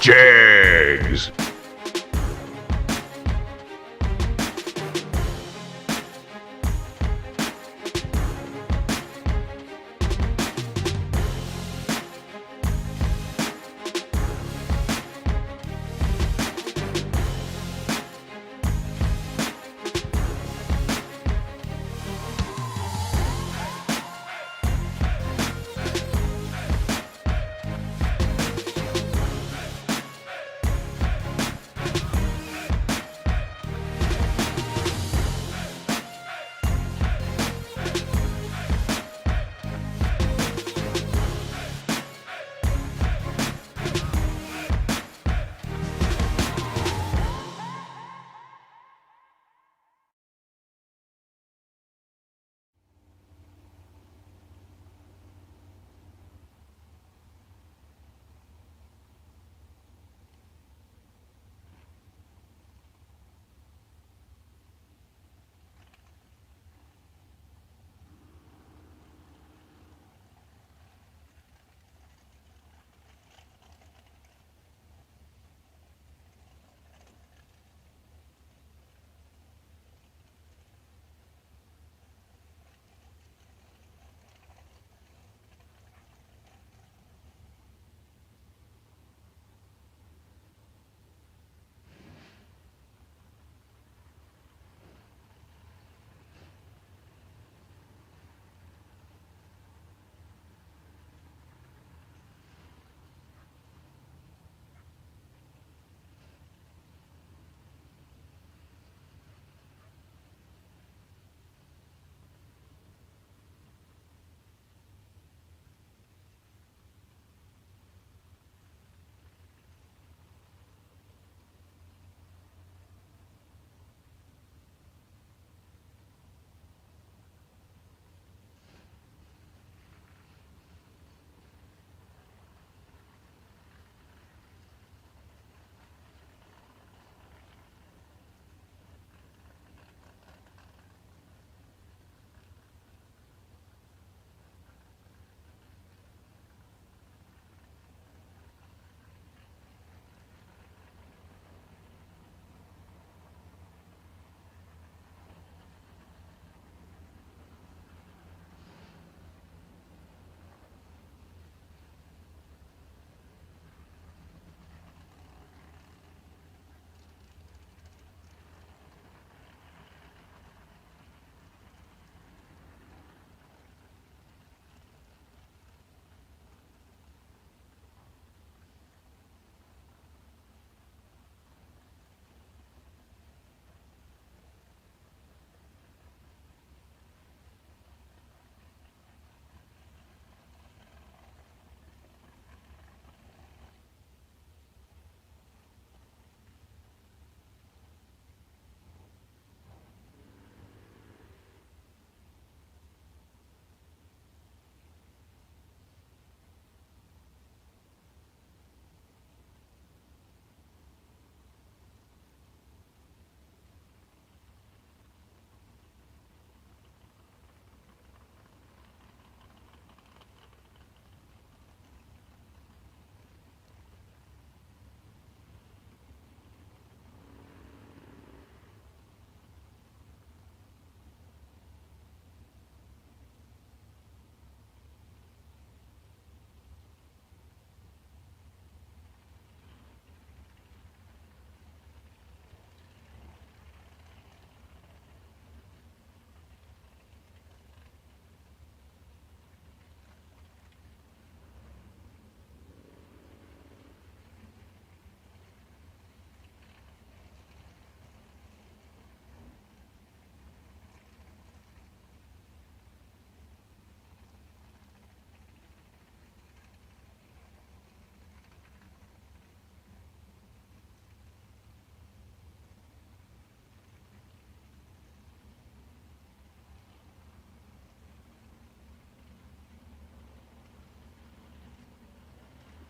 Jags.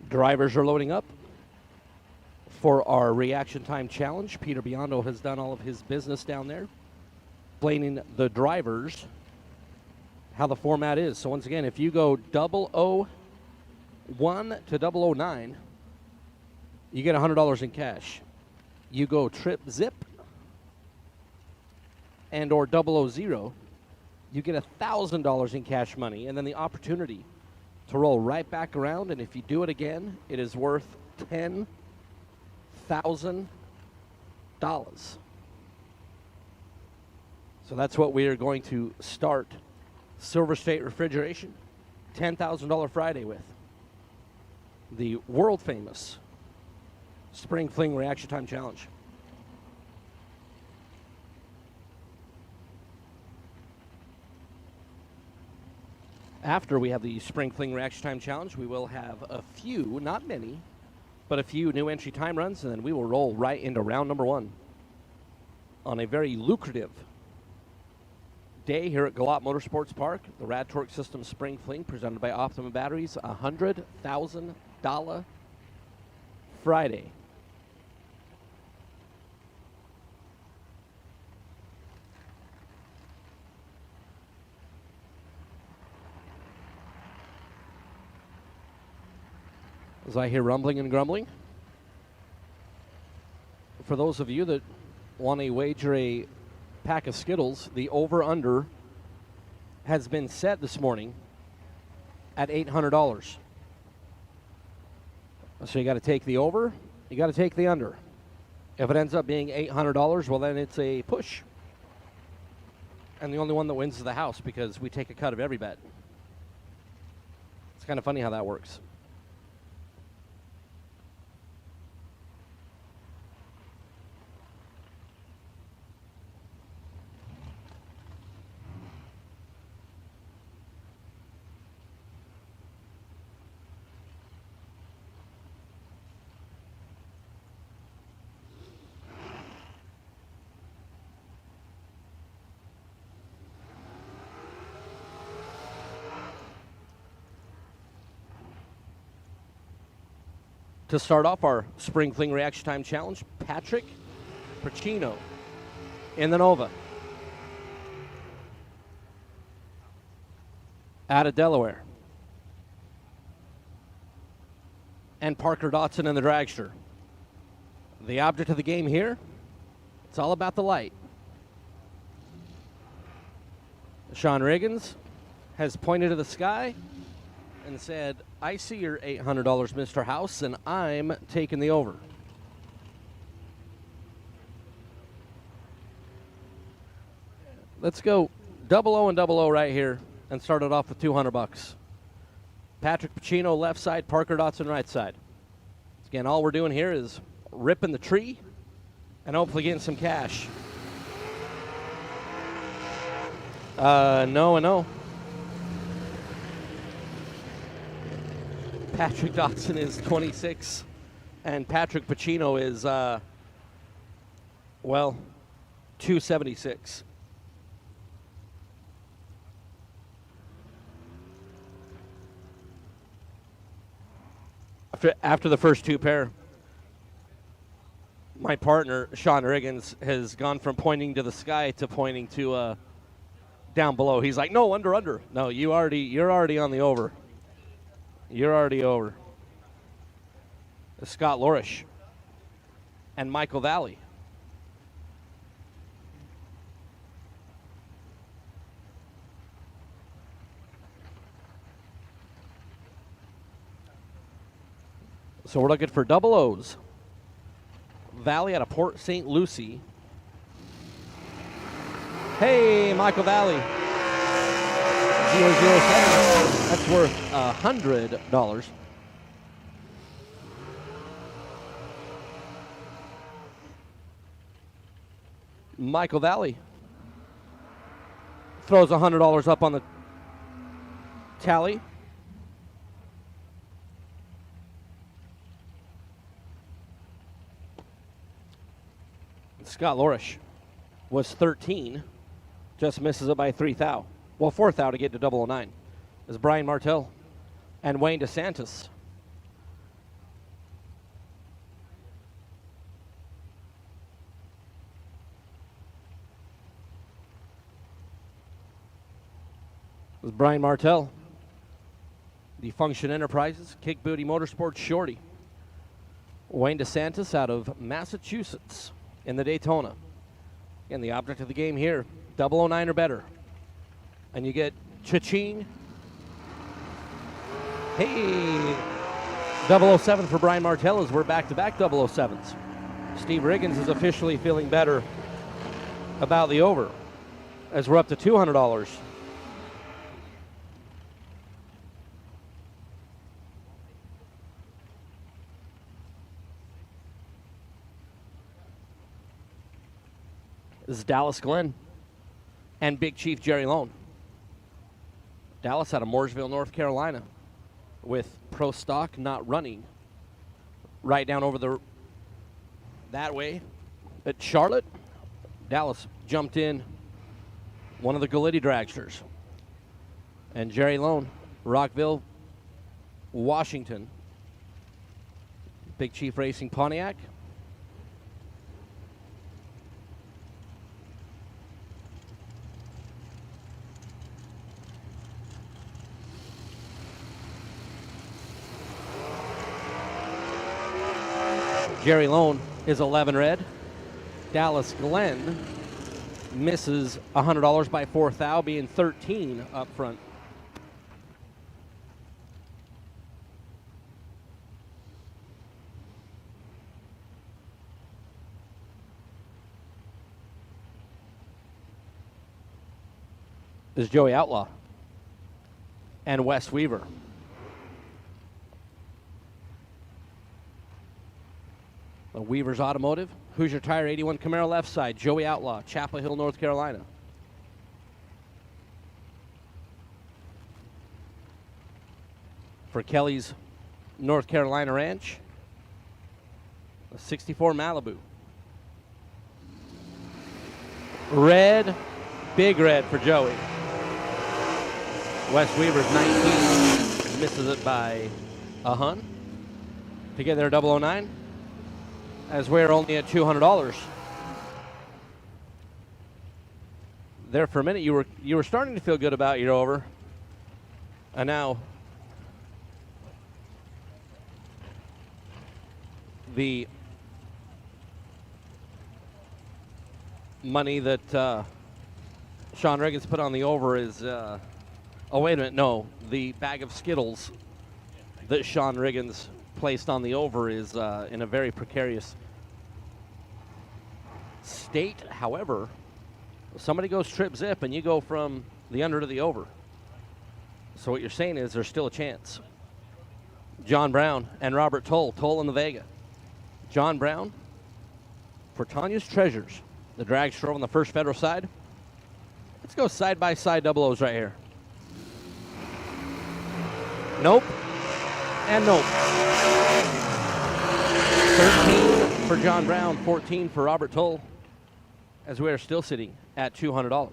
Drivers are loading up for our reaction time challenge. Peter Biondo has done all of his business down there, explaining the drivers how the format is. So once again, if you go 001 to 009, You get $100 in cash. You go trip zip and or 000, you get $1,000 in cash money, and then the opportunity to roll right back around, and if you do it again, it is worth $10,000. So that's what we are going to start Silver State Refrigeration $10,000 Friday with. The world famous Spring Fling Reaction Time Challenge. After we have the Spring Fling Reaction Time Challenge, we will have a few, not many, but a few new entry time runs, and then we will roll right into round number 1 on a very lucrative day here at Galot Motorsports Park. The RAD Torque System Spring Fling presented by Optimum Batteries, $100,000 Friday. As I hear rumbling and grumbling, for those of you that want to wager a pack of Skittles, the over-under has been set this morning at $800. So you got to take the over, you got to take the under. If it ends up being $800, well, then it's a push. And the only one that wins is the house, because we take a cut of every bet. It's kind of funny how that works. To start off our Spring Fling Reaction Time Challenge, Patrick Pacino in the Nova. Out of Delaware. And Parker Dotson in the Dragster. The object of the game here, it's all about the light. Sean Riggins has pointed to the sky and said, I see your $800, Mr. House, and I'm taking the over. Let's go 00 and 00 right here and start it off with $200. Patrick Pacino left side, Parker Dotson right side. Again, all we're doing here is ripping the tree and hopefully getting some cash. No and no. Patrick Dotson is 26, and Patrick Pacino is, 276. After the first two pair, my partner, Sean Riggins, has gone from pointing to the sky to pointing to down below. He's like, no, under. No, you're already on the over. You're already over. Scott Lorish and Michael Valley. So we're looking for double O's. Valley out of Port St. Lucie. Hey, Michael Valley. 007. That's worth $100. Michael Valley throws $100 up on the tally. Scott Lorish was 13, just misses it by 3 thou. Well, 4 thou to get to 009. Is Brian Martell and Wayne DeSantis. Is Brian Martell. The Function Enterprises, Kick Booty Motorsports Shorty. Wayne DeSantis out of Massachusetts in the Daytona. And the object of the game here, 009 or better. And you get cha-ching. Hey, 007 for Brian Martell as we're back-to-back 007s. Steve Riggins is officially feeling better about the over as we're up to $200. This is Dallas Glenn and Big Chief Jerry Lone. Dallas out of Mooresville, North Carolina, with Pro Stock not running. Right down over that way at Charlotte. Dallas jumped in one of the Galitti dragsters. And Jerry Lone, Rockville, Washington. Big Chief Racing Pontiac. Jerry Lone is 11 red. Dallas Glenn misses $100 by 4th thou, being 13 up front. This is Joey Outlaw and Wes Weaver. The Weaver's Automotive, Hoosier Tire 81 Camaro left side, Joey Outlaw, Chapel Hill, North Carolina. For Kelly's North Carolina Ranch, a 64 Malibu. Red, big red for Joey. Wes Weaver's 19, misses it by a hun. To get there 009. As we're only at $200. There for a minute, you were starting to feel good about your over, and now the money that Sean Riggins put on the over is. Oh wait a minute, no, the bag of Skittles that Sean Riggins placed on the over is in a very precarious state. However, if somebody goes trip zip and you go from the under to the over. So what you're saying is there's still a chance. John Brown and Robert Toll in the Vega. John Brown for Tanya's Treasures, the dragster on the First Federal side. Let's go side by side double O's right here. Nope. And nope. 13 for John Brown, 14 for Robert Toll, as we are still sitting at $200.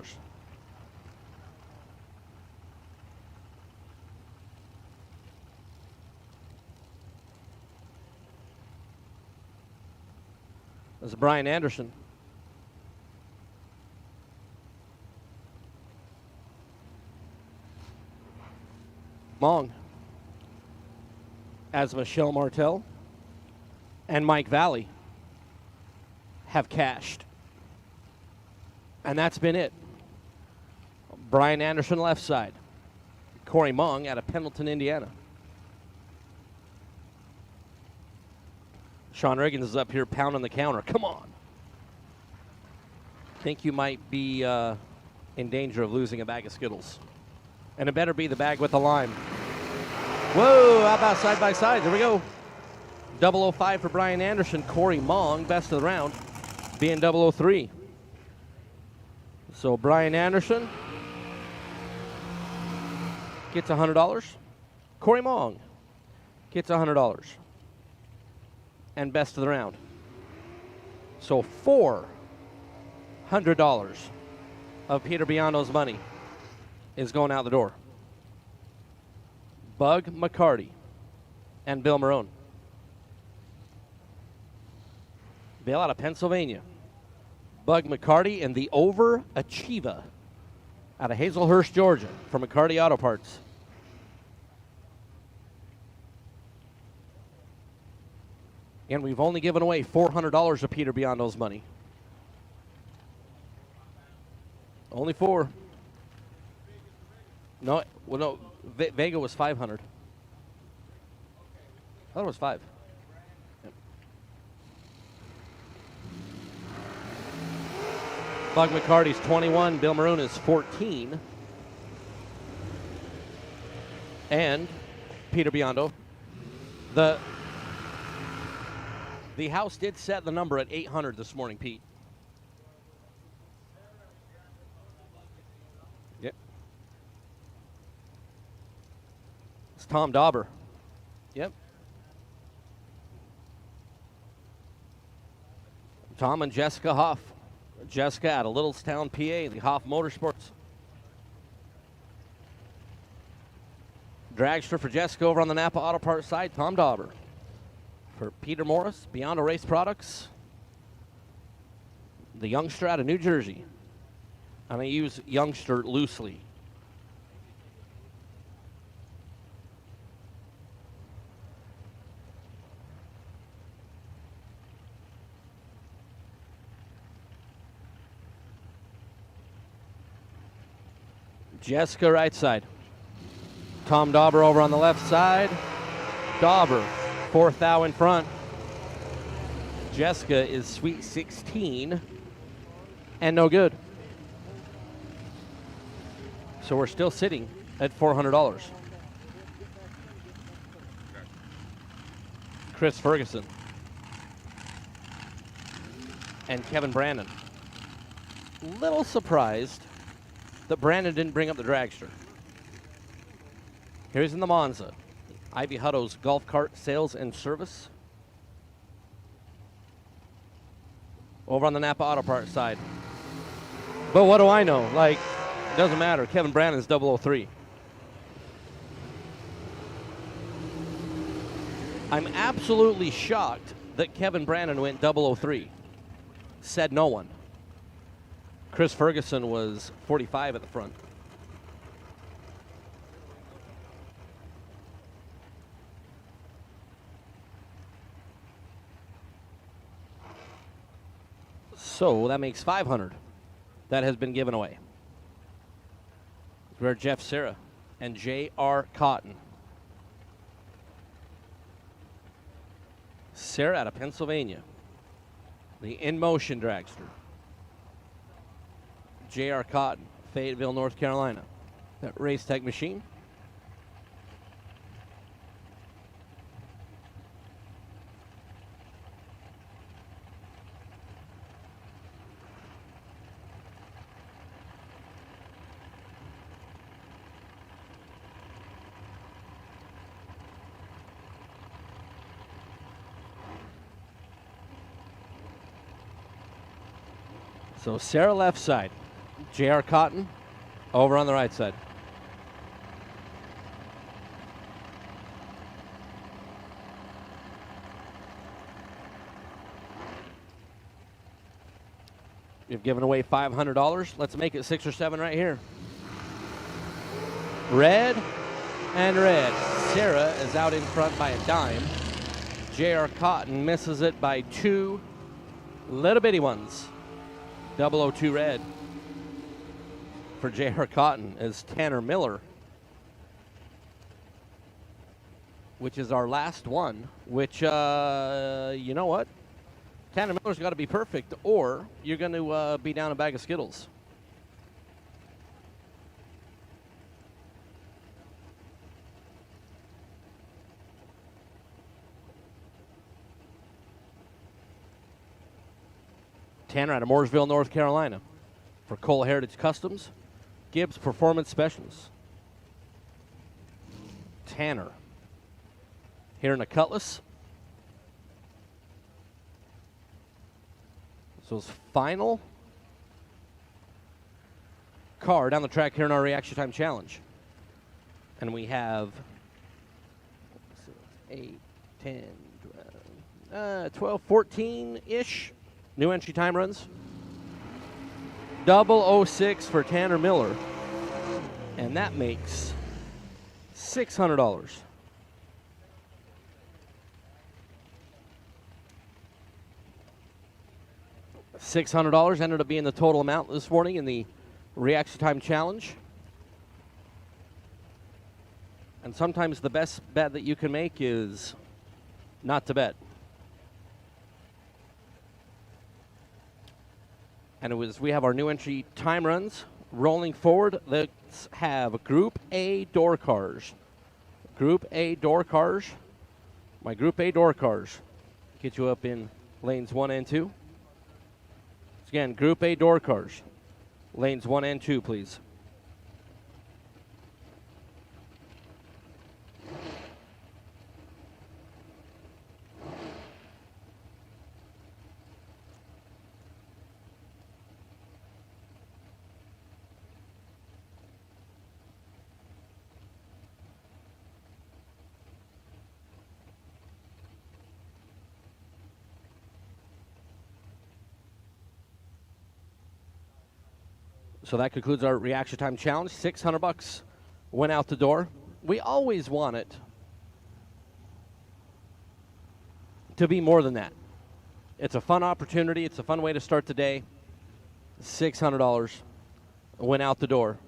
This is Brian Anderson. Long. As Michelle Martell and Mike Valley have cashed. And that's been it. Brian Anderson left side. Corey Mong out of Pendleton, Indiana. Sean Riggins is up here pounding the counter. Come on. Think you might be in danger of losing a bag of Skittles. And it better be the bag with the lime. Whoa, how about side by side? There we go. 005 for Brian Anderson. Corey Mong, best of the round, being 003. So Brian Anderson gets $100. Corey Mong gets $100. And best of the round. So $400 of Peter Biondo's money is going out the door. Bug McCarty and Bill Marone. Bill out of Pennsylvania. Bug McCarty and the Overachiever out of Hazelhurst, Georgia, from McCarty Auto Parts. And we've only given away $400 of Peter Biondo's money. Only 4. No, well, no, Vega was 500. I thought it was 5. Yep. Bug McCarty's 21. Bill Maroon is 14. And Peter Biondo. The house did set the number at 800 this morning, Pete. Yep. It's Tom Dauber. Yep. Tom and Jessica Hoff. Jessica out of Littlestown, PA, the Hoff Motorsports. Dragster for Jessica over on the Napa Auto Parts side, Tom Dauber. For Peter Morris, Biondo Race Products, the youngster out of New Jersey. And I use youngster loosely. Jessica right side. Tom Dauber over on the left side. Dauber, 4th thou in front. Jessica is sweet 16 and no good. So we're still sitting at $400. Chris Ferguson and Kevin Brandon. Little surprised that Brandon didn't bring up the dragster. Here's in the Monza. Ivy Hutto's golf cart sales and service. Over on the Napa Auto Parts side. But what do I know? Like, it doesn't matter. Kevin Brandon's 003. I'm absolutely shocked that Kevin Brandon went 003. Said no one. Chris Ferguson was 45 at the front. So that makes 500. That has been given away. We're Jeff Serra and J.R. Cotton. Serra out of Pennsylvania. The In Motion dragster. J.R. Cotton, Fayetteville, North Carolina. That Racetrack machine. So Serra left side. J.R. Cotton over on the right side. You've given away $500. Let's make it 6 or 7 right here. Red and red. Serra is out in front by a dime. J.R. Cotton misses it by 2 little bitty ones. 002 red. For J.R. Cotton is Tanner Miller, which is our last one, which, you know what? Tanner Miller's got to be perfect, or you're going to be down a bag of Skittles. Tanner out of Mooresville, North Carolina. For Cole Heritage Customs, Gibbs Performance Specials. Tanner. Here in a Cutlass. So his final car down the track here in our Reaction Time Challenge. And we have 8, 10, 12, 14-ish new entry time runs. 006 for Tanner Miller. And that makes $600. $600 ended up being the total amount this morning in the reaction time challenge. And sometimes the best bet that you can make is not to bet. And we have our new entry time runs rolling forward. Let's have Group A door cars. Group A door cars. My Group A door cars get you up in lanes 1 and 2. Again, Group A door cars, lanes 1 and 2, please. So that concludes our reaction time challenge. $600 went out the door. We always want it to be more than that. It's a fun opportunity. It's a fun way to start the day. $600 went out the door.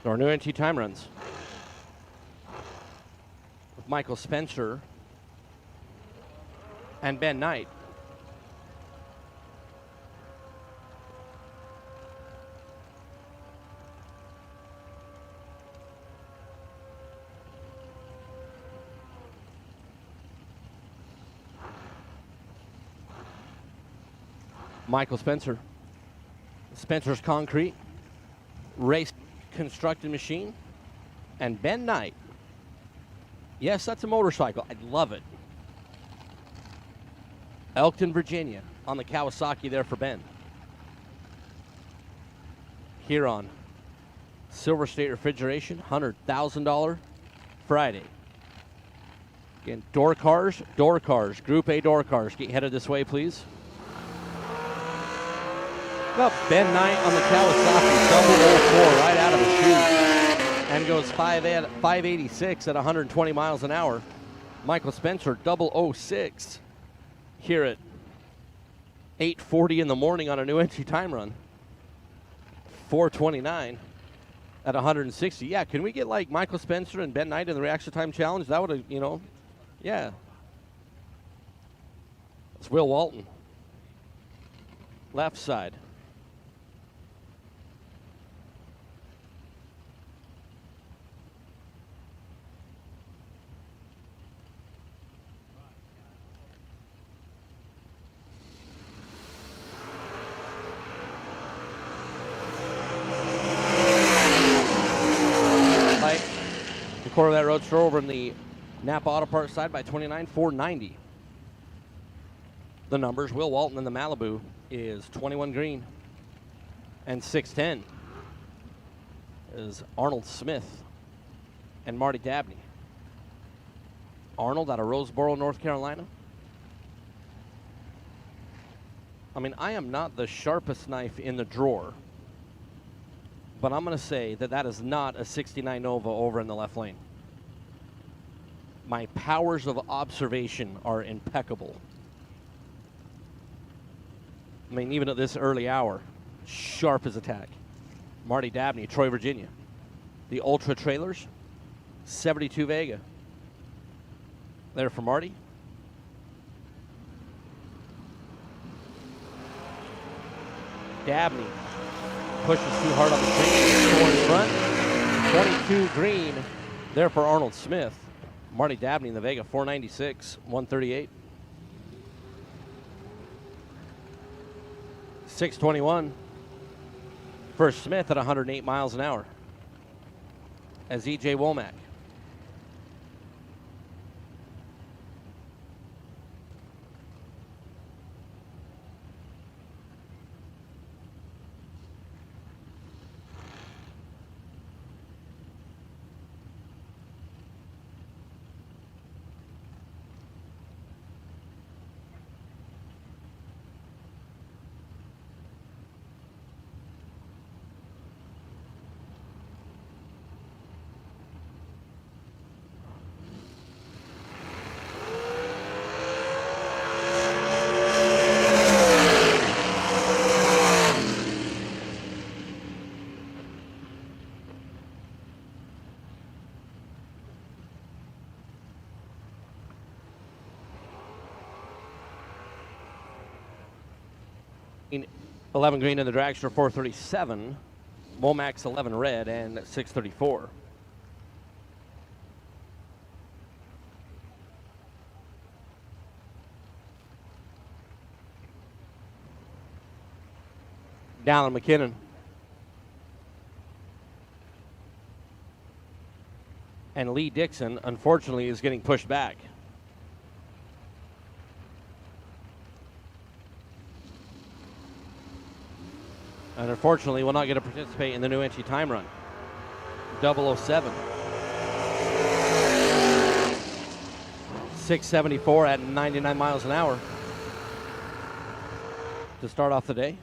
Our new NT time runs with Michael Spencer and Ben Knight. Michael Spencer, Spencer's Concrete, Race Constructed Machine, and Ben Knight. Yes, that's a motorcycle. I love it. Elkton, Virginia, on the Kawasaki there for Ben. Huron, Silver State Refrigeration, $100,000 Friday. Again, door cars, Group A door cars. Get headed this way, please. Up Ben Knight on the Kawasaki, double 04 right out of the chute, and goes 586 at 120 miles an hour. Michael Spencer, double 06 here at 8:40 in the morning on a new entry time run. 429 at 160. Yeah, can we get like Michael Spencer and Ben Knight in the reaction time challenge? That would have, yeah. It's Will Walton. Left side. Quarter of that roadster over in the Napa Auto Parts side by 29, 490. The numbers, Will Walton in the Malibu is 21 green. And 610 is Arnold Smith and Marty Dabney. Arnold out of Roseboro, North Carolina. I mean, I am not the sharpest knife in the drawer, but I'm going to say that that is not a 69 Nova over in the left lane. My powers of observation are impeccable. I mean, even at this early hour, sharp as a tack. Marty Dabney, Troy, Virginia. The Ultra Trailers, 72 Vega. There for Marty. Dabney pushes too hard on the train. 4 in front. 22 green there for Arnold Smith. Marty Dabney in the Vega, 496, 138. 621 for Smith at 108 miles an hour as E.J. Womack. 11 green in the dragster, 437. Momax 11 red and 634. Dallin McKinnon. And Lee Dixon, unfortunately, is getting pushed back. And unfortunately, will not get to participate in the new entry time run. 007. 674 at 99 miles an hour to start off the day.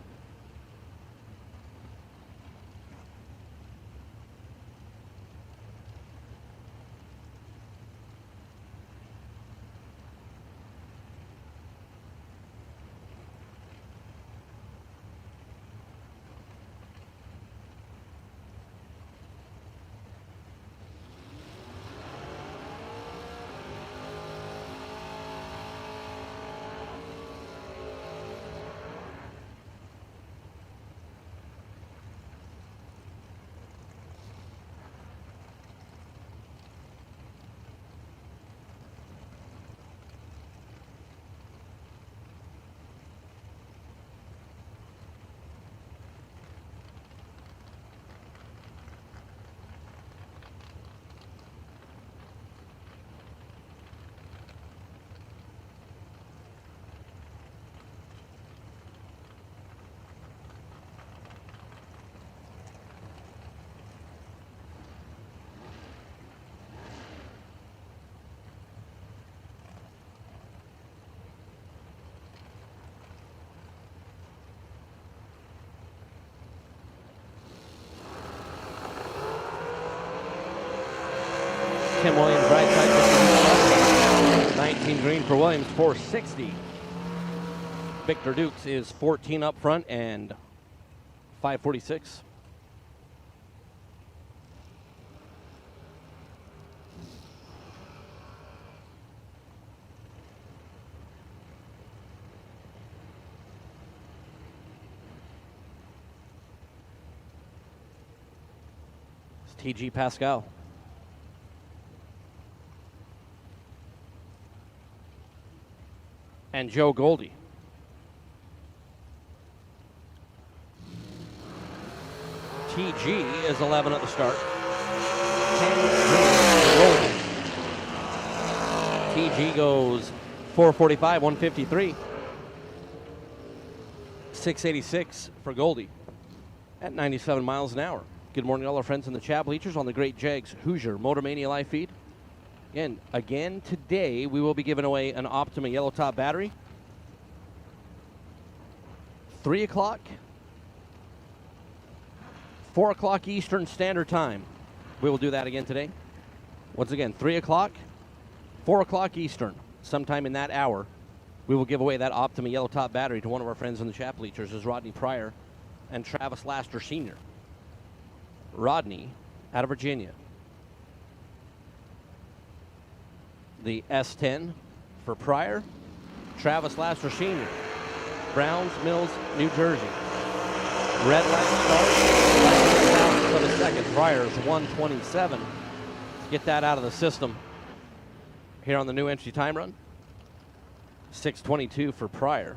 Tim Williams, right side. 19 green for Williams, 460. Victor Dukes is 14 up front and 546. It's TG Pascal. And Joe Goldie. TG is 11 at the start. 10 TG goes 445, 153. 686 for Goldie at 97 miles an hour. Good morning, all our friends in the chat bleachers on the Great Jags Hoosier Motor Mania live feed. Again, today we will be giving away an Optima yellow top battery. 3 o'clock, 4 o'clock Eastern Standard Time. We will do that again today. Once again, 3 o'clock, 4 o'clock Eastern. Sometime in that hour, we will give away that Optima yellow top battery to one of our friends in the chat bleachers, is Rodney Pryor and Travis Laster Sr. Rodney out of Virginia. The S10 for Pryor. Travis Laster Sr., Browns Mills, New Jersey. Red light start. For the second. Pryor's 127. Let's get that out of the system here on the new entry time run. 622 for Pryor.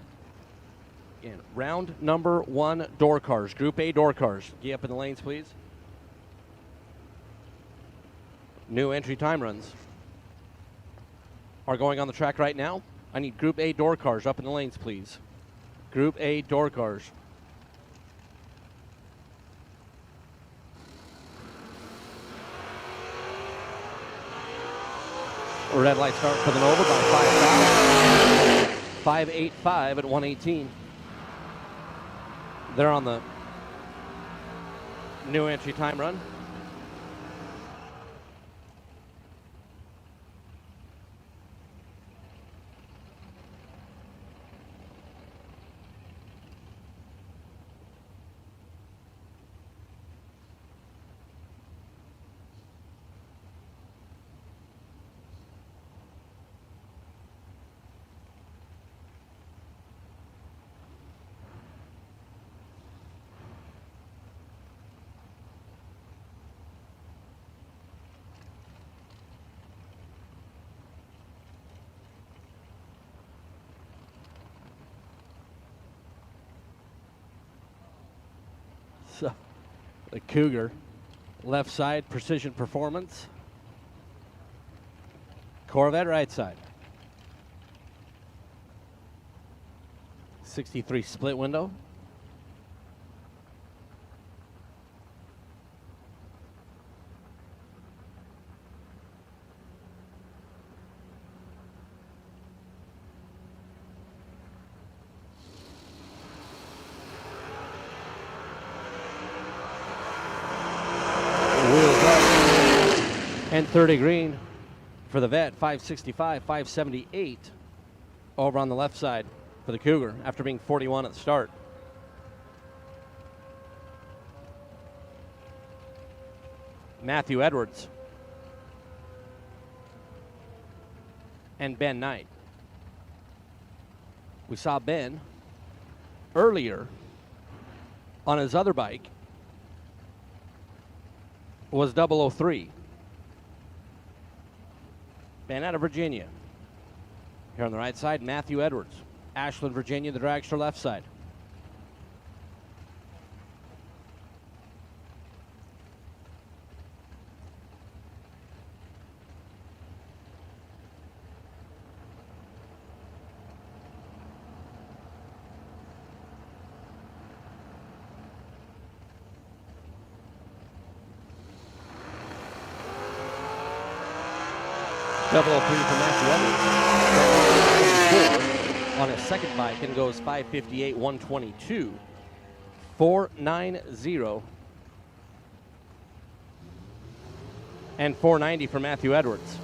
Again, round number 1 door cars, Group A door cars. Get up in the lanes, please. New entry time runs are going on the track right now. I need Group A door cars up in the lanes, please. Group A door cars. Red light start for the Nova by 585 at 118. They're on the new entry time run. So the Cougar, left side, Precision Performance. Corvette, right side. 63 split window. Wheels up. And 30 green for the Vet. 565, 578 over on the left side for the Cougar after being 41 at the start. Matthew Edwards and Ben Knight. We saw Ben earlier on his other bike was 003. Ben out of Virginia. Here on the right side, Matthew Edwards. Ashland, Virginia, the dragster left side. Double 03 for Matthew Edwards. On his second bike and goes 558, 122, 490, and 490 for Matthew Edwards.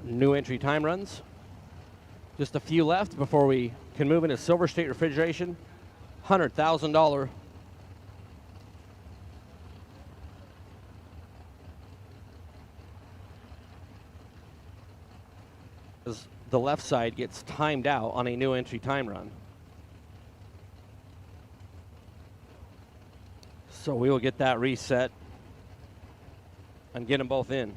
New entry time runs. Just a few left before we can move into Silver State Refrigeration. $100,000. As the left side gets timed out on a new entry time run. So we will get that reset and get them both in.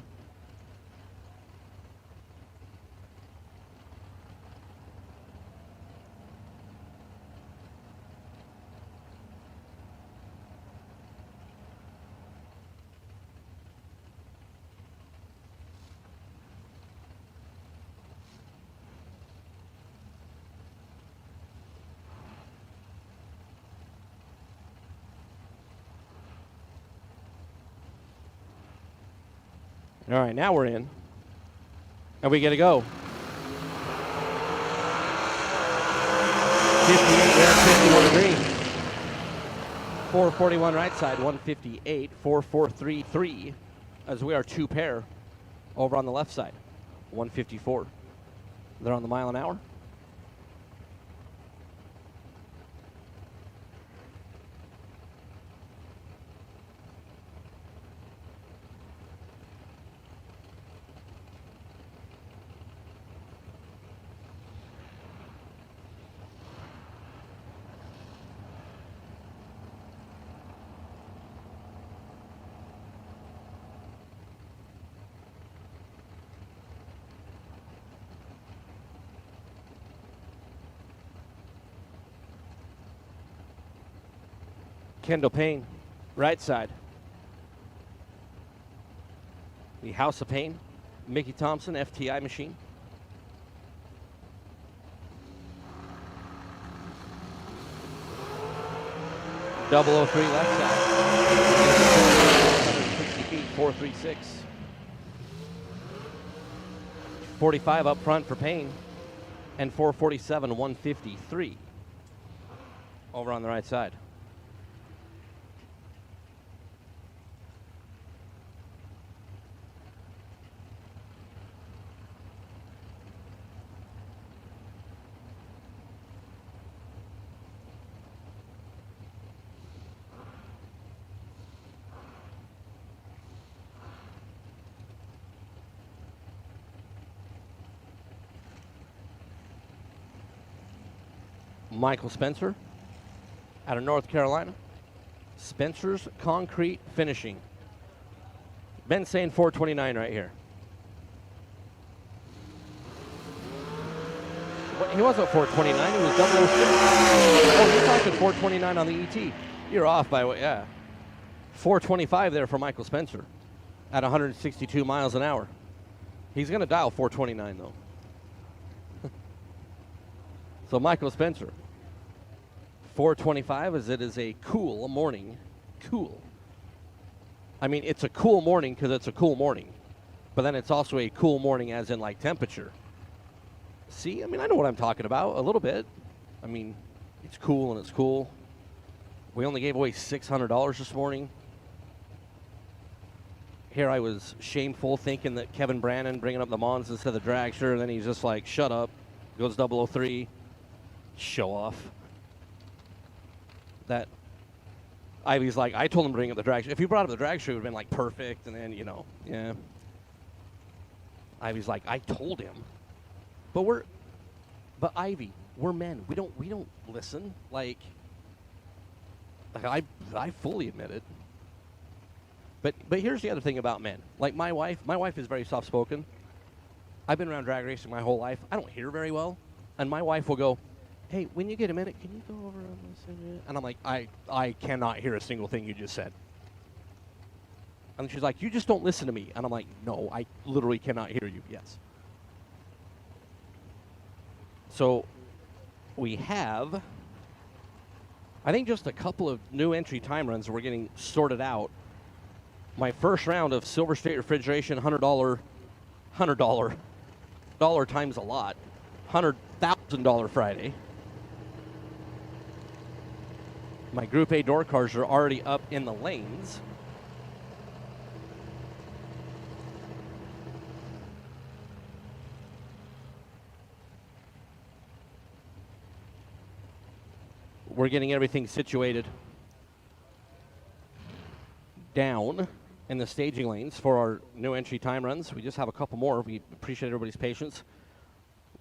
All right, now we're in. And we get to go. 58 there, 51 green. 441 right side, 158, 4433, as we are two pair over on the left side, 154. They're on the mile an hour. Kendall Payne, right side. The House of Payne, Mickey Thompson, FTI machine. Double 03 left side. 160 feet, 436. 445 up front for Payne, and 447, 153 over on the right side. Michael Spencer out of North Carolina. Spencer's Concrete Finishing. Ben's saying 429 right here. He wasn't 429, he was 006. Oh, you're talking 429 on the ET. You're off by what, yeah. 425 there for Michael Spencer at 162 miles an hour. He's going to dial 429 though. So Michael Spencer, 425 as it is a cool morning. Cool. I mean, it's a cool morning because it's a cool morning. But then it's also a cool morning as in like temperature. See, I mean, I know what I'm talking about a little bit. I mean, it's cool and it's cool. We only gave away $600 this morning. Here I was shameful thinking that Kevin Brannon bringing up the Mons instead of the dragster, and then he's just like, shut up. Goes 003. Show off. That Ivy's like, I told him to bring up the dragster. If he brought up the dragster, it would have been like perfect, and then, you know, yeah. Ivy's like, I told him. But Ivy, we're men. We don't listen. Like I fully admit it. But here's the other thing about men. Like my wife is very soft-spoken. I've been around drag racing my whole life. I don't hear very well. And my wife will go, hey, when you get a minute, can you go over on this? And I'm like, I cannot hear a single thing you just said. And she's like, you just don't listen to me. And I'm like, no, I literally cannot hear you. Yes. So we have, I think, just a couple of new entry time runs we're getting sorted out. My first round of Silver State Refrigeration $100 times a lot, $100,000 Friday. My Group A door cars are already up in the lanes. We're getting everything situated down in the staging lanes for our new entry time runs. We just have a couple more. We appreciate everybody's patience.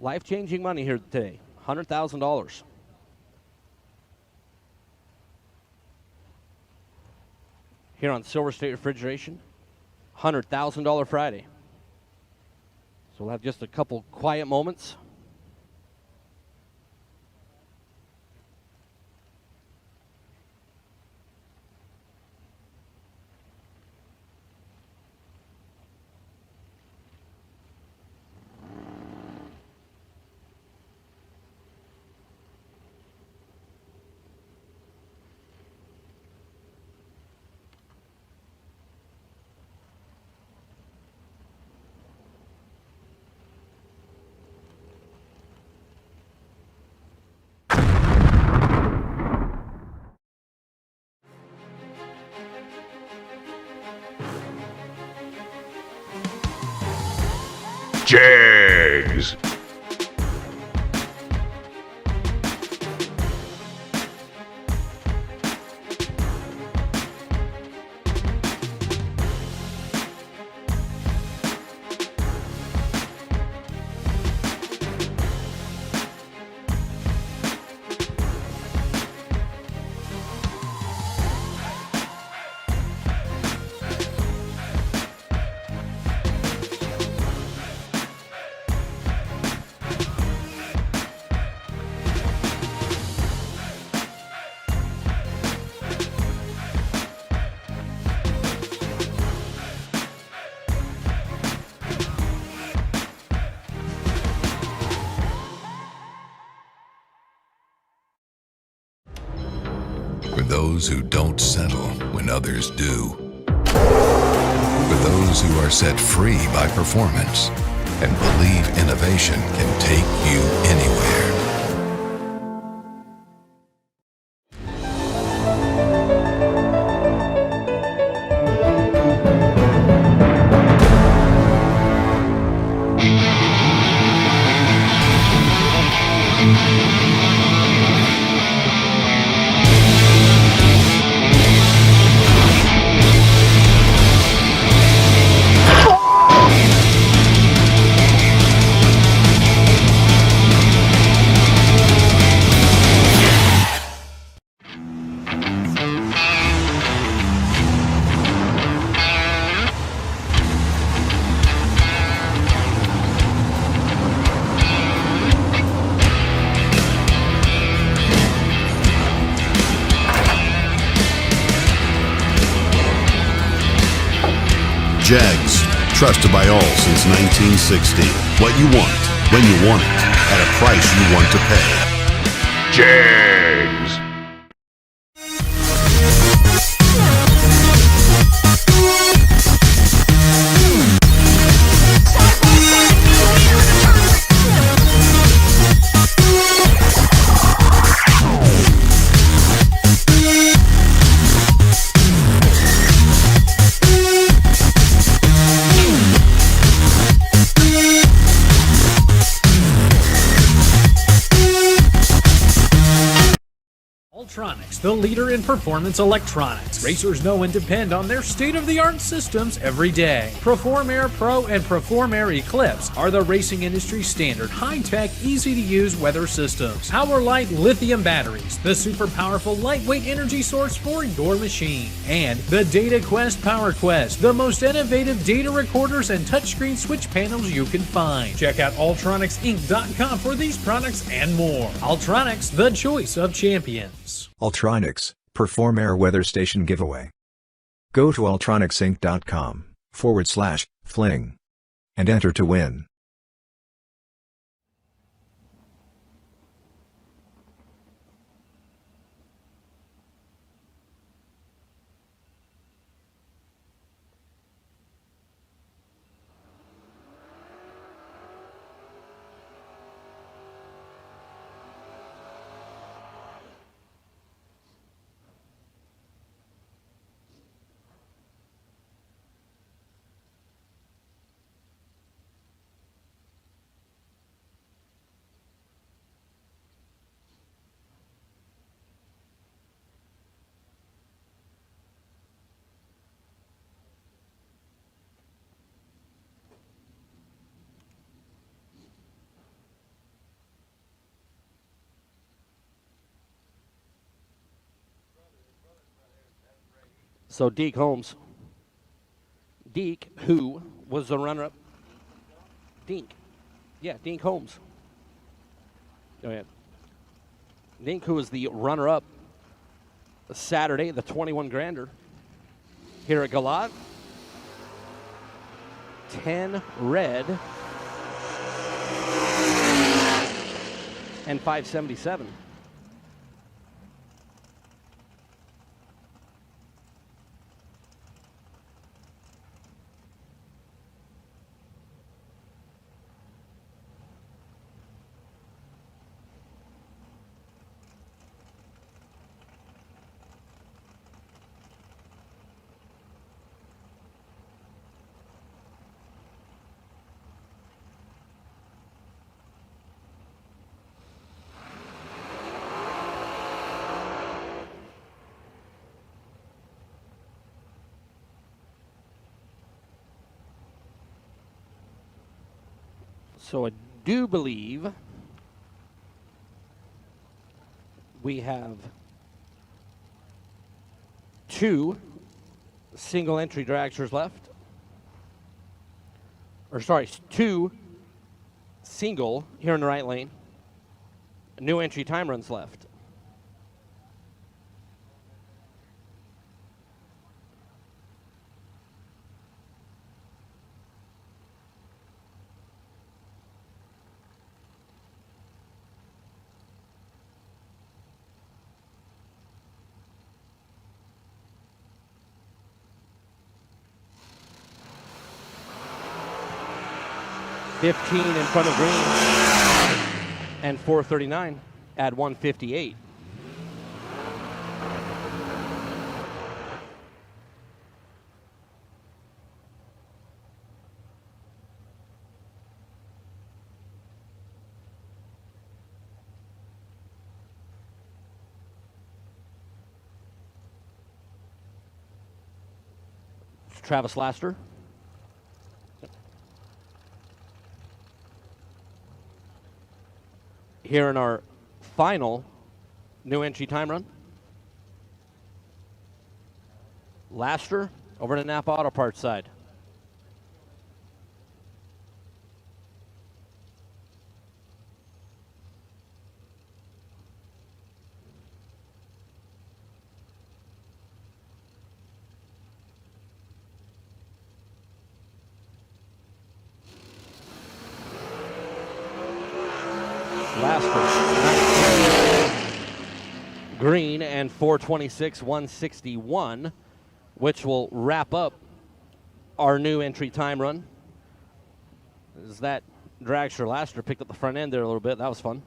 Life-changing money here today, $100,000. Here on Silver State Refrigeration, $100,000 Friday. So we'll have just a couple quiet moments. Jags. For those who don't settle when others do. For those who are set free by performance. and believe innovation can take you anywhere. Jags, trusted by all since 1960. What you want, when you want it, at a price you want to pay. Jags. Ultronics, the leader in performance electronics. Racers know and depend on their state-of-the-art systems every day. Perform Air Pro and Perform Air Eclipse are the racing industry's standard high-tech, easy-to-use weather systems. Power-Light lithium batteries, the super powerful lightweight energy source for your machine. And the Data Quest Power Quest, the most innovative data recorders and touchscreen switch panels you can find. Check out ultronicsinc.com for these products and more. Ultronics, the choice of champions. Ultronics, Perform Air Weather Station Giveaway. Go to ultronicsinc.com/Fling and enter to win. So Deke Holmes. Deke, who was the runner-up. Deke. Yeah, Deke Holmes. Oh, yeah. Deke, who was the runner-up Saturday, the 21 grander here at Galot. 10 red and 577. So I do believe we have 2 single entry dragsters left. Or sorry, 2 single here in the right lane. New entry time runs left. 15 in front of green. And 439 at 158. Travis Laster. Here in our final new entry time run. Laster over to Napa Auto Parts side. Green and 426, 161, which will wrap up our new entry time run. As that dragster Laster picked up the front end there a little bit. That was fun.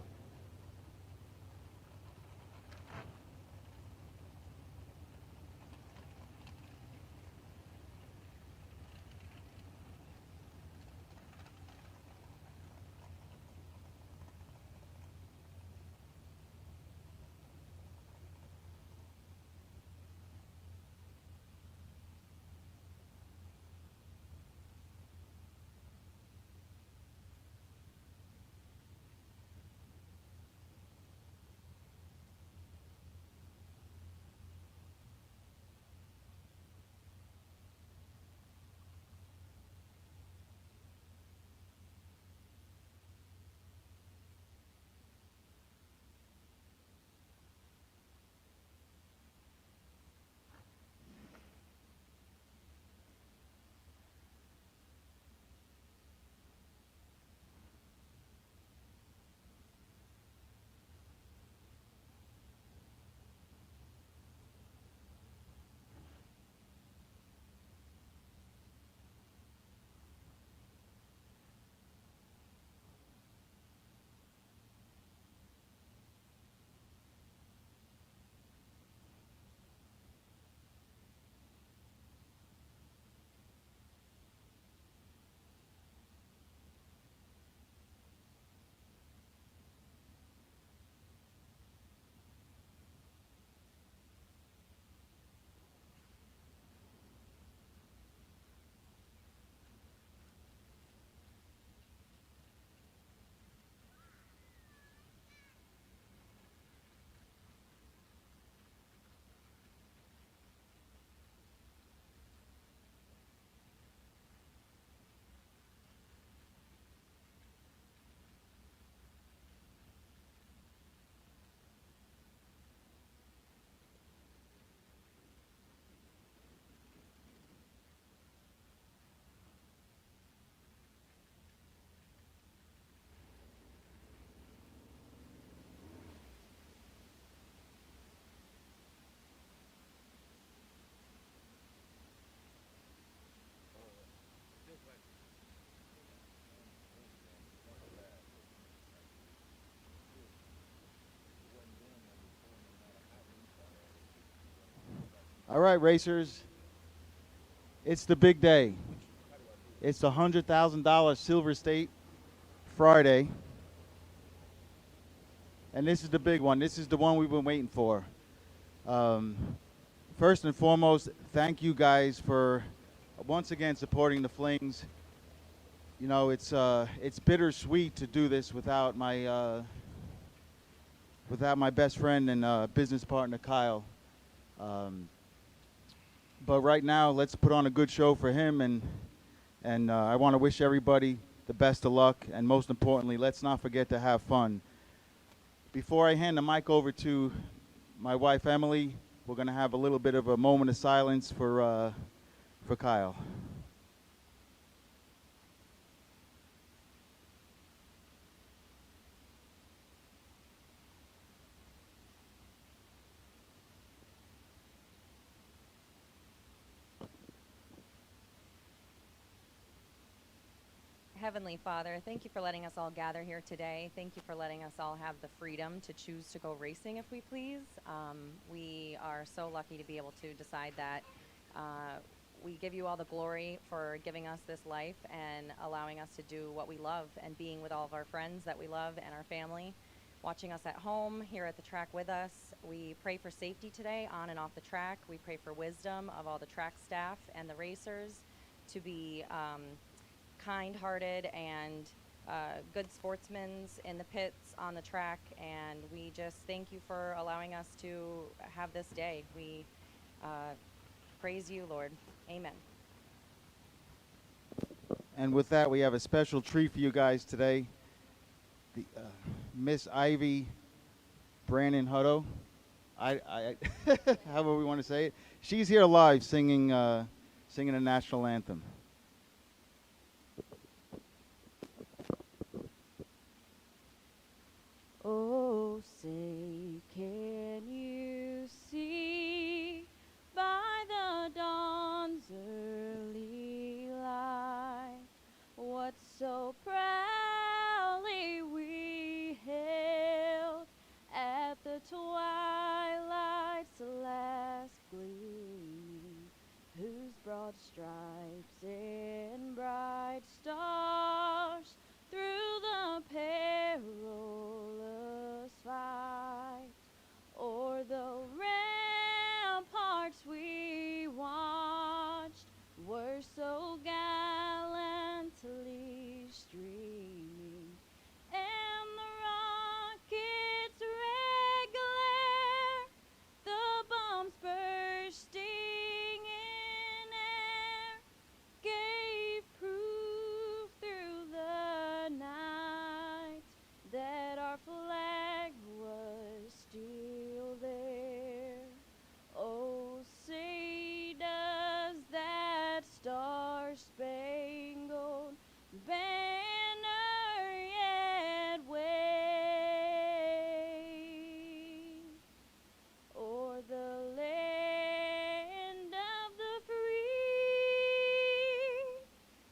All right, racers, it's the big day. It's the $100,000 Silver State Friday. And this is the big one. This is the one we've been waiting for. First and foremost, thank you guys for once again supporting the Flings. You know, it's bittersweet to do this without my best friend and business partner Kyle. But right now, let's put on a good show for him, and I want to wish everybody the best of luck, and most importantly, let's not forget to have fun. Before I hand the mic over to my wife Emily, we're going to have a little bit of a moment of silence for Kyle. Heavenly Father, thank you for letting us all gather here today. Thank you for letting us all have the freedom to choose to go racing if we please. We are so lucky to be able to decide that. We give you all the glory for giving us this life and allowing us to do what we love and being with all of our friends that we love and our family, watching us at home, here at the track with us. We pray for safety today on and off the track. We pray for wisdom of all the track staff and the racers to be kind-hearted and good sportsmen in the pits, on the track, and we just thank you for allowing us to have this day. We praise you, Lord. Amen. And with that, we have a special treat for you guys today. The Miss Ivy Brandon Hutto, however we want to say it. She's here live singing the national anthem. Oh, say, can you see by the dawn's early light what so proudly we hailed at the twilight's last gleam, whose broad stripes and bright stars through the perilous fight o'er the ramparts we watched were so gallantly streaming, and the rocket's red glare, the bombs bursting in air, gave proof through the night that our flag was still there. Oh, say does that star-spangled banner yet wave o'er the land of the free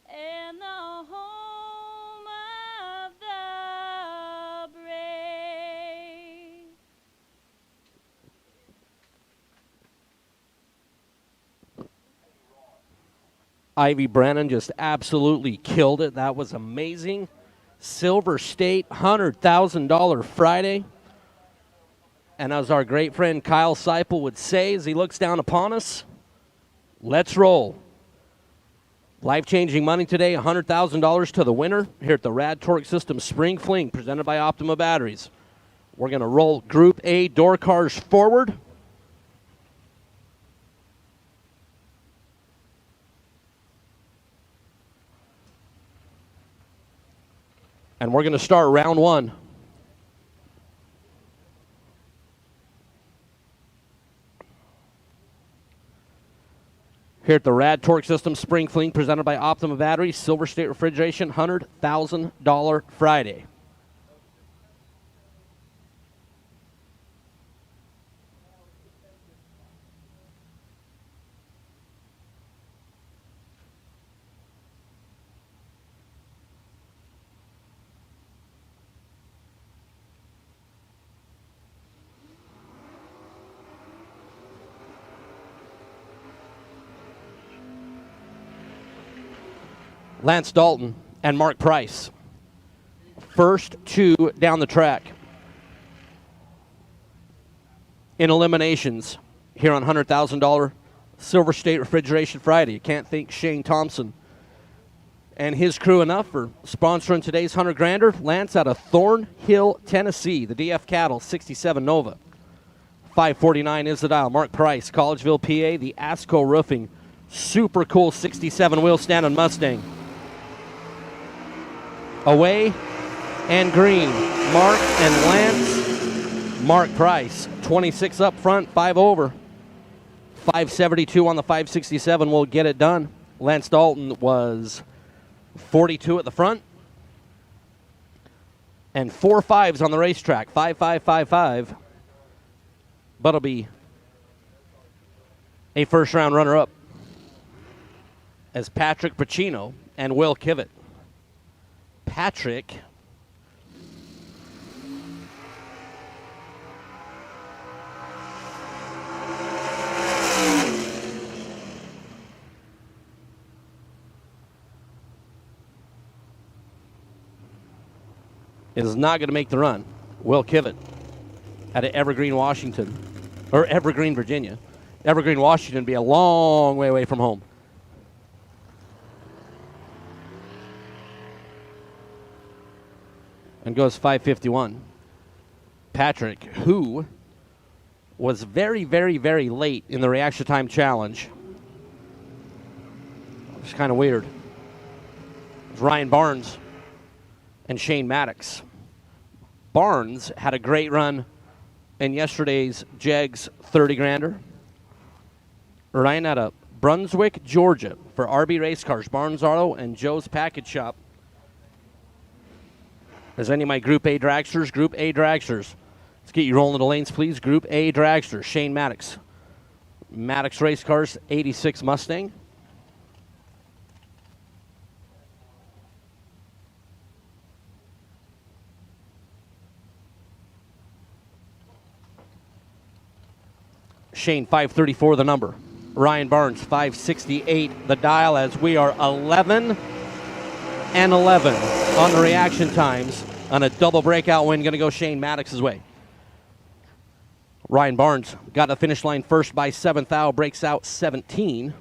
and the home of the brave. Ivy Brennan just absolutely killed it. That was amazing. Silver State, $100,000 Friday. And as our great friend Kyle Seipel would say as he looks down upon us, let's roll. Life-changing money today, $100,000 to the winner here at the RAD Torque Systems Spring Fling, presented by Optima Batteries. We're going to roll Group A door cars forward. And we're going to start round one. Here at the RAD Torque Systems Spring Fling, presented by Optima Batteries, Silver State Refrigeration, $100,000 Friday. Lance Dalton and Mark Price. First two down the track. In eliminations here on $100,000 Silver State Refrigeration Friday. You can't thank Shane Thompson and his crew enough for sponsoring today's 100 grander. Lance out of Thornhill, Tennessee, the DF Cattle 67 Nova. 549 is the dial. Mark Price, Collegeville, PA, the Asco Roofing. Super cool 67 wheel stand-on Mustang. Away and green. Mark and Lance. Mark Price, 26 up front, 5 over. 572 on the 567 will get it done. Lance Dalton was 42 at the front. And 4 5s on the racetrack, 5 5 5 5. But it'll be a first-round runner-up as Patrick Pacino and Will Kivett Patrick. Is not going to make the run. Will Kivett out of Evergreen, Washington, or Evergreen, Virginia. Evergreen, Washington be a long way away from home. And goes 5:51. Patrick, who was very, very, very late in the reaction time challenge. It's kind of weird. It was Ryan Barnes and Shane Maddox. Barnes had a great run in yesterday's Jegs 30-grander. Ryan out of Brunswick, Georgia for RB Race Cars, Barnes Auto, and Joe's Package Shop. As any of my Group A dragsters, let's get you rolling the lanes, please. Group A dragster, Shane Maddox. Maddox Race Cars, 86 Mustang. Shane, 534 the number. Ryan Barnes, 568 the dial, as we are 11 and 11 on the reaction times. On a double breakout win, going to go Shane Maddox's way. Ryan Barnes got the finish line first by 7th thou, breaks out 17.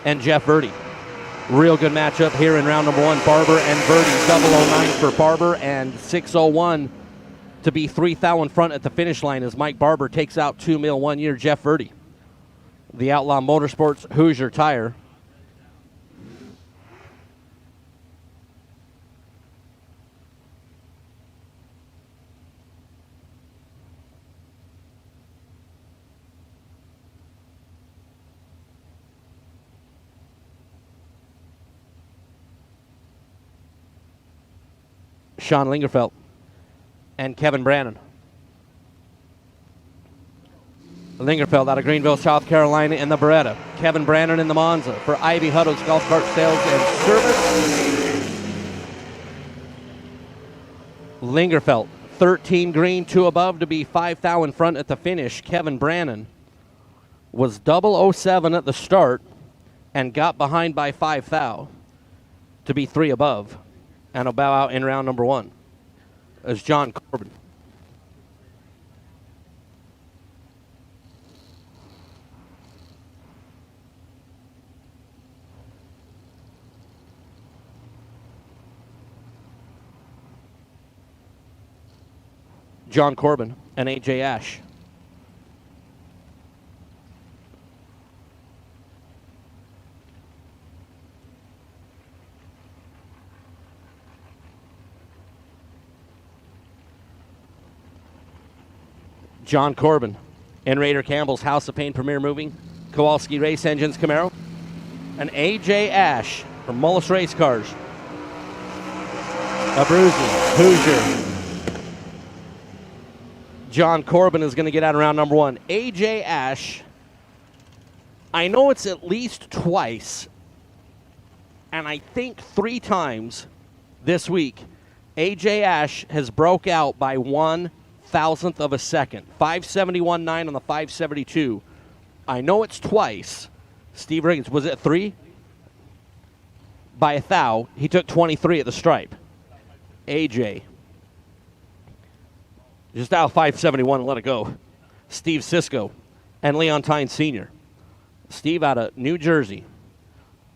And Jeff Verdi. Real good matchup here in round number one. Barber and Verdi. 009 for Barber and 601 to be 3 thou in front at the finish line as Mike Barber takes out 2 mil 1 year Jeff Verdi. The Outlaw Motorsports Hoosier Tire. Sean Lingerfeld and Kevin Brannon. Lingerfeld out of Greenville, South Carolina in the Beretta. Kevin Brannon in the Monza for Ivy Huddle's Golf Cart Sales and Service. Lingerfeld, 13 green, 2 above to be 5 thou in front at the finish. Kevin Brannon was 007 at the start and got behind by 5 thou to be 3 above. And will bow out in round number one as John Corbin. John Corbin and A.J. Ash. John Corbin and Raider Campbell's House of Pain Premier Moving, Kowalski Race Engines Camaro, and A.J. Ash from Mullis Race Cars. Abruzzi, Hoosier. John Corbin is going to get out of round number one. A.J. Ash, I know it's at least twice, and I think 3 times this week, A.J. Ash has broke out by 1/1000th of a second. 571.9 on the 572. I know it's twice. Steve Riggins, was it 3? By 1 thou. He took 23 at the stripe. AJ. Just out 571 and let it go. Steve Cisco and Leon Tynes Sr. Steve out of New Jersey.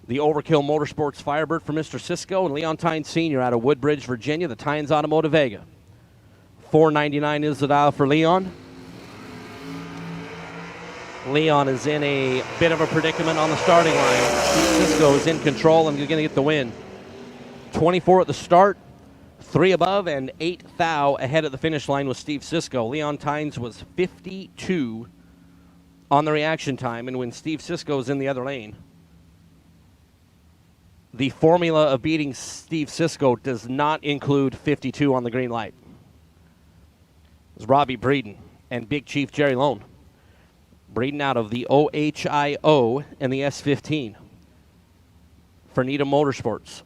The Overkill Motorsports Firebird for Mr. Cisco, and Leon Tynes Sr. out of Woodbridge, Virginia, the Tynes Automotive Vega. $4.99 is the dial for Leon. Leon is in a bit of a predicament on the starting line. Steve Cisco is in control and going to get the win. 24 at the start, 3 above, and 8 thou ahead at the finish line with Steve Cisco. Leon Tynes was 52 on the reaction time, and when Steve Sisko's in the other lane, the formula of beating Steve Sisko does not include 52 on the green light. It's Robbie Breeden and Big Chief Jerry Lone. Breeden out of the OHIO and the S15 for Needham Motorsports.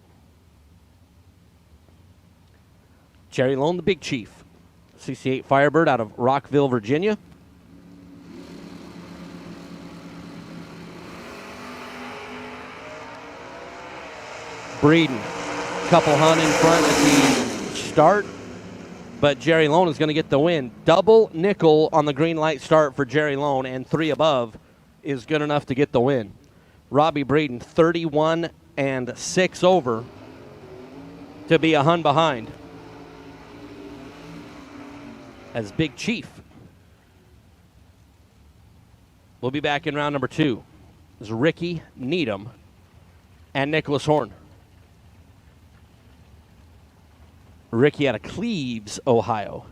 Jerry Lone, the Big Chief. 68 Firebird out of Rockville, Virginia. Breeden, couple hun in front at the start, but Jerry Lone is going to get the win. Double nickel on the green light start for Jerry Lone, and 3 above is good enough to get the win. Robbie Breeden, 31 and 6 over to be a hun behind. As Big Chief. We'll be back in round number 2. This is Ricky Needham and Nicholas Horn. Ricky out of Cleves, Ohio.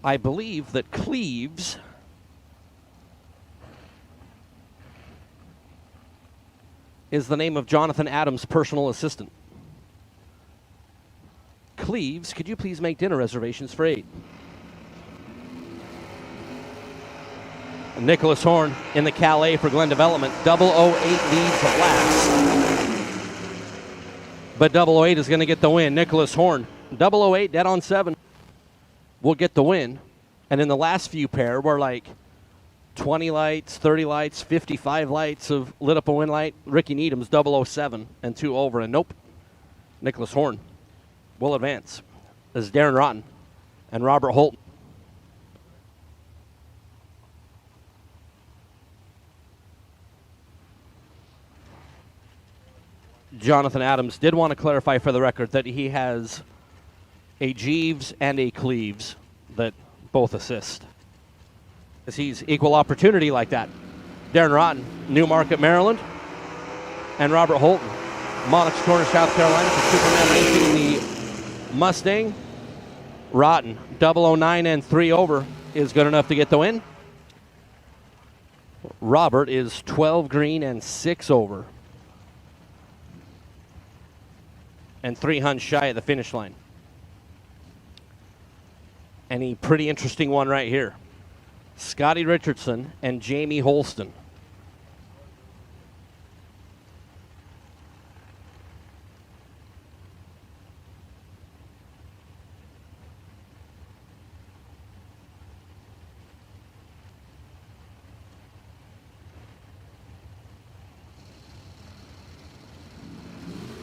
I believe that Cleves is the name of Jonathan Adams' personal assistant. Cleves, could you please make dinner reservations for 8? Nicholas Horn in the Calais for Glen Development. 008 leads last. But 008 is going to get the win. Nicholas Horn, 008, dead on 7, will get the win. And in the last few pair, we're like 20 lights, 30 lights, 55 lights have lit up a win light. Ricky Needham's 007 and 2 over. And nope, Nicholas Horn will advance. This is Darren Rotten and Robert Holt. Jonathan Adams did want to clarify for the record that he has a Jeeves and a Cleves that both assist. Because he's equal opportunity like that. Darren Rotten, Newmarket, Maryland. And Robert Holton, Monarchs Corner, South Carolina for Superman Racing, the Mustang. Rotten, 009 and 3 over is good enough to get the win. Robert is 12 green and 6 over. And 3 huns shy at the finish line. And a pretty interesting one right here. Scotty Richardson and Jamie Holston.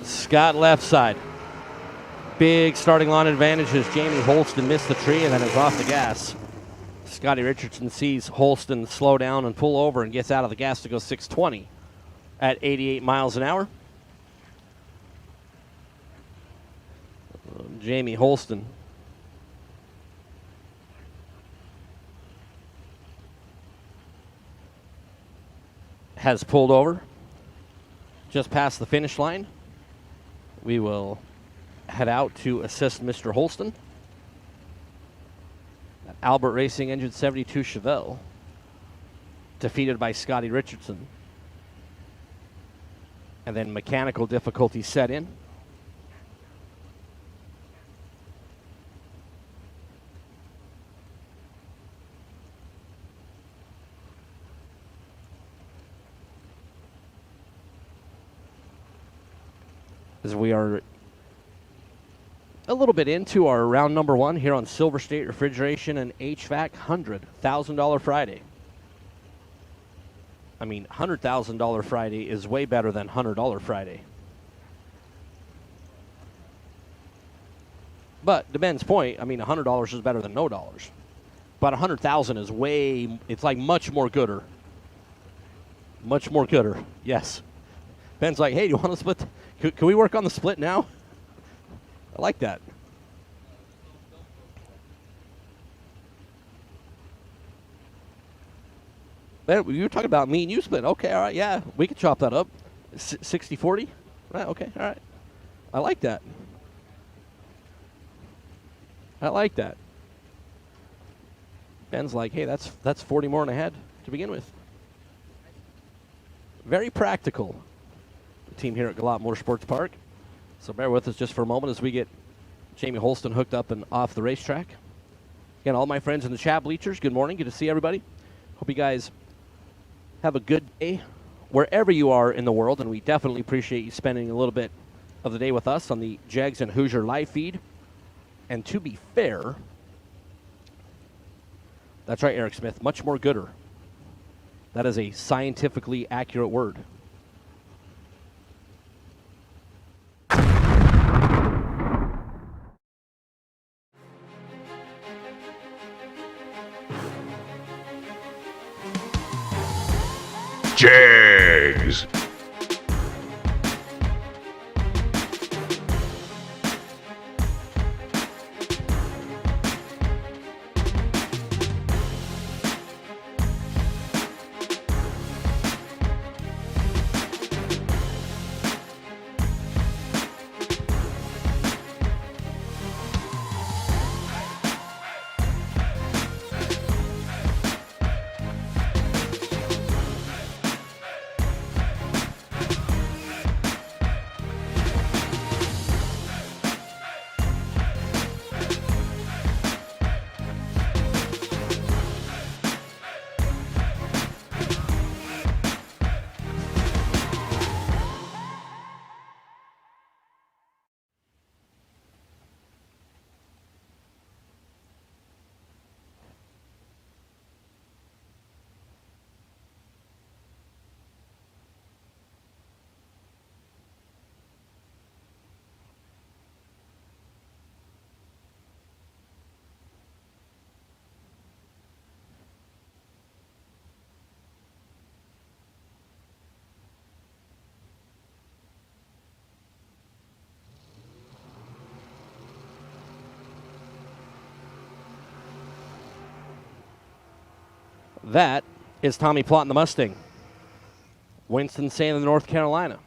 Scott left side. Big starting line advantage as Jamie Holston missed the tree and then is off the gas. Scotty Richardson sees Holston slow down and pull over and gets out of the gas to go 620 at 88 miles an hour. Jamie Holston has pulled over just past the finish line. We will head out to assist Mr. Holston. Albert Racing Engine 72 Chevelle, defeated by Scotty Richardson. And then mechanical difficulties set in. As we are a little bit into our round number 1 here on Silver State Refrigeration and HVAC $100,000 Friday. I mean, $100,000 Friday is way better than $100 Friday. But to Ben's point, I mean, $100 is better than no dollars. But $100,000 is way, it's like much more gooder. Much more gooder, yes. Ben's like, hey, do you want to split? Can we work on the split now? I like that. Ben, you were talking about me and you split. Okay, all right, yeah, we can chop that up. 60-40? Right, okay, all right. I like that. I like that. Ben's like, hey, that's 40 more in a head to begin with. Very practical. The team here at Galot Motorsports Park. So bear with us just for a moment as we get Jamie Holston hooked up and off the racetrack. Again, all my friends in the chat bleachers, good morning. Good to see everybody. Hope you guys have a good day wherever you are in the world, and we definitely appreciate you spending a little bit of the day with us on the Jags and Hoosier live feed. And to be fair, that's right, Eric Smith, much more gooder. That is a scientifically accurate word. Jags. That is Tommy Plott in the Mustang. Winston-Salem, North Carolina.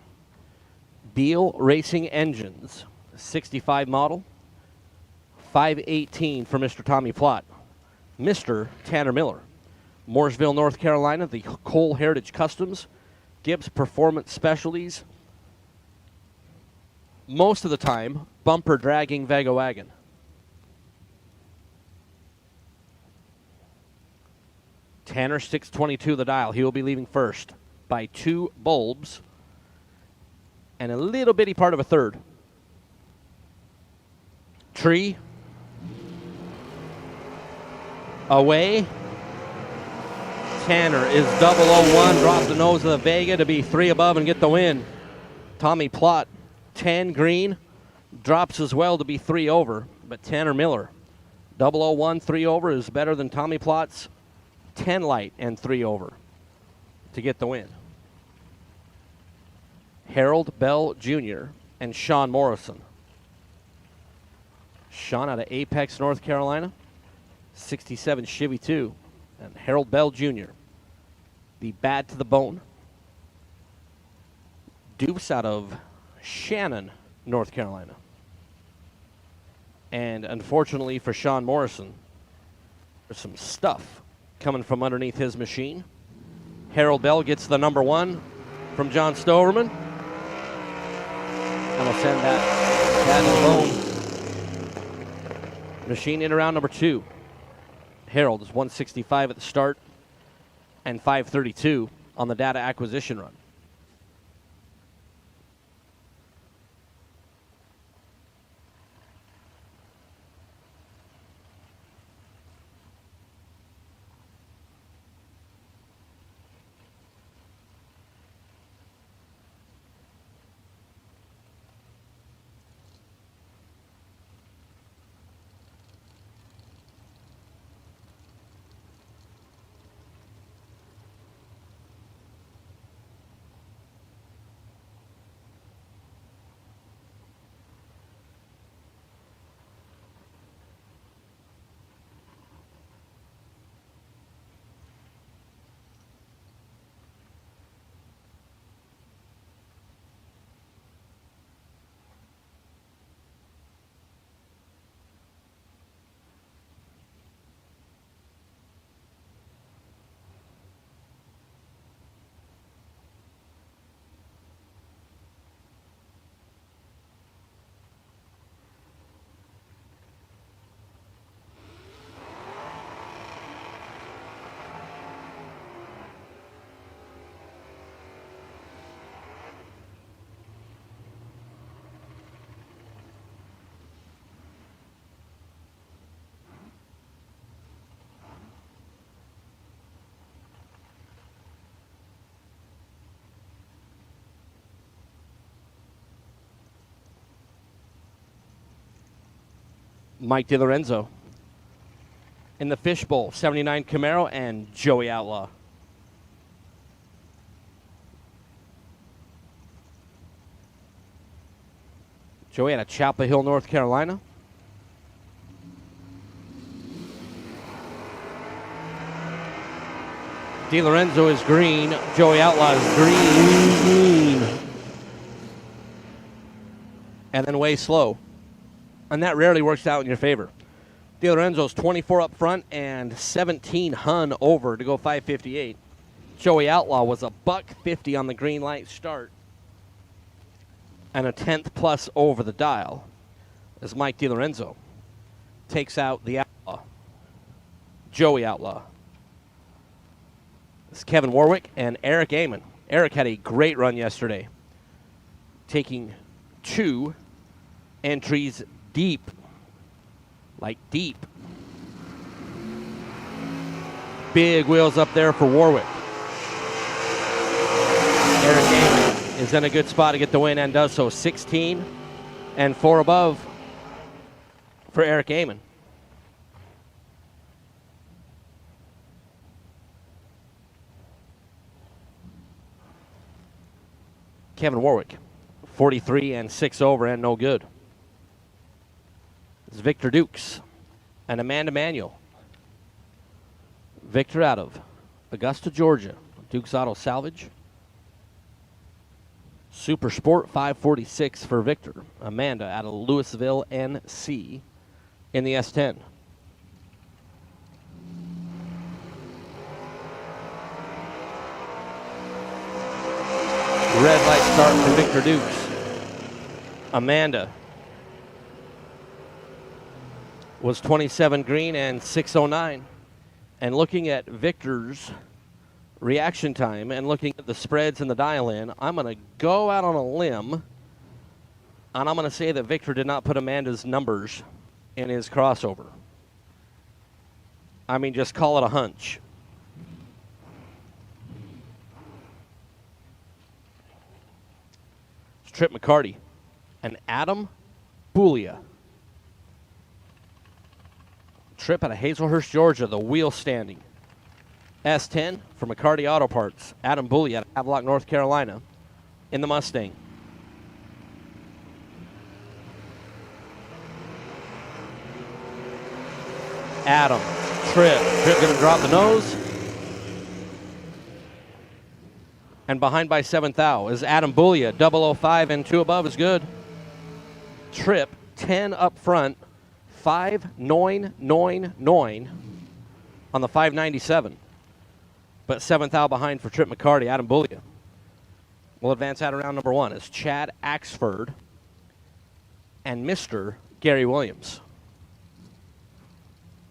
Beal Racing Engines, 65 model. 518 for Mr. Tommy Plott. Mr. Tanner Miller. Mooresville, North Carolina, the Cole Heritage Customs. Gibbs Performance Specialties. Most of the time, bumper dragging Vega wagon. Tanner 622 the dial. He will be leaving first by 2 bulbs and a little bitty part of a third. Tree. Away. Tanner is 001. Drop the nose of the Vega to be 3 above and get the win. Tommy Plott, 10 green. Drops as well to be 3 over. But Tanner Miller, 001, 3 over is better than Tommy Plott's 10 light and 3 over to get the win. Harold Bell Jr. and Sean Morrison. Sean out of Apex, North Carolina. 67 Chevy 2. And Harold Bell Jr. The bad to the bone. Deuce out of Shannon, North Carolina. And unfortunately for Sean Morrison, there's some stuff coming from underneath his machine. Harold Bell gets the number 1 from John Stoverman. And we'll send that bone machine in around number 2. Harold is 165 at the start and 532 on the data acquisition run. Mike DiLorenzo. In the fishbowl, 79 Camaro and Joey Outlaw. Joey out of Chapel Hill, North Carolina. DiLorenzo is green. Joey Outlaw is green. And then way slow. And that rarely works out in your favor. DiLorenzo's 24 up front and 17 Hun over to go 558. Joey Outlaw was a $150 on the green light start. And a 10th plus over the dial as Mike DiLorenzo takes out the Outlaw. Joey Outlaw. This is Kevin Warwick and Eric Amon. Eric had a great run yesterday, taking 2 entries deep. Like deep. Big wheels up there for Warwick. Eric Amon is in a good spot to get the win and does so. 16 and 4 above for Eric Amon. Kevin Warwick, 43 and 6 over and no good. It's Victor Dukes and Amanda Manuel. Victor out of Augusta, Georgia. Dukes Auto Salvage. Super Sport 546 for Victor. Amanda out of Louisville, NC in the S10. Red light start for Victor Dukes. Amanda was 27 green and 609. And looking at Victor's reaction time and looking at the spreads and the dial-in, I'm going to go out on a limb, and I'm going to say that Victor did not put Amanda's numbers in his crossover. I mean, just call it a hunch. It's Trip McCarty and Adam Buglia. Trip out of Hazelhurst, Georgia, the wheel standing. S10 for McCarty Auto Parts. Adam Buglia out of Havelock, North Carolina in the Mustang. Adam, Trip going to drop the nose. And behind by 7th thou is Adam Buglia. 005 and 2 above is good. Trip, 10 up front. 5.999 on the 597. But 7th thou behind for Trip McCarty, Adam Buglia. We'll advance out of round number 1 as Chad Axford and Mr. Gary Williams.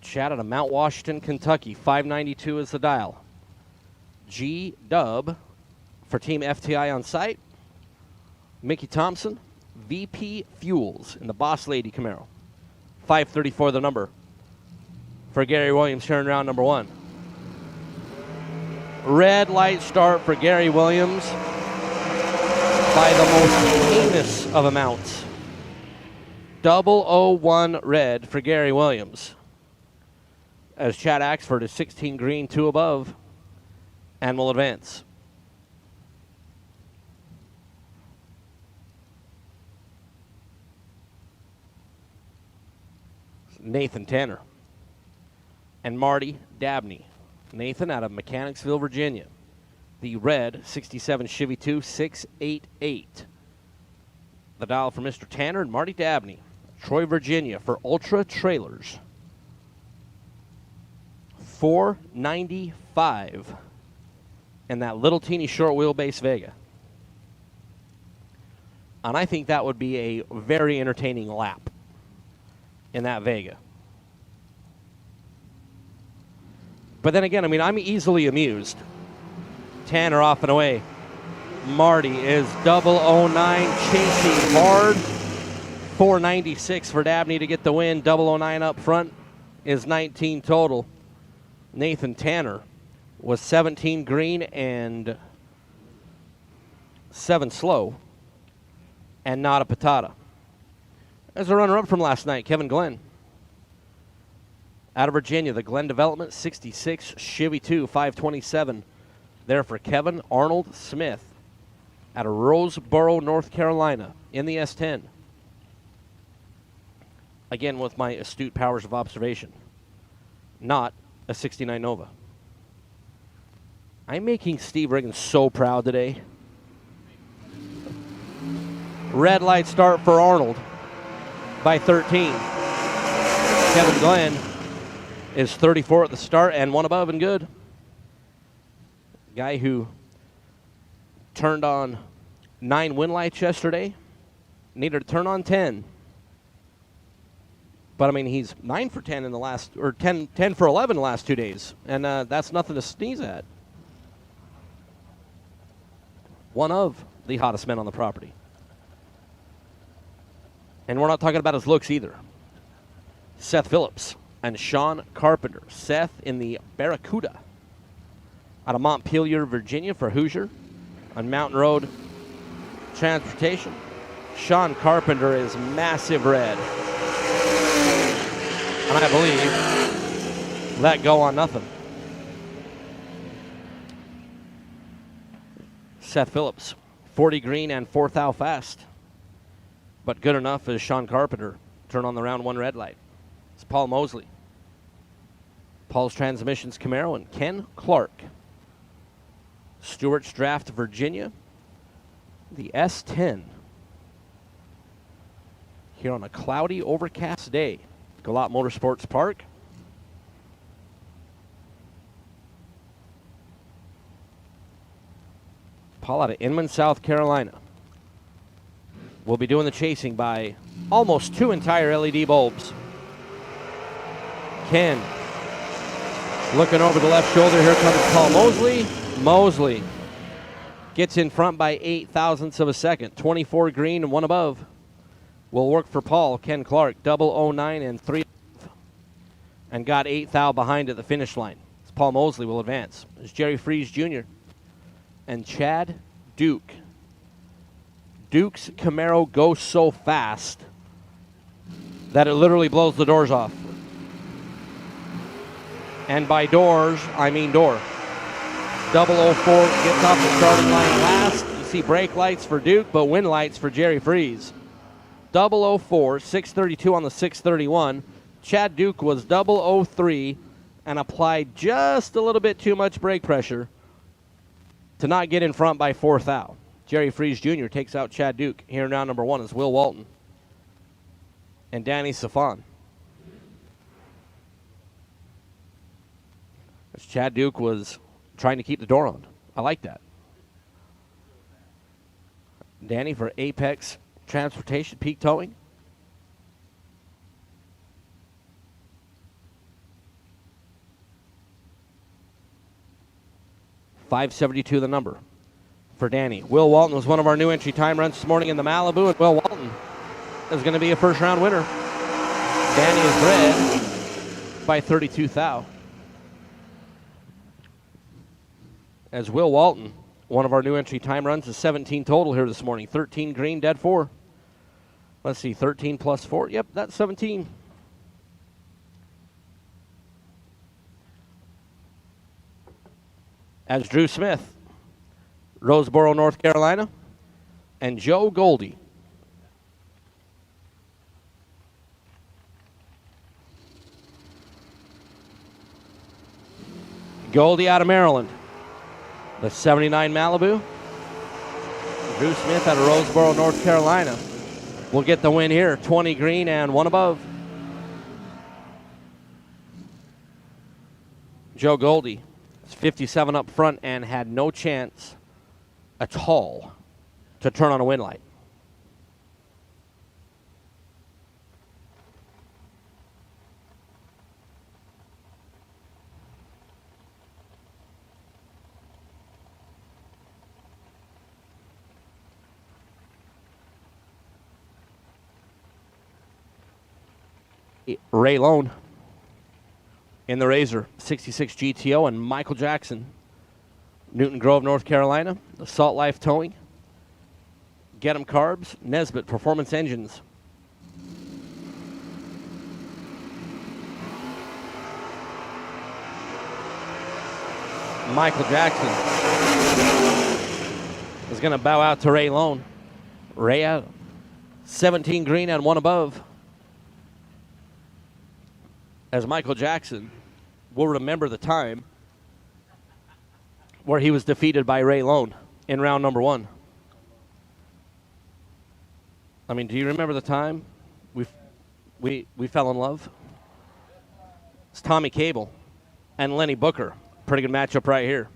Chad out of Mount Washington, Kentucky. 592 is the dial. G-Dub for Team FTI on site. Mickey Thompson, VP Fuels in the Boss Lady Camaro. 534 the number for Gary Williams here in round number 1. Red light start for Gary Williams by the most heinous of amounts. 001 red for Gary Williams. As Chad Axford is 16 green, 2 above, and will advance. Nathan Tanner and Marty Dabney. Nathan out of Mechanicsville, Virginia. The red 67 Chevy 2 688. The dial for Mr. Tanner and Marty Dabney. Troy, Virginia for Ultra Trailers. 495 in that little teeny short wheelbase Vega. And I think that would be a very entertaining lap in that Vega. But then again, I mean, I'm easily amused. Tanner off and away. Marty is 009 chasing hard. 496 for Dabney to get the win. 009 up front is 19 total. Nathan Tanner was 17 green and 7 slow. And not a patata. As a runner-up from last night, Kevin Glenn. Out of Virginia, the Glen Development 66 Chevy 2 527. There for Kevin Arnold Smith. Out of Roseboro, North Carolina, in the S10. Again, with my astute powers of observation. Not a 69 Nova. I'm making Steve Riggins so proud today. Red light start for Arnold by 13. Kevin Glenn is 34 at the start and one above and good. Guy who turned on 9 win lights yesterday, needed to turn on 10. But, I mean, he's 9 for 10 in the last, or 10 for 11 the last 2 days. And that's nothing to sneeze at. One of the hottest men on the property. And we're not talking about his looks either. Seth Phillips and Sean Carpenter. Seth in the Barracuda out of Montpelier, Virginia for Hoosier on Mountain Road Transportation. Sean Carpenter is massive red. And I believe let go on nothing. Seth Phillips, 40 green and 4th out fast. But good enough as Sean Carpenter turn on the round 1 red light. It's Paul Mosley. Paul's Transmissions Camaro and Ken Clark. Stewart's Draft, Virginia. The S10. Here on a cloudy, overcast day. Galot Motorsports Park. Paul out of Inman, South Carolina. We'll be doing the chasing by almost 2 entire LED bulbs. Ken looking over the left shoulder. Here comes Paul Mosley. Mosley gets in front by 8 thousandths of a second. 24 green and 1 above. Will work for Paul. Ken Clark, 009 and 3. And got 8 thou behind at the finish line. As Paul Mosley will advance. There's Jerry Freese Jr. and Chad Duke. Duke's Camaro goes so fast that it literally blows the doors off. And by doors, I mean door. 004 gets off the starting line last. You see brake lights for Duke, but wind lights for Jerry Freese. 004, 632 on the 631. Chad Duke was 003 and applied just a little bit too much brake pressure to not get in front by 4th out. Jerry Freese Jr. takes out Chad Duke. Here now number 1 is Will Walton and Danny Safan. As Chad Duke was trying to keep the door on. I like that. Danny for Apex Transportation, Peak Towing. $572 the number for Danny. Will Walton was one of our new entry time runs this morning in the Malibu, and Will Walton is going to be a first round winner. Danny is red by 32 thou. As Will Walton, one of our new entry time runs, is 17 total here this morning. 13 green, dead 4. Let's see, 13 plus 4. Yep, that's 17. As Drew Smith, Roseboro, North Carolina, and Joe Goldie. Goldie out of Maryland. The 79 Malibu. Drew Smith out of Roseboro, North Carolina will get the win here. 20 green and 1 above. Joe Goldie is 57 up front and had no chance at all to turn on a win light. Ray Lone in the Razor 66 GTO, and Michael Jackson, Newton Grove, North Carolina, the Salt Life Towing, Get 'em Carbs, Nesbitt Performance Engines. Michael Jackson is going to bow out to Ray Lone. Ray out 17 green and 1 above. As Michael Jackson will remember the time where he was defeated by Ray Lone in round number 1. I mean, do you remember the time we fell in love? It's Tommy Cable and Lenny Booker. Pretty good matchup right here.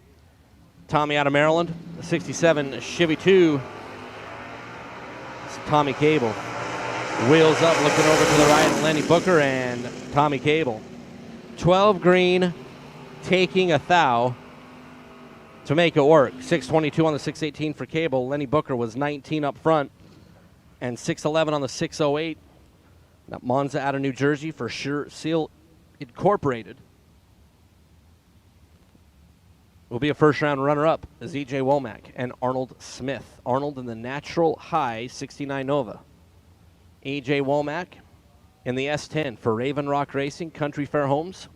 Tommy out of Maryland, the 67 Chevy 2. It's Tommy Cable. Wheels up, looking over to the right, Lenny Booker and Tommy Cable. 12 green, taking a thou to make it work. 622 on the 618 for Cable. Lenny Booker was 19 up front and 611 on the 608. That Monza out of New Jersey for sure. Seal Incorporated will be a first-round runner-up as E.J. Womack and Arnold Smith. Arnold in the Natural High 69 Nova. E.J. Womack in the S10 for Raven Rock Racing, Country Fair Homes.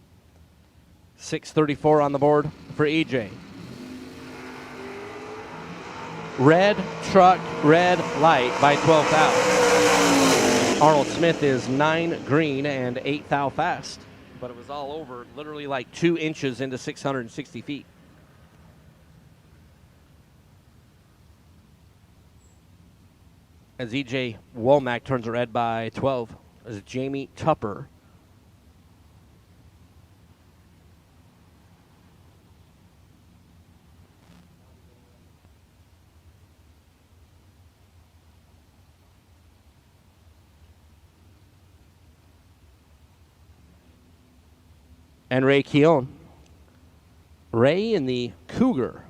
634 on the board for E.J. Red truck, red light by 12 thou. Arnold Smith is 9 green and 8 thou fast, but it was all over literally like 2 inches into 660 feet. As E.J. Womack turns a red by 12, as Jamie Tupper and Ray Keown. Ray in the Cougar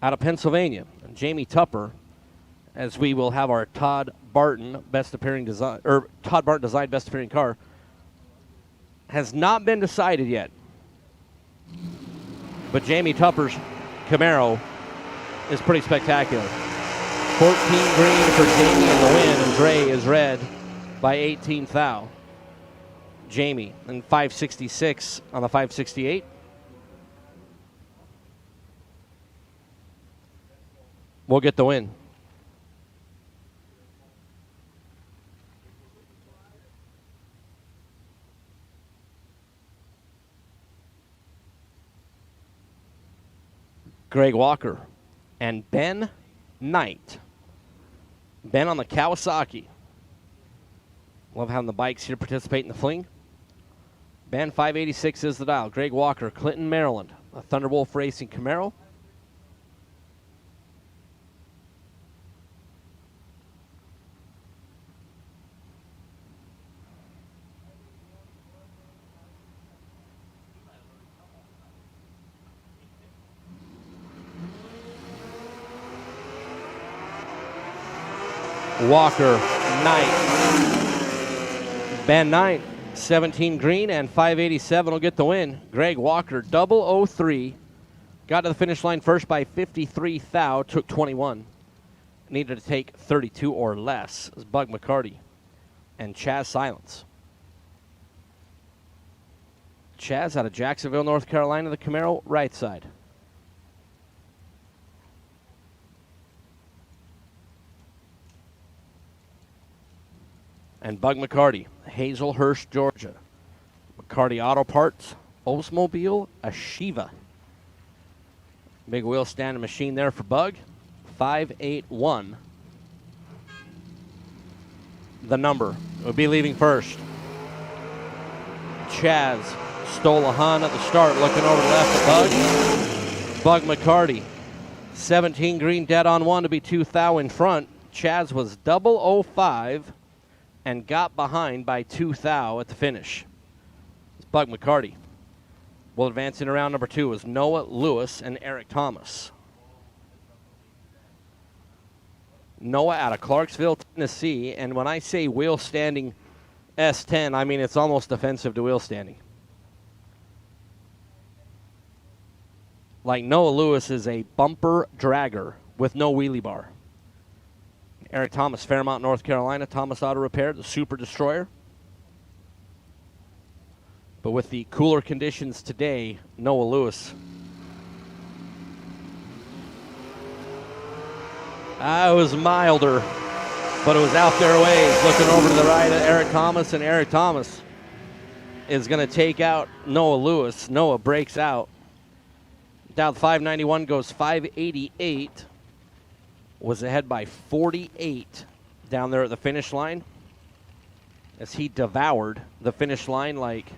out of Pennsylvania. And Jamie Tupper, as we will have our Todd Barton best appearing design, or Todd Barton designed best appearing car, has not been decided yet. But Jamie Tupper's Camaro is pretty spectacular. 14 green for Jamie in the win, and Dre is red by 18 thou. Jamie and 566 on the 568. We'll get the win. Greg Walker and Ben Knight. Ben on the Kawasaki. Love having the bikes here participate in the Fling. Ben 586 is the dial. Greg Walker, Clinton, Maryland. A Thunderwolf Racing Camaro. Walker, Knight. Ben Knight, 17 green and 587 will get the win. Greg Walker, 003. Got to the finish line first by 53 thou, took 21. Needed to take 32 or less. It was Bug McCarty and Chaz Silence. Chaz out of Jacksonville, North Carolina, the Camaro right side. And Bug McCarty, Hazelhurst, Georgia. McCarty Auto Parts, Oldsmobile, Ashiva. Big wheel standing machine there for Bug. 581. The number. Will be leaving first. Chaz stole a Hun at the start, looking over the left at Bug. Bug McCarty, 17 green, dead on 1 to be 2 thou in front. Chaz was 005. And got behind by 2 thou at the finish. It's Bug McCarty. Will advance in round number 2 is Noah Lewis and Eric Thomas. Noah out of Clarksville, Tennessee. And when I say wheel standing S10, I mean it's almost offensive to wheel standing. Like Noah Lewis is a bumper dragger with no wheelie bar. Eric Thomas, Fairmont, North Carolina. Thomas Auto Repair, the Super Destroyer. But with the cooler conditions today, Noah Lewis It was milder, but it was out their ways. Looking over to the right at Eric Thomas, and Eric Thomas is going to take out Noah Lewis. Noah breaks out. Down 591 goes 588. Was ahead by 48 down there at the finish line as he devoured the finish line like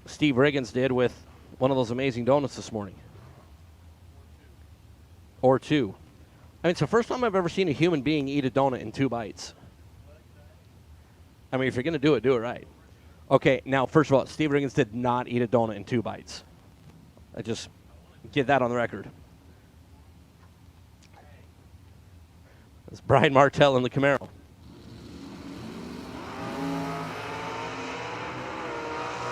Steve Riggins did with one of those amazing donuts this morning. Or two. I mean, it's the first time I've ever seen a human being eat a donut in 2 bites. I mean, if you're going to do it right. Okay, now, first of all, Steve Riggins did not eat a donut in 2 bites. I just get that on the record. It's Brian Martell in the Camaro.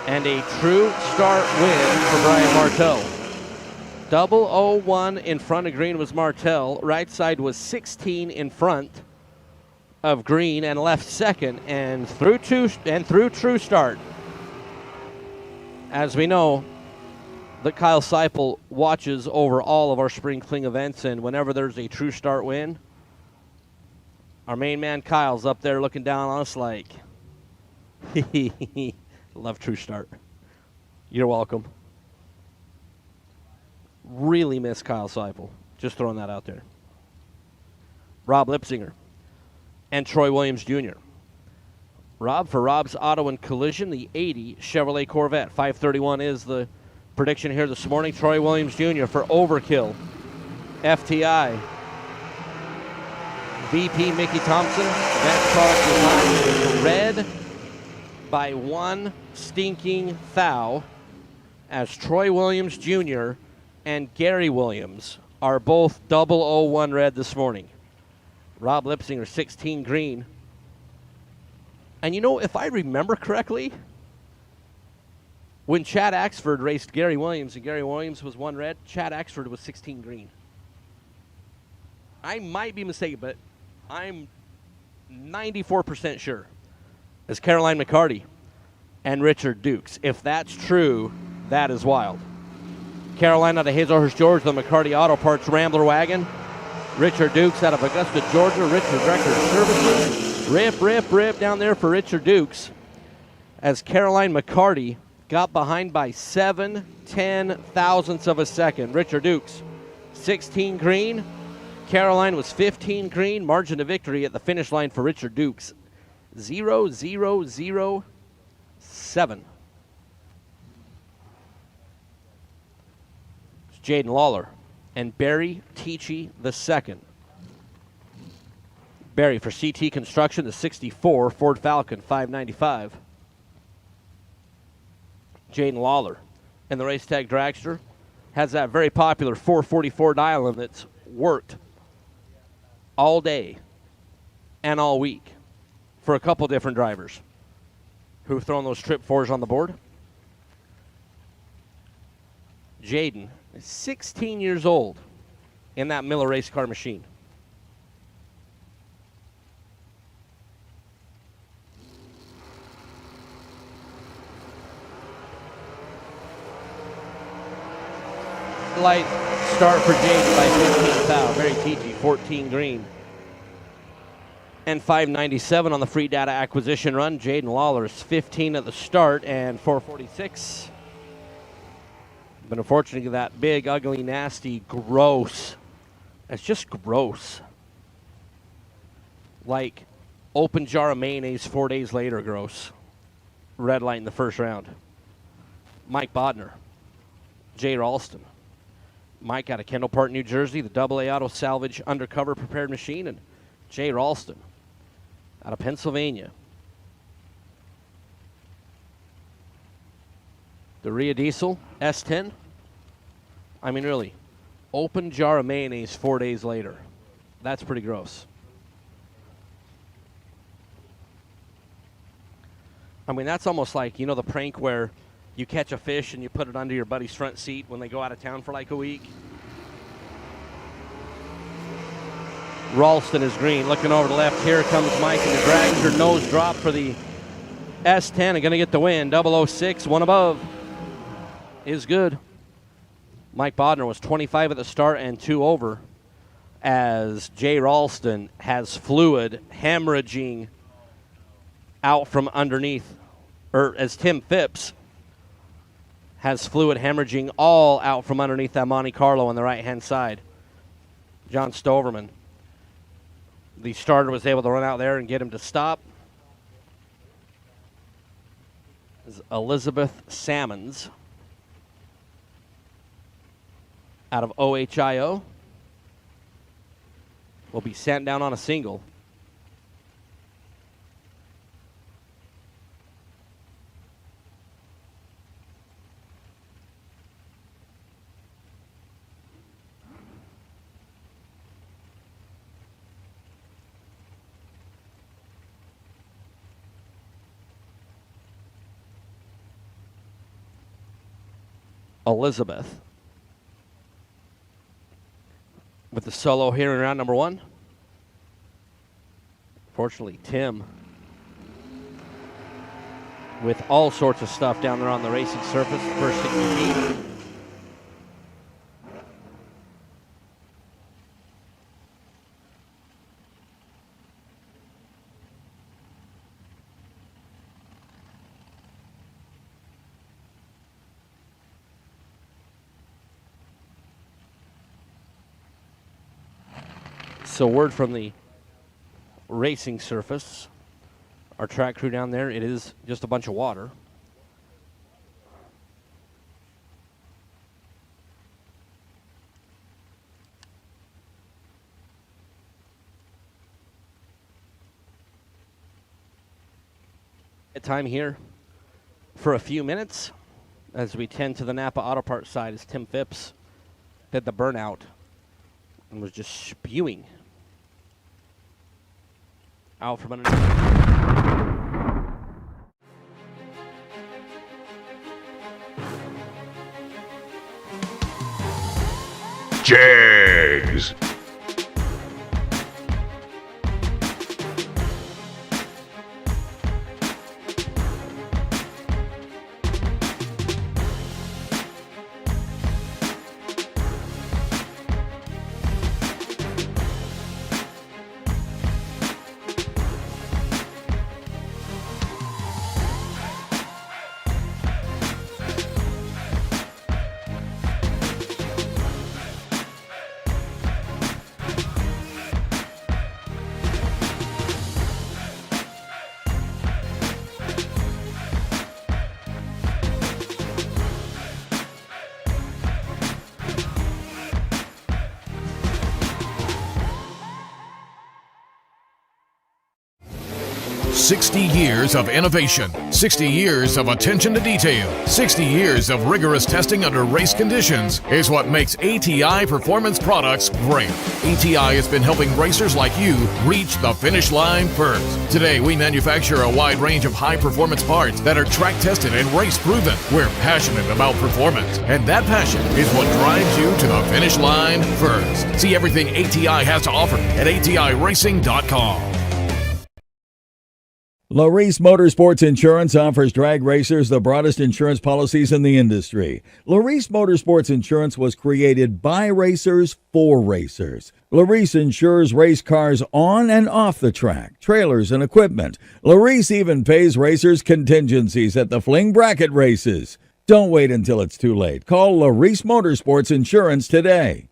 And a true start win for Brian Martell. 001 in front of Green was Martell. Right side was 16 in front of Green and left second. And through true start. As we know, that Kyle Seipel watches over all of our spring Fling events, and whenever there's a true start win, our main man Kyle's up there looking down on us like, love true start. You're welcome. Really miss Kyle Seipel. Just throwing that out there. Rob Lipsinger and Troy Williams Jr. Rob for Rob's Auto and Collision, the 80 Chevrolet Corvette. 531 is the prediction here this morning. Troy Williams Jr. for Overkill. FTI. VP Mickey Thompson. That car is red by one stinking thou as Troy Williams Jr. and Gary Williams are both 001 red this morning. Rob Lipsinger, 16 green. And you know, if I remember correctly, when Chad Axford raced Gary Williams and Gary Williams was 1 red, Chad Axford was 16 green. I might be mistaken, but I'm 94% sure. As Caroline McCarty and Richard Dukes. If that's true, that is wild. Caroline out of Hazelhurst, Georgia, the McCarty Auto Parts Rambler wagon. Richard Dukes out of Augusta, Georgia, Richard Record Services. Rip down there for Richard Dukes. As Caroline McCarty got behind by 7/10 thousandths of a second. Richard Dukes, 16 green. Caroline was 15 green. Margin of victory at the finish line for Richard Dukes, 0.007. Jaden Lawler and Barry Teachy II. Barry for CT Construction, the 64 Ford Falcon 595. Jaden Lawler and the Race Tag Dragster has that very popular 444 dial-in that's worked all day and all week for a couple different drivers who've thrown those trip fours on the board. Jaden is 16 years old in that Miller race car machine. Light start for Jaden by 15 thou. Very teachy, 14 green. And 597 on the free data acquisition run. Jaden Lawler is 15 at the start and 446. But unfortunately, that big, ugly, nasty, gross. It's just gross. Like open jar of mayonnaise 4 days later, gross. Red light in the first round. Mike Bodner. Jay Ralston. Mike out of Kendall Park, New Jersey, the AA Auto Salvage Undercover Prepared Machine, and Jay Ralston out of Pennsylvania. The Ria Diesel S10. I mean, really, open jar of mayonnaise 4 days later. That's pretty gross. I mean, that's almost like, you know, the prank where you catch a fish and you put it under your buddy's front seat when they go out of town for like a week. Ralston is green. Looking over to the left, here comes Mike and the dragster. Nose drop for the S10 and going to get the win. 006, one above is good. Mike Bodner was 25 at the start and 2 over as Jay Ralston has fluid hemorrhaging out from underneath, or as Tim Phipps has fluid hemorrhaging all out from underneath that Monte Carlo on the right-hand side. John Stoverman, the starter, was able to run out there and get him to stop. This is Elizabeth Salmons out of OHIO will be sent down on a single. Elizabeth with the solo here in round number 1. Fortunately, Tim with all sorts of stuff down there on the racing surface. First 60 feet. So word from the racing surface, our track crew down there, it is just a bunch of water. Time here for a few minutes as we tend to the Napa Auto Parts side as Tim Phipps did the burnout and was just spewing out from underneath. Jags. "60 years of innovation, 60 years of attention to detail, 60 years of rigorous testing under race conditions is what makes ATI Performance Products great. ATI has been helping racers like you reach the finish line first. Today, we manufacture a wide range of high-performance parts that are track-tested and race-proven. We're passionate about performance, and that passion is what drives you to the finish line first. See everything ATI has to offer at ATIRacing.com. Larice Motorsports Insurance offers drag racers the broadest insurance policies in the industry. Larice Motorsports Insurance was created by racers for racers. Larice insures race cars on and off the track, trailers and equipment. Larice even pays racers contingencies at the Fling bracket races. Don't wait until it's too late. Call Larice Motorsports Insurance today.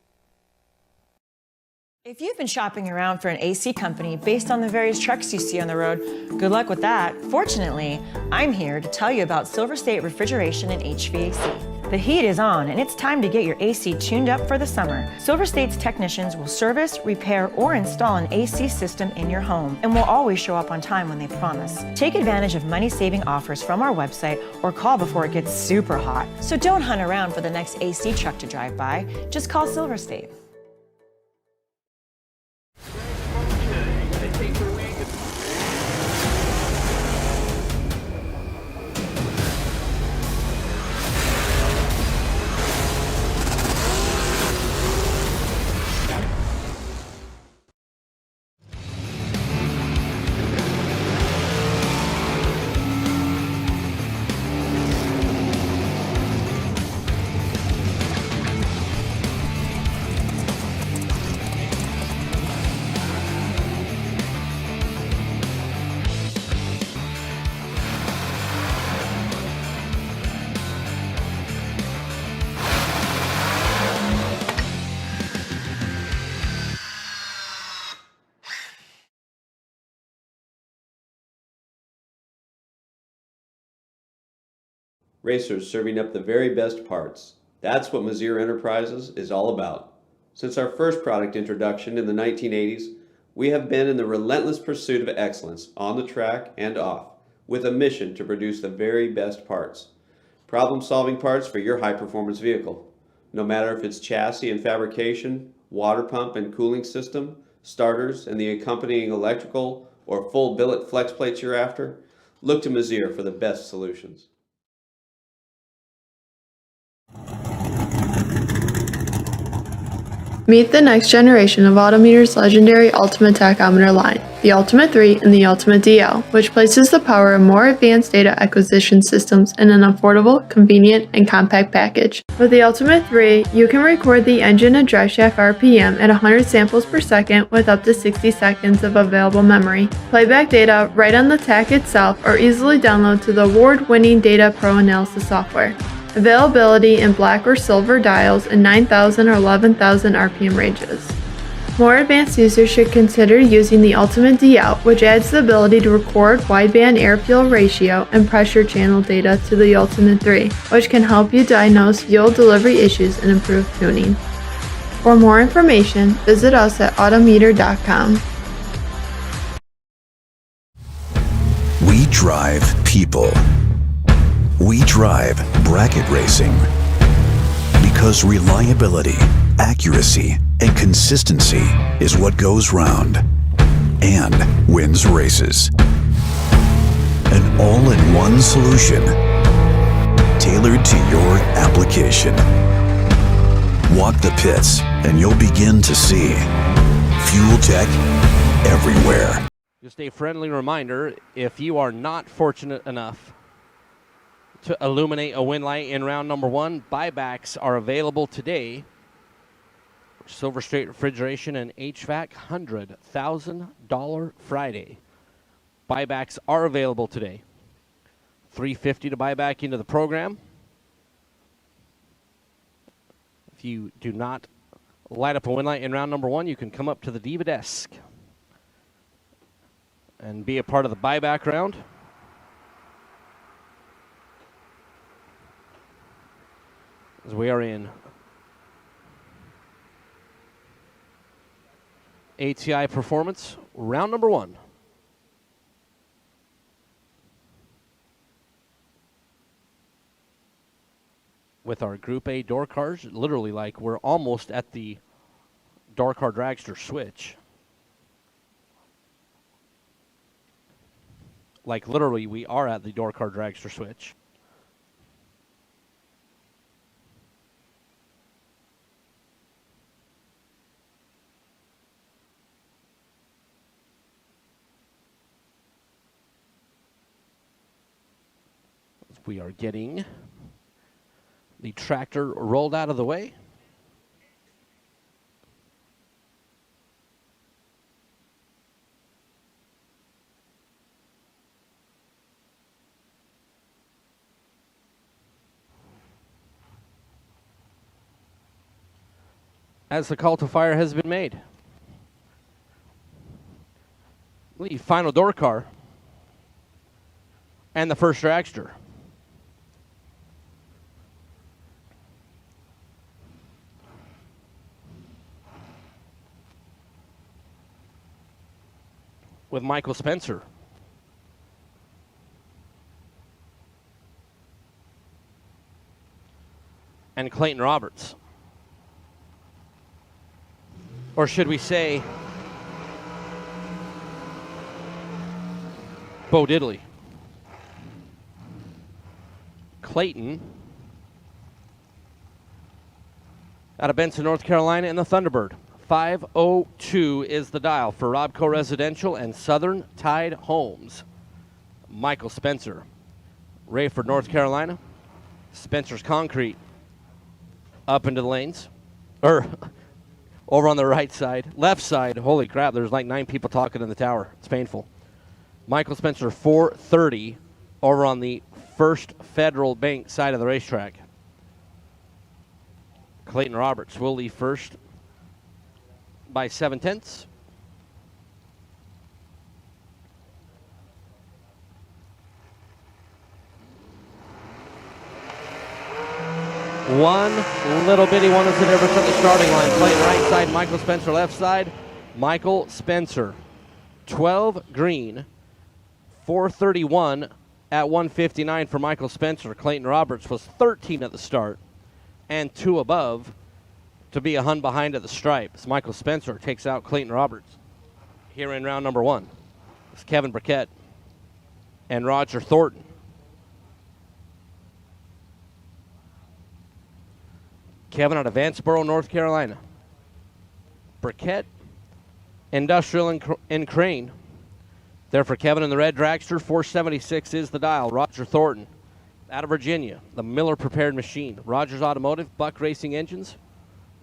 If you've been shopping around for an AC company based on the various trucks you see on the road, good luck with that. Fortunately, I'm here to tell you about Silver State Refrigeration and HVAC. The heat is on, and it's time to get your AC tuned up for the summer. Silver State's technicians will service, repair, or install an AC system in your home, and will always show up on time when they promise. Take advantage of money-saving offers from our website or call before it gets super hot. So don't hunt around for the next AC truck to drive by. Just call Silver State. Racers serving up the very best parts. That's what Mazir Enterprises is all about. Since our first product introduction in the 1980s, we have been in the relentless pursuit of excellence on the track and off, with a mission to produce the very best parts. Problem-solving parts for your high-performance vehicle. No matter if it's chassis and fabrication, water pump and cooling system, starters and the accompanying electrical, or full billet flex plates you're after, look to Mazir for the best solutions. Meet the next generation of Autometer's legendary Ultimate Tachometer line, the Ultimate 3 and the Ultimate DL, which places the power of more advanced data acquisition systems in an affordable, convenient, and compact package. With the Ultimate 3, you can record the engine and driveshaft RPM at 100 samples per second with up to 60 seconds of available memory. Playback data right on the tach itself or easily download to the award-winning Data Pro Analysis software. Availability in black or silver dials in 9,000 or 11,000 RPM ranges. More advanced users should consider using the Ultimate DL, which adds the ability to record wideband air-fuel ratio and pressure channel data to the Ultimate 3, which can help you diagnose fuel delivery issues and improve tuning. For more information, visit us at autometer.com. We drive people. We drive bracket racing because reliability, accuracy, and consistency is what goes round and wins races. An all-in-one solution tailored to your application. Walk the pits and you'll begin to see fuel tech everywhere. Just a friendly reminder, if you are not fortunate enough to illuminate a win light in round number 1, buybacks are available today. Silver State Refrigeration and HVAC $100,000 Friday. Buybacks are available today. $350 to buy back into the program. If you do not light up a win light in round number 1, you can come up to the Diva desk and be a part of the buyback round. As we are in ATI Performance, round number 1. With our Group A door cars, literally like we're almost at the door car dragster switch. Like literally we are at the door car dragster switch. We are getting the tractor rolled out of the way. As the call to fire has been made. The final door car and the first dragster. With Michael Spencer. And Clayton Roberts. Or should we say, Bo Diddley. Clayton out of Benson, North Carolina, in the Thunderbird. 502 is the dial for Robco Residential and Southern Tide Homes. Michael Spencer, Rayford, North Carolina. Spencer's Concrete up into the lanes. Over on the right side. Left side, holy crap, there's like 9 people talking in the tower. It's painful. Michael Spencer, 430 over on the First Federal Bank side of the racetrack. Clayton Roberts will leave first by 7/10. One little bitty one is the difference at the starting line. Playing right side, Michael Spencer left side. Michael Spencer, 12 green, 431 at 159 for Michael Spencer. Clayton Roberts was 13 at the start and 2 above to be a hun behind at the stripe. As Michael Spencer takes out Clayton Roberts here in round number 1. It's Kevin Burkett and Roger Thornton. Kevin out of Vanceboro, North Carolina. Burkett, Industrial in Crane. There for Kevin in the red dragster. 476 is the dial. Roger Thornton out of Virginia. The Miller Prepared Machine. Rogers Automotive, Buck Racing Engines.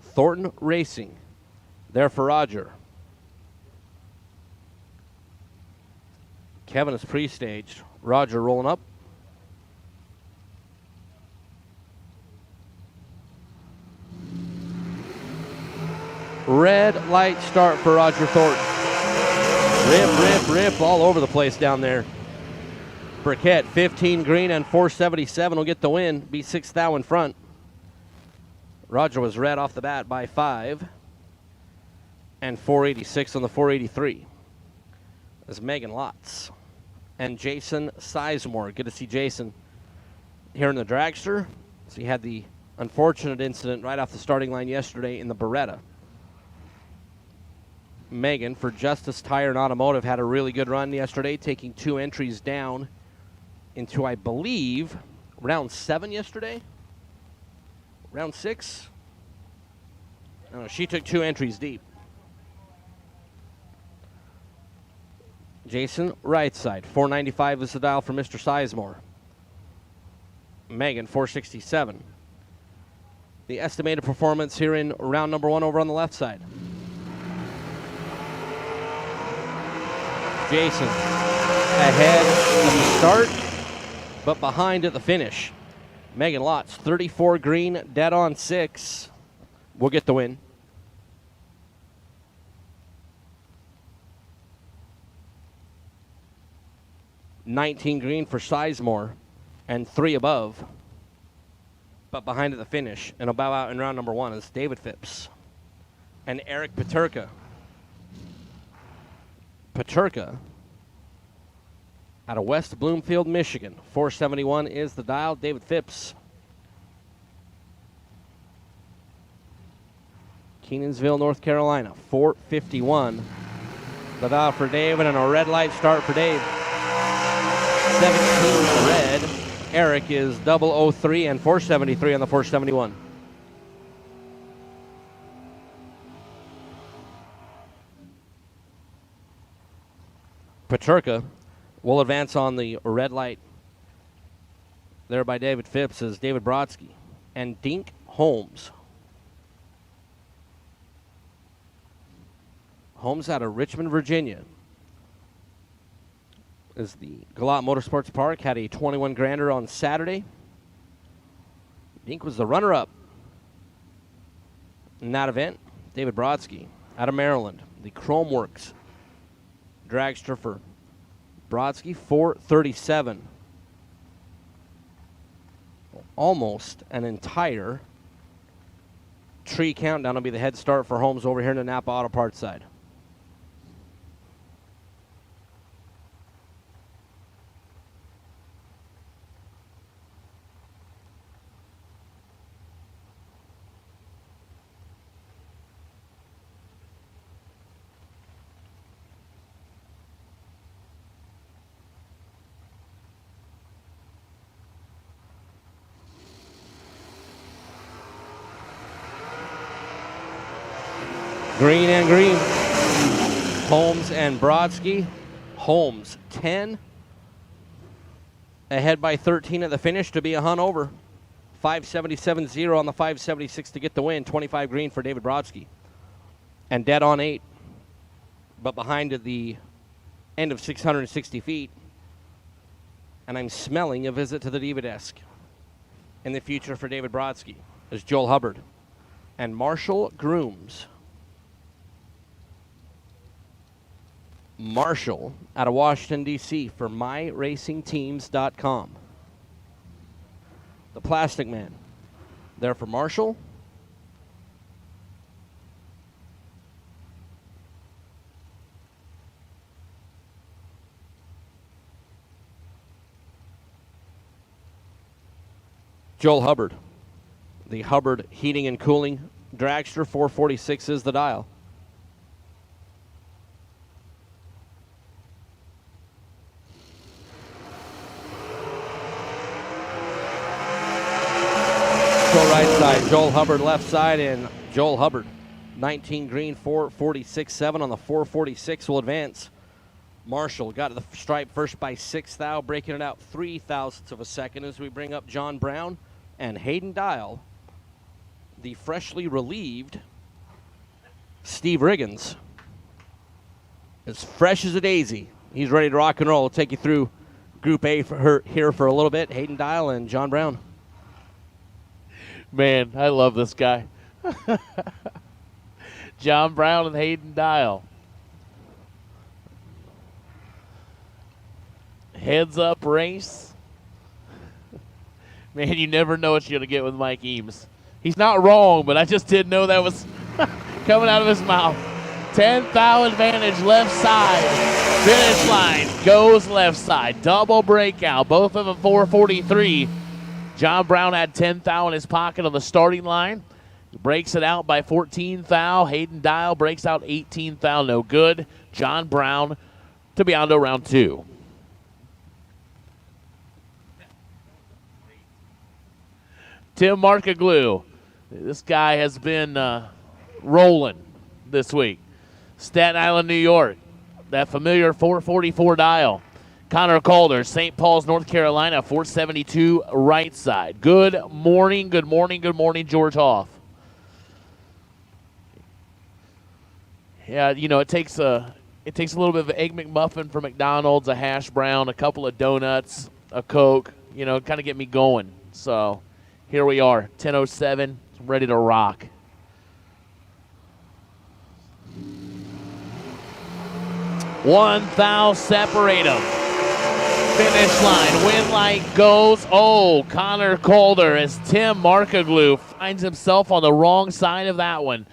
Thornton Racing. There for Roger. Kevin is pre-staged. Roger rolling up. Red light start for Roger Thornton. Rip all over the place down there. Burkett, 15 green and 477 will get the win. Be 6 thou in front. Roger was red off the bat by 5. And 486 on the 483. There's Megan Lotz and Jason Sizemore. Good to see Jason here in the dragster. So he had the unfortunate incident right off the starting line yesterday in the Beretta. Megan for Justice Tire and Automotive had a really good run yesterday, taking 2 entries down into, I believe, round 7 yesterday. Round 6. I don't know, she took 2 entries deep. Jason, right side. 495 is the dial for Mr. Sizemore. Megan, 467. The estimated performance here in round number 1 over on the left side. Jason ahead at the start, but behind at the finish. Megan Lotz, 34 green, dead on 6. Will get the win. $19 green for Sizemore and 3 above, but behind at the finish. And I'll bow out in round number 1 is David Phipps and Eric Paterka. Paterka out of West Bloomfield, Michigan. 471 is the dial. David Phipps. Kenansville, North Carolina. 451. The dial for David and a red light start for Dave. 17 red. Eric is 003 and 473 on the 471. Paterka will advance on the red light there by David Phipps is David Brodsky and Dink Holmes. Holmes out of Richmond, Virginia. Is the Galot Motorsports Park, had a 21 grander on Saturday. Dink was the runner-up in that event. David Brodsky out of Maryland, the Chrome Works dragster for Brodsky, 437. Almost an entire tree countdown will be the head start for Holmes over here in the Napa Auto Parts side. Green and green. Holmes and Brodsky. Holmes 10. Ahead by 13 at the finish to be a hun over. 577.0 on the 576 to get the win. 25 green for David Brodsky. And dead on 8. But behind at the end of 660 feet. And I'm smelling a visit to the Diva desk in the future for David Brodsky. There's Joel Hubbard and Marshall Grooms. Marshall out of Washington, D.C. for MyRacingTeams.com. The Plastic Man there for Marshall. Joel Hubbard, the Hubbard Heating and Cooling dragster, 446 is the dial. Go right side, Joel Hubbard left side, and Joel Hubbard, 19 green, 446.7 on the 446 will advance. Marshall got to the stripe first by 6 thou, breaking it out 3 thousandths of a second as we bring up John Brown and Hayden Dial, the freshly relieved Steve Riggins. As fresh as a daisy. He's ready to rock and roll. We'll take you through Group A here for a little bit. Hayden Dial and John Brown. Man, I love this guy. John Brown and Hayden Dial. Heads up race. Man, you never know what you're going to get with Mike Eames. He's not wrong, but I just didn't know that was coming out of his mouth. 10 thou advantage left side. Finish line goes left side. Double breakout. Both of them 443. John Brown had 10 thou in his pocket on the starting line. Breaks it out by 14 thou. Hayden Dial breaks out 18 thou. No good. John Brown to Biondo round 2. Tim Markaglu. This guy has been rolling this week. Staten Island, New York. That familiar 444 dial. Connor Calder, St. Paul's, North Carolina, 472 right side. Good morning, good morning, good morning, George Hoff. Yeah, you know, it takes a little bit of an Egg McMuffin from McDonald's, a hash brown, a couple of donuts, a Coke, you know, kind of get me going. So here we are, 10:07, ready to rock. One thou separate them. Finish line, win light goes. Oh, Connor Calder as Tim Markaglu finds himself on the wrong side of that one.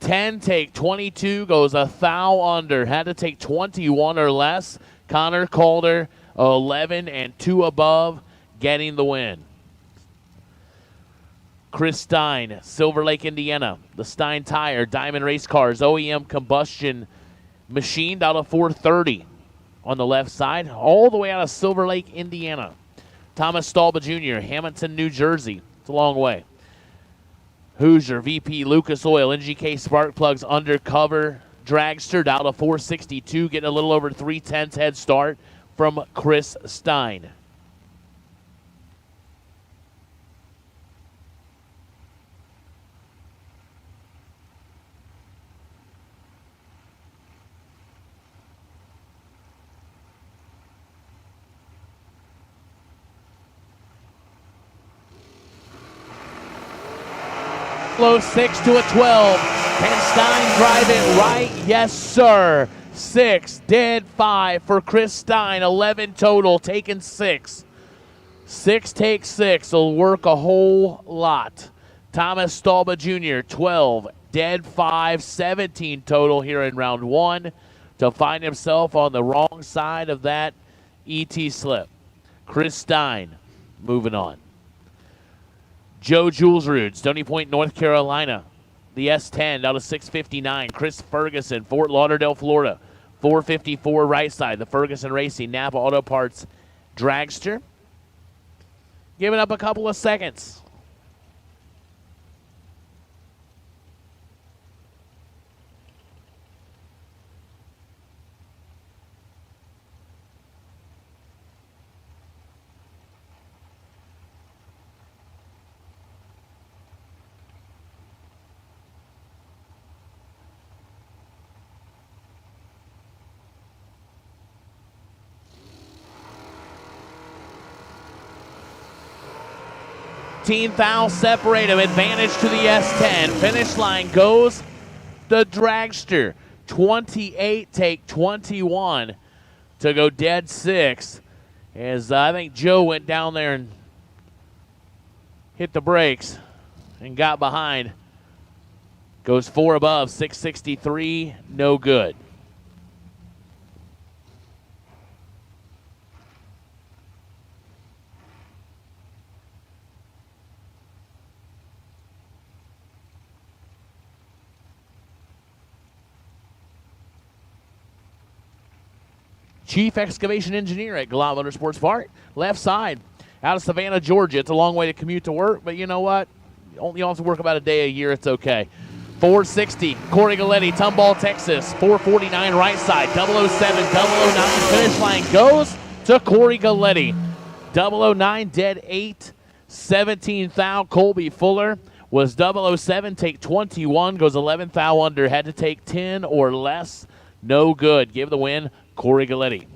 10 take 22, goes a thou under. Had to take 21 or less. Connor Calder, 11 and 2 above, getting the win. Chris Stein, Silver Lake, Indiana. The Stein Tire, Diamond Race Cars, OEM combustion machined out of 430 on the left side, all the way out of Silver Lake, Indiana. Thomas Stalba Jr., Hamilton, New Jersey. It's a long way. Hoosier, VP, Lucas Oil, NGK Spark Plugs, Undercover, Dragster, out of 462, getting a little over 3/10 head start from Chris Stein. Low 6 to a 12. Can Stein drive it right? Yes, sir. 6, dead 5 for Chris Stein. 11 total, taking 6. 6 takes 6. Will work a whole lot. Thomas Stalba Jr., 12, dead 5, 17 total here in round 1 to find himself on the wrong side of that ET slip. Chris Stein moving on. Joe Julesrud, Stony Point, North Carolina. The S10 out of 659. Chris Ferguson, Fort Lauderdale, Florida. 454 right side. The Ferguson Racing Napa Auto Parts dragster. Giving up a couple of seconds. Thou separate him. Advantage to the S10. Finish line goes the dragster. 28 take 21 to go dead 6. As I think Joe went down there and hit the brakes. and got behind. Goes 4 above, 663, no good. Chief Excavation Engineer at Galot Motorsports Park. Left side, out of Savannah, Georgia. It's a long way to commute to work, but you know what? You only have to work about a day a year. It's okay. 460, Corey Galletti, Tomball, Texas. 449 right side, 007, 009. Finish line goes to Corey Galletti. 009, dead 8. 17 thou, Colby Fuller. Was 007, take 21, goes 11 thou under. Had to take 10 or less. No good. Give the win, Corey Galletti.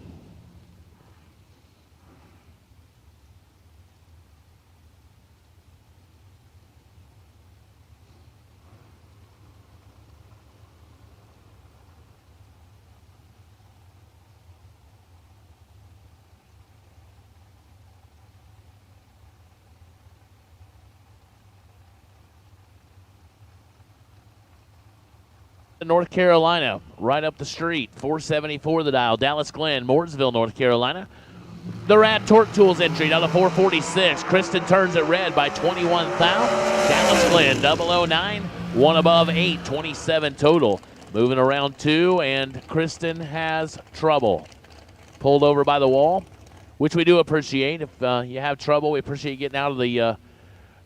North Carolina, right up the street, 474 the dial. Dallas Glen, Mooresville, North Carolina. The RAD Torque Tools entry down to 446. Kristen turns it red by 21 thou. Dallas Glen, 009, 1 above 8, 27 total. Moving around 2, and Kristen has trouble. Pulled over by the wall, which we do appreciate. If you have trouble, we appreciate getting out of the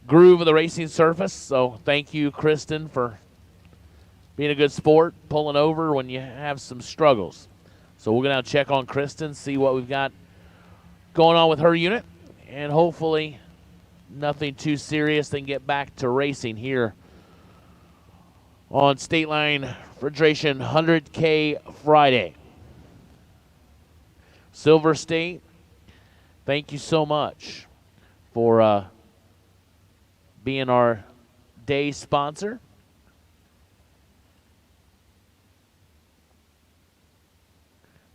groove of the racing surface. So thank you, Kristen, for being a good sport, pulling over when you have some struggles. So we're going to check on Kristen, see what we've got going on with her unit, and hopefully nothing too serious, then get back to racing here on State Line Refrigeration 100K Friday. Silver State, thank you so much for being our day sponsor.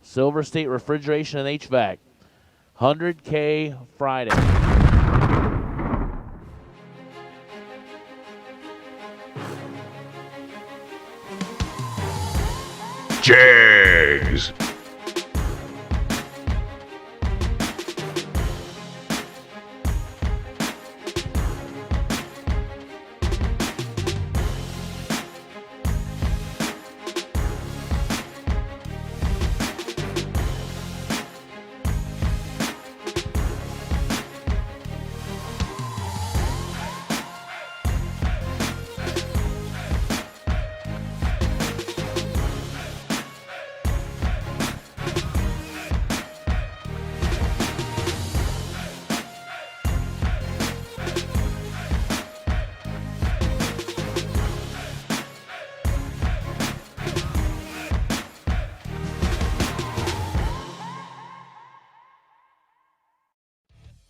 Silver State Refrigeration and HVAC, 100K Friday. Jags.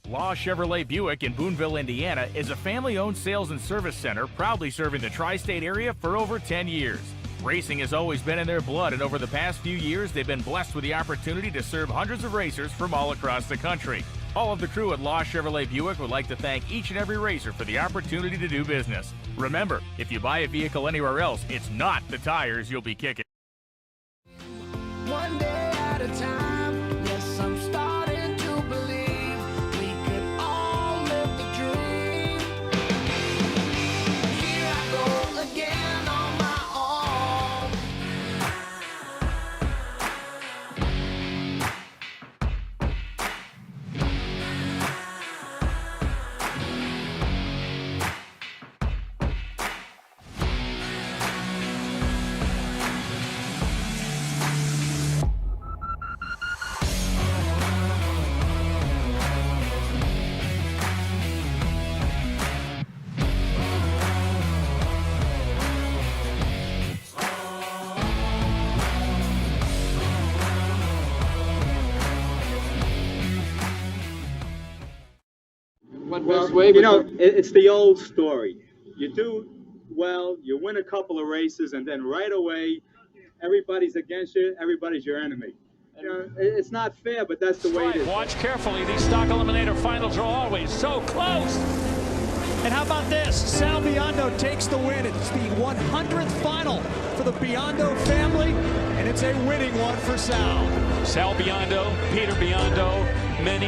Law Chevrolet Buick in Boonville, Indiana is a family-owned sales and service center proudly serving the tri-state area for over 10 years. Racing has always been in their blood, and over the past few years, they've been blessed with the opportunity to serve hundreds of racers from all across the country. All of the crew at Law Chevrolet Buick would like to thank each and every racer for the opportunity to do business. Remember, if you buy a vehicle anywhere else, it's not the tires you'll be kicking. One day at a time, yes, I'm starting to believe we could all live the dream. Here I go again on my own. Well, you know, it's the old story. You do well, you win a couple of races, and then right away, everybody's against you, everybody's your enemy. You know, it's not fair, but that's the way it is. Watch carefully. These stock eliminator finals are always so close. And how about this? Sal Biondo takes the win. It's the 100th final for the Biondo family, and it's a winning one for Sal. Sal Biondo, Peter Biondo, many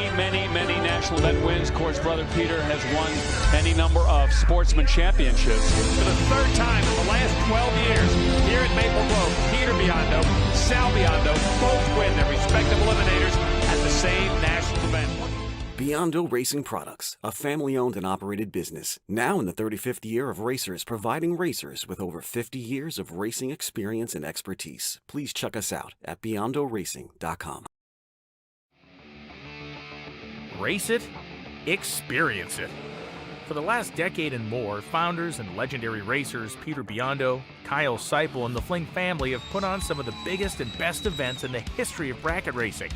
national event wins. Of course, brother Peter has won any number of sportsman championships. For the third time in the last 12 years here at Maple Grove, Peter Biondo, Sal Biondo both win their respective eliminators at the same national event. Biondo Racing Products, a family-owned and operated business, now in the 35th year of racers, providing racers with over 50 years of racing experience and expertise. Please check us out at beyondoracing.com. Race it, experience it. For the last decade and more, founders and legendary racers Peter Biondo, Kyle Seipel, and the Fling family have put on some of the biggest and best events in the history of bracket racing,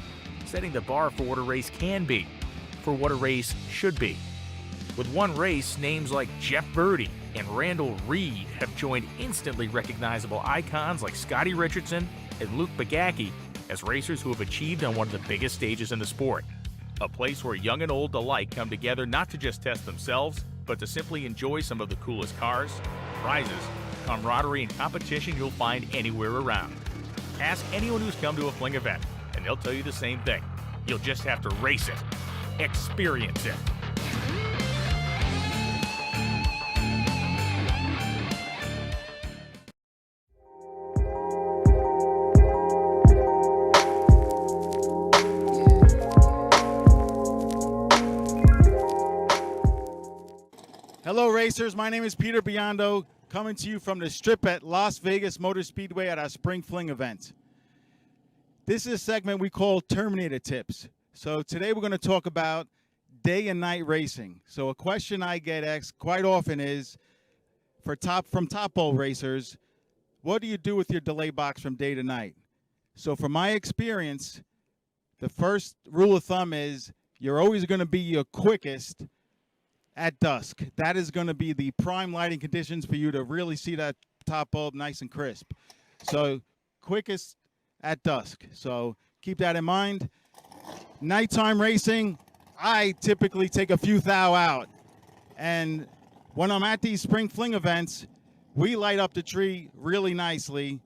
setting the bar for what a race can be, for what a race should be. With one race, names like Jeff Birdie and Randall Reed have joined instantly recognizable icons like Scotty Richardson and Luke Bagacki as racers who have achieved on one of the biggest stages in the sport. A place where young and old alike come together not to just test themselves, but to simply enjoy some of the coolest cars, prizes, camaraderie, and competition you'll find anywhere around. Ask anyone who's come to a Fling event, and they'll tell you the same thing. You'll just have to race it. Experience it. Hello racers, my name is Peter Biondo, coming to you from the strip at Las Vegas Motor Speedway at our Spring Fling event. This is a segment we call Terminator Tips. So today we're going to talk about day and night racing. So a question I get asked quite often is, from top bowl racers, what do you do with your delay box from day to night? So from my experience, the first rule of thumb is you're always going to be your quickest at dusk. That is going to be the prime lighting conditions for you to really see that top bulb nice and crisp. So quickest at dusk. So keep that in mind. Nighttime racing, I typically take a few thou out. And when I'm at these Spring Fling events, we light up the tree really nicely.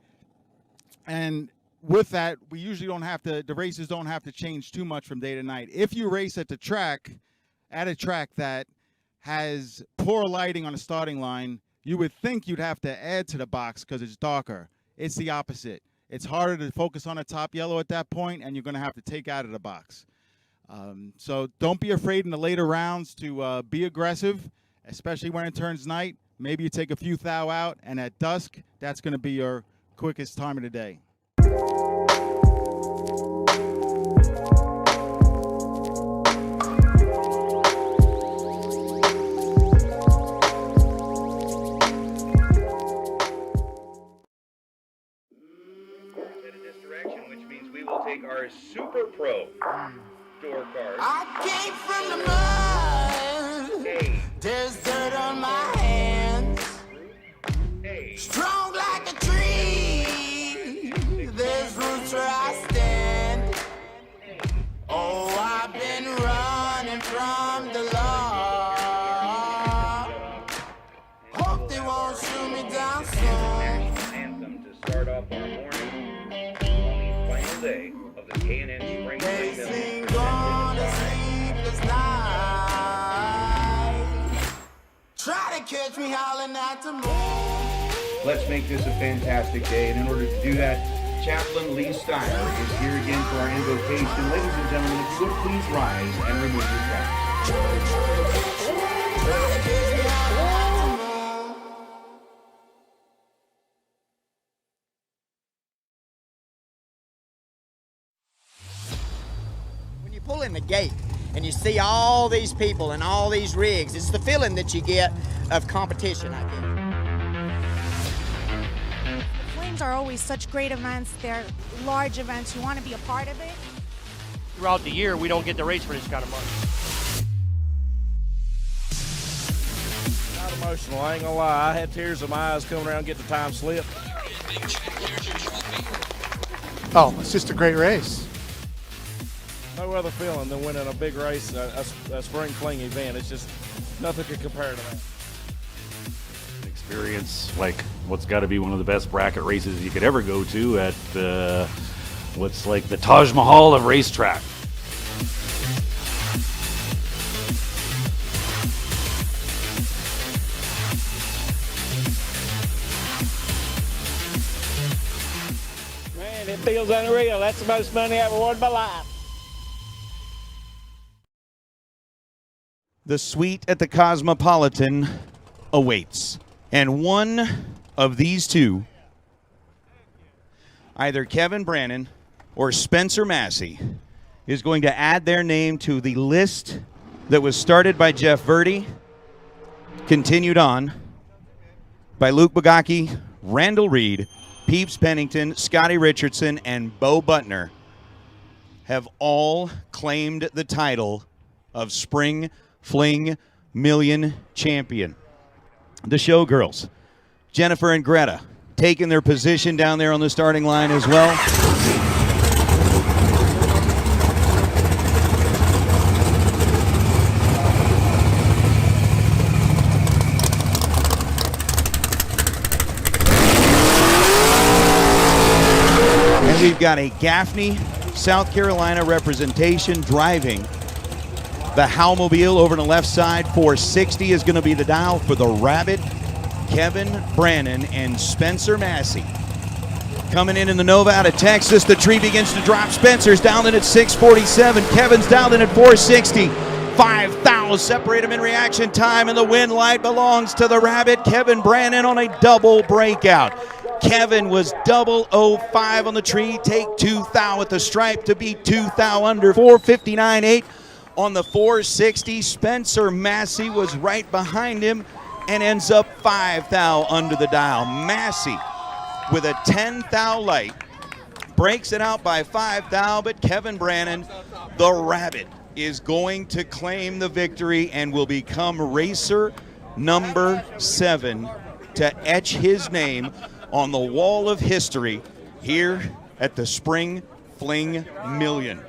And with that, we usually don't have to, the races don't have to change too much from day to night. If you race at a track that has poor lighting on the starting line, you would think you'd have to add to the box because it's darker. It's the opposite. It's harder to focus on the top yellow at that point, and you're going to have to take out of the box. So don't be afraid in the later rounds to be aggressive, especially when it turns night. Maybe you take a few thou out, and at dusk, that's going to be your quickest time of the day. Take our Super Pro door card. I came from the mud. Hey. There's dirt on my hands. Hey. Strong like a tree. There's roots where I stand. Oh, I've been running from the law. Hope they won't shoot me down soon. Anthem to start off our morning on the final day of the K&N Spring They Fling. sing on a sleepless night. Try to catch me howling at the moon. Let's make this a fantastic day, and in order to do that, Chaplain Lee Steiner is here again for our invocation. Ladies and gentlemen, if you would please rise and remove your caps. When you pull in the gate and you see all these people and all these rigs, it's the feeling that you get of competition, I guess. Flames are always such great events. They're large events. You want to be a part of it. Throughout the year, we don't get to race for this kind of money. Not emotional, I ain't gonna lie. I had tears in my eyes coming around getting the time slip. Oh, it's just a great race. No other feeling than winning a big race, a spring fling event. It's just Nothing can compare to that. Experience like what's got to be one of the best bracket races you could ever go to at what's like the Taj Mahal of Racetrack. Man, it feels unreal. That's the most money I ever won in my life. The suite at the Cosmopolitan awaits. And one of these two, either Kevin Brannon or Spencer Massey, is going to add their name to the list that was started by Jeff Verdi, continued on by Luke Bugacki, Randall Reed, Peeps Pennington, Scotty Richardson, and Bo Butner, have all claimed the title of Spring Fling Million Champion. The Showgirls, Jennifer and Greta, taking their position down there on the starting line as well. And we've got a Gaffney, South Carolina representation driving the Howmobile over on the left side. 460 is going to be the dial for the Rabbit. Kevin Brannon and Spencer Massey. Coming in the Nova out of Texas, the tree begins to drop. Spencer's down in at 647. Kevin's down in at 460. 5 thou separate them in reaction time, and the win light belongs to the Rabbit. Kevin Brannon on a double breakout. Kevin was 005 on the tree. Take 2 thou at the stripe to beat 2 thou under. 459.8. On the 460, Spencer Massey was right behind him and ends up 5 thou under the dial. Massey with a 10 thou light breaks it out by 5 thou, but Kevin Brannon, the Rabbit, is going to claim the victory and will become racer number 7 to etch his name on the wall of history here at the Spring Fling Million.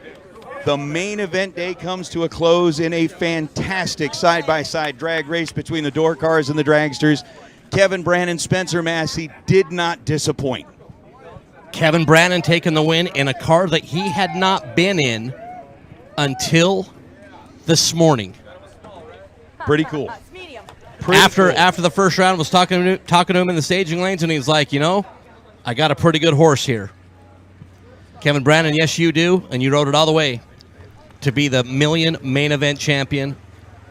The main event day comes to a close in a fantastic side-by-side drag race between the door cars and the dragsters. Kevin Brannon, Spencer Massey did not disappoint. Kevin Brannon taking the win in a car that he had not been in until this morning. Pretty cool. After the first round, was talking to him in the staging lanes, and he's like, you know, I got a pretty good horse here. Kevin Brannon, yes, you do, and you rode it all the way to be the Million main event champion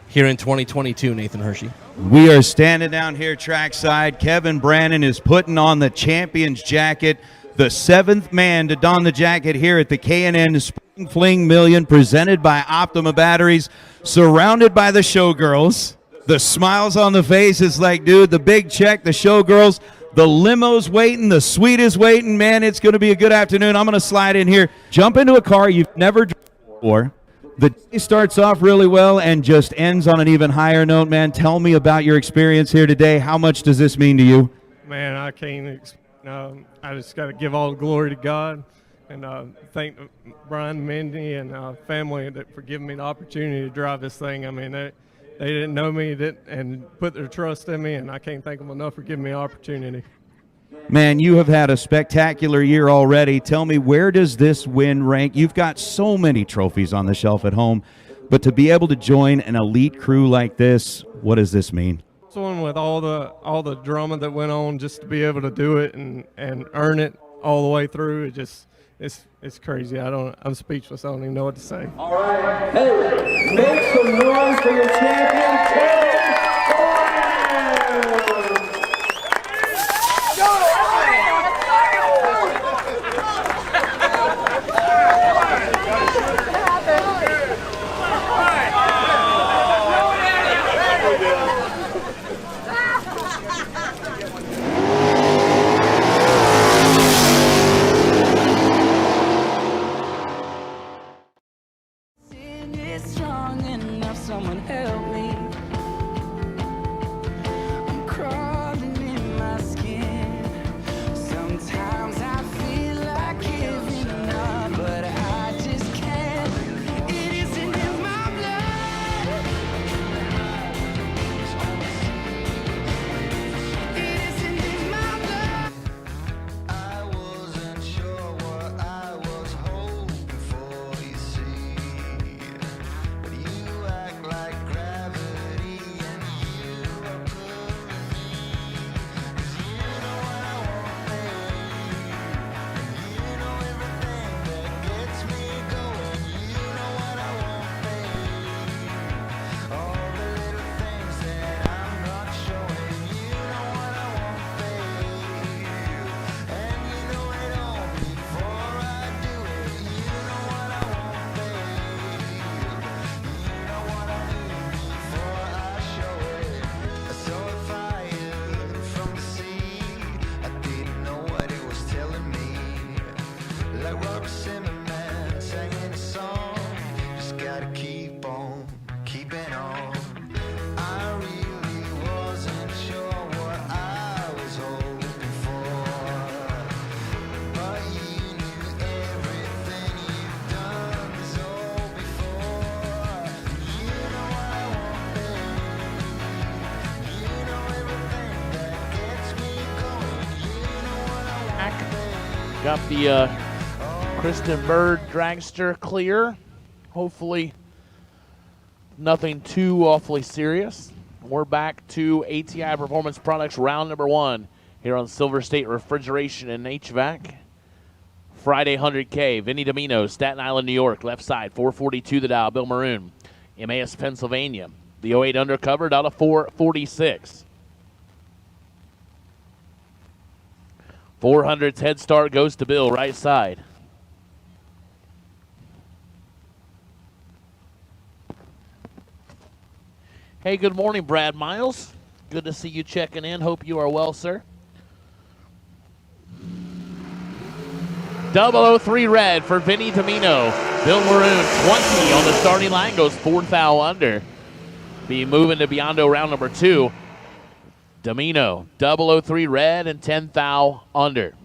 here in 2022, Nathan Hershey. We are standing down here trackside. Kevin Brannon is putting on the champion's jacket, the 7th man to don the jacket here at the K&N Spring Fling Million, presented by Optima Batteries, surrounded by the Showgirls. The smiles on the face is like, dude, the big check, the Showgirls, the limo's waiting, the suite is waiting. Man, it's going to be a good afternoon. I'm going to slide in here, jump into a car you've never driven before. The day starts off really well and just ends on an even higher note, man. Tell me about your experience here today. How much does this mean to you? Man, I can't. I just got to give all the glory to God and thank Brian, Mindy, and family for giving me the opportunity to drive this thing. I mean, they didn't know me and put their trust in me, and I can't thank them enough for giving me the opportunity. Man, you have had a spectacular year already. Tell me, where does this win rank? You've got so many trophies on the shelf at home, but to be able to join an elite crew like this, what does this mean? Someone with all the drama that went on, just to be able to do it and earn it all the way through, it's crazy. I'm speechless. I don't even know what to say. All right, hey, make some noise for your champion, Kevin Got the Kristen Bird dragster clear. Hopefully nothing too awfully serious. We're back to ATI Performance Products round number 1 here on Silver State Refrigeration and HVAC. Friday 100K, Vinny Domino, Staten Island, New York, left side, 442 the dial, Bill Maroon. Emmaus, Pennsylvania. The 08 undercover out of 446. 400's head start goes to Bill, right side. Hey, good morning, Brad Miles. Good to see you checking in. Hope you are well, sir. 003 red for Vinny Domino. Bill Maroon, 20 on the starting line, goes 4 thou under. Be moving to Biondo round number 2. Domino, 003 red and 10 thou under.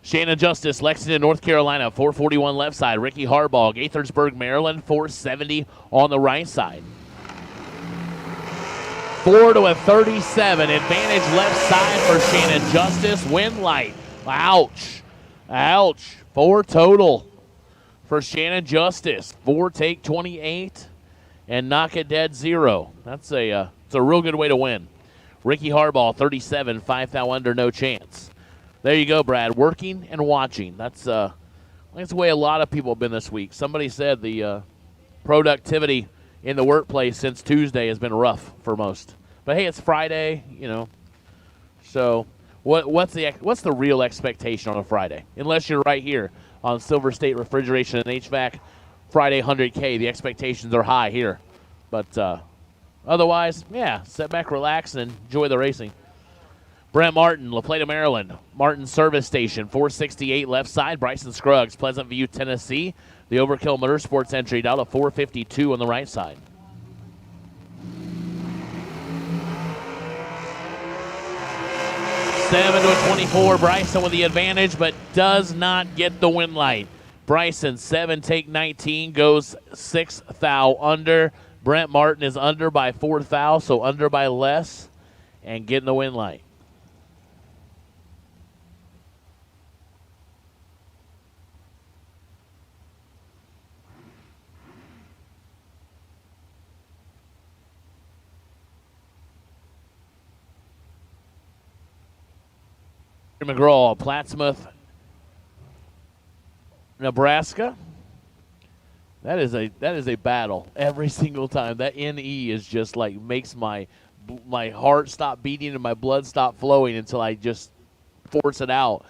Shannon Justice, Lexington, North Carolina, 441 left side. Ricky Harbaugh, Gaithersburg, Maryland, 470 on the right side. 4 to a 37. Advantage left side for Shannon Justice. Wind light. Ouch. Ouch. 4 total for Shannon Justice. 4 take 28 and knock it dead 0. That's it's a real good way to win. Ricky Harbaugh, 37, 5 thou under, no chance. There you go, Brad. Working and watching. That's the way a lot of people have been this week. Somebody said the productivity in the workplace since Tuesday has been rough for most. But hey, it's Friday, you know. So what's the real expectation on a Friday? Unless you're right here on Silver State Refrigeration and HVAC, Friday 100K. The expectations are high here. But otherwise, yeah, sit back, relax, and enjoy the racing. Brent Martin, La Plata, Maryland. Martin Service Station, 468 left side. Bryson Scruggs, Pleasant View, Tennessee. The Overkill Motorsports entry down to 452 on the right side. Seven to a 24. Bryson with the advantage, but does not get the win light. Bryson, 7 take 19, goes 6 thou under. Brent Martin is under by 4 thou, so under by less, and getting the win light. McGraw, Plattsmouth, Nebraska. That is a battle every single time. That NE is just like makes my heart stop beating and my blood stop flowing until I just force it out.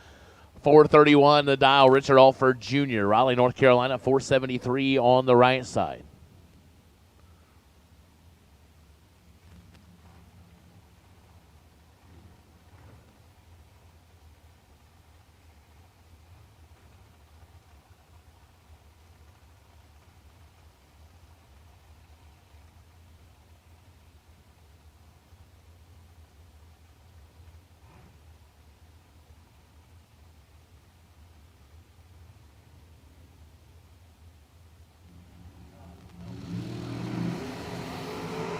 431 the dial, Richard Alford Jr., Raleigh, North Carolina, 473 on the right side.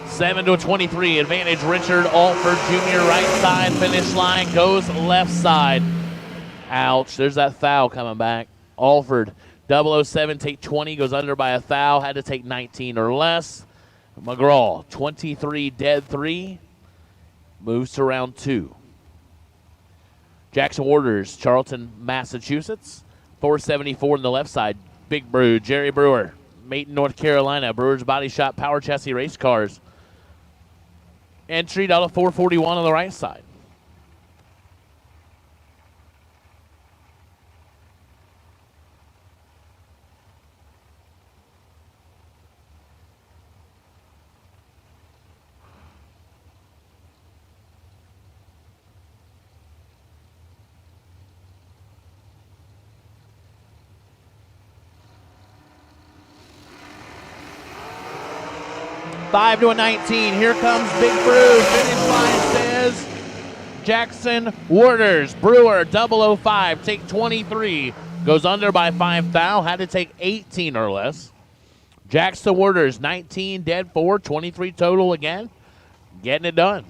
Seven to a 23. Advantage Richard Alford Jr. right side. Finish line goes left side. Ouch. There's that foul coming back. Alford, 007, take 20, goes under by a thou. Had to take 19 or less. McGraw, 23, dead 3. Moves to round 2. Jackson Waters, Charlton, Massachusetts. 474 on the left side. Big Brew, Jerry Brewer. Maiden, North Carolina. Brewer's Body Shop Power Chassis Race Cars. Entry out of 441 on the right side. 5 to a 19. Here comes Big Brew. Finish line says Jackson Warders. Brewer 005. Take 23. Goes under by 5 thou. Had to take 18 or less. Jackson Warders 19, dead 4, 23 total again. Getting it done.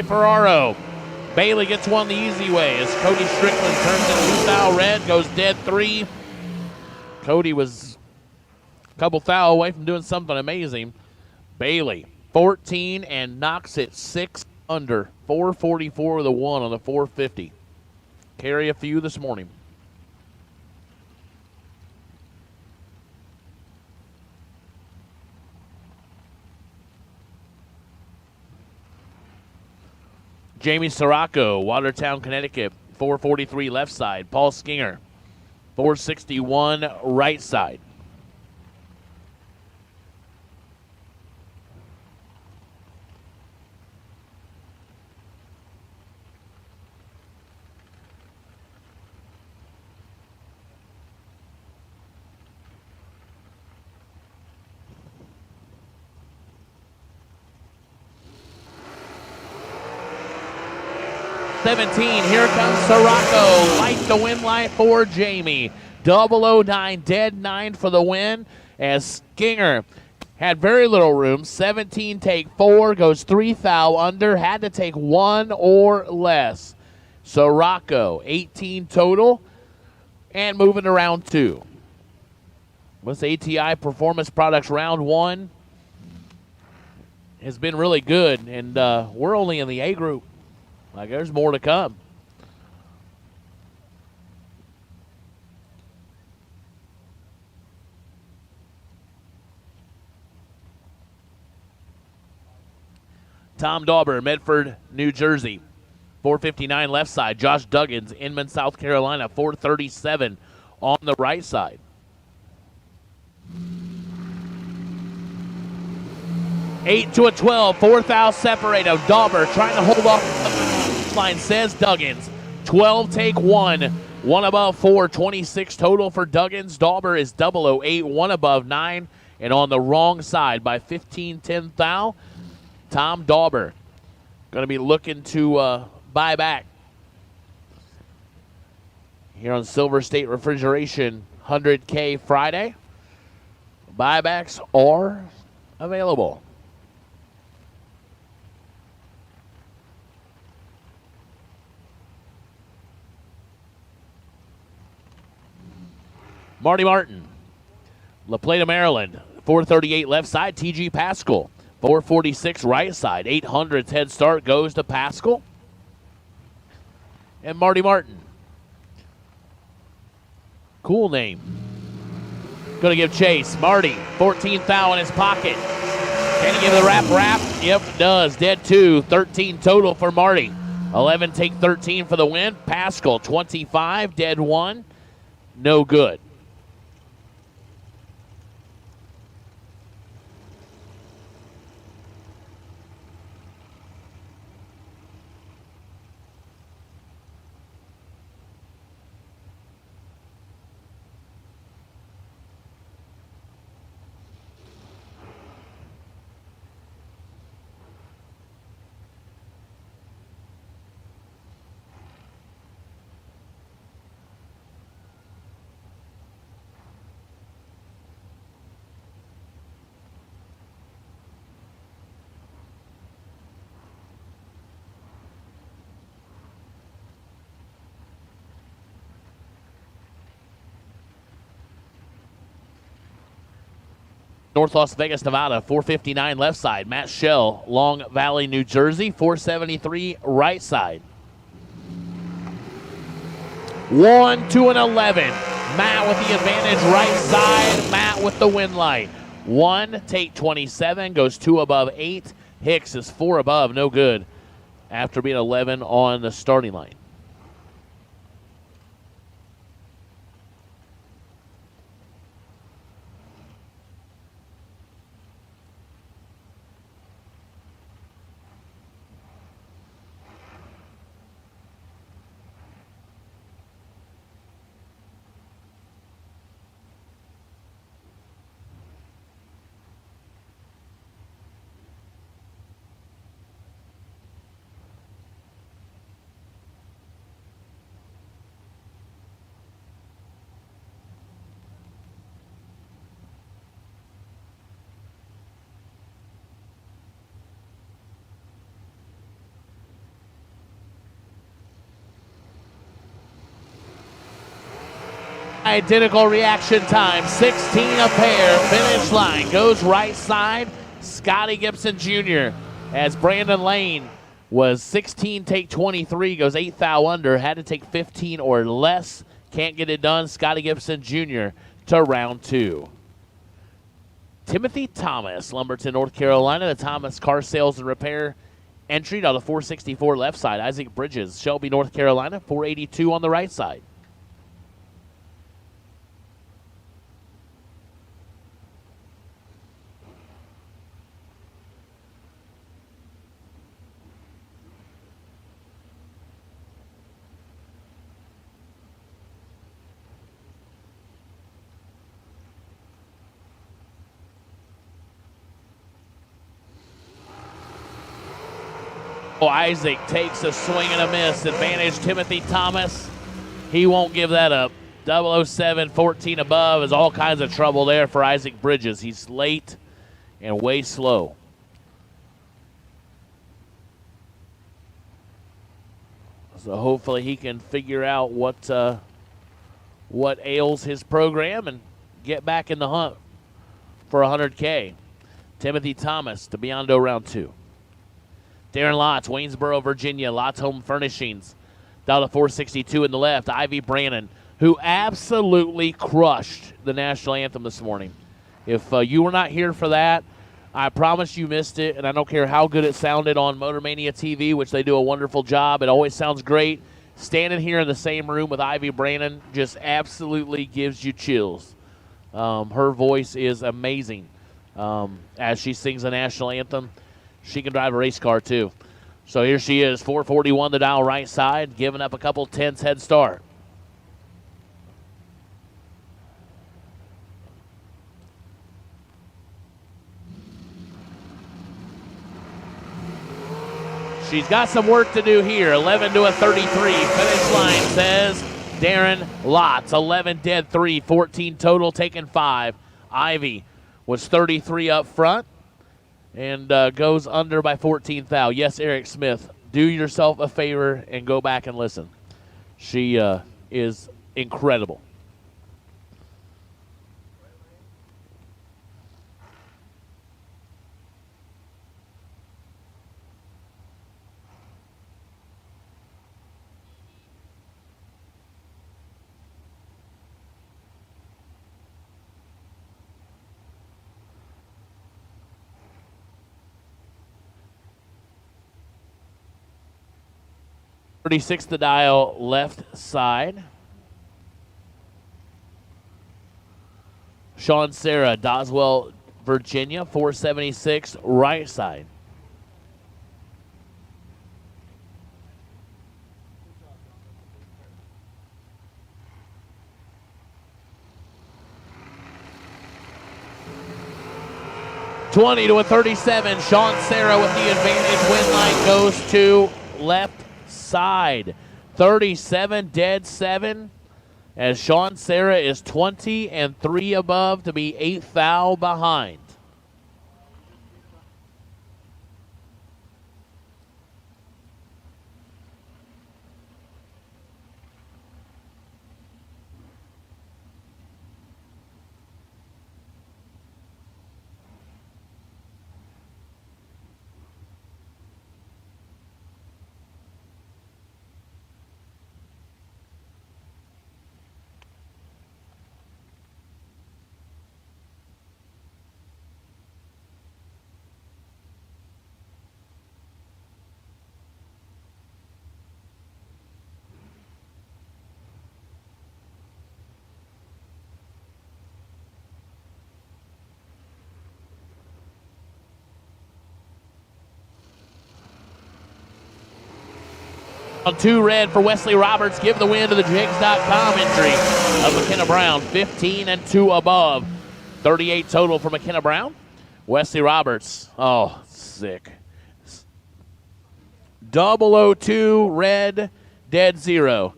Ferraro. Bailey gets one the easy way as Cody Strickland turns it 2 thou red, goes dead 3. Cody was a couple thou away from doing something amazing. Bailey 14 and knocks it 6 under. 444 with a 1 on the 450. Carry a few this morning. Jamie Sirocco, Watertown, Connecticut, 443 left side. Paul Skinger, 461 right side. Here comes Sirocco. Light the win light for Jamie. 009, dead 9 for the win as Skinger had very little room. 17 take 4, goes 3 thou under. Had to take 1 or less. Sirocco 18 total and moving to round 2. This ATI Performance Products round 1 has been really good, and we're only in the A group. Like, there's more to come. Tom Dauber, Medford, New Jersey. 459 left side. Josh Duggins, Inman, South Carolina. 437 on the right side. Eight to a 12. 4 thou separate of Dauber trying to hold off. Line says Duggins. 12 take 1. 1 above 4. 26 total for Duggins. Dauber is 008. 1 above 9. And on the wrong side by 15 10 thou. Tom Dauber going to be looking to buy back here on Silver State Refrigeration 100K Friday. Buybacks are available. Marty Martin, La Plata, Maryland, 438 left side. T.G. Pascal, 446 right side. 800's head start goes to Pascal. And Marty Martin. Cool name. Going to give chase. Marty, 14 thou in his pocket. Can he give the wrap? Yep, does. Dead 2. 13 total for Marty. 11 take 13 for the win. Pascal, 25. Dead 1. No good. North Las Vegas, Nevada, 459 left side. Matt Schell, Long Valley, New Jersey, 473 right side. 1 to an 11. Matt with the advantage right side. Matt with the win light. 1, take 27, goes 2 above 8. Hicks is 4 above, no good after being 11 on the starting line. Identical reaction time, 16 a pair. Finish line goes right side. Scotty Gibson Jr. as Brandon Lane was 16, take 23, goes 8 thou under. Had to take 15 or less. Can't get it done. Scotty Gibson Jr. to round 2. Timothy Thomas, Lumberton, North Carolina. The Thomas Car Sales and Repair entry to the 464 left side. Isaac Bridges, Shelby, North Carolina, 482 on the right side. Isaac takes a swing and a miss. Advantage Timothy Thomas. He won't give that up. 007, 14 above is all kinds of trouble there for Isaac Bridges. He's late and way slow. So hopefully he can figure out what ails his program and get back in the hunt for 100K. Timothy Thomas to Biondo round 2. Darren Lotz, Waynesboro, Virginia. Lotz Home Furnishings. Down to 462 in the left. Ivy Brannon, who absolutely crushed the national anthem this morning. If you were not here for that, I promise you missed it, and I don't care how good it sounded on Motor Mania TV, which they do a wonderful job. It always sounds great. Standing here in the same room with Ivy Brannon just absolutely gives you chills. Her voice is amazing as she sings the national anthem. She can drive a race car, too. So here she is, 441 the dial right side, giving up a couple tenths head start. She's got some work to do here. 11 to a 33. Finish line says Darren Lotz. 11 dead 3, 14 total, taking 5. Ivy was 33 up front. And goes under by 14 thou. Yes, Eric Smith, do yourself a favor and go back and listen. She is incredible. .36 the dial left side. Sean Serra, Doswell, Virginia, 476 right side. .20 to a 37. Sean Serra with the advantage. Win line goes to left side. 37 dead 7 as Sean Serra is 20 and 3 above to be 8 thou behind. On 2 red for Wesley Roberts. Give the win to the Jigs.com entry of McKenna Brown. 15 and 2 above. 38 total for McKenna Brown. Wesley Roberts. Oh, sick. 002 red, dead 0.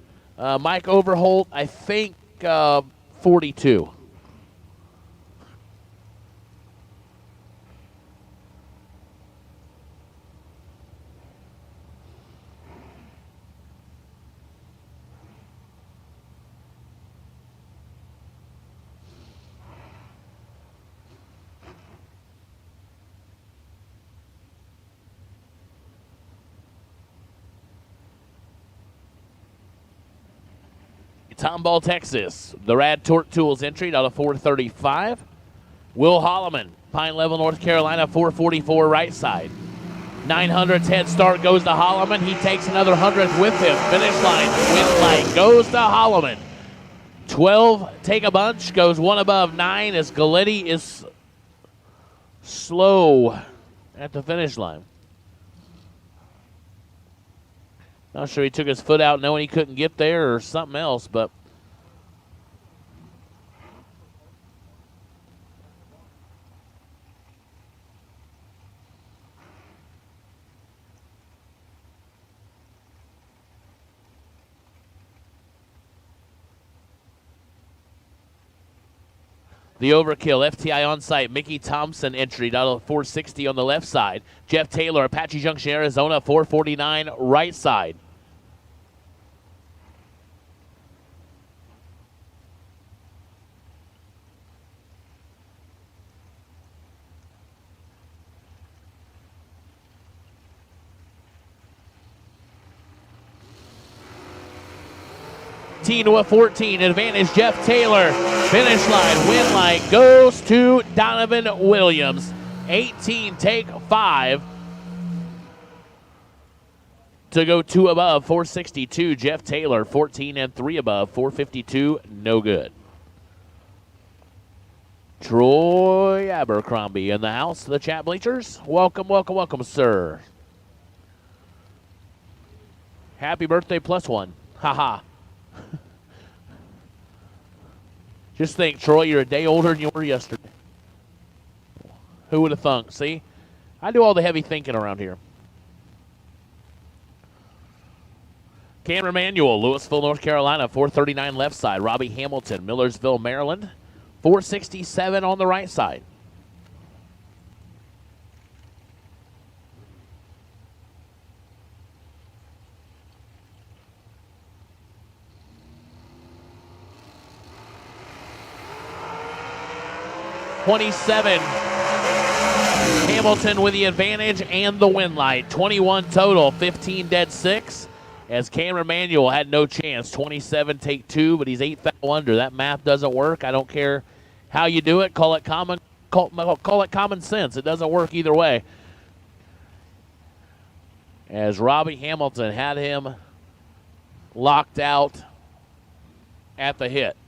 Mike Overholt, I think 42. Tomball, Texas. The RAD Torque Tools entry out of 435. Will Holloman, Pine Level, North Carolina, 444 right side. 900's head start goes to Holloman. He takes another 100th with him. Finish line, win light goes to Holloman. 12, take a bunch, goes 1 above 9 as Galetti is slow at the finish line. Not sure he took his foot out knowing he couldn't get there or something else, but the overkill, FTI on site, Mickey Thompson entry, down to 460 on the left side. Jeff Taylor, Apache Junction, Arizona, 449 right side. To a 14, advantage Jeff Taylor. Finish line, win light goes to Donovan Williams. 18, take 5 to go 2 above, 462. Jeff Taylor, 14 and 3 above, 452, no good. Troy Abercrombie in the house, the chat bleachers. Welcome, welcome, welcome, sir. Happy birthday +1. Haha. Just think, Troy, you're a day older than you were yesterday. Who would have thunk? See? I do all the heavy thinking around here. Cameron Manuel, Louisville, North Carolina, 439 left side. Robbie Hamilton, Millersville, Maryland, 467 on the right side. '27. Hamilton with the advantage and the win light. 21 total, 15 dead 6. As Cameron Manuel had no chance. 27 take 2, but he's 8 foul under. That math doesn't work. I don't care how you do it. Call it common sense. It doesn't work either way. As Robbie Hamilton had him locked out at the hit.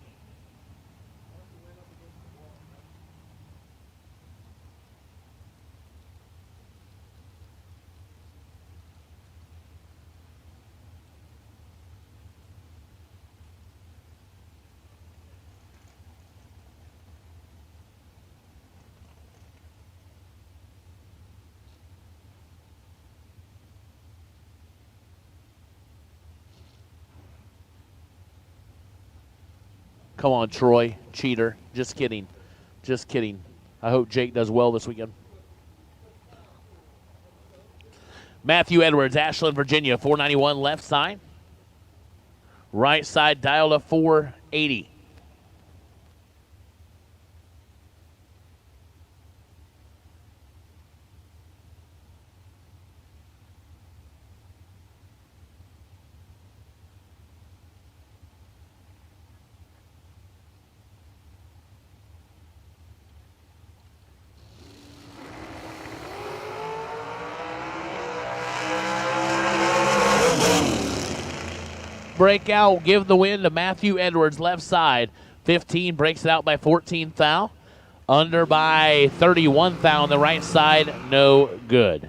Come on, Troy. Cheater. Just kidding. Just kidding. I hope Jake does well this weekend. Matthew Edwards, Ashland, Virginia, 491 left side. Right side dial to 480. Breakout, give the win to Matthew Edwards, left side. 15, breaks it out by 14 foul. Under by 31 foul on the right side, no good.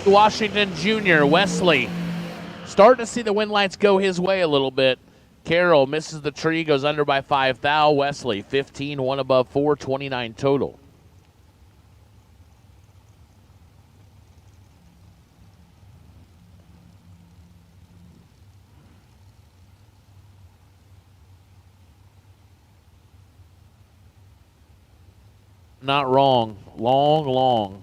Washington Jr., Wesley. Starting to see the wind lights go his way a little bit. Carroll misses the tree, goes under by 5 thou. Wesley, 15, 1 above 4, 29 total. Not wrong. Long, long.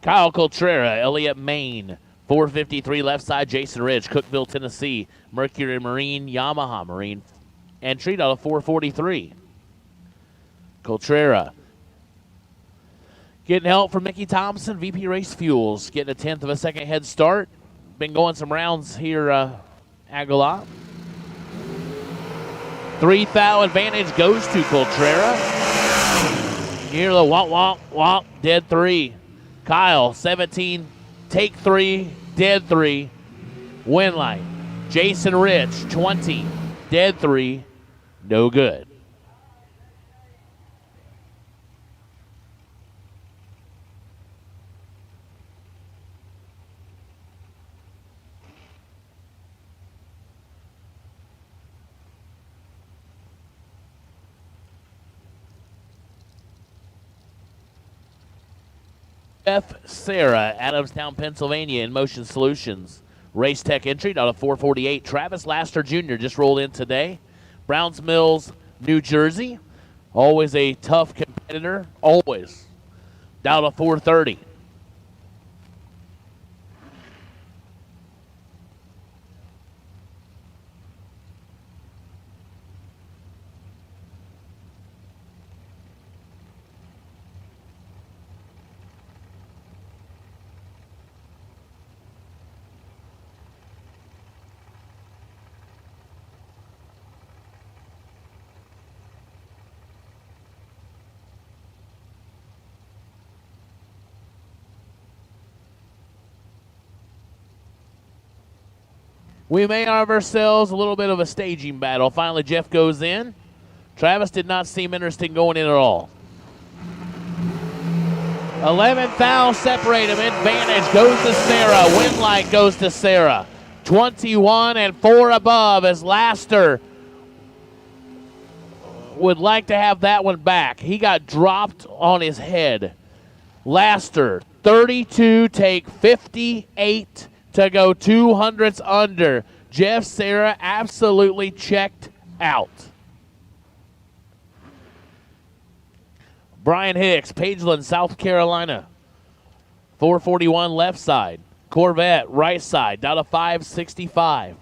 Kyle Coltrera, Elliott, Maine. 453 left side, Jason Ridge, Cookeville, Tennessee. Mercury Marine, Yamaha Marine. Entry out of 443. Coltrera. Getting help from Mickey Thompson, VP Race Fuels. Getting a 10th of a second head start. Been going some rounds here at Galot. 3 thou advantage goes to Coltrera. Near the walk, dead 3. Kyle, 17, take 3, dead 3, win light. Jason Rich, 20, dead 3, no good. F. Sarah, Adamstown, Pennsylvania, in Motion Solutions. Race Tech entry out of 448. Travis Laster Jr. just rolled in today. Browns Mills, New Jersey. Always a tough competitor. Always. Down to 430. We may have ourselves a little bit of a staging battle. Finally, Jeff goes in. Travis did not seem interested in going in at all. 11 thou separate him. Advantage goes to Sarah. Wind light goes to Sarah. 21 and 4 above as Laster would like to have that one back. He got dropped on his head. Laster, 32, take 58 to go 200s under. Jeff Sarah absolutely checked out. Brian Hicks, Pageland, South Carolina. 441 left side. Corvette, right side, down to 565.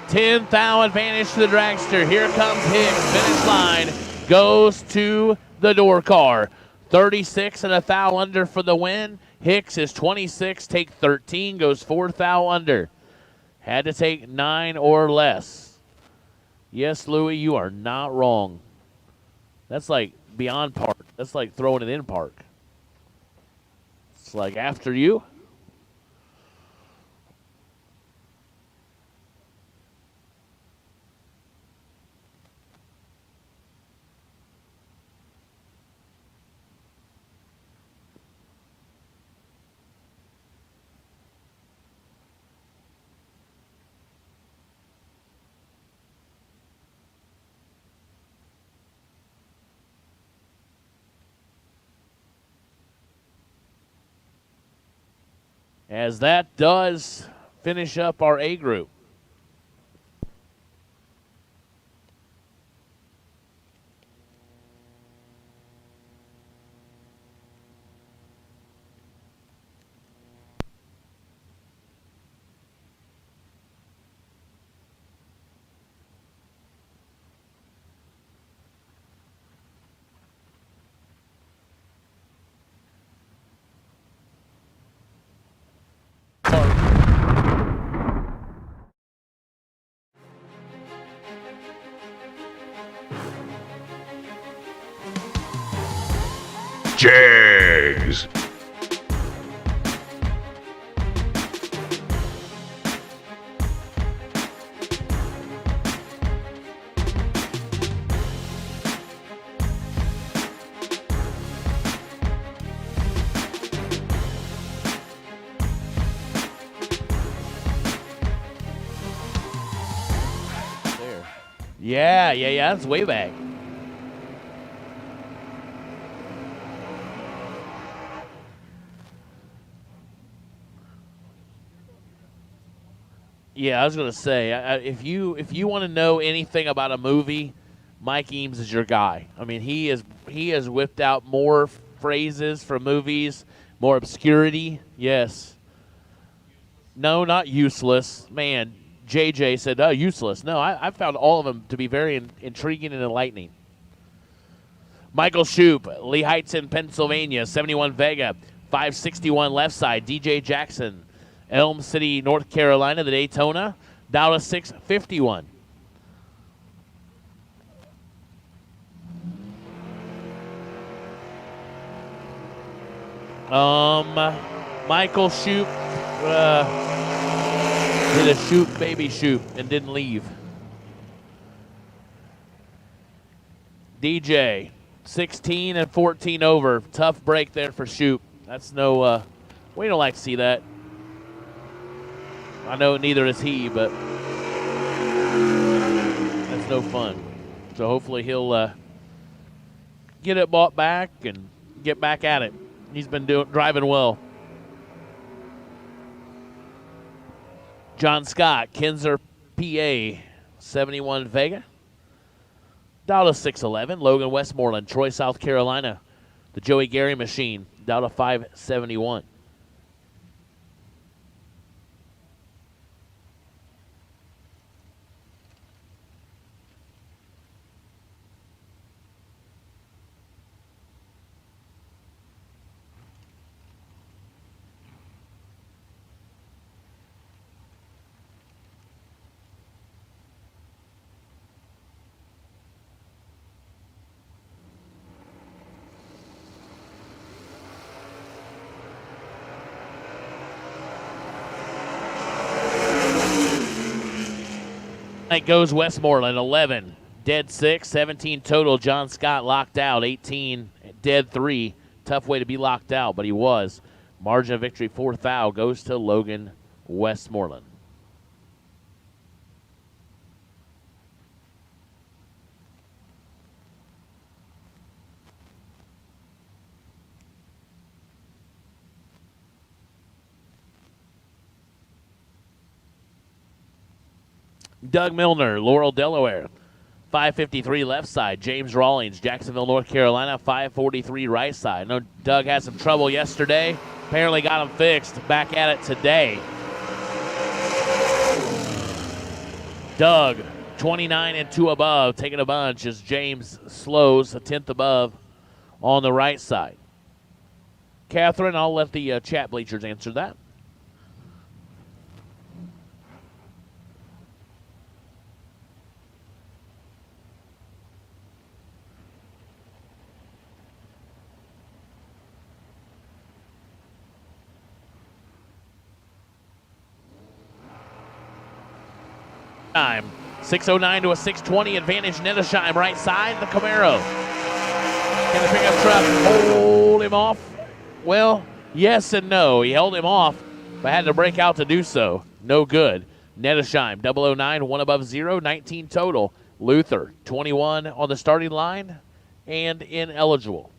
$10 thou advantage to the dragster. Here comes Hicks. Finish line goes to the door car. 36 and a thou under for the win. Hicks is 26, take 13, goes 4 thou under. Had to take 9 or less. Yes, Louie, you are not wrong. That's like beyond park. That's like throwing it in park. It's like after you. As that does finish up our A group. Jags. Yeah, that's way back. Yeah, I was gonna say, if you want to know anything about a movie, Mike Eames is your guy. I mean, he has whipped out more phrases from movies, more obscurity. Yes. No, not useless. Man, JJ said, oh, useless. No, I found all of them to be very intriguing and enlightening. Michael Shoup, Lee Heights in Pennsylvania, 71 Vega, 561 left side. DJ Jackson, Elm City, North Carolina, the Daytona, down to 651. Michael Shoup did a Shoup baby Shoup and didn't leave. DJ, 16 and 14 over. Tough break there for Shoup. That's no, we don't like to see that. I know neither is he, but that's no fun. So hopefully he'll get it bought back and get back at it. He's been driving well. John Scott, Kinzer, PA, 71 Vega. Down to 611. Logan Westmoreland, Troy, South Carolina. The Joey Gary machine, down to 571. Night goes Westmoreland, 11. Dead 6, 17 total. John Scott locked out, 18. Dead 3. Tough way to be locked out, but he was. Margin of victory, 4th foul, goes to Logan Westmoreland. Doug Milner, Laurel, Delaware, 553 left side. James Rawlings, Jacksonville, North Carolina, 543 right side. I know Doug had some trouble yesterday. Apparently got him fixed. Back at it today. Doug, 29 and 2 above, taking a bunch as James slows a 10th above on the right side. Catherine, I'll let the chat bleachers answer that. Time 6:09 to a 6:20 advantage. Nettesheim right side. The Camaro. Can the pickup truck hold him off? Well, yes and no. He held him off, but had to break out to do so. No good. Nettesheim 009, 1 above 0, 19 total. Luther 21 on the starting line and ineligible.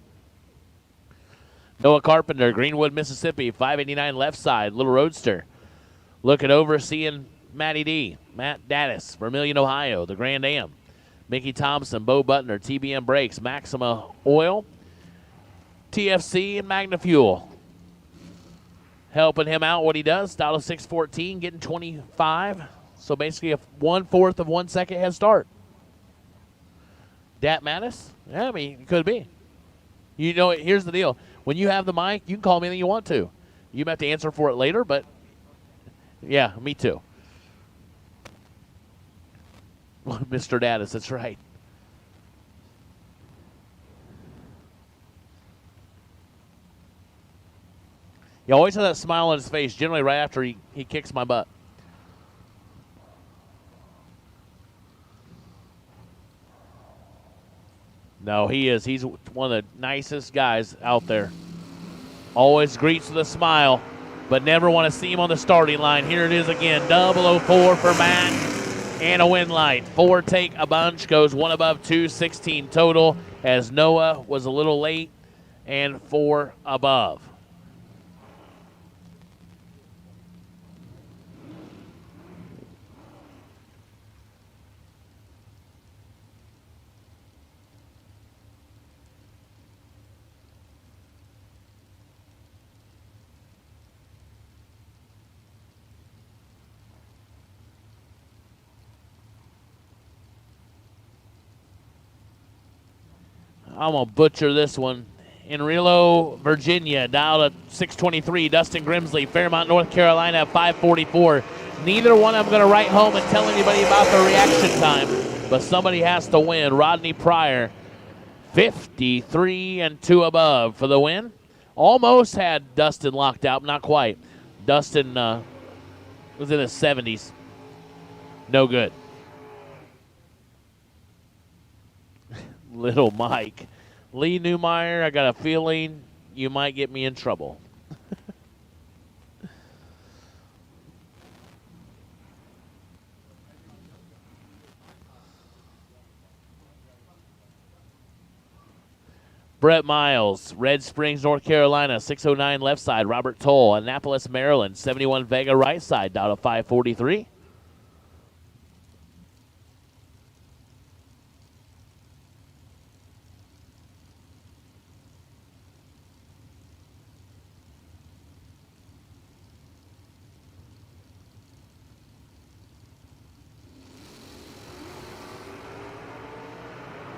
Noah Carpenter, Greenwood, Mississippi, 589 left side. Little Roadster. Looking over, seeing Matty D, Matt Dattis, Vermilion, Ohio, the Grand Am. Mickey Thompson, Bo Butner, TBM Brakes, Maxima Oil, TFC, and Magna Fuel. Helping him out what he does. Style of 614, getting 25. So basically a 1/4 of 1 second head start. Dat Mattis? Yeah, I mean, it could be. You know, here's the deal. When you have the mic, you can call me anything you want to. You might have to answer for it later, but yeah, me too. Mr. Dattis, that's right. He always has that smile on his face, generally right after he kicks my butt. No, he is. He's one of the nicest guys out there. Always greets with a smile, but never want to see him on the starting line. Here it is again, 004 for Matt and a win light. 4 take a bunch, goes 1 above 2, 16 total, as Noah was a little late, and 4 above. I'm going to butcher this one. In Rilo, Virginia, dialed at 623. Dustin Grimsley, Fairmont, North Carolina at 544. Neither one of them going to write home and tell anybody about their reaction time, but somebody has to win. Rodney Pryor, 53 and 2 above for the win. Almost had Dustin locked out, not quite. Dustin was in his 70s. No good. Little Mike. Lee Newmeyer, I got a feeling you might get me in trouble. Brett Miles, Red Springs, North Carolina, 609 left side. Robert Toll, Annapolis, Maryland, 71 Vega right side, down to 543.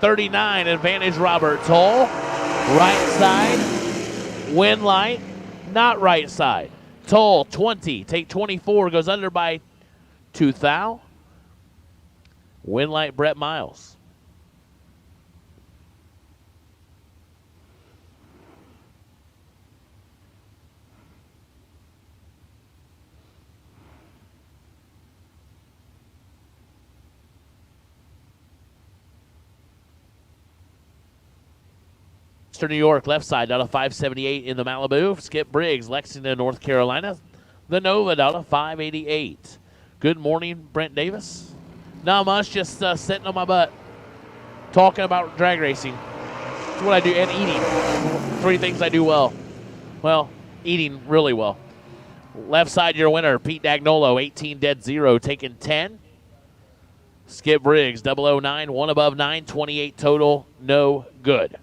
$39, advantage Robert Toll. Right side, win light, not right side. Toll, 20, take 24, goes under by 2 thou. Win light, Brett Miles. New York, left side, down to 578 in the Malibu. Skip Briggs, Lexington, North Carolina. The Nova, down to 588. Good morning, Brent Davis. Not much, just sitting on my butt, talking about drag racing. That's what I do, and eating. 3 things I do well. Well, eating really well. Left side, your winner, Pete Dagnolo, 18 dead 0, taking 10. Skip Briggs, 009, 1 above 9, 28 total, no good.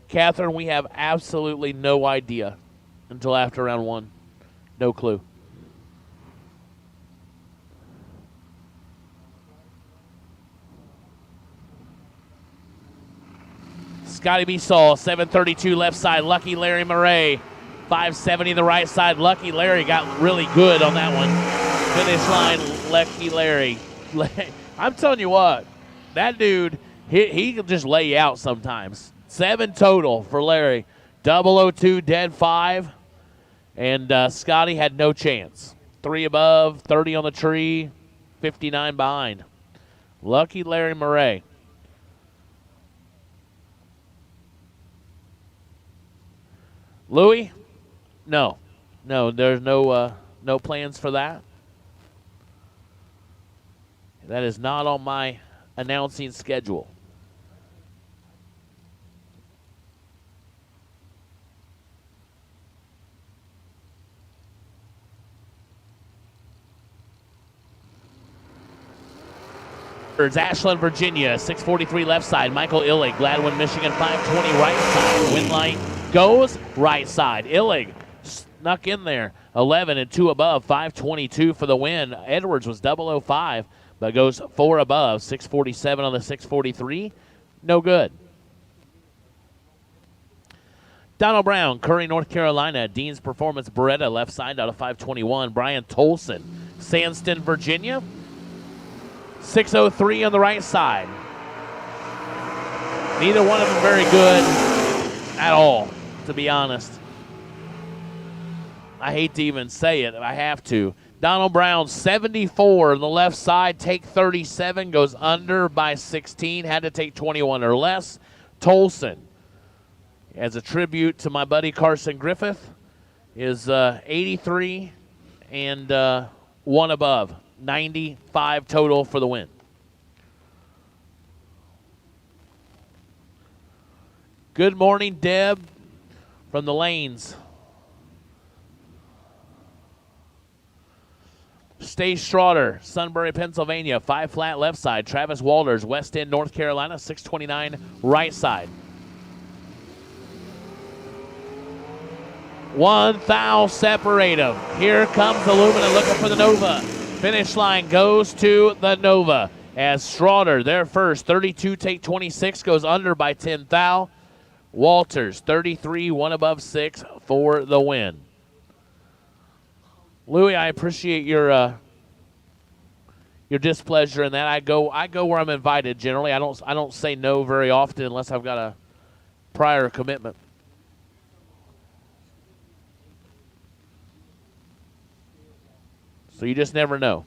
Catherine, we have absolutely no idea until after round 1. No clue. Scotty B. Saul, 732 left side. Lucky Larry Murray, 570 the right side. Lucky Larry got really good on that one. Finish line, Lucky Larry. I'm telling you what, that dude, he can just lay you out sometimes. 7 total for Larry. 002, dead 5. And Scotty had no chance. 3 above, 30 on the tree, 59 behind. Lucky Larry Murray. Louis? No. No, there's no plans for that. That is not on my announcing schedule. Ashland, Virginia, 643 left side. Michael Illig, Gladwin, Michigan, 520 right side. Win light goes right side. Illig snuck in there, 11 and 2 above, 522 for the win. Edwards was 005, but goes 4 above, 647 on the 643. No good. Donald Brown, Curry, North Carolina. Dean's Performance, Beretta, left side out of 521. Brian Tolson, Sandston, Virginia. 603 on the right side. Neither one of them very good. at all, to be honest. I hate to even say it. I have to. Donald Brown, 74 on the left side. Take 37. Goes under by 16. Had to take 21 or less. Tolson, as a tribute to my buddy Carson Griffith, is 83 and 1 above. 95 total for the win. Good morning, Deb, from the lanes. Stace Schroeder, Sunbury, Pennsylvania, 5 flat left side. Travis Walters, West End, North Carolina, 629 right side. 1 foul separate them. Here comes the Lumina looking for the Nova. Finish line goes to the Nova as Schroeder, their first, 32 take 26, goes under by 10 thou. Walters, 33, 1 above 6 for the win. Louis, I appreciate your displeasure in that. I go where I'm invited generally. I don't say no very often unless I've got a prior commitment. So you just never know.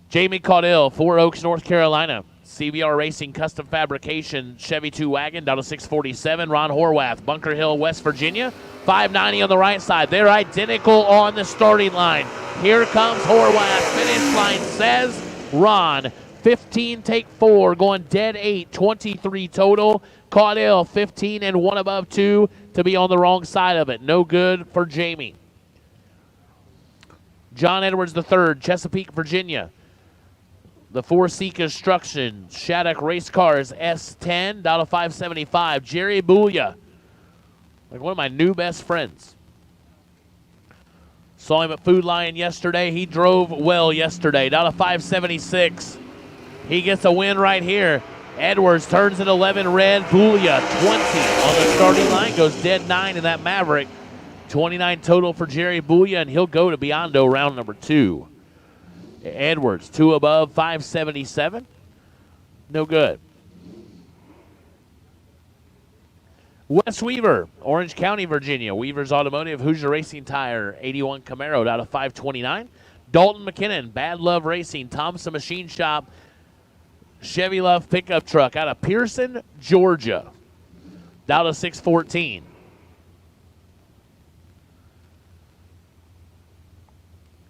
Jamie Caudill, 4 Oaks, North Carolina. CBR Racing Custom Fabrication Chevy 2 Wagon down to 647. Ron Horwath, Bunker Hill, West Virginia. 590 on the right side. They're identical on the starting line. Here comes Horwath. Finish line says Ron. 15 take 4, going dead 8, 23 total. Caudill, 15 and 1 above 2 to be on the wrong side of it. No good for Jamie. John Edwards III, Chesapeake, Virginia. The 4C Construction, Shattuck Race Cars, S10, down to 575. Jerry Boulia, like one of my new best friends. Saw him at Food Lion yesterday. He drove well yesterday, down to 576. He gets a win right here. Edwards turns it 11 red. Boulia, 20 on the starting line, goes dead 9 in that Maverick. 29 total for Jerry Boulia, and he'll go to Biondo round number 2. Edwards, 2 above, 577. No good. Wes Weaver, Orange County, Virginia. Weaver's Automotive, Hoosier Racing Tire, 81 Camaro out of 529. Dalton McKinnon, Bad Love Racing, Thompson Machine Shop, Chevy Love pickup truck out of Pearson, Georgia, down to 614.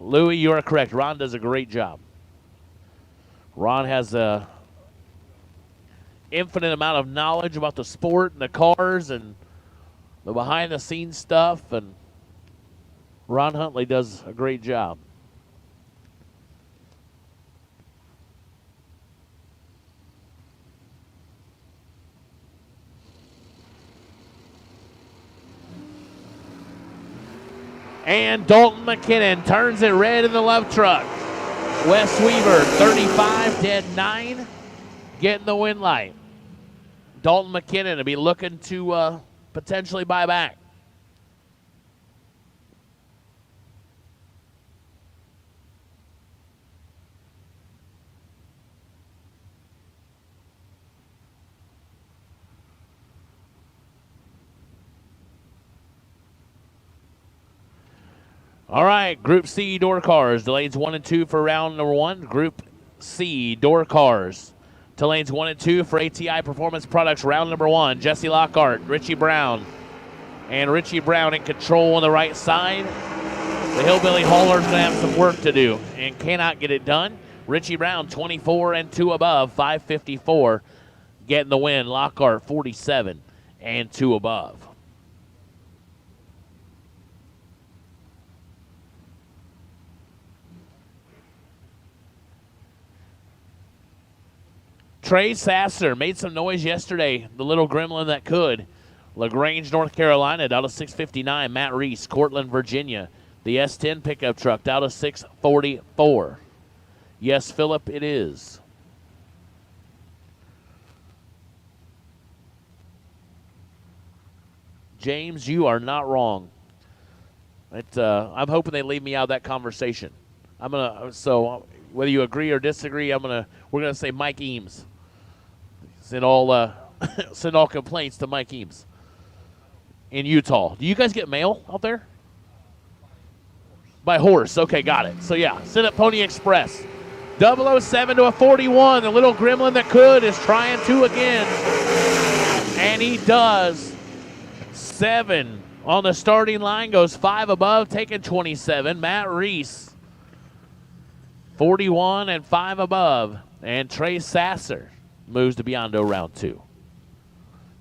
Louis, you are correct. Ron does a great job. Ron has a infinite amount of knowledge about the sport and the cars and the behind-the-scenes stuff, and Ron Huntley does a great job. And Dalton McKinnon turns it red in the love truck. Wes Weaver, 35, dead 9, getting the win light. Dalton McKinnon will be looking to potentially buy back. All right, Group C door cars. To lanes 1 and 2 for round number 1. Group C door cars. To lanes 1 and 2 for ATI Performance Products round number 1. Jesse Lockhart, Richie Brown. And Richie Brown in control on the right side. The Hillbilly Hauler's going to have some work to do and cannot get it done. Richie Brown, 24 and 2 above, 554. Getting the win. Lockhart, 47 and 2 above. Trey Sasser made some noise yesterday, the little gremlin that could. LaGrange, North Carolina, down to 659. Matt Reese, Cortland, Virginia. The S10 pickup truck, down to 644. Yes, Philip, it is. James, you are not wrong. I'm hoping they leave me out of that conversation. So whether you agree or disagree, we're gonna say Mike Eames. Send all complaints to Mike Eames. in Utah. Do you guys get mail out there? By horse. Okay, got it. So, yeah, send it Pony Express. 007 to a 41. The little gremlin that could is trying to again. And he does. 7 on the starting line, goes 5 above, taking 27. Matt Reese, 41 and 5 above. And Trey Sasser moves to Biondo round 2.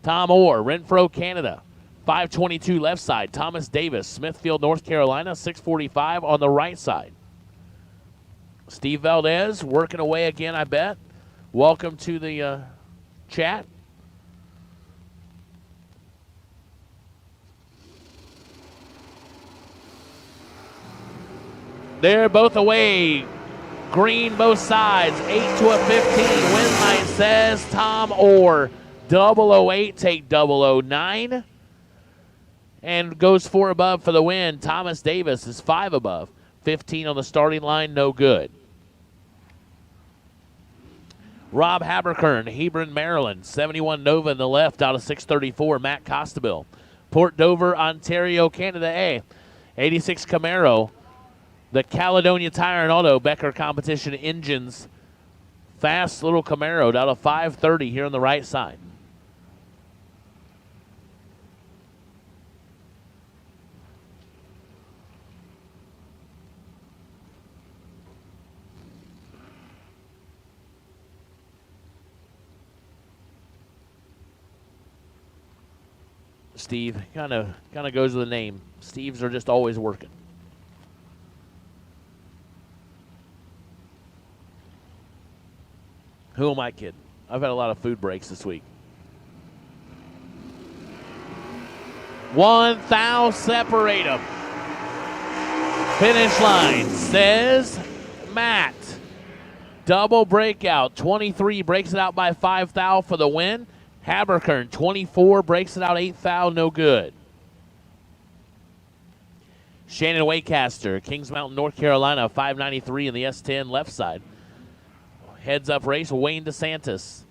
Tom Orr, Renfro, Canada, 522 left side. Thomas Davis, Smithfield, North Carolina, 645 on the right side. Steve Valdez working away again, I bet. Welcome to the chat. They're both away. Green both sides. 8 to a 15. Win line says Tom Orr. 008 take 009. And goes 4 above for the win. Thomas Davis is 5 above. 15 on the starting line, no good. Rob Haberkern, Hebron, Maryland. 71 Nova in the left out of 634. Matt Costabile. Port Dover, Ontario, Canada A. 86 Camaro. The Caledonia Tire and Auto Becker Competition Engines. Fast little Camaro out of 530 here on the right side. Steve kind of goes with the name. Steves are just always working. Who am I kidding? I've had a lot of food breaks this week. 1 thou separate them. Finish line says Matt. Double breakout. 23 breaks it out by 5 thou for the win. Haberkern, 24, breaks it out 8 thou, no good. Shannon Waycaster, Kings Mountain, North Carolina, 593 in the S10 left side. Heads up race, Wayne DeSantis.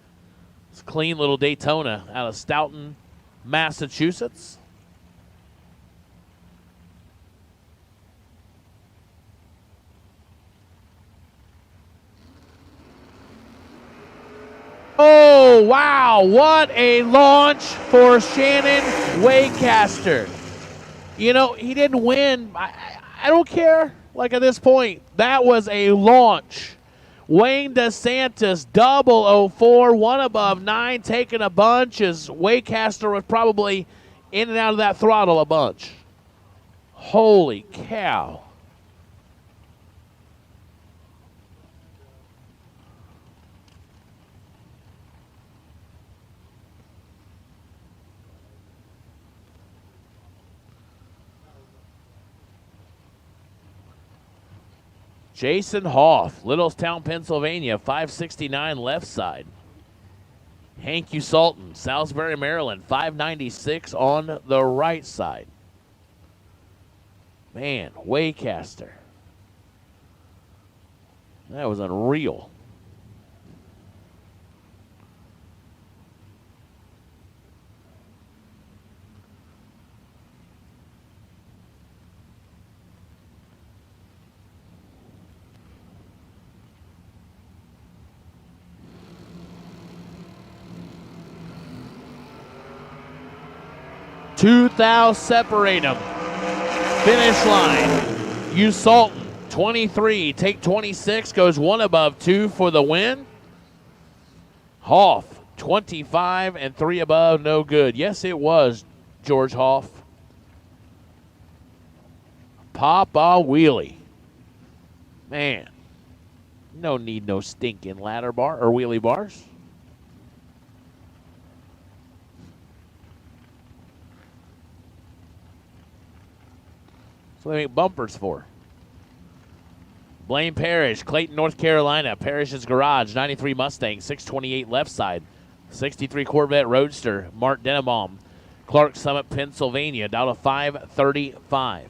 It's a clean little Daytona out of Stoughton, Massachusetts. Oh, wow. What a launch for Shannon Waycaster. You know, he didn't win. I don't care. Like at this point, that was a launch. Wayne DeSantis, 004, 1 above 9, taking a bunch as Waycaster was probably in and out of that throttle a bunch. Holy cow. Jason Hoff, Littlestown, Pennsylvania, 569 left side. Hank Usalton, Salisbury, Maryland, 596 on the right side. Man, Waycaster. That was unreal. Two thou separate them. Finish line. Usalton, 23, take 26, goes 1 above 2 for the win. Hoff, 25 and 3 above, no good. Yes, it was George Hoff. Papa wheelie. Man, no need no stinking ladder bar or wheelie bars. That's what they make bumpers for. Blaine Parrish, Clayton, North Carolina. Parrish's Garage, 93 Mustang, 628 left side. 63 Corvette Roadster, Mark Dennebaum. Clark Summit, Pennsylvania, down to 535.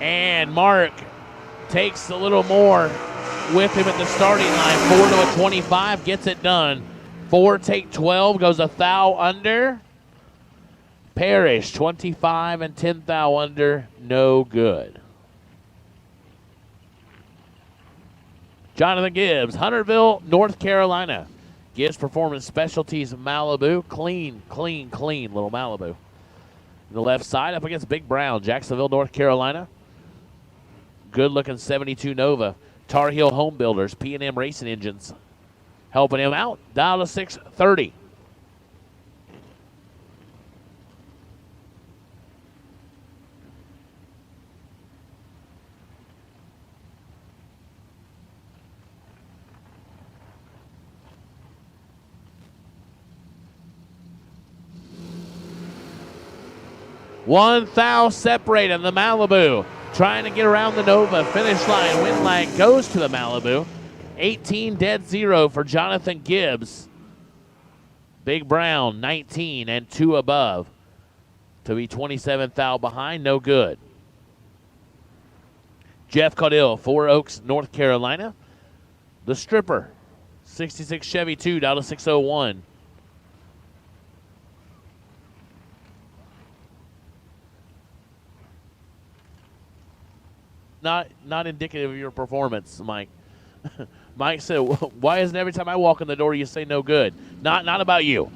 And Mark takes a little more with him at the starting line. 4 to a 25 gets it done. 4 take 12, goes a thou under. Parrish 25 and 10 thou under, no good. Jonathan Gibbs, Hunterville, North Carolina. Gibbs Performance Specialties Malibu. Clean little Malibu. The left side up against Big Brown, Jacksonville, North Carolina. Good looking 72 Nova. Tar Heel Home Builders, P&M Racing Engines. Helping him out, dial to 630. One thou separating the Malibu. Trying to get around the Nova. Finish line, win line goes to the Malibu. 18 dead 0 for Jonathan Gibbs. Big Brown, 19 and 2 above. To be 27 thou behind, no good. Jeff Caudill, 4 Oaks, North Carolina. The Stripper, 66 Chevy 2, down to 601. Not indicative of your performance, Mike. Mike said, why isn't every time I walk in the door you say no good? Not about you.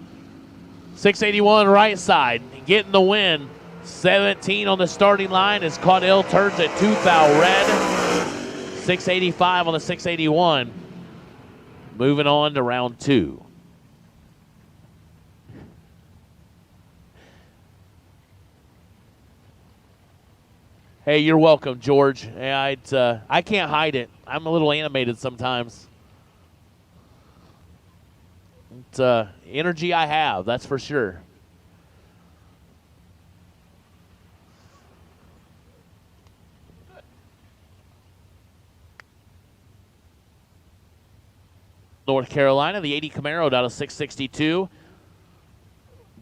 681 right side, getting the win. 17 on the starting line as Caudill turns it 2 thou red. 685 on the 681. Moving on to round 2. Hey, you're welcome, George. I can't hide it. I'm a little animated sometimes. It's energy I have, that's for sure. North Carolina, the 80 Camaro down to 662.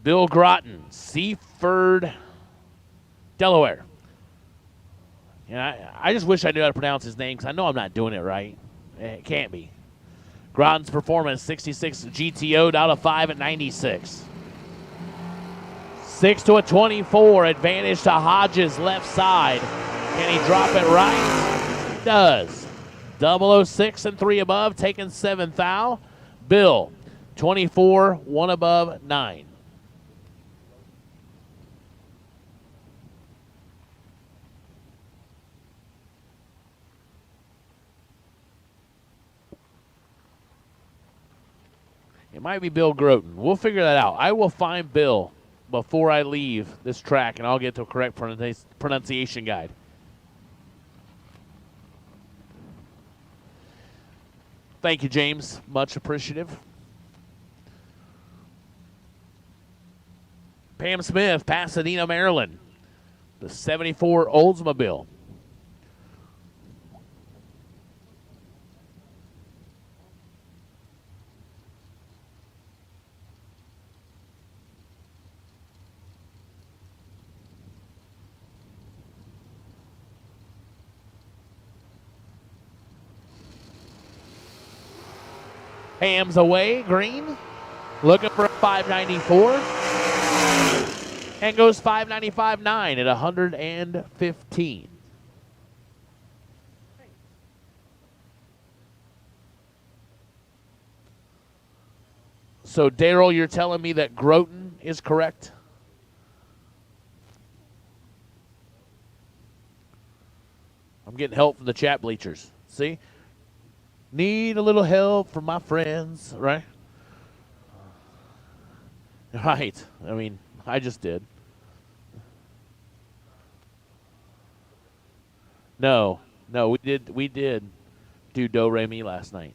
Bill Groton, Seaford, Delaware. Yeah, I just wish I knew how to pronounce his name because I know I'm not doing it right. It can't be. Groton's Performance, 66 GTO, down to 5 at 96. 6 to a 24, advantage to Hodges, left side. Can he drop it right? He does. 006 and 3 above, taking 7 thou. Bill, 24, 1 above, 9. It might be Bill Groton. We'll figure that out. I will find Bill before I leave this track, and I'll get to a correct pronunciation guide. Thank you, James. Much appreciative. Pam Smith, Pasadena, Maryland. The 74 Oldsmobile. Hams away, green. Looking for a 594. And goes 595.9 at 115. So, Daryl, you're telling me that Groton is correct? I'm getting help from the chat bleachers. See? Need a little help from my friends, right? Right. I mean, I just did. No, we did do Do Re Mi last night.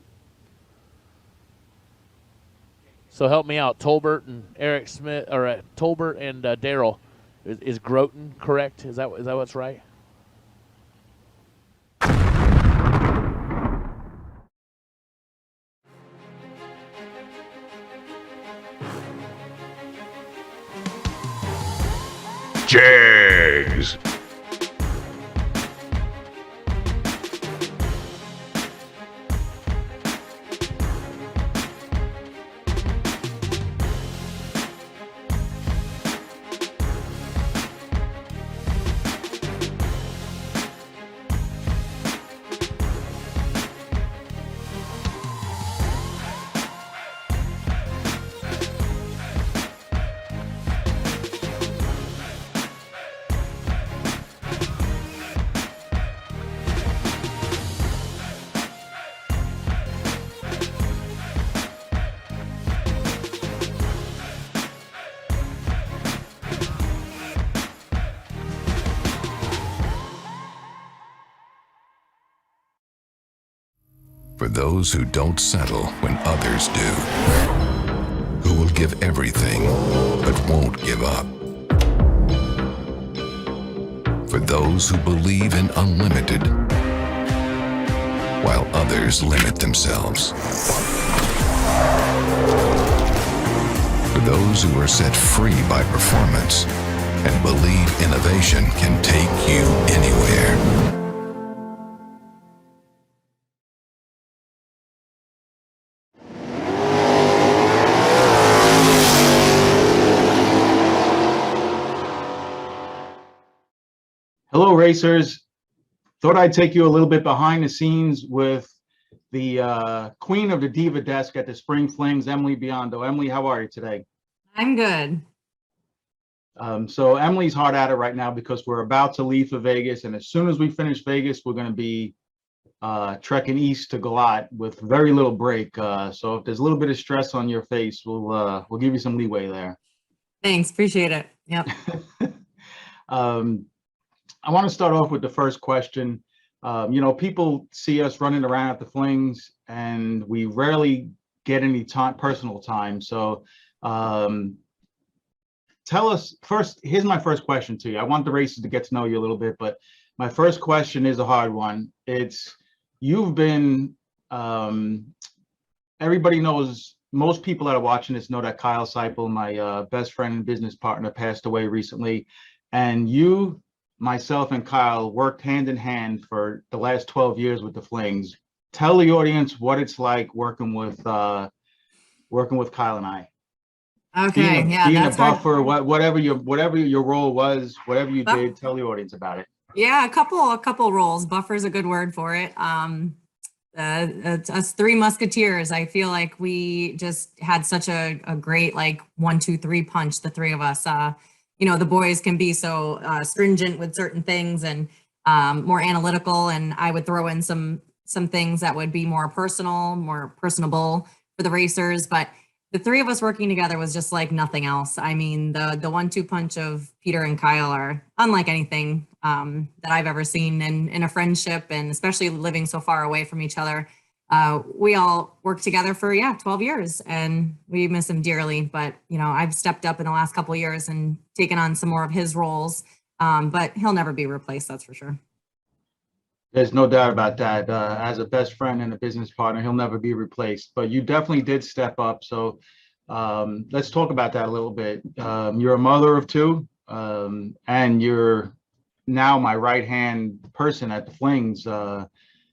So help me out, Tolbert and Eric Smith, or Tolbert and Daryl. Is Groton correct? Is that what's right? Jags. For those who don't settle when others do. Who will give everything but won't give up. For those who believe in unlimited while others limit themselves. For those who are set free by performance and believe innovation can take you anywhere. Hello, racers. Thought I'd take you a little bit behind the scenes with the queen of the diva desk at the Spring Flings, Emily Biondo. Emily, how are you today? I'm good. So Emily's hard at it right now because we're about to leave for Vegas, and as soon as we finish Vegas, we're going to be trekking east to Galot with very little break. So if there's a little bit of stress on your face, we'll give you some leeway there. Thanks, appreciate it. Yep. I want to start off with the first question. You know, people see us running around at the Flings, and we rarely get any time, personal time. So tell us first, here's my first question to you. I want the racers to get to know you a little bit, but my first question is a hard one. It's, you've been, everybody knows, most people that are watching this know that Kyle Seipel, my best friend and business partner, passed away recently. And you, myself, and Kyle worked hand in hand for the last 12 years with the Flings. Tell the audience what it's like working with Kyle and I. Okay, being a buffer, whatever your role was, whatever you did, tell the audience about it. Yeah, a couple roles. Buffer's a good word for it. It's us three musketeers. I feel like we just had such a great, like, 1, 2, 3 punch, the three of us. You know, the boys can be so stringent with certain things and more analytical, and I would throw in some things that would be more personal, more personable for the racers. But the three of us working together was just like nothing else. I mean, the 1-2 punch of Peter and Kyle are unlike anything that I've ever seen in a friendship, and especially living so far away from each other. We all worked together for 12 years, and we miss him dearly. But you know, I've stepped up in the last couple of years and taken on some more of his roles. But he'll never be replaced, that's for sure. There's no doubt about that. As a best friend and a business partner, he'll never be replaced. But you definitely did step up. So let's talk about that a little bit. You're a mother of two, and you're now my right-hand person at the Flings.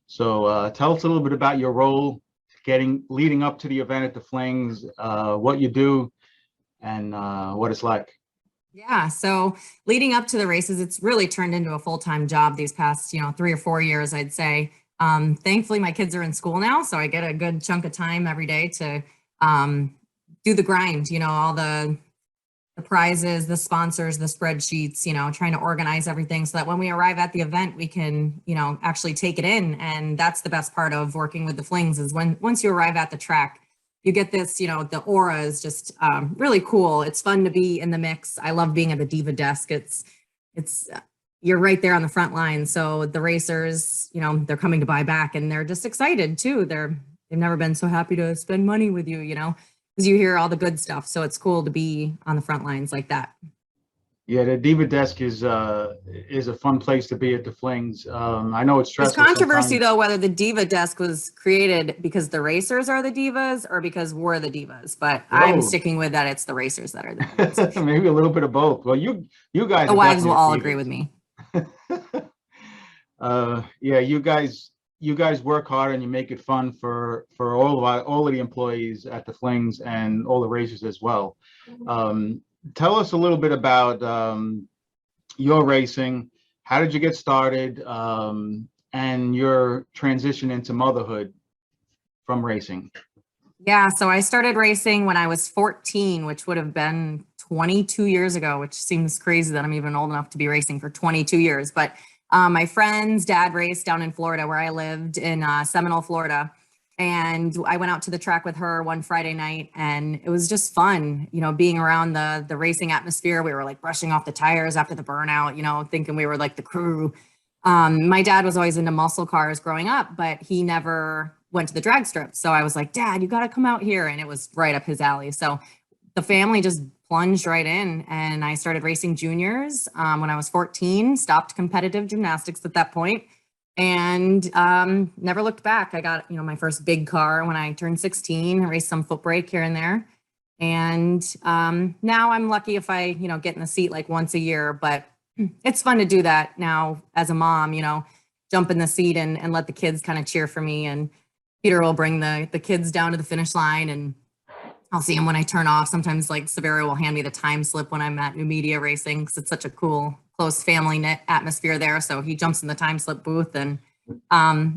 So tell us a little bit about your role leading up to the event at the Flings, what you do, and what it's like. Yeah, so leading up to the races, it's really turned into a full-time job these past, 3 or 4 years, I'd say. Thankfully, my kids are in school now, so I get a good chunk of time every day to do the grind, all the prizes, the sponsors, the spreadsheets, trying to organize everything so that when we arrive at the event, we can, actually take it in. And that's the best part of working with the Flings is once you arrive at the track, you get this, the aura is just really cool. It's fun to be in the mix. I love being at the diva desk. It's you're right there on the front line. So the racers, they're coming to buy back, and they're just excited too. They've never been so happy to spend money with you, because you hear all the good stuff. So it's cool to be on the front lines like that. Yeah, the diva desk is a fun place to be at the Flings. I know it's stressful. There's controversy though whether the diva desk was created because the racers are the divas or because we're the divas. But I'm sticking with that it's the racers that are the divas. Maybe a little bit of both. Well, you guys. The wives will all agree with me. Yeah, you guys work hard and you make it fun for all of the employees at the Flings and all the racers as well. Tell us a little bit about your racing. How did you get started, and your transition into motherhood from racing? Yeah, so I started racing when I was 14, which would have been 22 years ago, which seems crazy that I'm even old enough to be racing for 22 years. But my friend's dad raced down in Florida where I lived in Seminole, Florida. And I went out to the track with her one Friday night, and it was just fun, being around the racing atmosphere. We were like brushing off the tires after the burnout, thinking we were like the crew. My dad was always into muscle cars growing up, but he never, went to the drag strip. So I was like, Dad, you got to come out here. And it was right up his alley. So the family just plunged right in, and I started racing juniors when I was 14, stopped competitive gymnastics at that point, and never looked back. I got, my first big car when I turned 16. I raced some foot brake here and there. And now I'm lucky if I, get in the seat like once a year, but it's fun to do that now as a mom, jump in the seat and let the kids kind of cheer for me. And Peter will bring the kids down to the finish line, and I'll see him when I turn off. Sometimes like Severio will hand me the time slip when I'm at New Media Racing, because it's such a cool, close family knit atmosphere there. So he jumps in the time slip booth, and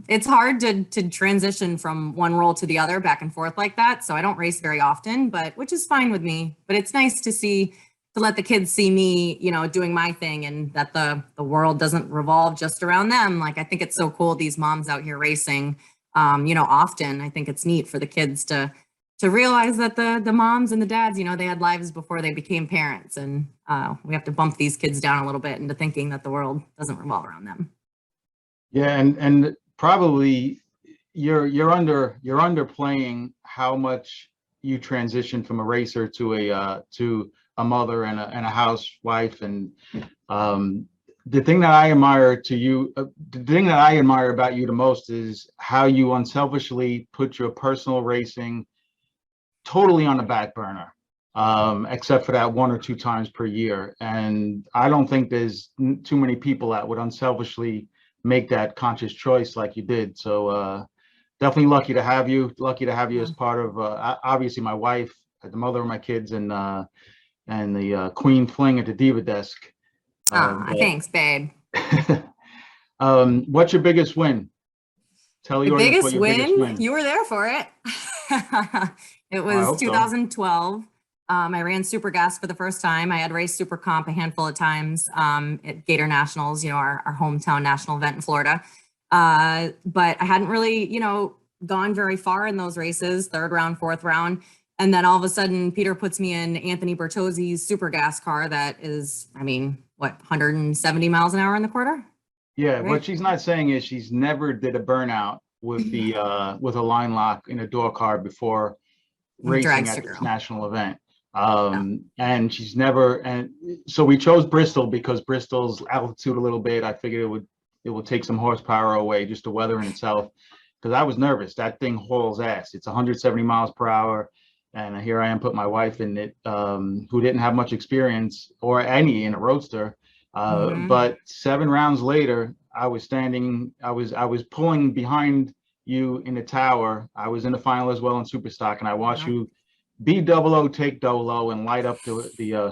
it's hard to transition from one role to the other back and forth like that. So I don't race very often, which is fine with me, but it's nice to let the kids see me, doing my thing, and that the world doesn't revolve just around them. Like, I think it's so cool, these moms out here racing, often. I think it's neat for the kids to realize that the moms and the dads, they had lives before they became parents. And we have to bump these kids down a little bit into thinking that the world doesn't revolve around them. Yeah, and probably you're underplaying how much you transition from a racer to a mother and a housewife. And the thing that I admire about you the most is how you unselfishly put your personal racing totally on the back burner, except for that 1 or 2 times per year. And I don't think there's too many people that would unselfishly make that conscious choice like you did. So definitely lucky to have you as part of obviously my wife, the mother of my kids, and the Queen Fling at the Diva Desk. Thanks, babe. What's your biggest win? Tell the audience what your biggest win. You were there for it. It was 2012. I ran Super Gas for the first time. I had raced Super Comp a handful of times at Gator Nationals, our hometown national event in Florida. But I hadn't really, gone very far in those races, 3rd round, 4th round. And then all of a sudden, Peter puts me in Anthony Bertozzi's Super Gas car that is, 170 miles an hour in the quarter? Yeah, right? What she's not saying is she's never did a burnout with with a line lock in a door car before racing at this national event. And she's never, and so we chose Bristol because Bristol's altitude a little bit. I figured it would take some horsepower away, just the weather in itself, because I was nervous. That thing hauls ass. It's 170 miles per hour. And here I am, put my wife in it, who didn't have much experience or any in a roadster. But 7 rounds later, I was pulling behind you in the tower. I was in the final as well in Superstock, and I watched you be double-O, take dolo, and light up the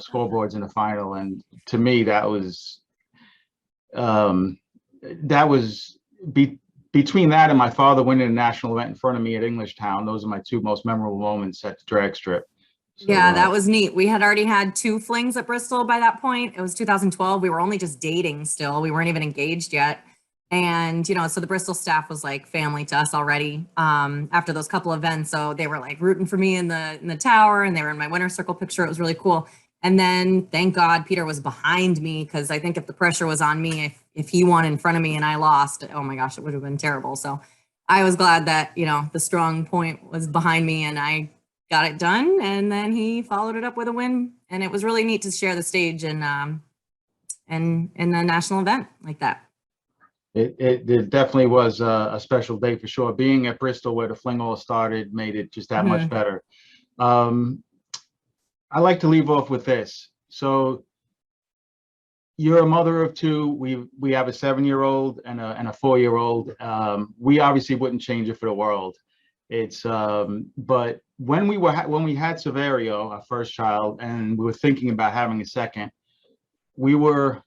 scoreboards in the final. And to me, that was between that and my father winning a national event in front of me at Englishtown. Those are my 2 most memorable moments at the drag strip. So, yeah, that was neat. We had already had 2 flings at Bristol by that point. It was 2012. We were only just dating still. We weren't even engaged yet. And, so the Bristol staff was like family to us already after those couple events. So they were like rooting for me in the tower, and they were in my winner's circle picture. It was really cool. And then thank God Peter was behind me, because I think if the pressure was on me, if he won in front of me and I lost, oh my gosh, it would have been terrible. So I was glad that, the strong point was behind me and I got it done. And then he followed it up with a win. And it was really neat to share the stage in a national event like that. It definitely was a special day for sure. Being at Bristol where the Fling all started made it just that much better. I like to leave off with this. So you're a mother of 2. We have a 7-year-old and a 4-year-old. We obviously wouldn't change it for the world. It's but when we had Severio, our first child, and we were thinking about having a second, we were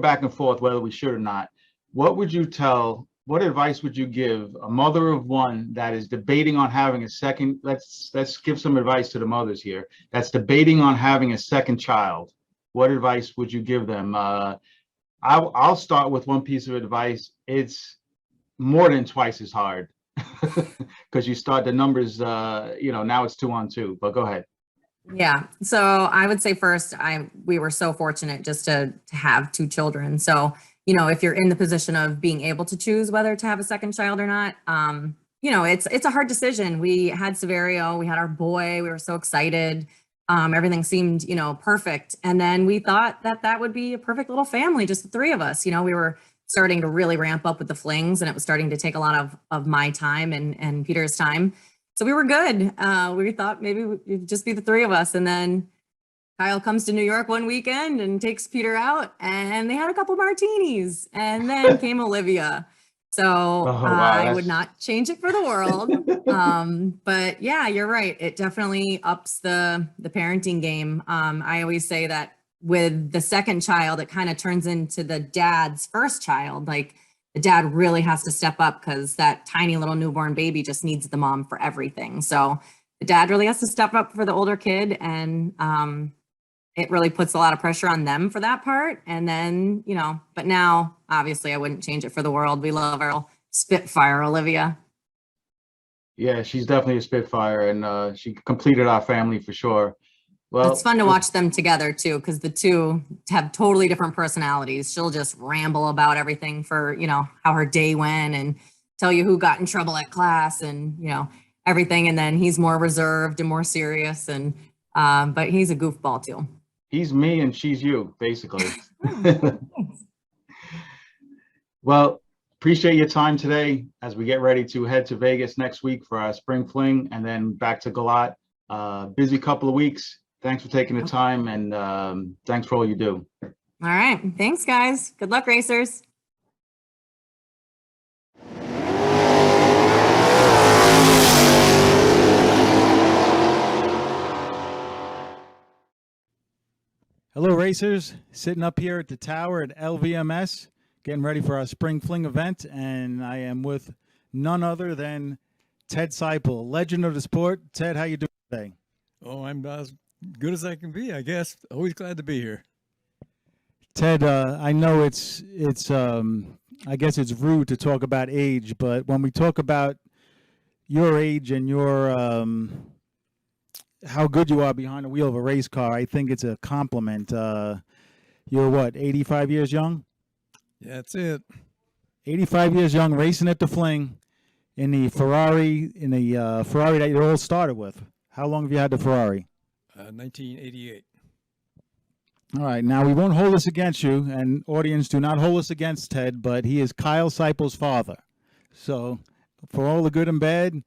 back and forth whether we should or not. What advice would you give a mother of 1 that is debating on having a second? Let's give some advice to the mothers here that's debating on having a second child. What advice would you give them? I'll start with one piece of advice. It's more than twice as hard because you start the numbers, now it's 2 on 2, but go ahead. Yeah. So I would say first, we were so fortunate just to have 2 children. So, if you're in the position of being able to choose whether to have a second child or not, it's a hard decision. We had Severio, we had our boy, we were so excited. Everything seemed, perfect. And then we thought that would be a perfect little family, just the three of us. We were starting to really ramp up with the Flings, and it was starting to take a lot of my time and Peter's time. So we were good. We thought maybe it'd just be the three of us. And then Kyle comes to New York one weekend and takes Peter out, and they had a couple martinis, and then came Olivia. So I would not change it for the world. But yeah, you're right. It definitely ups the parenting game. I always say that with the second child, it kind of turns into the dad's first child. Like the dad really has to step up because that tiny little newborn baby just needs the mom for everything. So the dad really has to step up for the older kid, and it really puts a lot of pressure on them for that part. And then, but now obviously I wouldn't change it for the world. We love our Spitfire, Olivia. Yeah, she's definitely a Spitfire, and she completed our family for sure. Well, it's fun to watch them together too, because the two have totally different personalities. She'll just ramble about everything for, how her day went and tell you who got in trouble at class and, everything. And then he's more reserved and more serious. And, but he's a goofball too. He's me and she's you, basically. Well, appreciate your time today as we get ready to head to Vegas next week for our spring fling and then back to Galot. Busy couple of weeks. Thanks for taking the time, and thanks for all you do. All right. Thanks, guys. Good luck, racers. Hello, racers. Sitting up here at the tower at LVMS, getting ready for our spring fling event, and I am with none other than Ted Seipel, legend of the sport. Ted, how you doing today? Oh, I'm as good as I can be, I guess. Always glad to be here. Ted, I know it's I guess it's rude to talk about age, but when we talk about your age and your how good you are behind the wheel of a race car, I think it's a compliment. You're what, 85 years young? Yeah, that's it. 85 years young, racing at the Fling in the Ferrari, Ferrari that you all started with. How long have you had the Ferrari? 1988. All right, now we won't hold this against you, and audience, do not hold this against Ted, but he is Kyle Seipel's father. So for all the good and bad,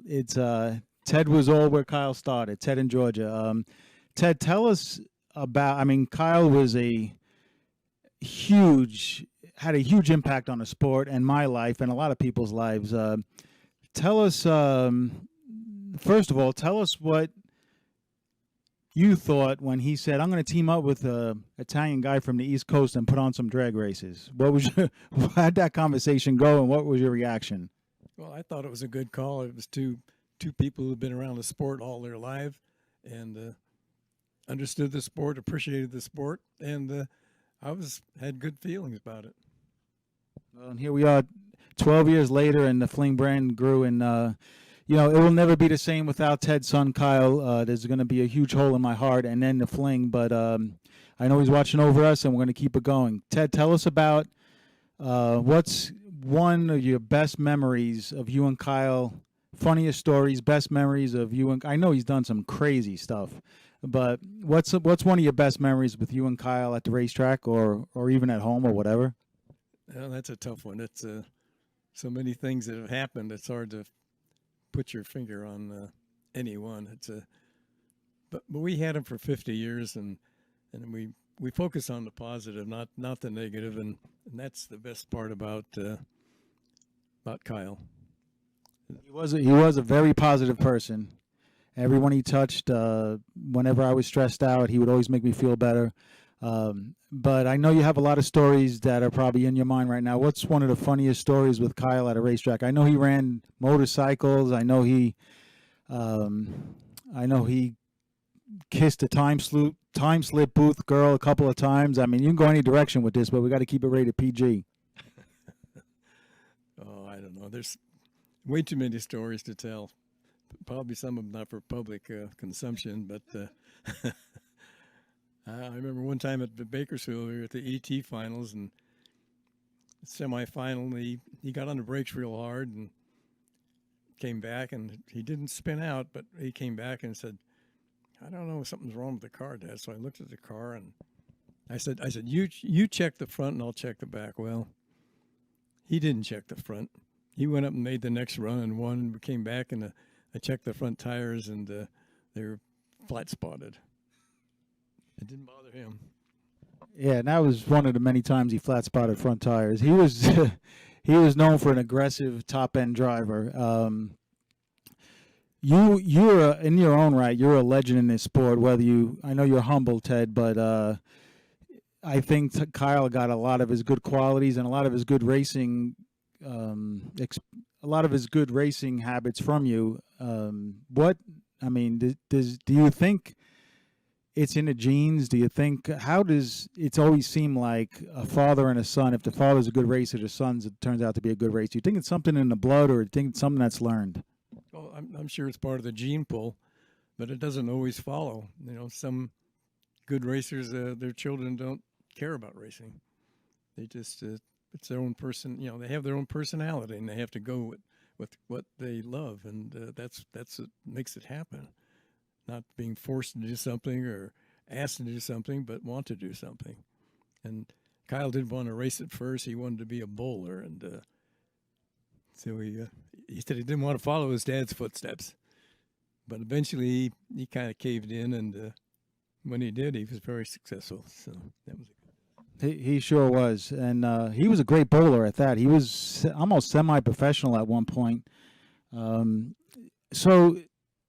it's Ted was all where Kyle started, Ted in Georgia. Ted, tell us about, Kyle was had a huge impact on the sport and my life and a lot of people's lives. Tell us, first of all, tell us what you thought when he said, I'm going to team up with an Italian guy from the East Coast and put on some drag races. How'd that conversation go, and what was your reaction? Well, I thought it was a good call. It was two people who've been around the sport all their life and understood the sport, appreciated the sport, and I had good feelings about it. Well, and here we are 12 years later, and the Fling brand grew, and it will never be the same without Ted's son, Kyle. There's going to be a huge hole in my heart, and then the Fling, but I know he's watching over us, and we're going to keep it going. Ted, tell us about what's one of your best memories of you and Kyle, funniest stories, best memories of you and I know he's done some crazy stuff, but what's one of your best memories with you and Kyle at the racetrack or even at home or whatever? Well, that's a tough one. It's so many things that have happened. It's hard to put your finger on any one. But we had him for 50 years, and we focus on the positive, not the negative, and that's the best part about Kyle. He was a very positive person. Everyone he touched, whenever I was stressed out, he would always make me feel better. But I know you have a lot of stories that are probably in your mind right now. What's one of the funniest stories with Kyle at a racetrack? I know he ran motorcycles. I know he kissed a time slip booth girl a couple of times. You can go any direction with this, but we got to keep it rated PG. Oh, I don't know. There's way too many stories to tell. Probably some of them not for public consumption, but I remember one time at the Bakersfield, we were at the ET finals and semifinal. He got on the brakes real hard, and came back, and he didn't spin out, but he came back and said, I don't know, something's wrong with the car, Dad. So I looked at the car, and I said, you check the front, and I'll check the back. Well, he didn't check the front. He went up and made the next run and won, and came back, and I checked the front tires, and they were flat spotted. It didn't bother him. Yeah, and that was one of the many times he flat spotted front tires. He was he was known for an aggressive top end driver. You're in your own right. You're a legend in this sport. I know you're humble, Ted, but I think Kyle got a lot of his good qualities and a lot of his good racing, habits from you. Do you think it's in the genes? Do you think, how does it's always seem like a father and a son? If the father's a good racer, the son turns out to be a good racer. Do you think it's something in the blood, or do you think it's something that's learned? Well, I'm sure it's part of the gene pool, but it doesn't always follow. Some good racers, their children don't care about racing. They just, it's their own person. They have their own personality, and they have to go with what they love, and that's what makes it happen. Not being forced to do something or asked to do something, but want to do something. And Kyle didn't want to race at first. He wanted to be a bowler, and so he said he didn't want to follow his dad's footsteps. But eventually he kind of caved in, and when he did, he was very successful. So that was He sure was, and he was a great bowler at that. He was almost semi-professional at one point. So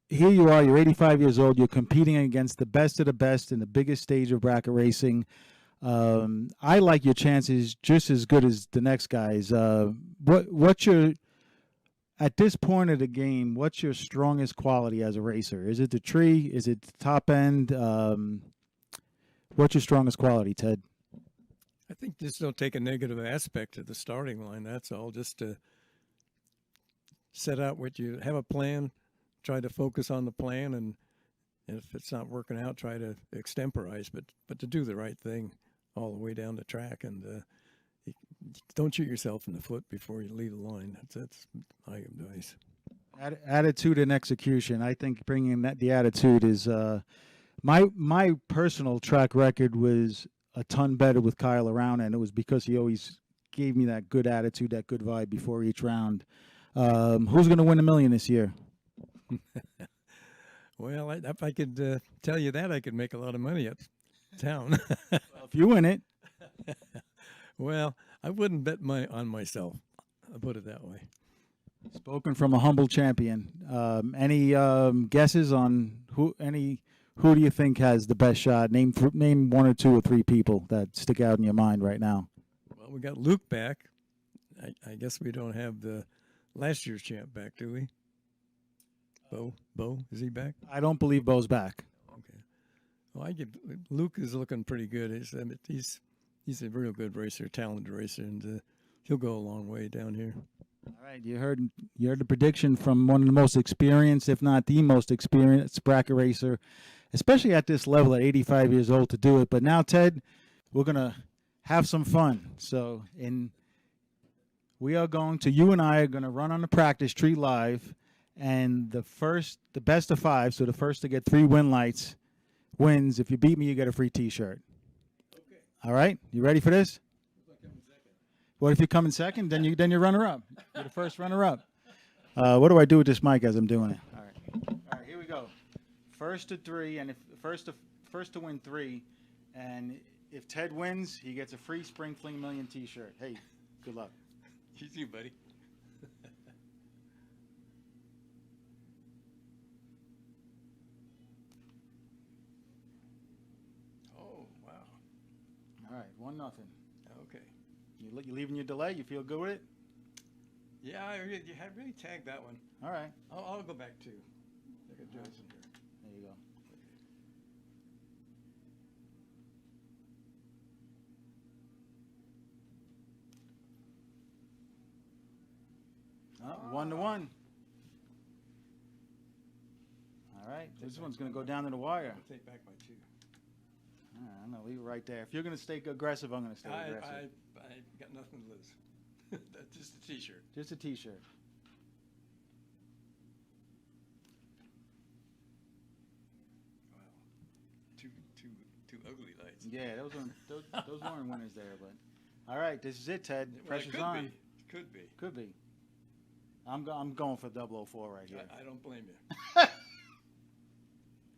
here you are, you're 85 years old, you're competing against the best of the best in the biggest stage of bracket racing. I like your chances just as good as the next guys. At this point of the game, what's your strongest quality as a racer? Is it the tree? Is it the top end? What's your strongest quality, Ted? I think just don't take a negative aspect to the starting line. That's all. Just to set out what you have a plan, try to focus on the plan, and if it's not working out, try to extemporize, but to do the right thing all the way down the track, and don't shoot yourself in the foot before you leave the line. That's my advice. Attitude and execution. I think bringing the attitude is my personal track record was a ton better with Kyle around, and it was because he always gave me that good attitude, that good vibe before each round. Who's going to win $1 million this year? Well, if I could tell you that, I could make a lot of money at town. Well, if you win it. Well, I wouldn't bet on myself. I'll put it that way. Spoken from a humble champion. Any guesses on who do you think has the best shot? Name one or two or three people that stick out in your mind right now. Well, we got Luke back. I guess we don't have the last year's champ back, do we? Bo, is he back? I don't believe Bo's back. Okay. Well, Luke is looking pretty good. He's a real good racer, talented racer, and he'll go a long way down here. All right, you heard the prediction from one of the most experienced, if not the most experienced bracket racer, especially at this level at 85 years old to do it. But now, Ted, we're going to have some fun. So you and I are going to run on the practice tree live, and the best of five, so the first to get 3 win lights wins. If you beat me, you get a free T-shirt. Okay. All right, you ready for this? What if you come in second? Then you're runner-up. You're the first runner-up. What do I do with this mic as I'm doing it? All right, here we go. First to 3, and if first to win 3, and if Ted wins, he gets a free Spring Fling Million T-shirt. Hey, good luck. You too, buddy. Oh, wow. All right, 1-0. Okay. You leaving your delay? You feel good with it? Yeah, I really tagged that one. All right. I'll go back too. I got Joyce in here. There you go. Oh, 1-1. All right, this one's going to go down to the wire. I'll take back my 2. All right, I'm going to leave it right there. If you're going to stay aggressive, I'm going to stay aggressive. I got nothing to lose. That's just a T-shirt. Just a T-shirt. ugly lights. Yeah, those weren't winners there, but all right, this is it, Ted. Well, Pressure's it could on. be. Could be. Could be. I'm going for 004 right here. I don't blame you.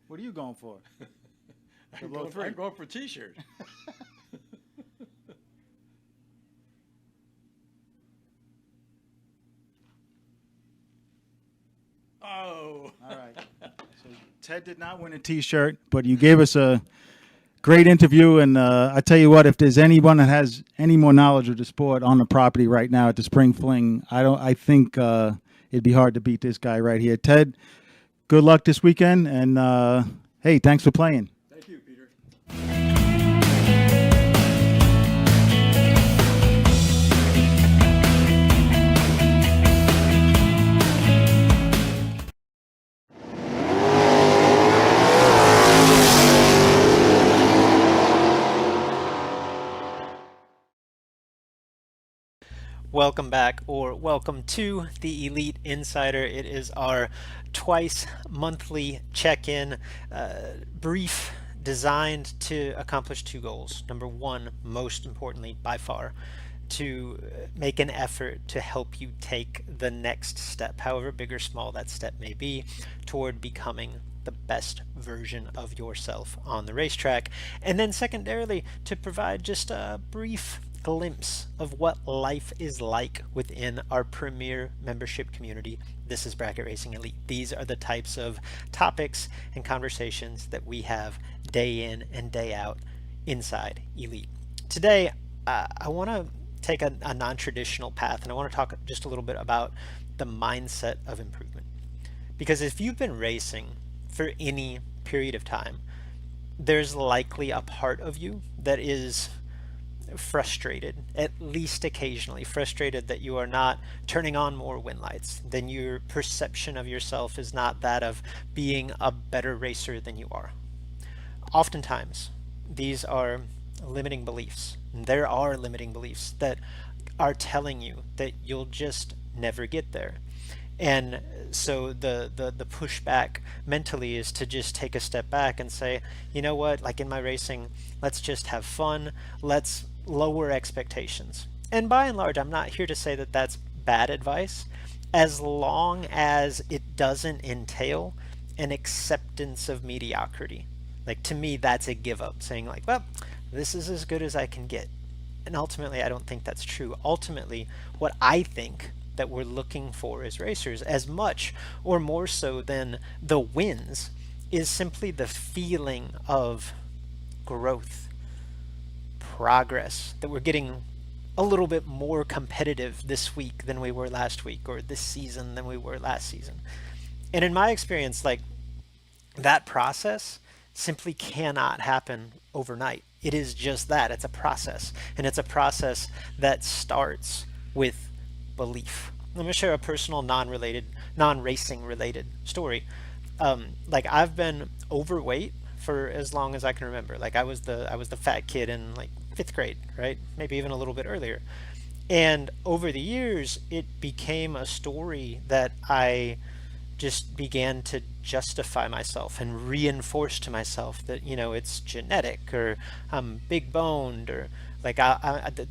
What are you going for? I'm going for T-shirt. Oh. All right. So Ted did not win a T-shirt, but you gave us a great interview, and I tell you what, if there's anyone that has any more knowledge of the sport on the property right now at the Spring Fling, I think it'd be hard to beat this guy right here. Ted, good luck this weekend, and hey, thanks for playing. Thank you, Peter. Welcome back, or welcome to the Elite Insider. It is our twice monthly check-in, brief, designed to accomplish two goals. Number one, most importantly by far, to make an effort to help you take the next step, however big or small that step may be, toward becoming the best version of yourself on the racetrack. And then secondarily, to provide just a brief glimpse of what life is like within our premier membership community. This is Bracket Racing Elite. These are the types of topics and conversations that we have day in and day out inside Elite. Today, I want to take a non-traditional path, and I want to talk just a little bit about the mindset of improvement. Because if you've been racing for any period of time, there's likely a part of you that is frustrated, at least occasionally frustrated that you are not turning on more win lights, then your perception of yourself is not that of being a better racer than you are. Oftentimes, these are limiting beliefs. There are limiting beliefs that are telling you that you'll just never get there. And so the pushback mentally is to just take a step back and say, you know what, like in my racing, let's just have fun, let's lower expectations. And by and large, I'm not here to say that that's bad advice, as long as it doesn't entail an acceptance of mediocrity. Like, to me, that's a give up, saying like, well, this is as good as I can get. And ultimately, I don't think that's true. Ultimately, what I think that we're looking for as racers, as much or more so than the wins, is simply the feeling of growth, progress, that we're getting a little bit more competitive this week than we were last week, or this season than we were last season. And in my experience, like, that process simply cannot happen overnight. It is just that. It's a process, and it's a process that starts with belief. Let me share a personal non-racing related story. Like, I've been overweight for as long as I can remember. Like, I was the fat kid in like 5th grade, right? Maybe even a little bit earlier. And over the years, it became a story that I just began to justify myself and reinforce to myself that, you know, it's genetic, or I'm big boned, or like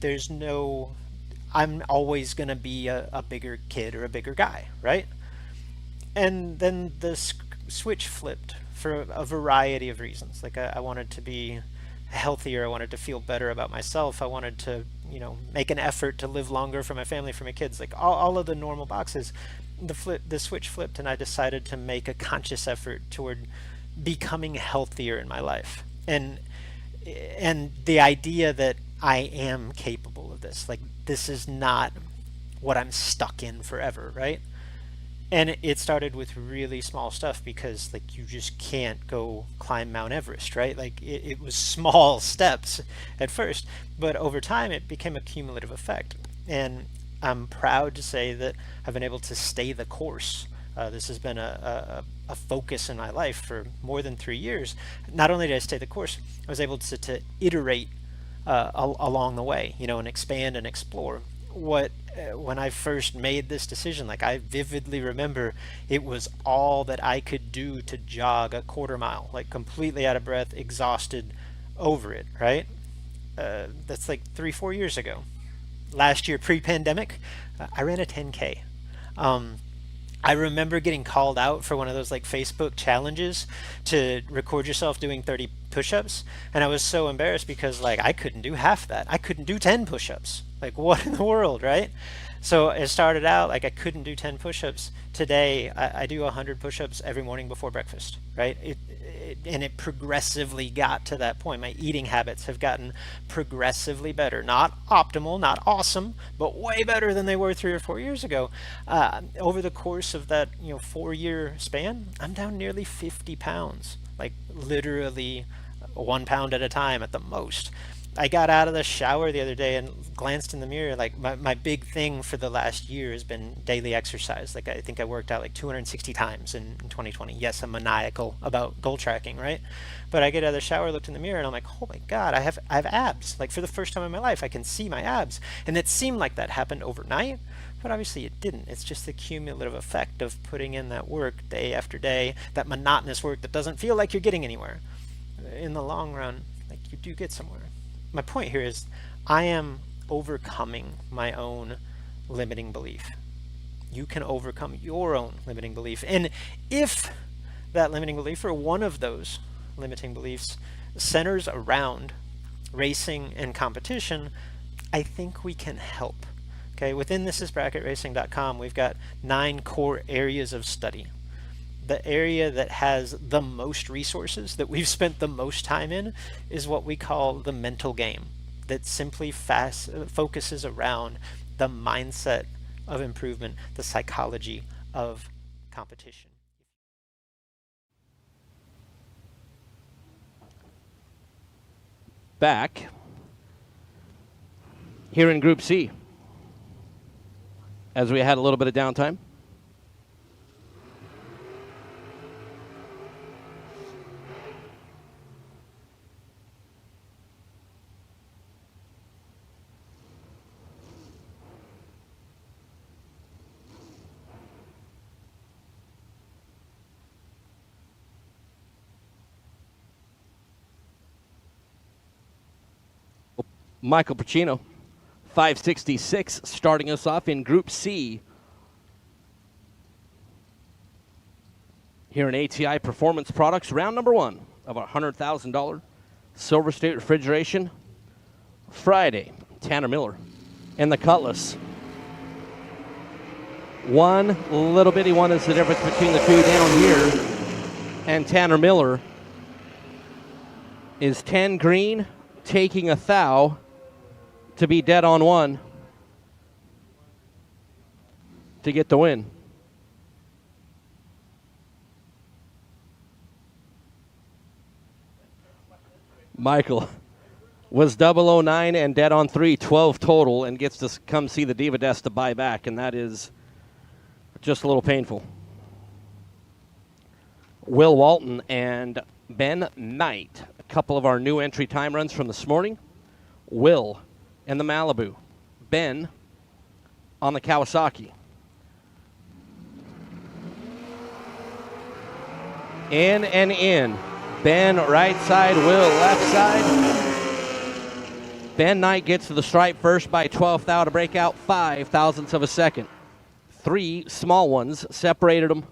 there's no, I'm always going to be a bigger kid or a bigger guy, right? And then the switch flipped for a variety of reasons. Like, I wanted to be healthier, I wanted to feel better about myself, I wanted to, you know, make an effort to live longer for my family, for my kids, like all of the normal boxes. The switch flipped, and I decided to make a conscious effort toward becoming healthier in my life. And the idea that I am capable of this, like, this is not what I'm stuck in forever, right? And it started with really small stuff, because like, you just can't go climb Mount Everest, right? Like, it was small steps at first, but over time it became a cumulative effect. And I'm proud to say that I've been able to stay the course. This has been a focus in my life for more than 3 years. Not only did I stay the course, I was able to iterate along the way, you know, and expand and explore. When I first made this decision, like, I vividly remember it was all that I could do to jog a quarter mile, like completely out of breath, exhausted, over it, right? That's like 3-4 years ago. Last year, pre-pandemic, I ran a 10K. I remember getting called out for one of those like Facebook challenges to record yourself doing 30 push-ups, and I was so embarrassed because like I couldn't do half that. I couldn't do 10 push-ups. Like what in the world, right? So it started out like I couldn't do 10 push-ups. Today I do 100 push-ups every morning before breakfast, right? And it progressively got to that point. My eating habits have gotten progressively better. Not optimal, not awesome, but way better than they were 3 or 4 years ago. Over the course of that 4-year span, I'm down nearly 50 pounds, like literally 1 pound at a time at the most. I got out of the shower the other day and glanced in the mirror. Like my big thing for the last year has been daily exercise. Like I think I worked out like 260 times in 2020. Yes, I'm maniacal about goal tracking, right? But I get out of the shower, looked in the mirror, and I'm like, oh my God, I have abs. Like for the first time in my life, I can see my abs. And it seemed like that happened overnight, but obviously it didn't. It's just the cumulative effect of putting in that work day after day, that monotonous work that doesn't feel like you're getting anywhere. In the long run, like you do get somewhere. My point here is I am overcoming my own limiting belief. You can overcome your own limiting belief. And if that limiting belief or one of those limiting beliefs centers around racing and competition, I think we can help. Okay, within thisisbracketracing.com, we've got 9 core areas of study. The area that has the most resources, that we've spent the most time in, is what we call the mental game, that simply focuses around the mindset of improvement, the psychology of competition. Back here in Group C, as we had a little bit of downtime. Michael Pacino, 566, starting us off in Group C. Here in ATI Performance Products, round number 1 of our $100,000 Silver State Refrigeration Friday. Tanner Miller and the Cutlass. One little bitty one is the difference between the two down here. And Tanner Miller is 10 green, taking a thou to be dead on 1 to get the win. Michael was 009 and dead on 3, 12 total, and gets to come see the Diva Desk to buy back, and that is just a little painful. Will Walton and Ben Knight, a couple of our new entry time runs from this morning. Will in the Malibu, Ben on the Kawasaki. In and in. Ben right side, Will left side. Ben Knight gets to the stripe first by 12th thou to break out 5 thousandths of a second. 3 small ones separated them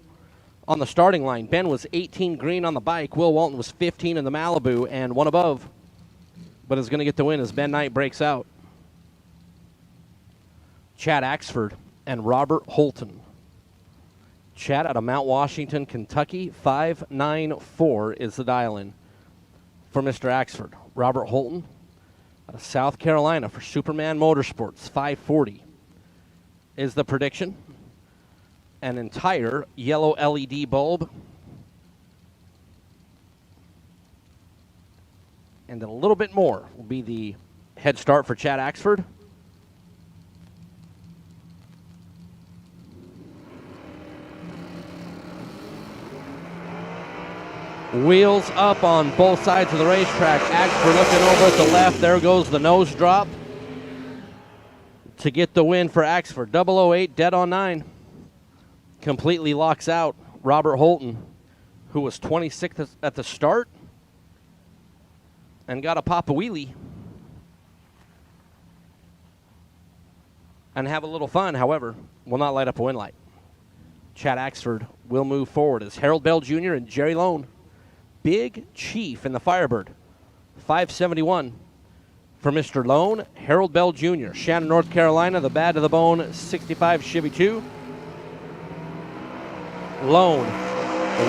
on the starting line. Ben was 18 green on the bike. Will Walton was 15 in the Malibu and 1 above, but is going to get the win as Ben Knight breaks out. Chad Axford and Robert Holton. Chad out of Mount Washington, Kentucky, 594 is the dial-in for Mr. Axford. Robert Holton out of South Carolina for Superman Motorsports, 540 is the prediction. An entire yellow LED bulb and a little bit more will be the head start for Chad Axford. Wheels up on both sides of the racetrack. Axford looking over at the left. There goes the nose drop to get the win for Axford. 008, dead on 9. Completely locks out Robert Holton, who was 26th at the start and got a pop a wheelie and have a little fun. However, will not light up a win light. Chad Axford will move forward as Harold Bell Jr. and Jerry Lone. Big Chief in the Firebird. 571 for Mr. Lone. Harold Bell Jr. Shannon, North Carolina, the Bad to the Bone 65 Chevy 2. Lone,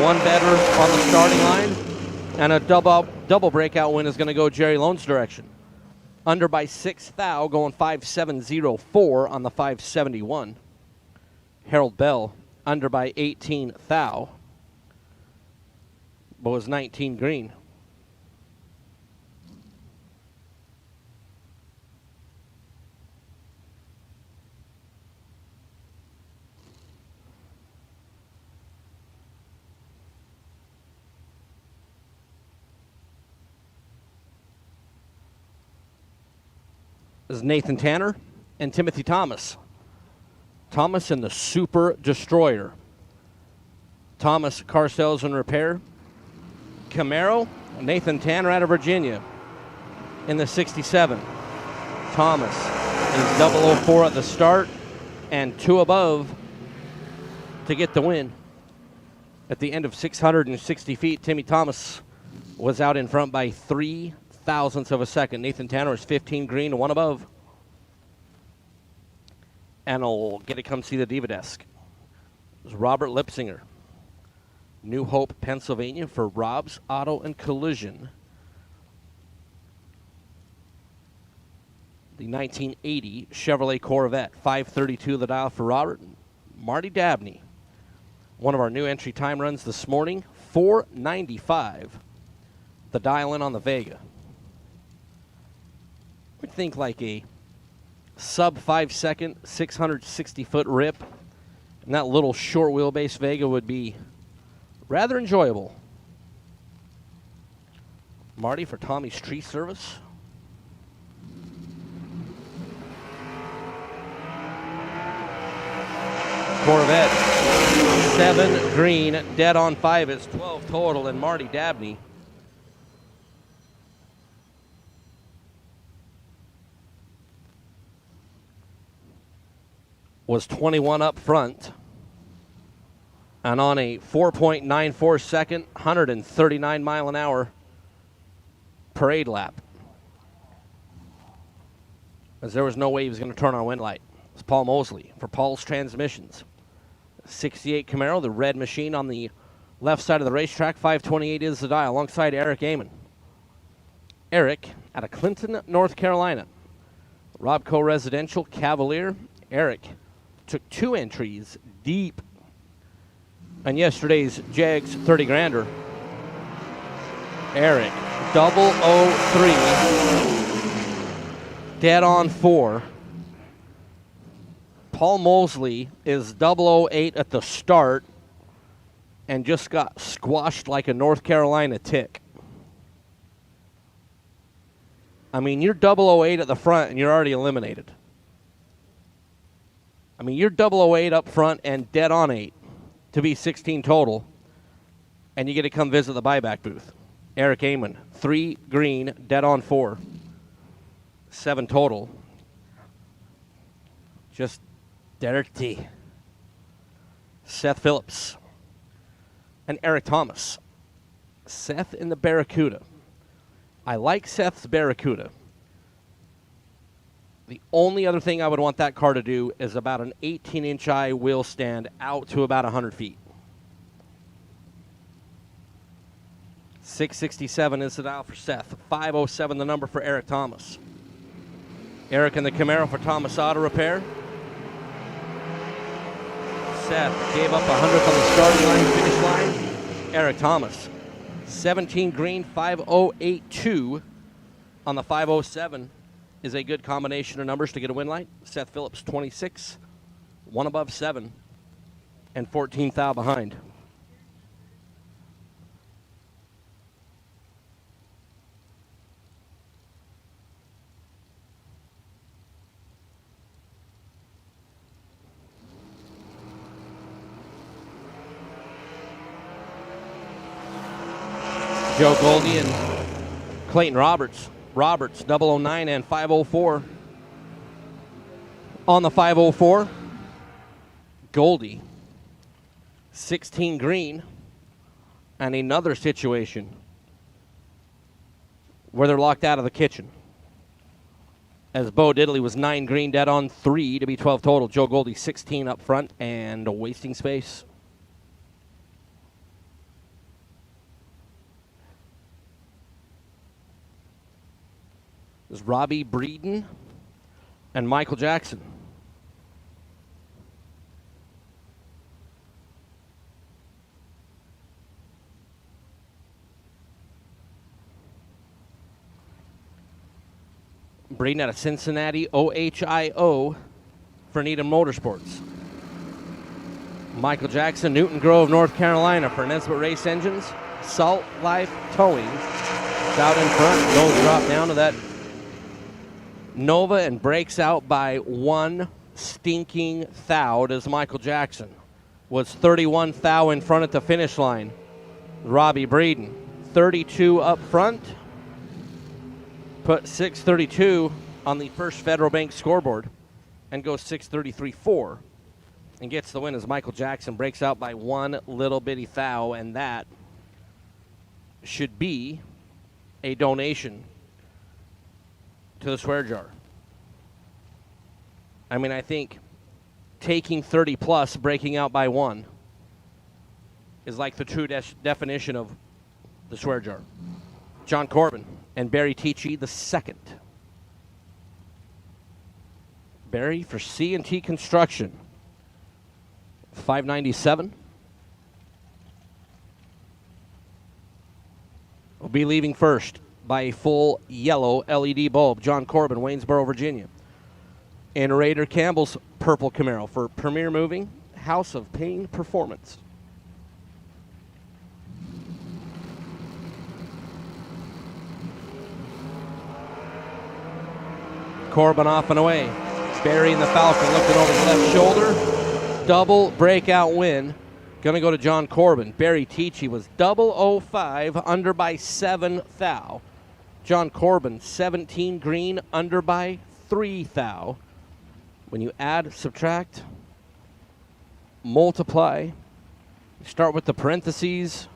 one better on the starting line, and a double breakout win is going to go Jerry Lone's direction. Under by 6 thou, going 5.704 on the 571. Harold Bell under by 18 thou, but was 19 green. This is Nathan Tanner and Timothy Thomas. Thomas in the Super Destroyer. Thomas, car sales and repair. Camaro, Nathan Tanner out of Virginia in the 67. Thomas is 004 at the start and 2 above to get the win. At the end of 660 feet, Timmy Thomas was out in front by 3 thousandths of a second. Nathan Tanner is 15 green, 1 above. And I'll get to come see the Diva Desk. It's Robert Lipsinger. New Hope, Pennsylvania for Rob's Auto and Collision. The 1980 Chevrolet Corvette. 532 the dial for Robert. Marty Dabney. One of our new entry time runs this morning. 495 the dial in on the Vega. We think like a sub 5 second, 660 foot rip. And that little short wheelbase Vega would be rather enjoyable. Marty for Tommy's Tree Service. Corvette, 7 green, dead on 5. It's 12 total, and Marty Dabney was 21 up front. And on a 4.94 second, 139 mile an hour parade lap. As there was no way he was going to turn on wind light. It's Paul Mosley for Paul's Transmissions. 68 Camaro, the red machine on the left side of the racetrack. 528 is the dial alongside Eric Amon. Eric out of Clinton, North Carolina. Robco Residential Cavalier. Eric took 2 entries deep on yesterday's Jags 30 grander. Eric, 003, dead on 4. Paul Mosley is 008 at the start and just got squashed like a North Carolina tick. I mean, you're 008 at the front and you're already eliminated. I mean, you're 008 up front and dead on 8 to be 16 total, and you get to come visit the buyback booth. Eric Amon, 3 green, dead on 4. 7 total. Just dirty. Seth Phillips and Eric Thomas. Seth in the Barracuda. I like Seth's Barracuda. The only other thing I would want that car to do is about an 18-inch eye wheel stand out to about 100 feet. 667 is the dial for Seth. 507 the number for Eric Thomas. Eric in the Camaro for Thomas Auto Repair. Seth gave up 100th on the starting line, finish line. Eric Thomas, 17 green, 5082 on the 507 is a good combination of numbers to get a win light. Seth Phillips, 26, 1 above 7, and 14 thou behind. Joe Goldie and Clayton Roberts, 009 and 504. On the 504, Goldie, 16 green, and another situation where they're locked out of the kitchen. As Bo Diddley was 9 green, dead on 3 to be 12 total. Joe Goldie 16 up front and wasting space. There's Robbie Breeden and Michael Jackson. Breeden out of Cincinnati, OHIO for Needham Motorsports. Michael Jackson, Newton Grove, North Carolina for Nesbitt Race Engines. Salt Life Towing. Out in front, goes drop down to that Nova and breaks out by 1 stinking thou as Michael Jackson. Was 31 thou in front at the finish line. Robbie Breeden, 32 up front. Put 632 on the First Federal Bank scoreboard and goes 633.4 and gets the win as Michael Jackson breaks out by 1 little bitty thou, and that should be a donation to the swear jar. I mean, I think taking 30 plus, breaking out by 1 is like the true definition of the swear jar. John Corbin and Barry Tichy the second. Barry for C&T Construction, 597. Will be leaving first by a full yellow LED bulb. John Corbin, Waynesboro, Virginia. And Raider Campbell's purple Camaro for Premier Moving, House of Pain Performance. Corbin off and away. Barry and the Falcon looking over the left shoulder. Double breakout win. Going to go to John Corbin. Barry Tichy was 005 under by 7 thou. John Corbin 17 green under by 3 thou. When you add, subtract, multiply, start with the parentheses,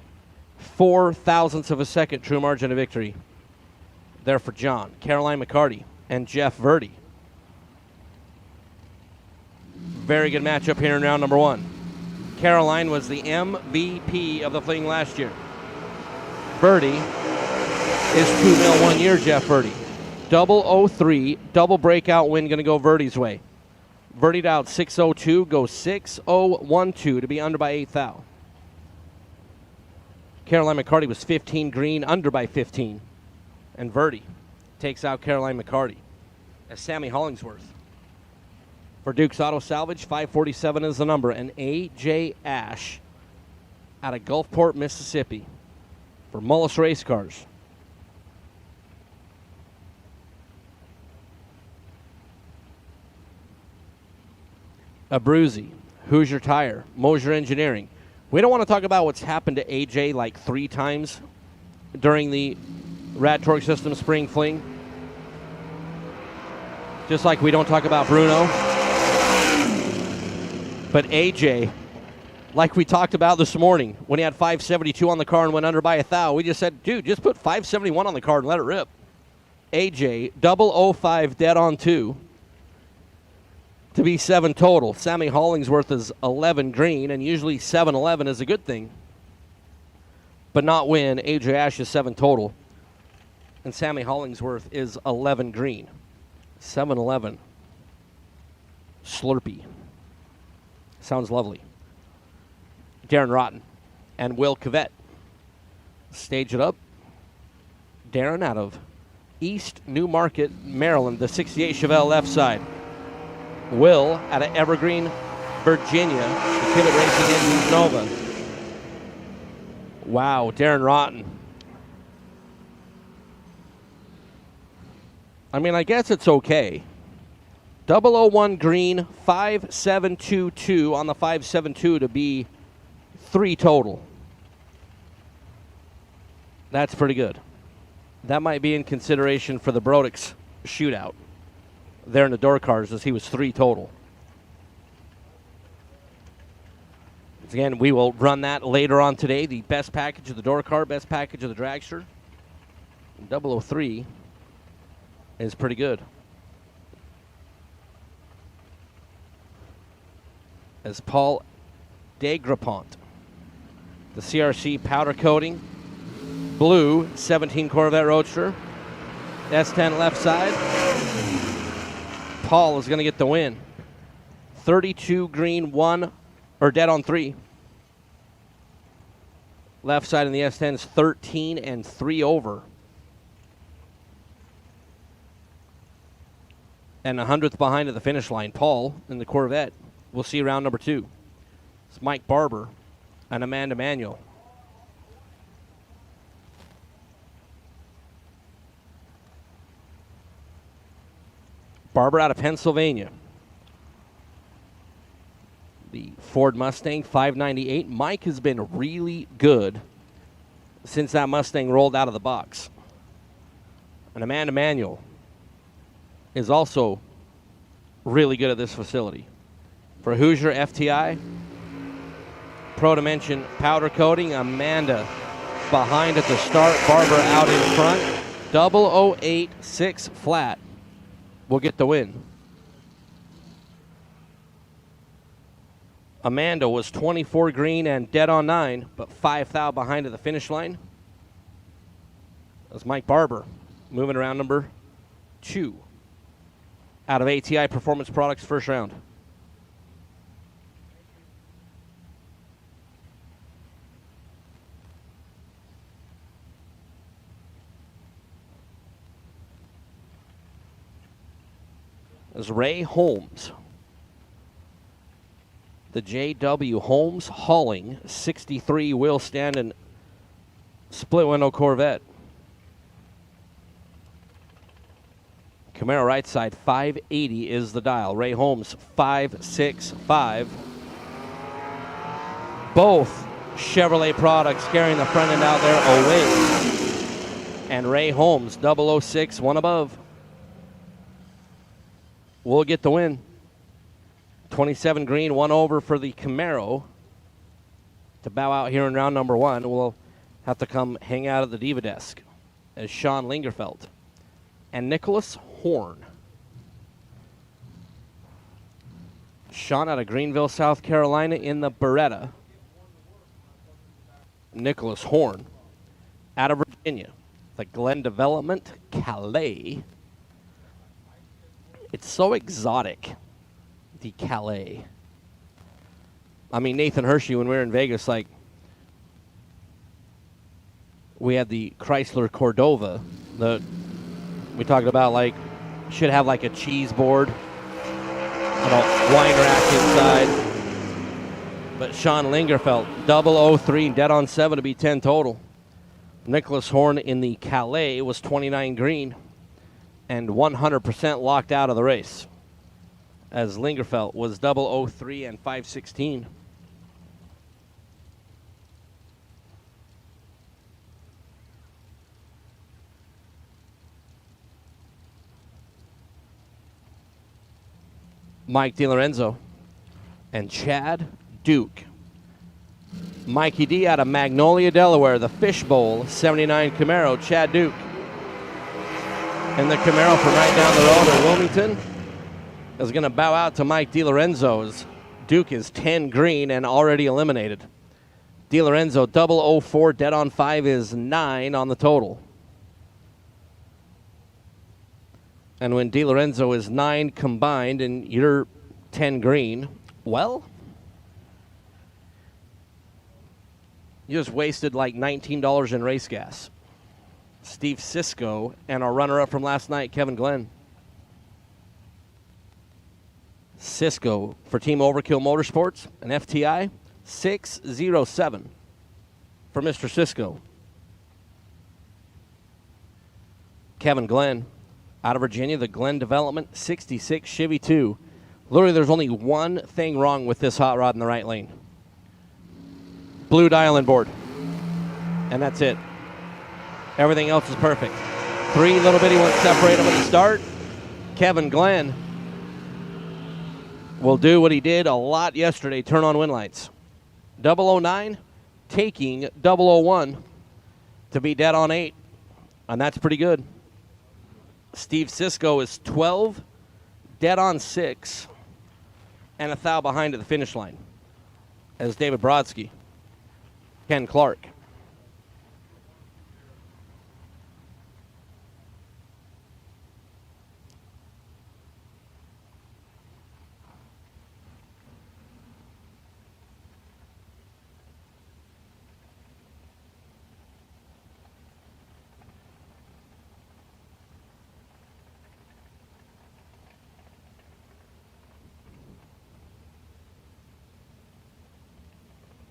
4 thousandths of a second true margin of victory. There for John. Caroline McCarty and Jeff Verdi. Very good matchup here in round number 1. Caroline was the MVP of the Fling last year. Verdi is 2-0 1 year, Jeff Verdi. 003, double breakout win going to go Verdi's way. Verdi out 602, goes 6012 to be under by 8 thou. Caroline McCarty was 15 green, under by 15. And Verdi takes out Caroline McCarty. As Sammy Hollingsworth for Duke's Auto Salvage, 547 is the number. And A.J. Ash out of Gulfport, Mississippi for Mullis Race Cars. Abruzzi, Hoosier Tire, Mosier Engineering. We don't want to talk about what's happened to AJ like 3 times during the RAD Torque System Spring Fling. Just like we don't talk about Bruno. But AJ, like we talked about this morning, when he had 572 on the car and went under by 1 thou, we just said, dude, just put 571 on the car and let it rip. AJ, 005 dead on 2. To be 7 total. Sammy Hollingsworth is 11 green, and usually 7-11 is a good thing. But not when AJ Ash is 7 total. And Sammy Hollingsworth is 11 green. 7-11. Slurpee. Sounds lovely. Darren Rotten and Will Cavett stage it up. Darren out of East Newmarket, Maryland, the 68 Chevelle left side. Will out of Evergreen, Virginia, the Pivot Racing Engines Nova. Wow, Darren Rotten. I mean, I guess it's okay. 001 green, 5722 on the 572 to be 3 total. That's pretty good. That might be in consideration for the Brodix shootout there in the door cars, as he was 3 total. Again, we will run that later on today. The best package of the door car, best package of the dragster. 003 is pretty good. As Paul Degrapont, the CRC powder coating, blue 17 Corvette Roadster, S10 left side. Paul is going to get the win. 32 green, 1 or dead on 3. Left side in the S10 is 13 and 3 over. And 100th behind at the finish line. Paul in the Corvette. We'll see round number 2. It's Mike Barber and Amanda Manuel. Barber out of Pennsylvania. The Ford Mustang 598. Mike has been really good since that Mustang rolled out of the box. And Amanda Manuel is also really good at this facility. For Hoosier FTI, Pro Dimension powder coating, Amanda behind at the start, Barber out in front. 0086 flat will get the win. Amanda was 24 green and dead on 9, but 5 thou behind at the finish line. That's Mike Barber moving around number 2 out of ATI Performance Products first round. Is Ray Holmes. The J.W. Holmes Hauling 63 wheel stand and split window Corvette. Camaro right side 580 is the dial. Ray Holmes 565. Both Chevrolet products carrying the front end out there away. And Ray Holmes 006 one above will get the win. 27 green, 1 over for the Camaro to bow out here in round number 1. We'll have to come hang out at the Diva desk as Sean Lingerfeld and Nicholas Horn. Sean out of Greenville, South Carolina in the Beretta. Nicholas Horn out of Virginia, the Glen Development Calais. It's so exotic, the Calais. I mean, Nathan Hershey, when we were in Vegas, like, we had the Chrysler Cordova. We talked about, like, should have, like, a cheese board and a wine rack inside. But Sean Lingerfeld, 003, dead on 7 to be 10 total. Nicholas Horn in the Calais was 29 green and 100% locked out of the race, as Lingerfeld was 003 and 516. Mike DiLorenzo and Chad Duke. Mikey D out of Magnolia, Delaware, the Fishbowl 79 Camaro, Chad Duke. And the Camaro from right down the road in Wilmington is going to bow out to Mike DiLorenzo's. Duke is 10 green and already eliminated. DiLorenzo 004, dead on 5 is 9 on the total. And when DiLorenzo is 9 combined and you're 10 green, well, you just wasted like $19 in race gas. Steve Sisko and our runner-up from last night, Kevin Glenn. Sisko for Team Overkill Motorsports and FTI, 607 for Mr. Sisko. Kevin Glenn out of Virginia, the Glen Development 66 Chevy 2. Literally, there's only one thing wrong with this hot rod in the right lane. Blue dial-in board. And that's it. Everything else is perfect. Three little bitty ones separate them at the start. Kevin Glenn will do what he did a lot yesterday, turn on win lights. 009 taking 001 to be dead on 8, and that's pretty good. Steve Sisko is 12, dead on 6, and a thou behind at the finish line, as David Brodsky, Ken Clark.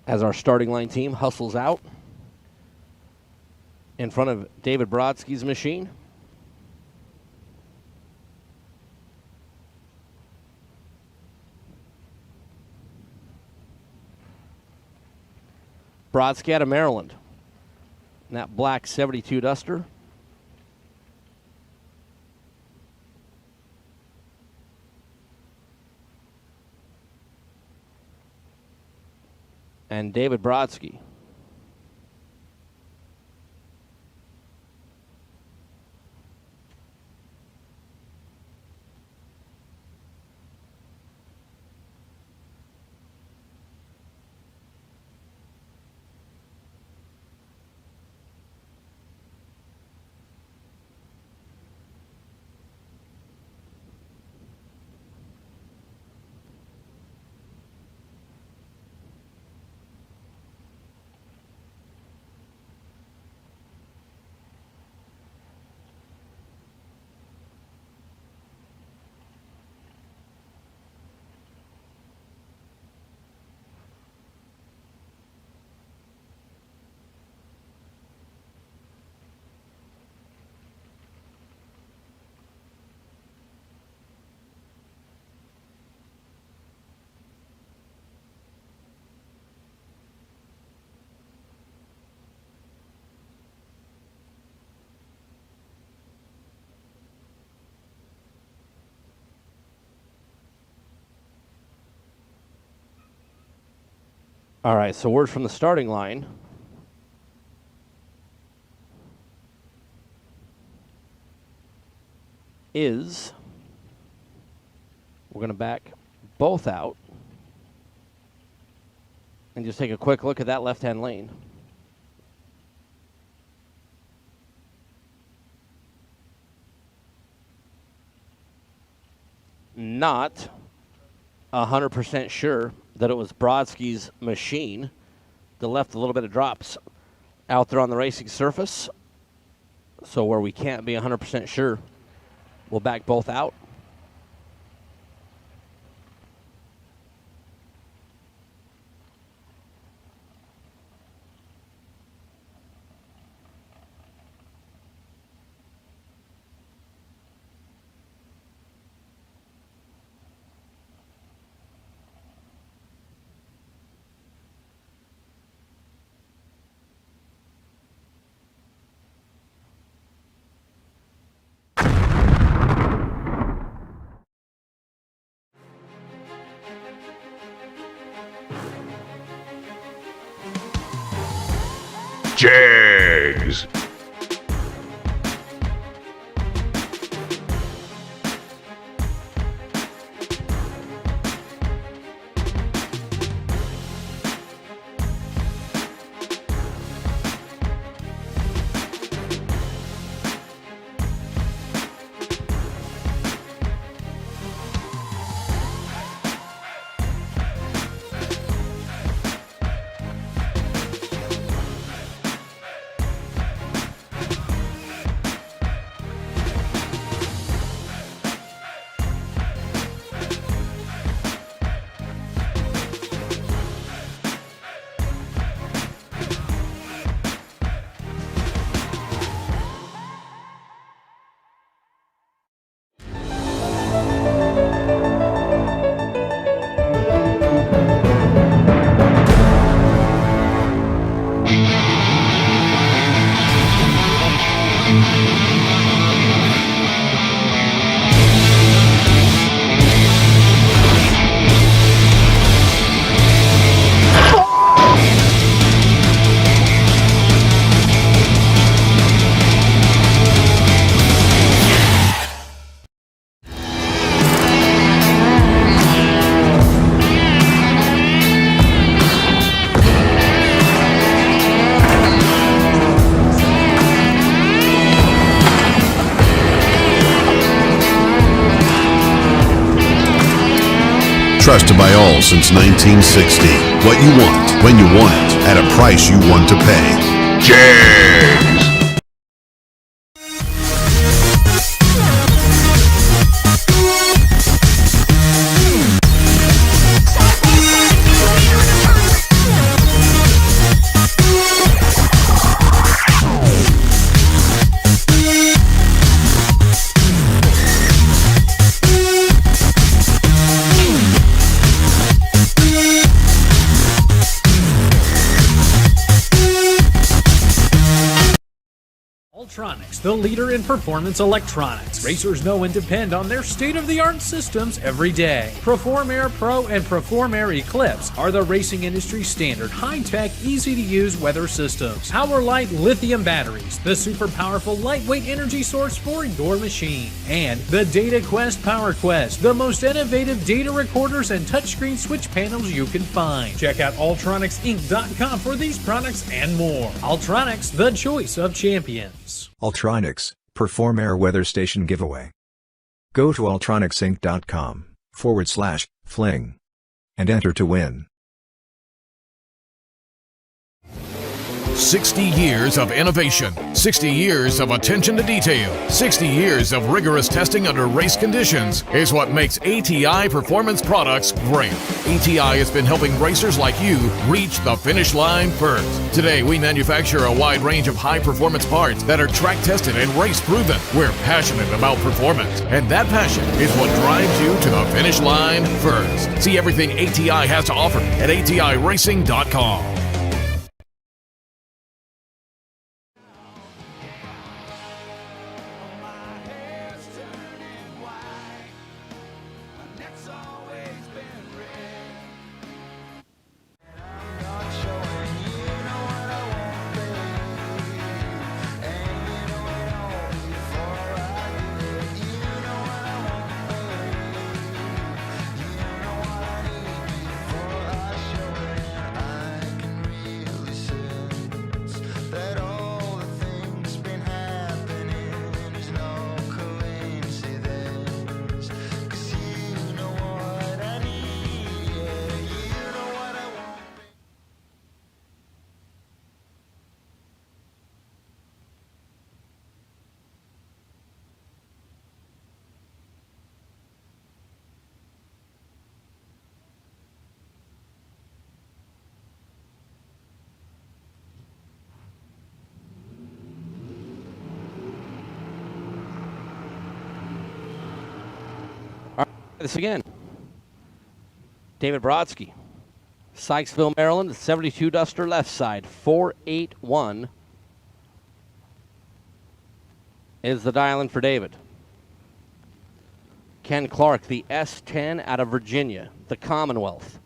As our starting line team hustles out in front of David Brodsky's machine. Brodsky out of Maryland. And that black 72 Duster. And David Brodsky. All right, so word from the starting line. Is we're going to back both out and just take a quick look at that left-hand lane. Not 100% sure that it was Brodsky's machine that left a little bit of drops out there on the racing surface. So where we can't be 100% sure, we'll back both out. Jags. Trusted by all since 1960. What you want, when you want it, at a price you want to pay. Jays! Ultronics, the leader in performance electronics. Racers know and depend on their state-of-the-art systems every day. Perform Air Pro and Perform Air Eclipse are the racing industry's standard high-tech, easy-to-use weather systems. Power-Light lithium batteries, the super powerful lightweight energy source for your machine. And the Data Quest Power Quest, the most innovative data recorders and touchscreen switch panels you can find. Check out ultronicsinc.com for these products and more. Ultronics, the choice of champions. Ultronics, Perform Air Weather Station Giveaway. Go to ultronicsinc.com/fling and enter to win. 60 years of innovation, 60 years of attention to detail, 60 years of rigorous testing under race conditions is what makes ATI Performance Products great. ATI has been helping racers like you reach the finish line first. Today, we manufacture a wide range of high-performance parts that are track-tested and race-proven. We're passionate about performance, and that passion is what drives you to the finish line first. See everything ATI has to offer at ATIRacing.com. This again. David Brodsky, Sykesville, Maryland, the 72 Duster left side, 481 is the dial-in for David. Ken Clark, the S10 out of Virginia, the Commonwealth,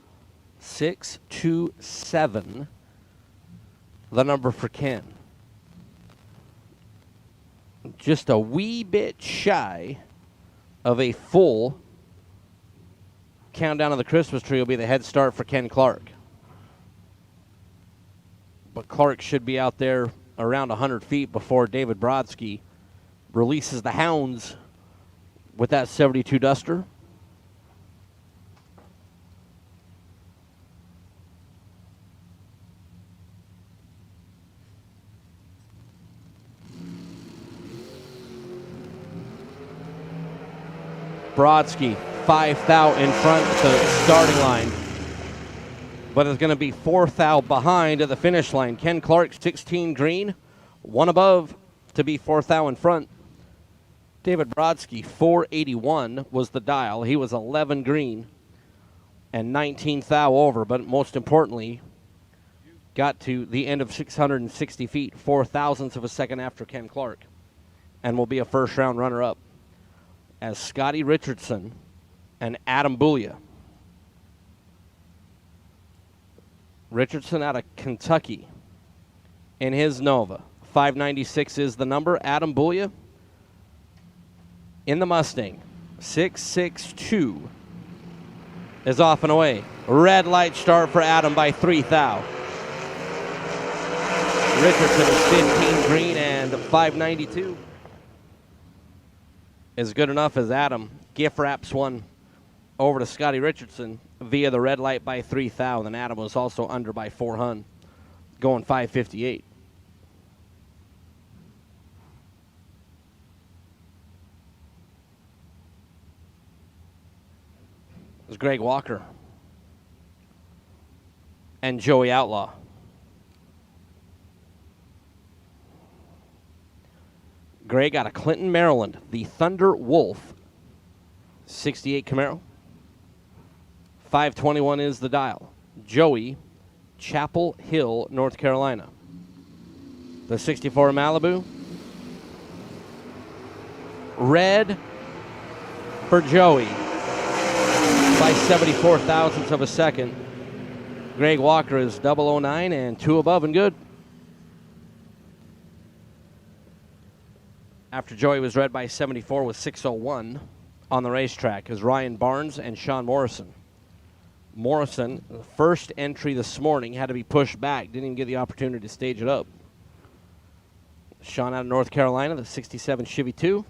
627, the number for Ken. Just a wee bit shy of a full countdown of the Christmas tree will be the head start for Ken Clark. But Clark should be out there around 100 feet before David Brodsky releases the hounds with that 72 Duster. Brodsky, 5 thou in front at the starting line, but it's going to be 4 thou behind at the finish line. Ken Clark, 16 green, 1 above to be 4 thou in front. David Brodsky, 481 was the dial. He was 11 green and 19 thou over, but most importantly, got to the end of 660 feet, 4 thousandths of a second after Ken Clark, and will be a first-round runner-up as Scotty Richardson and Adam Boulia. Richardson out of Kentucky in his Nova. 596 is the number. Adam Boulia in the Mustang. 662 is off and away. Red light start for Adam by 3 thou. Richardson is 15 green and 592 is good enough as Adam gift wraps one over to Scotty Richardson via the red light by 3 thou. And Adam was also under by 4 hun, going 5:58. It was Greg Walker and Joey Outlaw. Greg out of Clinton, Maryland, the Thunder Wolf, 68 Camaro. 521 is the dial. Joey, Chapel Hill, North Carolina. The 64 Malibu. Red for Joey by 74 thousandths of a second. Greg Walker is 009 and 2 above and good. After Joey was red by 74 with 601 on the racetrack is Ryan Barnes and Sean Morrison. Morrison, the first entry this morning, had to be pushed back. Didn't even get the opportunity to stage it up. Sean out of North Carolina, the 67 Chevy 2.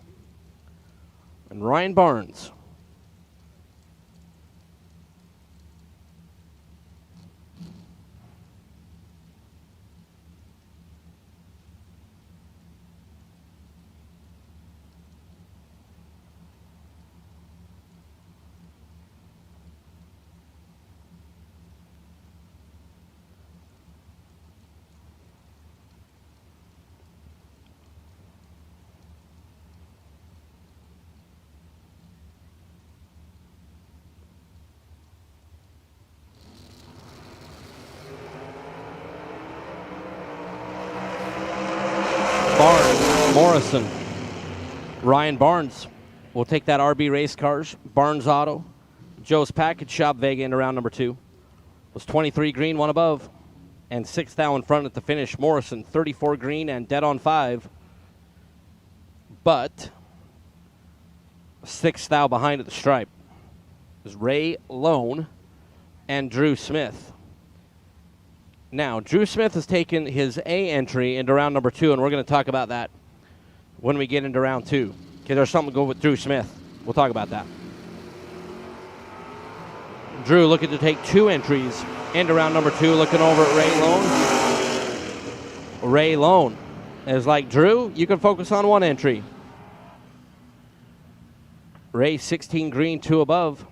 And Ryan Barnes. Morrison. Ryan Barnes will take that RB Race Cars. Barnes Auto. Joe's Package Shop Vega into round number 2. Was 23 green, 1 above. And 6 thou in front at the finish. Morrison, 34 green and dead on 5. But 6 thou behind at the stripe is Ray Lone and Drew Smith. Now, Drew Smith has taken his A entry into round number 2, and we're going to talk about that when we get into round 2. Okay, there's something to go with Drew Smith. We'll talk about that. Drew looking to take 2 entries into round number 2, looking over at Ray Lone. Ray Lone is like, Drew, you can focus on 1 entry. Ray 16 green, 2 above.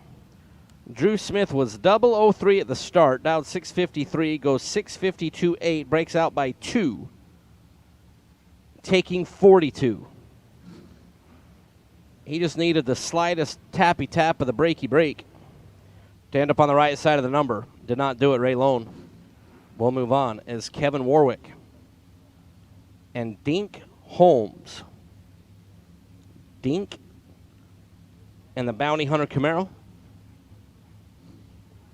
Drew Smith was 003 at the start, down 653, goes 652.8, breaks out by 2. Taking 42. He just needed the slightest tappy tap of the brakey brake to end up on the right side of the number. Did not do it, Ray Lone. We'll move on as Kevin Warwick and Dink Holmes. Dink and the Bounty Hunter Camaro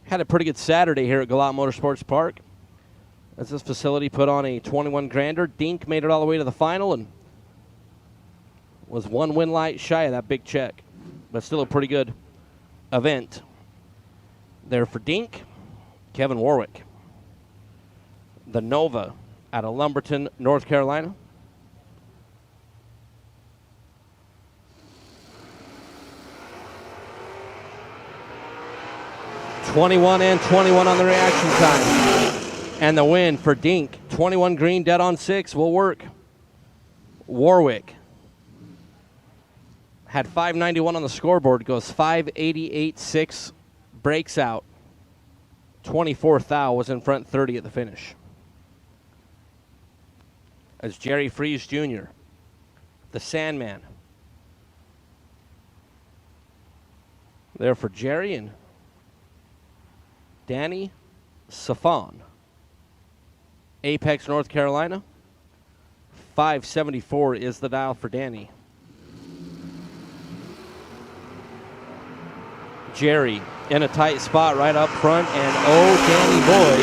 had a pretty good Saturday here at Galot Motorsports Park, as this facility put on a 21 grander. Dink made it all the way to the final and was 1 win light shy of that big check, but still a pretty good event there for Dink. Kevin Warwick. The Nova out of Lumberton, North Carolina. $21 and 21 on the reaction time. And the win for Dink. 21 green, dead on 6. Will work. Warwick had 591 on the scoreboard. Goes 588.6. Breaks out. 24 thou was in front 30 at the finish. As Jerry Freese Jr., the Sandman. There for Jerry and Danny Safon. Apex, North Carolina. 574 is the dial for Danny. Jerry in a tight spot right up front, and Danny Boy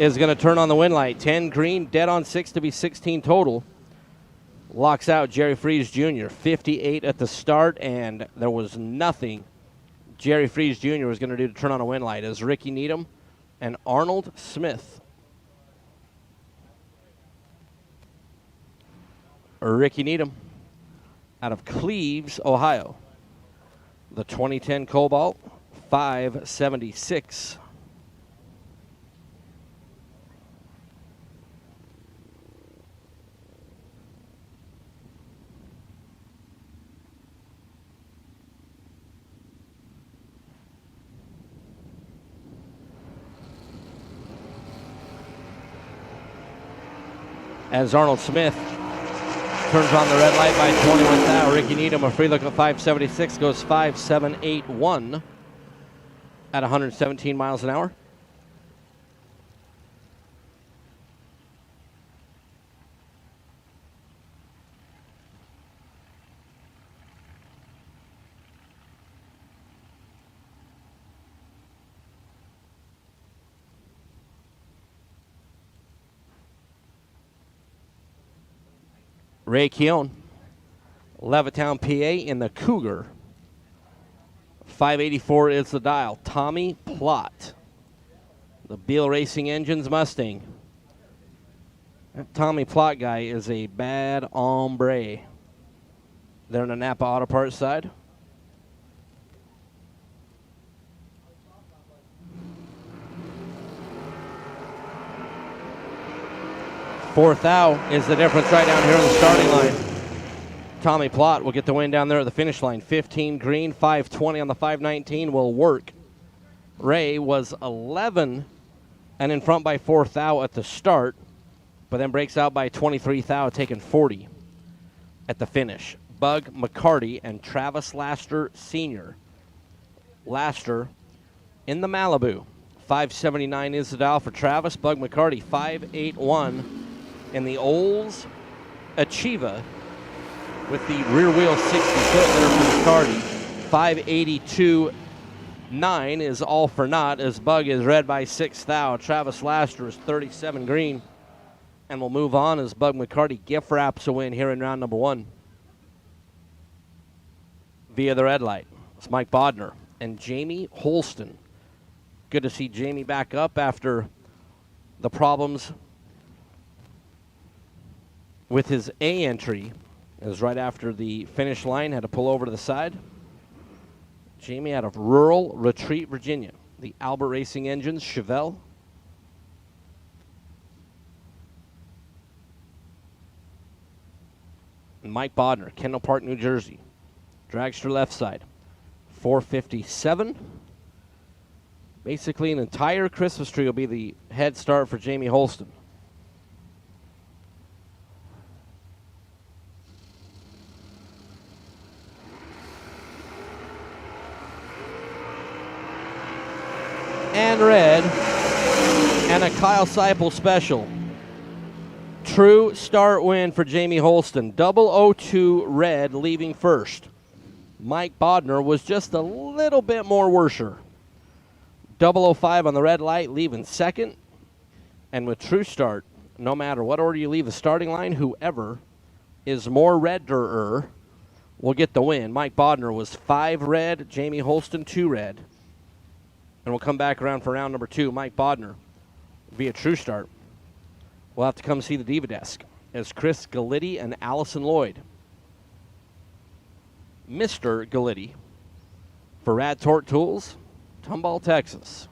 is going to turn on the win light. 10 green, dead on 6 to be 16 total. Locks out Jerry Freese Jr. 58 at the start, and there was nothing Jerry Freese Jr. was going to do to turn on a win light as Ricky Needham and Arnold Smith. Ricky Needham out of Cleves, Ohio. The 2010 Cobalt, 576. As Arnold Smith turns on the red light by 21 thou. Ricky Needham, a free look at 576, goes 5.781 at 117 miles an hour. Ray Keown, Levittown, PA, in the Cougar. 584 is the dial. Tommy Plott, the Beal Racing Engines Mustang. That Tommy Plott guy is a bad hombre. They're on the Napa Auto Parts side. Fourth thou is the difference right down here on the starting line. Tommy Plott will get the win down there at the finish line. 15 green, 520 on the 519 will work. Ray was 11 and in front by fourth thou at the start, but then breaks out by 23 thou, taking 40 at the finish. Bug McCarty and Travis Laster Sr. Laster in the Malibu. 579 is the dial for Travis. Bug McCarty, 581 in the Olds Achieva with the rear wheel 60 foot there for McCarty. 582.9 is all for naught as Bug is red by 6 thou. Travis Laster is 37 green and will move on as Bug McCarty gift wraps a win here in round number 1. Via the red light, it's Mike Bodner and Jamie Holston. Good to see Jamie back up after the problems with his A entry. It was right after the finish line, had to pull over to the side. Jamie out of rural Retreat, Virginia. The Albert Racing Engines, Chevelle. And Mike Bodner, Kendall Park, New Jersey. Dragster left side. 457. Basically an entire Christmas tree will be the head start for Jamie Holston. And red, and a Kyle Seipel special. True start win for Jamie Holston. 002 red leaving first. Mike Bodner was just a little bit more worser. 005 on the red light leaving second. And with true start, no matter what order you leave the starting line, whoever is more redder will get the win. Mike Bodner was 5 red, Jamie Holston 2 red. And we'll come back around for round number 2. Mike Bodner, via true start, will have to come see the Diva Desk as Chris Galitti and Allison Lloyd. Mr. Galitti for RAD Torque Tools, Tomball, Texas.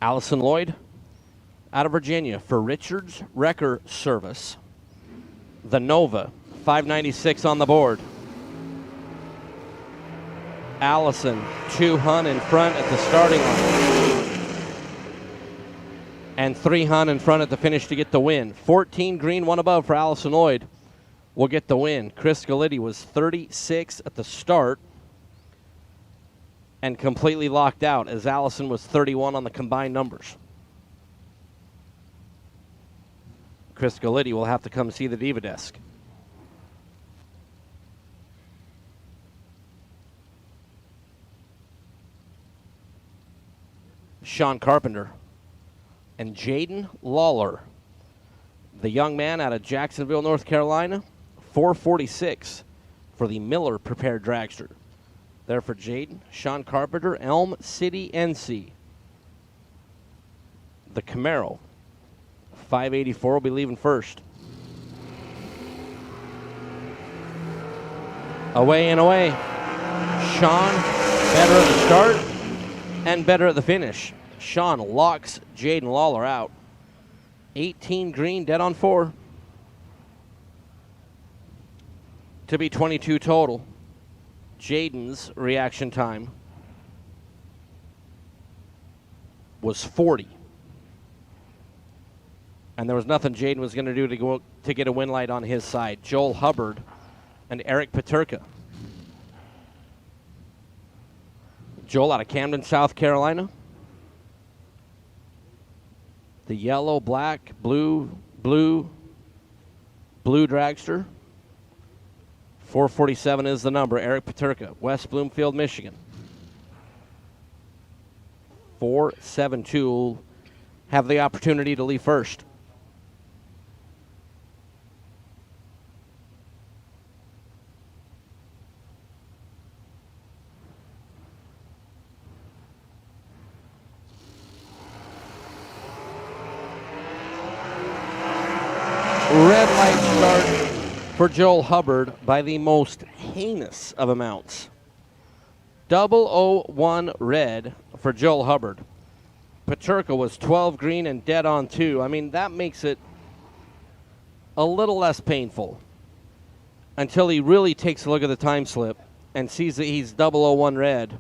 Allison Lloyd out of Virginia for Richards Wrecker Service. The Nova, 596 on the board. Allison, 200 in front at the starting line. And 300 in front at the finish to get the win. 14 green, 1 above for Allison Lloyd will get the win. Chris Galitti was 36 at the start and completely locked out as Allison was 31 on the combined numbers. Chris Galitti will have to come see the Diva Desk. Sean Carpenter and Jaden Lawler, the young man out of Jacksonville, North Carolina, 446 for the Miller Prepared Dragster. There for Jaden, Sean Carpenter, Elm City, NC. the Camaro. 584 will be leaving first. Away and away. Sean, better at the start and better at the finish. Sean locks Jaden Lawler out. 18 green, dead on 4. To be 22 total. Jaden's reaction time was 40. And there was nothing Jaden was going to do to get a win light on his side. Joel Hubbard and Eric Paterka. Joel out of Camden, South Carolina. The yellow, black, blue dragster. 447 is the number. Eric Paterka, West Bloomfield, Michigan. 472 will have the opportunity to leave first. Red light start for Joel Hubbard by the most heinous of amounts. 001 red for Joel Hubbard. Paterka was 12 green and dead on 2. I mean, that makes it a little less painful until he really takes a look at the time slip and sees that he's 001 red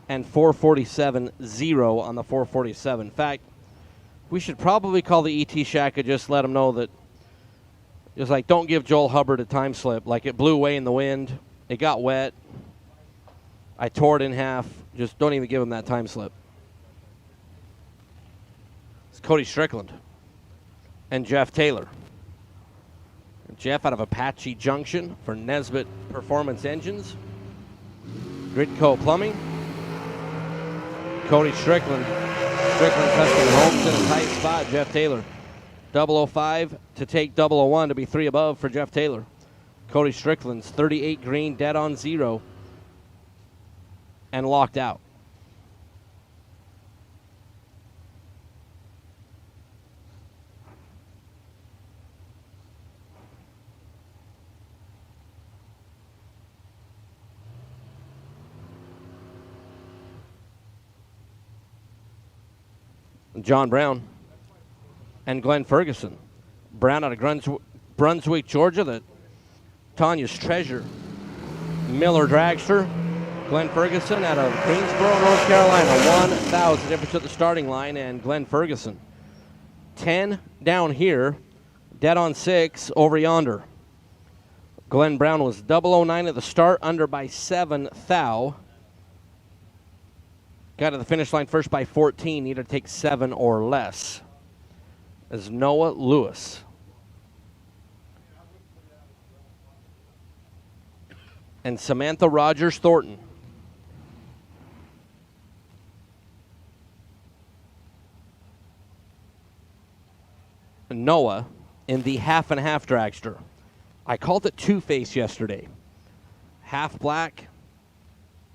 and 447.0 on the 447. In fact, we should probably call the ET Shack and just let him know that it's like, don't give Joel Hubbard a time slip. Like, it blew away in the wind. It got wet. I tore it in half. Just don't even give him that time slip. It's Cody Strickland and Jeff Taylor. Jeff out of Apache Junction for Nesbitt Performance Engines. Gridco Plumbing. Cody Strickland. Strickland Custom Homes in a tight spot. Jeff Taylor. 005 to take 001 to be 3 above for Jeff Taylor. Cody Strickland's 38 green, dead on 0, and locked out. John Brown and Glenn Ferguson. Brown out of Brunswick, Georgia, the Tanya's Treasure Miller Dragster. Glenn Ferguson out of Greensboro, North Carolina. 1,000 difference at the starting line, and Glenn Ferguson. 10 down here, dead on 6 over yonder. Glenn Brown was 009 at the start, under by 7 thou. Got to the finish line first by 14, needed to take 7 or less. As Noah Lewis. And Samantha Rogers Thornton. Noah in the half and half dragster. I called it two-face yesterday. Half black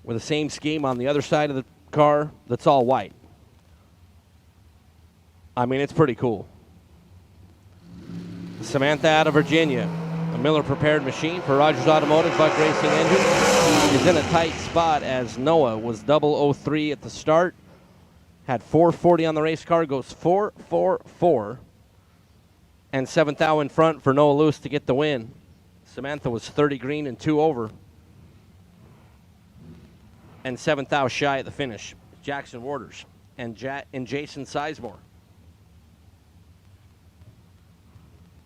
with the same scheme on the other side of the car that's all white. I mean, it's pretty cool. Samantha out of Virginia. A Miller prepared machine for Rogers Automotive Buck Racing Engine is in a tight spot as Noah was 003 at the start. Had 440 on the race car, goes 4-4-4. And 7th thou in front for Noah Lewis to get the win. Samantha was 30 green and 2 over. And 7th thou shy at the finish. Jackson Waters and Jason Sizemore.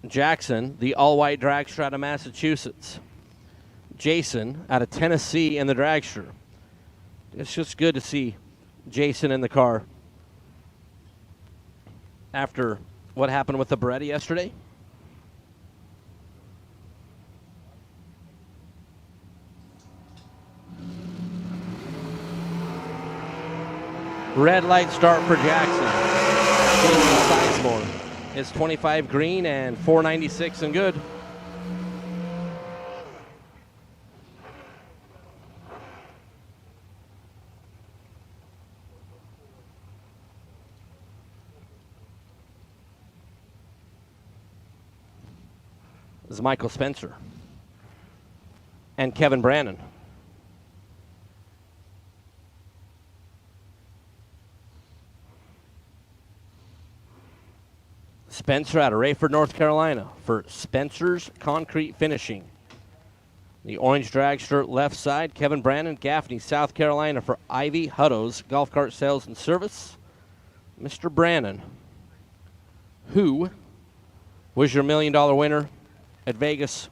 Jackson, the all-white dragster out of Massachusetts. Jason out of Tennessee in the dragster. It's just good to see Jason in the car after what happened with the Beretta yesterday. Red light start for Jackson. Jason Sizemore is 25 green and 496 and good. is Michael Spencer and Kevin Brannon. Spencer out of Rayford, North Carolina for Spencer's Concrete Finishing. The orange drag shirt left side. Kevin Brannon, Gaffney, South Carolina for Ivy Hutto's Golf Cart Sales and Service. Mr. Brannon, who was your $1 million winner at Vegas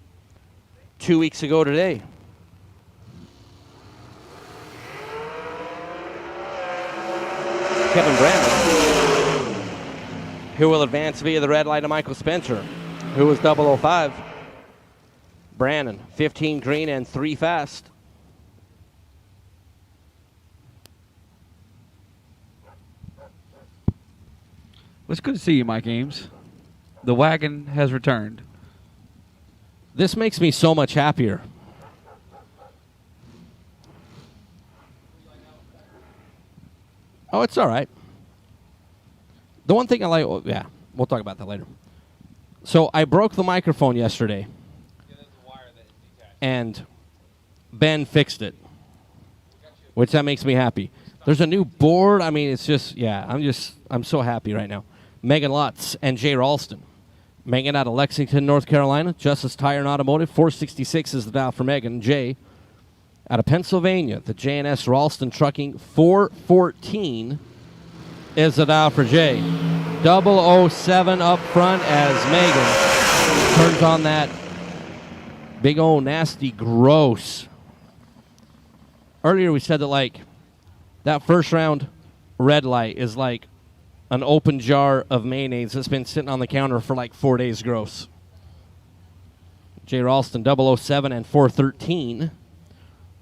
2 weeks ago today. Kevin Brannon, who will advance via the red light of Michael Spencer, who was 005. Brannon, 15 green and 3 fast. Well, it's good to see you, Mike Ames. The wagon has returned. This makes me so much happier. Oh, it's all right. The one thing I like, well, yeah, we'll talk about that later. So I broke the microphone yesterday, and Ben fixed it, which that makes me happy. There's a new board. I mean, it's just, yeah, I'm so happy right now. Megan Lutz and Jay Ralston. Megan out of Lexington, North Carolina. Justice Tire and Automotive. 466 is the dial for Megan. Jay out of Pennsylvania. The J&S Ralston Trucking. 414 is the dial for Jay. 007 up front as Megan turns on that big old nasty gross. Earlier we said that, like, that first round red light is like an open jar of mayonnaise that's been sitting on the counter for like 4 days gross. Jay Ralston, 007 and 413.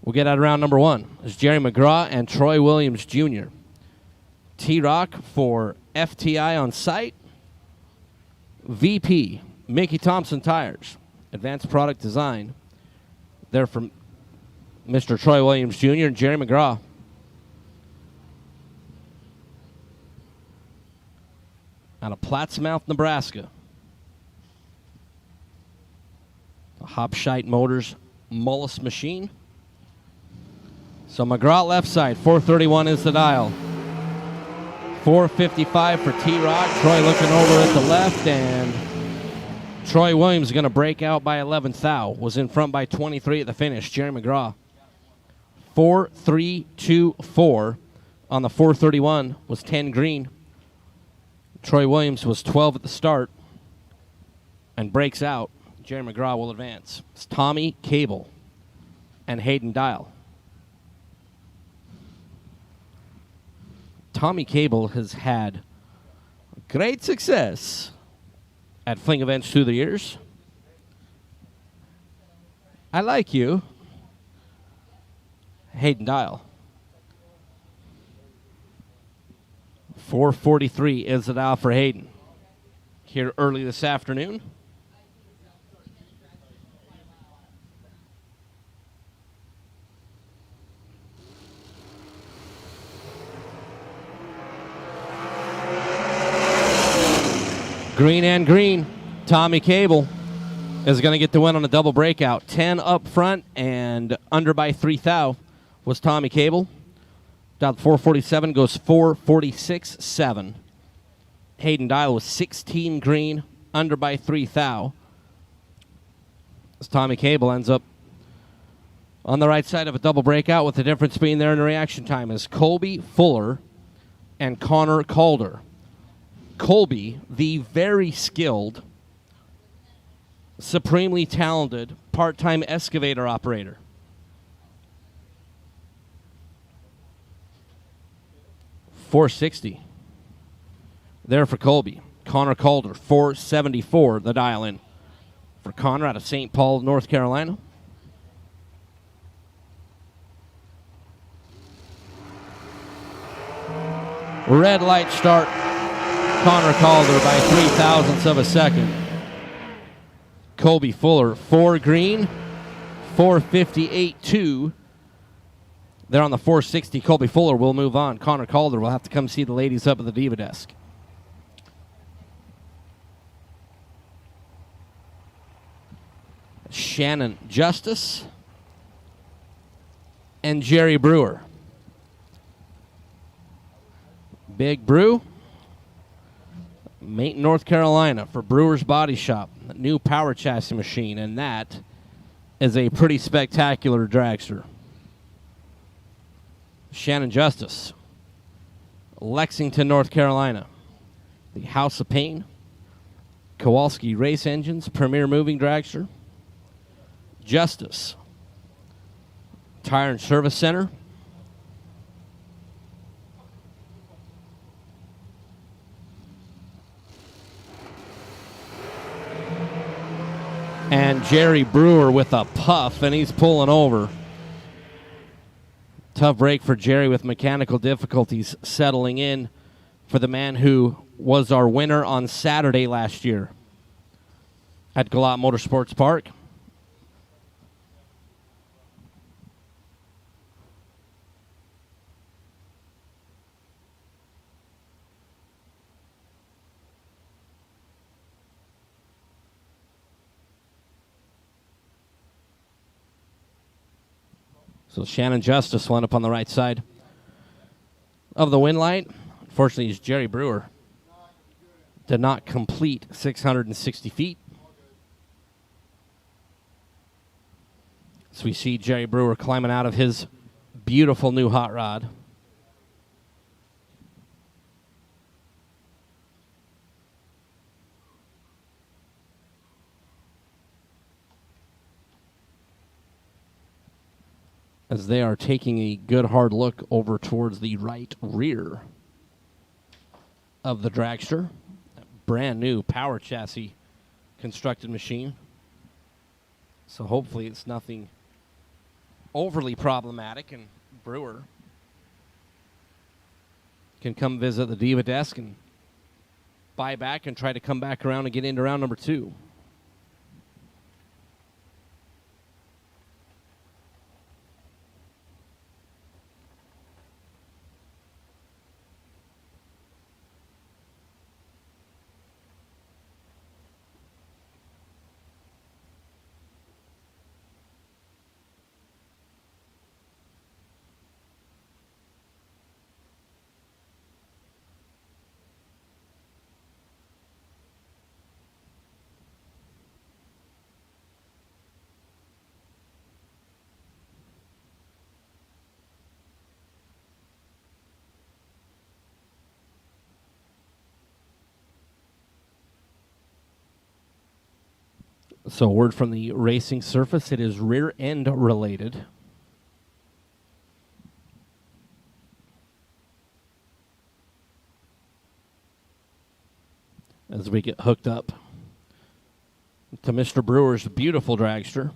We'll get out of round number 1. It's Jerry McGraw and Troy Williams Jr. T-Rock for FTI on site. VP, Mickey Thompson Tires. Advanced Product Design. They're from Mr. Troy Williams Jr. and Jerry McGraw. Out of Plattsmouth, Nebraska. A Hopshite Motors Mullis machine. So McGraw left side, 431 is the dial. 455 for T-Rock. Troy looking over at the left, and Troy Williams is going to break out by 11th thou. Was in front by 23 at the finish. Jerry McGraw. 4-3-2-4 on the 431 was 10 green. Troy Williams was 12 at the start and breaks out. Jerry McGraw will advance. It's Tommy Cable and Hayden Dial. Tommy Cable has had great success at Fling events through the years. I like you. Hayden Dial. 443 is the dial for Hayden. Here early this afternoon. Green and green. Tommy Cable is going to get the win on a double breakout. 10 up front and under by 3 thou was Tommy Cable. Down 447 goes 446.7. Hayden Dial was 16 green, under by 3 thou. As Tommy Cable ends up on the right side of a double breakout, with the difference being there in the reaction time is Colby Fuller and Connor Calder. Colby, the very skilled, supremely talented part-time excavator operator. .460 there for Colby. Connor Calder, 474, the dial in for Connor out of St. Paul, North Carolina. Red light start. Connor Calder by 3 thousandths of a second. Colby Fuller, 4 green, 458.2. They're on the 460. Colby Fuller will move on. Connor Calder will have to come see the ladies up at the Diva desk. Shannon Justice, and Jerry Brewer. Big Brew, Mate, North Carolina, for Brewer's Body Shop, a new power chassis machine, and that is a pretty spectacular dragster. Shannon Justice, Lexington, North Carolina, the House of Pain, Kowalski Race Engines, Premier Moving Dragster. Justice, Tire and Service Center. And Jerry Brewer with a puff, and he's pulling over. Tough break for Jerry with mechanical difficulties settling in for the man who was our winner on Saturday last year at Galot Motorsports Park. So Shannon Justice went up on the right side of the win light. Unfortunately, Jerry Brewer did not complete 660 feet. So we see Jerry Brewer climbing out of his beautiful new hot rod. As they are taking a good hard look over towards the right rear of the dragster. Brand new power chassis constructed machine. So hopefully it's nothing overly problematic, and Brewer can come visit the Diva desk and buy back and try to come back around and get into round number 2. So word from the racing surface, it is rear end related. As we get hooked up to Mr. Brewer's beautiful dragster.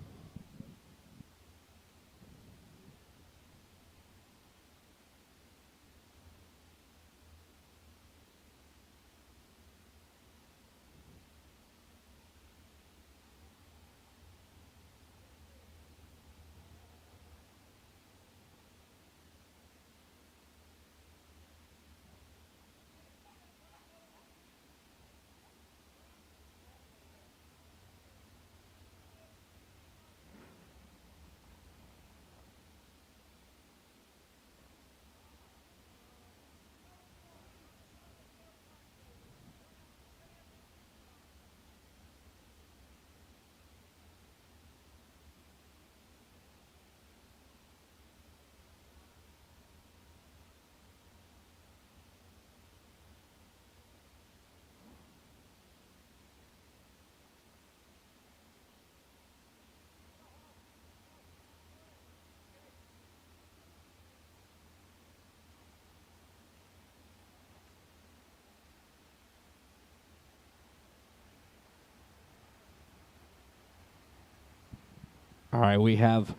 All right, we have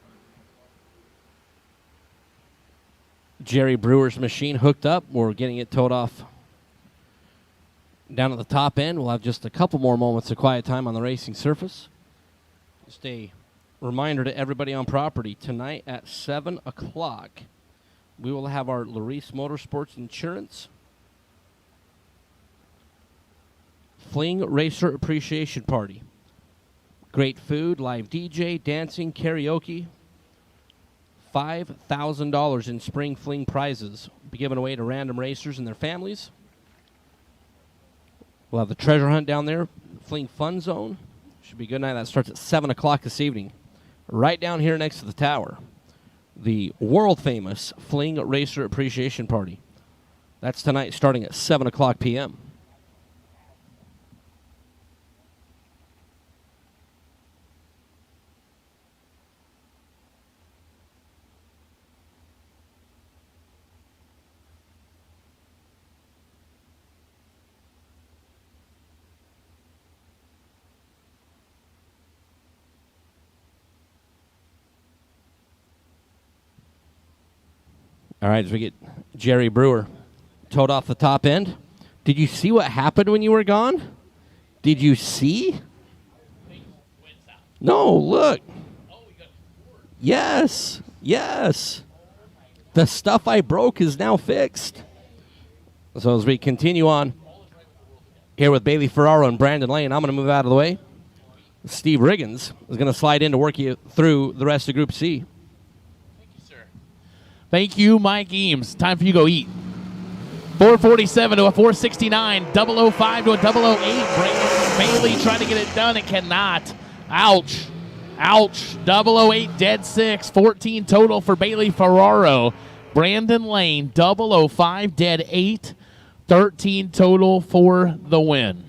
Jerry Brewer's machine hooked up. We're getting it towed off down at the top end. We'll have just a couple more moments of quiet time on the racing surface. Just a reminder to everybody on property, tonight at 7 o'clock, we will have our Larice Motorsports Insurance Fling Racer Appreciation Party. Great food, live DJ, dancing, karaoke. $5,000 in spring fling prizes will be given away to random racers and their families. We'll have the treasure hunt down there, Fling Fun Zone. Should be a good night. That starts at 7 o'clock this evening. Right down here next to the tower, the world-famous Fling Racer Appreciation Party. That's tonight starting at 7 o'clock p.m. All right, as we get Jerry Brewer towed off the top end. Did you see what happened when you were gone? Did you see? No, look. Yes, yes. The stuff I broke is now fixed. So as we continue on here with Bailey Ferraro and Brandon Lane, I'm going to move out of the way. Steve Riggins is going to slide in to work you through the rest of Group C. Thank you, Mike Eames. Time for you to go eat. 447 to a 469. 005 to a 008. Brandon Bailey trying to get it done and cannot. Ouch. Ouch. 008 dead 6. 14 total for Bailey Ferraro. Brandon Lane 005 dead 8. 13 total for the win.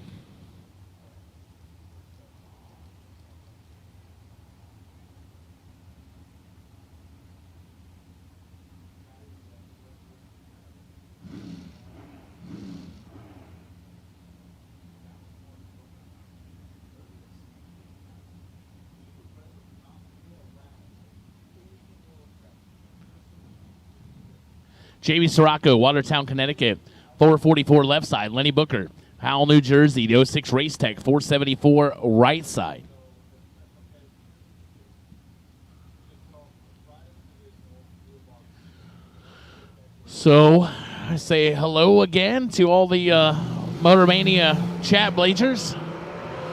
Jamie Sirocco, Watertown, Connecticut, 444 left side. Lenny Booker, Howell, New Jersey, the 06 Race Tech, 474 right side. So I say hello again to all the Motor Mania chat bleachers.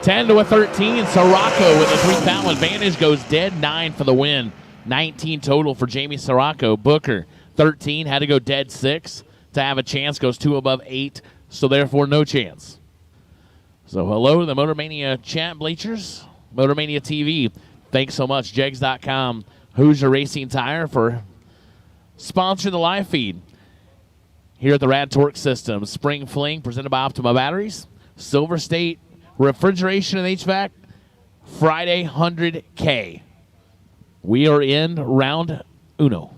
10 to a 13. Sirocco with a 3-pound advantage goes dead 9 for the win. 19 total for Jamie Sirocco. Booker 13, had to go dead 6 to have a chance, goes 2 above 8, so therefore no chance. So hello to the Motor Mania chat bleachers, Motor Mania TV. Thanks so much, Jegs.com, Hoosier Racing Tire for sponsoring the live feed. Here at the RAD Torque System, Spring Fling presented by Optima Batteries, Silver State Refrigeration and HVAC, Friday 100K. We are in round uno.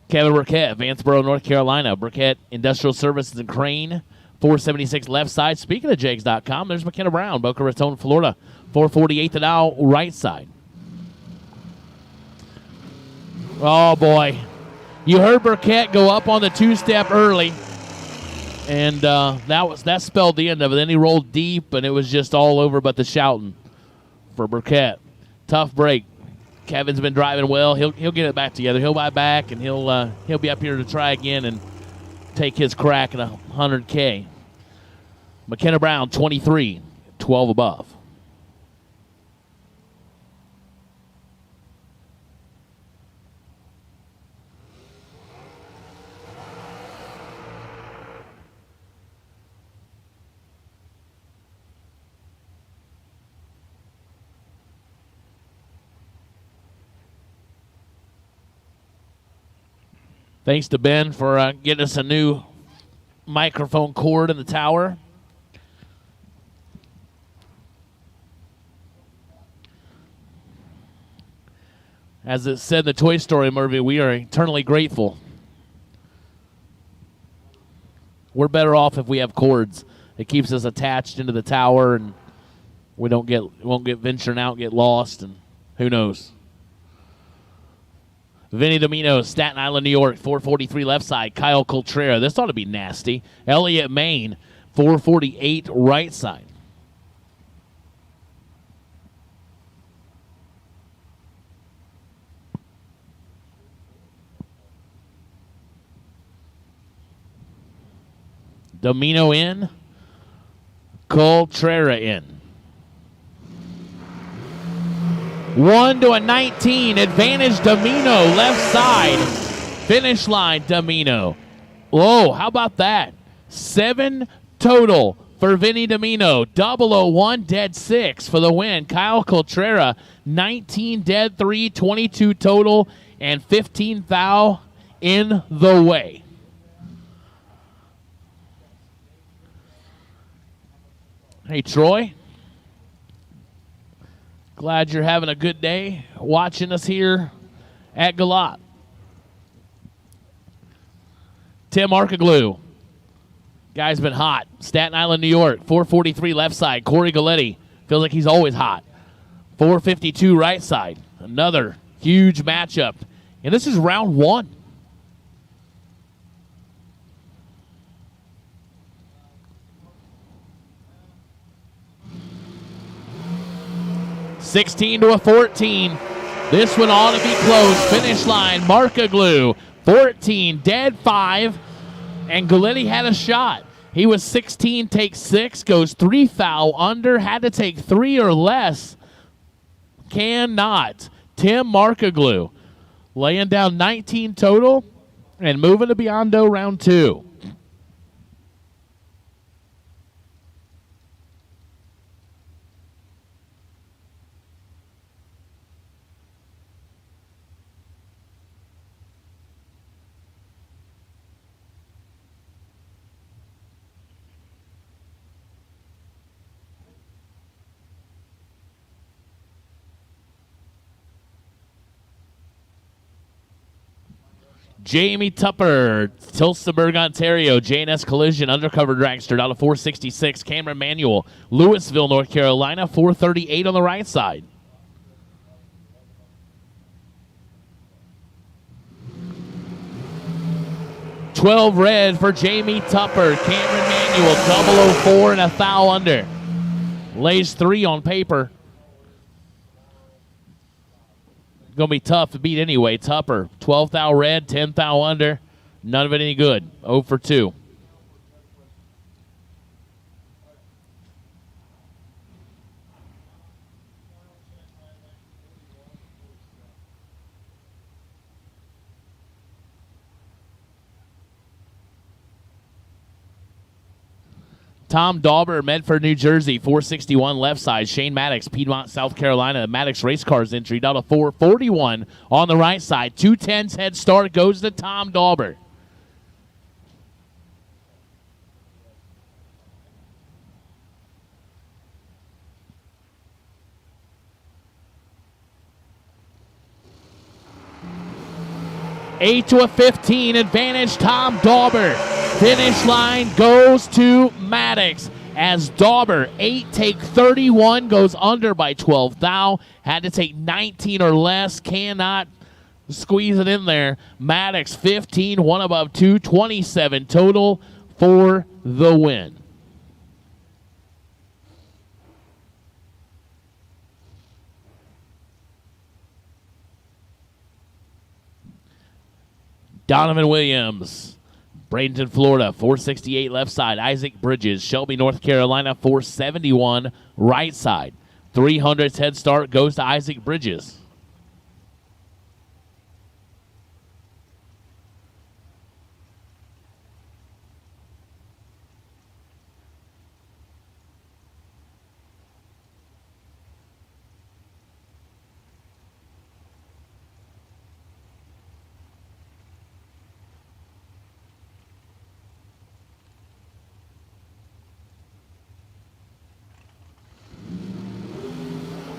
Kevin Burkett, Vanceboro, North Carolina. Burkett Industrial Services and Crane, 476 left side. Speaking of Jegs.com, there's McKenna Brown, Boca Raton, Florida, 448 to now right side. Oh, boy. You heard Burkett go up on the two-step early, and that spelled the end of it. Then he rolled deep, and it was just all over but the shouting for Burkett. Tough break. Kevin's been driving well. He'll get it back together. He'll buy back, and he'll be up here to try again and take his crack at 100K. McKenna Brown, 23, 12 above. Thanks to Ben for getting us a new microphone cord in the tower. As it said in the Toy Story movie, we are eternally grateful. We're better off if we have cords. It keeps us attached into the tower, and we won't get venturing out, get lost, and who knows. Vinny Domino, Staten Island, New York, 443 left side. Kyle Coltrera, this ought to be nasty. Elliott Maine, 448 right side. Domino in. Contreras in. 1 to a 19. Advantage Domino, left side. Finish line, Domino. Whoa, how about that? 7 total for Vinny Domino. 001 dead 6 for the win. Kyle Contreras, 19 dead 3, 22 total, and 15 thou in the way. Hey, Troy. Glad you're having a good day watching us here at Galot. Tim Arcaglu. Guy's been hot. Staten Island, New York. 443 left side. Corey Galletti. Feels like he's always hot. 452 right side. Another huge matchup. And this is round 1. $16 to a 14. This one ought to be close. Finish line, Markaglu, 14, dead 5, and Galletti had a shot. He was 16, takes 6, goes 3 foul under, had to take 3 or less. Cannot. Tim Markaglu laying down 19 total and moving to Biondo round 2. Jamie Tupper, Tilsonburg, Ontario. JNS Collision, undercover dragster, down to 466. Cameron Manuel, Louisville, North Carolina, 438 on the right side. $12 red for Jamie Tupper. Cameron Manuel, 004 and a thou under. Lays 3 on paper. Going to be tough to beat anyway. Tupper, 12 thou red, 10 thou under. None of it any good. 0 for 2. Tom Dauber, Medford, New Jersey, 461 left side. Shane Maddox, Piedmont, South Carolina. Maddox Race Cars entry, down to 441 on the right side. 210s head start goes to Tom Dauber. $8 to a 15, advantage Tom Dauber. Finish line goes to Maddox as Dauber, 8 take 31, goes under by 12 thou. Had to take 19 or less, cannot squeeze it in there. Maddox, 15, 1 above 2, 27 total for the win. Donovan Williams, Bradenton, Florida, 468 left side. Isaac Bridges, Shelby, North Carolina, 471 right side. 300s head start goes to Isaac Bridges.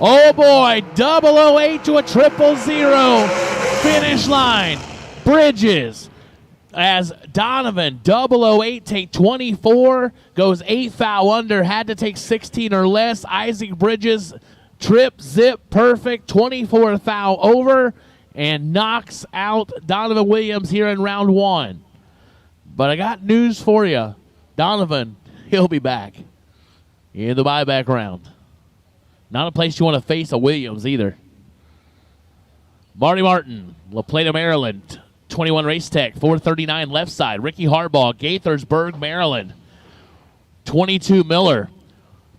Oh boy, 008 to a 000. Finish line. Bridges as Donovan, 008, take 24, goes 8 foul under, had to take 16 or less. Isaac Bridges, trip, zip, perfect, 24 thou over, and knocks out Donovan Williams here in round 1. But I got news for you. Donovan, he'll be back in the buyback round. Not a place you want to face a Williams either. Marty Martin, La Plata, Maryland, 21 Race Tech, 439 left side. Ricky Harbaugh, Gaithersburg, Maryland, 22 Miller,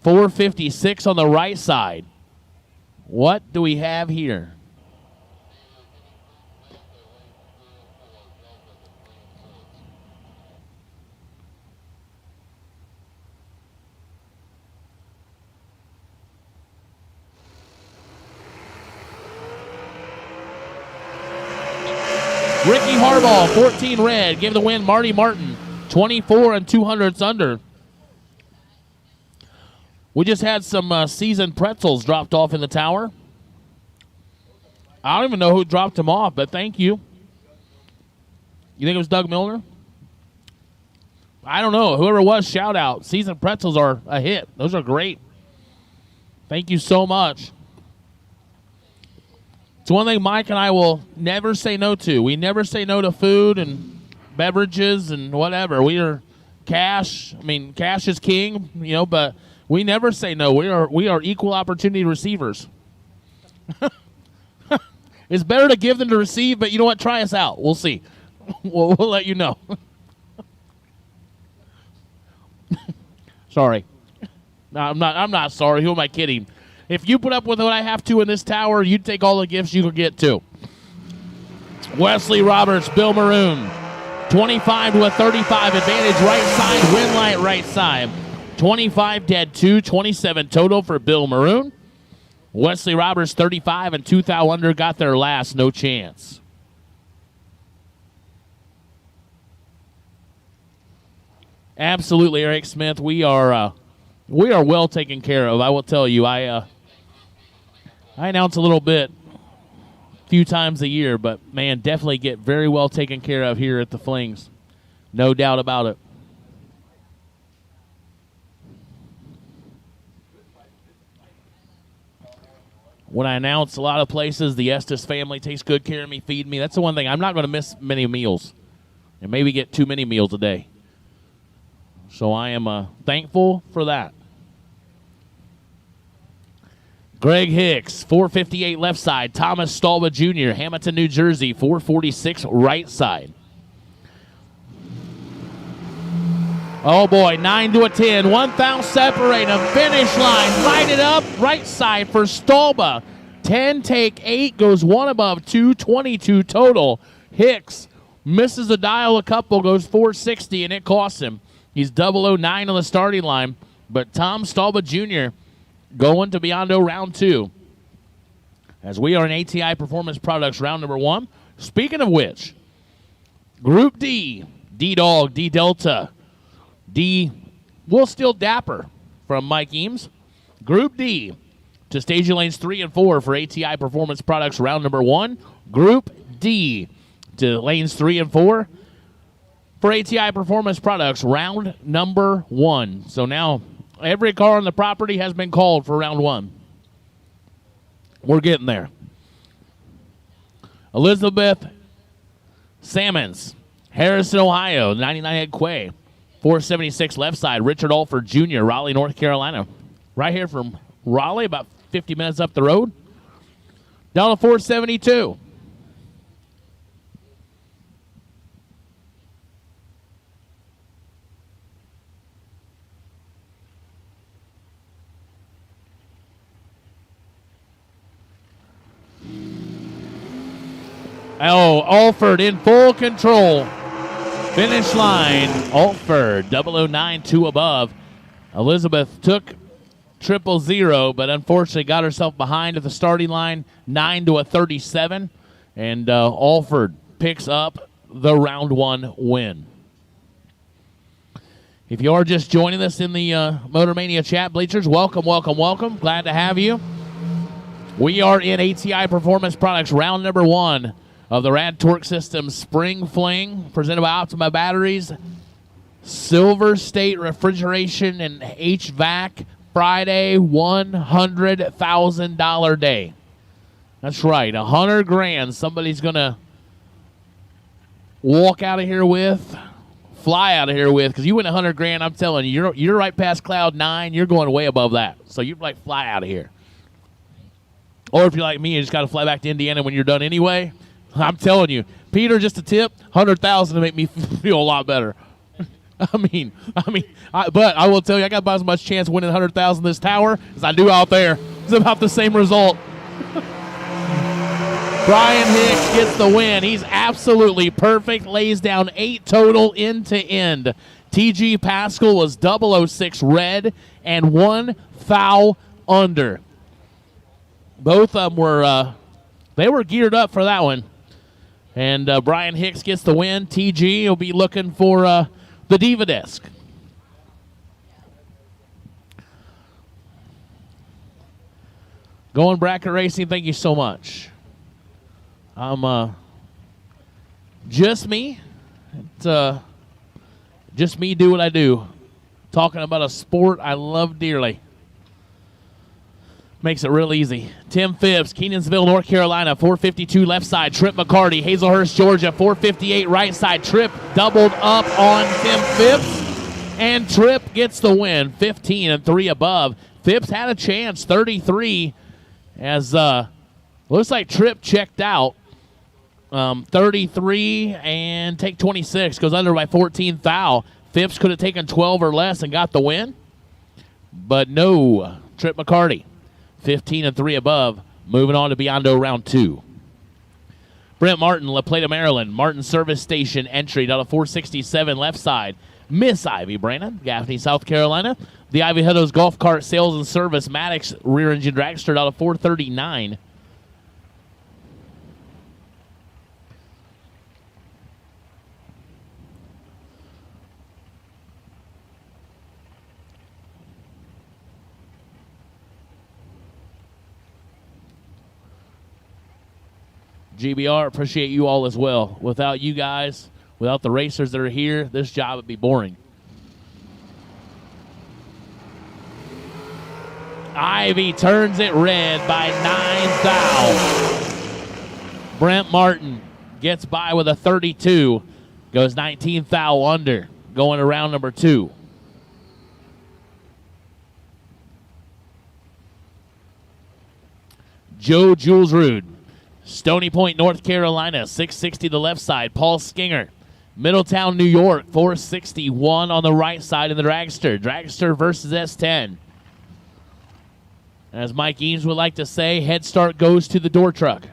456 on the right side. What do we have here? Ricky Harbaugh, 14 red, give the win. Marty Martin, 24 and 200ths under. We just had some seasoned pretzels dropped off in the tower. I don't even know who dropped them off, but thank you. You think it was Doug Milner? I don't know. Whoever it was, shout out. Seasoned pretzels are a hit. Those are great. Thank you so much. It's one thing Mike and I will never say no to. We never say no to food and beverages and whatever. We are cash. I mean, cash is king, you know, but we never say no. We are equal opportunity receivers. It's better to give than to receive, but you know what? Try us out. We'll see. We'll let you know. Sorry. No, I'm not sorry. Who am I kidding? If you put up with what I have to in this tower, you'd take all the gifts you could get too. Wesley Roberts, Bill Maroon. 25 to a 35 advantage right side, win light right side. 25 dead 2, 27 total for Bill Maroon. Wesley Roberts 35 and 2 thou under got their last, no chance. Absolutely, Eric Smith. We are well taken care of. I will tell you, I announce a little bit a few times a year, but man, definitely get very well taken care of here at the Flings. No doubt about it. When I announce a lot of places, the Estes family takes good care of me, feed me. That's the one thing. I'm not going to miss many meals and maybe get too many meals a day. So I am thankful for that. Greg Hicks, 458 left side. Thomas Stalba Jr., Hamilton, New Jersey, 446 right side. Oh, boy, 9 to a 10. 1 thou separate. A finish line. Light it up. Right side for Stalba. 10 take 8. Goes 1 above 2. 22 total. Hicks misses the dial a couple. Goes 460, and it costs him. He's 009 on the starting line. But Tom Stalba Jr. going to Biondo round 2. As we are in ATI Performance Products round number 1. Speaking of which, Group D. D-Dog, D-Delta. D, Will Still Dapper from Mike Eames. Group D to staging lanes 3 and 4 for ATI Performance Products round number 1. Group D to lanes 3 and 4 for ATI Performance Products round number 1. So now every car on the property has been called for round 1. We're getting there. Elizabeth Sammons, Harrison, Ohio, 99 head Quay. 476 left side, Richard Alford Jr., Raleigh, North Carolina. Right here from Raleigh, about 50 minutes up the road. Down to 472. Oh, Alford in full control. Finish line, Alford, 009, 2 above. Elizabeth took 000, but unfortunately got herself behind at the starting line, 9 to a 37. And Alford picks up the round 1 win. If you are just joining us in the Motor Mania chat bleachers, welcome, welcome, welcome. Glad to have you. We are in ATI Performance Products round number 1. Of the RAD Torque Systems Spring Fling, presented by Optima Batteries. Silver State Refrigeration and HVAC Friday, $100,000 day. That's right, $100,000. Somebody's gonna walk out of here with, fly out of here with, because you win $100,000. I'm telling you, you're right past cloud 9. You're going way above that. So you like fly out of here. Or if you're like me, you just got to fly back to Indiana when you're done anyway. I'm telling you, Peter, just a tip, $100,000 to make me feel a lot better. But I will tell you, I got about as much chance of winning 100,000 this tower as I do out there. It's about the same result. Brian Hicks gets the win. He's absolutely perfect. Lays down 8 total end to end. TG Pascal was 006 red and 1 foul under. Both of them were they were geared up for that one. And Brian Hicks gets the win. TG will be looking for the Diva Disc. Going Bracket Racing, thank you so much. I'm just me. It's just me do what I do. Talking about a sport I love dearly. Makes it real easy. Tim Phipps, Kenansville, North Carolina, 452 left side. Trip McCarty, Hazelhurst, Georgia, 458 right side. Trip doubled up on Tim Phipps, and Trip gets the win, 15 and 3 above. Phipps had a chance, 33, as looks like Trip checked out. 33 and take 26, goes under by 14 foul. Phipps could have taken 12 or less and got the win, but no. Trip McCarty, 15 and 3 above, moving on to Biondo round 2. Brent Martin, La Plata, Maryland. Martin Service Station entry out of 467 left side. Miss Ivy Brandon, Gaffney, South Carolina. The Ivy Meadows Golf Cart Sales and Service Maddox rear engine dragster out of 439. GBR, appreciate you all as well. Without you guys, without the racers that are here, this job would be boring. Ivy turns it red by 9 foul. Brent Martin gets by with a 32. Goes 19 foul under, going to round number 2. Joe Jules Rude, Stony Point, North Carolina, 660 the left side. Paul Skinger, Middletown, New York, 461 on the right side in the dragster. Dragster versus S10. As Mike Eames would like to say, head start goes to the door truck.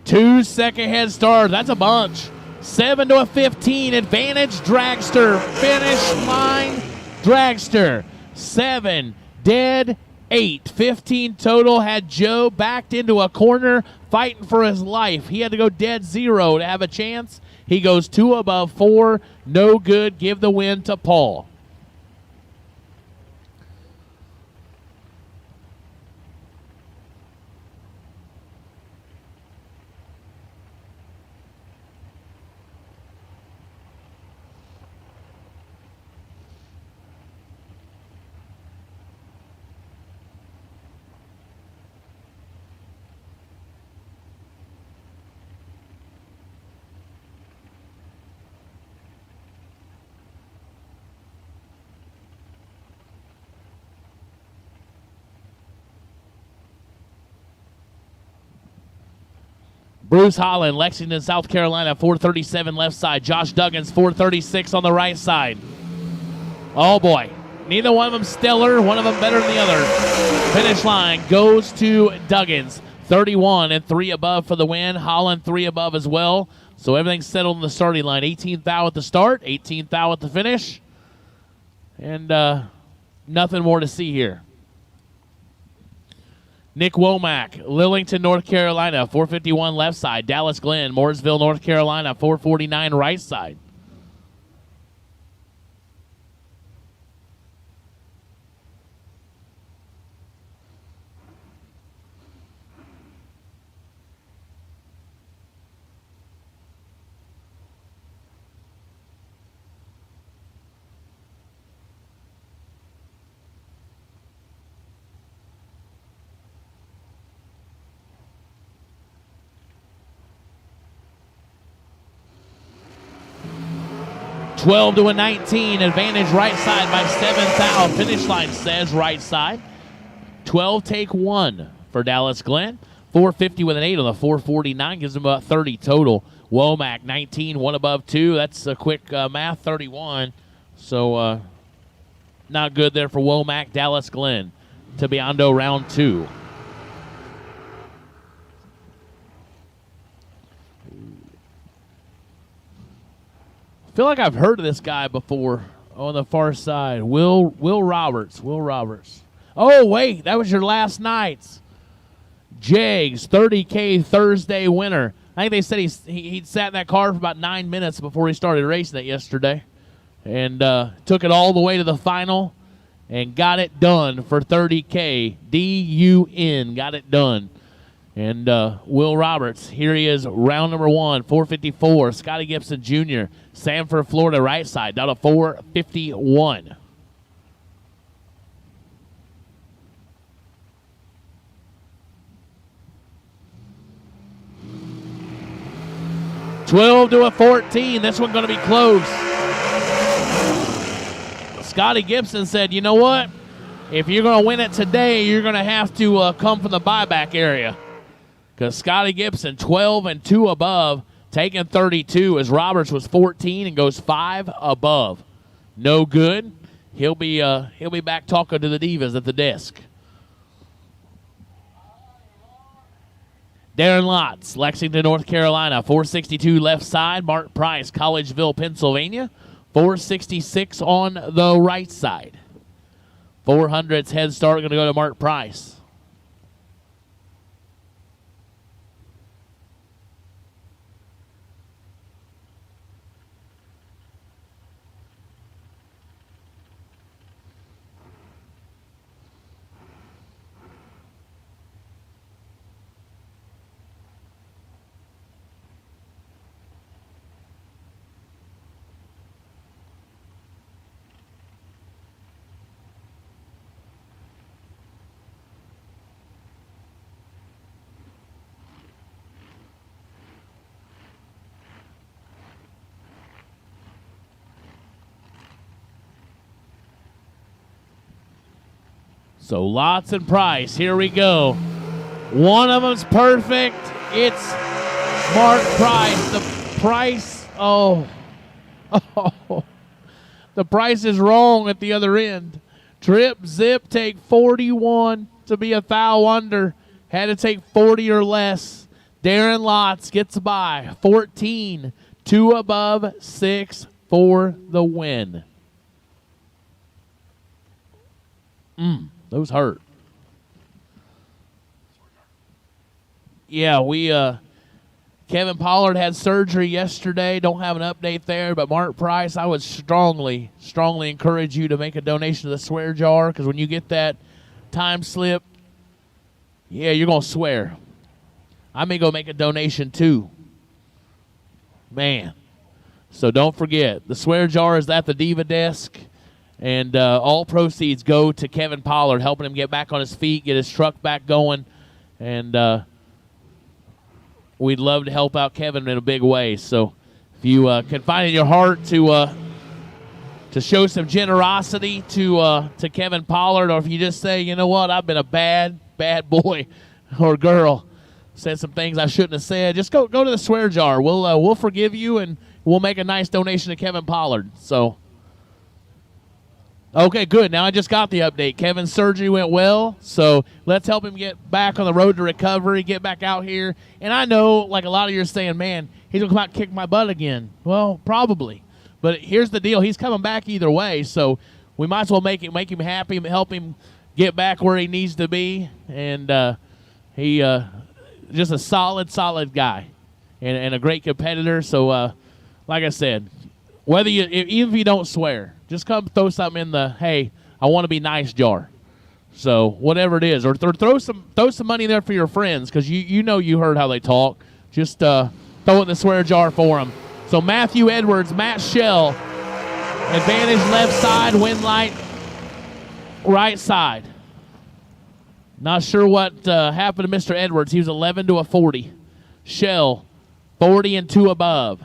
Two-second head start. That's a bunch. 7 to a 15. Advantage dragster. Finish line dragster. 7. Dead 8. 15 total. Had Joe backed into a corner fighting for his life. He had to go dead 0 to have a chance. He goes 2 above 4. No good. Give the win to Paul. Bruce Holland, Lexington, South Carolina, 437 left side. Josh Duggins, 436 on the right side. Oh, boy. Neither one of them stellar. One of them better than the other. Finish line goes to Duggins. 31 and 3 above for the win. Holland 3 above as well. So everything's settled in the starting line. 18th thou at the start, 18th thou at the finish. And nothing more to see here. Nick Womack, Lillington, North Carolina, 451 left side. Dallas Glenn, Mooresville, North Carolina, 449 right side. 12 to a 19. Advantage right side by 7th out. Finish line says right side. 12 take 1 for Dallas Glenn. 450 with an 8 on the 449. Gives him about 30 total. Womack 19, 1 above 2. That's a quick math, 31. So not good there for Womack. Dallas Glenn to Biondo round 2. Feel like I've heard of this guy before on the far side. Will Roberts. Will Roberts. Oh, wait, that was your last night's. Jags, 30K Thursday winner. I think they said he'd sat in that car for about 9 minutes before he started racing it yesterday. And took it all the way to the final and got it done for 30K. D-U-N, got it done. And Will Roberts, here he is, round number 1, 454. Scotty Gibson Jr., Sanford, Florida, right side, down to 451. $12 to a 14. This one going to be close. Scotty Gibson said, you know what? If you're going to win it today, you're going to have to come from the buyback area. Because Scotty Gibson, 12 and 2 above, taking 32 as Roberts was 14 and goes 5 above. No good. He'll be back talking to the divas at the desk. Darren Lotz, Lexington, North Carolina, 462 left side. Mark Price, Collegeville, Pennsylvania, 466 on the right side. 400's head start going to go to Mark Price. So Lotz and Price, here we go. One of them's perfect. It's Mark Price. The Price, the Price is wrong at the other end. Trip, zip, take 41 to be a foul under. Had to take 40 or less. Darren Lotz gets by. 14, 2 above, 6 for the win. Those hurt. Yeah, Kevin Pollard had surgery yesterday. Don't have an update there, but Mark Price, I would strongly encourage you to make a donation to the swear jar, because when you get that time slip, yeah, you're going to swear. I may go make a donation too. Man. So don't forget, the swear jar is at the Diva desk. And all proceeds go to Kevin Pollard, helping him get back on his feet, get his truck back going. And we'd love to help out Kevin in a big way. So if you can find in your heart to show some generosity to Kevin Pollard, or if you just say, you know what, I've been a bad boy or girl, said some things I shouldn't have said, just go to the swear jar. We'll forgive you, and we'll make a nice donation to Kevin Pollard. So. Okay, good. Now I just got the update. Kevin's surgery went well, so let's help him get back on the road to recovery, get back out here. And I know, like a lot of you are saying, man, he's going to come out and kick my butt again. Well, probably. But here's the deal. He's coming back either way, so we might as well make him happy, help him get back where he needs to be. And he just a solid guy and a great competitor. So, like I said, even if you don't swear, just come throw something in the, hey, I want to be nice jar. So whatever it is, or throw some money there for your friends, because you know you heard how they talk. Just throw it in the swear jar for them. So Matthew Edwards, Matt Shell, advantage left side, win light right side. Not sure what happened to Mr. Edwards. He was 11 to a 40. Shell, 40 and 2 above.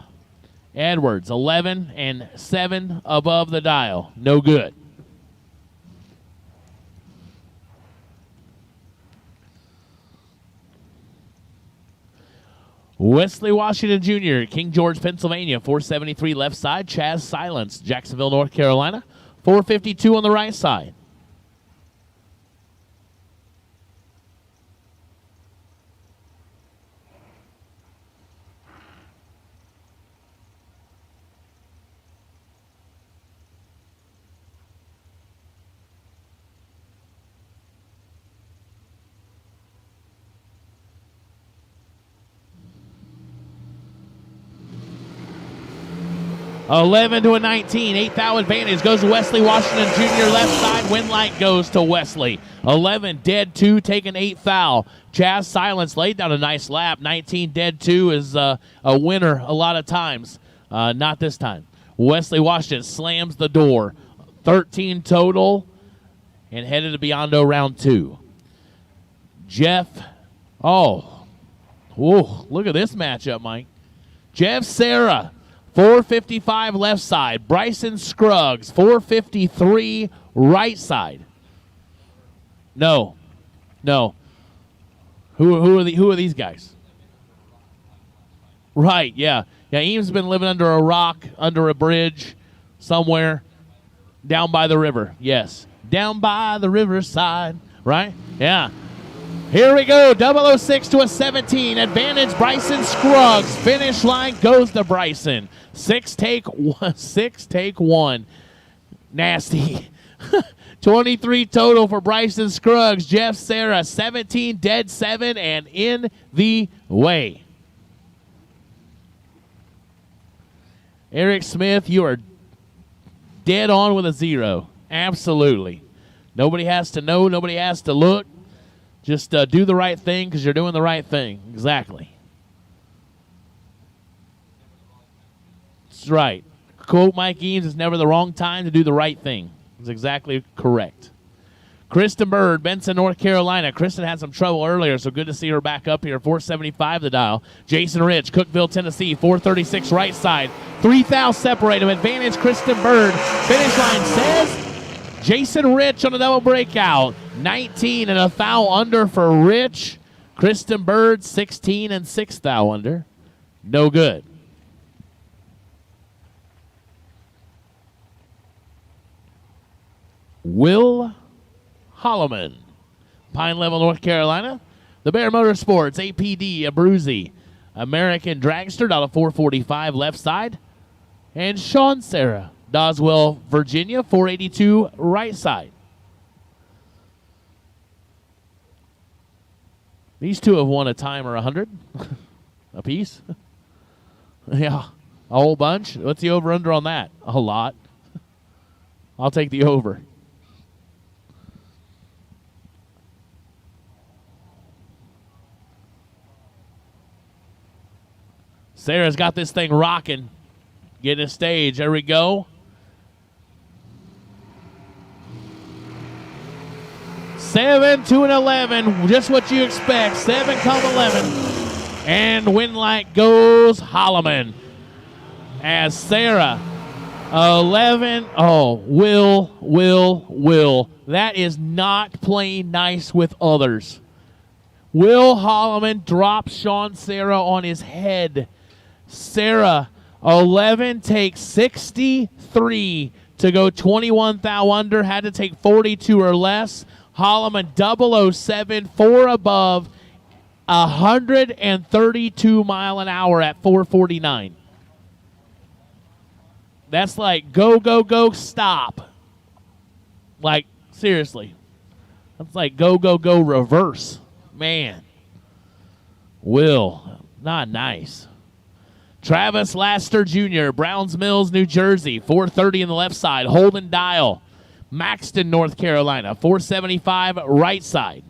Edwards, 11 and 7 above the dial. No good. Wesley Washington Jr., King George, Pennsylvania, 473 left side. Chaz Silence, Jacksonville, North Carolina, 452 on the right side. $11 to a 19. 8th thou advantage goes to Wesley Washington Jr. left side. Win light goes to Wesley. 11 dead 2, taking 8th thou. Chaz Silence laid down a nice lap. 19 dead 2 is a winner a lot of times. Not this time. Wesley Washington slams the door. 13 total and headed to Biondo round 2. Jeff. Oh. Whoa, look at this matchup, Mike. Jeff Serra. 455 left side. Bryson Scruggs, 453 right side. No. Who are these guys? Right, yeah. Yeah, Eames been living under a rock, under a bridge, somewhere. Down by the river, yes. Down by the riverside, right? Yeah. Here we go, 006 to a 17. Advantage, Bryson Scruggs. Finish line goes to Bryson. 6 take 1. Nasty. 23 total for Bryson Scruggs. Jeff Serra, 17 dead 7 and in the way. Eric Smith, you are dead on with a 0. Absolutely. Nobody has to know. Nobody has to look. Just do the right thing because you're doing the right thing. Exactly. That's right. Quote Mike Eames, it's never the wrong time to do the right thing. That's exactly correct. Kristen Bird, Benson, North Carolina. Kristen had some trouble earlier, so good to see her back up here. 475 the dial. Jason Rich, Cookeville, Tennessee, 436 right side. 3,000 separate him. Advantage, Kristen Bird. Finish line says Jason Rich on a double breakout. 19 and a thou under for Rich. Kristen Bird, 16 and 6 thou under. No good. Will Holloman, Pine Level, North Carolina. The Bear Motorsports, APD, Abruzzi, American Dragster, out of 445 left side. And Sean Serra, Doswell, Virginia, 482 right side. These two have won a time or 100 apiece. Yeah, a whole bunch. What's the over-under on that? A lot. I'll take the over. Sarah's got this thing rocking. Getting a stage. There we go. 7 to an 11. Just what you expect. 7 come 11. And win light goes Holloman. As Sarah, 11. Oh, Will. That is not playing nice with others. Will Holloman drops Sean Serra on his head. Serra, 11, takes 63 to go 21 thou under. Had to take 42 or less. Holloman 007, 4 above, 132 mile an hour at 449. That's like go, stop. Like, seriously. That's like go, reverse. Man. Will, not nice. Travis Laster Jr., Browns Mills, New Jersey, 430 in the left side. Holden Dial, Maxton, North Carolina, 475 right side.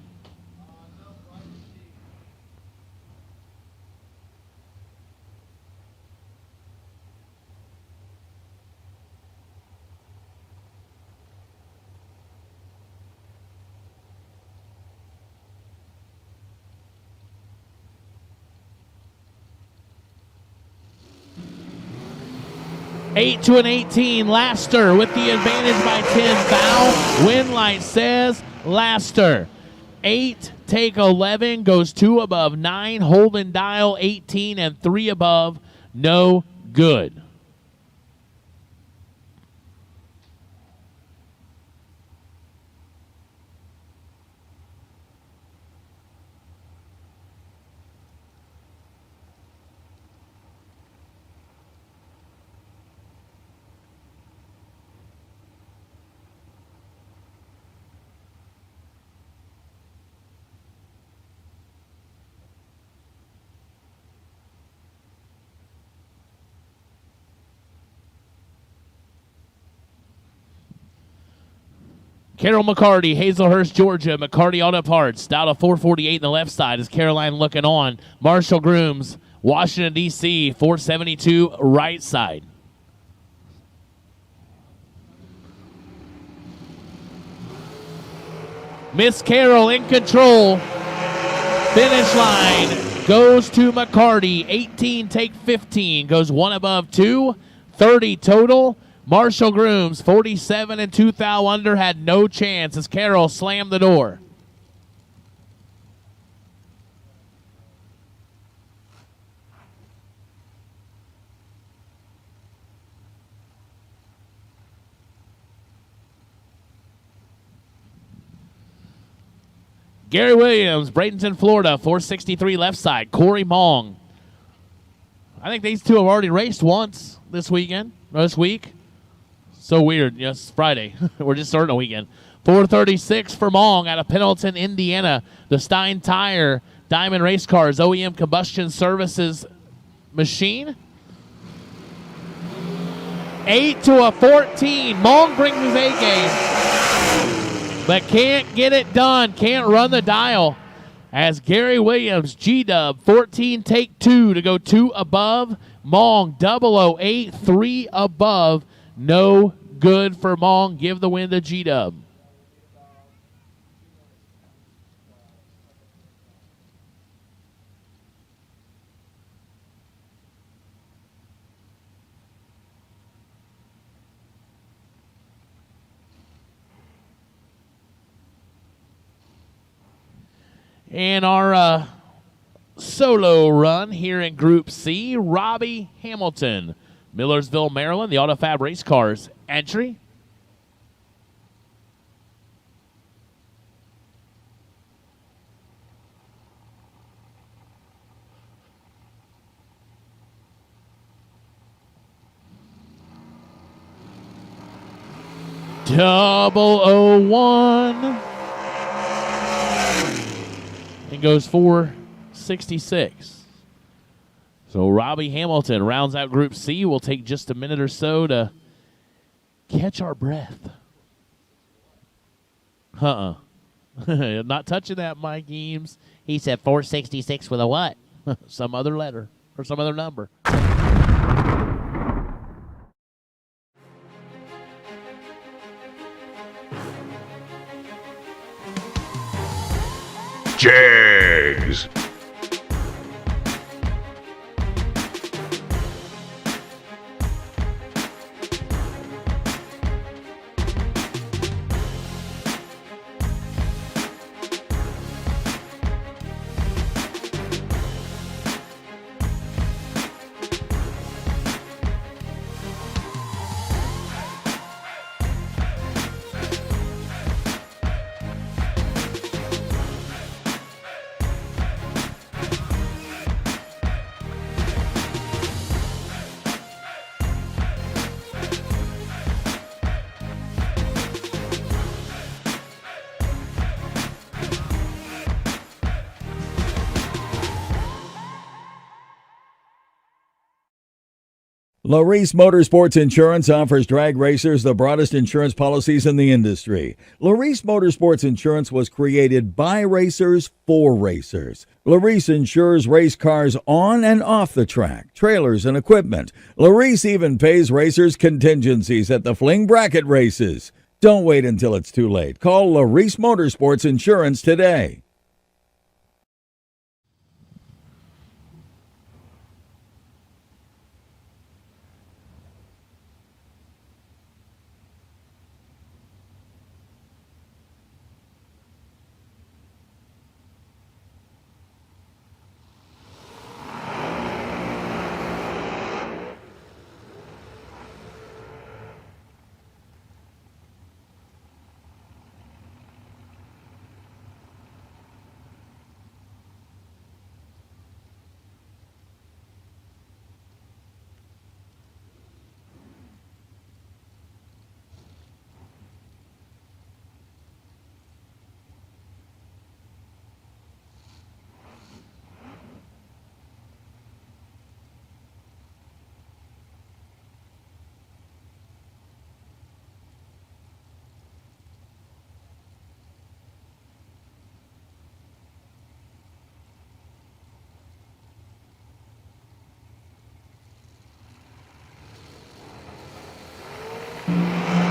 8 to an 18. Laster with the advantage by 10. Foul. Wind light says Laster. 8, take 11, goes 2 above 9. Holden Dial 18 and 3 above. No good. Carol McCarty, Hazelhurst, Georgia. McCarty Auto Parts. Down to 448 in the left side is Caroline looking on. Marshall Grooms, Washington, D.C., 472 right side. Miss Carroll in control. Finish line goes to McCarty. 18, take 15. Goes 1 above 2. 30 total. Marshall Grooms, 47 and 2 thou under, had no chance as Carroll slammed the door. Gary Williams, Bradenton, Florida, 463 left side. Corey Mong. I think these two have already raced once this week. So weird. Yes, Friday. We're just starting a weekend. 436 for Mong out of Pendleton, Indiana. The Stein Tire Diamond Race Cars OEM Combustion Services machine. 8 to a 14. Mong brings his A game, but can't get it done. Can't run the dial. As Gary Williams, G-Dub, 14, take 2 to go 2 above. Mong, 008, 3 above. No good for Mong. Give the win to G-Dub. And our solo run here in Group C, Robbie Hamilton, Millersville, Maryland, the AutoFab Race Cars entry. Double 01. And goes 466. So Robbie Hamilton rounds out Group C. We'll take just a minute or so to catch our breath. Not touching that, Mike Eames. He said 466 with a what? Some other letter or some other number. Jags. Larice Motorsports Insurance offers drag racers the broadest insurance policies in the industry. Larice Motorsports Insurance was created by racers for racers. Larice insures race cars on and off the track, trailers and equipment. Larice even pays racers contingencies at the Fling bracket races. Don't wait until it's too late. Call Larice Motorsports Insurance today.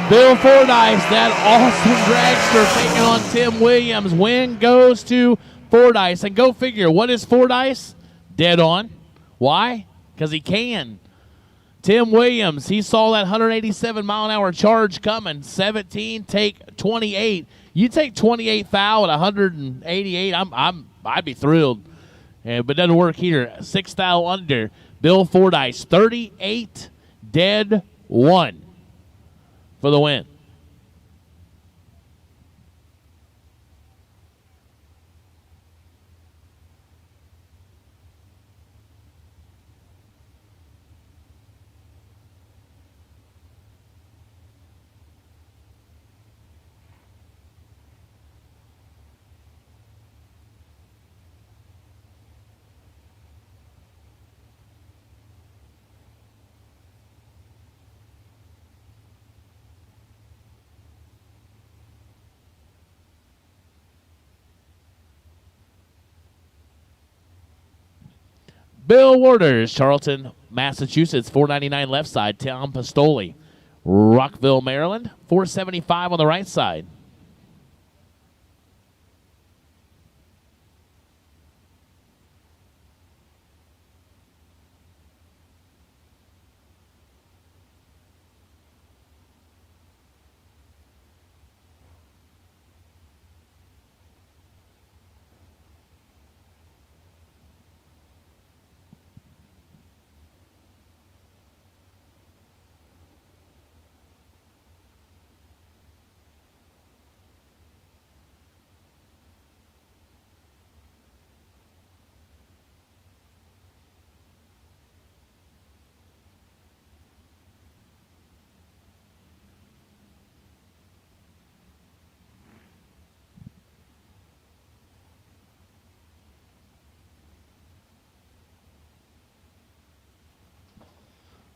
Bill Fordyce, that awesome dragster, taking on Tim Williams. Win goes to Fordyce. And go figure, what is Fordyce? Dead on. Why? Because he can. Tim Williams, he saw that 187-mile-an-hour charge coming. 17, take 28. You take 28 foul at 188, I'd be thrilled. But it doesn't work here. 6 foul under. Bill Fordyce, 38, dead 1 for the win. Bill Waters, Charlton, Massachusetts, $4.99 left side. Tom Pistoli, Rockville, Maryland, $4.75 on the right side.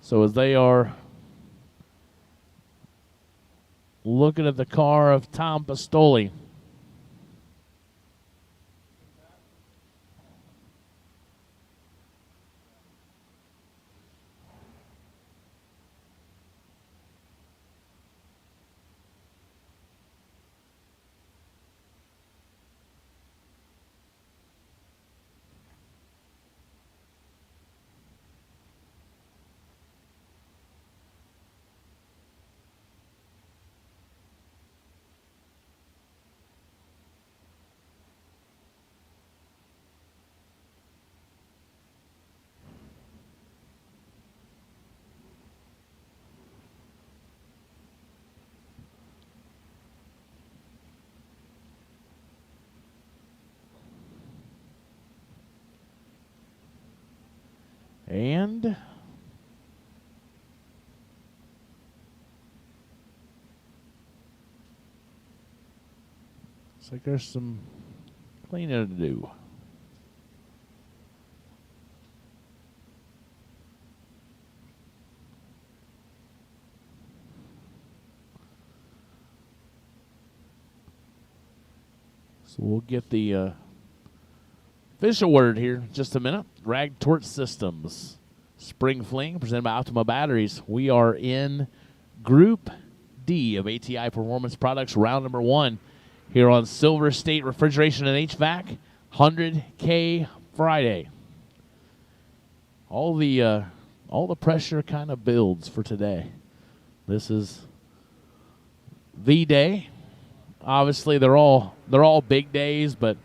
So as they are looking at the car of Tom Pistoli, and looks like there's some cleaning to do. So we'll get the official word here in just a minute. RAD Torch Systems, Spring Fling, presented by Optima Batteries. We are in Group D of ATI Performance Products, round number 1 here on Silver State Refrigeration and HVAC, 100K Friday. All the pressure kind of builds for today. This is the day. Obviously, they're all big days, but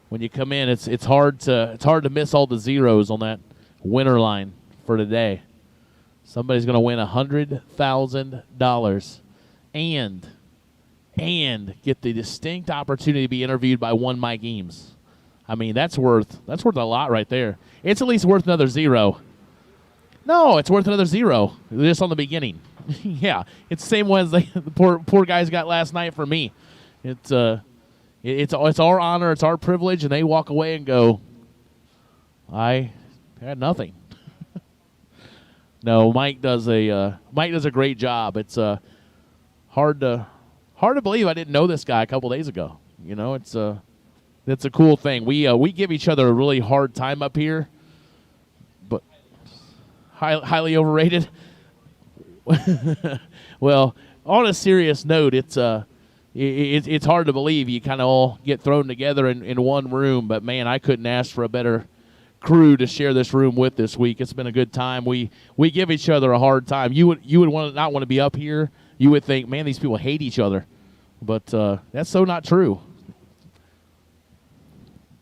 when you come in, it's hard to miss all the zeros on that winner line for today. Somebody's going to win $100,000 and get the distinct opportunity to be interviewed by one Mike Eames. I mean, that's worth a lot right there. It's at least worth another zero. No, it's worth another zero just on the beginning. Yeah, it's the same one as the poor guys got last night for me. It's our honor, it's our privilege, and they walk away and go, I had nothing. No, Mike does a great job. It's hard to believe I didn't know this guy a couple days ago. You know, it's a cool thing. We give each other a really hard time up here, but highly overrated. Well, on a serious note, it's hard to believe you kind of all get thrown together in one room. But man, I couldn't ask for a better crew to share this room with this week. It's been a good time. We give each other a hard time. You would not want to be up here. You would think, man, these people hate each other, but that's so not true.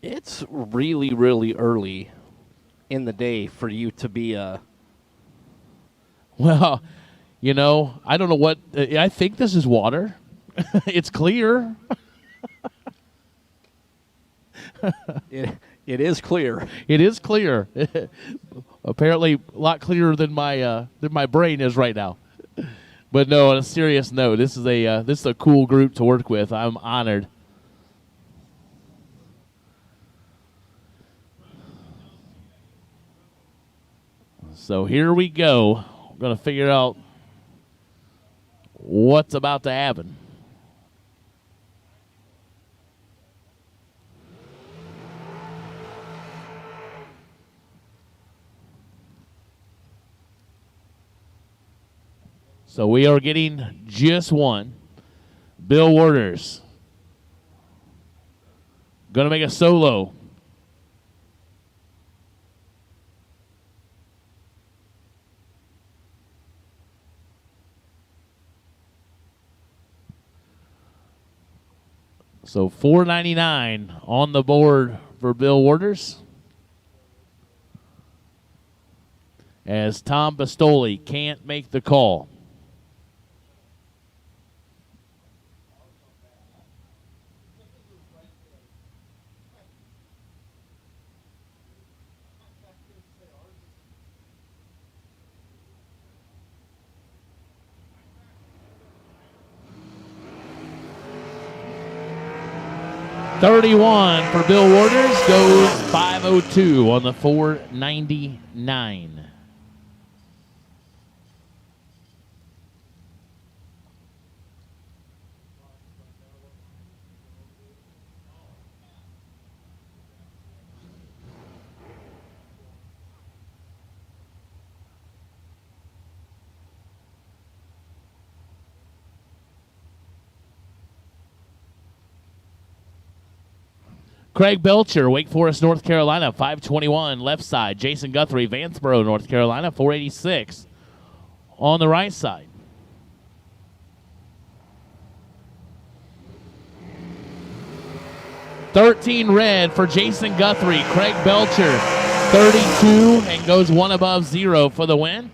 It's really, really early in the day for you to be Well, you know, I don't know what. I think this is water. It's clear. It is clear. It is clear. Apparently, a lot clearer than my brain is right now. But no, on a serious note, this is a cool group to work with. I'm honored. So here we go. I'm going to figure out what's about to happen. So we are getting just one. Bill Waters going to make a solo. So $4.99 on the board for Bill Waters, as Tom Bastoli can't make the call. $31 for Bill Waters, goes $5.02 on the $4.99. Craig Belcher, Wake Forest, North Carolina, 521 left side. Jason Guthrie, Vanceboro, North Carolina, 486 on the right side. $13 red for Jason Guthrie. Craig Belcher, 32, and goes one above zero for the win.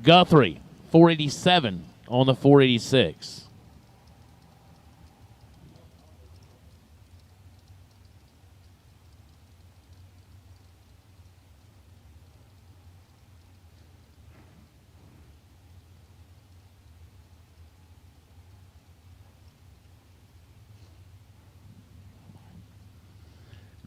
Guthrie, 487 on the 486.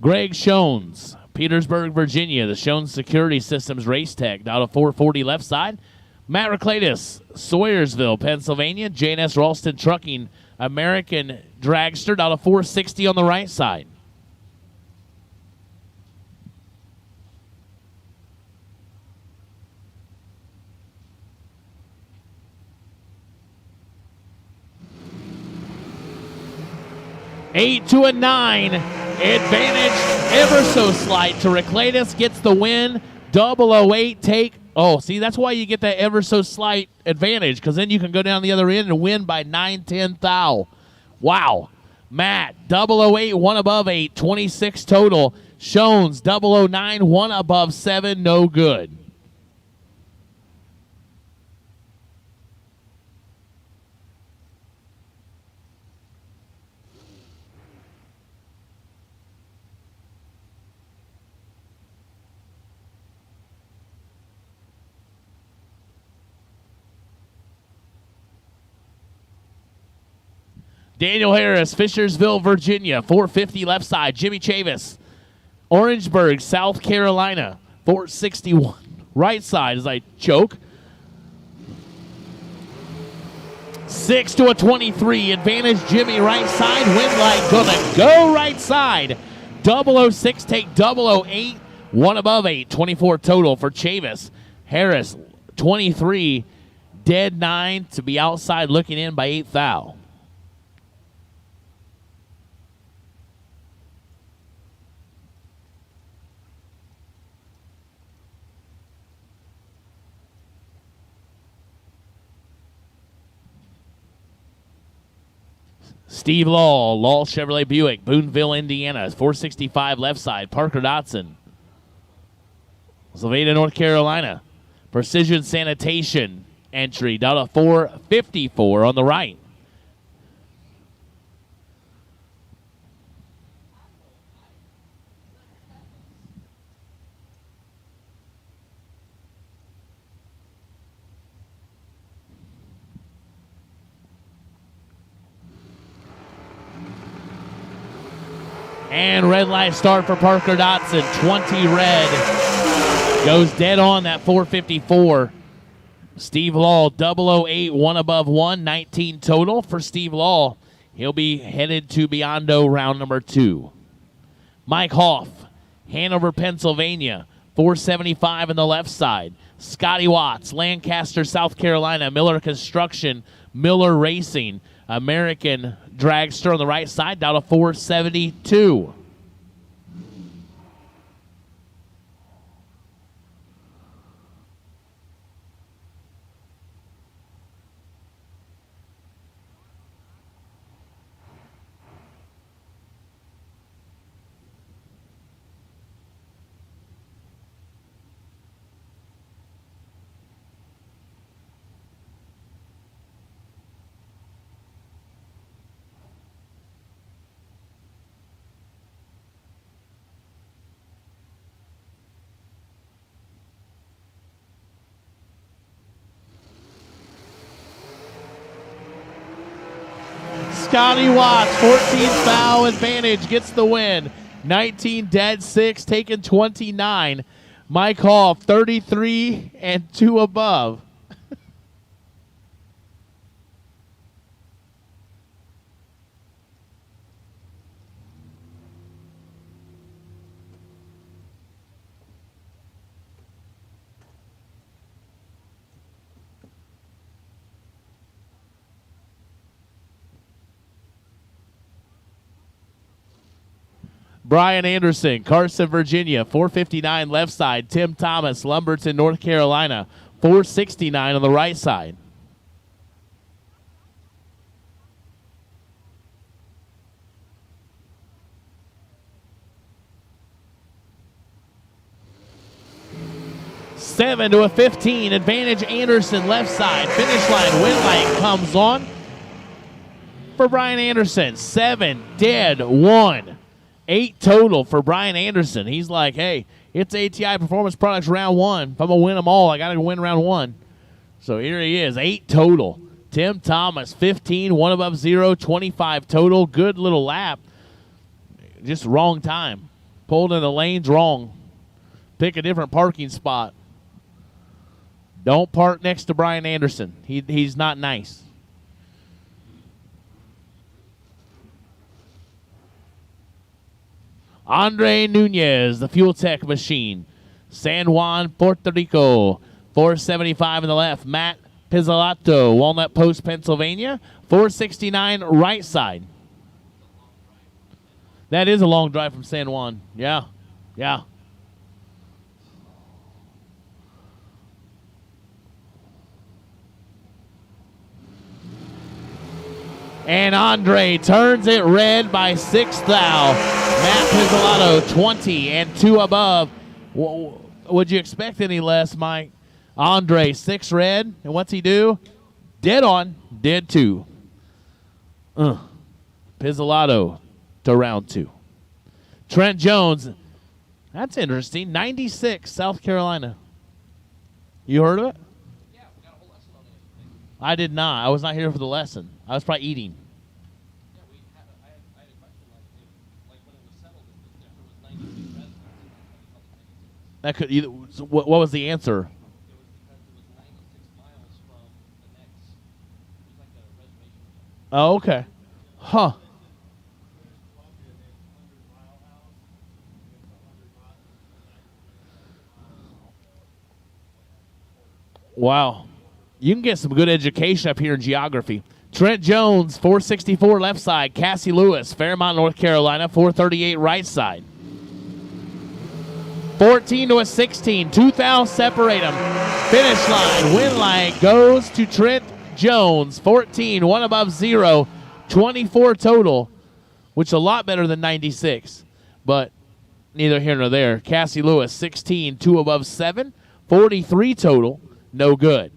Greg Shones, Petersburg, Virginia, the Shones Security Systems Race Tech, out of 440 left side. Matt Reclatus, Sawyersville, Pennsylvania, J&S Ralston Trucking, American Dragster, out of 460 on the right side. Eight to a 9. Advantage ever so slight to Reclatus, gets the win. 008 take. Oh, see, that's why you get that ever so slight advantage, because then you can go down the other end and win by 9-10 thou. Wow. Matt, 008, 1 above 8, 26 total. Shones, 009, 1 above 7, no good. Daniel Harris, Fishersville, Virginia, 450 left side. Jimmy Chavis, Orangeburg, South Carolina, 461 right side as I choke. 6 to a 23. Advantage Jimmy right side. Wind light gonna go right side. 006 take 008. 1 above 8. 24 total for Chavis. Harris 23, dead 9 to be outside looking in by 8th thou. Steve Law Chevrolet Buick, Boonville, Indiana. 465 left side. Parker Dotson. Sylvania, North Carolina. Precision Sanitation entry down to 454 on the right. And red light start for Parker Dotson. 20 red. Goes dead on that 454. Steve Law, 008, 1 above 1, 19 total for Steve Law. He'll be headed to Biondo round number 2. Mike Hoff, Hanover, Pennsylvania, 475 on the left side. Scotty Watts, Lancaster, South Carolina, Miller Construction, Miller Racing, American Dragster on the right side, down to 472. Scotty Watts, 14th foul advantage, gets the win. 19 dead, 6, taking 29. Mike Hall, 33 and 2 above. Brian Anderson, Carson, Virginia, 459 left side. Tim Thomas, Lumberton, North Carolina, 469 on the right side. Seven to a 15, advantage Anderson, left side. Finish line, win light comes on for Brian Anderson. 7 dead, 1. 8 total for Brian Anderson. He's like, hey, it's ATI Performance Products round 1. If I'm going to win them all, I got to win round 1. So here he is, 8 total. Tim Thomas, 15, 1 above 0, 25 total. Good little lap. Just wrong time. Pulled in the lanes wrong. Pick a different parking spot. Don't park next to Brian Anderson. He's not nice. Andre Nunez, the Fuel Tech machine. San Juan, Puerto Rico. 475 on the left. Matt Pizzolatto, Walnut Post, Pennsylvania. 469 right side. That is a long drive from San Juan. Yeah. Yeah. And Andre turns it red by 6th thou. Matt Pizzolatto, 20 and 2 above. Would you expect any less, Mike? Andre, 6 red. And what's he do? Dead on, dead 2. Pizzolatto to round 2. Trent Jones, that's interesting. 96, South Carolina. You heard of it? Yeah, we got a whole lesson on it. I did not. I was not here for the lesson. I was probably eating. Yeah, I had a question like when it was settled, if there was 96 residents, that could either. What was the answer? It was because it was 96 miles from the next. It was like a reservation. Oh, okay. Huh. Wow. You can get some good education up here in geography. Trent Jones, 464 left side. Cassie Lewis, Fairmont, North Carolina, 438 right side. 14 to a 16. 2 thou separate them. Finish line, win line goes to Trent Jones. 14, 1 above 0. 24 total, which is a lot better than 96. But neither here nor there. Cassie Lewis, 16, 2 above 7. 43 total, no good.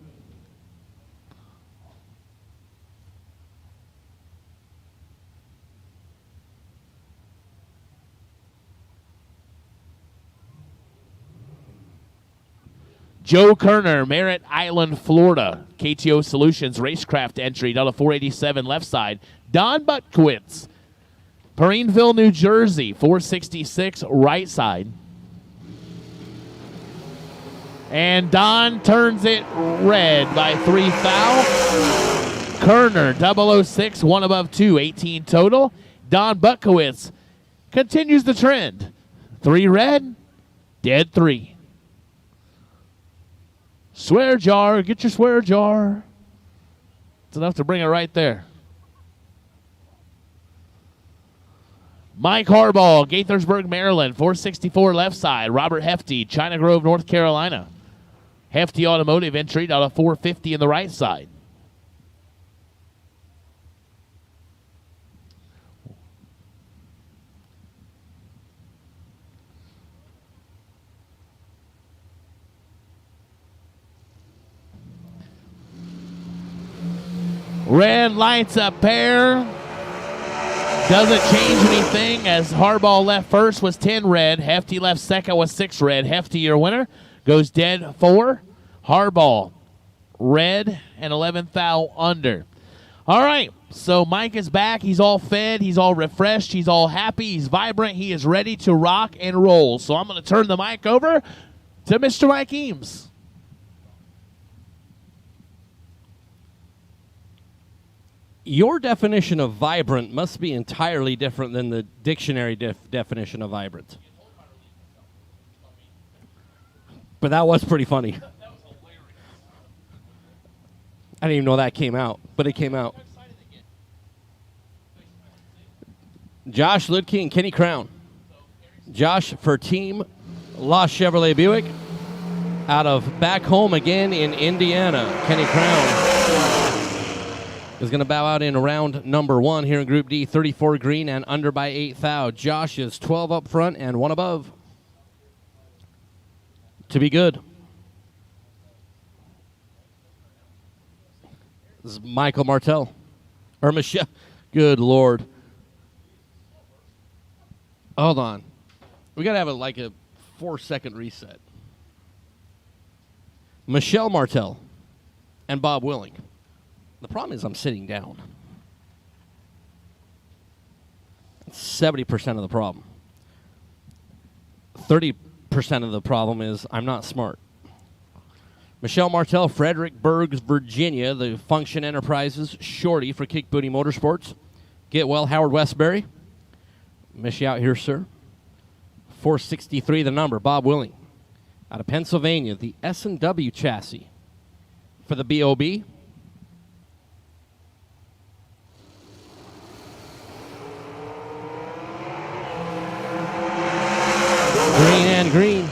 Joe Kerner, Merritt Island, Florida. KTO Solutions Racecraft entry, down to 487 left side. Don Butkowitz, Perrineville, New Jersey, 466 right side. And Don turns it red by 3 foul. Kerner, 006, 1 above 2, 18 total. Don Butkowitz continues the trend. 3 red, dead 3. Swear jar, get your swear jar. It's enough to bring it right there. Mike Harbaugh, Gaithersburg, Maryland, 464 left side. Robert Hefty, China Grove, North Carolina. Hefty Automotive entry down to 450 in the right side. Red lights a pair. Doesn't change anything as Harbaugh left first was 10 red. Hefty left second was 6 red. Hefty, your winner, goes dead 4. Harbaugh, red, and 11 thou under. All right, so Mike is back. He's all fed. He's all refreshed. He's all happy. He's vibrant. He is ready to rock and roll. So I'm going to turn the mic over to Mr. Mike Eames. Your definition of vibrant must be entirely different than the dictionary definition of vibrant. But that was pretty funny. I didn't even know that came out, but it came out. Josh Ludke and Kenny Crown. Josh for Team Lost Chevrolet Buick out of back home again in Indiana. Kenny Crown is going to bow out in round number 1 here in Group D, 34 green and under by 8 thou. Josh is 12 up front and 1 above. To be good. This is Michael Martell. Or Michelle. Good Lord. Hold on. We got to have a 4-second reset. Michelle Martell and Bob Willing. The problem is I'm sitting down. That's 70% of the problem. 30% of the problem is I'm not smart. Michelle Martell, Fredericksburg, Virginia, the Function Enterprises, Shorty for Kick Booty Motorsports. Get well, Howard Westbury. Miss you out here, sir. 463 the number, Bob Willing. Out of Pennsylvania, the S&W chassis for the BOB. Green and green.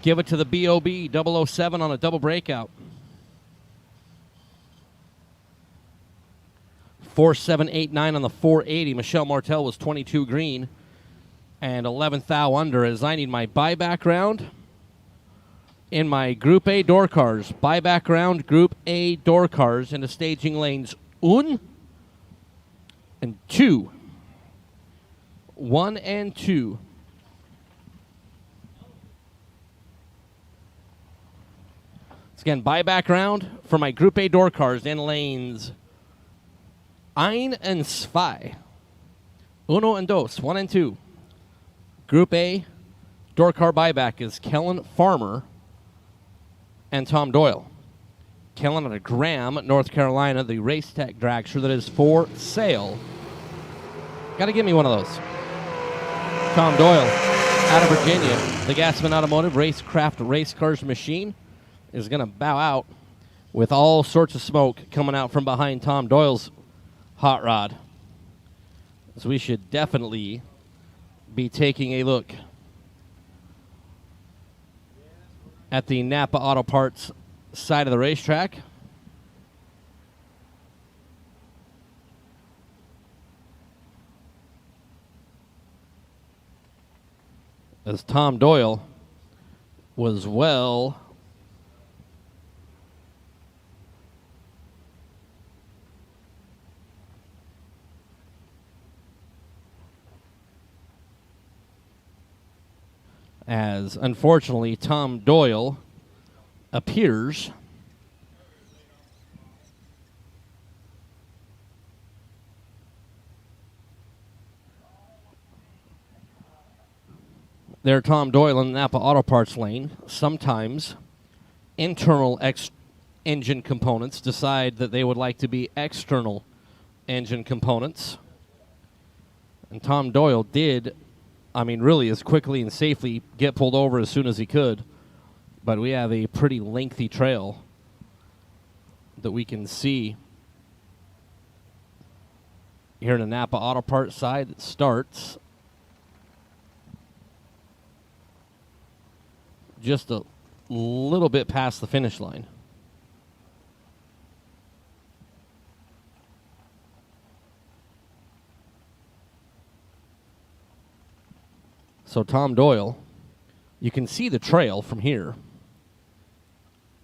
Give it to the BOB 007 on a double breakout. 4789 on the 480. Michelle Martell was 22 green and 11 thou under as I need my buyback round in my Group A door cars. Buyback round, Group A door cars into staging lanes 1 and 2. 1 and 2. Again, buyback round for my Group A door cars in lanes 1 and 2. 1 and 2. 1 and 2. Group A door car buyback is Kellen Farmer and Tom Doyle. Kellen out of Graham, North Carolina, the Racetrack dragster that is for sale. Got to give me one of those. Tom Doyle out of Virginia, the Gassman Automotive Racecraft Race Cars Machine is going to bow out with all sorts of smoke coming out from behind Tom Doyle's hot rod. So we should definitely be taking a look at the Napa Auto Parts side of the racetrack. As Tom Doyle was well as unfortunately Tom Doyle appears there. Tom Doyle in the Napa Auto Parts lane. Sometimes internal engine components decide that they would like to be external engine components. And Tom Doyle did, really as quickly and safely get pulled over as soon as he could. But we have a pretty lengthy trail that we can see here in the Napa Auto Parts side that starts just a little bit past the finish line. So Tom Doyle, you can see the trail from here,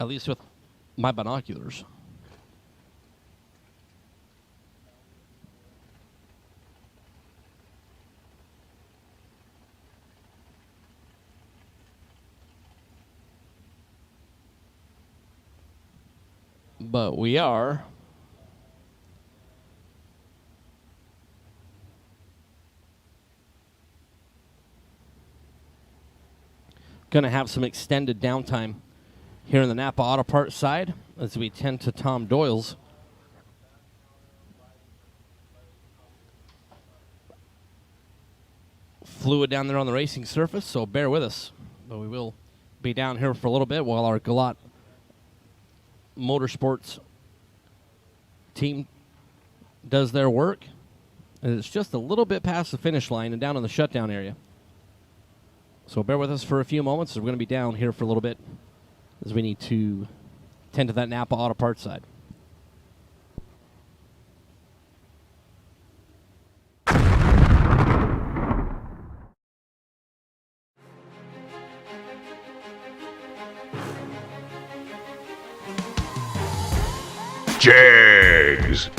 at least with my binoculars. But we are going to have some extended downtime here in the Napa Auto Parts side as we tend to Tom Doyle's fluid down there on the racing surface, so bear with us. But we will be down here for a little bit while our Galot Motorsports team does their work. And it's just a little bit past the finish line and down in the shutdown area. So bear with us for a few moments. We're going to be down here for a little bit as we need to tend to that Napa Auto Parts side. Jags.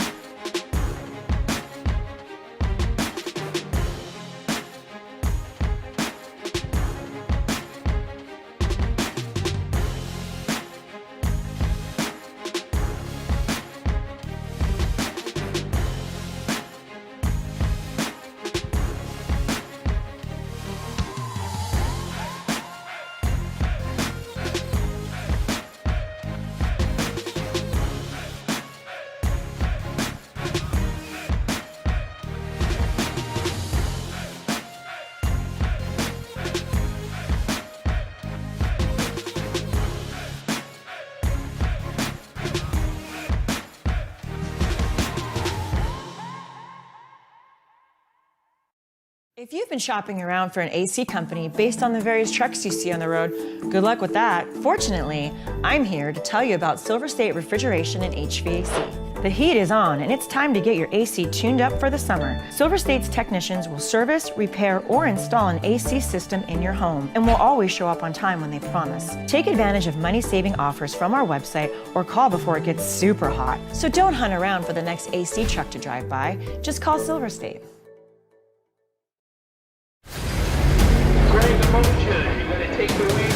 If you've been shopping around for an AC company based on the various trucks you see on the road, good luck with that. Fortunately, I'm here to tell you about Silver State Refrigeration and HVAC. The heat is on and it's time to get your AC tuned up for the summer. Silver State's technicians will service, repair, or install an AC system in your home and will always show up on time when they promise. Take advantage of money-saving offers from our website or call before it gets super hot. So don't hunt around for the next AC truck to drive by. Just call Silver State. You're gonna take away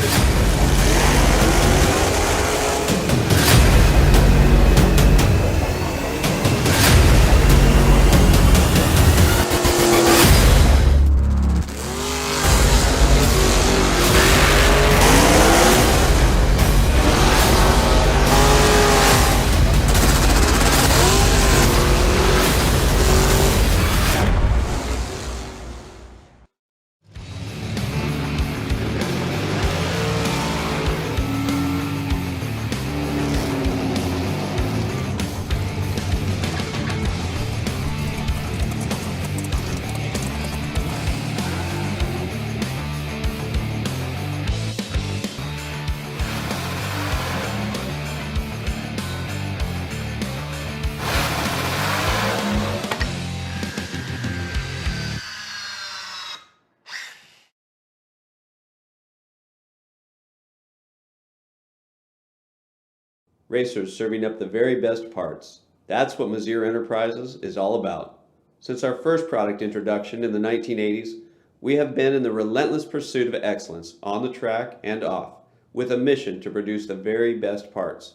racers serving up the very best parts. That's what Mazir Enterprises is all about. Since our first product introduction in the 1980s, we have been in the relentless pursuit of excellence on the track and off, with a mission to produce the very best parts.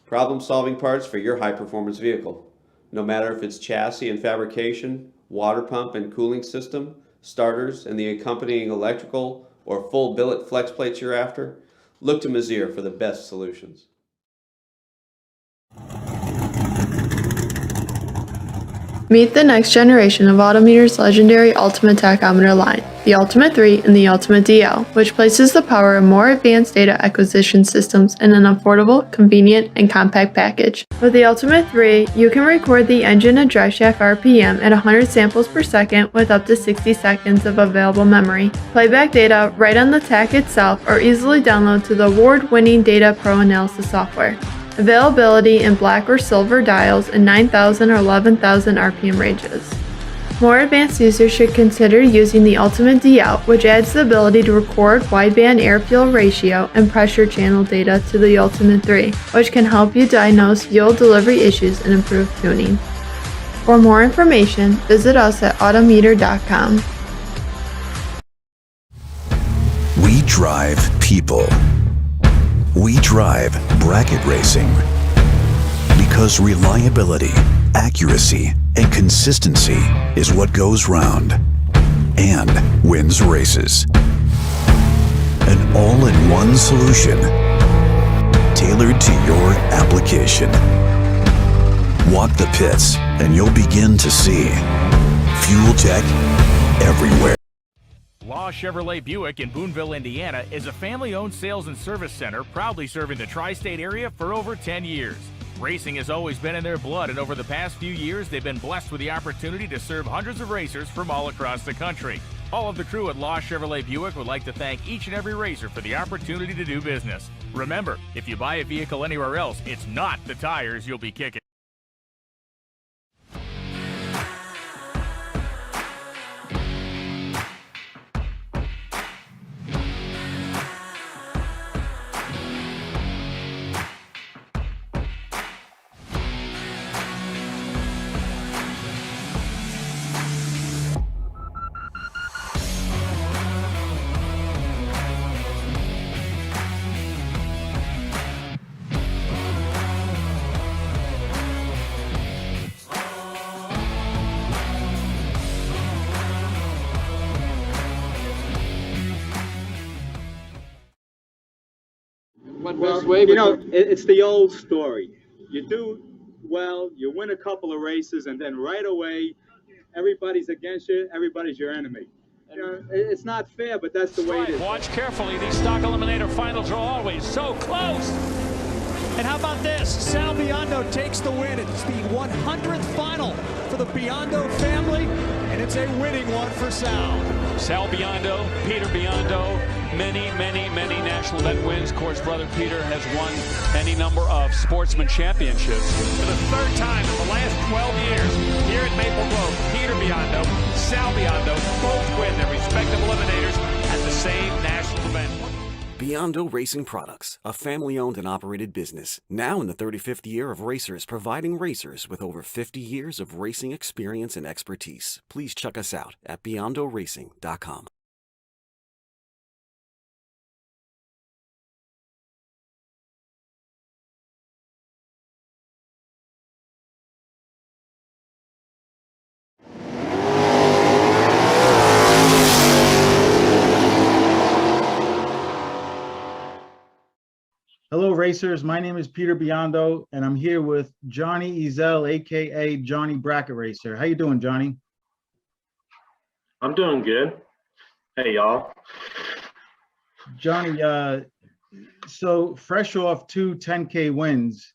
Problem-solving parts for your high-performance vehicle. No matter if it's chassis and fabrication, water pump and cooling system, starters and the accompanying electrical, or full billet flex plates you're after, look to Mazir for the best solutions. Meet the next generation of Autometer's legendary Ultimate Tachometer line, the Ultimate 3 and the Ultimate DL, which places the power of more advanced data acquisition systems in an affordable, convenient, and compact package. With the Ultimate 3, you can record the engine and driveshaft RPM at 100 samples per second with up to 60 seconds of available memory. Playback data right on the tach itself or easily download to the award-winning Data Pro Analysis software. Availability in black or silver dials in 9,000 or 11,000 RPM ranges. More advanced users should consider using the Ultimate DL, which adds the ability to record wideband air-fuel ratio and pressure channel data to the Ultimate 3, which can help you diagnose fuel delivery issues and improve tuning. For more information, visit us at autometer.com. We drive people. We drive bracket racing because reliability, accuracy, and consistency is what goes round and wins races. An all-in-one solution tailored to your application. Walk the pits and you'll begin to see fuel tech everywhere. Law Chevrolet Buick in Boonville, Indiana is a family-owned sales and service center proudly serving the tri-state area for over 10 years. Racing has always been in their blood, and over the past few years, they've been blessed with the opportunity to serve hundreds of racers from all across the country. All of the crew at Law Chevrolet Buick would like to thank each and every racer for the opportunity to do business. Remember, if you buy a vehicle anywhere else, it's not the tires you'll be kicking. Well, you know, it's the old story. You do well, you win a couple of races, and then right away, everybody's against you, everybody's your enemy. You know, it's not fair, but that's the way it is. Watch carefully. These stock eliminator finals are always so close. And how about this? Sal Biondo takes the win. It's the 100th final for the Biondo family, and it's a winning one for Sal. Sal Biondo, Peter Biondo, many national event wins. Of course, brother Peter has won any number of sportsman championships. For the third time in the last 12 years, here at Maple Grove, Peter Biondo, Sal Biondo both win their respective eliminators at the same national event. Biondo Racing Products, a family-owned and operated business, now in the 35th year of racers, providing racers with over 50 years of racing experience and expertise. Please check us out at beyondoracing.com. Hello, racers. My name is Peter Biondo, and I'm here with Johnny Ezel, aka Johnny Bracket Racer. How you doing, Johnny? I'm doing good. Hey, y'all. Johnny, so fresh off two 10K wins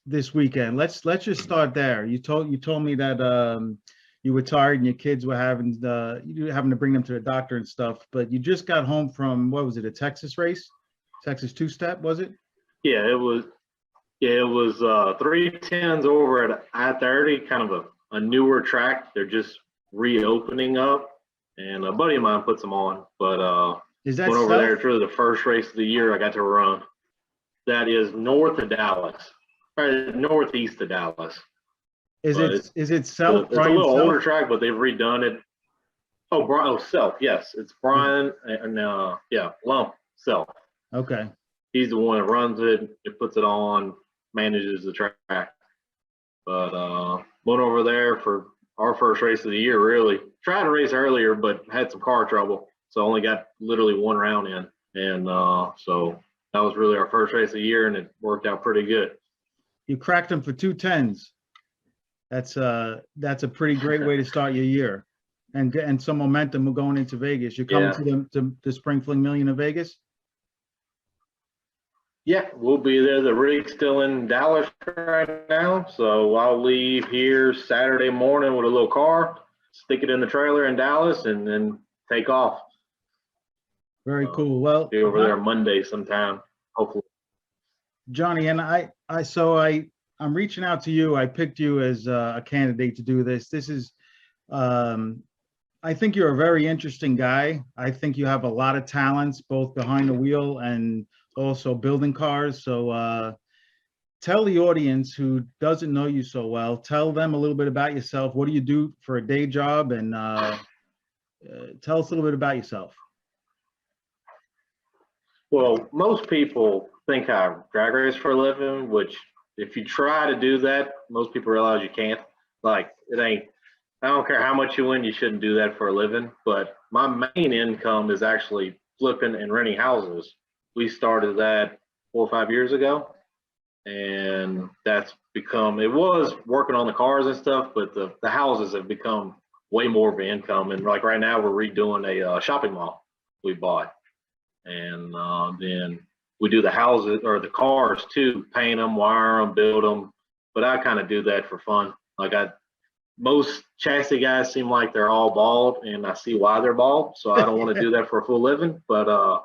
this weekend. Let's just start there. You told me that you were tired and your kids were having to bring them to the doctor and stuff, but you just got home from, what was it, a Texas race? Texas two-step, was it? Yeah, it was 310s over at I-30, kind of a newer track. They're just reopening up, and a buddy of mine puts them on. But is that went over self? there. It's really the first race of the year I got to run. that is north of Dallas, or northeast of Dallas. Is But it Self? It's a little older track, but they've redone it. Oh, Brian, Self, yes, it's Brian and Lump Self. Okay. He's the one that runs it. It puts it on, manages the track. But went over there for our first race of the year. Really tried to race earlier, but had some car trouble, so only got literally one round in. And so that was really our first race of the year, and it worked out pretty good. You cracked them for 210s. That's a pretty great way to start your year, and some momentum going into Vegas. You're coming to the Spring Fling Million in Vegas. Yeah, we'll be there. The rig's still in Dallas right now, so I'll leave here Saturday morning with a little car, stick it in the trailer in Dallas, and then take off. Very cool. Well, be over there Monday sometime, hopefully. Johnny, and I'm reaching out to you. I picked you as a candidate to do this. This is, I think you're a very interesting guy. I think you have a lot of talents, both behind the wheel and also building cars. So tell the audience who doesn't know you so well, tell them a little bit about yourself. What do you do for a day job? And tell us a little bit about yourself. Well, most people think I drag race for a living, which if you try to do that, most people realize you can't. Like, it ain't, I don't care how much you win, you shouldn't do that for a living. But my main income is actually flipping and renting houses. We started that 4 or 5 years ago, and that's become, it was working on the cars and stuff, but the houses have become way more of an income. And like right now, we're redoing a shopping mall we bought. And then we do the houses or the cars too, paint them, wire them, build them. But I kind of do that for fun. Like most chassis guys seem like they're all bald, and I see why they're bald. So I don't want to do that for a full living. But I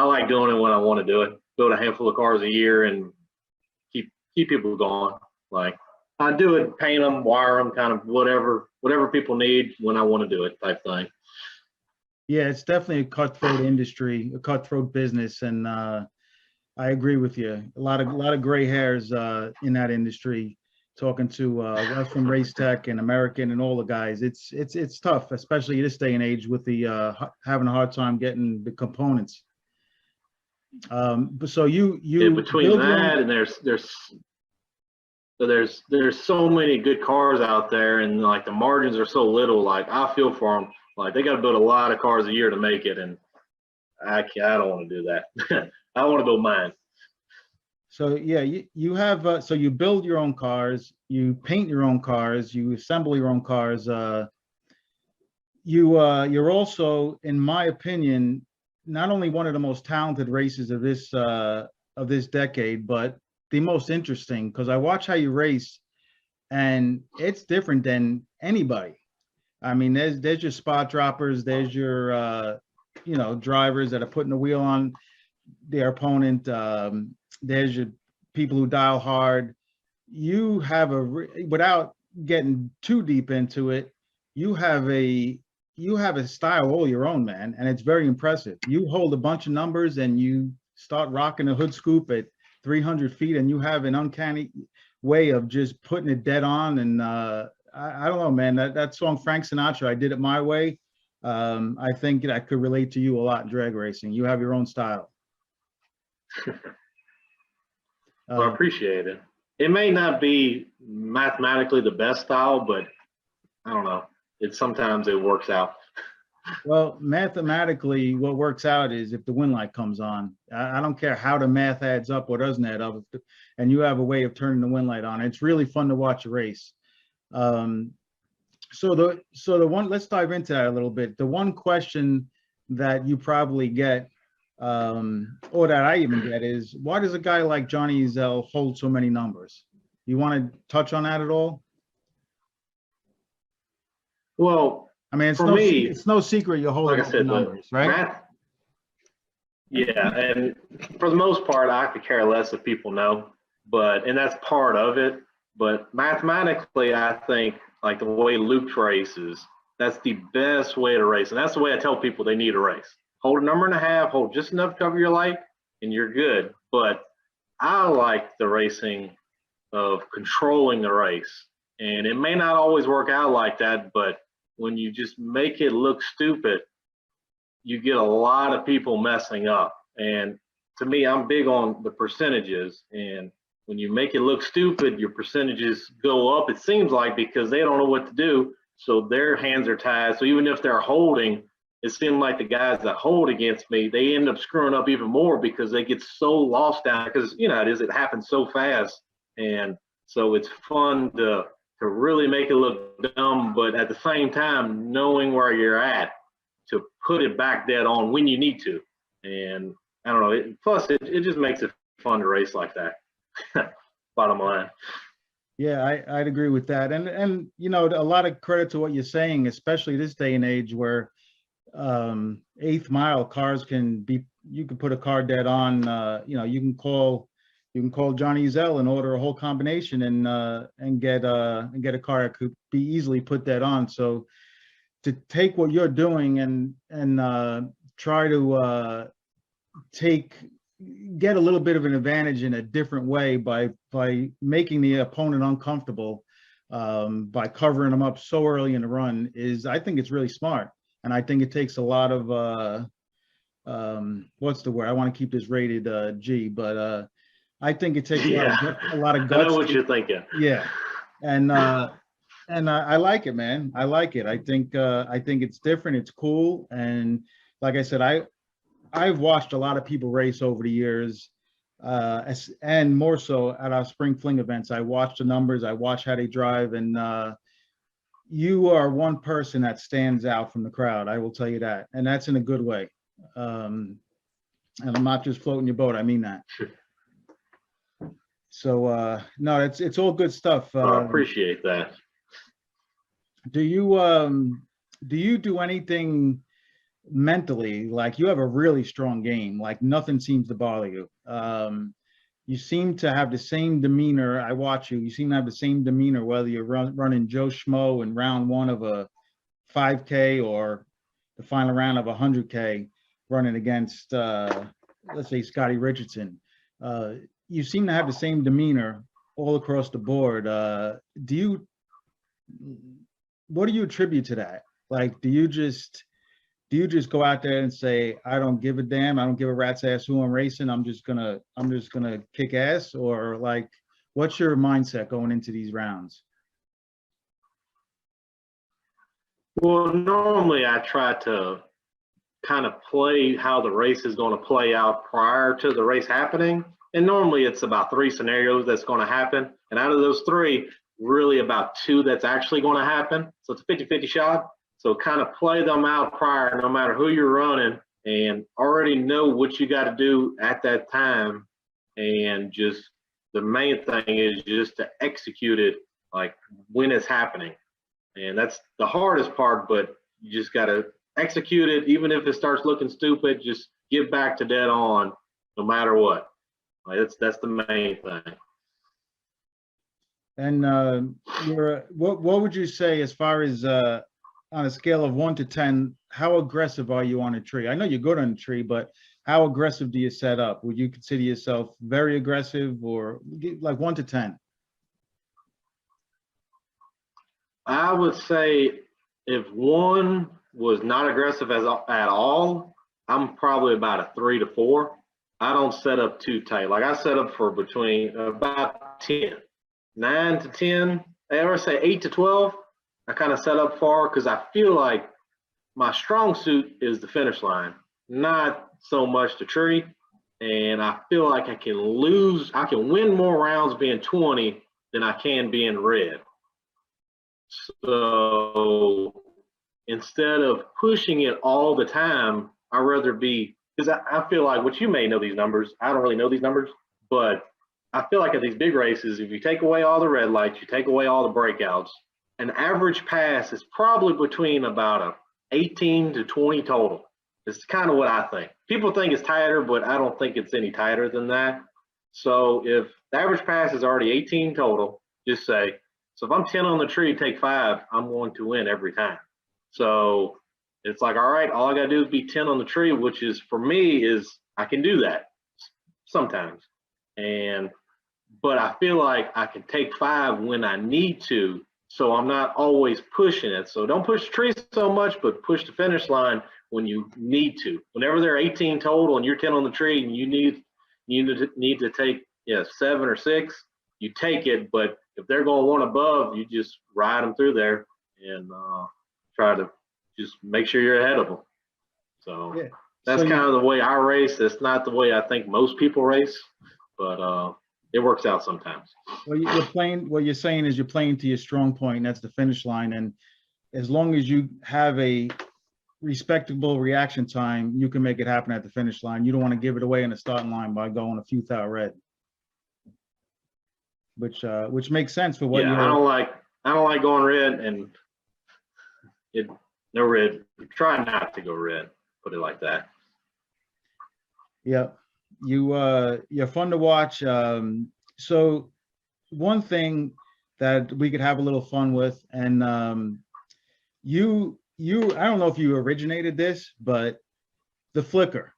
like doing it when I want to do it. Build a handful of cars a year and keep people going. Like I do it, paint them, wire them, kind of whatever people need when I want to do it, type thing. Yeah, it's definitely a cutthroat industry, a cutthroat business, and I agree with you. A lot of gray hairs in that industry. Talking to Western Racetrack and American and all the guys, it's tough, especially this day and age with the having a hard time getting the components. But so you between that and there's so many good cars out there, and like the margins are so little. Like I feel for them. Like they got to build a lot of cars a year to make it, and I don't want to do that. I want to build mine. So yeah, you have so you build your own cars, you paint your own cars, you assemble your own cars. You're also, in my opinion, not only one of the most talented racers of this decade, but the most interesting, because I watch how you race, and it's different than anybody. I mean, there's your spot droppers, there's your drivers that are putting the wheel on their opponent. There's your people who dial hard. You have without getting too deep into it, you have a style all your own, man, and it's very impressive. You hold a bunch of numbers and you start rocking a hood scoop at 300 feet, and you have an uncanny way of just putting it dead on. And I don't know, man, that song Frank Sinatra, I Did It My Way, I think I could relate to you a lot in drag racing. You have your own style. Well, I appreciate it. It may not be mathematically the best style, but I don't know. Sometimes it works out. Well, mathematically, what works out is if the wind light comes on. I don't care how the math adds up or doesn't add up, and you have a way of turning the wind light on. It's really fun to watch a race. So the one, let's dive into that a little bit. The one question that you probably get, or that I even get, is why does a guy like Johnny Ezel hold so many numbers? You want to touch on that at all? Well, I mean, it's no secret you're holding like I said, numbers, right? Yeah, and for the most part, I could care less if people know, and that's part of it. But mathematically, I think like the way Luke races, that's the best way to race, and that's the way I tell people they need to race. Hold a number and a half, hold just enough to cover your light, and you're good. But I like the racing of controlling the race. And it may not always work out like that, but when you just make it look stupid, you get a lot of people messing up. And to me, I'm big on the percentages. And when you make it look stupid, your percentages go up, it seems like, because they don't know what to do. So their hands are tied. So even if they're holding, it seems like the guys that hold against me, they end up screwing up even more because they get so lost down, because you know it is, it happens so fast. And so it's fun to really make it look dumb, but at the same time knowing where you're at to put it back dead on when you need to. And I don't know, plus it just makes it fun to race like that. Bottom line. Yeah, I'd agree with that. And you know, a lot of credit to what you're saying, especially this day and age where 8th mile cars can be, you can put a car dead on, you know, you can call Johnny Zell and order a whole combination and get a car that could be easily put dead on. So to take what you're doing and try to get a little bit of an advantage in a different way by making the opponent uncomfortable, by covering them up so early in the run, is, I think it's really smart. And I think it takes a lot of what's the word? I want to keep this rated G, but I think it takes a lot of guts. I know what you're thinking. Yeah, and I like it, man. I like it. I think it's different. It's cool. And like I said, I've watched a lot of people race over the years, and more so at our spring fling events. I watch the numbers. I watch how they drive, and you are one person that stands out from the crowd. I will tell you that, and that's in a good way. And I'm not just floating your boat. I mean that. So no, it's all good stuff. I appreciate that. Do you do anything mentally? Like, you have a really strong game, like nothing seems to bother you. You seem to have the same demeanor. I watch you. You seem to have the same demeanor, whether you're running Joe Schmo in round 1 of a 5K or the final round of a 100K, running against, let's say, Scotty Richardson. You seem to have the same demeanor all across the board. What do you attribute to that? Like, do you just go out there and say, I don't give a damn, I don't give a rat's ass who I'm racing, I'm just gonna kick ass? Or like, what's your mindset going into these rounds? Well, normally I try to kind of play how the race is going to play out prior to the race happening. And normally it's about 3 scenarios that's going to happen. And out of those 3, really about 2 that's actually going to happen. So it's a 50-50 shot. So kind of play them out prior, no matter who you're running, and already know what you got to do at that time. And just the main thing is just to execute it like when it's happening. And that's the hardest part, but you just got to execute it. Even if it starts looking stupid, just get back to dead on no matter what. Like, that's the main thing. And what would you say, as far as on a scale of 1 to 10, how aggressive are you on a tree? I know you're good on a tree, but how aggressive do you set up? Would you consider yourself very aggressive, or like 1 to 10? I would say if 1 was not aggressive at all, I'm probably about a 3 to 4. I don't set up too tight. Like, I set up for between about 10, 9 to 10. I ever say 8 to 12. I kind of set up for, because I feel like my strong suit is the finish line, not so much the tree. And I feel like I can win more rounds being 20 than I can being red. So instead of pushing it all the time, I'd rather be, because I feel like, what you may know these numbers, I don't really know these numbers, but I feel like at these big races, if you take away all the red lights, you take away all the breakouts, an average pass is probably between about a 18 to 20 total. It's kind of what I think. People think it's tighter, but I don't think it's any tighter than that. So if the average pass is already 18 total, just say, so if I'm 10 on the tree, take 5, I'm going to win every time. So it's like, all right, all I got to do is be 10 on the tree, which is, for me, is I can do that. sometimes. But I feel like I can take 5 when I need to, so I'm not always pushing it. So don't push the tree so much, but push the finish line when you need to. Whenever there are 18 total and you're 10 on the tree and you need to take 7 or 6, you take it. But if they're going 1 above, you just ride them through there and try to just make sure you're ahead of them. So that's kind of the way I race. That's not the way I think most people race, but it works out sometimes. Well, you're playing. What you're saying is you're playing to your strong point, and that's the finish line. And as long as you have a respectable reaction time, you can make it happen at the finish line. You don't want to give it away in the starting line by going a few thou red, which makes sense for what you're. I don't like going red, and no red. Try not to go red. Put it like that. Yeah. You're fun to watch. So one thing that we could have a little fun with, and you I don't know if you originated this, but the flicker,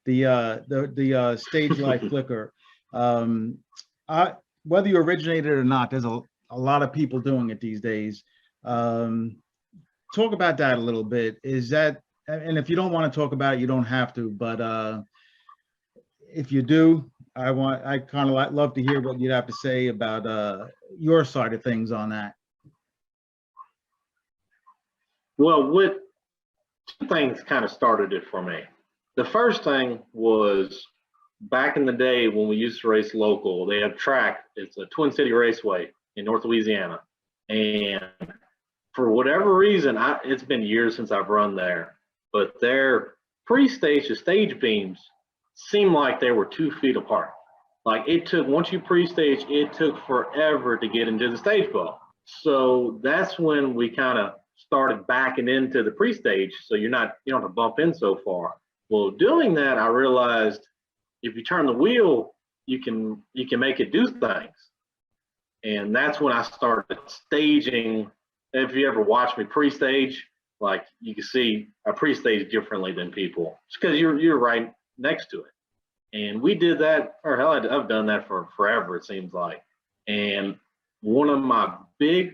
the stage light flicker. Whether you originated it or not, there's a lot of people doing it these days. Talk about that a little bit. Is that, and if you don't want to talk about it, you don't have to, but if you do, I kind of love to hear what you'd have to say about your side of things on that. Well, two things kind of started it for me. The first thing was back in the day when we used to race local. They have track. It's a Twin City Raceway in North Louisiana, and for whatever reason, it's been years since I've run there, but their pre-stage, the stage beams, seemed like they were 2 feet apart. Like once you pre-stage, it took forever to get into the stage ball. So that's when we kind of started backing into the pre-stage, so you don't have to bump in so far. Well, doing that, I realized if you turn the wheel, you can make it do things. And that's when I started staging. If you ever watch me pre-stage, like you can see I pre-stage differently than people. It's because you're right next to it. And we did that, or hell, I've done that for forever, it seems like. And one of my the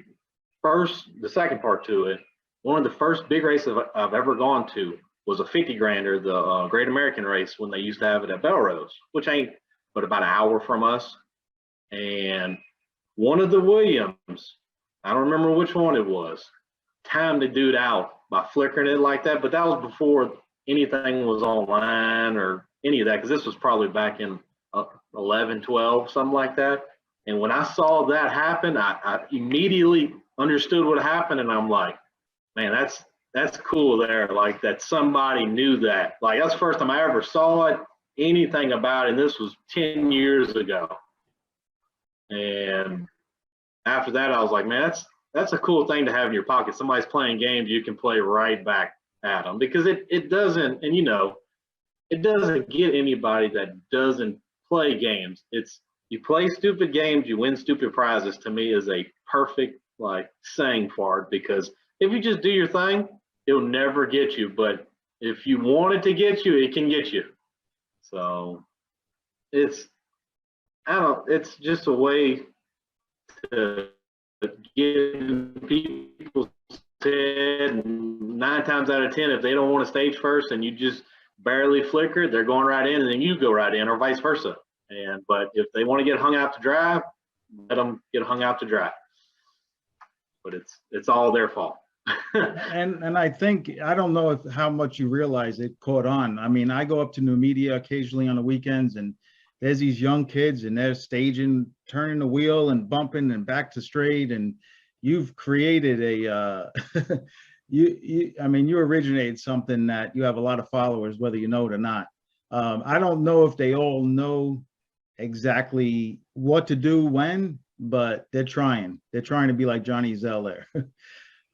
second part to it, one of the first big races I've ever gone to was a 50 grander, the Great American Race, when they used to have it at Belrose, which ain't but about an hour from us. And one of the Williams, I don't remember which one it was, timed the dude out by flickering it like that, but that was before anything was online or any of that, because this was probably back in 11, 12, something like that. And when I saw that happen, I immediately understood what happened, and I'm like, man, that's cool there, like that somebody knew that. Like that's the first time I ever saw it, anything about it, and this was 10 years ago. And after that, I was like, man, that's a cool thing to have in your pocket. Somebody's playing games, you can play right back at them, because it doesn't, and it doesn't get anybody that doesn't play games. It's you play stupid games, you win stupid prizes. To me, is a perfect saying for it, because if you just do your thing, it'll never get you. But if you want it to get you, it can get you. So it's just a way to get in people's head. And 9 times out of 10, if they don't want to stage first and you just barely flicker, they're going right in, and then you go right in, or vice versa. But if they want to get hung out to dry, let them get hung out to dry. But it's all their fault. and I think, I don't know how much you realize it caught on. I mean, I go up to New Media occasionally on the weekends, and there's these young kids, and they're staging, turning the wheel and bumping and back to straight, and you've created you originated something that you have a lot of followers, whether you know it or not. I don't know if they all know exactly what to do when, but they're trying to be like Johnny Zell there.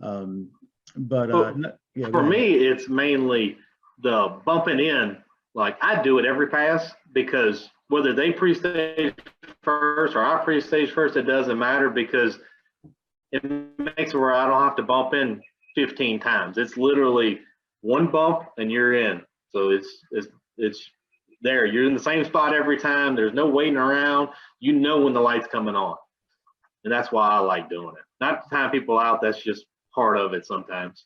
For me, it's mainly the bumping in. Like I do it every pass, because whether they pre-stage first or I pre-stage first, it doesn't matter, because it makes it where I don't have to bump in 15 times. It's literally one bump and you're in. So it's there. You're in the same spot every time. There's no waiting around. You know when the light's coming on. And that's why I like doing it. Not to time people out, that's just part of it sometimes.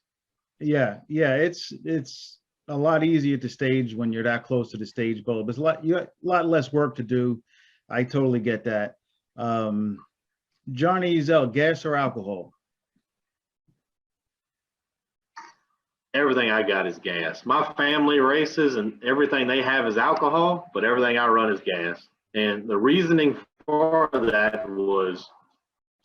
Yeah, it's a lot easier to stage when you're that close to the stage goal. There's a lot less work to do. I totally get that. Johnny Zell, gas or alcohol? Everything I got is gas. My family races and everything they have is alcohol, but everything I run is gas. And the reasoning for that was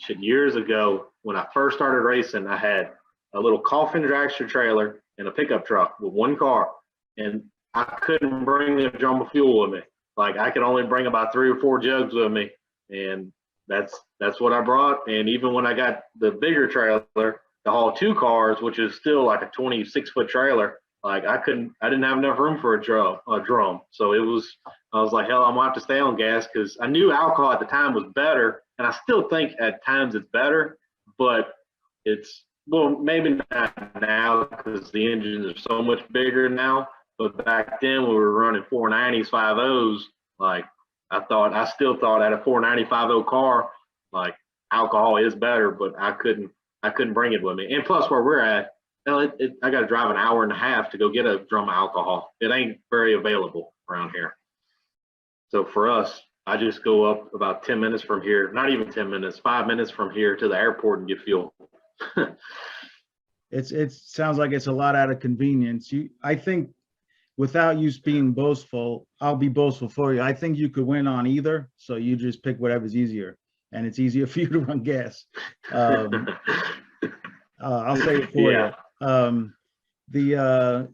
years ago when I first started racing, I had a little coffin dragster trailer and a pickup truck with one car, and I couldn't bring a drum of fuel with me. Like I could only bring about 3 or 4 jugs with me, and that's what I brought. And even when I got the bigger trailer to haul 2 cars, which is still like a 26-foot trailer, like I didn't have enough room for a drum. So I was like, hell, I'm gonna have to stay on gas, because I knew alcohol at the time was better, and I still think at times it's better, but it's, well, maybe not now because the engines are so much bigger now. But back then we were running 490s, 50s. Like I still thought at a 490 50 car, like alcohol is better, but I couldn't bring it with me. And plus where we're at, I got to drive an hour and a half to go get a drum of alcohol. It ain't very available around here. So for us, I just go up about 10 minutes from here, not even 10 minutes, 5 minutes from here to the airport and get fuel. It sounds like it's a lot out of convenience. I think without you being boastful, I'll be boastful for you. I think you could win on either. So you just pick whatever's easier, and it's easier for you to run gas. I'll say it for you.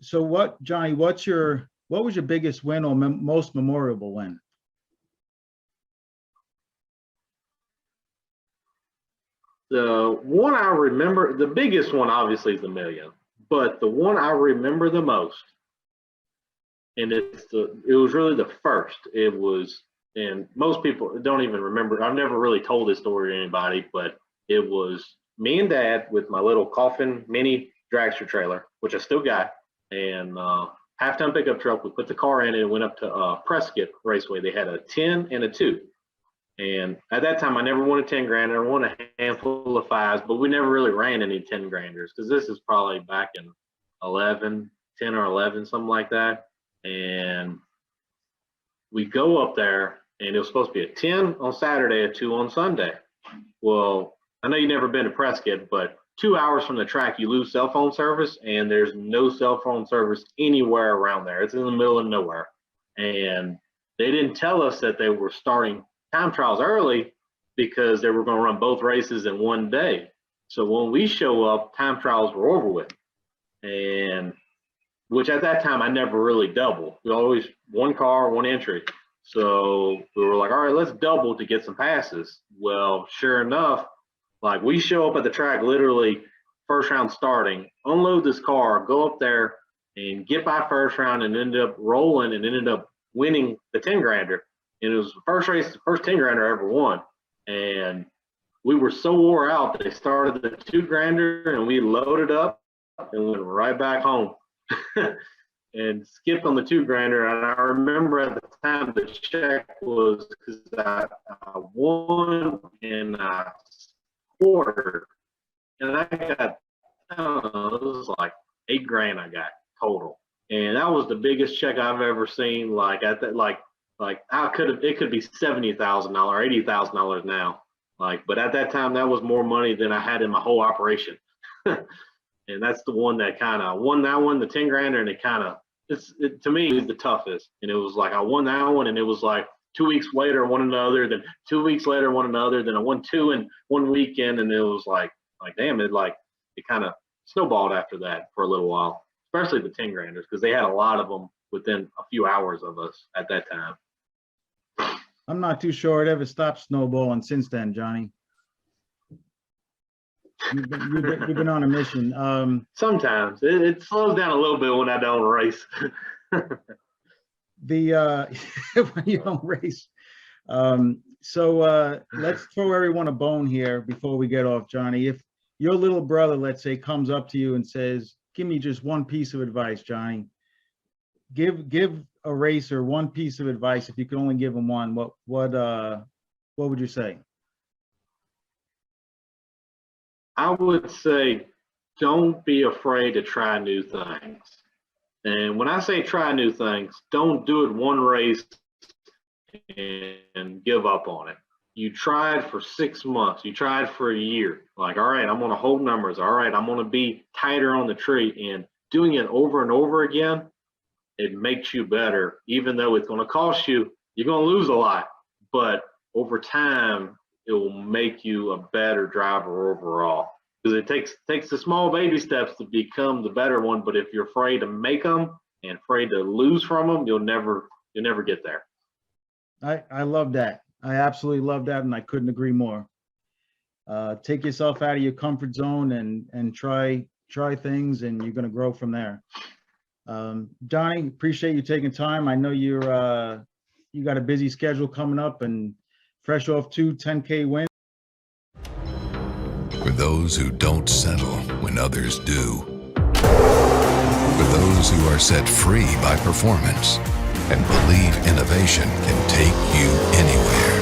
So what, Johnny, what was your biggest win or most memorable win? The one I remember, the biggest one obviously is the million, but the one I remember the most, and it was really the first. It was, and most people don't even remember. I've never really told this story to anybody, but it was me and Dad with my little coffin mini dragster trailer, which I still got, and half-ton pickup truck. We put the car in it and went up to Prescott Raceway. They had a 10 and a 2. And at that time, I never won a 10 grander. I won a handful of 5s, but we never really ran any 10 granders, because this is probably back in 10 or 11, something like that. And we go up there, and it was supposed to be a 10 on Saturday, a 2 on Sunday. Well, I know you've never been to Prescott, but 2 hours from the track, you lose cell phone service, and there's no cell phone service anywhere around there. It's in the middle of nowhere. And they didn't tell us that they were starting time trials early because they were going to run both races in one day. So when we show up, time trials were over with. And which at that time, I never really doubled. We always one car, one entry. So we were like, all right, let's double to get some passes. Well, sure enough, like we show up at the track literally first round starting, unload this car, go up there and get by first round, and end up rolling and ended up winning the 10 grander. And it was the first race, the first 10 grander I ever won. And we were so wore out, they started the 2 grander and we loaded up and went right back home and skipped on the 2 grander. And I remember at the time the check was, because I won and I quartered, and I got, I don't know, it was like $8 grand I got total. And that was the biggest check I've ever seen. Like at that, like it could be $70,000, $80,000 now. Like, but at that time, that was more money than I had in my whole operation. And that's the one that kind of won that one, the 10 grander, and it kind of, to me, is the toughest. And it was like, I won that one, and it was like 2 weeks later, one another, then 2 weeks later, one another, then I won 2 in one weekend. And it was like, damn, it kind of snowballed after that for a little while, especially the 10 granders, because they had a lot of them within a few hours of us at that time. I'm not too sure it ever stopped snowballing since then, Johnny. You've been on a mission. Sometimes it slows down a little bit when I don't race. When you don't race. So let's throw everyone a bone here before we get off, Johnny. If your little brother, let's say, comes up to you and says, give me just one piece of advice, Johnny. Give a racer one piece of advice, if you could only give him one, what would you say? I would say don't be afraid to try new things. And when I say try new things, don't do it one race and give up on it. You tried for 6 months, you tried for a year. Like, all right, I'm going to hold numbers. All right, I'm going to be tighter on the tree. And doing it over and over again, it makes you better, even though it's going to cost you. You're going to lose a lot, but over time, it will make you a better driver overall. Because it takes the small baby steps to become the better one. But if you're afraid to make them and afraid to lose from them, you'll never get there. I love that. I absolutely love that, and I couldn't agree more. Take yourself out of your comfort zone and try things, and you're going to grow from there. Donnie, appreciate you taking time. I know you got a busy schedule coming up, and fresh off 2 10K wins. For those who don't settle when others do. For those who are set free by performance and believe innovation can take you anywhere.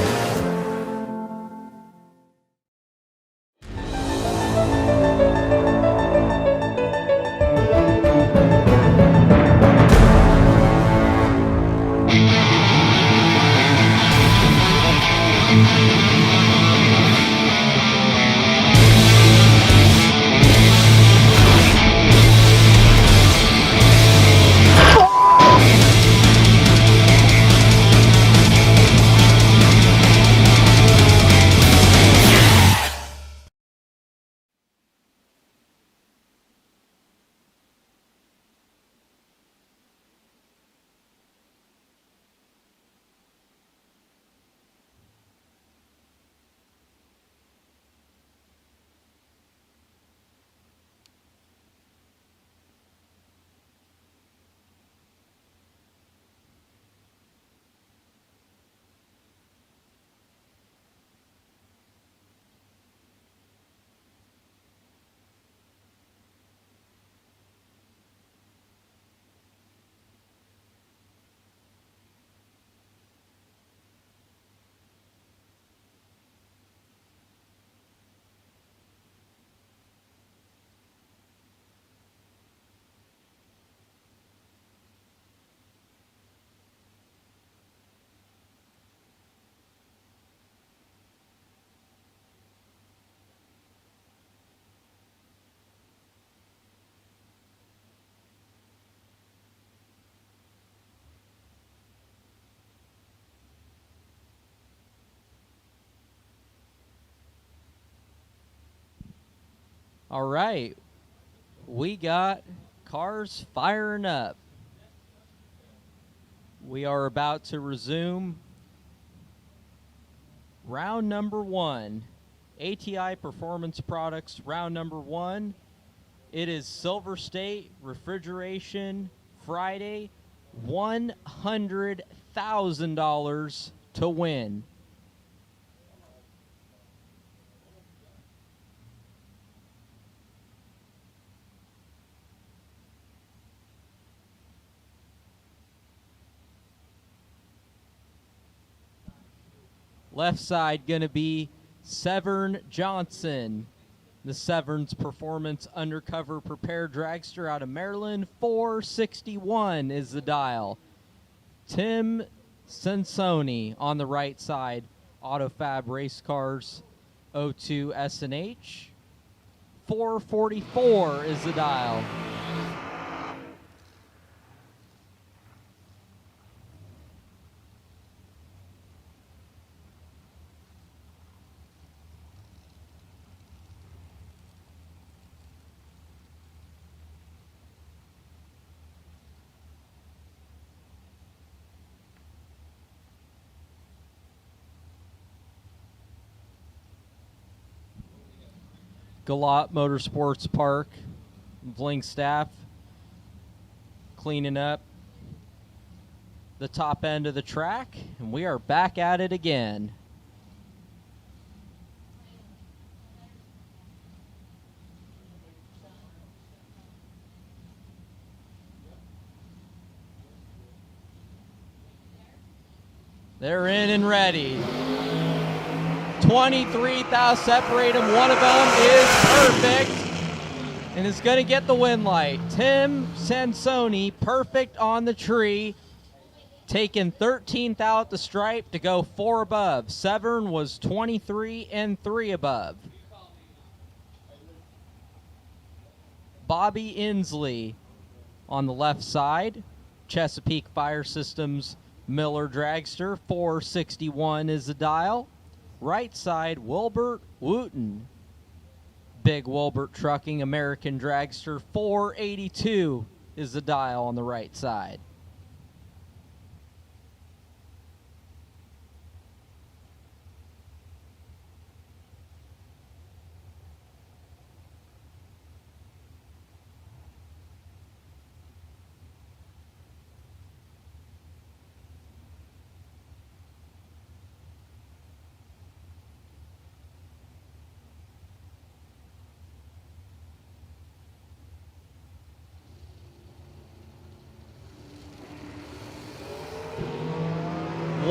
All right, we got cars firing up. We are about to resume round number 1. ATI Performance Products, round number 1. It is Silver State Refrigeration Friday, $100,000 to win. Left side going to be Severn Johnson. The Severn's Performance Undercover Prepared Dragster out of Maryland. 461 is the dial. Tim Sansoni on the right side. Autofab Race Cars 02 SNH. 444 is the dial. Galot Motorsports Park, Fling staff cleaning up the top end of the track, and we are back at it again. They're in and ready. 23 thou separate them. One of them is perfect and is going to get the win light. Tim Sansoni, perfect on the tree, taking 13th out the stripe to go 4 above. Severn was 23 and 3 above. Bobby Inslee on the left side. Chesapeake Fire Systems Miller Dragster, 461 is the dial. Right side, Wilbert Wooten. Big Wilbert Trucking American Dragster, 482 is the dial on the right side.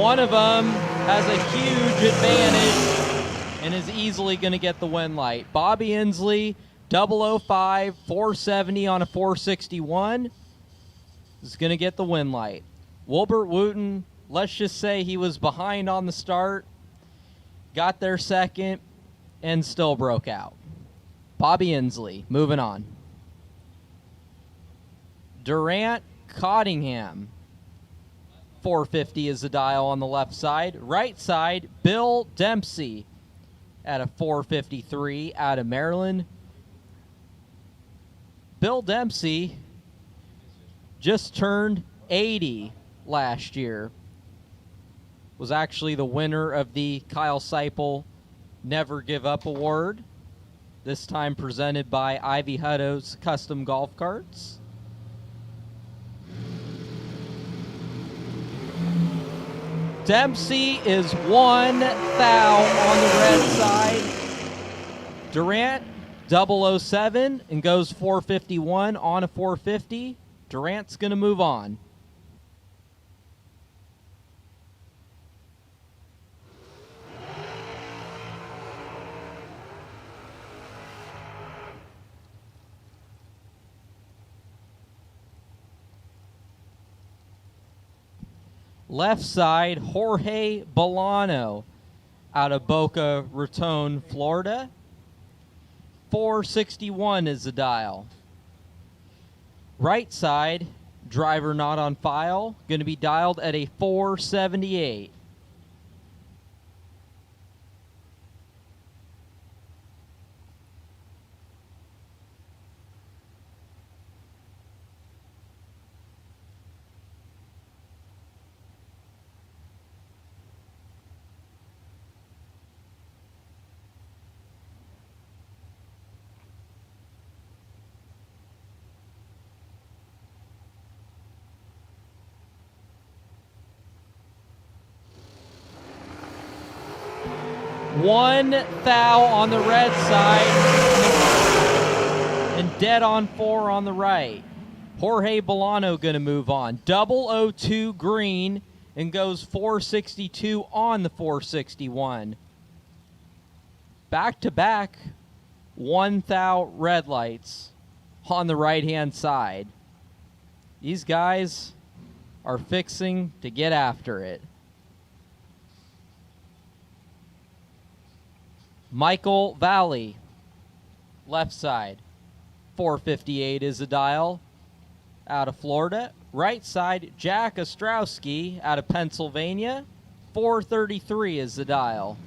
One of them has a huge advantage and is easily going to get the win light. Bobby Inslee, 005, 470 on a 461 is going to get the win light. Wilbert Wooten, let's just say he was behind on the start, got there second, and still broke out. Bobby Inslee, moving on. Durant Cottingham, 450 is the dial on the left side. Right side, Bill Dempsey at a 453 out of Maryland. Bill Dempsey just turned 80 last year. Was actually the winner of the Kyle Seipel Never Give Up Award. This time presented by Ivy Hutto's Custom Golf Carts. Dempsey is 1 thou on the red side. Durant, 007, and goes 451 on a 450. Durant's going to move on. Left side, Jorge Bolano out of Boca Raton, Florida. 461 is the dial. Right side, driver not on file, going to be dialed at a 478. One thou on the red side and dead on 4 on the right. Jorge Bolano going to move on. 002 green and goes 462 on the 461. Back to back 1 thou red lights on the right hand side. These guys are fixing to get after it. Michael Valley, left side, 458 is the dial, out of Florida. Right side, Jack Ostrowski, out of Pennsylvania, 433 is the dial.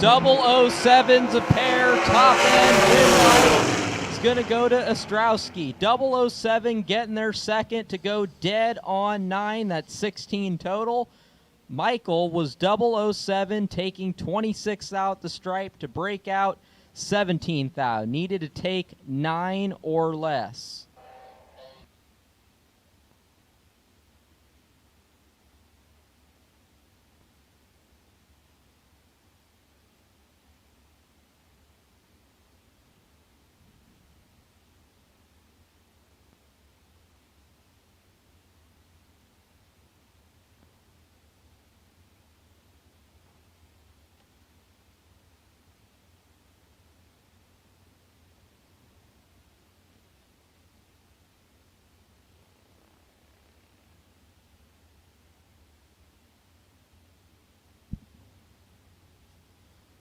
007's a pair, top end, win light. It's going to go to Ostrowski. 007 getting their second to go dead on 9, that's 16 total. Michael was 007, taking 26th out the stripe to break out 17th out. Needed to take 9 or less.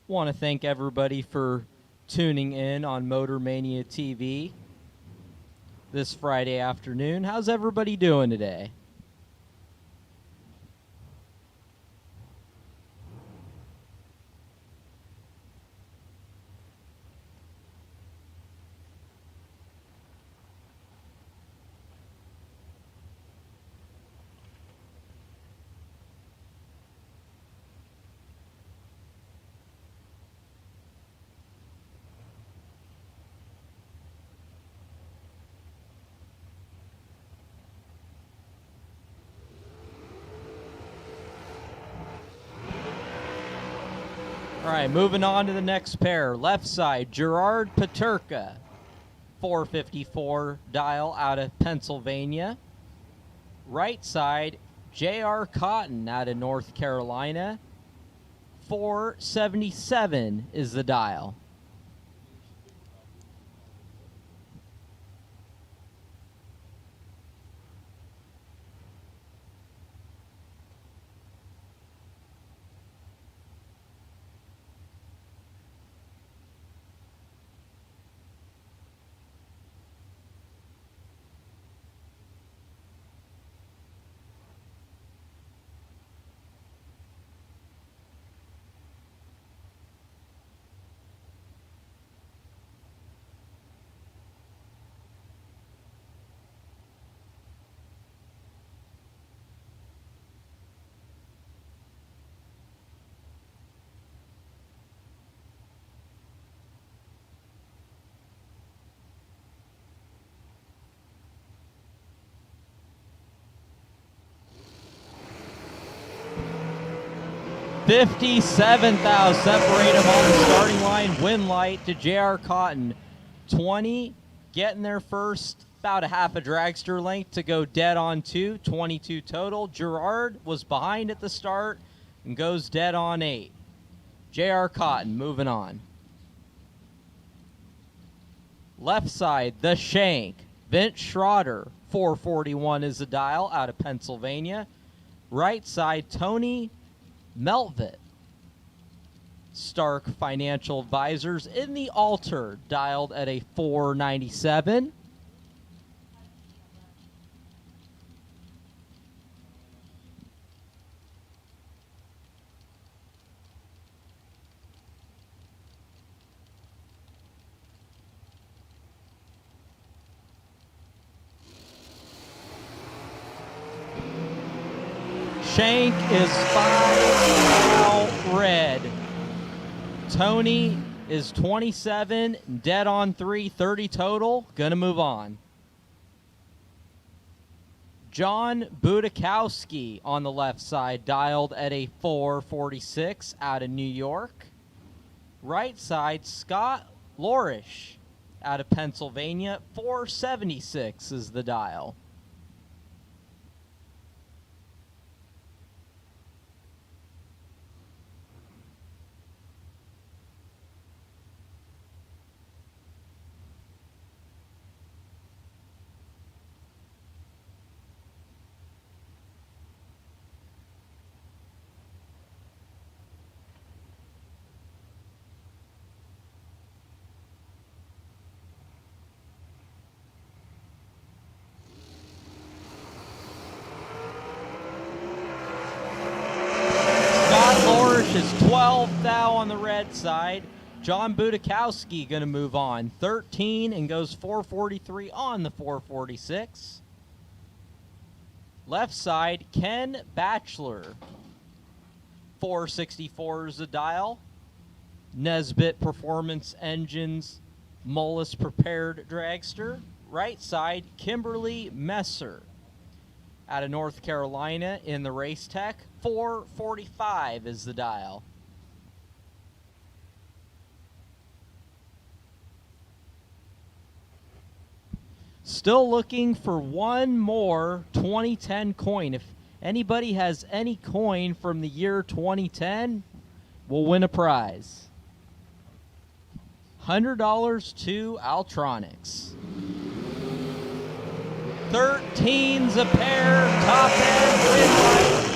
Want to thank everybody for tuning in on Motor Mania TV this Friday afternoon. How's everybody doing today? All right, moving on to the next pair. Left side, Gerard Paterka, 454 dial out of Pennsylvania. Right side, J.R. Cotton out of North Carolina, 477 is the dial. $57,000 separate them on the starting line. Win light to J.R. Cotton. 20 getting there first. About a half a dragster length to go dead on 2. 22 total. Gerard was behind at the start and goes dead on 8. J.R. Cotton moving on. Left side, the Shank. Vince Schroeder, 441 is the dial out of Pennsylvania. Right side, Tony Melvett. Stark Financial Advisors in the Alter, dialed at a 497. Shank is 5 out red. Tony is 27, dead on 3, 30 total. Gonna move on. John Budakowski on the left side, dialed at a 446 out of New York. Right side, Scott Lorish out of Pennsylvania, 476 is the dial. Is 12 thou on the red side. John Budakowski going to move on. 13 and goes 443 on the 446. Left side, Ken Batchelor. 464 is the dial. Nesbitt Performance Engines, Mullis Prepared Dragster. Right side, Kimberly Messer out of North Carolina in the Racetrack. 445 is the dial. Still looking for one more 2010 coin. If anybody has any coin from the year 2010, we'll win a prize. $100 to Altronics. 13's a pair, top end, win light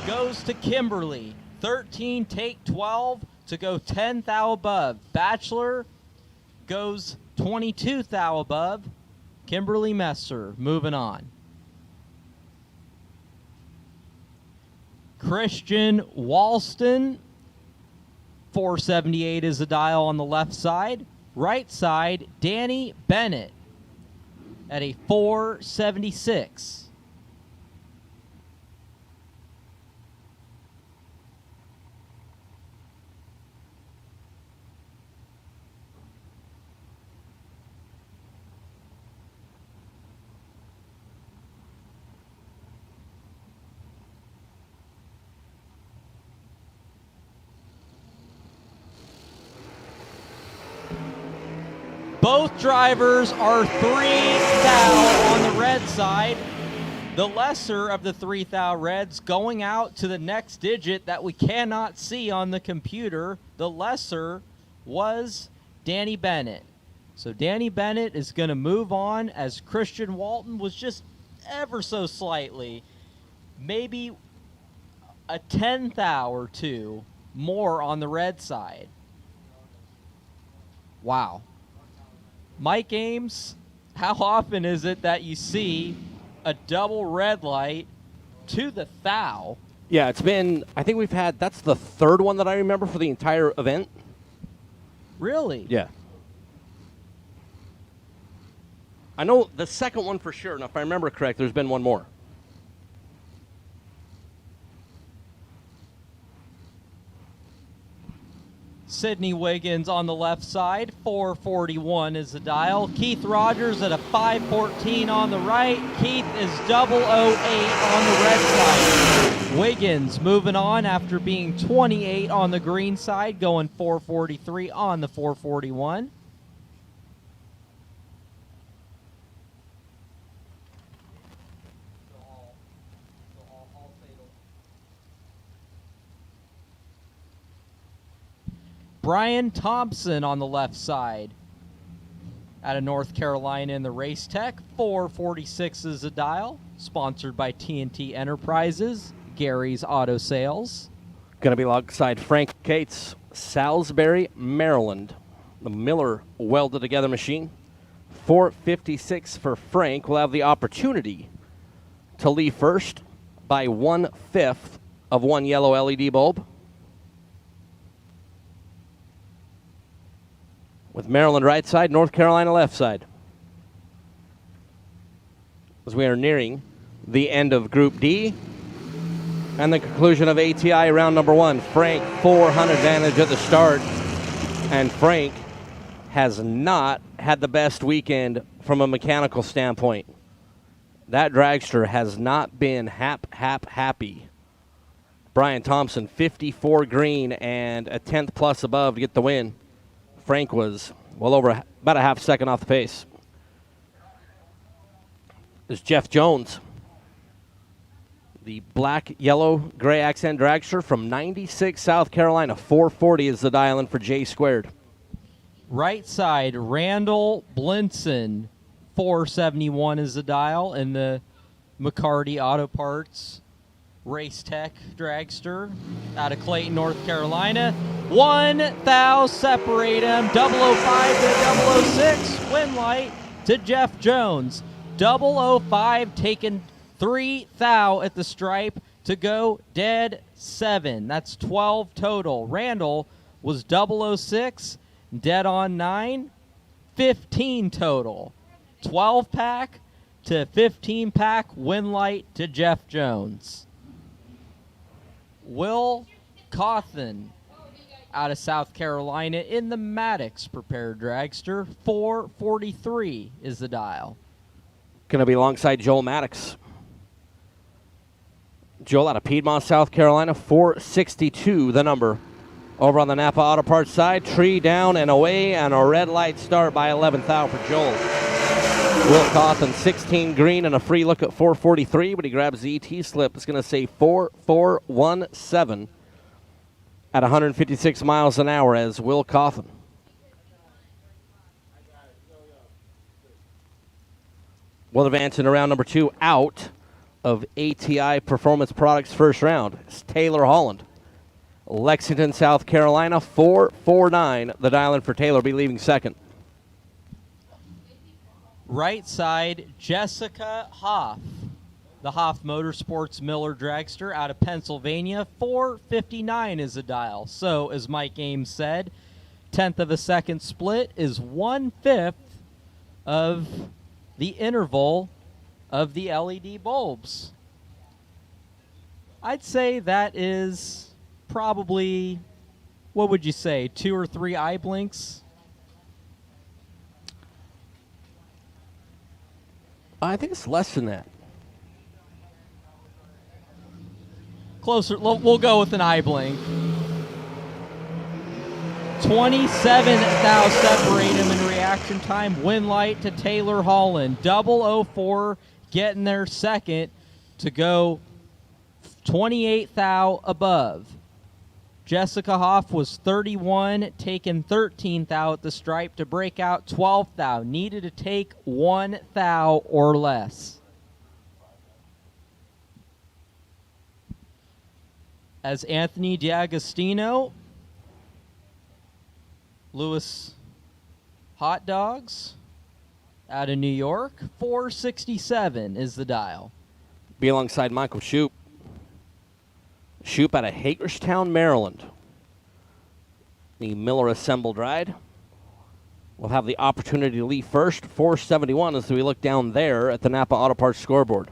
goes to Kimberly. 13, take 12, to go 10 thou above. Bachelor goes 22 thou above. Kimberly Messer moving on. Christian Walston, 478 is the dial on the left side. Right side, Danny Bennett at a 476. Both drivers are 3 thou on the red side. The lesser of the 3 thou reds going out to the next digit that we cannot see on the computer. The lesser was Danny Bennett. So Danny Bennett is going to move on, as Christian Walton was just ever so slightly, maybe a 10 thou or two more on the red side. Wow. Mike Ames, how often is it that you see a double red light to the thou? Yeah, it's been, I think we've had, that's the third one that I remember for the entire event. Really? Yeah. I know the second one for sure, and if I remember correct, there's been one more. Sydney Wiggins on the left side, 441 is the dial. Keith Rogers at a 514 on the right. Keith is 008 on the red side. Wiggins moving on after being 28 on the green side, going 443 on the 441. Brian Thompson on the left side out of North Carolina in the Race Tech. 446 is a dial, sponsored by TNT Enterprises, Gary's Auto Sales. Going to be alongside Frank Cates, Salisbury, Maryland. The Miller welded together machine. 456 for Frank. Will have the opportunity to leave first by 1/5 of one yellow LED bulb. With Maryland right side, North Carolina left side. As we are nearing the end of Group D and the conclusion of ATI round number 1. Frank 400 advantage at the start, and Frank has not had the best weekend from a mechanical standpoint. That dragster has not been happy. Brian Thompson 54 green and a 10th plus above to get the win. Frank was well over about a half second off the pace. There's Jeff Jones, the black, yellow, gray accent dragster from 96 South Carolina. 440 is the dial-in for J squared. Right side, Randall Blinson, 471 is the dial in the McCarty Auto Parts Race Tech dragster out of Clayton, North Carolina. 1 thou separate him. 005 to 006. Win light to Jeff Jones. 005 taking 3 thou at the stripe to go dead 7. That's 12 total. Randall was 006, dead on 9. 15 total. 12 pack to 15 pack. Win light to Jeff Jones. Will Cawthon out of South Carolina in the Maddox prepared dragster. 443 is the dial. Going to be alongside Joel Maddox. Joel out of Piedmont, South Carolina. 462 the number. Over on the Napa Auto Parts side, tree down and away, and a red light start by 11th thou for Joel. Will Cawthon 16 green and a free look at 443, but he grabs the ET slip. It's going to say 4417 at 156 miles an hour as Will Cawthon. Will advance into round number 2 out of ATI Performance Products first round. It's Taylor Holland. Lexington, South Carolina, 449. The dial-in for Taylor will be leaving second. Right side, Jessica Hoff. The Hoff Motorsports Miller Dragster out of Pennsylvania, 459 is the dial. So, as Mike Ames said, 10th of a second split is 1/5 of the interval of the LED bulbs. I'd say that is probably, what would you say, 2 or 3 eye blinks? I think it's less than that. Closer. We'll go with an eye blink. 27 thou separate him in reaction time. Win light to Taylor Holland. 004 getting there second to go 28 thou above. Jessica Hoff was 31, taking 13 thou at the stripe to break out 12 thou. Needed to take 1 thou or less. As Anthony D'Agostino, Lewis Hot Dogs out of New York, 467 is the dial. Be alongside Michael Shoup. Shoup out of Hagerstown, Maryland. The Miller assembled ride. We'll have the opportunity to leave first, 471, as we look down there at the Napa Auto Parts scoreboard.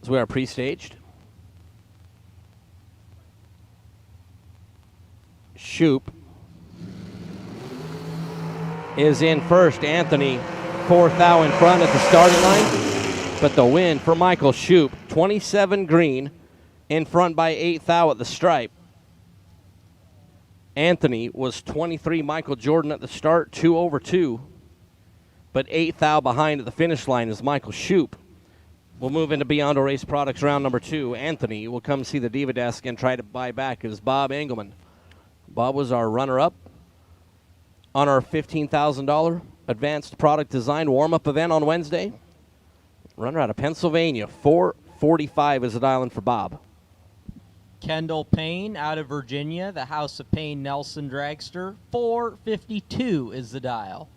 As we are pre-staged. Shoup is in first. Anthony, 4th thou in front at the starting line. But the win for Michael Shoup, 27 green, in front by 8 thou at the stripe. Anthony was 23 Michael Jordan at the start, 2 over 2. But 8 thou behind at the finish line is Michael Shoup. We'll move into Beyond Race Products round number 2. Anthony will come see the Diva Desk and try to buy back his Bob Engelman. Bob was our runner-up on our $15,000 advanced product design warm-up event on Wednesday. Runner out of Pennsylvania, 445 is the dial-in for Bob. Kendall Payne out of Virginia, the House of Payne Nelson Dragster, 452 is the dial.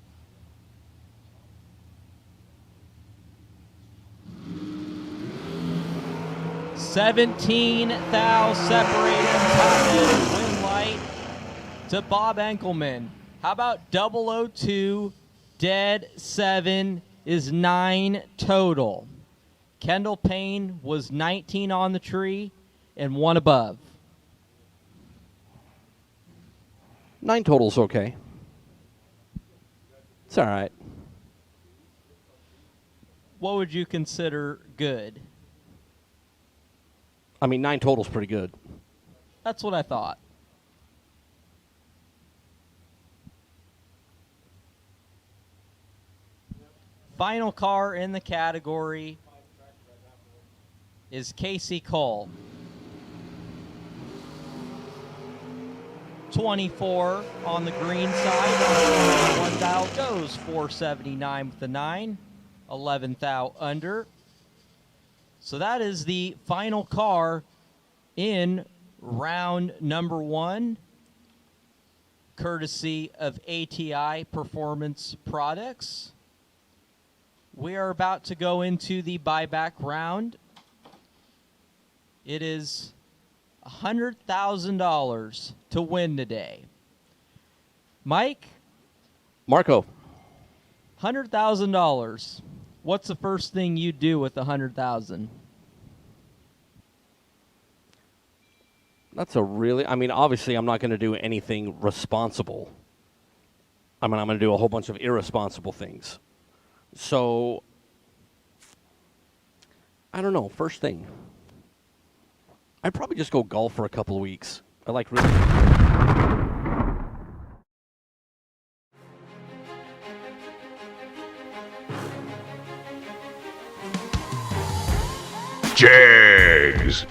$17,000 separated win light to Bob Enkelman. How about 002 dead 7 is 9 total. Kendall Payne was 19 on the tree and 1 above. 9 total's okay. It's all right. What would you consider good? I mean, 9 total's pretty good. That's what I thought. Final car in the category is Casey Cole. 24 on the green side. One thou goes 479 with the 9. 11 thou under. So that is the final car in round number 1, courtesy of ATI Performance Products. We are about to go into the buyback round. It is $100,000 to win today. Mike? Marco. $100,000. What's the first thing you do with $100,000? That's a really, I mean, obviously I'm not going to do anything responsible. I mean, I'm going to do a whole bunch of irresponsible things. So, I don't know, first thing. I'd probably just go golf for a couple of weeks. I like really... Jags.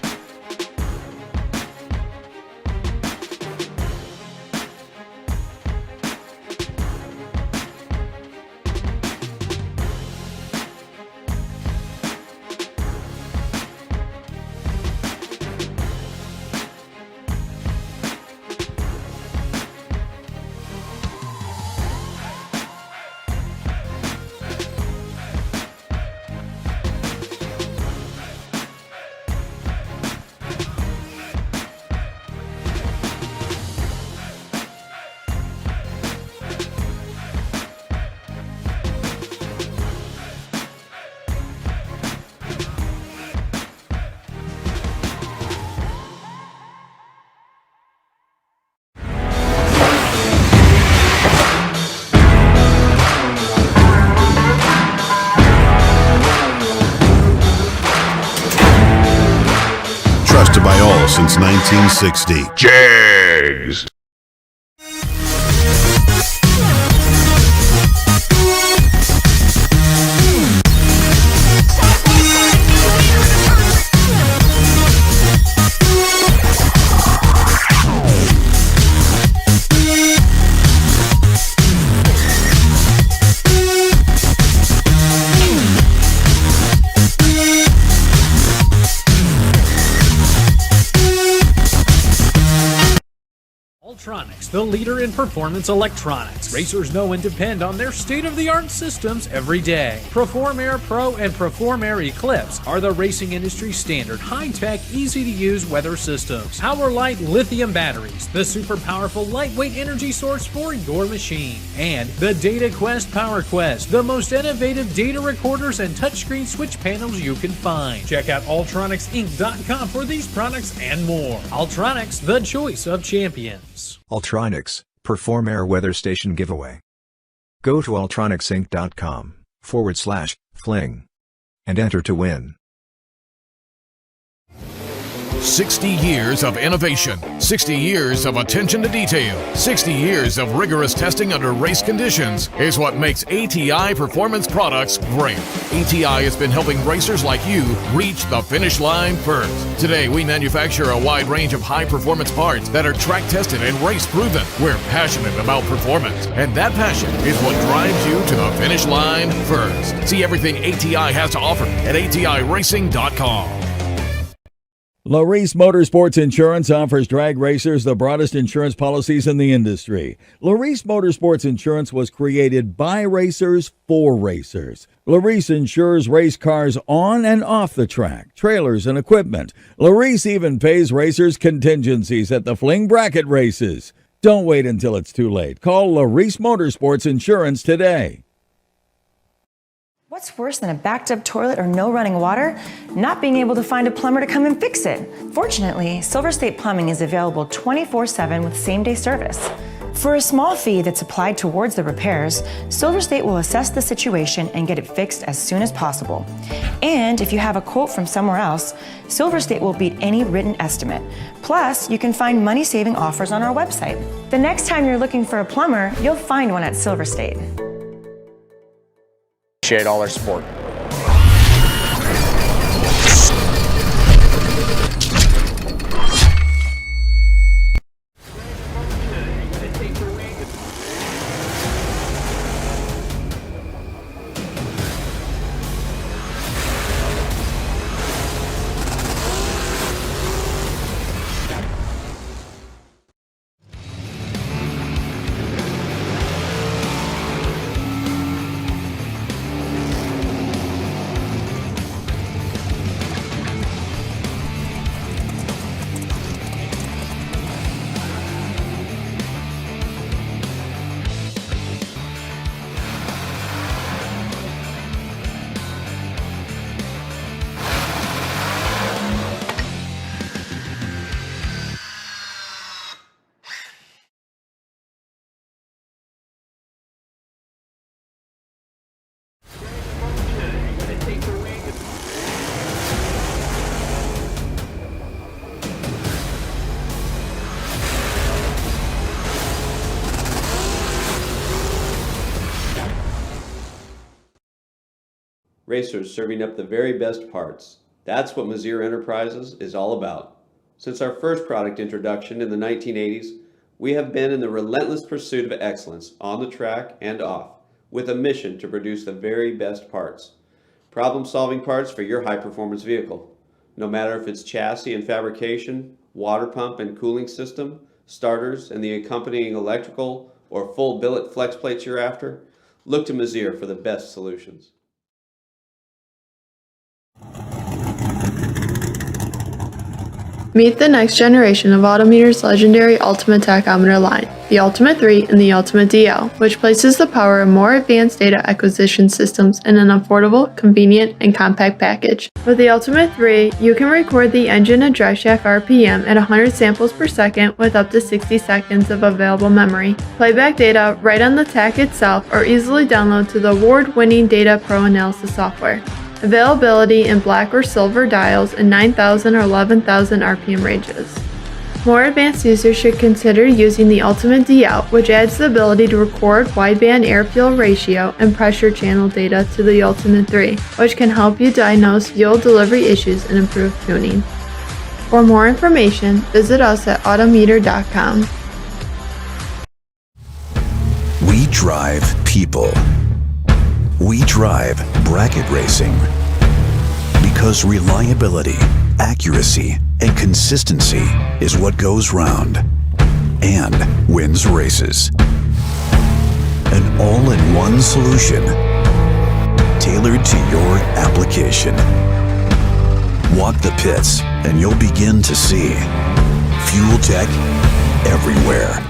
trusted by all since 1960. Jags. Ultronics, the leader in performance electronics. Racers know and depend on their state-of-the-art systems every day. Perform Air Pro and Perform Air Eclipse are the racing industry standard high-tech, easy-to-use weather systems. Power-Light lithium batteries, the super powerful lightweight energy source for your machine. And the Data Quest Power Quest, the most innovative data recorders and touchscreen switch panels you can find. Check out ultronicsinc.com for these products and more. Ultronics, the choice of champions. Ultronics, Perform Air Weather Station Giveaway. Go to ultronicsinc.com/fling and enter to win. 60 years of innovation, 60 years of attention to detail, 60 years of rigorous testing under race conditions is what makes ATI Performance Products great. ATI has been helping racers like you reach the finish line first. Today, we manufacture a wide range of high-performance parts that are track-tested and race-proven. We're passionate about performance, and that passion is what drives you to the finish line first. See everything ATI has to offer at ATIRacing.com. Larice Motorsports Insurance offers drag racers the broadest insurance policies in the industry. Larice Motorsports Insurance was created by racers for racers. Larice insures race cars on and off the track, trailers and equipment. Larice even pays racers contingencies at the Fling bracket races. Don't wait until it's too late. Call Larice Motorsports Insurance today. What's worse than a backed up toilet or no running water? Not being able to find a plumber to come and fix it. Fortunately, Silver State Plumbing is available 24/7 with same-day service. For a small fee that's applied towards the repairs, Silver State will assess the situation and get it fixed as soon as possible. And if you have a quote from somewhere else, Silver State will beat any written estimate. Plus, you can find money-saving offers on our website. The next time you're looking for a plumber, you'll find one at Silver State. Appreciate all their support. Racers serving up the very best parts. That's what Mazir Enterprises is all about. Since our first product introduction in the 1980s, we have been in the relentless pursuit of excellence on the track and off, with a mission to produce the very best parts. Problem-solving parts for your high-performance vehicle. No matter if it's chassis and fabrication, water pump and cooling system, starters and the accompanying electrical, or full billet flex plates you're after, look to Mazir for the best solutions. Meet the next generation of Autometer's legendary Ultimate Tachometer line, the Ultimate 3 and the Ultimate DL, which places the power of more advanced data acquisition systems in an affordable, convenient, and compact package. With the Ultimate 3, you can record the engine and driveshaft RPM at 100 samples per second with up to 60 seconds of available memory. Playback data right on the tach itself or easily download to the award-winning Data Pro Analysis software. Availability in black or silver dials in 9,000 or 11,000 RPM ranges. More advanced users should consider using the Ultimate DL, which adds the ability to record wideband air-fuel ratio and pressure channel data to the Ultimate 3, which can help you diagnose fuel delivery issues and improve tuning. For more information, visit us at autometer.com. We drive people. We drive bracket racing. Because reliability, accuracy, and consistency is what goes round and wins races. An all-in-one solution tailored to your application. Walk the pits and you'll begin to see fuel tech everywhere.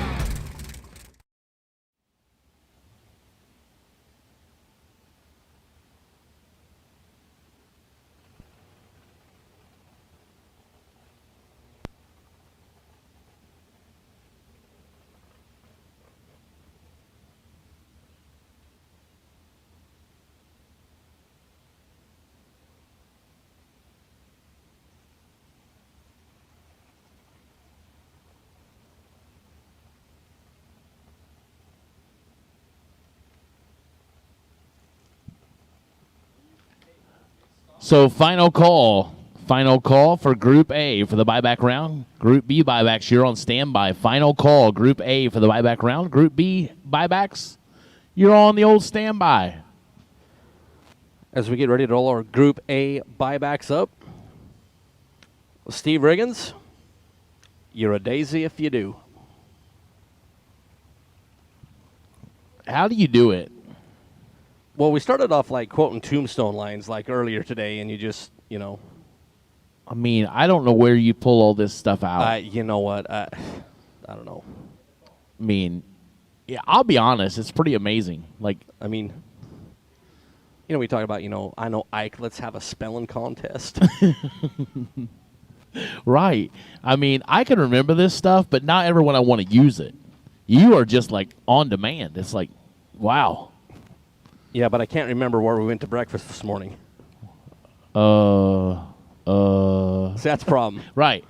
So final call for Group A for the buyback round. Group B buybacks, you're on standby. Final call, Group A for the buyback round. Group B buybacks, you're on the old standby. As we get ready to roll our Group A buybacks up, Steve Riggins, you're a daisy if you do. How do you do it? Well, we started off like quoting Tombstone lines like earlier today, and you just, you know. I mean, I don't know where you pull all this stuff out. You know what? I don't know. I mean, yeah, I'll be honest. It's pretty amazing. Like, I mean, you know, we talk about, you know, I know Ike, let's have a spelling contest. Right. I mean, I can remember this stuff, but not ever when I want to use it. You are just like on demand. It's like, wow. Yeah, but I can't remember where we went to breakfast this morning. So that's the problem. Right.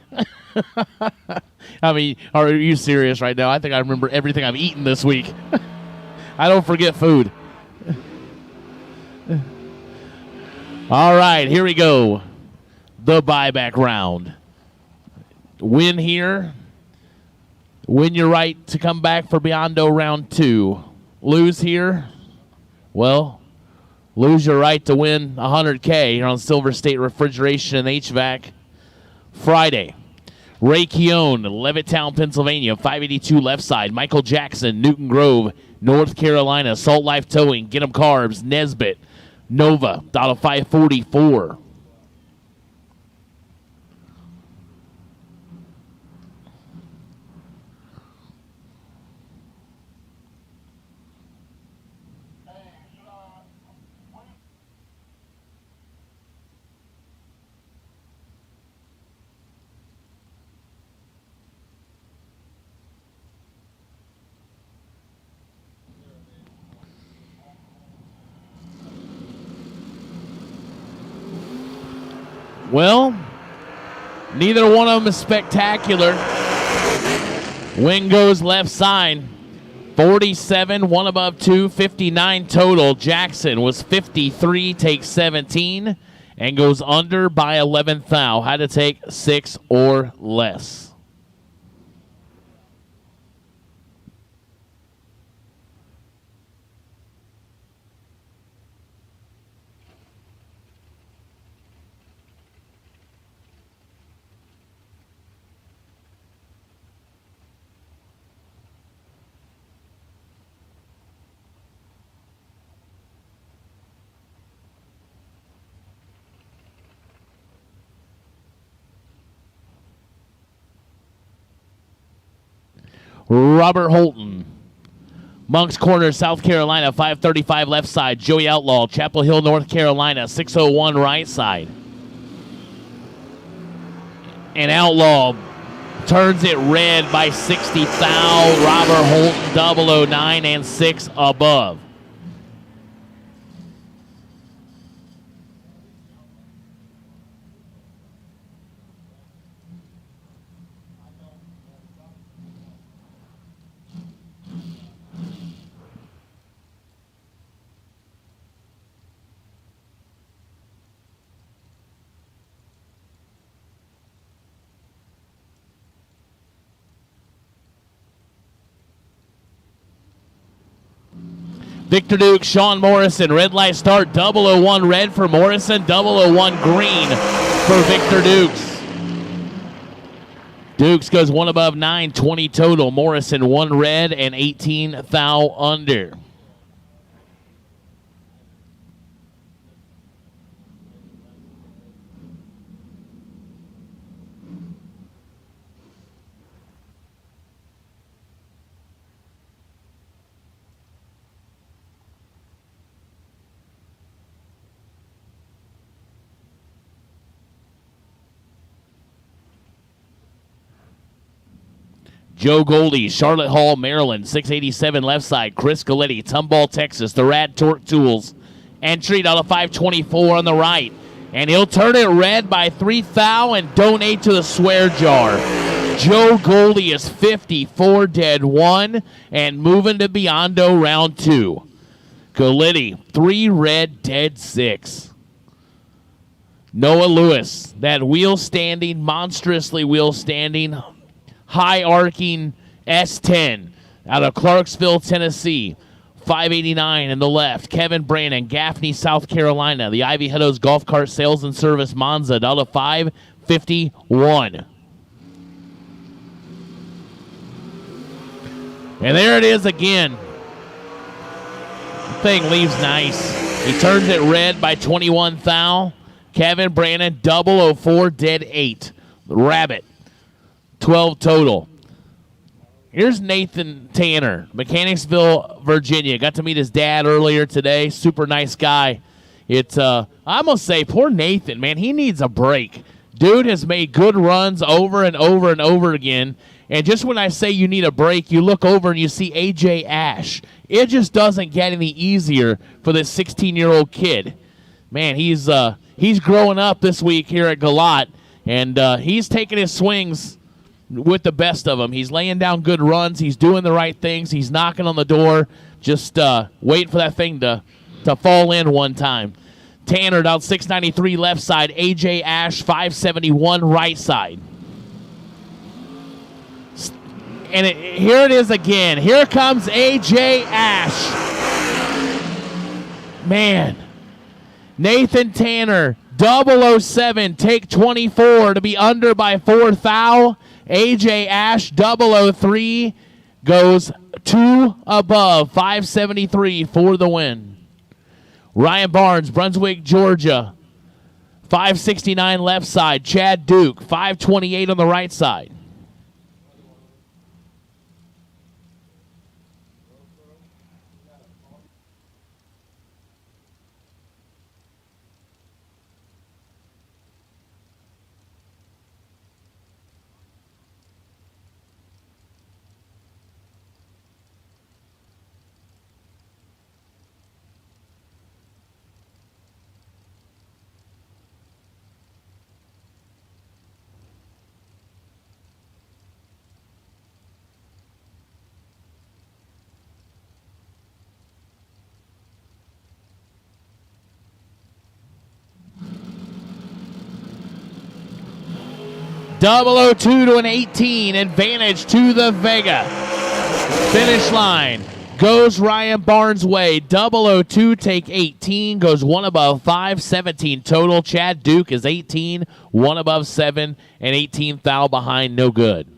I mean, are you serious right now? I think I remember everything I've eaten this week. I don't forget food. All right, here we go. The buyback round. Win here. Win your right to come back for Biondo round 2. Lose here. Well, lose your right to win $100K here on Silver State Refrigeration and HVAC Friday. Ray Keown, Levittown, Pennsylvania, 582 left side. Michael Jackson, Newton Grove, North Carolina. Salt Life Towing, Get 'em Carbs, Nesbitt, Nova, $544. Well, neither one of them is spectacular. Win goes left side. 47, one above 2, 59 total. Jackson was 53, takes 17, and goes under by 11th thou. Had to take 6 or less. Robert Holton, Moncks Corner, South Carolina, 535 left side. Joey Outlaw, Chapel Hill, North Carolina, 601 right side. And Outlaw turns it red by 60 thou. Robert Holton, 009 and 6 above. Victor Duke, Sean Morrison, red light start, 001 red for Morrison, 001 green for Victor Dukes. Dukes goes 1 above 9, 20 total. Morrison 1 red and 18 thou under. Joe Goldie, Charlotte Hall, Maryland, 687 left side. Chris Galletti, Tomball, Texas, the Rad Torque Tools. Entry out of 524 on the right. And he'll turn it red by 3 thou and donate to the swear jar. Joe Goldie is 54 dead 1 and moving to Biondo round 2. Galletti, 3 red dead 6. Noah Lewis, that wheel standing, monstrously wheel standing, high arcing S10 out of Clarksville, Tennessee. 589 in the left. Kevin Brannon, Gaffney, South Carolina. The Ivy Meadows Golf Cart Sales and Service Monza out of 551. And there it is again. The thing leaves nice. He turns it red by 21 thou. Kevin Brannon, 004 dead 8. Rabbit. 12 total. Here's Nathan Tanner, Mechanicsville, Virginia. Got to meet his dad earlier today. Super nice guy. It's I must say, poor Nathan, man, he needs a break. Dude has made good runs over and over and over again. And just when I say you need a break, you look over and you see AJ Ash. It just doesn't get any easier for this 16-year-old kid. Man, he's growing up this week here at Galot, and he's taking his swings with the best of them. He's laying down good runs. He's doing the right things. He's knocking on the door, just waiting for that thing to fall in one time. Tanner down 693 left side. AJ Ash 571 right side. And here it is again. Here comes AJ Ash. Man. Nathan Tanner, 007, take 24 to be under by 4 thou. AJ Ash, 003, goes 2 above, 573 for the win. Ryan Barnes, Brunswick, Georgia, 569 left side. Chad Duke, 528 on the right side. .002 to an 18, advantage to the Vega. Finish line goes Ryan Barnes' way. 002 take 18, goes 1 above 5, 17 total. Chad Duke is 18, 1 above 7, and 18 thou behind, no good.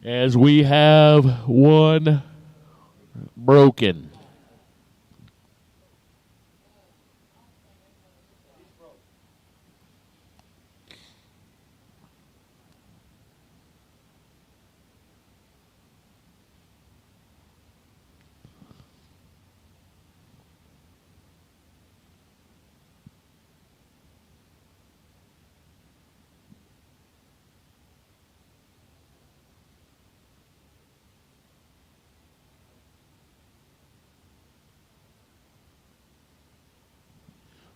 As we have one broken.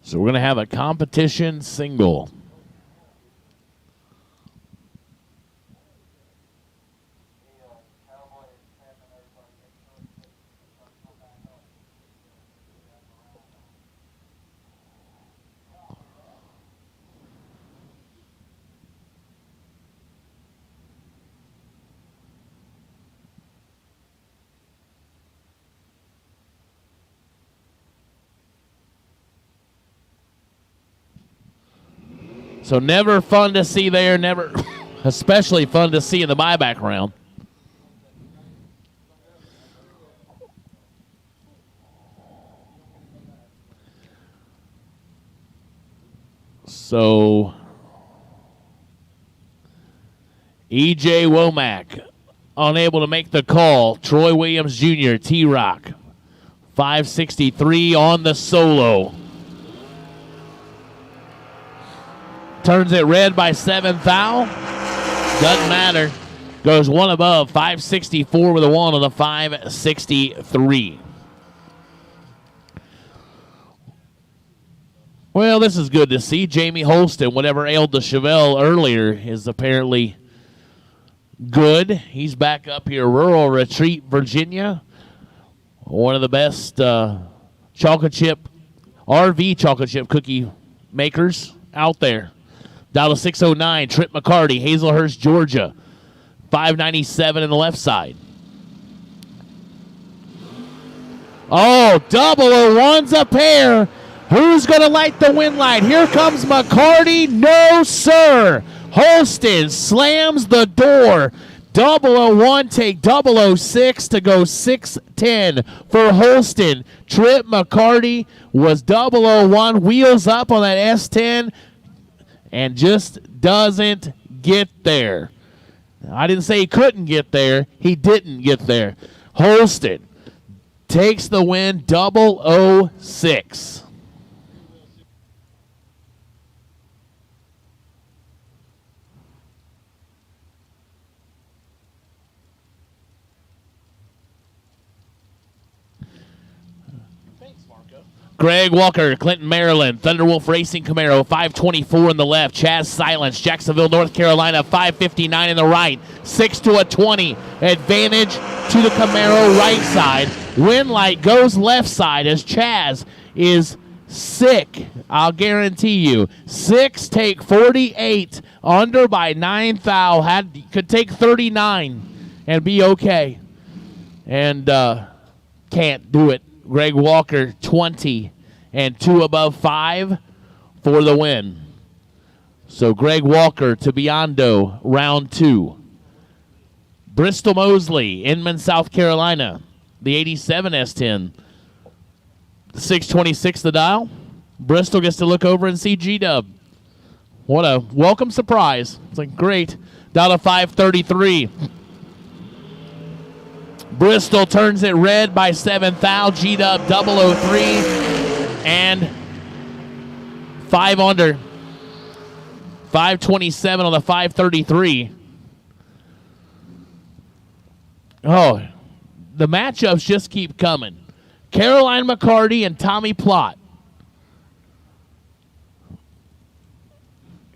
So we're going to have a competition single. So never fun to see there, never especially fun to see in the buyback round. So E.J. Womack unable to make the call. Troy Williams Jr., T-Rock, 563 on the solo. Turns it red by 7th thou. Doesn't matter. Goes one above, 564 with a 1 on the 563. Well, this is good to see. Jamie Holston, whatever ailed the Chevelle earlier, is apparently good. He's back up here, Rural Retreat, Virginia. One of the best chocolate chip, RV chocolate chip cookie makers out there. Down to 609, Trip McCarty, Hazelhurst, Georgia. 597 in the left side. Oh, 001's a pair. Who's going to light the win light? Here comes McCarty. No, sir. Holston slams the door. 001 take 006 to go 610 for Holston. Trip McCarty was 001. Wheels up on that S10 and just doesn't get there. I didn't say he couldn't get there. He didn't get there. Holston takes the win, 006. Greg Walker, Clinton, Maryland. Thunderwolf Racing Camaro, 524 in the left. Chaz Silence, Jacksonville, North Carolina, 559 in the right. 6 to a 20. Advantage to the Camaro right side. Win light goes left side as Chaz is sick. I'll guarantee you. 6 take 48. Under by 9 thou. Could take 39 and be okay. And can't do it. Greg Walker, 20 and 2 above 5 for the win. So Greg Walker to Biondo, round 2. Bristol Mosley, Inman, South Carolina, the 87 S10. 626 the dial. Bristol gets to look over and see G-Dub. What a welcome surprise. It's like, great. Down to 533. Bristol turns it red by 7 thou. G-Dub 003 and 5 under. 527 on the 533. Oh, the matchups just keep coming. Caroline McCarty and Tommy Plott.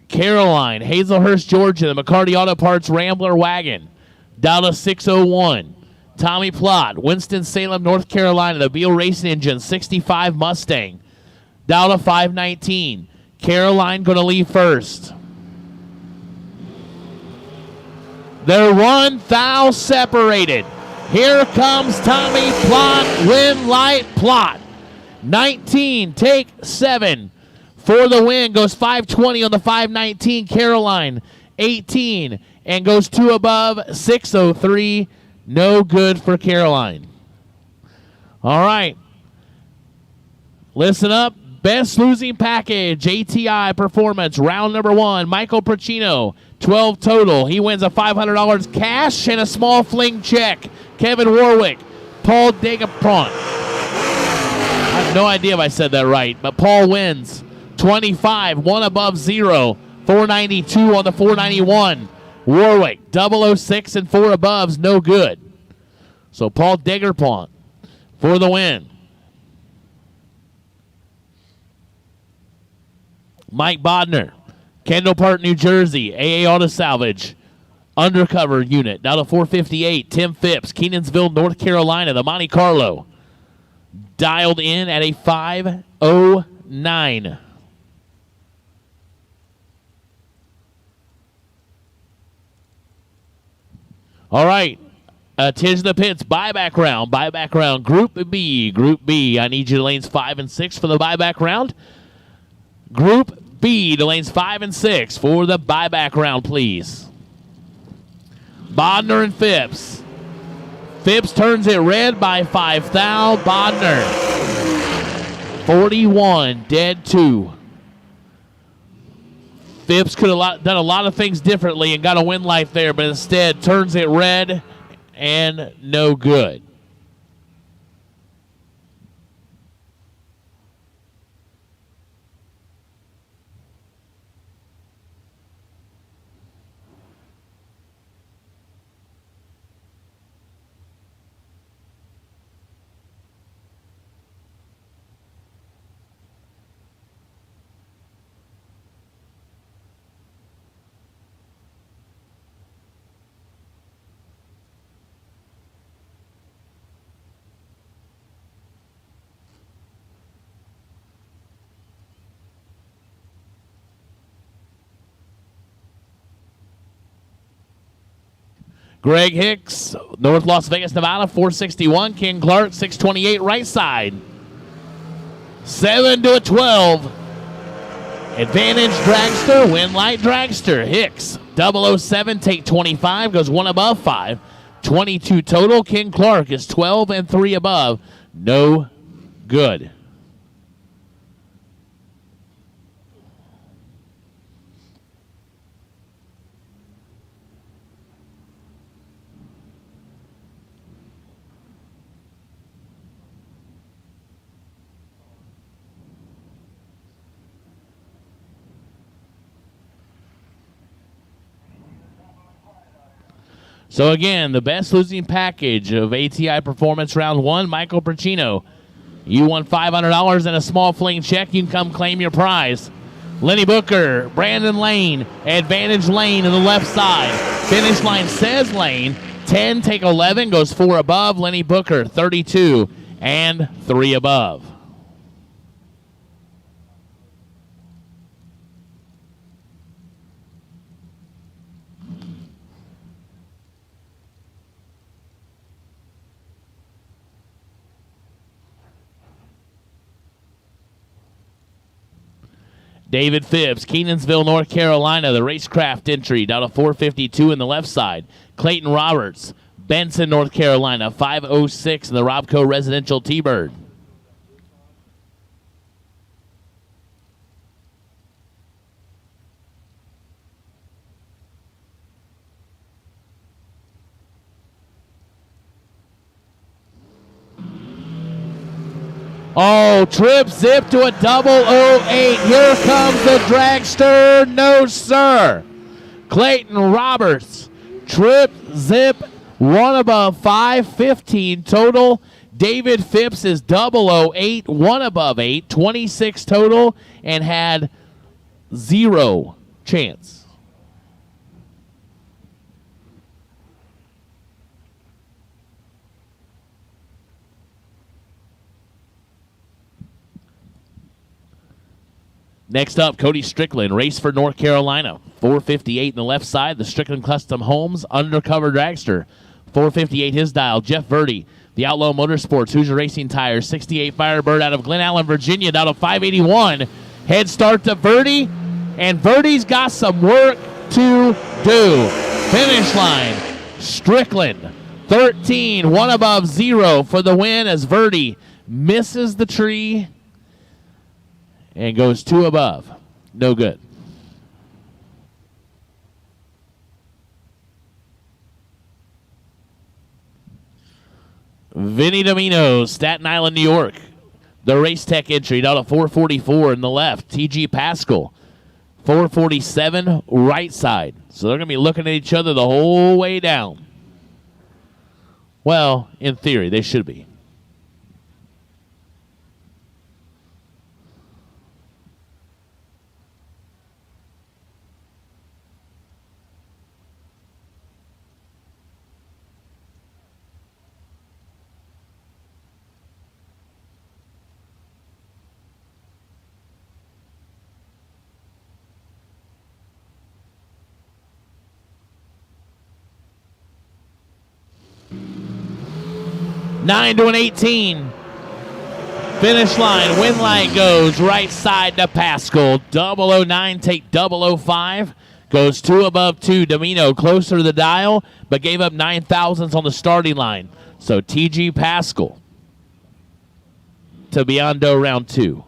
Caroline, Hazelhurst, Georgia, the McCarty Auto Parts Rambler Wagon. Down to 601. Tommy Plott, Winston-Salem, North Carolina, the Beal Racing Engine, 65 Mustang. Down to 519. Caroline going to leave first. They're 1 thou separated. Here comes Tommy Plott, win light Plott. 19, take 7. For the win, goes 520 on the 519. Caroline, 18, and goes 2 above, 603. No good for Caroline. All right. Listen up. Best losing package, ATI Performance, round number 1. Michael Procino, 12 total. He wins a $500 cash and a small fling check. Kevin Warwick, Paul Degapron. I have no idea if I said that right, but Paul wins 25, 1 above 0, 492 on the 491. Warwick, 006 and 4 aboves, no good. So Paul Degapron for the win. Mike Bodner, Kendall Park, New Jersey, AA Auto Salvage, undercover unit, down to 458. Tim Phipps, Kenansville, North Carolina, the Monte Carlo, dialed in at a 509. All right, attention to the pits, buyback round, Group B. I need you to lanes 5 and 6 for the buyback round. Group B. speed to lanes 5 and 6 for the buyback round, please. Bodner and Phipps. Phipps turns it red by 5 thou. Bodner. 41, dead 2. Phipps could have done a lot of things differently and got a win life there, but instead turns it red and no good. Greg Hicks, North Las Vegas, Nevada, 461. Ken Clark, 628, right side. 7 to a 12. Advantage dragster, win light dragster. Hicks, 007, take 25, goes 1 above 5. 22 total. Ken Clark is 12 and 3 above. No good. So again, the best losing package of ATI Performance Round 1, Michael Percino. You won $500 and a small Fling check. You can come claim your prize. Lenny Booker, Brandon Lane, advantage lane in the left side. Finish line says lane. 10, take 11, goes 4 above. Lenny Booker, 32 and 3 above. David Phipps, Kenansville, North Carolina, the Racecraft entry, down to 452 in the left side. Clayton Roberts, Benson, North Carolina, 506 in the Robco Residential T-Bird. Oh, trip zip to a 008. Here comes the dragster. No, sir. Clayton Roberts. Trip zip 1 above 5. 15 total. David Phipps is 008. 1 above 8. 26 total and had 0 chance. Next up, Cody Strickland, race for North Carolina. 458 in the left side, the Strickland Custom Homes Undercover Dragster. 458 his dial. Jeff Verdi, the Outlaw Motorsports, Hoosier Racing Tires, 68 Firebird out of Glen Allen, Virginia, down to 581. Head start to Verdi, and Verdi's got some work to do. Finish line, Strickland, 13, 1 above 0 for the win as Verdi misses the tree and goes 2 above. No good. Vinny Domino, Staten Island, New York. The Race Tech entry down to 444 in the left. TG Pascal, 447 right side. So they're going to be looking at each other the whole way down. Well, in theory, they should be. $9 to an 18. Finish line, win light goes right side to Pascal. 009 take 005. Goes 2 above 2. Domino closer to the dial, but gave up 9 thousandths on the starting line. So TG Pascal to Biondo round 2.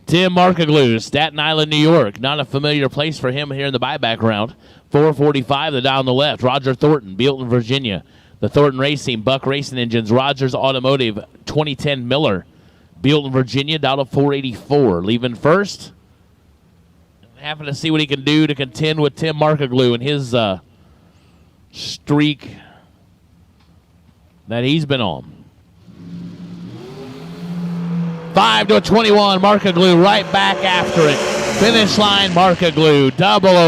Tim Markaglu, Staten Island, New York. Not a familiar place for him here in the buyback round. 445, the dial on the left. Roger Thornton, Bealton, Virginia. The Thornton Racing, Buck Racing Engines, Rogers Automotive, 2010 Miller. Bealton, Virginia, dial to 484. Leaving first. Having to see what he can do to contend with Tim Markaglu and his streak that he's been on. 5 to 21, Markaglu right back after it. Finish line, Markaglu,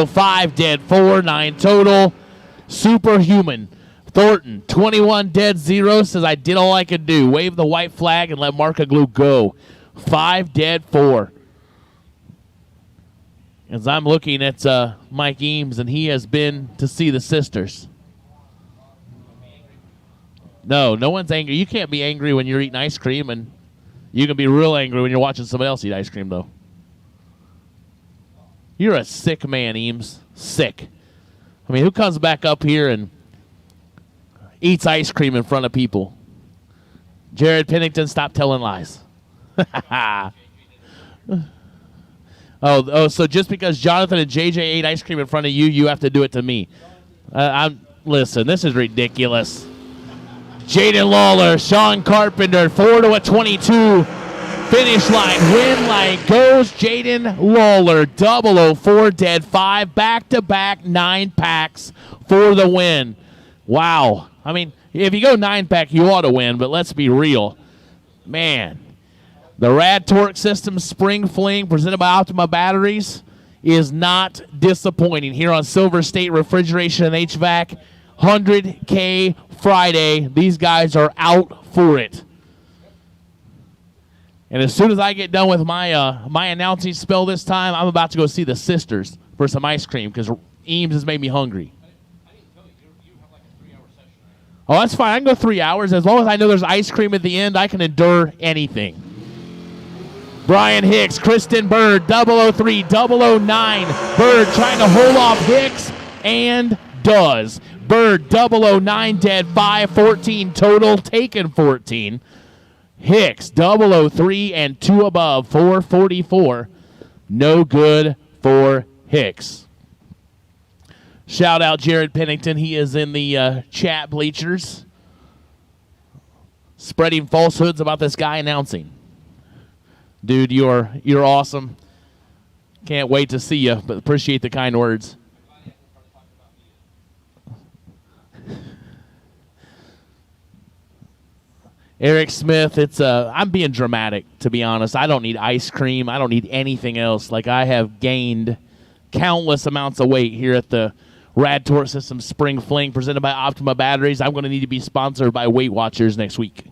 005 dead 4, 9 total. Superhuman. Thornton, 21 dead 0, says I did all I could do. Wave the white flag and let Markaglu go. 5 dead 4. As I'm looking at Mike Eames, and he has been to see the sisters. No one's angry. You can't be angry when you're eating ice cream, and you can be real angry when you're watching somebody else eat ice cream, though. You're a sick man, Eames. Sick. I mean, who comes back up here and eats ice cream in front of people? Jared Pennington, stop telling lies. So just because Jonathan and JJ ate ice cream in front of you, you have to do it to me. Listen, this is ridiculous. Jaden Lawler, Sean Carpenter, 4 to a 22. Finish line, win line goes Jaden Lawler. 004 dead 5, back-to-back 9 packs for the win. Wow. I mean, if you go 9-pack, you ought to win, but let's be real. Man, the RAD Torque System Spring Fling presented by Optima Batteries is not disappointing here on Silver State Refrigeration and HVAC. 100K Friday. These guys are out for it. And as soon as I get done with my announcing spell this time, I'm about to go see the sisters for some ice cream because Eames has made me hungry. Oh, that's fine. I can go 3 hours. As long as I know there's ice cream at the end, I can endure anything. Brian Hicks, Kristen Bird, 003, 009. Bird trying to hold off Hicks and does. Bird, 009, dead 5, 14 total, taken 14. Hicks, 003 and 2 above, 444. No good for Hicks. Shout out Jared Pennington. He is in the chat bleachers spreading falsehoods about this guy announcing. Dude, you're awesome. Can't wait to see you, but appreciate the kind words. Eric Smith, I'm being dramatic, to be honest. I don't need ice cream. I don't need anything else. Like, I have gained countless amounts of weight here at the RAD Torque System Spring Fling presented by Optima Batteries. I'm going to need to be sponsored by Weight Watchers next week.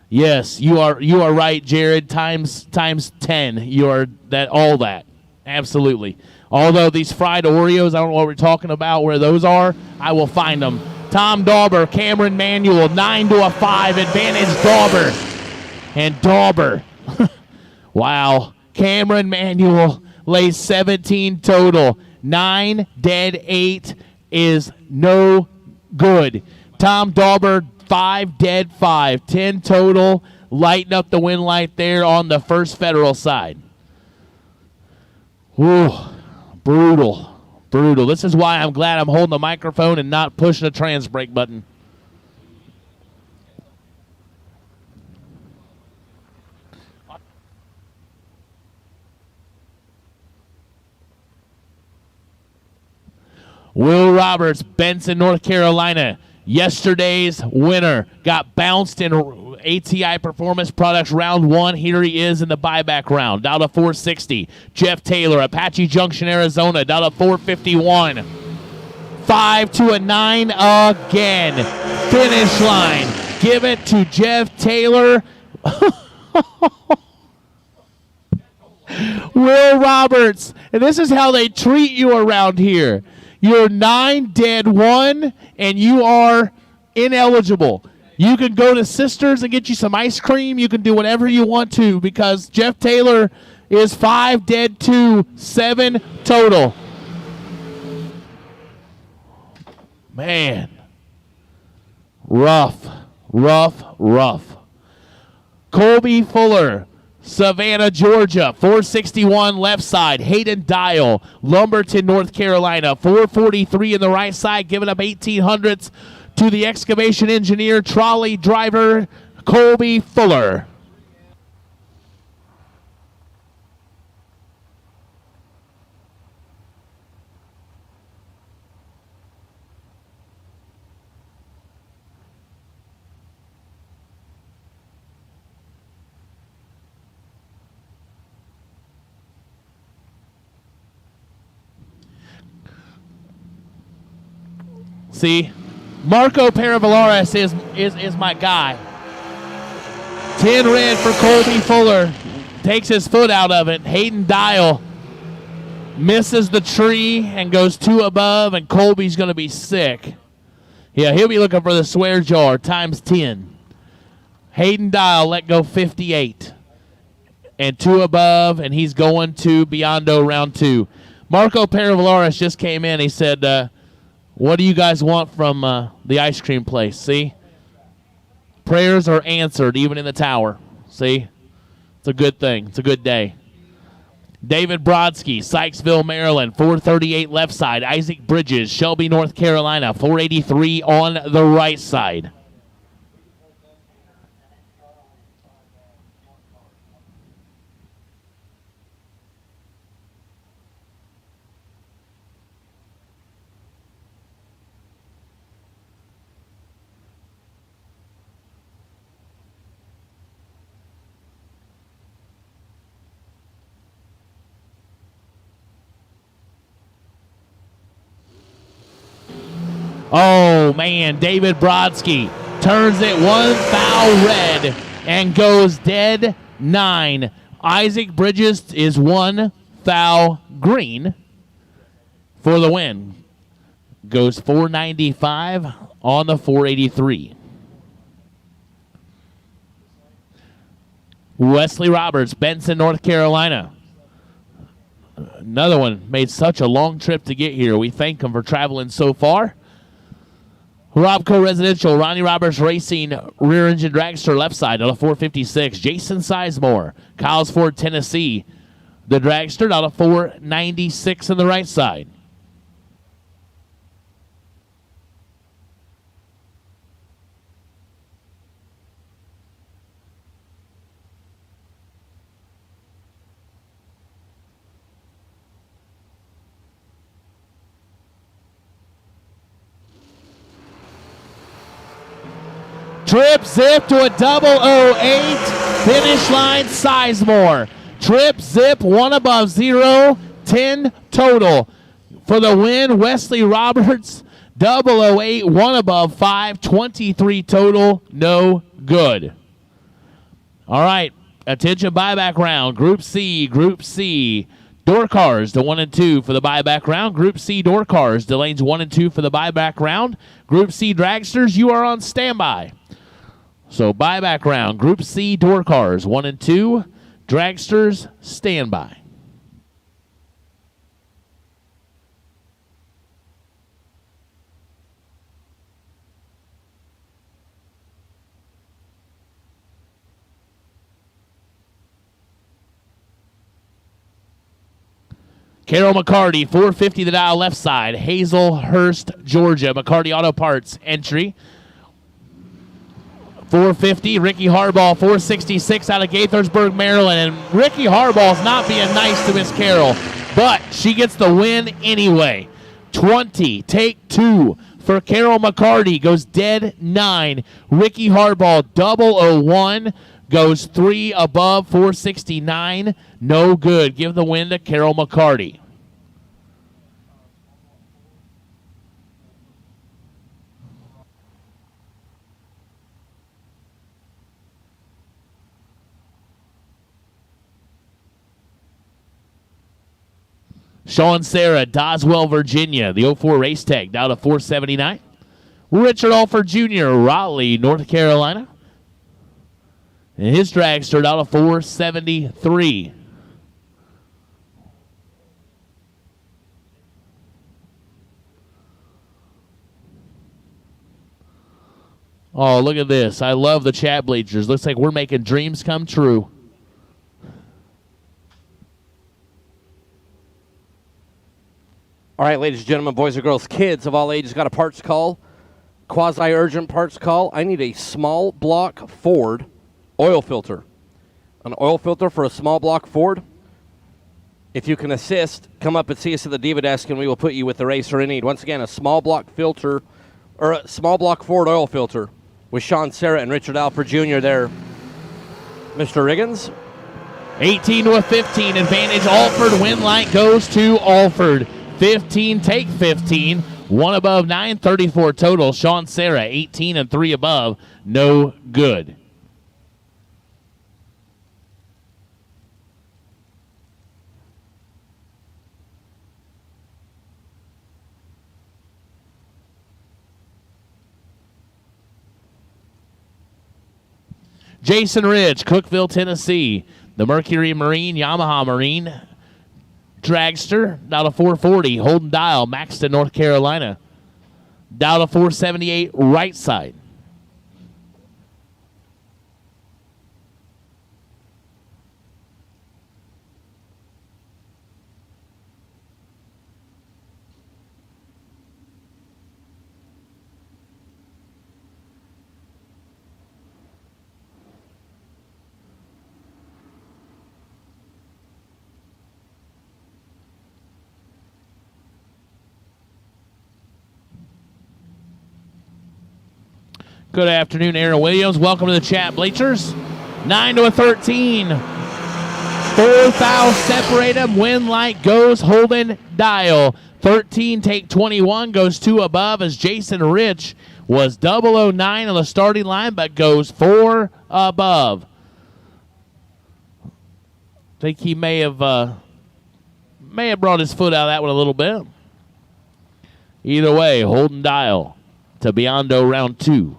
Yes, you are right, Jared. Times 10. You are all that. Absolutely. Although these fried Oreos, I don't know what we're talking about, where those are. I will find them. Tom Dauber, Cameron Manuel, 9 to a 5, advantage Dauber. And Dauber, wow. Cameron Manuel lays 17 total. 9 dead 8 is no good. Tom Dauber, 5 dead 5, 10 total. Lighten up the win light there on the First Federal side. Ooh, brutal. Brutal. This is why I'm glad I'm holding the microphone and not pushing the trans brake button. Will Roberts, Benson, North Carolina. Yesterday's winner got bounced in ATI Performance Products round 1. Here he is in the buyback round. Down to 460. Jeff Taylor, Apache Junction, Arizona. Down to 451. 5 to a 9 again. Finish line. Give it to Jeff Taylor. Will Roberts. And this is how they treat you around here. You're 9 dead 1, and you are ineligible. You can go to Sisters and get you some ice cream. You can do whatever you want to because Jeff Taylor is 5 dead 2, 7 total. Man. Rough. Colby Fuller, Savannah, Georgia, 461 left side. Hayden Dial, Lumberton, North Carolina, 443 in the right side, giving up 1800s to the excavation engineer, trolley driver, Colby Fuller. See, Marco Paravalaris is my guy. 10 red for Colby Fuller. Takes his foot out of it. Hayden Dial misses the tree and goes 2 above, and Colby's going to be sick. Yeah, he'll be looking for the swear jar times 10. Hayden Dial let go 58. And 2 above, and he's going to Biondo round 2. Marco Paravalaris just came in. He said, what do you guys want from the ice cream place? See? Prayers are answered even in the tower. See? It's a good thing. It's a good day. David Brodsky, Sykesville, Maryland, 438 left side. Isaac Bridges, Shelby, North Carolina, 483 on the right side. Oh, man, David Brodsky turns it 1 foul red and goes dead 9. Isaac Bridges is 1 foul green for the win. Goes 495 on the 483. Wesley Roberts, Benson, North Carolina. Another one made such a long trip to get here. We thank him for traveling so far. Robco Residential, Ronnie Roberts Racing, rear engine dragster left side out of 456. Jason Sizemore, Kylesford, Tennessee. The dragster out of 496 on the right side. Trip zip to a 008. Finish line, Sizemore. Trip zip, 1 above 0. 10 total. For the win, Wesley Roberts, 008, 1 above 5. 23 total, no good. All right, attention buyback round. Group C. Door cars to 1 and 2 for the buyback round. Group C door cars to lanes 1 and 2 for the buyback round. Group C dragsters, you are on standby. So buyback round, Group C door cars, 1 and 2. Dragsters, standby. Carol McCarty, 450 the dial left side. Hazelhurst, Georgia. McCarty Auto Parts entry. 450, Ricky Harbaugh, 466 out of Gaithersburg, Maryland. And Ricky Harbaugh's not being nice to Miss Carol, but she gets the win anyway. 20, take 2 for Carol McCarty goes dead 9. Ricky Hardball 001 goes 3 above 469. No good. Give the win to Carol McCarty. Sean Sarah, Doswell, Virginia. The 04 Race Tech down to 479. Richard Alford Jr., Raleigh, North Carolina. And his dragster down to 473. Oh, look at this. I love the chat bleachers. Looks like we're making dreams come true. All right, ladies and gentlemen, boys and girls, kids of all ages, got a parts call, quasi-urgent parts call. I need a small block Ford oil filter. An oil filter for a small block Ford. If you can assist, come up and see us at the Diva Desk, and we will put you with the racer in need. Once again, a small block filter, or a small block Ford oil filter with Sean Sarah and Richard Alford Jr. there. Mr. Riggins. 18 to a 15. Advantage Alford. Win light goes to Alford. 15, take 15. 1 above 9, 34 total. Sean Sarah, 18 and 3 above. No good. Jason Ridge, Cookeville, Tennessee. The Mercury Marine, Yamaha Marine dragster, down to 440. Holden Dial, Maxton, North Carolina. Down to 478, right side. Good afternoon, Aaron Williams. Welcome to the chat bleachers. 9 to a 13. 4 fouls separate them. Win light goes Holden Dial. 13 take 21 goes 2 above as Jason Rich was 009 on the starting line but goes 4 above. I think he may have brought his foot out of that one a little bit. Either way, Holden Dial to Biondo round 2.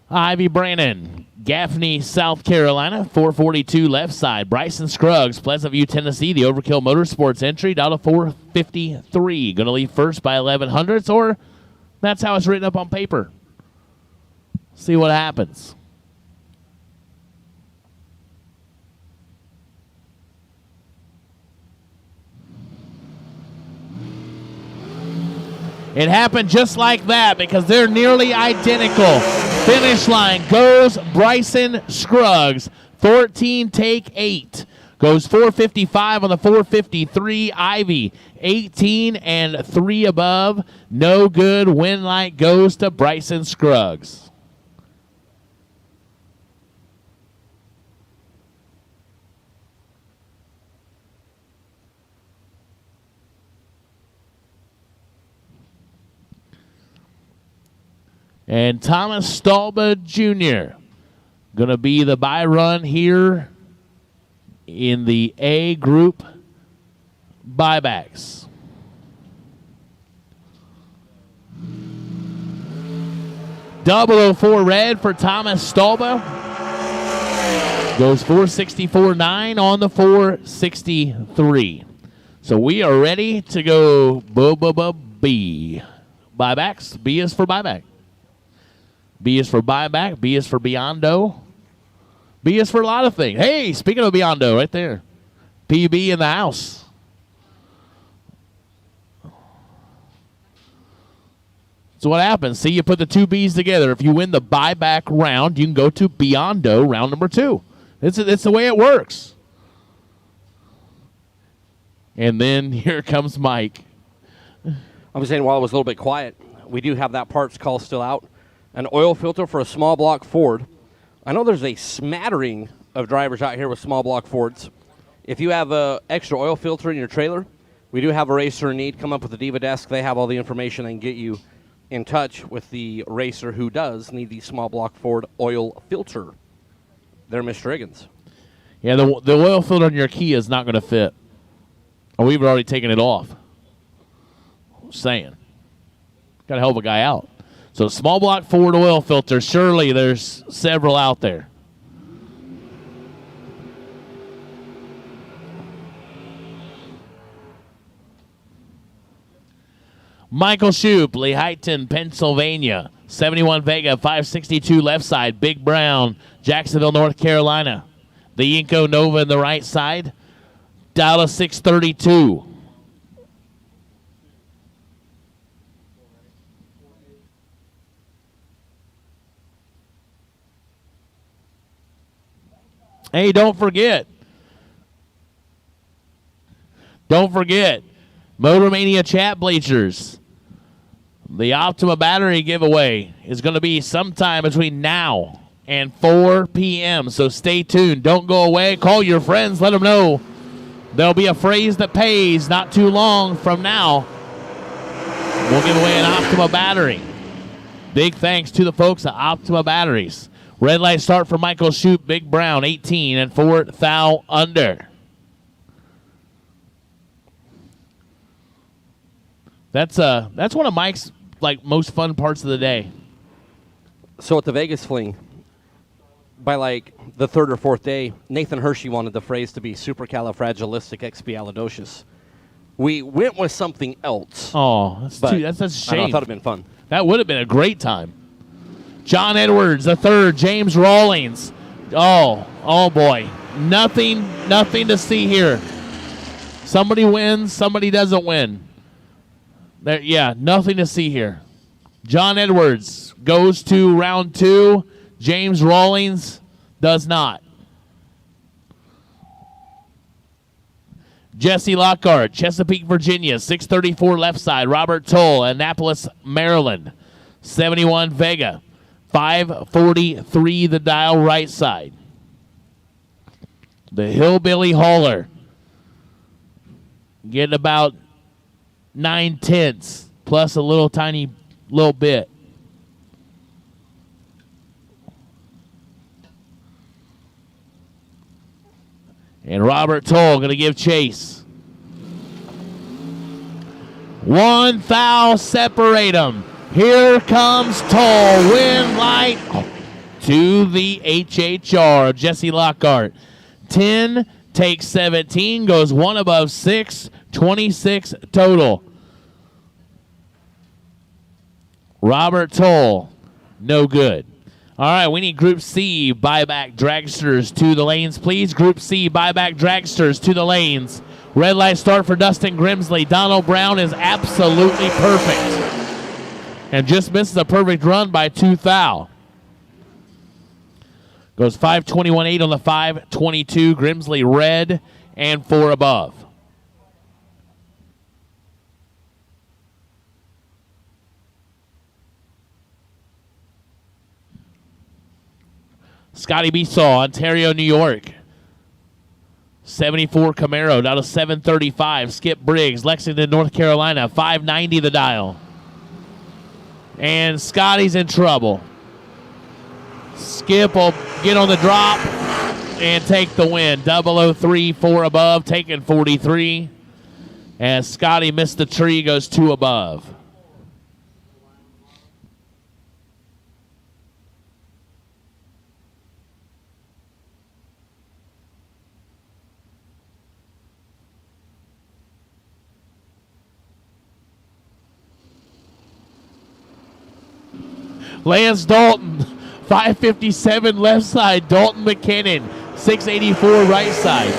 Ivy Brannon, Gaffney, South Carolina, 442 left side. Bryson Scruggs, Pleasant View, Tennessee, the Overkill Motorsports entry, down to 453. Going to leave first by 1100ths, or that's how it's written up on paper. See what happens. It happened just like that because they're nearly identical. Finish line goes Bryson Scruggs. 14 take 8. Goes 455 on the 453. Ivy 18 and 3 above. No good. Win light goes to Bryson Scruggs. And Thomas Stalba Jr. going to be the bye run here in the A group buybacks. .004 red for Thomas Stalba. Goes 464.9 on the 463. So we are ready to go B. Buybacks. B is for buyback. B is for buyback. B is for Biondo. B is for a lot of things. Hey, speaking of Biondo, right there. PB in the house. So what happens? See, you put the two Bs together. If you win the buyback round, you can go to Biondo round number 2. It's the way it works. And then here comes Mike. I'm saying while it was a little bit quiet, we do have that parts call still out. An oil filter for a small block Ford. I know there's a smattering of drivers out here with small block Fords. If you have an extra oil filter in your trailer, we do have a racer in need. Come up with the Diva Desk. They have all the information and get you in touch with the racer who does need the small block Ford oil filter. They're Mr. Higgins. Yeah, the oil filter on your Kia is not going to fit. And we've already taken it off. Saying. Got a hell of a guy out. So small block Ford oil filter. Surely there's several out there. Michael Shoup, Lehighton, Pennsylvania. 71 Vega, 562 left side. Big Brown, Jacksonville, North Carolina. The Inco Nova in the right side. Dallas 632. Hey, don't forget. Motor Mania chat bleachers. The Optima battery giveaway is going to be sometime between now and 4 p.m. So stay tuned. Don't go away. Call your friends. Let them know. There'll be a phrase that pays not too long from now. We'll give away an Optima battery. Big thanks to the folks at Optima Batteries. Red light start for Michael Shoup, Big Brown, 18 and 4 thou under. That's one of Mike's most fun parts of the day. So at the Vegas Fling, by the third or fourth day, Nathan Hershey wanted the phrase to be supercalifragilisticexpialidocious. We went with something else. Oh, that's a shame. I thought it'd been fun. That would have been a great time. John Edwards, the third. James Rawlings. Oh boy. Nothing to see here. Somebody wins, somebody doesn't win. Nothing to see here. John Edwards goes to round 2. James Rawlings does not. Jesse Lockhart, Chesapeake, Virginia, 634 left side. Robert Toll, Annapolis, Maryland, 71 Vega, 543 the dial right side. The Hillbilly Hauler, getting about 9/10 plus a little tiny little bit. And Robert Toll going to give chase. 1 thou separate them. Here comes Toll. Wind light to the HHR. Jesse Lockhart. 10 takes 17. Goes 1 above 6. 26 total. Robert Toll. No good. All right, we need Group C buyback dragsters to the lanes, please. Group C buyback dragsters to the lanes. Red light start for Dustin Grimsley. Donald Brown is absolutely perfect. And just misses a perfect run by 2 thou. Goes 521.8 on the 522. Grimsley red and 4 above. Scotty Besaw, Ontario, New York. 74 Camaro, down to 735. Skip Briggs, Lexington, North Carolina, 590 the dial. And Scotty's in trouble. Skip will get on the drop and take the win. 003, 4 above, taking 43. As Scotty missed the tree, goes 2 above. Lance Dalton, 557 left side. Dalton McKinnon, 684 right side.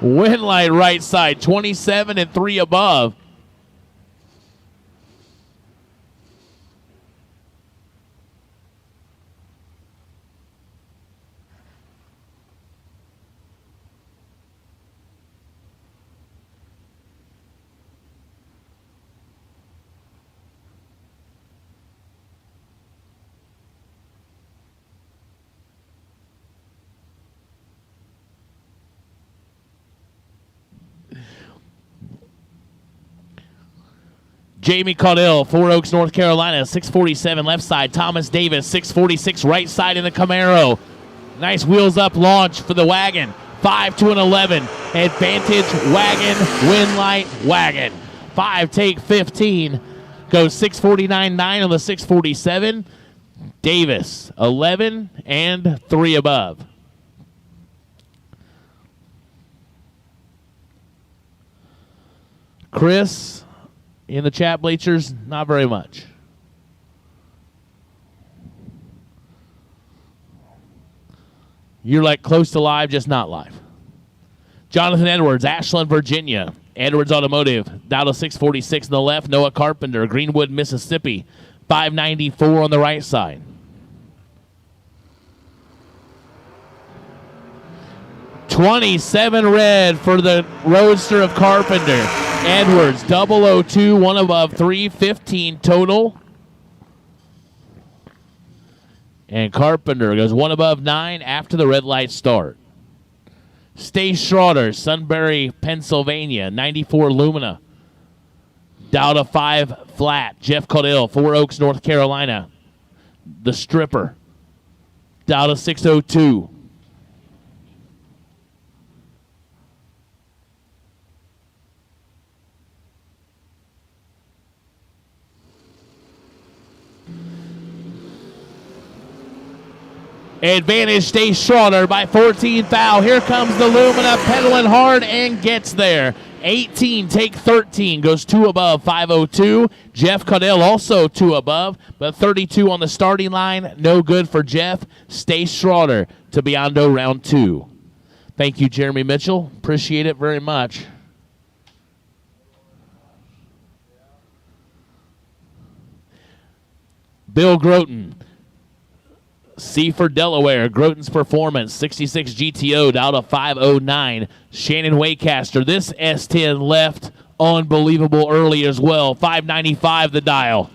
Wind light right side, 27 and 3 above. Jamie Caudill, 4 Oaks, North Carolina, 647 left side. Thomas Davis, 646 right side in the Camaro. Nice wheels up launch for the wagon. 5 to an 11. Advantage wagon, Winlight wagon. 5 take 15. Goes 649.9 on the 647. Davis, 11 and 3 above. Chris, in the chat bleachers, not very much. You're like close to live, just not live. Jonathan Edwards, Ashland, Virginia. Edwards Automotive, down to 646 on the left. Noah Carpenter, Greenwood, Mississippi. 594 on the right side. $27 red for the Roadster of Carpenter. Edwards, 002, 1 above 315 total. And Carpenter goes 1 above 9 after the red light start. Stace Schroeder, Sunbury, Pennsylvania, 94 Lumina. Dow to 5 flat. Jeff Caudill, 4 Oaks, North Carolina. The Stripper. Dow to 602. Advantage Stace Schroeder by 14 thou. Here comes the Lumina pedaling hard and gets there. 18, take 13, goes 2 above, 502. Jeff Caudill also 2 above, but 32 on the starting line. No good for Jeff. Stace Schroeder to Biondo round 2. Thank you, Jeremy Mitchell. Appreciate it very much. Bill Groton. Seaford, Delaware, Groton's Performance, 66 GTO, down to 509. Shannon Waycaster, this S10 left unbelievable early as well. 595 the dial.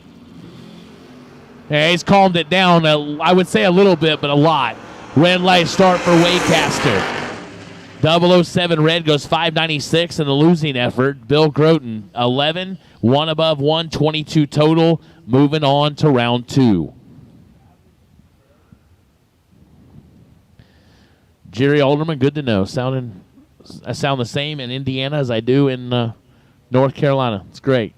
Yeah, he's calmed it down, I would say a little bit, but a lot. Red light start for Waycaster. 007 red goes 596 in the losing effort. Bill Groton, 11, 1 above 1, 22 total. Moving on to round 2. Jerry Alderman, good to know. I sound the same in Indiana as I do in North Carolina. It's great.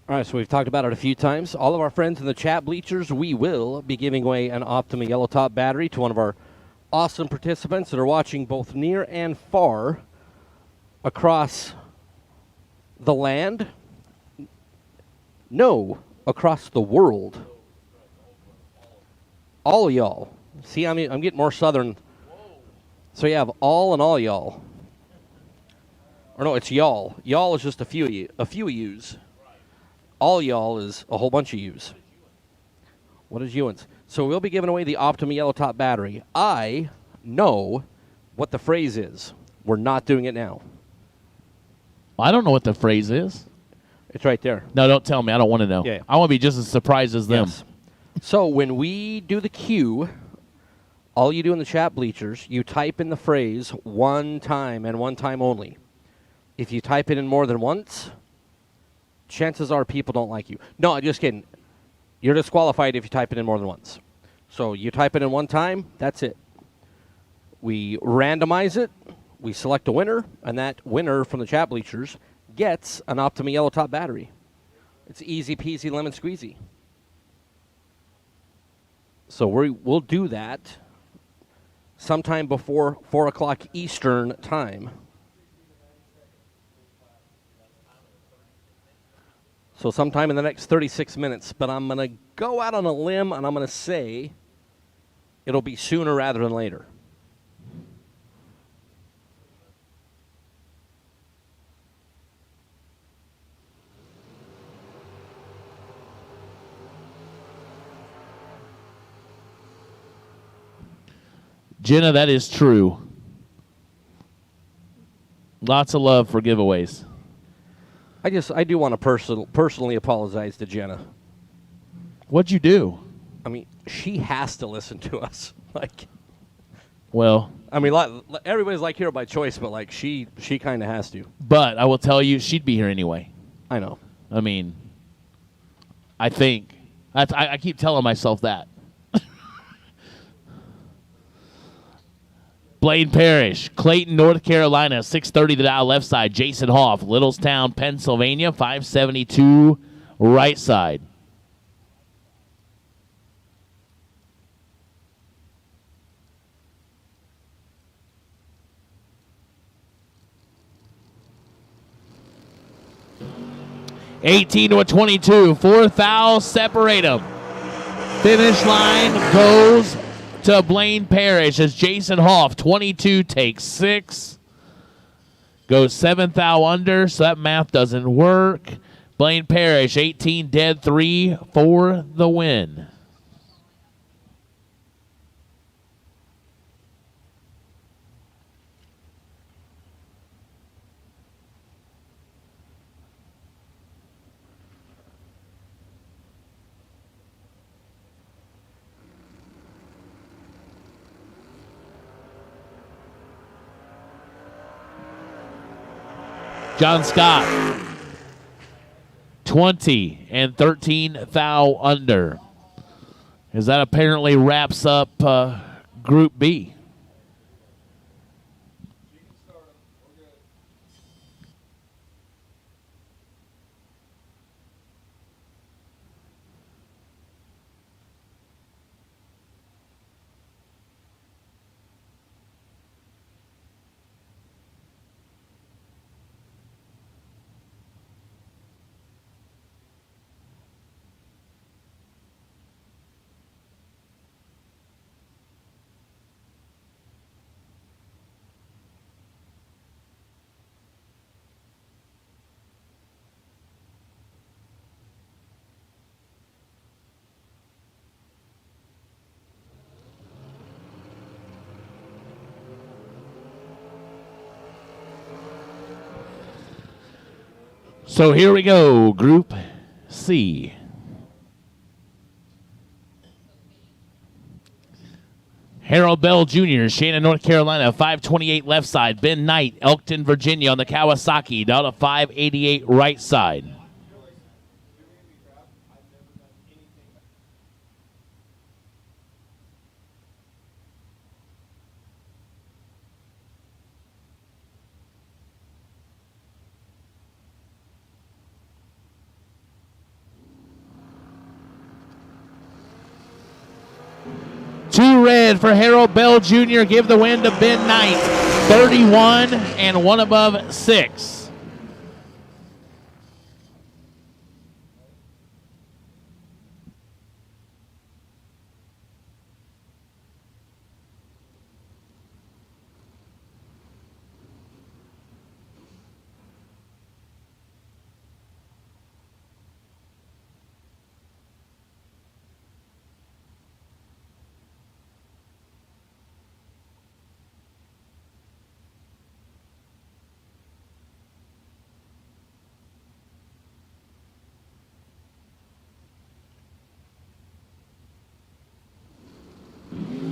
All right, so we've talked about it a few times. All of our friends in the chat bleachers, we will be giving away an Optima Yellow Top battery to one of our awesome participants that are watching both near and far across the land. No, across the world. All of y'all. See, I'm getting more southern. So you have all and all y'all. Or no, it's y'all. Y'all is just a few of yous. All y'all is a whole bunch of yous. What is Ewans? So we'll be giving away the Optima Yellow Top battery. I know what the phrase is. We're not doing it now. I don't know what the phrase is. It's right there. No, don't tell me. I don't want to know. Yeah. I want to be just as surprised as them. Yes. So when we do the cue, all you do in the chat bleachers, you type in the phrase one time and one time only. If you type it in more than once, chances are people don't like you. No, I'm just kidding. You're disqualified if you type it in more than once. So you type it in one time, that's it. We randomize it, we select a winner, and that winner from the chat bleachers gets an Optima Yellow Top battery. It's easy peasy lemon squeezy. So we'll do that sometime before 4 o'clock Eastern time. So sometime in the next 36 minutes. But I'm going to go out on a limb, and I'm going to say it'll be sooner rather than later. Jenna, that is true. Lots of love for giveaways. I do want to personally apologize to Jenna. What'd you do? I mean, she has to listen to us. Well, I mean, everybody's here by choice, but she kind of has to. But I will tell you, she'd be here anyway. I know. I mean, I think I keep telling myself that. Blaine Parrish, Clayton, North Carolina, 630 the dial left side. Jason Hoff, Littlestown, Pennsylvania, 572 right side. (18 to a 22). Fourth foul, separate them. Finish line goes to Blaine Parrish as Jason Hoff, 22, takes 6. Goes 7th foul under, so that math doesn't work. Blaine Parrish, 18, dead 3 for the win. John Scott, 20 and 13 foul under. As that apparently wraps up Group B. So here we go, Group C. Harold Bell Jr., Shannon, North Carolina, 528 left side. Ben Knight, Elkton, Virginia on the Kawasaki, down to 588 right side. Two red for Harold Bell Jr. Give the win to Ben Knight. 31 and 1 above 6.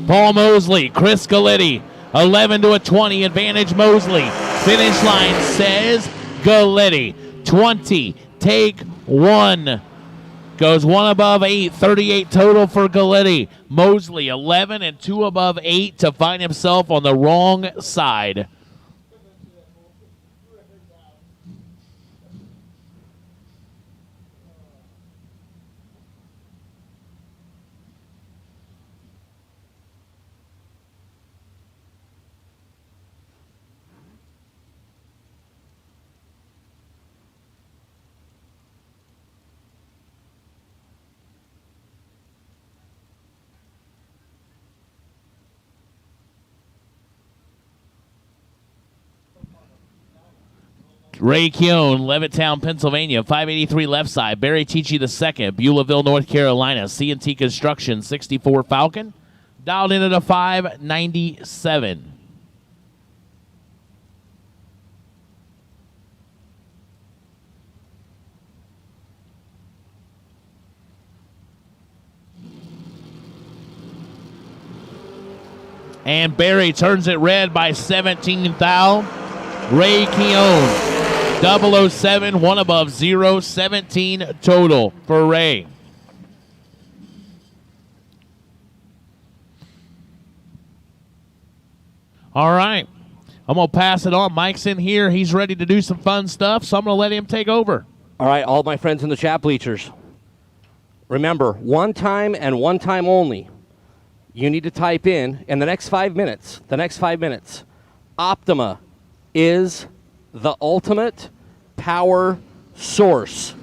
Paul Mosley, Chris Galitti, 11 to a 20, advantage Mosley. Finish line says Galitti. 20, take 1. Goes 1 above 8, 38 total for Galitti. Mosley, 11 and 2 above 8 to find himself on the wrong side. Ray Keown, Levittown, Pennsylvania, 583 left side. Barry Tichy II, Beulahville, North Carolina. C&T Construction, 64 Falcon. Dialed in at a 597. And Barry turns it red by 17 thou. Ray Keown, 007, one above 0, 17 total for Ray. All right. I'm going to pass it on. Mike's in here. He's ready to do some fun stuff, so I'm going to let him take over. All right, all my friends in the chat bleachers. Remember, one time and one time only. You need to type in the next 5 minutes, Optima is the ultimate power source.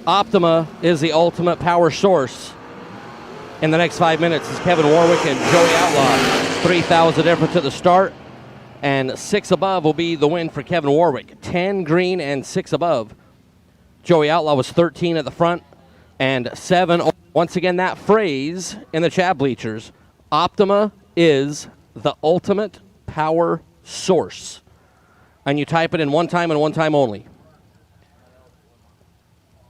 Optima is the ultimate power source. In the next 5 minutes is Kevin Warwick and Joey Outlaw. 3,000 difference at the start, and 6 above will be the win for Kevin Warwick. 10 green and 6 above. Joey Outlaw was 13 at the front and 7. Once again, that phrase in the chat bleachers, Optima is the ultimate power source. And you type it in one time and one time only.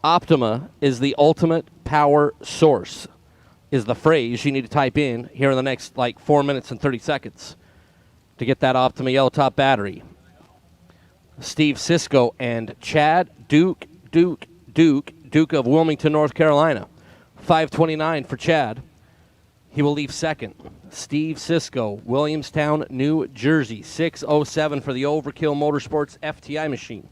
Optima is the ultimate power source is the phrase you need to type in here in the next 4 minutes and 30 seconds to get that Optima yellow top battery. Steve Sisko and Chad Duke of Wilmington, North Carolina. 529 for Chad. He will leave second. Steve Sisko, Williamstown, New Jersey. 607 for the Overkill Motorsports FTI machine.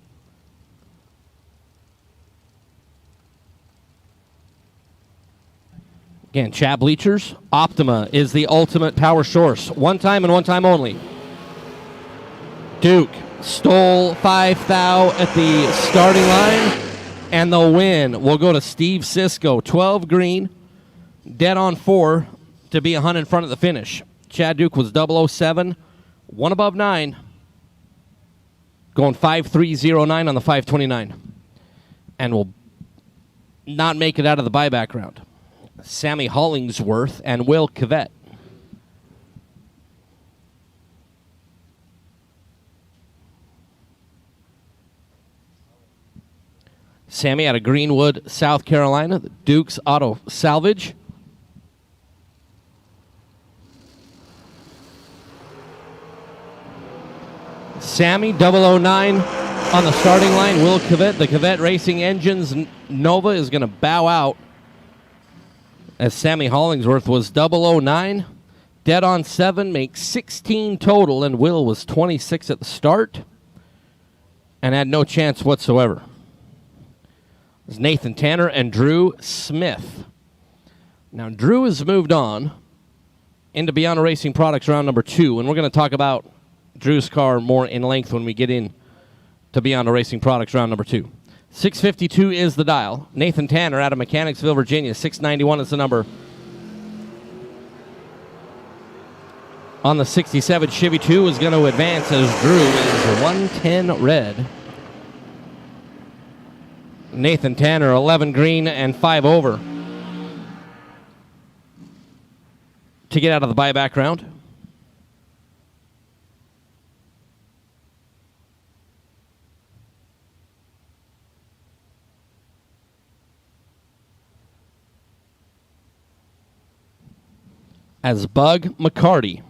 Again, chat bleachers, Optima is the ultimate power source. One time and one time only. Duke stole 5 thou at the starting line, and the win will go to Steve Sisko. 12 green, dead on 4 to be a hunt in front of the finish. Chad Duke was 007, one above 9, going 5.309 on the 529, and will not make it out of the buyback round. Sammy Hollingsworth and Will Cavett. Sammy out of Greenwood, South Carolina, the Duke's Auto Salvage. Sammy, 009 on the starting line. Will Cavett, the Cavett Racing Engines Nova is going to bow out as Sammy Hollingsworth was 009. Dead on 7, makes 16 total, and Will was 26 at the start and had no chance whatsoever. It was Nathan Tanner and Drew Smith. Now, Drew has moved on into Beyond Racing Products round number 2, and we're going to talk about Drew's car more in length when we get in to Beyond Racing Products round number 2. 652 is the dial. Nathan Tanner out of Mechanicsville, Virginia. 691 is the number. On the 67, Chevy 2 is going to advance as Drew is 110 red. Nathan Tanner, 11 green and 5 over to get out of the buyback round. As Bug McCarty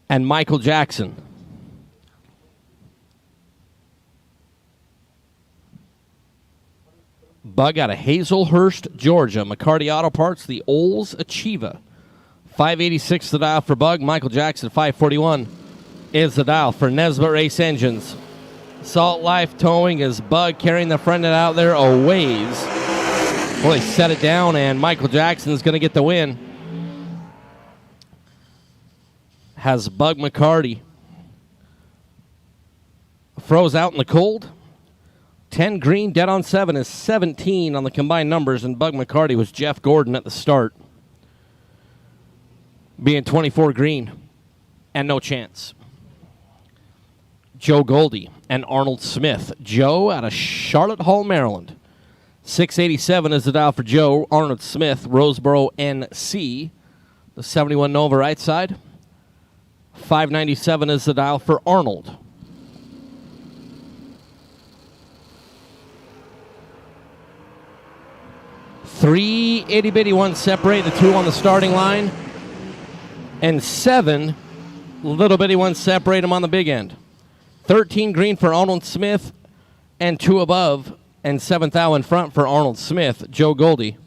and Michael Jackson. Bug out of Hazelhurst, Georgia. McCarty Auto Parts, the Olds Achieva. 586 the dial for Bug. Michael Jackson, 541 is the dial for Nesbitt Race Engines. Salt Life Towing is Bug carrying the friend out there a ways. Well, he set it down, and Michael Jackson is going to get the win. Has Bug McCarty froze out in the cold. 10 green, dead on 7 is 17 on the combined numbers, and Bug McCarty was Jeff Gordon at the start, being 24 green and no chance. Joe Goldie, and Arnold Smith. Joe out of Charlotte Hall, Maryland. 687 is the dial for Joe. Arnold Smith, Roseboro, NC. The 71 Nova right side. 597 is the dial for Arnold. Three itty-bitty ones separate the two on the starting line. And 7 little bitty ones separate them on the big end. 13 green for Arnold Smith and 2 above. And 7th thou in front for Arnold Smith, Joe Goldie.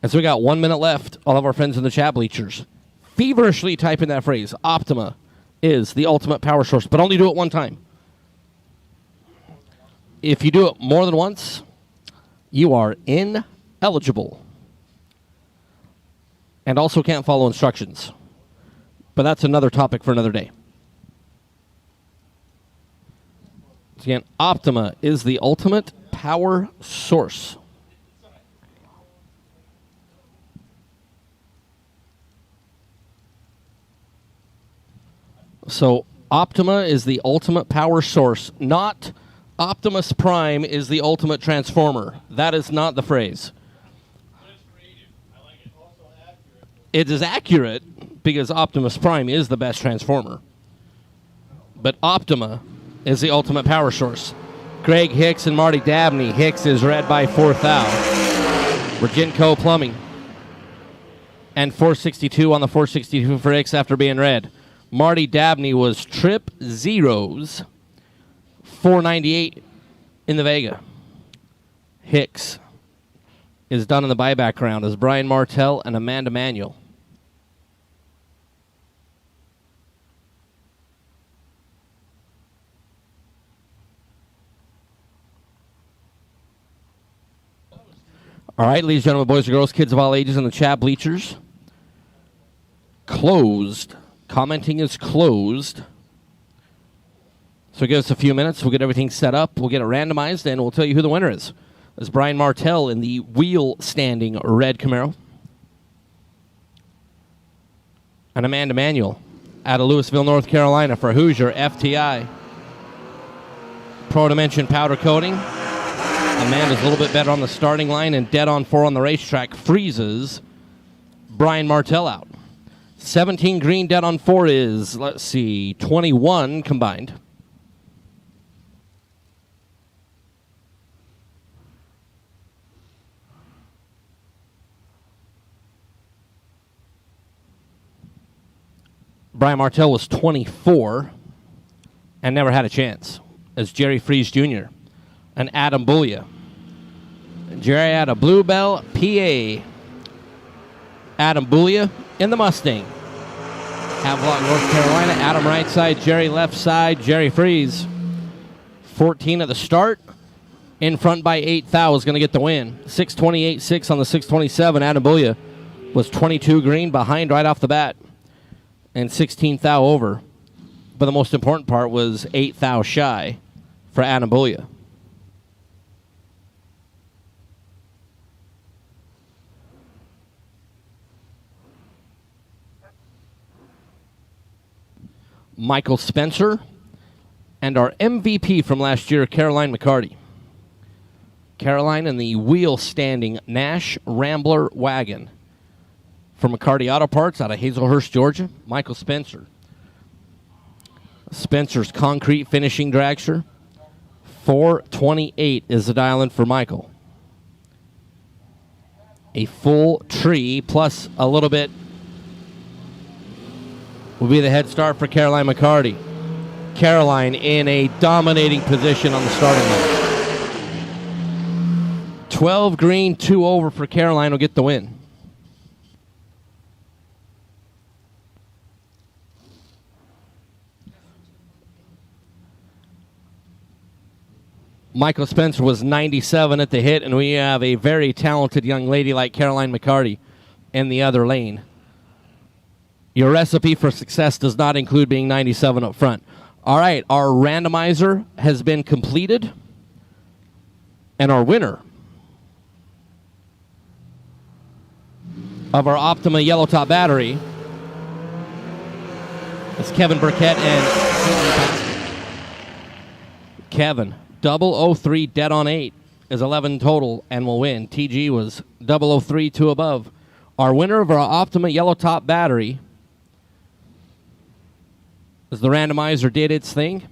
And so we got 1 minute left. All of our friends in the chat bleachers feverishly type in that phrase. Optima is the ultimate power source, but only do it one time. If you do it more than once, you are ineligible. And also can't follow instructions. But that's another topic for another day. Again, Optima is the ultimate power source. So Optima is the ultimate power source, not Optimus Prime is the ultimate transformer. That is not the phrase. It is accurate because Optimus Prime is the best transformer. But Optima is the ultimate power source. Greg Hicks and Marty Dabney. Hicks is red by 4th thou. Reginco Plumbing. And 462 on the 462 for Hicks after being red. Marty Dabney was trip zeros. 498 in the Vega. Hicks is done in the buyback round as Brian Martell and Amanda Manuel. All right, ladies and gentlemen, boys and girls, kids of all ages in the chat bleachers. Closed. Commenting is closed. So give us a few minutes. We'll get everything set up. We'll get it randomized, and we'll tell you who the winner is. It's Brian Martell in the wheel-standing red Camaro. And Amanda Manuel out of Louisville, North Carolina for Hoosier FTI. Pro Dimension powder coating. Amanda's a little bit better on the starting line and dead on 4 on the racetrack. Freezes Brian Martell out. 17 green, dead on 4 is, let's see, 21 combined. Brian Martell was 24 and never had a chance as Jerry Freeze Jr. and Adam Bullia. Jerry out of Bluebell, PA. Adam Bullia in the Mustang. Havelock, North Carolina. Adam right side, Jerry left side, Jerry Freeze. 14 at the start. In front by 8 thou is going to get the win. 628.6 on the 627. Adam Bullia was 22 green behind right off the bat. And 16 thou over. But the most important part was 8 thou shy for Adam Bullia. Michael Spencer, and our MVP from last year, Caroline McCarty. Caroline in the wheel-standing Nash Rambler wagon. From McCarty Auto Parts out of Hazelhurst, Georgia, Michael Spencer. Spencer's concrete finishing dragster. 428 is the dial-in for Michael. A full tree plus a little bit will be the head start for Caroline McCarty. Caroline in a dominating position on the starting line. 12 green, 2 over for Caroline will get the win. Michael Spencer was 97 at the hit, and we have a very talented young lady like Caroline McCarty in the other lane. Your recipe for success does not include being 97 up front. All right, our randomizer has been completed. And our winner of our Optima Yellow Top Battery is Kevin Burkett and Kevin, 003 dead on 8 is 11 total and will win. TG was 003 2 above. Our winner of our Optima Yellow Top battery, as the randomizer did its thing,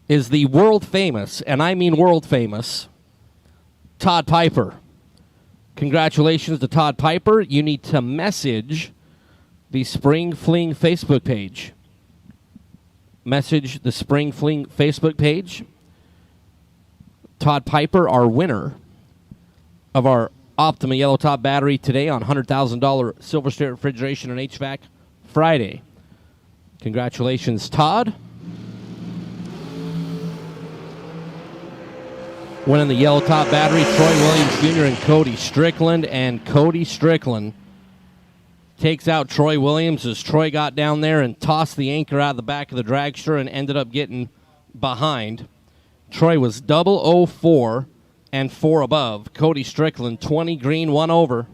is the world famous, and I mean world famous, Todd Piper. Congratulations to Todd Piper. You need to message the Spring Fling Facebook page. Message the Spring Fling Facebook page. Todd Piper, our winner of our Optima Yellow Top battery today on $100,000 Silver State Refrigeration and HVAC Friday. Congratulations, Todd. Winning the Yellow Top battery, Troy Williams Jr. and Cody Strickland. And Cody Strickland takes out Troy Williams as Troy got down there and tossed the anchor out of the back of the dragster and ended up getting behind. Troy was 004 and 4 above. Cody Strickland, 20 green, 1 over.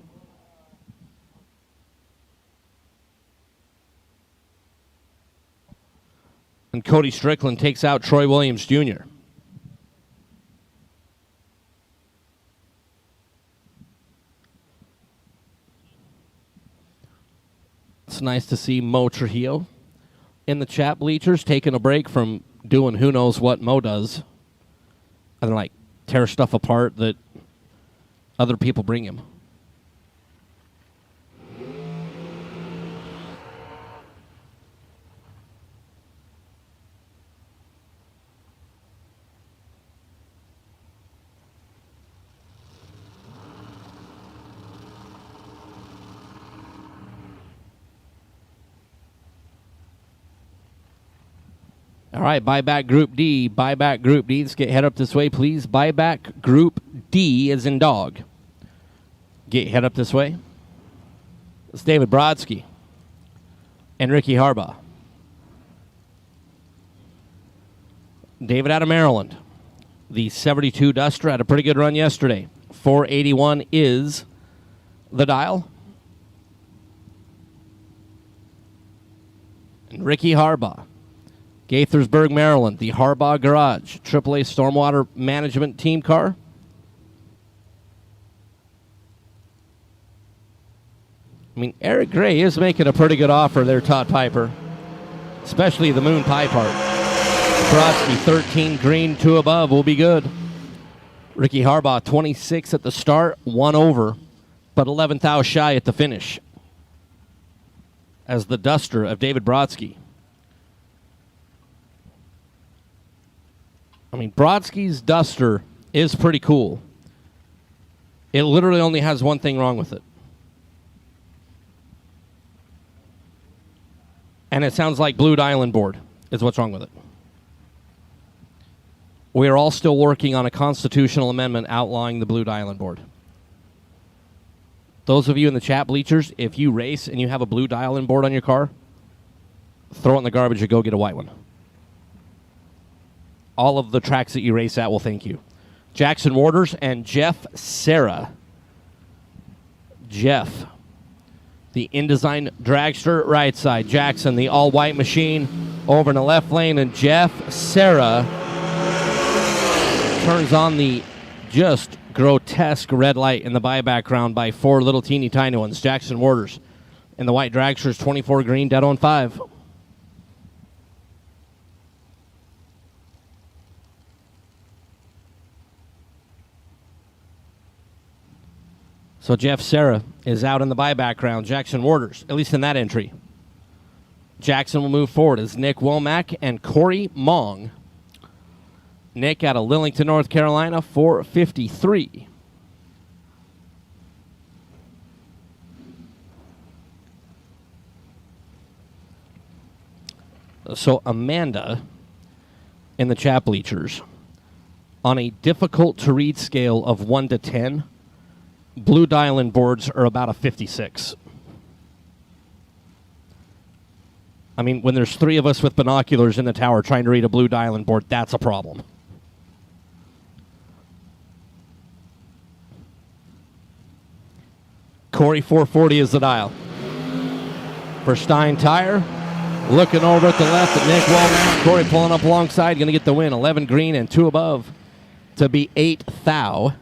And Cody Strickland takes out Troy Williams Jr. It's nice to see Mo Trujillo in the chat bleachers, taking a break from doing who knows what Mo does. And like tear stuff apart that other people bring him. All right, buyback Group D. Buyback Group D. Let's head up this way, please. Buyback Group D as in dog. Head up this way. It's David Brodsky and Ricky Harbaugh. David out of Maryland. The 72 Duster had a pretty good run yesterday. 481 is the dial. And Ricky Harbaugh. Gaithersburg, Maryland, the Harbaugh Garage, AAA Stormwater Management Team car. I mean, Eric Gray is making a pretty good offer there, Todd Piper, especially the Moon Pie part. Brodsky, 13 green, 2 above, will be good. Ricky Harbaugh, 26 at the start, 1 over, but 11th shy at the finish as the Duster of David Brodsky. I mean, Brodsky's Duster is pretty cool. It literally only has one thing wrong with it. And it sounds like Blue Island board is what's wrong with it. We are all still working on a constitutional amendment outlawing the Blue Island board. Those of you in the chat bleachers, if you race and you have a Blue Island board on your car, throw it in the garbage or go get a white one. All of the tracks that you race at will thank you. Jackson Waters and Jeff Serra. Jeff, the InDesign dragster, right side. Jackson, the all-white machine, over in the left lane. And Jeff Serra turns on the just grotesque red light in the buyback round by 4 little teeny tiny ones. Jackson Waters in the white dragsters, 24 green, dead on 5. So Jeff Serra is out in the buyback round. Jackson Waters, at least in that entry. Jackson will move forward as Nick Womack and Corey Mong. Nick out of Lillington, North Carolina, 453. So Amanda in the chat bleachers, on a difficult to read scale of 1 to 10, Blue Island boards are about a 56. I mean, when there's 3 of us with binoculars in the tower trying to read a Blue Island board, that's a problem. Corey 440 is the dial. For Stein Tire, Looking over at the left at Nick Walmart. Corey pulling up alongside, going to get the win. 11 green and 2 above to be 8 thou.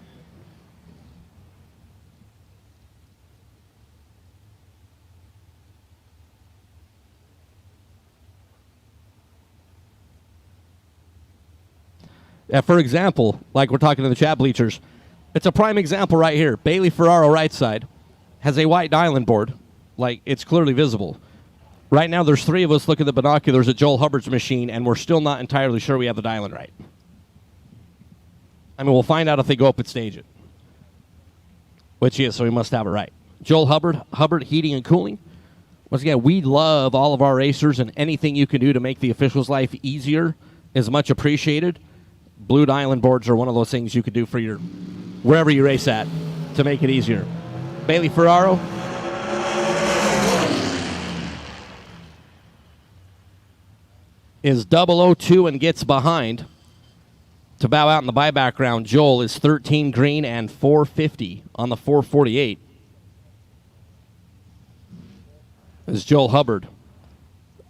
For example, like we're talking to the chat bleachers, it's a prime example right here. Bailey Ferraro, right side, has a white island board. Like, it's clearly visible. Right now, there's 3 of us looking at the binoculars at Joel Hubbard's machine, and we're still not entirely sure we have the dialing right. I mean, we'll find out if they go up and stage it. Which is, so we must have it right. Joel Hubbard Heating and Cooling. Once again, we love all of our racers, and anything you can do to make the official's life easier is much appreciated. Blue Island boards are one of those things you could do for your wherever you race at to make it easier. Bailey Ferraro. Is 002 and gets behind to bow out in the buyback round. Joel is 13 green and 450 on the 448. As Joel Hubbard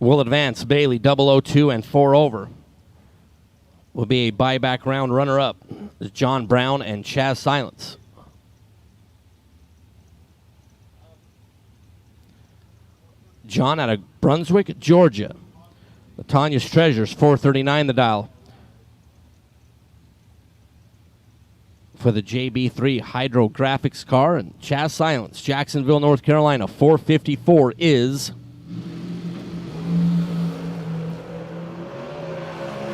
will advance. Bailey 002 and 4 over. Will be a buyback round runner-up. John Brown and Chaz Silence. John out of Brunswick, Georgia. The Tanya's Treasures, 439 the dial. For the JB3 Hydrographics car. And Chaz Silence, Jacksonville, North Carolina, 454 is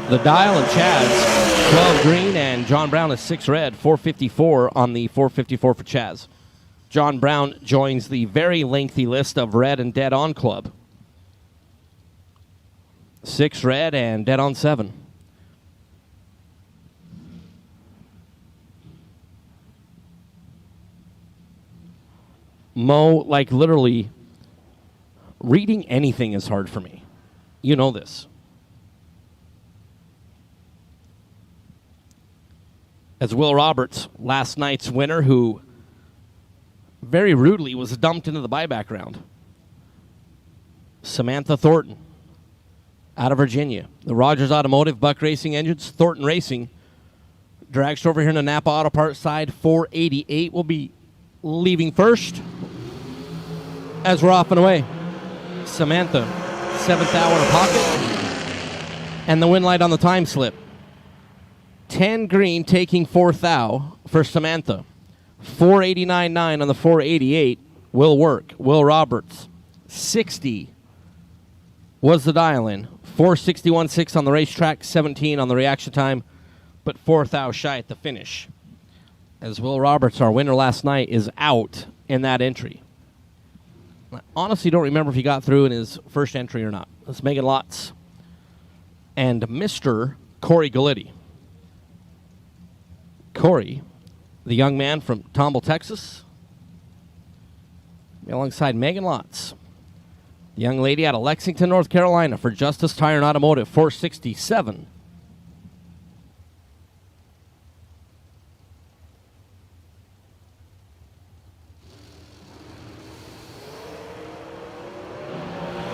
the dial. And Chaz, 12 green, and John Brown is 6 red, 454 on the 454 for Chaz. John Brown joins the very lengthy list of red and dead on club. 6 red and dead on 7. Mo, like literally, reading anything is hard for me. You know this. As Will Roberts, last night's winner, who very rudely was dumped into the buyback round. Samantha Thornton, out of Virginia. The Rogers Automotive, Buck Racing Engines, Thornton Racing. Dragster over here in the Napa Auto Parts side, 488 will be leaving first. As we're off and away. Samantha, 7th hour in a pocket. And the win light on the time slip. 10 green taking 4th thou for Samantha. 489.9 on the 488 will work. Will Roberts, 60 was the dial-in. 461.6 on the racetrack, 17 on the reaction time, but 4th thou shy at the finish. As Will Roberts, our winner last night, is out in that entry. I honestly don't remember if he got through in his first entry or not. It's Megan Lotz and Mr. Corey Galitti. Corey, the young man from Tomball, Texas, alongside Megan Lotz. The young lady out of Lexington, North Carolina for Justice Tire and Automotive, 467.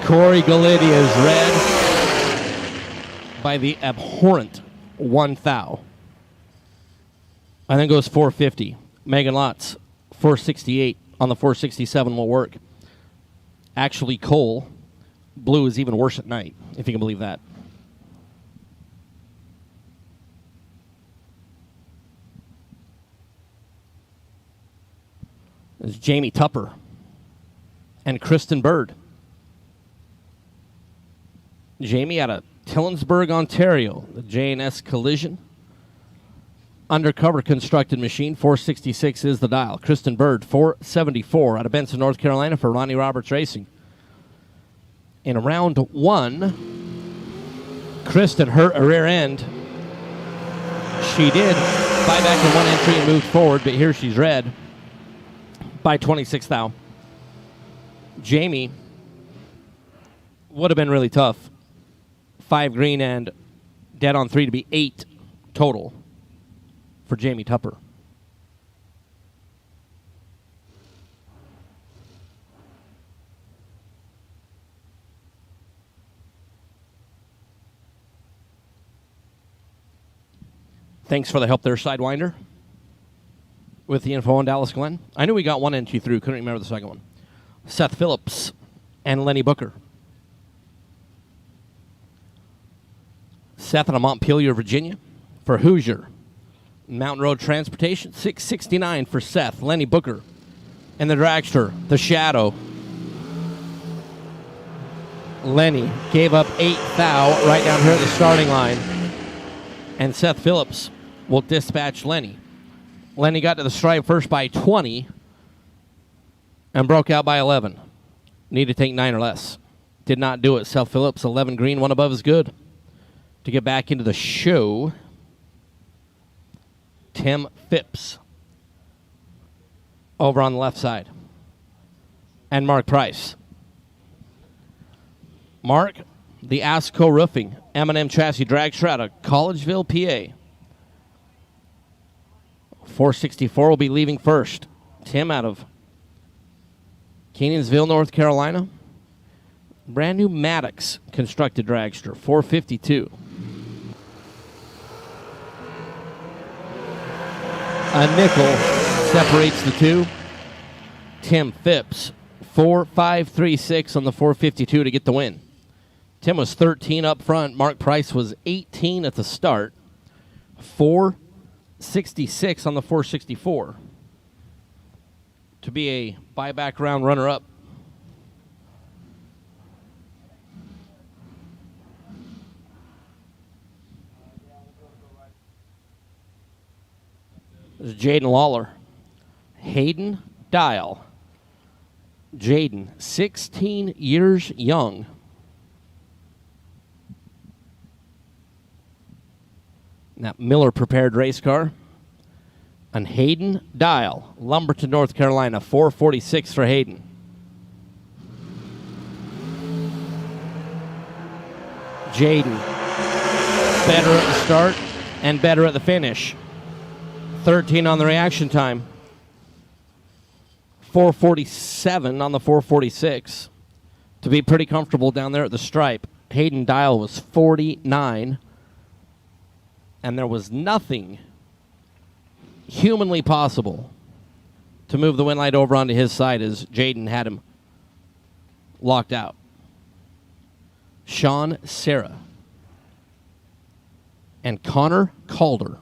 Corey Galitti is red by the abhorrent 1 thou. And then goes 450. Megan Lotz, 468 on the 467 will work. Actually, Cole, blue is even worse at night, if you can believe that. There's Jamie Tupper and Kristen Bird. Jamie out of Tillensburg, Ontario, the J&S Collision. Undercover constructed machine, 466 is the dial. Kristen Bird, 474 out of Benson, North Carolina for Ronnie Roberts Racing. In round 1, Kristen hurt a rear end. She did buy back in 1 entry and moved forward, but here she's red by 26 thou. Jamie would have been really tough. 5 green and dead on 3 to be 8 total for Jamie Tupper. Thanks for the help there, Sidewinder. With the info on Dallas Glenn. I knew we got one entry through. Couldn't remember the second one. Seth Phillips and Lenny Booker. Seth out of Montpelier, Virginia. For Hoosier. Mountain Road Transportation. 669 for Seth. Lenny Booker. And the dragster, the Shadow. Lenny gave up 8 thou right down here at the starting line. And Seth Phillips will dispatch Lenny. Lenny got to the stripe first by 20 and broke out by 11. Need to take 9 or less. Did not do it. Seth Phillips, 11 green, 1 above is good. To get back into the show, Tim Phipps over on the left side. And Mark Price. Mark, the Asco Roofing, M&M Chassis Dragster out of Collegeville, PA. 464 will be leaving first. Tim out of Kenansville, North Carolina. Brand new Maddox constructed dragster, 452. A nickel separates the two. Tim Phipps, 4.536 on the 452 to get the win. Tim was 13 up front. Mark Price was 18 at the start. 4.66 on the 464 to be a buyback round runner-up. This is Jaden Lawler. Hayden Dial. Jaden, 16 years young. That Miller prepared race car. And Hayden Dial, Lumberton, North Carolina, 446 for Hayden. Jaden, better at the start and better at the finish. 13 on the reaction time. 447 on the 446. To be pretty comfortable down there at the stripe. Hayden Dial was 49. And there was nothing humanly possible to move the win light over onto his side as Jaden had him locked out. Sean Serra and Connor Calder.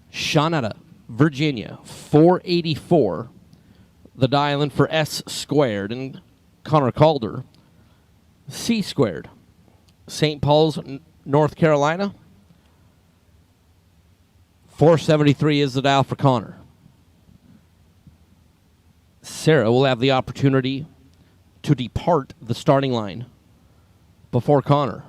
Sean out of Virginia, 484. The dial in for S squared. And Connor Calder, C squared. St. Paul's, North Carolina. 473 is the dial for Connor. Sarah will have the opportunity to depart the starting line before Connor.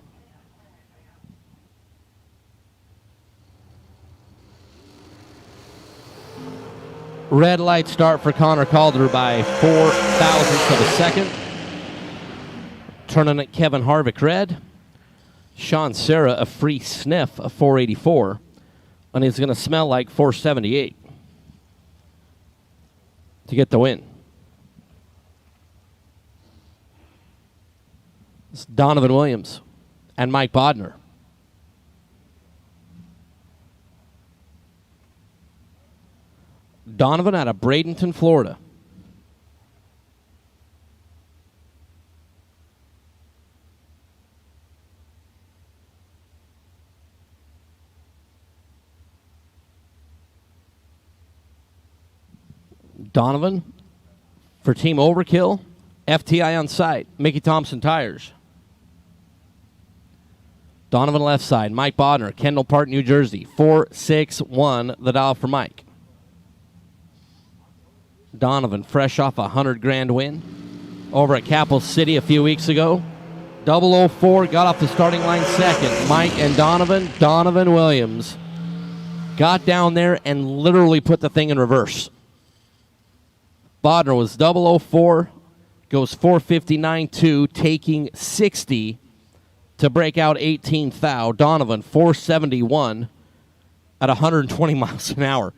Red light start for Connor Calder by 4 thousandths of a second. Turning at Kevin Harvick red. Sean Serra a free sniff of 484. And he's going to smell like 478 to get the win. It's Donovan Williams and Mike Bodner. Donovan out of Bradenton, Florida. Donovan for Team Overkill, FTI on site, Mickey Thompson Tires. Donovan left side, Mike Bodner, Kendall Park, New Jersey, 461, the dial for Mike. Donovan, fresh off a $100,000 win over at Capital City a few weeks ago. 004 got off the starting line second. Mike and Donovan Williams got down there and literally put the thing in reverse. Bodner was 004, goes 459.2, taking 60 to break out 18th thou. Donovan, 471 at 120 miles an hour.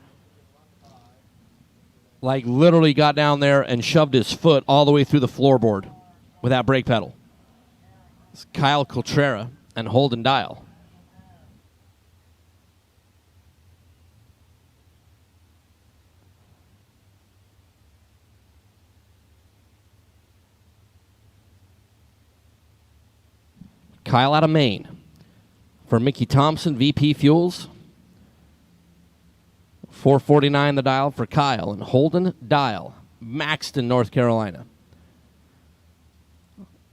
Like literally got down there and shoved his foot all the way through the floorboard with that brake pedal. It's Kyle Coltrera and Holden Dial. Kyle out of Maine. For Mickey Thompson, VP Fuels. 449 the dial for Kyle. And Holden Dial, Maxton, North Carolina.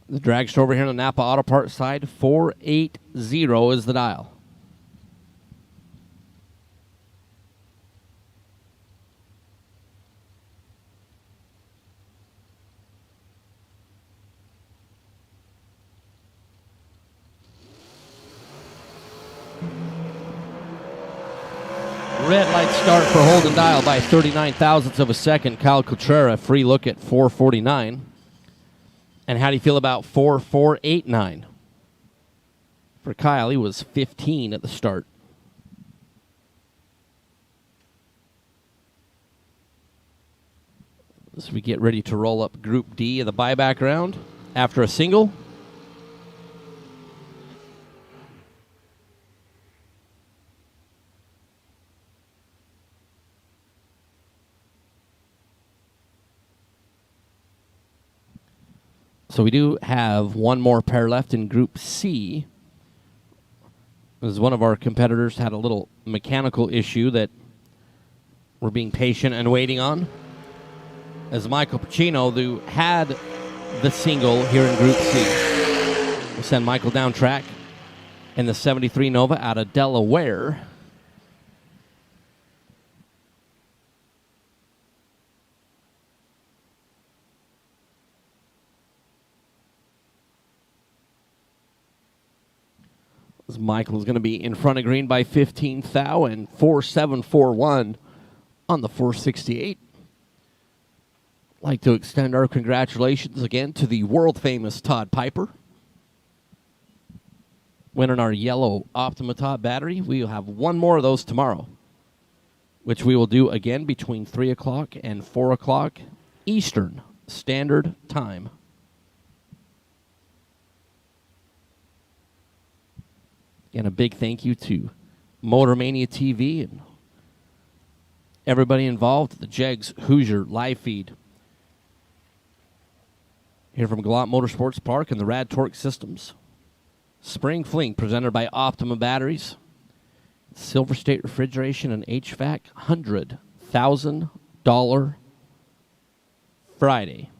The dragster over here on the Napa Auto Parts side, 480 is the dial. Red light start for Holden Dial by 39 thousandths of a second. Kyle Cotrera, free look at 449. And how do you feel about 4489? For Kyle, he was 15 at the start. As we get ready to roll up Group D of the buyback round after a single. So we do have one more pair left in Group C. As one of our competitors had a little mechanical issue that we're being patient and waiting on. As Michael Pacino, who had the single here in Group C. We'll send Michael down track in the 73 Nova out of Delaware. As Michael is going to be in front of green by 15 thou and 4741 on the 468. Like to extend our congratulations again to the world-famous Todd Piper. Winning our yellow Optima Top battery. We'll have one more of those tomorrow, which we will do again between 3 o'clock and 4 o'clock Eastern Standard Time. And a big thank you to Motor Mania TV and everybody involved, the Jegs Hoosier live feed. Here from Galot Motorsports Park and the RAD Torque Systems. Spring Fling presented by Optima Batteries. Silver State Refrigeration and HVAC, $100,000 Friday.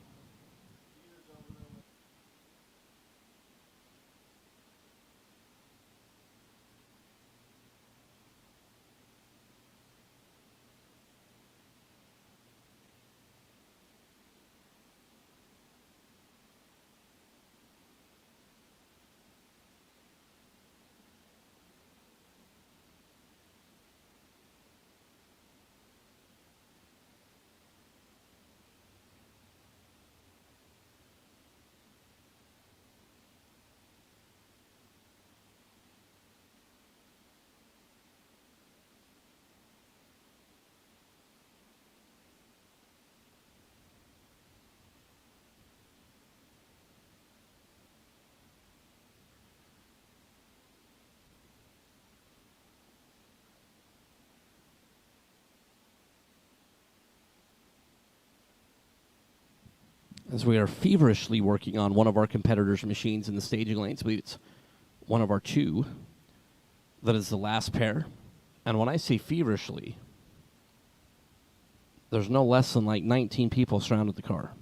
As we are feverishly working on one of our competitors' machines in the staging lanes. I believe it's one of our two. That is the last pair. And when I say feverishly, there's no less than like 19 people surrounded the car.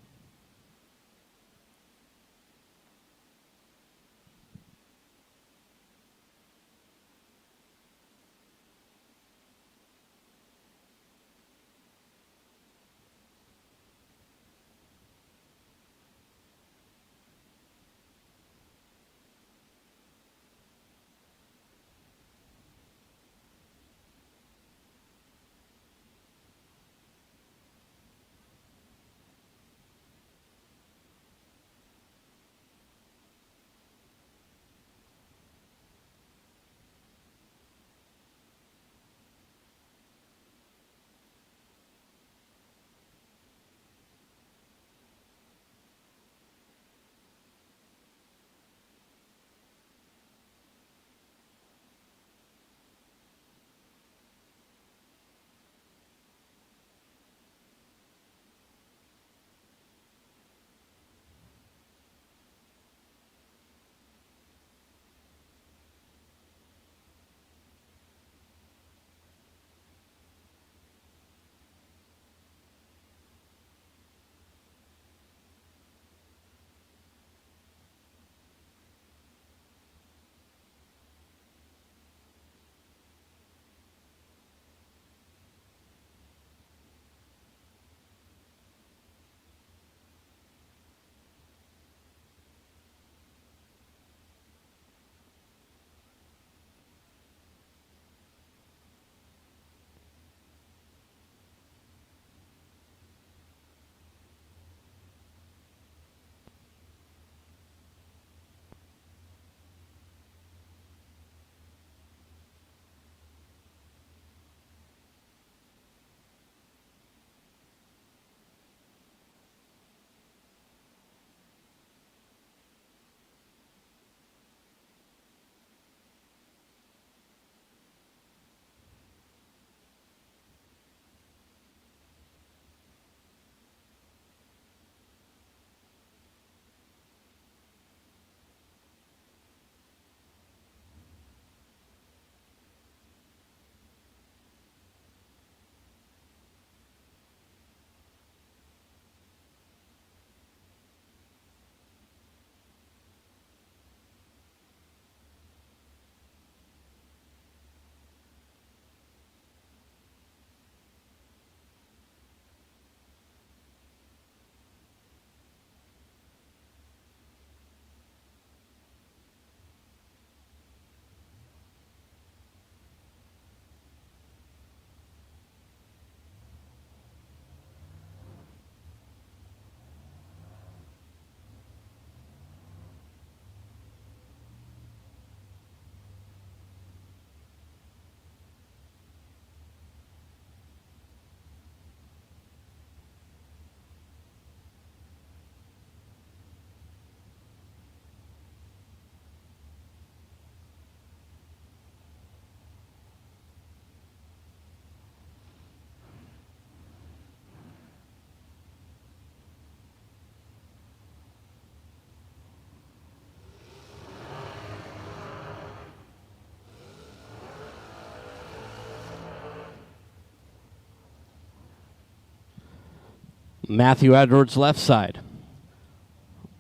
Matthew Edwards, left side.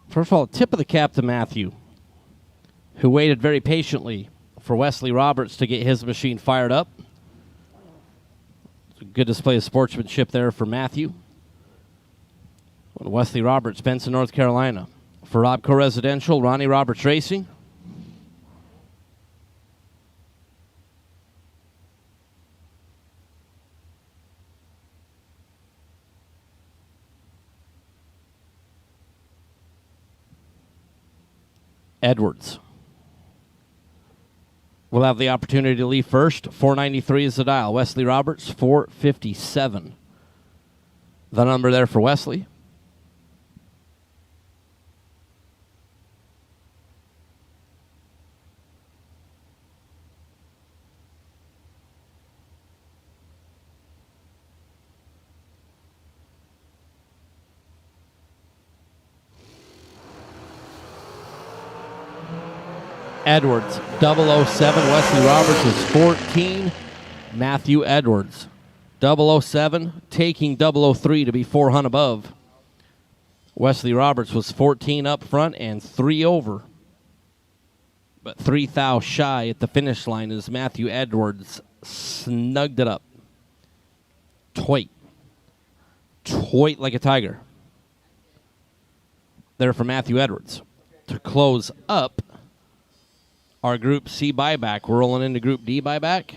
First of all, tip of the cap to Matthew, who waited very patiently for Wesley Roberts to get his machine fired up. It's a good display of sportsmanship there for Matthew. Wesley Roberts, Benson, North Carolina. For Robco Residential, Ronnie Roberts Racing. Edwards will have the opportunity to leave first. 493 is the dial. Wesley Roberts, 457. The number there for Wesley. Edwards, 007. Wesley Roberts is 14. Matthew Edwards, 007, taking 003 to be 400 above. Wesley Roberts was 14 up front and 3 over. But 3 thou shy at the finish line as Matthew Edwards snugged it up. Toit like a tiger. There for Matthew Edwards. To close up our Group C buyback. We're rolling into Group D buyback.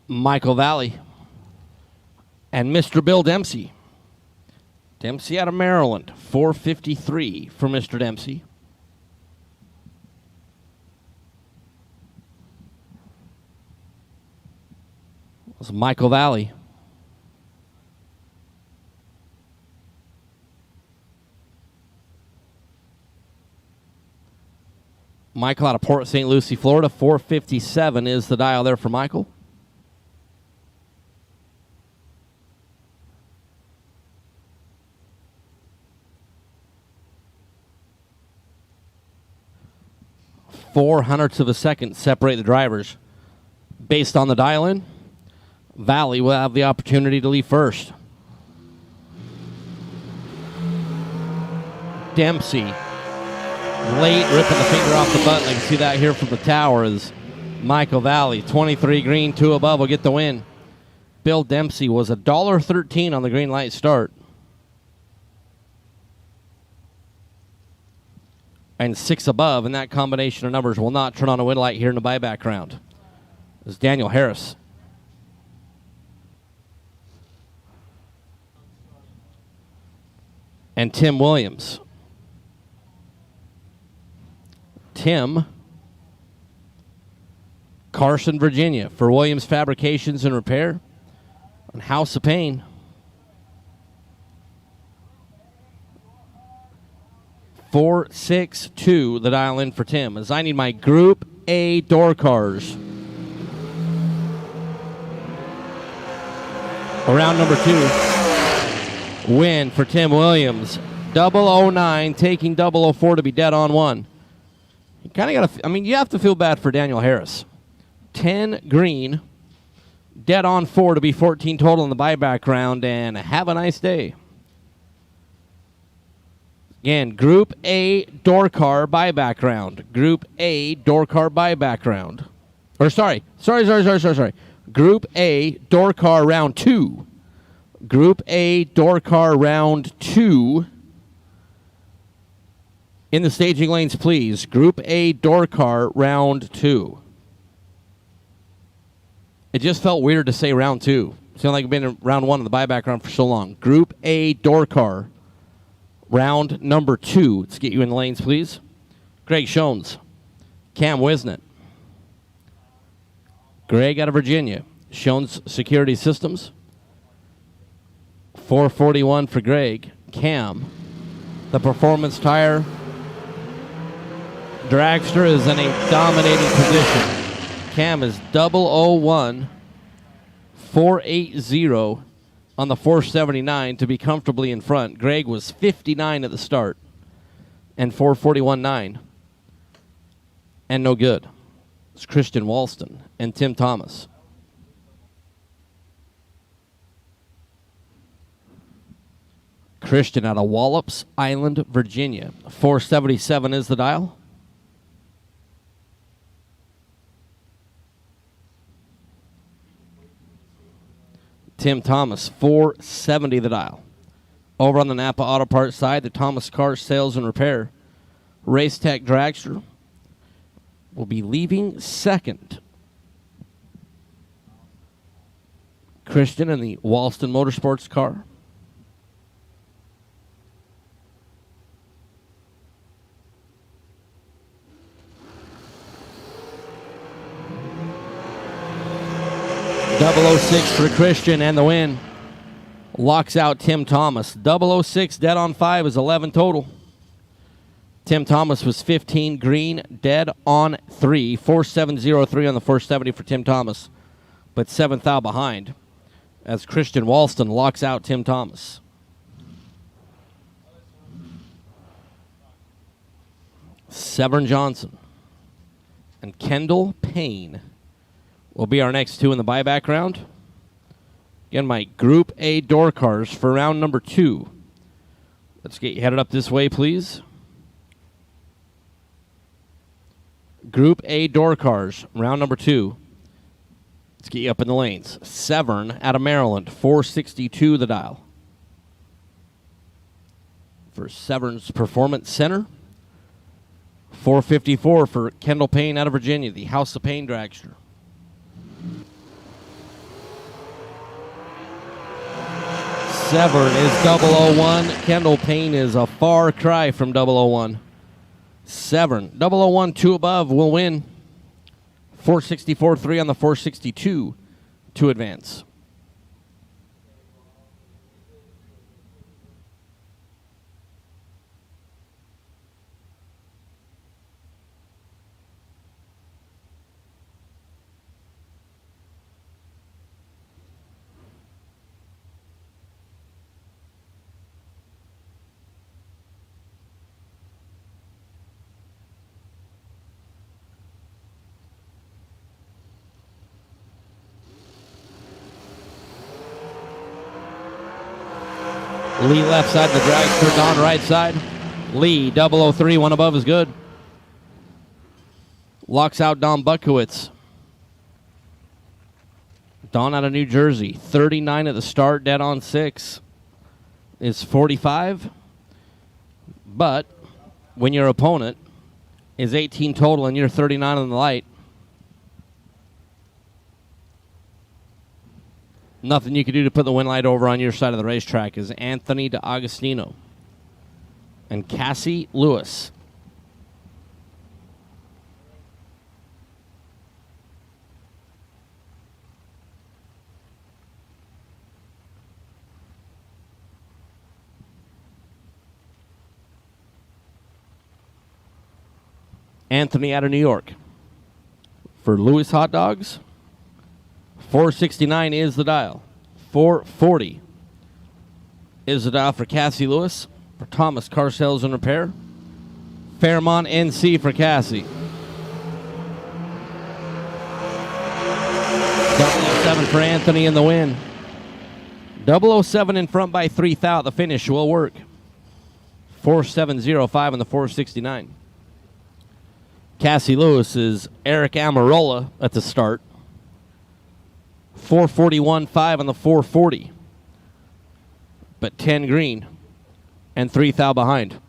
Michael Valley and Mr. Bill Dempsey. Dempsey out of Maryland, 453 for Mr. Dempsey. It was Michael Valley. Michael out of Port St. Lucie, Florida, 457 is the dial there for Michael. Four hundredths of a second separate the drivers. Based on the dial-in, Valley will have the opportunity to leave first. Dempsey, late ripping the finger off the button. I can see that here from the tower as Michael Valley, 23 green, 2 above, will get the win. Bill Dempsey was $1.13 on the green light start. And 6 above, and that combination of numbers will not turn on a win light here in the buyback round. It's Daniel Harris. And Tim Williams. Tim, Carson, Virginia, for Williams Fabrications and Repair on House of Pain. $462 the dial in for Tim, as I need my Group A door cars. Around number 2. Win for Tim Williams. 009, taking 004 to be dead on 1. You kind of got to, you have to feel bad for Daniel Harris. 10 green, dead on 4 to be 14 total in the buyback round, and have a nice day. Again, Group A door car buyback round. Group A door car buyback round. Or sorry. Group A door car round 2. Group A door car round 2. In the staging lanes, please. Group A door car round 2. It just felt weird to say round 2. Sound like we've been in round 1 of the buyback round for so long. Group A door car, round number 2. Let's get you in the lanes, please. Greg Schoens, Cam Wisnett. Greg out of Virginia. Schoens Security Systems. 441 for Greg. Cam, the Performance Tire dragster, is in a dominating position. Cam is 001, 480 on the 479 to be comfortably in front. Greg was 59 at the start and 441.9. And no good. It's Christian Walston and Tim Thomas. Christian out of Wallops Island, Virginia. 477 is the dial. Tim Thomas, 470 the dial. Over on the Napa Auto Parts side, the Thomas Car Sales and Repair Racetrack dragster will be leaving second. Christian in the Walston Motorsports car. .006 for Christian and the win. Locks out Tim Thomas. 006 dead on 5 is 11 total. Tim Thomas was 15 green, dead on 3. 4703 on the 470 for Tim Thomas, but 7th out behind as Christian Walston locks out Tim Thomas. Severn Johnson and Kendall Payne will be our next 2 in the buyback round. Again, my Group A door cars for round number 2. Let's get you headed up this way, please. Group A door cars, round number 2. Let's get you up in the lanes. Severn out of Maryland, 462 the dial. For Severn's Performance Center. 454 for Kendall Payne out of Virginia, the House of Payne dragster. Severn is 001. Kendall Payne is a far cry from 001. Severn, 001, 2 above, will win. 464.3 on the 462 to advance. Lee left side, the dragster, Don right side. Lee, 003, 1 above is good. Locks out Don Buckowitz. Don out of New Jersey, 39 at the start, dead on 6. Is 45. But when your opponent is 18 total and you're 39 on the light, nothing you can do to put the win light over on your side of the racetrack is Anthony DeAugustino and Cassie Lewis. Anthony out of New York. For Lewis Hot Dogs, 469 is the dial. 440 is the dial for Cassie Lewis. For Thomas Car Sales and Repair. Fairmont NC for Cassie. 007 for Anthony in the win. 007 in front by 3 thou. The finish will work. 4705 on the 469. Cassie Lewis is Eric Amarola at the start. 441.5 on the 440. But 10 green and 3 thou behind.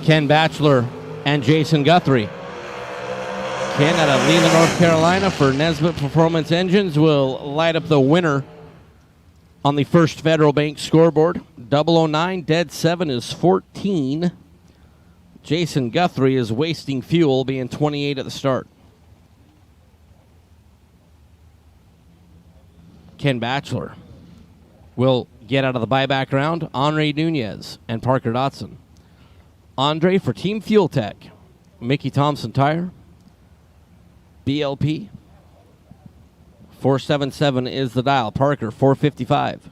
Ken Batchelor and Jason Guthrie. Ken out of Leland, North Carolina for Nesbitt Performance Engines will light up the winner on the First Federal Bank scoreboard. 009, dead 7 is 14. Jason Guthrie is wasting fuel, being 28 at the start. Ken Batchelor will get out of the buyback round. Andre Nunez and Parker Dotson. Andre for Team Fuel Tech. Mickey Thompson Tire. BLP. 477 is the dial. Parker, 455.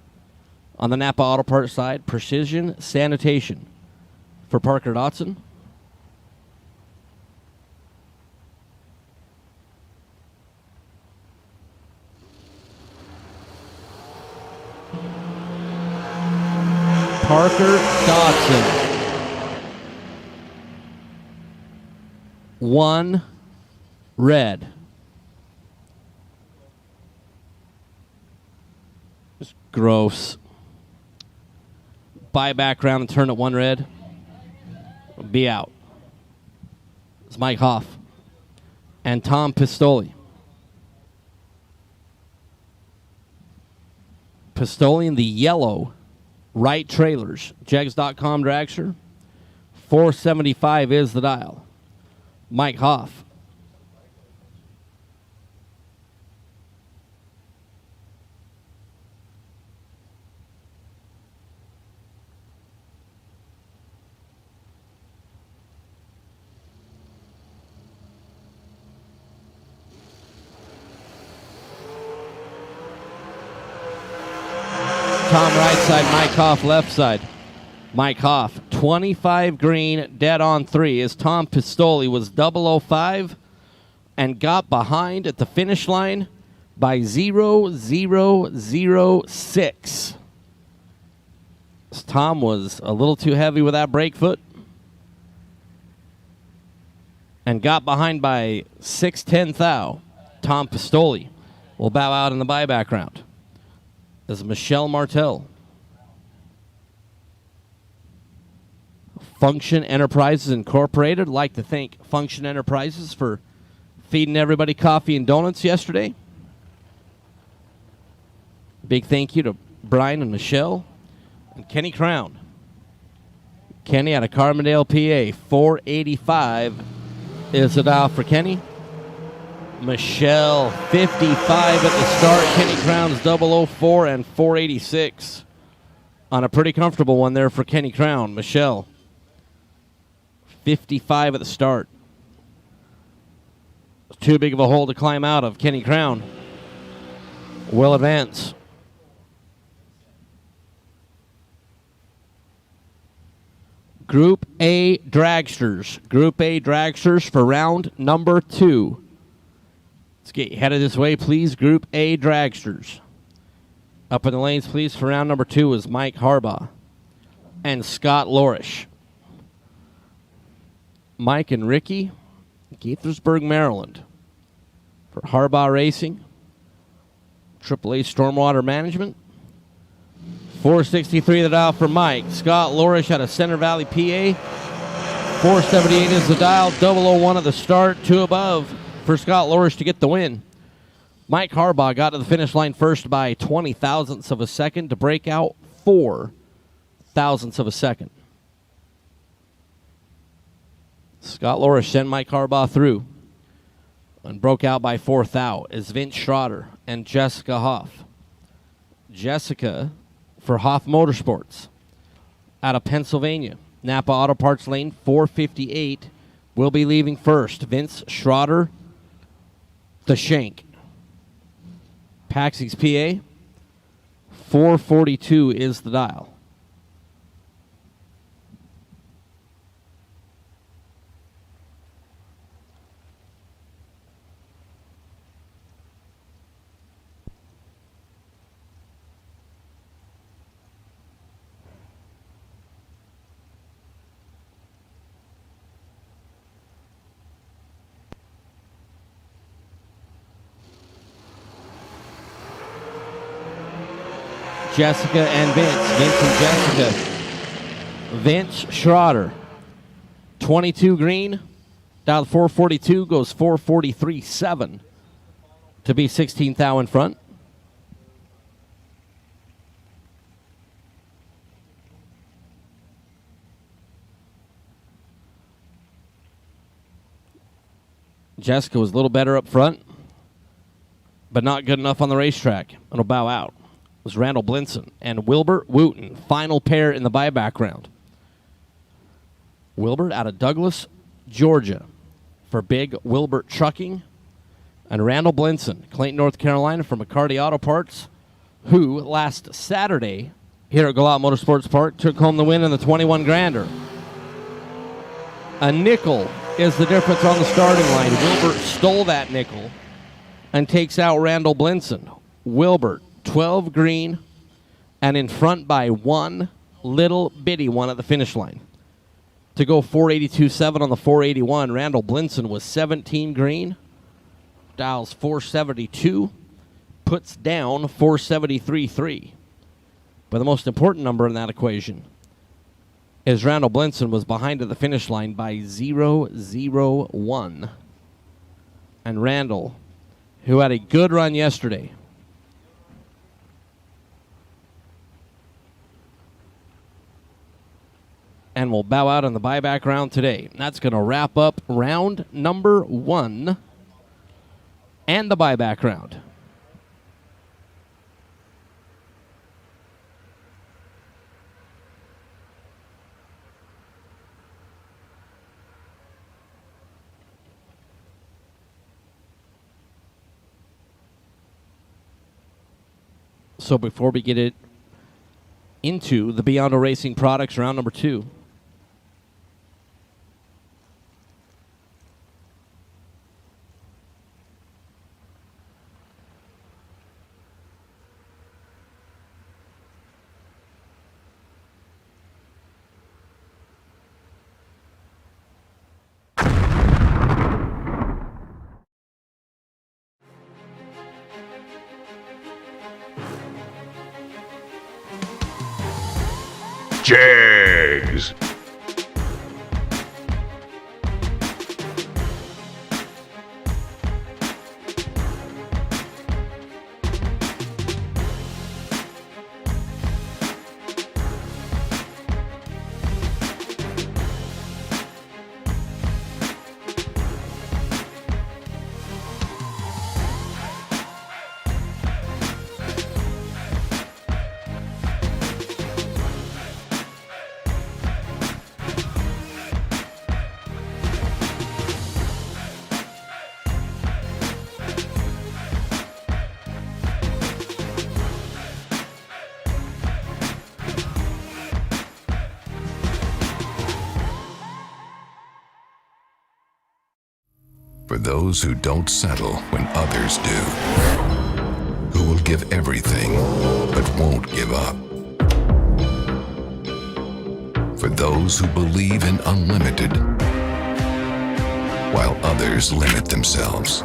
On the Napa Auto Parts side, Precision Sanitation for Parker Dotson. Parker Dotson. 1 red. Just gross. Buyback round and turn at 1 red. Be out. It's Mike Hoff and Tom Pistoli. Pistoli in the yellow right trailers. Jegs.com dragster. 475 is the dial. Mike Hoff. Tom right side, Mike Hoff left side. Mike Hoff, 25 green, dead on 3, as Tom Pistoli was 005 and got behind at the finish line by 0.006. As Tom was a little too heavy with that brake foot and got behind by 6/10 thou. Tom Pistoli will bow out in the buyback round. Is Michelle Martel. Function Enterprises Incorporated. I'd like to thank Function Enterprises for feeding everybody coffee and donuts yesterday. Big thank you to Brian and Michelle and Kenny Crown. Kenny out of Carbondale, PA. 485 is the dial for Kenny. Michelle, 55 at the start. Kenny Crown's 004 and 486 on a pretty comfortable one there for Kenny Crown. Michelle, 55 at the start. Too big of a hole to climb out of. Kenny Crown will advance. Group A dragsters. Group A dragsters for round number 2. Let's get you headed this way, please. Group A dragsters. Up in the lanes, please, for round number 2 is Mike Harbaugh and Scott Lorish. Mike and Ricky, Gaithersburg, Maryland. For Harbaugh Racing, AAA Stormwater Management. 463 the dial for Mike. Scott Lorish out of Center Valley, PA. 478 is the dial. 001 at the start. 2 above for Scott Lorish to get the win. Mike Harbaugh got to the finish line first by 20 thousandths of a second to break out 4 thousandths of a second. Scott Lorish sent Mike Harbaugh through and broke out by 4 thou is Vince Schroeder and Jessica Hoff. Jessica for Hoff Motorsports out of Pennsylvania. Napa Auto Parts Lane, 458 will be leaving first. Vince Schroeder, the Shank. Paxix, PA, 442 is the dial. Jessica and Vince. Vince and Jessica. Vince Schroeder 22 green, down 442, goes 443.7 to be 16th thou in front. Jessica was a little better up front, but not good enough on the racetrack. It'll bow out. It was Randall Blinson and Wilbert Wooten, final pair in the buyback round. Wilbert out of Douglas, Georgia, for Big Wilbert Trucking, and Randall Blinson, Clayton, North Carolina, from McCarty Auto Parts, who last Saturday here at Galot Motorsports Park took home the win in the 21 grander. A nickel is the difference on the starting line. Wilbert stole that nickel and takes out Randall Blinson. Wilbert, 12 green, and in front by one little bitty one at the finish line. To go 482.7 on the 481, Randall Blinson was 17 green, dials 472, puts down 473.3. But the most important number in that equation is Randall Blinson was behind at the finish line by 0.001. And Randall, who had a good run yesterday, and will bow out on the buyback round today. That's going to wrap up round number 1 and the buyback round. So before we get it into the Beyond Racing Products round number 2, Jags. For those who don't settle when others do, who will give everything but won't give up. For those who believe in unlimited while others limit themselves.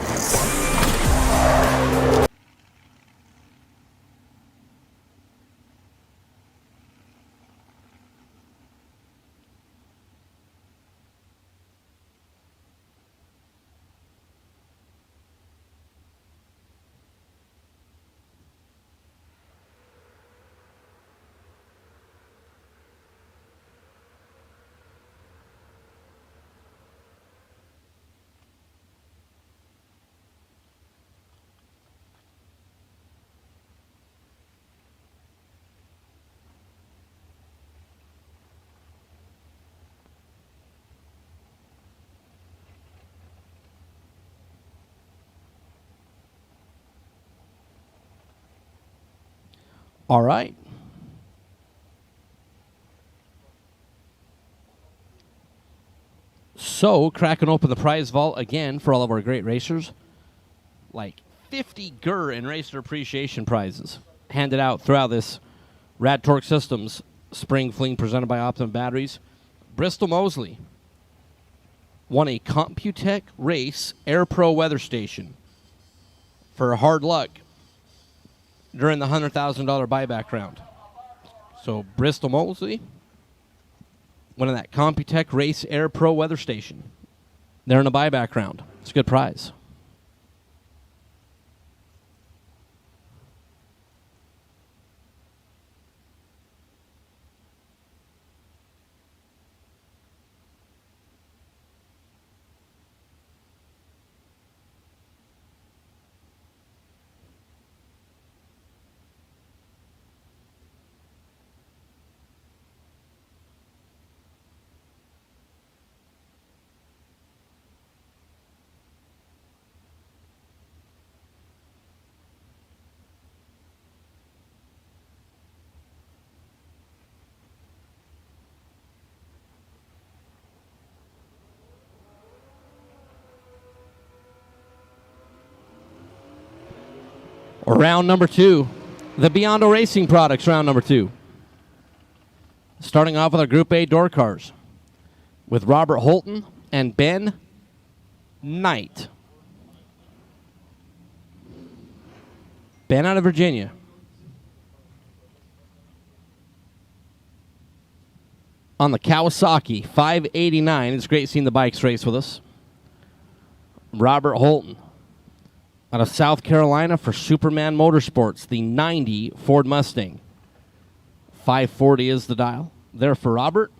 All right. So, cracking open the prize vault again for all of our great racers. Like 50 GUR and Racer Appreciation prizes handed out throughout this Rad Torque Systems Spring Fling presented by Optimum Batteries. Bristol Mosley won a Computech Race Air Pro weather station for hard luck during the $100,000 buyback round. So Bristol Mosley winning that Computech Race Air Pro weather station. They're in a buyback round. It's a good prize. Round number 2, the Biondo Racing Products round number 2. Starting off with our Group A door cars with Robert Holton and Ben Knight. Ben out of Virginia. On the Kawasaki 589. It's great seeing the bikes race with us. Robert Holton out of South Carolina for Superman Motorsports, the 90 Ford Mustang. 540 is the dial. There for Robert.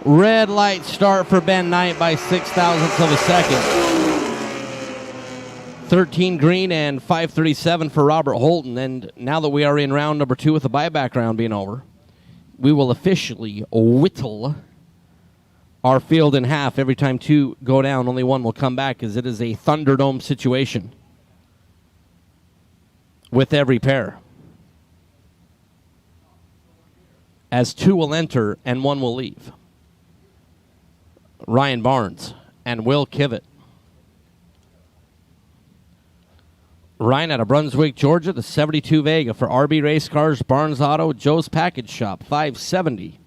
Red light start for Ben Knight by 0.6 of a second. 13 green and 537 for Robert Holton. And now that we are in round number 2 with the buyback round being over, we will officially whittle our field in half. Every time 2 go down, only 1 will come back, as it is a Thunderdome situation with every pair. As 2 will enter and 1 will leave. Ryan Barnes and Will Kivett. Ryan out of Brunswick, Georgia, the 72 Vega for RB Race Cars, Barnes Auto, Joe's Package Shop, 570.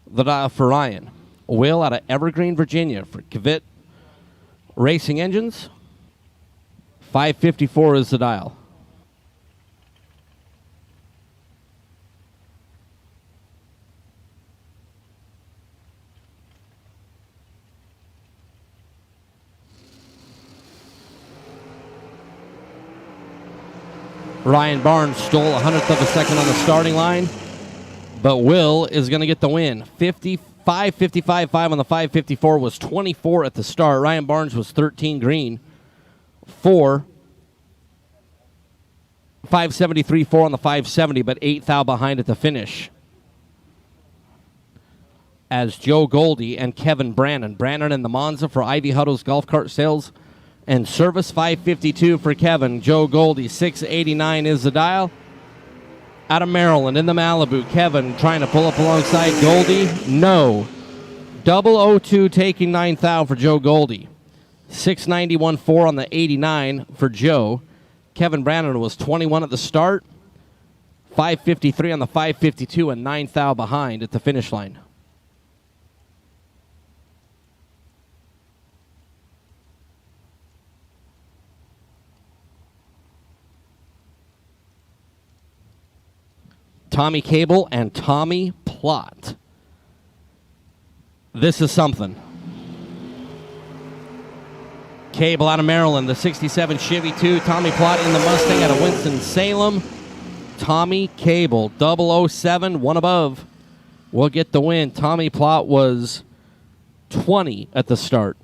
The dial for Ryan. Will out of Evergreen, Virginia for Kivett Racing Engines, 554 is the dial. Ryan Barnes stole 100th of a second on the starting line, but Will is going to get the win. 55.5 on the 554 was 24 at the start. Ryan Barnes was 13 green. 573.4 on the 570, but 8 thou behind at the finish. As Joe Goldie and Kevin Brannon. Brannon in the Monza for Ivy Huddle's Golf Cart Sales and Service, 552 for Kevin. Joe Goldie, 689 is the dial. Out of Maryland in the Malibu, Kevin trying to pull up alongside Goldie. No. 002 taking 9 thou for Joe Goldie. 691.4 on the 89 for Joe. Kevin Brannon was 21 at the start. 553 on the 552 and 9 thou behind at the finish line. Tommy Cable and Tommy Plott. This is something. Cable out of Maryland, the 67 Chevy 2. Tommy Plott in the Mustang out of Winston-Salem. Tommy Cable, 007, 1 above, will get the win. Tommy Plott was 20 at the start.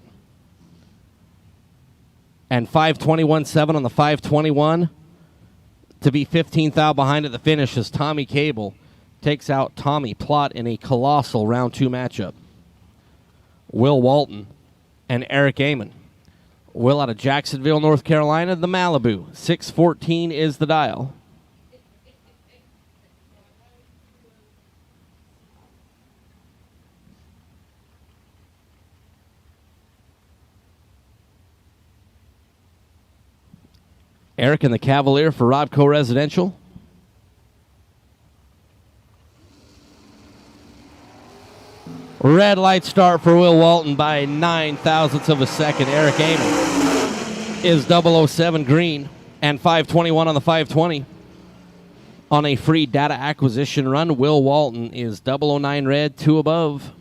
And 521.7 on the 521. To be 15 thou behind at the finish as Tommy Cable takes out Tommy Plott in a colossal round 2 matchup. Will Walton and Eric Amon. Will out of Jacksonville, North Carolina, the Malibu. 614 is the dial. Eric in the Cavalier for Robco Residential. Red light start for Will Walton by 9 thousandths of a second. Eric Amon is 007 green and 521 on the 520. On a free data acquisition run, Will Walton is 009 red, 2 above,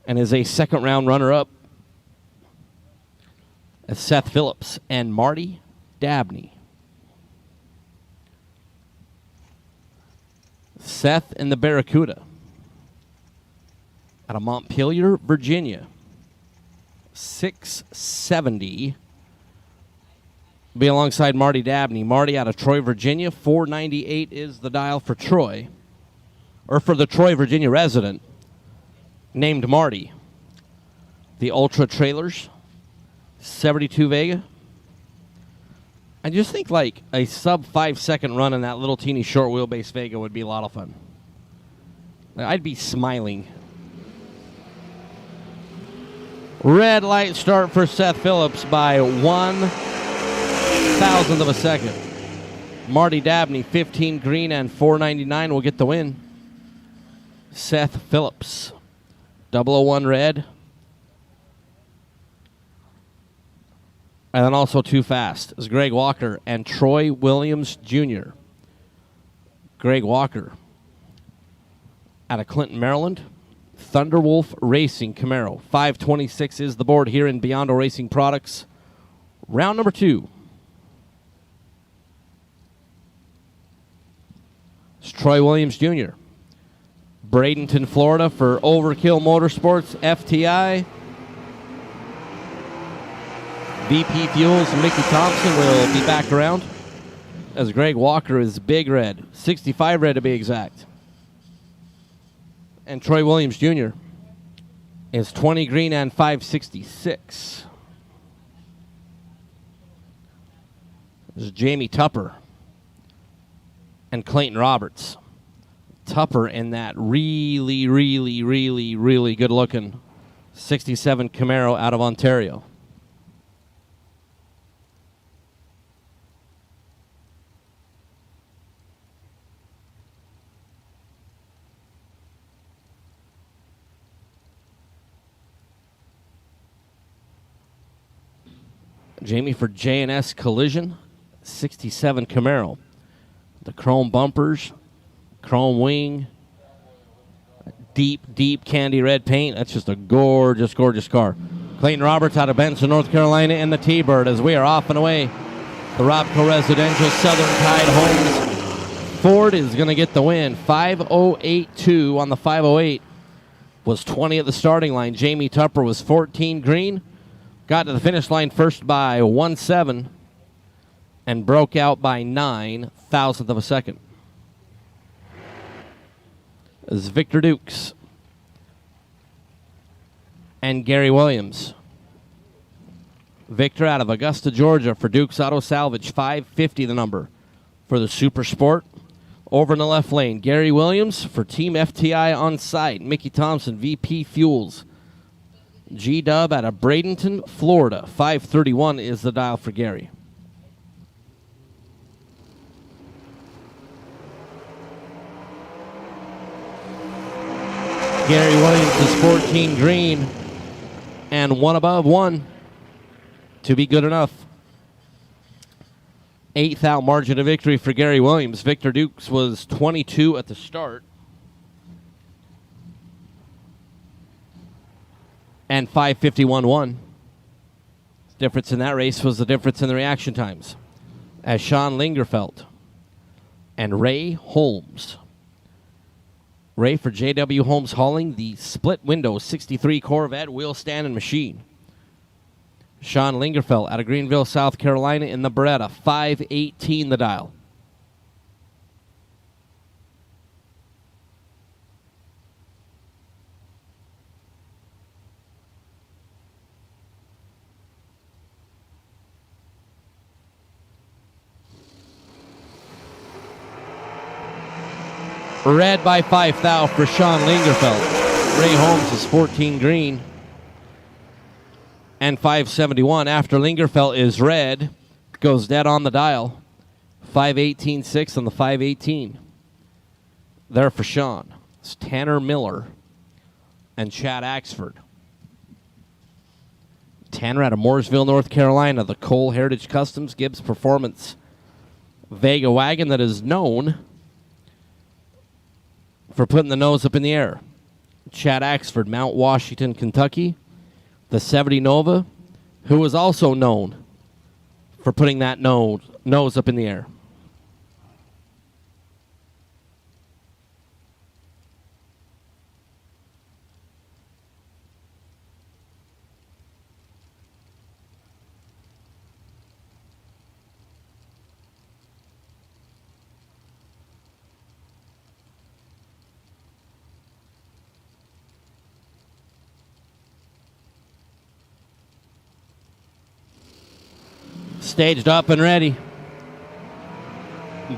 and is a second round runner-up. As Seth Phillips and Marty Dabney. Seth and the Barracuda out of Montpelier, Virginia. 670. Be alongside Marty Dabney. Marty out of Troy, Virginia. 498 is the dial for Troy. Or for the Troy, Virginia resident named Marty. The Ultra Trailers. 72 Vega. I just think like a sub 5 second run in that little teeny short wheelbase Vega would be a lot of fun. I'd be smiling. Red light start for Seth Phillips by 1 thousandth of a second. Marty Dabney, 15 green and 499 will get the win. Seth Phillips, 001 red. And then also too fast is Greg Walker and Troy Williams Jr. Greg Walker out of Clinton, Maryland. Thunderwolf Racing Camaro. 526 is the board here in Biondo Racing Products. Round number 2. It's Troy Williams Jr. Bradenton, Florida for Overkill Motorsports, FTI. VP Fuels, Mickey Thompson will be back around as Greg Walker is big red, 65 red to be exact. And Troy Williams Jr. is 20 green and 566. This is Jamie Tupper and Clayton Roberts. Tupper in that really good looking 67 Camaro out of Ontario. Jamie for J&S Collision, 67 Camaro. The chrome bumpers, chrome wing, deep candy red paint. That's just a gorgeous car. Clayton Roberts out of Benson, North Carolina in the T-Bird as we are off and away. The Robco Residential Southern Tide Homes. Ford is going to get the win. 508.2 on the 508. Was 20 at the starting line. Jamie Tupper was 14 green. Got to the finish line first by 1.7 and broke out by 9 thousandth of a second. This is Victor Dukes and Gary Williams. Victor out of Augusta, Georgia for Dukes Auto Salvage, 550 the number for the Super Sport. Over in the left lane, Gary Williams for Team FTI on site. Mickey Thompson, VP Fuels. G-Dub out of Bradenton, Florida. 531 is the dial for Gary. Gary Williams is 14 green and 1 above 1 to be good enough. 8th out margin of victory for Gary Williams. Victor Dukes was 22 at the start. And 551.1. Difference in that race was the difference in the reaction times. As Sean Lingerfeld and Ray Holmes. Ray for JW Holmes Hauling, the split window 63 Corvette wheel stand and machine. Sean Lingerfeld out of Greenville, South Carolina in the Beretta, 518 the dial. Red by 5 thou for Sean Lingerfeld. Ray Holmes is 14 green and 571. After Lingerfeld is red, goes dead on the dial. 518.6 on the 518. There for Sean. It's Tanner Miller and Chad Axford. Tanner out of Mooresville, North Carolina, the Cole Heritage Customs Gibbs Performance Vega wagon that is known for putting the nose up in the air. Chad Axford, Mount Washington, Kentucky, the 70 Nova, who was also known for putting that nose up in the air. Staged up and ready.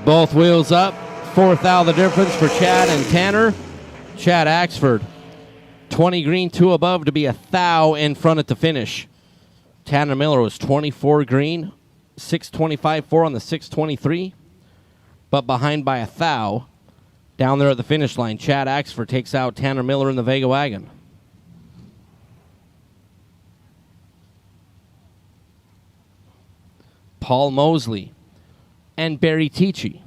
Both wheels up. Fourth out of the difference for Chad and Tanner. Chad Axford, 20 green, 2 above to be a thou in front at the finish. Tanner Miller was 24 green, 625.4 on the 623, but behind by a thou down there at the finish line. Chad Axford takes out Tanner Miller in the Vega wagon. Paul Mosley and Barry Tichy.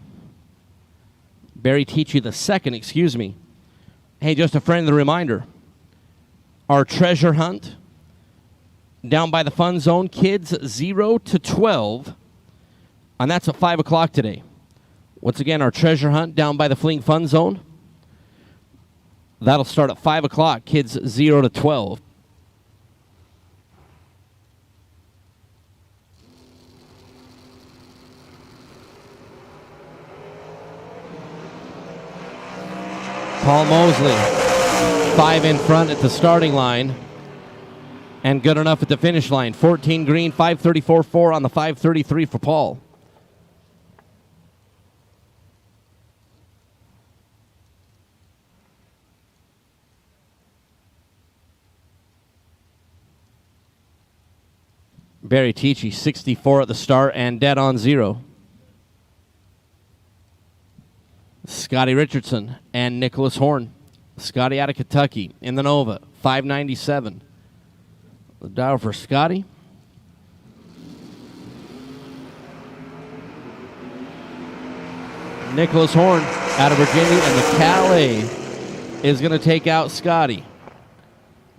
Barry Tichy the second, excuse me. Hey, just a friendly reminder. Our treasure hunt down by the fun zone, kids 0 to 12, and that's at 5 o'clock today. Once again, our treasure hunt down by the Fling Fun Zone. That'll start at 5 o'clock, kids 0 to 12. Paul Mosley, 5 in front at the starting line, and good enough at the finish line. 14 green, 534.4 on the 533 for Paul. Barry Tichy, 64 at the start and dead on 0. Scotty Richardson and Nicholas Horn. Scotty out of Kentucky in the Nova, 597. The dial for Scotty. Nicholas Horn out of Virginia, and the Calais is going to take out Scotty.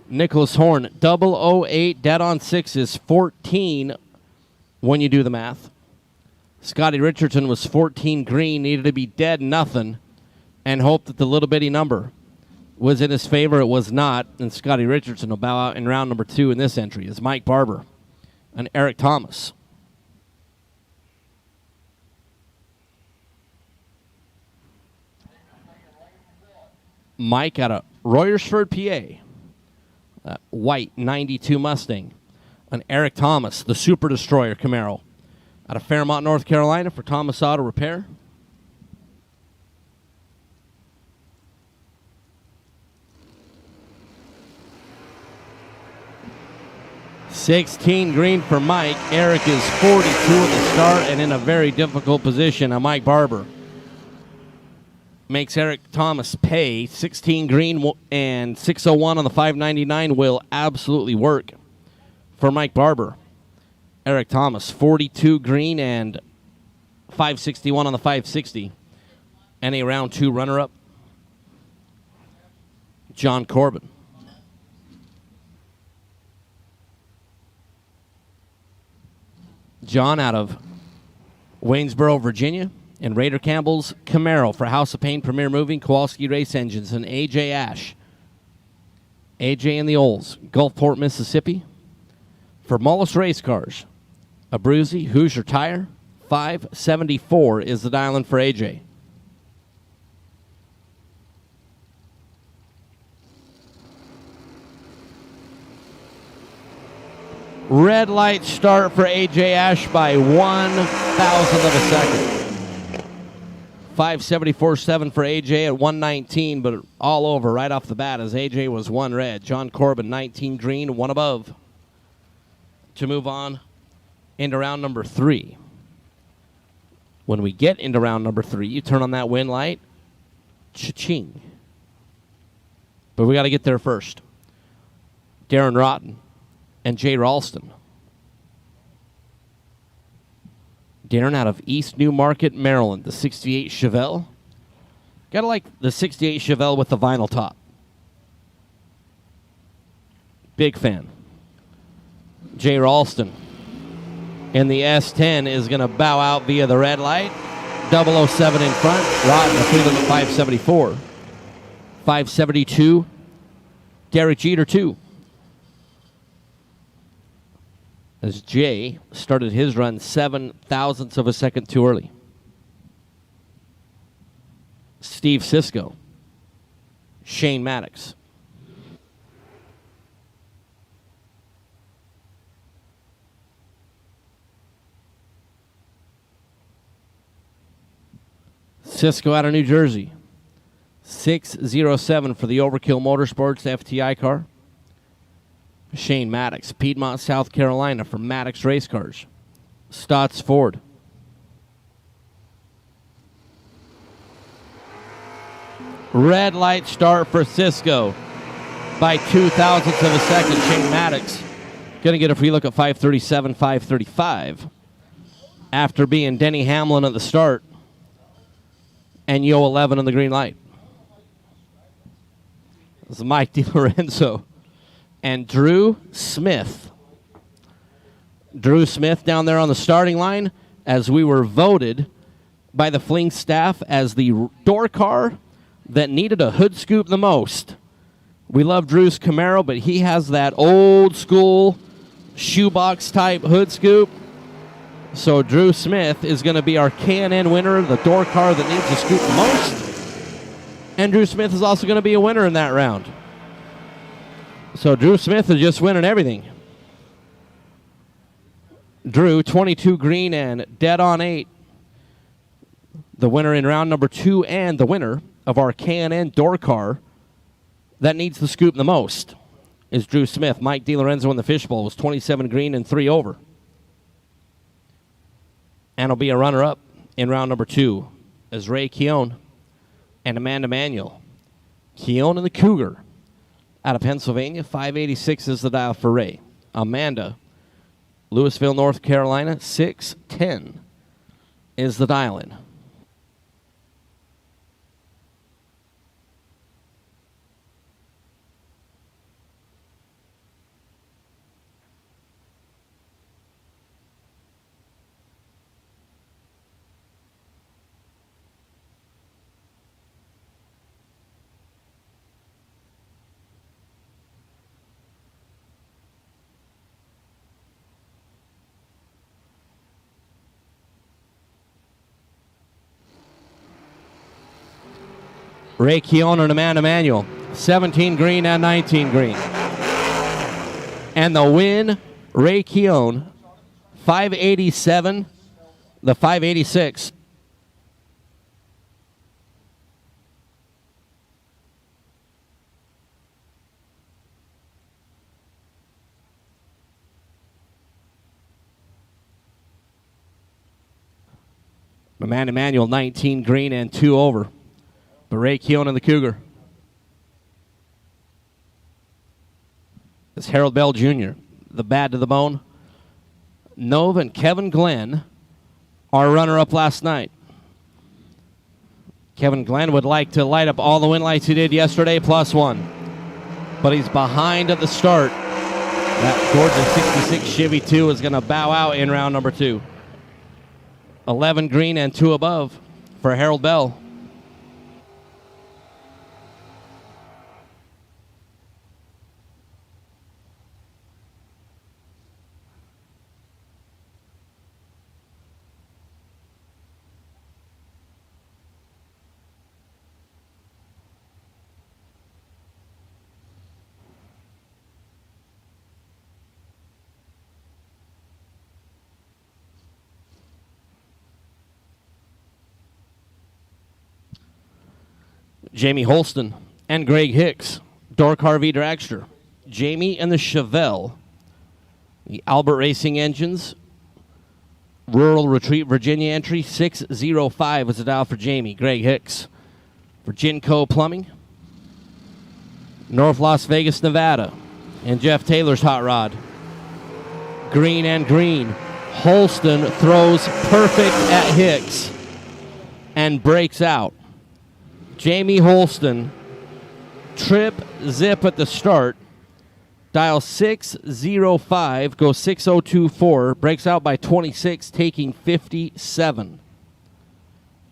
Nicholas Horn, 008, dead on 6 is 14 when you do the math. Scotty Richardson was 14 green, needed to be dead nothing, and hoped that the little bitty number was in his favor. It was not, and Scotty Richardson will bow out in round number 2 in this entry is Mike Barber and Eric Thomas. Mike out of Royersford, PA. White 92 Mustang. And Eric Thomas, the Super Destroyer Camaro, out of Fairmont, North Carolina for Thomas Auto Repair. $16 green for Mike. Eric is 42 at the start and in a very difficult position. And Mike Barber makes Eric Thomas pay. 16 green and 601 on the 599 will absolutely work for Mike Barber. Eric Thomas, 42 green and 561 on the 560. And a round 2 runner-up, John Corbin. John out of Waynesboro, Virginia, and Raider Campbell's Camaro for House of Pain Premier Moving, Kowalski Race Engines, and AJ Ash. AJ and the Olds, Gulfport, Mississippi, for Mullis Race Cars. Abruzzi, Hoosier Tire, 574 is the dial-in for AJ. Red light start for AJ Ash by 1,000th of a second. 574.7 for AJ at 119, but all over right off the bat as AJ was 1 red. John Corbin, 19 green, 1 above. To move on into round number 3. When we get into round number 3, you turn on that win light. Cha-ching. But we got to get there first. Darren Rotten, and Jay Ralston. Darren out of East Newmarket, Maryland, the 68 Chevelle. Gotta like the 68 Chevelle with the vinyl top. Big fan. Jay Ralston in the S10 is going to bow out via the red light. 007 in front. Rotten Cleveland at 574. 572. Derek Jeter 2. As Jay started his run 7 thousandths of a second too early. Steve Sisko. Shane Maddox. Sisko out of New Jersey. 607 for the Overkill Motorsports FTI car. Shane Maddox, Piedmont, South Carolina for Maddox Race Cars. Stotts Ford. Red light start for Sisko by 2 thousandths of a second. Shane Maddox going to get a free look at 537, 535 after being Denny Hamlin at the start and Yo 11 on the green light. This is Mike DiLorenzo and Drew Smith. Drew Smith down there on the starting line as we were voted by the Fling staff as the door car that needed a hood scoop the most. We love Drew's Camaro, but he has that old school shoebox type hood scoop. So Drew Smith is going to be our K&N winner, the door car that needs to scoop the most. And Drew Smith is also going to be a winner in that round. So Drew Smith is just winning everything. Drew, 22 green and dead on 8. The winner in round number 2 and the winner of our K&N door car that needs the scoop the most is Drew Smith. Mike DiLorenzo in the fishbowl was 27 green and 3 over. And will be a runner-up in round number 2 as Ray Keown and Amanda Manuel. Keown and the Cougar out of Pennsylvania. 586 is the dial for Ray. Amanda, Louisville, North Carolina. 610 is the dial-in. Ray Keown and Amanda Manuel, 17 green and 19 green. And the win, Ray Keown, 587, the 586. Amanda Manuel, 19 green and 2 over. But Ray Keown and the Cougar. It's Harold Bell Jr., the bad to the bone. Nova and Kevin Glenn are runner-up last night. Kevin Glenn would like to light up all the win lights he did yesterday, +1. But he's behind at the start. That gorgeous 66 Chevy 2 is going to bow out in round number 2. 11 green and 2 above for Harold Bell. Jamie Holston and Greg Hicks, Dork RV Dragster. Jamie and the Chevelle, the Albert Racing Engines, Rural Retreat, Virginia entry, 605 is the dial for Jamie. Greg Hicks for Ginco Plumbing. North Las Vegas, Nevada, And Jeff Taylor's hot rod. Green and green. Holston throws perfect at Hicks and breaks out. Jamie Holston, trip, zip at the start. Dial 605, goes 6024, breaks out by 26, taking 57.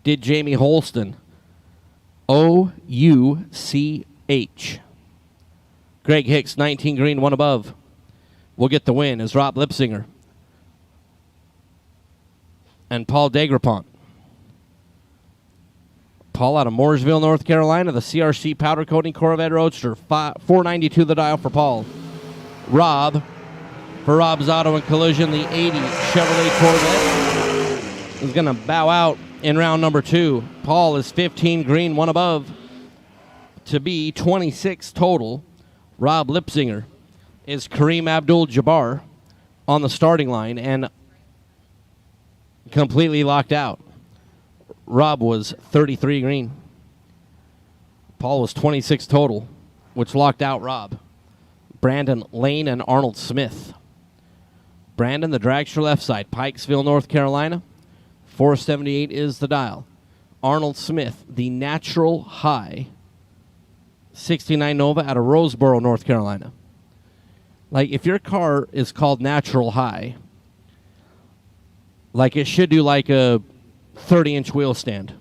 Did Jamie Holston. O-U-C-H. Greg Hicks, 19 green, 1 above. Will get the win as Rob Lipsinger and Paul Degrapont. Paul out of Mooresville, North Carolina, the CRC powder coating Corvette Roadster. 492 the dial for Paul. Rob, for Rob's Auto and Collision, the 80 Chevrolet Corvette is going to bow out in round number 2. Paul is 15 green, 1 above, to be 26 total. Rob Lipsinger is Kareem Abdul-Jabbar on the starting line and completely locked out. Rob was 33 green. Paul was 26 total, which locked out Rob. Brandon Lane and Arnold Smith. Brandon, the dragster left side, Pikesville, North Carolina. 478 is the dial. Arnold Smith, the natural high, 69 Nova out of Roseboro, North Carolina. Like, if your car is called natural high, like it should do like a 30-inch wheel stand.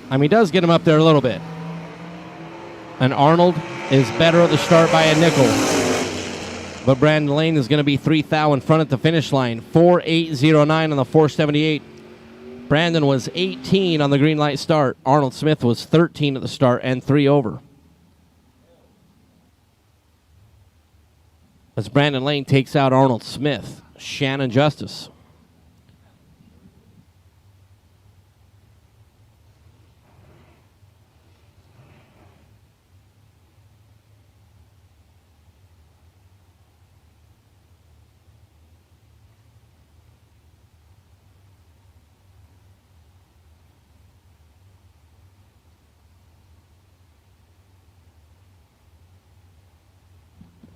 I mean, he does get him up there a little bit. And Arnold is better at the start by a nickel. But Brandon Lane is going to be 3 thou in front at the finish line. 4.809 on the 478. Brandon was 18 on the green light start. Arnold Smith was 13 at the start and 3 over. As Brandon Lane takes out Arnold Smith. Shannon Justice.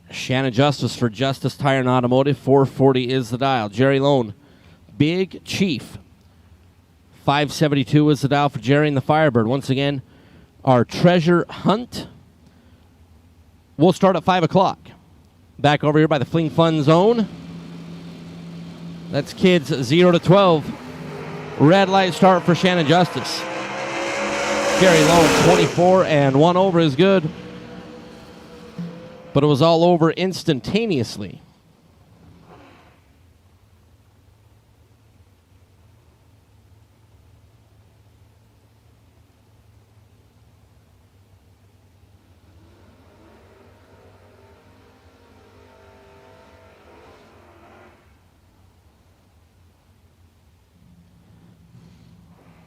Shannon Justice for Justice Tire and Automotive. 440 is the dial. Jerry Lone, Big Chief. 572 is the dial for Jerry and the Firebird. Once again, our treasure hunt will start at 5 o'clock. Back over here by the Fling Fun Zone. That's kids 0 to 12. Red light start for Shannon Justice. Jerry Lone, 24 and 1 over is good. But it was all over instantaneously.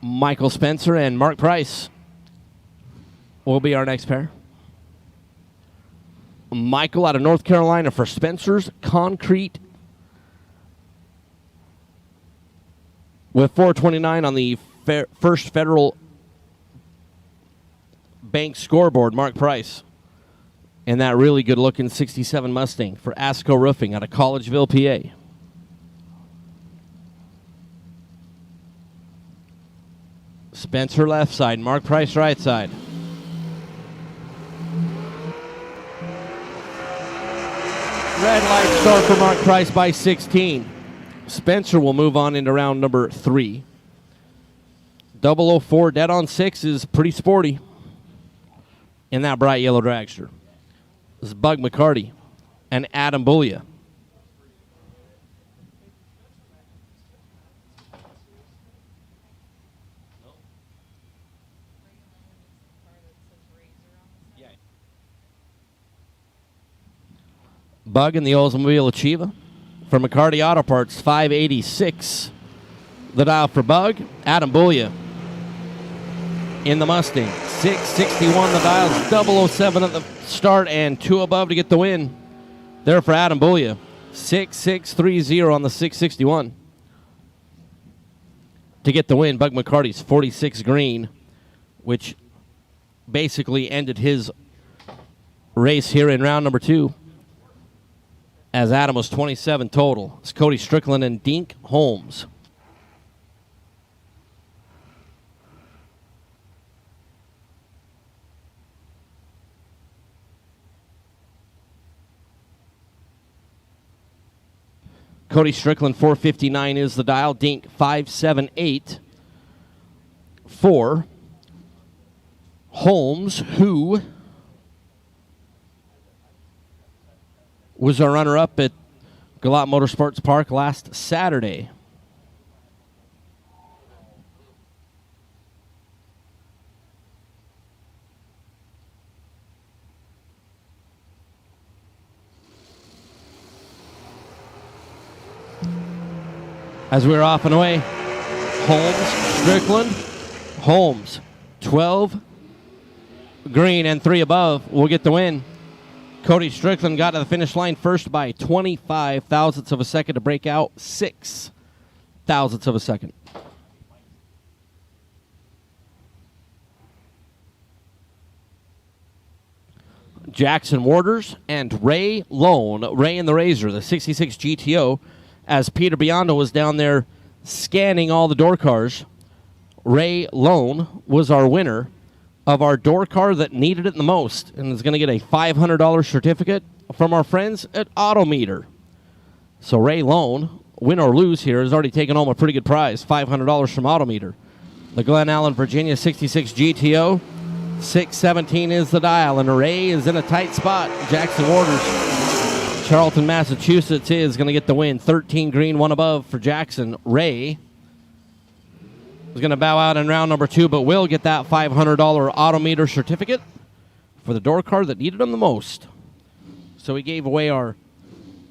Michael Spencer and Mark Price will be our next pair. Michael out of North Carolina for Spencer's Concrete with 429 on the First Federal Bank scoreboard. Mark Price and that really good-looking 67 Mustang for Asco Roofing out of Collegeville, PA. Spencer left side, Mark Price right side. Red light start for Mark Price by 16. Spencer will move on into round number 3. 004 dead on 6 is pretty sporty in that bright yellow dragster. This is Bug McCarty and Adam Bullia. Bug in the Oldsmobile Achieva. For McCarty Auto Parts, 586. The dial for Bug. Adam Bullia in the Mustang. 661 the dial. 007 at the start and 2 above to get the win. There for Adam Bullia. 6630 on the 661. To get the win, Bug McCarty's 46 green, which basically ended his race here in round number 2. As Adam was 27 total. It's Cody Strickland and Dink Holmes. Cody Strickland, 459 is the dial. Dink, 578 for Holmes, who was our runner-up at Galot Motorsports Park last Saturday. As we're off and away, Holmes, Strickland, Holmes, 12, green, and 3 above will get the win. Cody Strickland got to the finish line first by 25 thousandths of a second to break out 6 thousandths of a second. Jackson Waters and Ray Lone, Ray in the Razor, the 66 GTO, as Peter Biondo was down there scanning all the door cars. Ray Lone was our winner of our door car that needed it the most and is going to get a $500 certificate from our friends at Autometer. So Ray Lone, win or lose here, has already taken home a pretty good prize, $500 from Autometer. The Glen Allen, Virginia 66 GTO, 617 is the dial, and Ray is in a tight spot. Jackson Waters, Charlton, Massachusetts, is going to get the win. 13 green, 1 above for Jackson. Ray is going to bow out in round number 2, but will get that $500 Autometer certificate for the door car that needed him the most. So we gave away our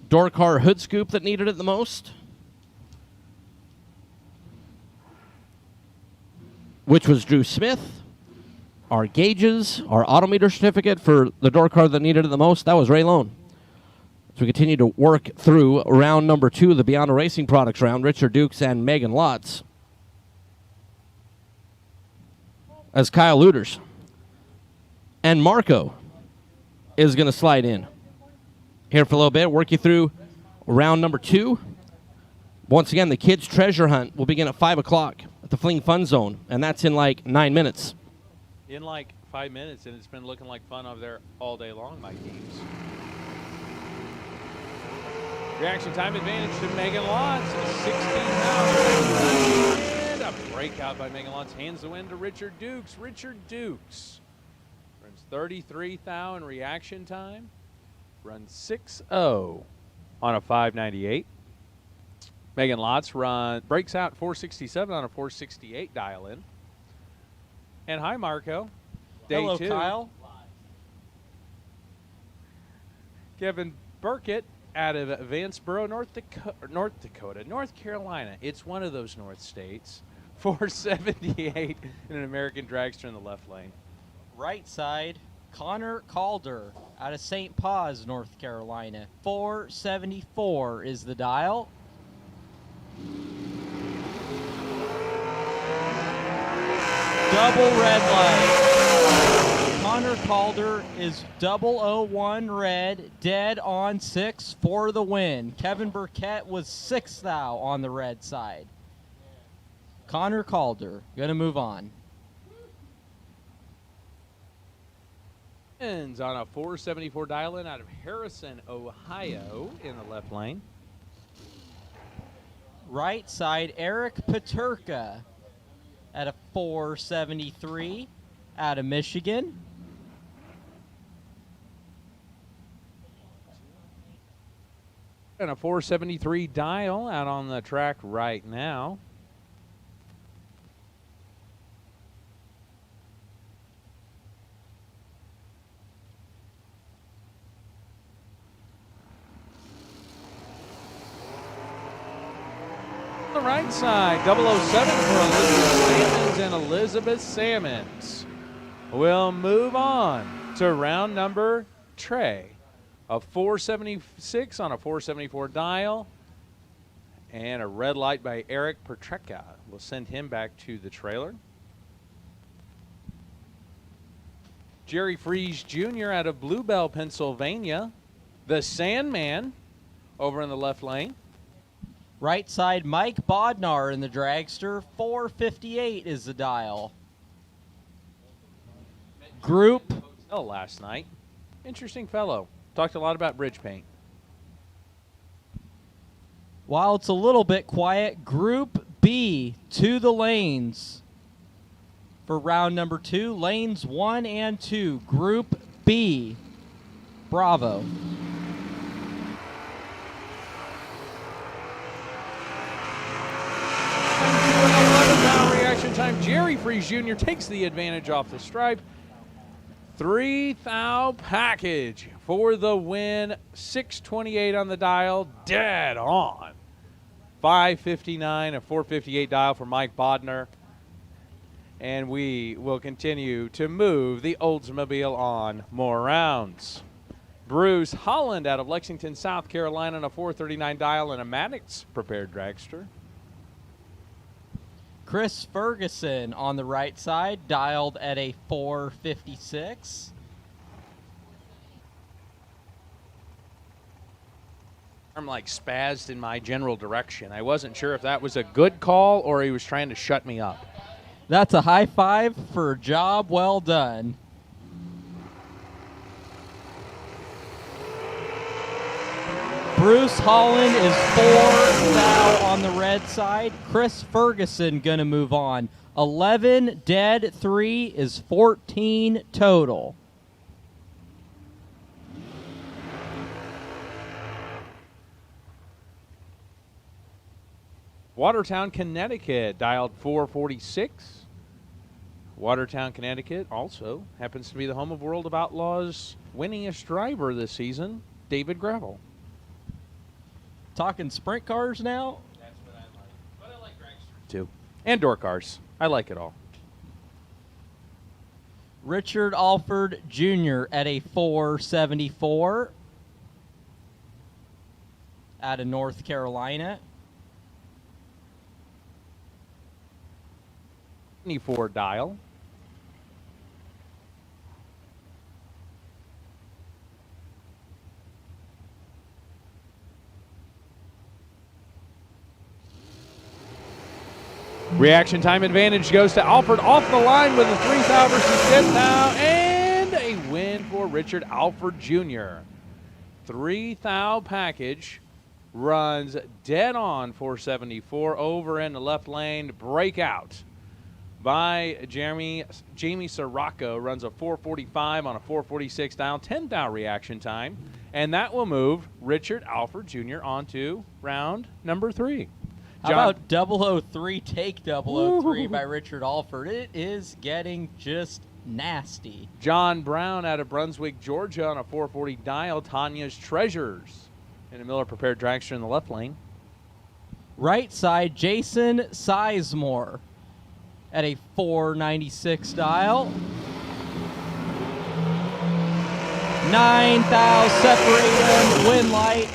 door car hood scoop that needed it the most, which was Drew Smith. Our gauges, our Autometer certificate for the door car that needed it the most, that was Ray Lone. So we continue to work through round number 2 of the Biondo Racing Products round, Richard Dukes and Megan Lotz. As Kyle Luters and Marco is going to slide in here for a little bit, work you through round number 2. Once again, the kids' treasure hunt will begin at 5 o'clock at the Fling Fun Zone, and that's in like 9 minutes. In like 5 minutes, and it's been looking like fun over there all day long, my teams. Reaction time advantage to Megan Lotz, 16,000. And a breakout by Megan Lotz hands the win to Richard Dukes. Richard Dukes runs 33,000 reaction time, runs 6.0 on a 598. Megan Lotz breaks out 467 on a 468 dial in. And hi, Marco. Day Hello, 2. Kyle. Kevin Burkett out of Vanceboro, North Carolina. It's one of those North states. 478 in an American dragster in the left lane. Right side, Connor Calder out of St. Paws, North Carolina. 474 is the dial. Double red light. Connor Calder is 001 red, dead on 6 for the win. Kevin Burkett was 6th thou on the red side. Connor Calder, gonna move on. Ends on a 474 dial-in out of Harrison, Ohio in the left lane. Right side, Eric Paterka at a 473 out of Michigan. And a 473 dial out on the track right now. The right side, 007 for Elizabeth Sammons, and Elizabeth Sammons will move on to round number Trey. A 476 on a 474 dial, and a red light by Eric Pertreka will send him back to the trailer. Jerry Fries Jr. out of Bluebell, Pennsylvania. The Sandman over in the left lane. Right side, Mike Bodnar in the dragster. 458 is the dial. Group. Oh, last night. Interesting fellow. Talked a lot about bridge paint. While it's a little bit quiet, Group B to the lanes for round number 2. Lanes 1 and 2. Group B. Bravo. Reaction time. Jerry Fries Jr. takes the advantage off the stripe. 3 thou package for the win. 628 on the dial. Dead on. 559, a 458 dial for Mike Bodnar. And we will continue to move the Oldsmobile on more rounds. Bruce Holland out of Lexington, South Carolina on a 439 dial and a Maddox prepared dragster. Chris Ferguson on the right side, dialed at a 456. I'm like spazzed in my general direction. I wasn't sure if that was a good call or he was trying to shut me up. That's a high five for a job well done. Bruce Holland is 4 thou on the red side. Chris Ferguson gonna move on. 11 dead, 3 is 14 total. Watertown, Connecticut, dialed 446. Watertown, Connecticut also happens to be the home of World of Outlaws' winningest driver this season, David Gravel. Talking sprint cars now? That's what I like. But I like dragsters too. And door cars. I like it all. Richard Alford Jr. at a 474 out of North Carolina. 24 dial. Reaction time advantage goes to Alford off the line with a 3 thou versus 10 thou, and a win for Richard Alford Jr. 3 thou package runs dead on 474 over in the left lane. Breakout by Jamie Sirocco runs a 445 on a 446 down, 10 thou reaction time, and that will move Richard Alford Jr. onto round number 3. How about 003 take 003 by Richard Alford? It is getting just nasty. John Brown out of Brunswick, Georgia on a 440 dial. Tanya's Treasures in a Miller prepared dragster in the left lane. Right side, Jason Sizemore at a 496 dial. 9 thou separating win light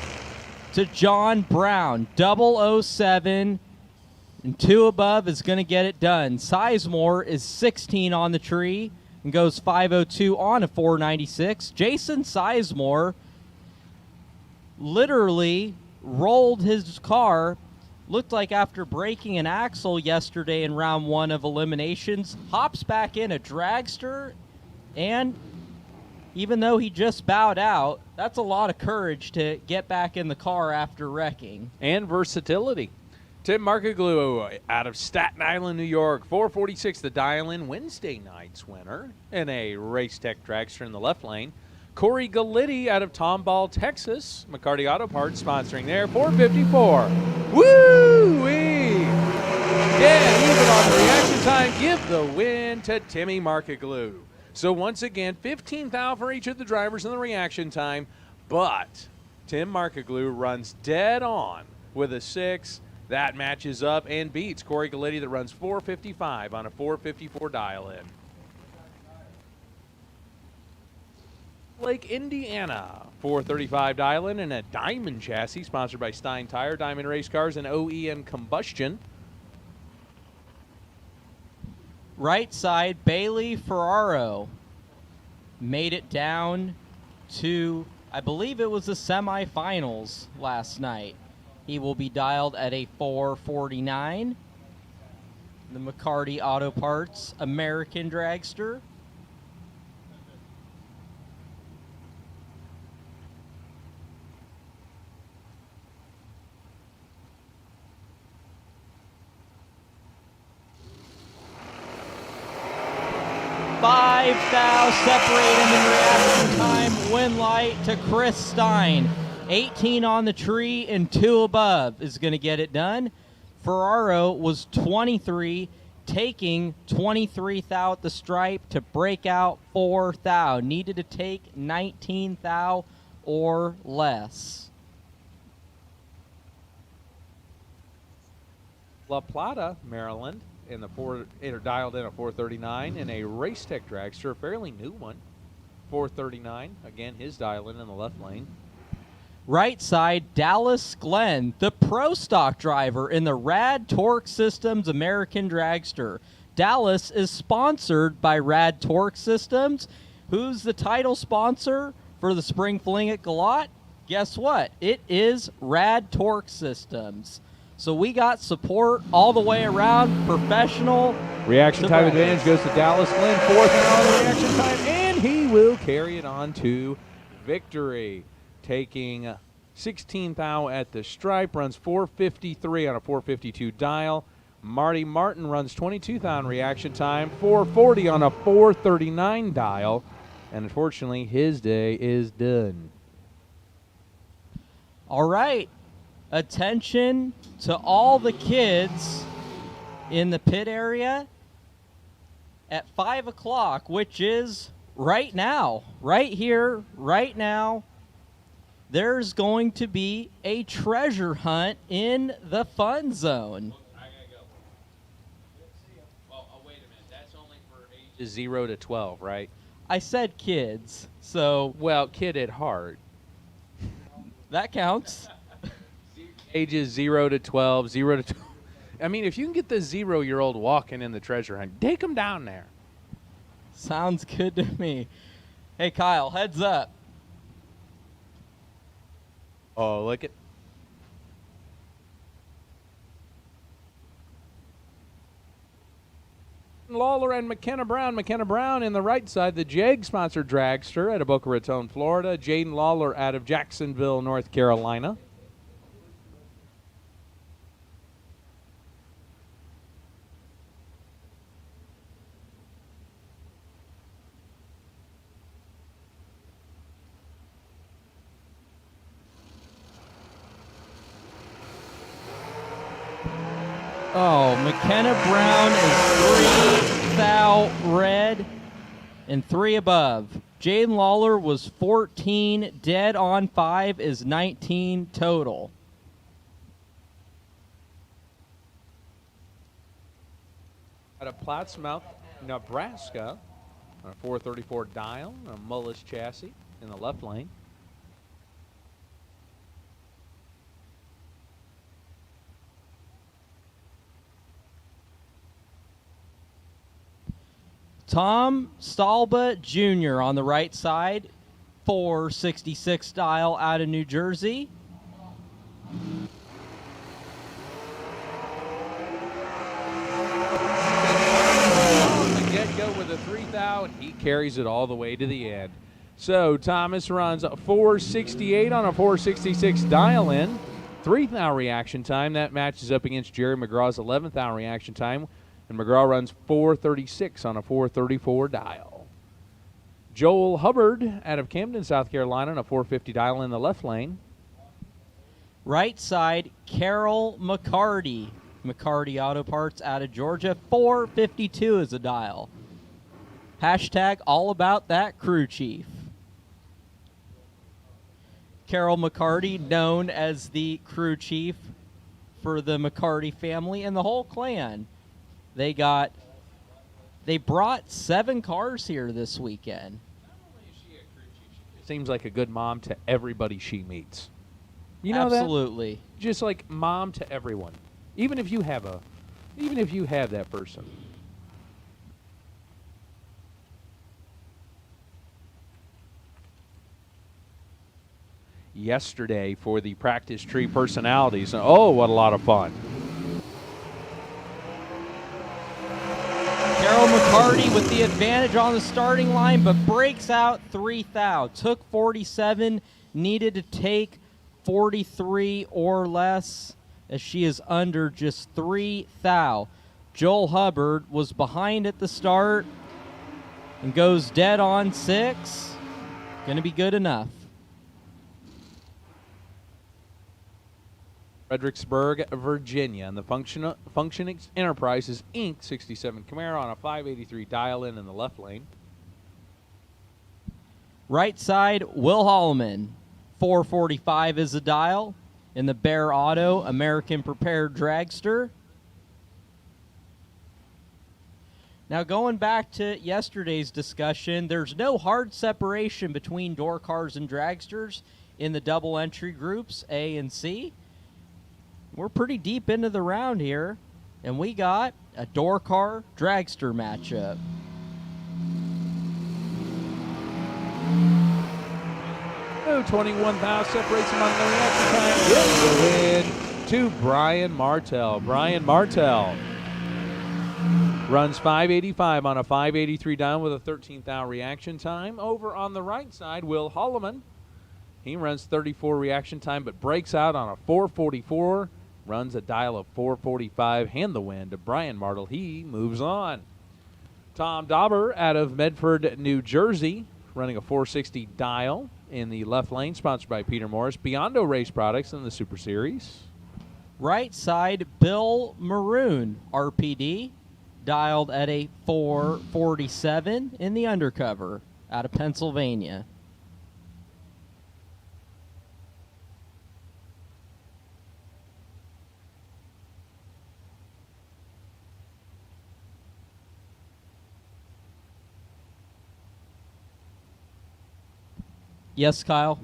to John Brown. 007 and 2 above is going to get it done. Sizemore is 16 on the tree and goes 502 on a 496. Jason Sizemore literally rolled his car. Looked like after breaking an axle yesterday in round 1 of eliminations, hops back in a dragster, and even though he just bowed out, that's a lot of courage to get back in the car after wrecking. And versatility. Tim Markaglu out of Staten Island, New York. 446, the dial-in Wednesday night's winner in a Race Tech dragster in the left lane. Corey Galitti out of Tomball, Texas. McCarty Auto Parts sponsoring there. 454. Woo-wee! Yeah, even on the reaction time, give the win to Timmy Markaglu. So once again, 15 thou for each of the drivers in the reaction time, but Tim Markaglu runs dead on with a 6. That matches up and beats Corey Galitti that runs 455 on a 454 dial-in. Lake, Indiana, 435 dial-in and a Diamond chassis sponsored by Stein Tire, Diamond Race Cars, and OEM Combustion. Right side, Bailey Ferraro made it down to, I believe it was the semifinals last night. He will be dialed at a 449. The McCarty Auto Parts American Dragster. Five thou separate him in reaction time. Win light to Chris Stein. 18 on the tree and 2 above is going to get it done. Ferraro was 23, taking 23 thou at the stripe to break out 4 thou. Needed to take 19 thou or less. La Plata, Maryland, in the dialed in a 439, and a Racetrack dragster, a fairly new one, 439. Again, his dial in the left lane. Right side, Dallas Glenn, the pro stock driver in the RAD Torque Systems American Dragster. Dallas is sponsored by RAD Torque Systems. Who's the title sponsor for the Spring Fling at Galot? Guess what? It is RAD Torque Systems. So we got support all the way around, professional. Reaction time advantage goes to Dallas Glenn, 4th hour reaction time, and he will carry it on to victory. Taking 16 thou at the stripe, runs 453 on a 452 dial. Marty Martin runs 22 thou in reaction time, 440 on a 439 dial, and unfortunately his day is done. All right, attention to all the kids in the pit area at 5 o'clock, which is right now, right here, right now. There's going to be a treasure hunt in the fun zone. I gotta go. Well, wait a minute. That's only for ages 0 to 12, right? I said kids, so... Well, kid at heart. That counts. Ages 0 to 12, 0 to 12. I mean, if you can get the 0-year-old walking in the treasure hunt, take them down there. Sounds good to me. Hey, Kyle, heads up. Oh, look at. Lawler and McKenna Brown. McKenna Brown in the right side, the JEG-sponsored dragster out of Boca Raton, Florida. Jaden Lawler out of Jacksonville, North Carolina. Oh, McKenna Brown is 3 thou red and 3 above. Jaden Lawler was 14, dead on 5 is 19 total. Out of Plattsmouth, Nebraska, on a 434 dial, a Mullis chassis in the left lane. Tom Stalba Jr. on the right side, 466 dial out of New Jersey. The get-go with a 3 thou, and he carries it all the way to the end. So Thomas runs 468 on a 466 dial in, 3 thou reaction time. That matches up against Jerry McGraw's 11th thou reaction time. And McGraw runs 436 on a 434 dial. Joel Hubbard out of Camden, South Carolina on a 450 dial in the left lane. Right side, Carol McCarty. McCarty Auto Parts out of Georgia, 452 is a dial. Hashtag all about that crew chief. Carol McCarty, known as the crew chief for the McCarty family and the whole clan. They brought 7 cars here this weekend. Seems like a good mom to everybody she meets. You know that? Absolutely. Just like mom to everyone. Even if you have that person. yesterday for the practice tree personalities. And oh, what a lot of fun. Carol McCarty with the advantage on the starting line, but breaks out 3 thou. Took 47, needed to take 43 or less, as she is under just 3 thou. Joel Hubbard was behind at the start and goes dead on 6. Going to be good enough. Fredericksburg, Virginia, and the Function Enterprises Inc. 67 Camaro on a 583 dial-in the left lane. Right side, Will Holloman. 445 is the dial in the Bear Auto American Prepared Dragster. Now, going back to yesterday's discussion, there's no hard separation between door cars and dragsters in the double entry groups A and C. We're pretty deep into the round here, and we got a door car dragster matchup. Oh, 21 thou separates him on the reaction time. Gets the win to Brian Martell. Brian Martell runs 585 on a 583 down with a 13 thou reaction time. Over on the right side, Will Holloman. He runs 34 reaction time, but breaks out on a 444. Runs a dial of 445. Hand the win to Brian Martell. He moves on. Tom Dauber out of Medford, New Jersey, running a 460 dial in the left lane, sponsored by Peter Morris. Biondo Race Products in the Super Series. Right side, Bill Maroon, RPD, dialed at a 447 in the undercover out of Pennsylvania. Yes, Kyle?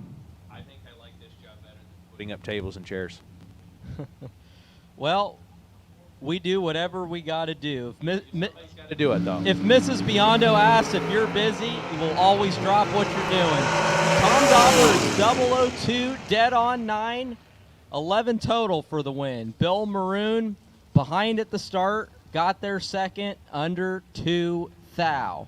I think I like this job better than putting up tables and chairs. Well, we do whatever we got to do. Somebody's got to do it, though. If Mrs. Biondo asks if you're busy, you will always drop what you're doing. Tom Dauber is 002, dead on 9, 11 total for the win. Bill Maroon, behind at the start, got there second, under 2 thou.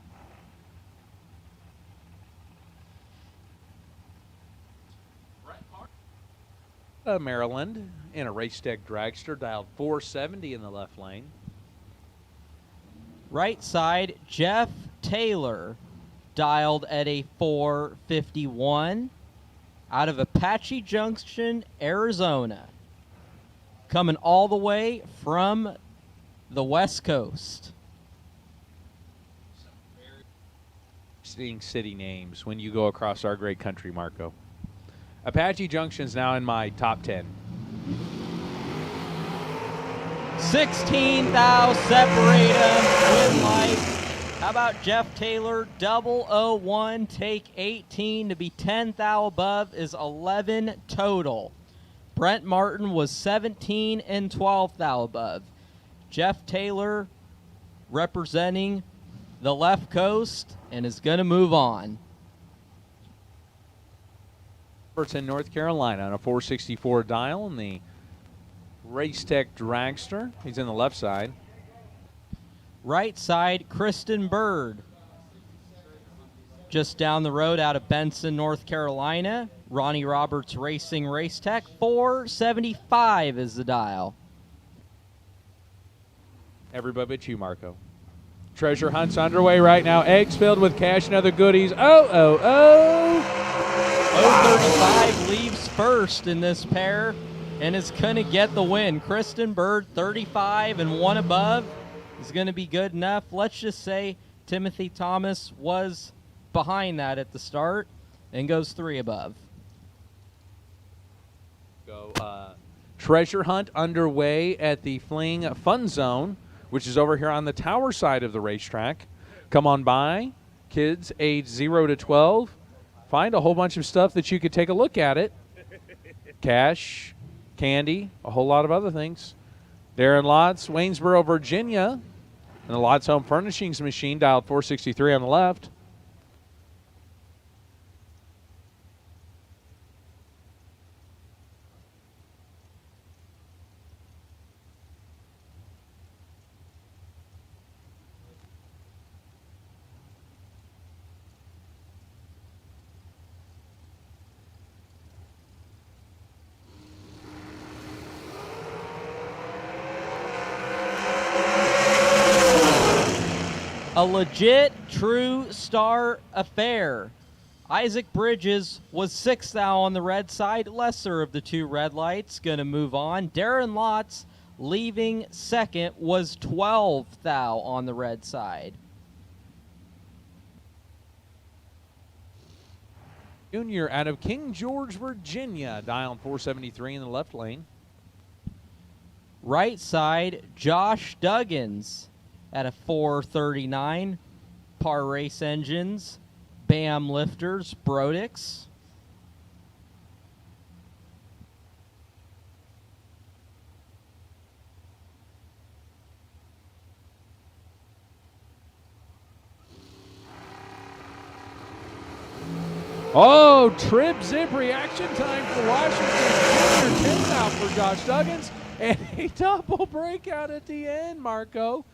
Maryland in a Racetrack dragster, dialed 470 in the left lane. Right side, Jeff Taylor, dialed at a 451 out of Apache Junction, Arizona. Coming all the way from the West Coast. Seeing city names when you go across our great country, Marco. Apache Junction's now in my top 10. 16 thou separate them. Win life. How about Jeff Taylor? 001, take 18 to be 10 thou above is 11 total. Brent Martin was 17 and 12 thou above. Jeff Taylor representing the left coast and is going to move on. In North Carolina on a 464 dial in the Racetech dragster. He's in the left side. Right side, Kristen Bird. Just down the road out of Benson, North Carolina. Ronnie Roberts Racing Racetech. 475 is the dial. Everybody but you, Marco. Treasure hunt's underway right now. Eggs filled with cash and other goodies. Oh. 035 leaves first in this pair and is going to get the win. Kristen Bird, 35 and 1 above is going to be good enough. Let's just say Timothy Thomas was behind that at the start and goes 3 above. Treasure hunt underway at the Fling Fun Zone, which is over here on the tower side of the racetrack. Come on by, kids age 0 to 12. Find a whole bunch of stuff that you could take a look at it. Cash, candy, a whole lot of other things. Darren Lotz, Waynesboro, Virginia, and the Lotz Home Furnishings machine, dialed 463 on the left. A legit, true star affair. Isaac Bridges was 6th thou on the red side, lesser of the two red lights. Going to move on. Darren Lotz, leaving 2nd, was 12th thou on the red side. Junior out of King George, Virginia, dial 473 in the left lane. Right side, Josh Duggins at a 439. Par Race Engines, BAM Lifters, Brodix. Oh, trip zip reaction time for Washington. Junior 10th out for Josh Duggins. And a double breakout at the end, Marco.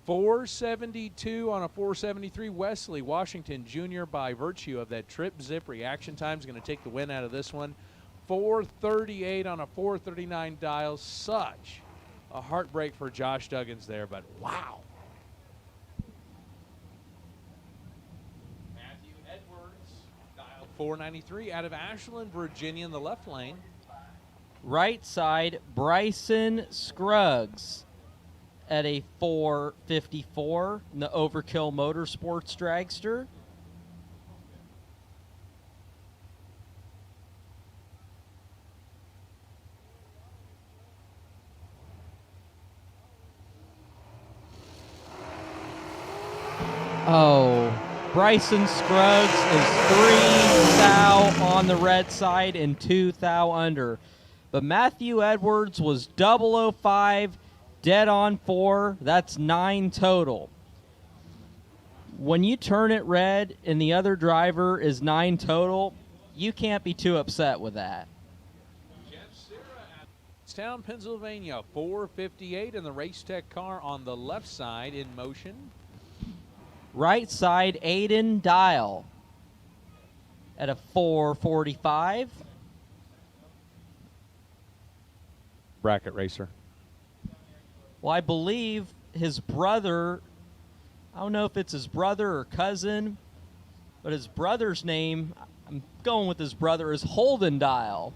472 on a 473. Wesley Washington Jr., by virtue of that trip zip reaction time, is going to take the win out of this one. 438 on a 439 dial. Such a heartbreak for Josh Duggins there, but wow. Matthew Edwards, dial 493 out of Ashland, Virginia in the left lane. Right side, Bryson Scruggs at a 454 in the Overkill Motorsports Dragster. Oh, Bryson Scruggs is 3 thou on the red side and 2 thou under. But Matthew Edwards was 005, dead on 4. That's 9 total. When you turn it red and the other driver is 9 total, you can't be too upset with that. Town, Pennsylvania, 458 in the Racetech car on the left side in motion. Right side, Aiden Dial at a 445. Bracket racer. Well, I believe his brother, I don't know if it's his brother or cousin, but his brother's name, I'm going with his brother, is Holden Dial.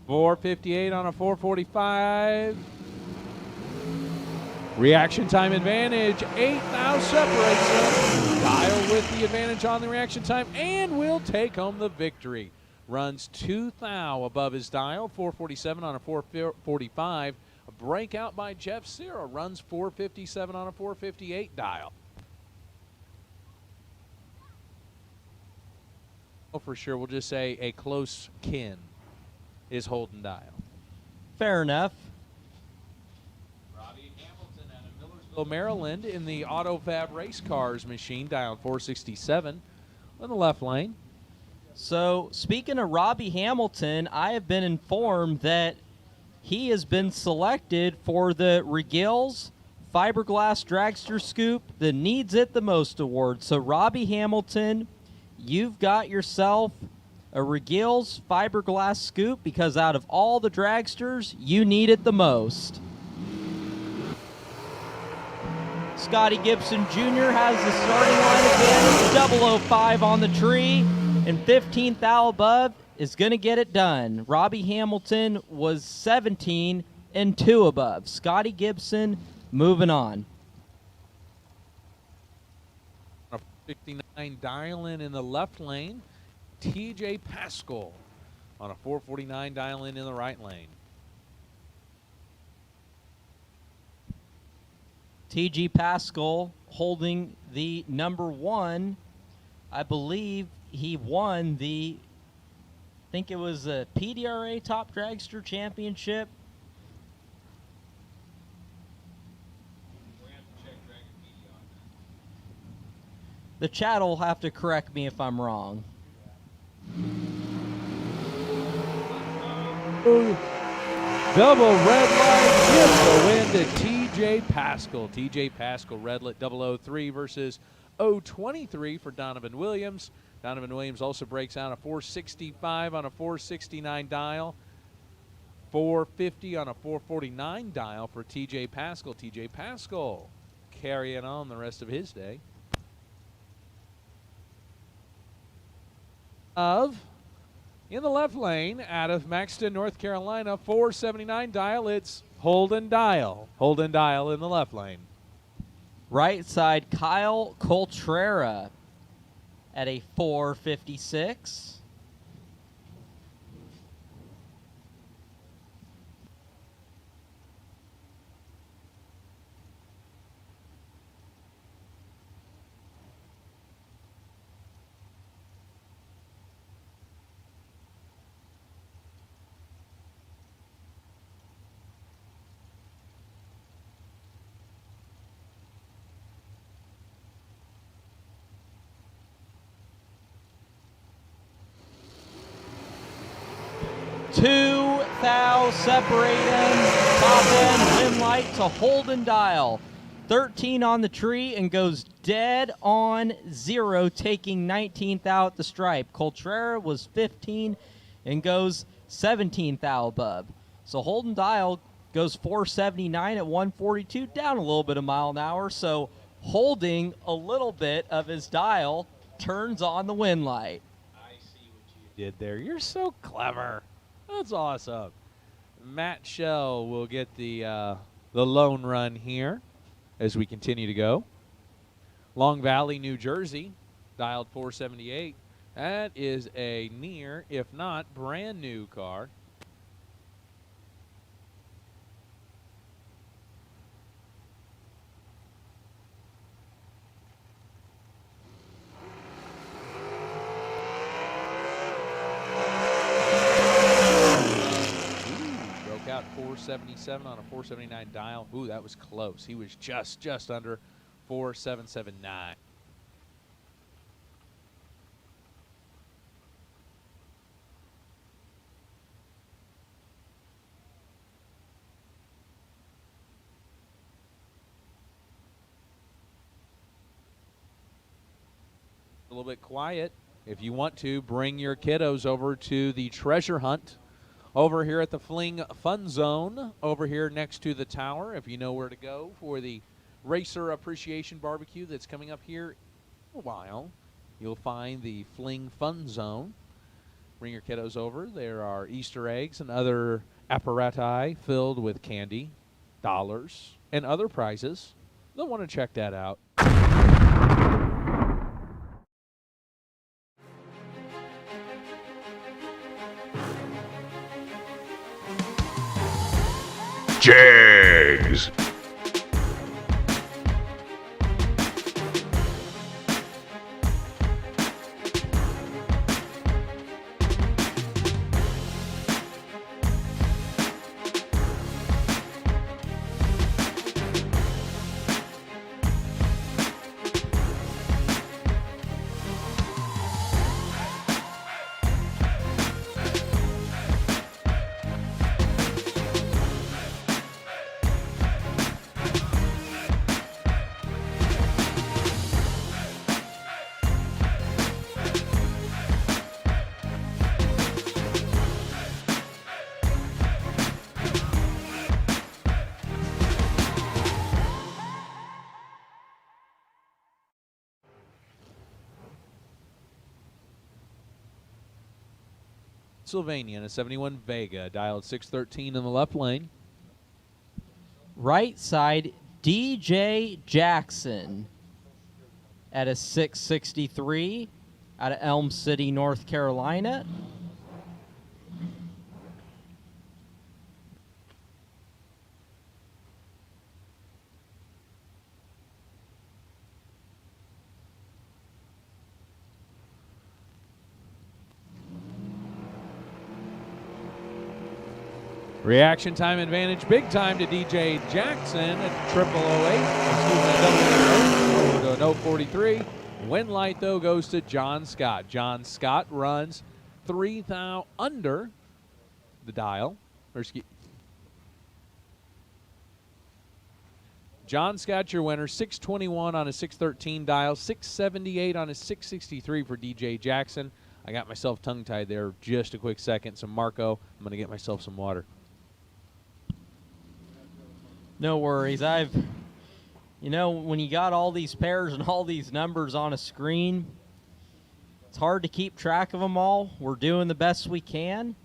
458 on a 445. Reaction time advantage. 8 thou separates them. Dial with the advantage on the reaction time and will take home the victory. Runs 2 thou above his dial. 447 on a 445. A breakout by Jeff Serra. Runs 457 on a 458 dial. Oh, for sure, we'll just say a close kin is Holden Dial. Fair enough. Robbie Hamilton out of Millersville, Maryland in the AutoFab race cars machine, dialed 467 in the left lane. So, speaking of Robbie Hamilton, I have been informed that he has been selected for the Regil's Fiberglass Dragster Scoop, the Needs It the Most award. So, Robbie Hamilton, you've got yourself a Regil's Fiberglass Scoop because out of all the dragsters, you need it the most. Scotty Gibson Jr. has the starting line again. 005 on the tree, and 15th thou above is going to get it done. Robbie Hamilton was 17 and 2 above. Scotty Gibson moving on. 59 dial-in in the left lane. TJ Pascal on a 449 dial-in in the right lane. TG Pascal holding the number 1. I believe he won the, I think it was a PDRA Top Dragster Championship. The chat will have to correct me if I'm wrong. Double red light gives the win to TJ Pascal. TJ Pascal, red lit 003 versus 023 for Donovan Williams. Donovan Williams also breaks out a 465 on a 469 dial. 450 on a 449 dial for TJ Pascal. TJ Pascal carrying on the rest of his day. In the left lane, out of Maxton, North Carolina, 479 Dial, it's Holden Dial. Holden Dial in the left lane. Right side, Kyle Coltrera at a 456. Two thou separating top end rim light to Holden Dial. 13 on the tree and goes dead on 0, taking 19th out at the stripe. Coltrera was 15 and goes 17th out above. So Holden Dial goes 479 at 142, down a little bit a mile an hour. So holding a little bit of his dial turns on the wind light. Did there. You're so clever. That's awesome. Matt Shell will get the lone run here as we continue to go. Long Valley, New Jersey, dialed 478. That is a near, if not brand new car. Out 477 on a 479 dial. Ooh, that was close. He was just under 4779. A little bit quiet. If you want to, bring your kiddos over to the treasure hunt over here at the Fling Fun Zone, over here next to the tower, if you know where to go for the Racer Appreciation Barbecue that's coming up here in a while. You'll find the Fling Fun Zone. Bring your kiddos over. There are Easter eggs and other apparati filled with candy, dollars, and other prizes. You'll want to check that out. Jags. Pennsylvania and a 71 Vega, dialed 613 in the left lane. Right side, DJ Jackson at a 663 out of Elm City, North Carolina. Reaction time advantage, big time to DJ Jackson at 0008. Excuse me, 043. Win light, though, goes to John Scott. John Scott runs 3 thou under the dial. John Scott, your winner, 621 on a 613 dial, 678 on a 663 for DJ Jackson. I got myself tongue-tied there just a quick second. So, Marco, I'm going to get myself some water. No worries. I've You know, when you got all these pairs and all these numbers on a screen, it's hard to keep track of them all. We're doing the best we can,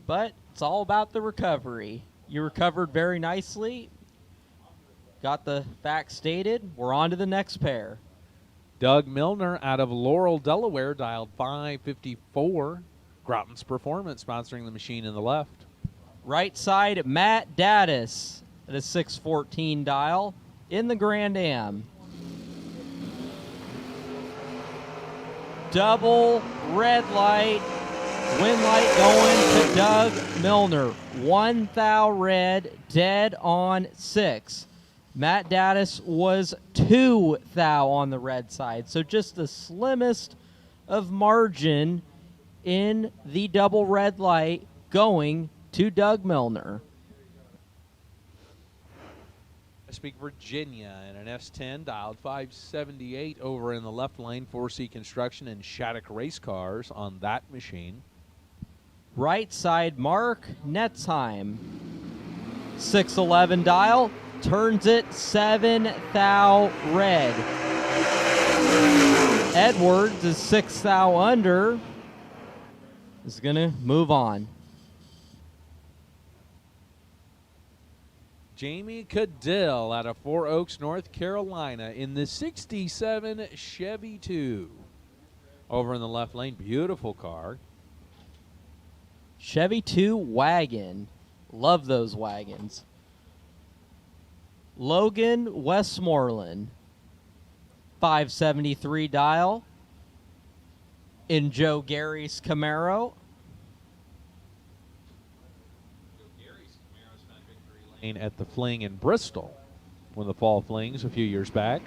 but it's all about the recovery. You recovered very nicely. Got the facts stated. We're on to the next pair. Doug Milner out of Laurel, Delaware, dialed 554. Grotton's Performance sponsoring the machine in the left. Right side, Matt Daddis at a 614 dial in the Grand Am. Double red light, win light going to Doug Milner. 1 thou red, dead on 6. Matt Daddis was 2 thou on the red side, so just the slimmest of margin in the double red light going to Doug Milner. Chesapeake, Virginia, in an S10, dialed 578 over in the left lane. 4C Construction and Shattuck Race Cars on that machine. Right side, Mark Netzheim. 611 dial, turns it 7 thou red. Edwards is 6 thou under, is going to move on. Jamie Cadill out of Four Oaks, North Carolina in the 67 Chevy 2. Over in the left lane, beautiful car. Chevy 2 wagon. Love those wagons. Logan Westmoreland, 573 dial in Joe Gary's Camaro. At the Fling in Bristol, one of the fall Flings a few years back.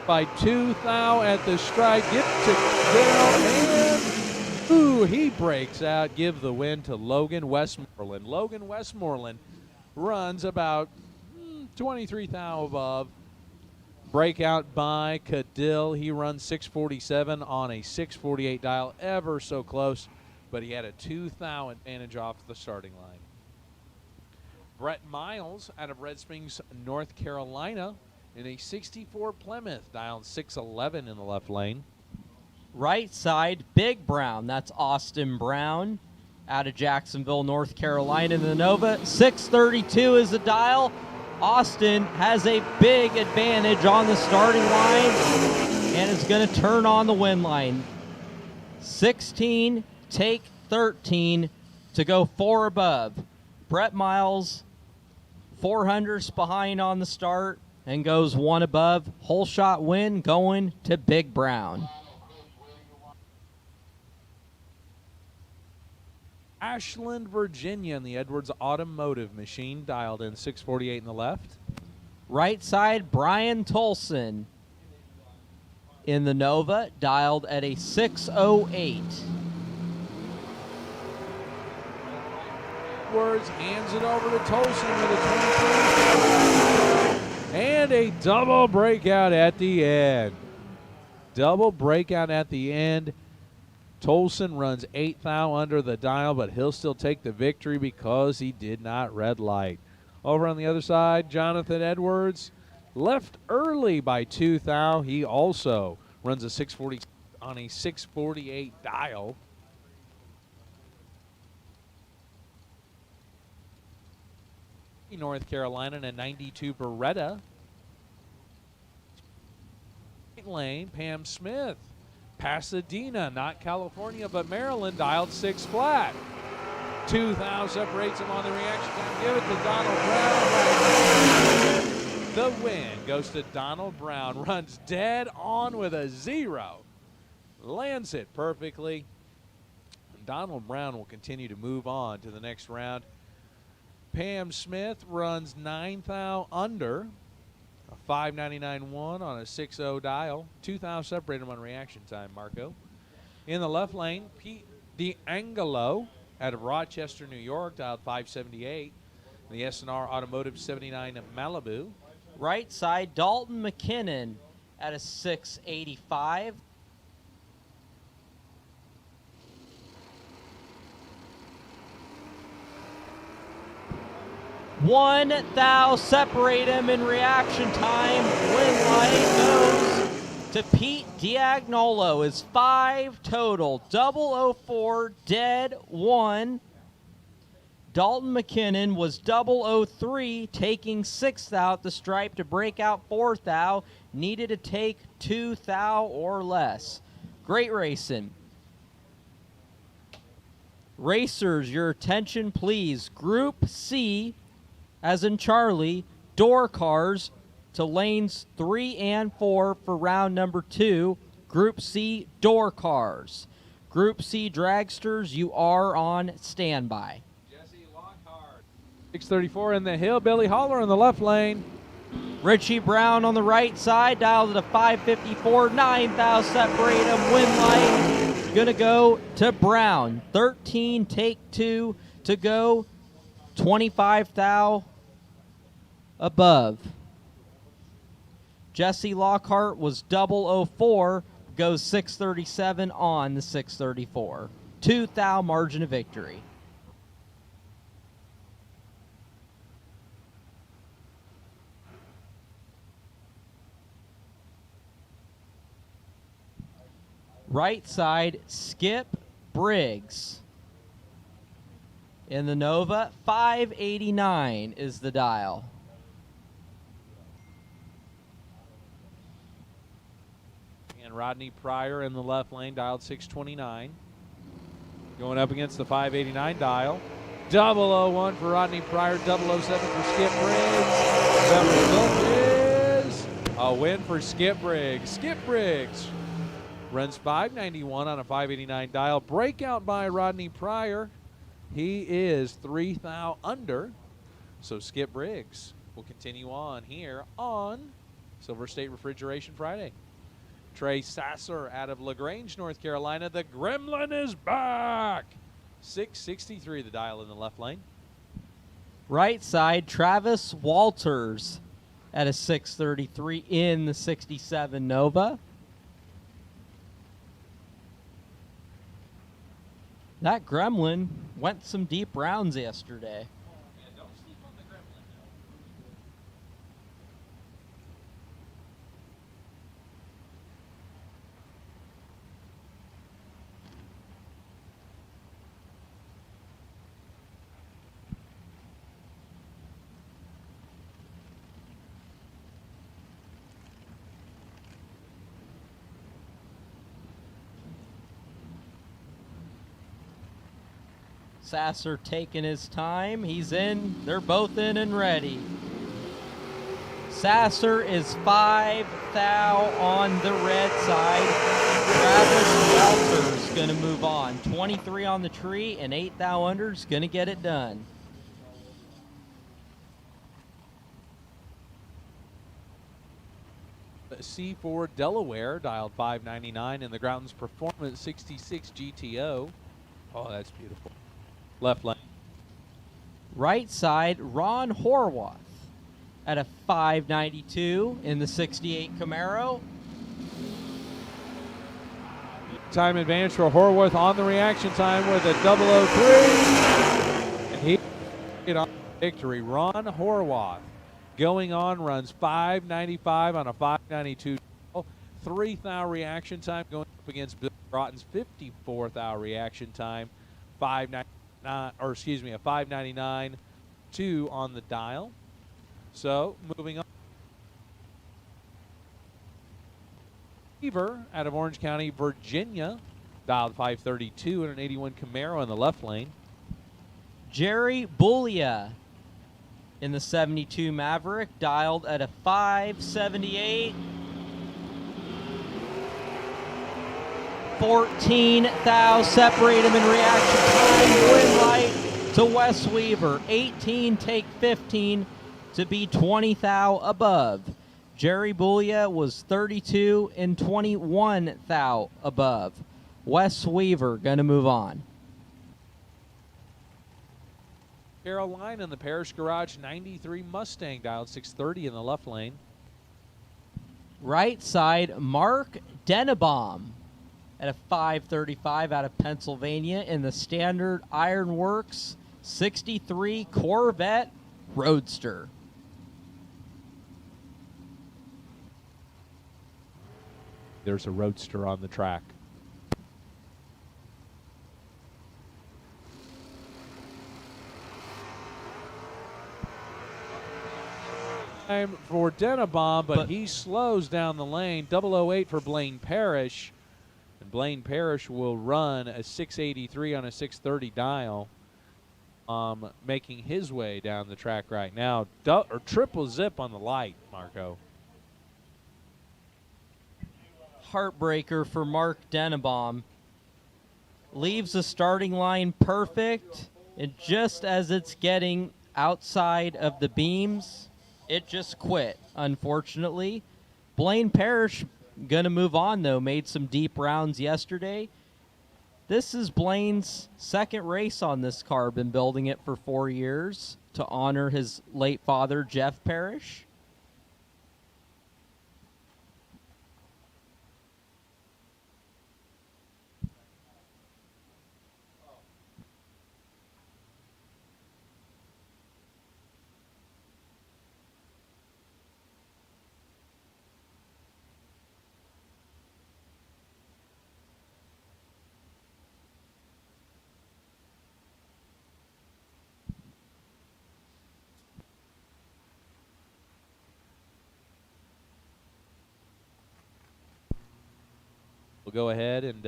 By 2 thou at the strike, get to Dale, and ooh, he breaks out. Give the win to Logan Westmoreland. Logan Westmoreland runs about 23 thou above. Breakout by Cadill. He runs 647 on a 648 dial, ever so close, but he had a 2 thou advantage off the starting line. Brett Miles out of Red Springs, North Carolina in a 64 Plymouth, dialed 611 in the left lane. Right side, Big Brown. That's Austin Brown out of Jacksonville, North Carolina in the Nova. 632 is the dial. Austin has a big advantage on the starting line and is going to turn on the win line. 16, take 13 to go 4 above. Brett Miles, 400s behind on the start and goes 1 above. Whole shot win going to Big Brown. Ashland, Virginia in the Edwards Automotive machine, dialed in 648 in the left. Right side, Brian Tolson in the Nova, dialed at a 608. Edwards hands it over to Tolson with a 23. And a double breakout at the end. Double breakout at the end. Tolson runs 8 thou under the dial, but he'll still take the victory because he did not red light. Over on the other side, Jonathan Edwards left early by 2 thou. He also runs a 640 on a 648 dial. North Carolina in a 92 Beretta. Lane, Pam Smith. Pasadena, not California, but Maryland, dialed 6 flat. 2 thou separates him on the reaction time. Give it to Donald Brown. The win goes to Donald Brown. Runs dead on with a 0. Lands it perfectly. Donald Brown will continue to move on to the next round. Pam Smith runs 9 thou under. A 599.1 on a 6.0 dial. 2 thou separate him on reaction time, Marco. In the left lane, Pete DeAngelo out of Rochester, New York, dialed 578. The S&R Automotive 79 Malibu. Right side, Dalton McKinnon at a 685. 1 thou separate him in reaction time. Win light goes to Pete Diagnolo. Is 5 total. 004 dead 1. Dalton McKinnon was 003, taking 6 thou at the stripe to break out 4 thou. Needed to take 2 thou or less. Great racing. Racers, your attention please. Group C, as in Charlie, door cars to lanes 3 and 4 for round number 2. Group C, door cars. Group C, dragsters, you are on standby. 634 in the Hillbilly Hauler in the left lane. Richie Brown on the right side, dialed at a 554, 9 thou separate him, win light. Gonna go to Brown. 13, take 2 to go. 25 thou above. Jesse Lockhart was 004, goes 637 on the 634. 2 thou margin of victory. Right side, Skip Briggs. In the Nova, 589 is the dial. And Rodney Pryor in the left lane, dialed 629. Going up against the 589 dial. 001 for Rodney Pryor, 007 for Skip Briggs. The result is a win for Skip Briggs. Skip Briggs runs 591 on a 589 dial. Breakout by Rodney Pryor. He is 3 thou under. So Skip Briggs will continue on here on Silver State Refrigeration Friday. Trey Sasser out of LaGrange, North Carolina. The Gremlin is back. 663 the dial in the left lane. Right side, Travis Walters at a 633 in the 67 Nova. That Gremlin went some deep rounds yesterday. Sasser taking his time. He's in. They're both in and ready. Sasser is 5 thou on the red side. Travis Walters going to move on. 23 on the tree and 8 thou under is going to get it done. C4 Delaware, dialed 599 in the Grounds Performance 66 GTO. Oh, that's beautiful. Left lane. Right side, Ron Horwath at a 592 in the 68 Camaro. Time advantage for Horwath on the reaction time with a 003. And he get on victory. Ron Horwath going on, runs 595 on a 592. 3 thou reaction time, going up against Bill Broughton's 54 thou reaction time. 599, 2 on the dial. So moving on. Beaver out of Orange County, Virginia, dialed 532 in an 81 Camaro in the left lane. Jerry Bullia in the 72 Maverick, dialed at a 578. 14 thou separate him in reaction time. Win light to Wes Weaver. 18 take 15 to be 20 thou above. Jerry Bullia was 32 and 21 thou above. Wes Weaver going to move on. Carolina in the Parish Garage 93 Mustang, dialed 630 in the left lane. Right side, Mark Dennebaum at a 535 out of Pennsylvania in the Standard Ironworks 63 Corvette. roadster. There's a roadster on the track. Time for Denabomb, but he slows down the lane. 008 for Blaine Parrish. And Blaine Parrish will run a 683 on a 630 dial, making his way down the track right now. Triple zip on the light, Marco. Heartbreaker for Mark Denabomb. Leaves the starting line perfect, and just as it's getting outside of the beams, it just quit, unfortunately. Blaine Parrish going to move on, though. Made some deep rounds yesterday. This is Blaine's second race on this car. Been building it for 4 years to honor his late father, Jeff Parrish. We'll go ahead and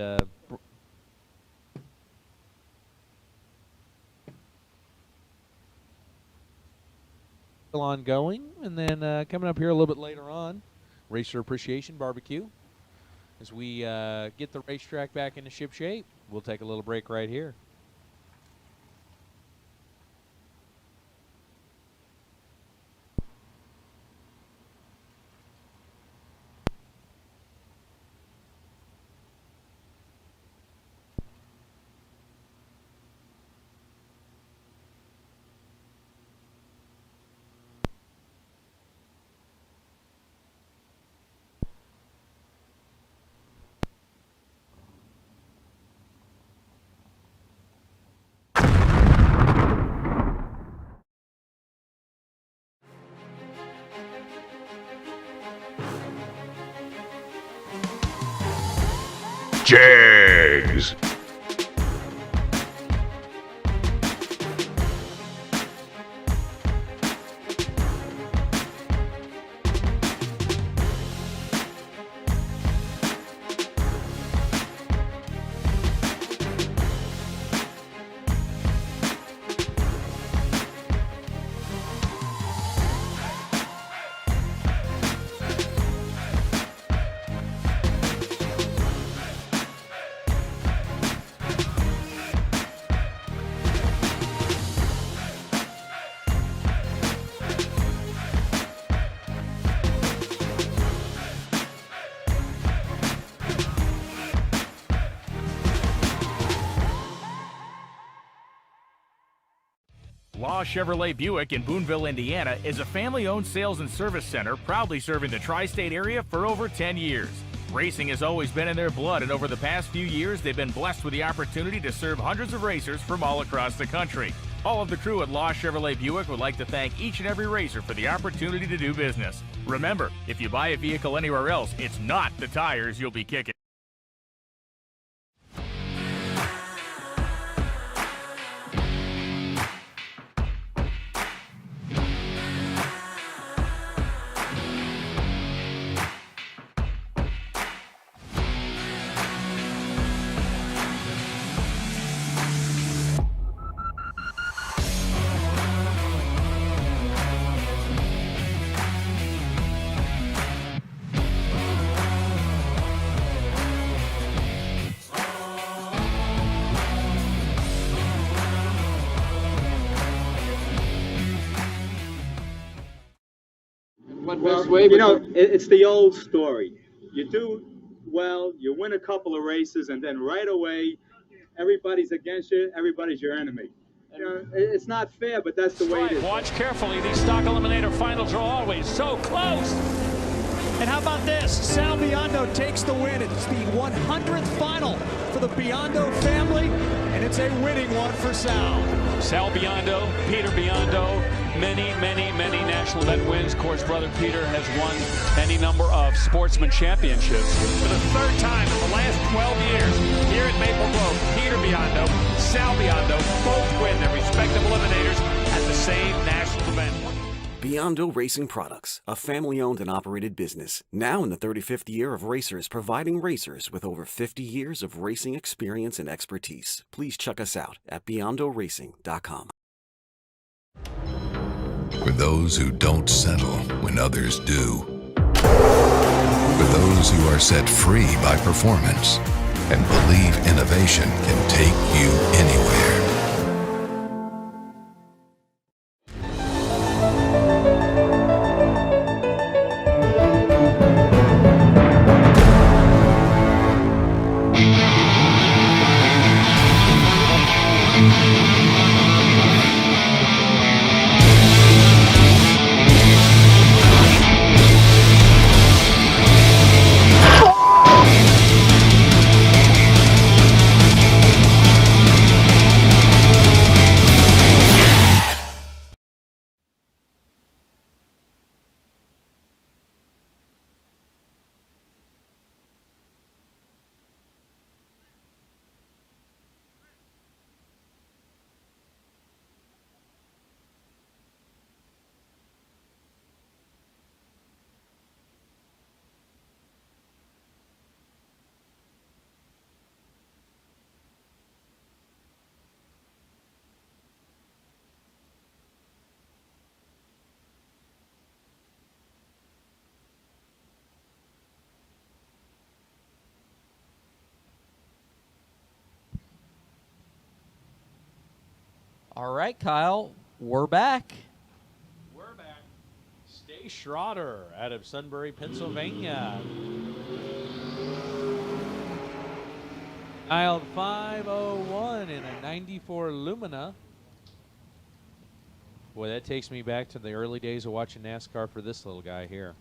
on going, and then coming up here a little bit later on, Racer Appreciation Barbecue. As we get the racetrack back into ship shape, we'll take a little break right here. Jags. Law Chevrolet Buick in Boonville, Indiana is a family-owned sales and service center proudly serving the tri-state area for over 10 years. Racing has always been in their blood, and over the past few years, they've been blessed with the opportunity to serve hundreds of racers from all across the country. All of the crew at Law Chevrolet Buick would like to thank each and every racer for the opportunity to do business. Remember, if you buy a vehicle anywhere else, it's not the tires you'll be kicking. You know, it's the old story. You do well, you win a couple of races, and then right away, everybody's against you, everybody's your enemy. You know, it's not fair, but that's the way it is. Watch carefully. These stock eliminator finals are always so close. And how about this? Sal Biondo takes the win. It's the 100th final for the Biondo family, and it's a winning one for Sal. Sal Biondo, Peter Biondo, many, many, many national event wins. Of course, brother Peter has won any number of sportsman championships. For the third time in the last 12 years, here at Maple Grove, Peter Biondo, Sal Biondo both win their respective eliminators at the same national event. Biondo Racing Products, a family-owned and operated business, now in the 35th year of racers, providing racers with over 50 years of racing experience and expertise. Please check us out at beyondoracing.com. For those who don't settle when others do. For those who are set free by performance and believe innovation can take you anywhere. All right, Kyle, we're back. We're back. Stay Schroeder out of Sunbury, Pennsylvania. Dialed 501 in a 94 Lumina. Boy, that takes me back to the early days of watching NASCAR for this little guy here.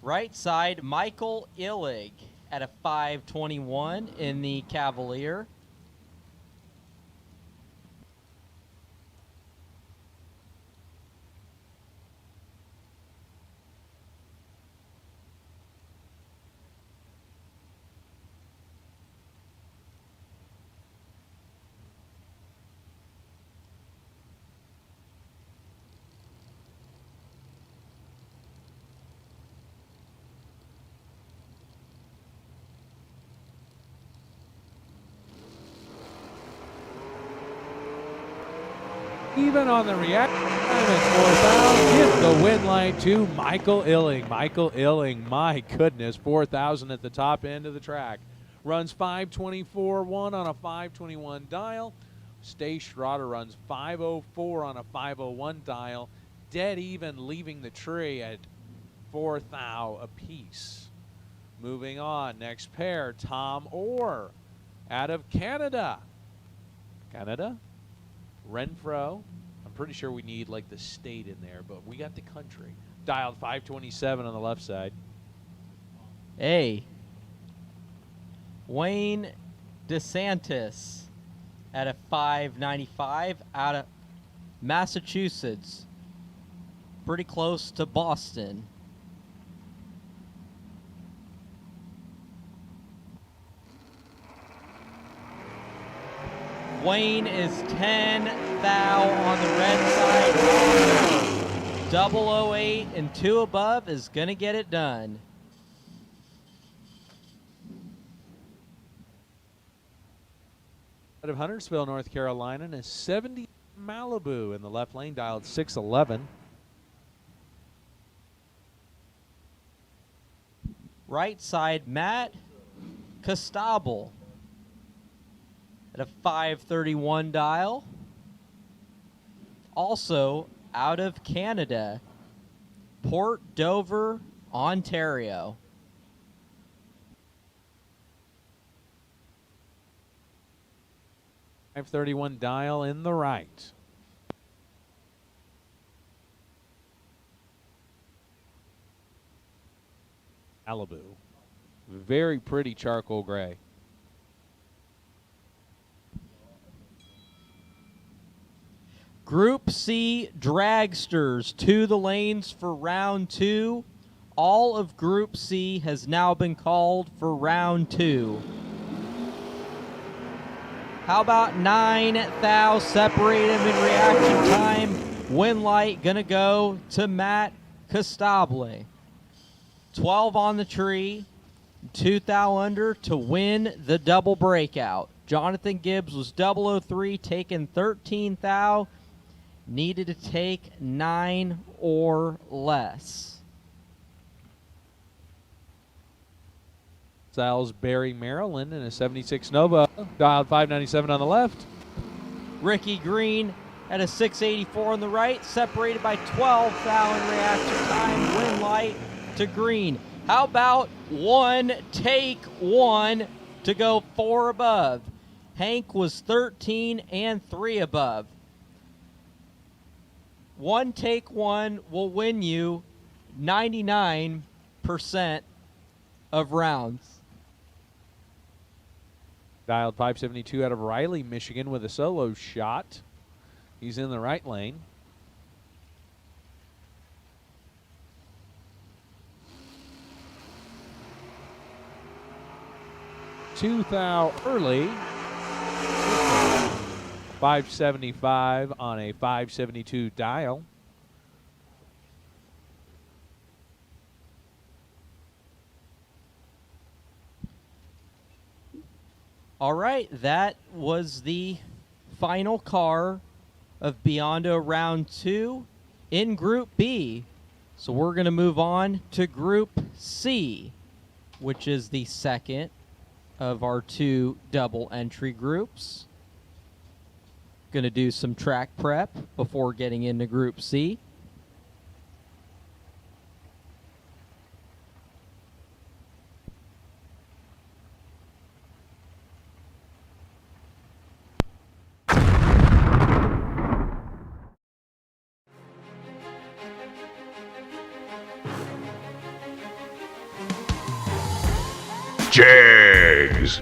Right side, Michael Illig at a 521 in the Cavalier. Even on the reaction time at 4,000, give the win line to Michael Illing. Michael Illing, my goodness, 4,000 at the top end of the track. Runs 524.1 on a 521 dial. Stay Schroeder runs 504 on a 501 dial. Dead even leaving the tree at 4,000 apiece. Moving on, next pair, Tom Orr out of Canada. Canada? Renfro. I'm pretty sure we need like the state in there, but we got the country. Dialed 527 on the left side. A. Wayne DeSantis at a 595 out of Massachusetts. Pretty close to Boston. Wayne is 10 thou on the red side. 008 and 2 above is going to get it done. Out of Huntersville, North Carolina, and a 70 Malibu in the left lane, dialed 611. Right side, Matt Costabile at a 531 dial. Also out of Canada, Port Dover, Ontario. .531 dial in the right. Malibu. Very pretty charcoal gray. Group C dragsters to the lanes for round 2. All of Group C has now been called for round 2. How about 9 thou? Separate him in reaction time. Win light gonna go to Matt Costable. 12 on the tree. 2 thou under to win the double breakout. Jonathan Gibbs was 003, taking 13 thou. Needed to take 9 or less. Salisbury, Maryland, in a 76 Nova, dialed 597 on the left. Ricky Green at a 684 on the right, separated by 12 thou in reaction time. Win light to Green. How about 1 take 1 to go 4 above? Hank was 13 and 3 above. 1 take 1 will win you 99% of rounds. Dialed 572 out of Riley, Michigan, with a solo shot. He's in the right lane. Two thou early. 575 on a 572 dial. All right, that was the final car of Biondo round 2 in Group B. So we're going to move on to Group C, which is the second of our 2 double entry groups. Going to do some track prep before getting into Group C. Jags.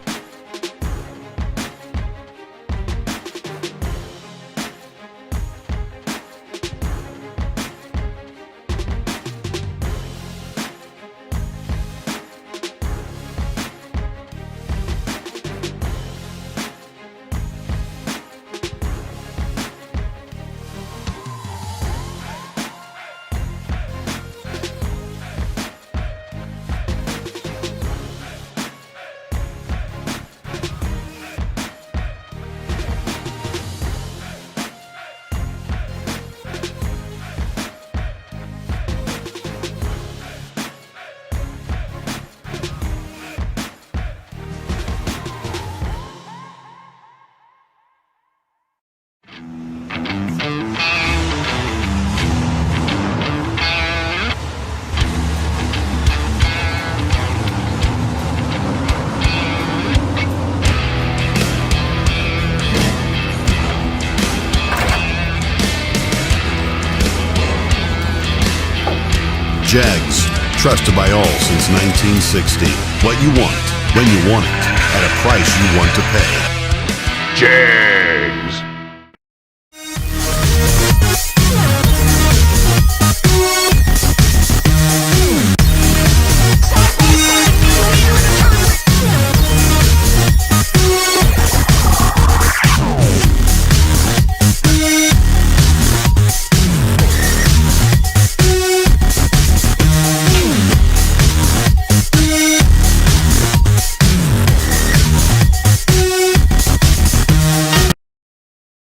Jags, trusted by all since 1960. What you want, when you want it, at a price you want to pay. Jags.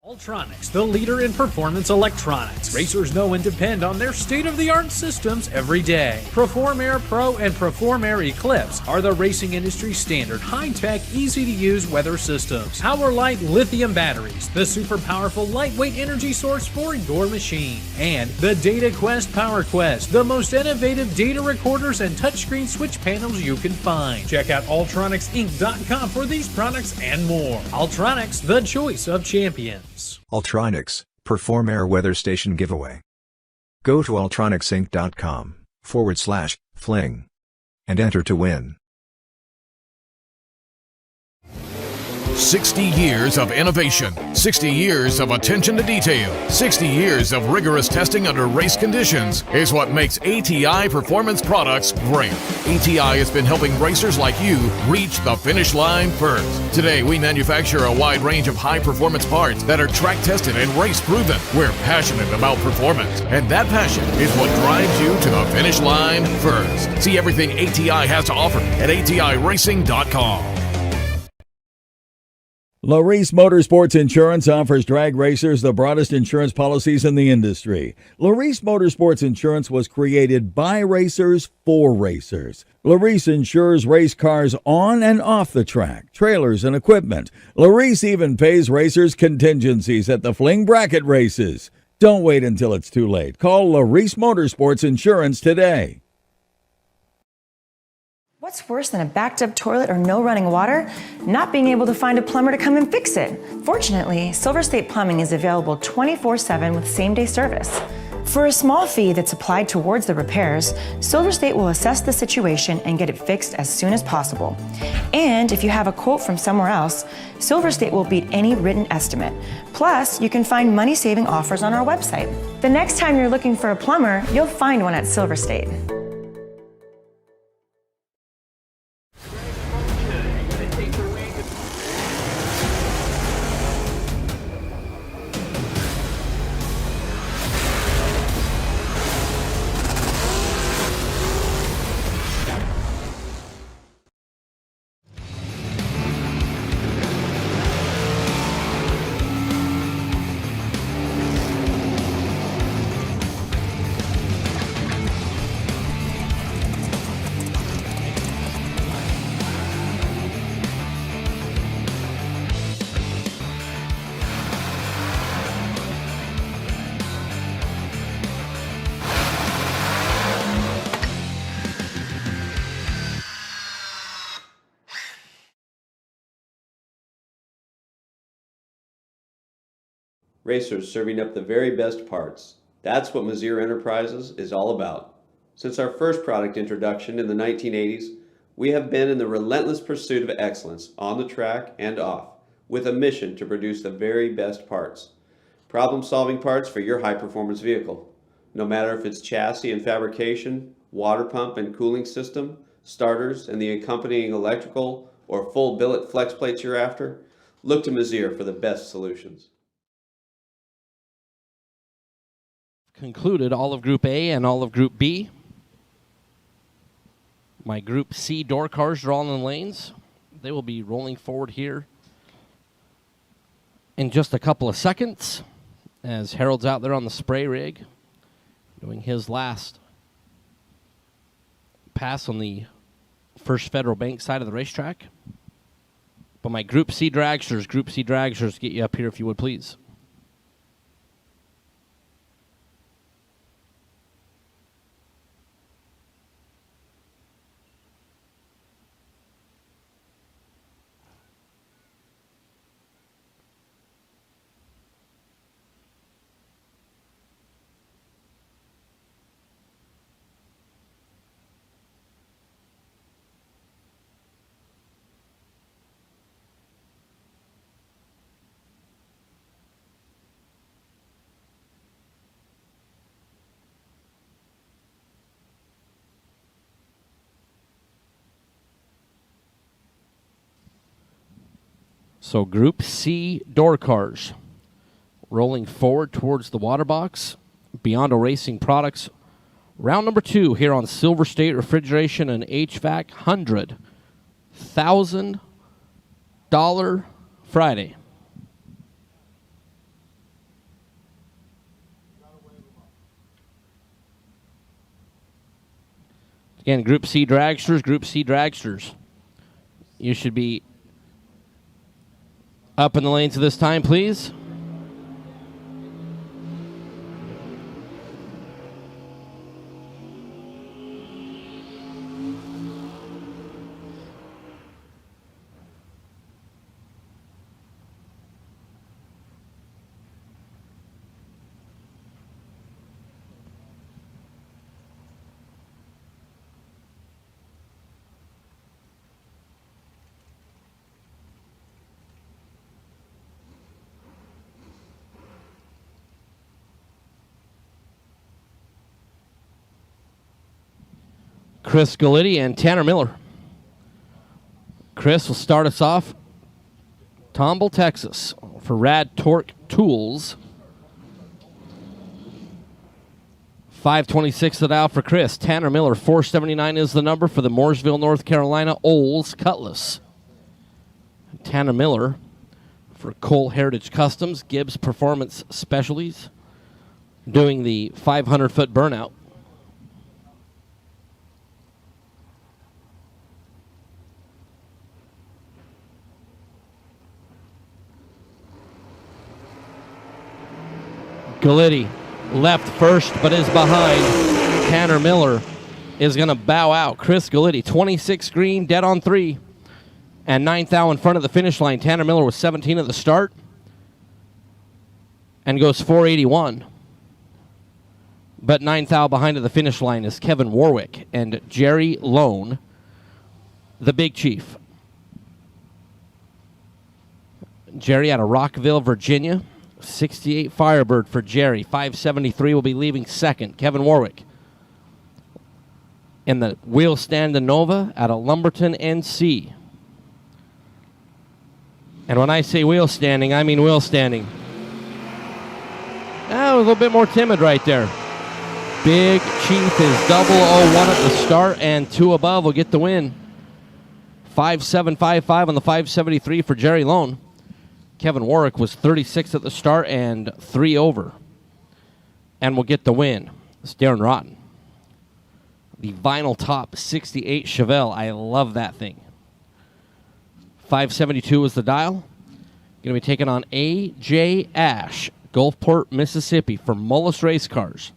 Ultronics, the leader in performance electronics. Racers know and depend on their state-of-the-art systems every day. Perform Air Pro and Perform Air Eclipse are the racing industry standard, high-tech, easy-to-use weather systems. Power-Light lithium batteries, the super powerful lightweight energy source for your machine. And the Data Quest Power Quest, the most innovative data recorders and touchscreen switch panels you can find. Check out ultronicsinc.com for these products and more. Ultronics, the choice of champions. Ultronics, Perform Air Weather Station Giveaway. Go to ultronicsinc.com/fling and enter to win. 60 years of innovation, 60 years of attention to detail, 60 years of rigorous testing under race conditions is what makes ATI Performance Products great. ATI has been helping racers like you reach the finish line first. Today, we manufacture a wide range of high-performance parts that are track-tested and race-proven. We're passionate about performance, and that passion is what drives you to the finish line first. See everything ATI has to offer at ATIRacing.com. Larice Motorsports Insurance offers drag racers the broadest insurance policies in the industry. Larice Motorsports Insurance was created by racers for racers. Larice insures race cars on and off the track, trailers and equipment. Larice even pays racers contingencies at the Fling bracket races. Don't wait until it's too late. Call Larice Motorsports Insurance today. What's worse than a backed up toilet or no running water? Not being able to find a plumber to come and fix it. Fortunately, Silver State Plumbing is available 24/7 with same-day service. For a small fee that's applied towards the repairs, Silver State will assess the situation and get it fixed as soon as possible. And if you have a quote from somewhere else, Silver State will beat any written estimate. Plus, you can find money-saving offers on our website. The next time you're looking for a plumber, you'll find one at Silver State. Racers serving up the very best parts. That's what Mazir Enterprises is all about. Since our first product introduction in the 1980s, we have been in the relentless pursuit of excellence on the track and off, with a mission to produce the very best parts. Problem-solving parts for your high-performance vehicle. No matter if it's chassis and fabrication, water pump and cooling system, starters and the accompanying electrical, or full billet flex plates you're after, look to Mazir for the best solutions. Concluded all of Group A and all of Group B. My Group C door cars are all in the lanes. They will be rolling forward here in just a couple of seconds as Harold's out there on the spray rig doing his last pass on the First Federal Bank side of the racetrack. But my Group C dragsters, get you up here if you would please. So Group C door cars rolling forward towards the water box. Biondo Racing Products. Round number 2 here on Silver State Refrigeration and HVAC. $100,000 Friday. Again, Group C dragsters. You should be up in the lanes at this time, please. Chris Gallitti and Tanner Miller. Chris will start us off. Tomball, Texas, for Rad Torque Tools. 526 the dial for Chris. Tanner Miller, 479 is the number for the Mooresville, North Carolina Olds Cutlass. Tanner Miller for Cole Heritage Customs, Gibbs Performance Specialties, doing the 500-foot burnout. Gallitti left first, but is behind. Tanner Miller is going to bow out. Chris Gallitti, 26 green, dead on 3. And 9th thou in front of the finish line. Tanner Miller was 17 at the start and goes 481. But 9th thou behind at the finish line is Kevin Warwick and Jerry Lone, the Big Chief. Jerry out of Rockville, Virginia. 68 Firebird for Jerry. 573 will be leaving second. Kevin Warwick in the Wheel Stand Nova out of Lumberton, NC. And when I say wheel standing, I mean wheel standing. A little bit more timid right there. Big Chief is 001 at the start, and 2 above will get the win. 5755 on the 573 for Jerry Lone. Kevin Warwick was 36 at the start and 3 over. And will get the win. It's Darren Rotten. The vinyl top 68 Chevelle. I love that thing. 572 is the dial. Going to be taking on A.J. Ash, Gulfport, Mississippi, for Mullis Race Cars.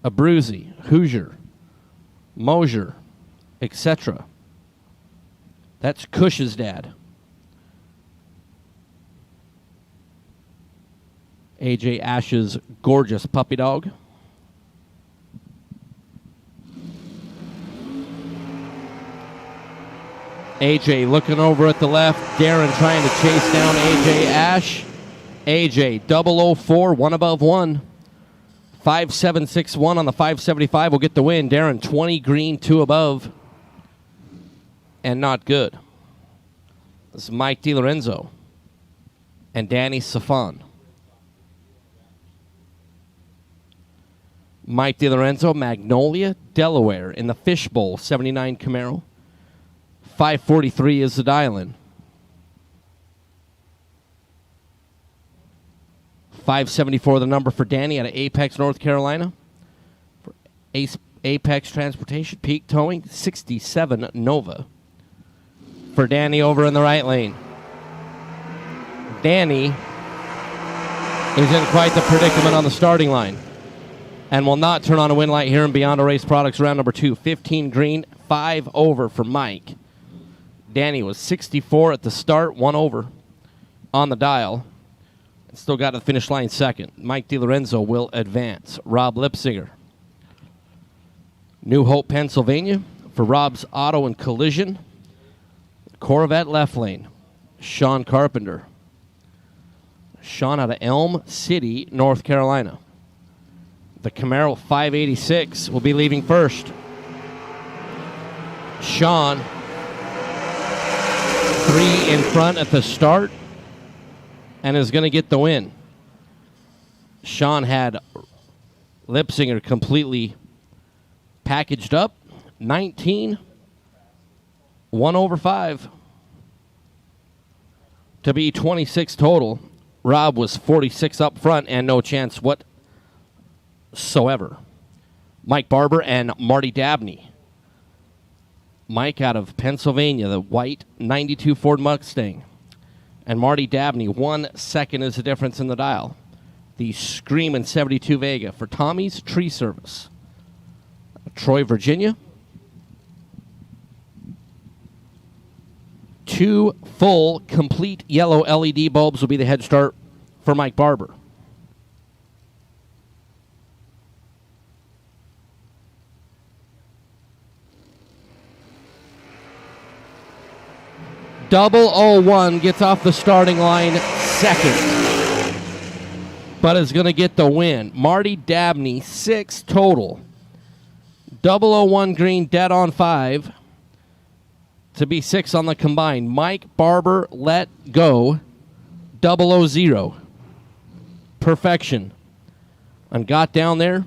Abruzzi, Hoosier, Mosier, etc. That's Cush's dad. A.J. Ash's gorgeous puppy dog. AJ looking over at the left. Darren trying to chase down AJ Ash. AJ 004, 1 above 1. 5761 on the 575 will get the win. Darren 20 green, 2 above. And not good. This is Mike DiLorenzo and Danny Safan. Mike DiLorenzo, Magnolia, Delaware, in the Fishbowl 79 Camaro. 543 is the dial-in. 574 the number for Danny out of Apex, North Carolina. For Apex Transportation, Peak Towing, 67 Nova. For Danny over in the right lane. Danny is in quite the predicament on the starting line and will not turn on a win light here in Beyond Race Products round number 2. 15 green, 5 over for Mike. Danny was 64 at the start, 1 over on the dial. Still got to the finish line second. Mike DiLorenzo will advance. Rob Lipsinger. New Hope, Pennsylvania, for Rob's Auto and Collision. Corvette left lane. Sean Carpenter. Sean out of Elm City, North Carolina. The Camaro 586 will be leaving first. Sean 3 in front at the start and is going to get the win. Sean had Lipsinger completely packaged up. 19, 1 over 5 to be 26 total. Rob was 46 up front and no chance whatsoever. Mike Barber and Marty Dabney. Mike out of Pennsylvania, the white 92 Ford Mustang. And Marty Dabney, 1 second is the difference in the dial. The Screamin' 72 Vega for Tommy's Tree Service. Troy, Virginia. 2 full, complete yellow LED bulbs will be the head start for Mike Barber. .001 gets off the starting line second, but is going to get the win. Marty Dabney, 6 total. 001 green, dead on 5. To be 6 on the combined. Mike Barber, let go. 000. Perfection. And got down there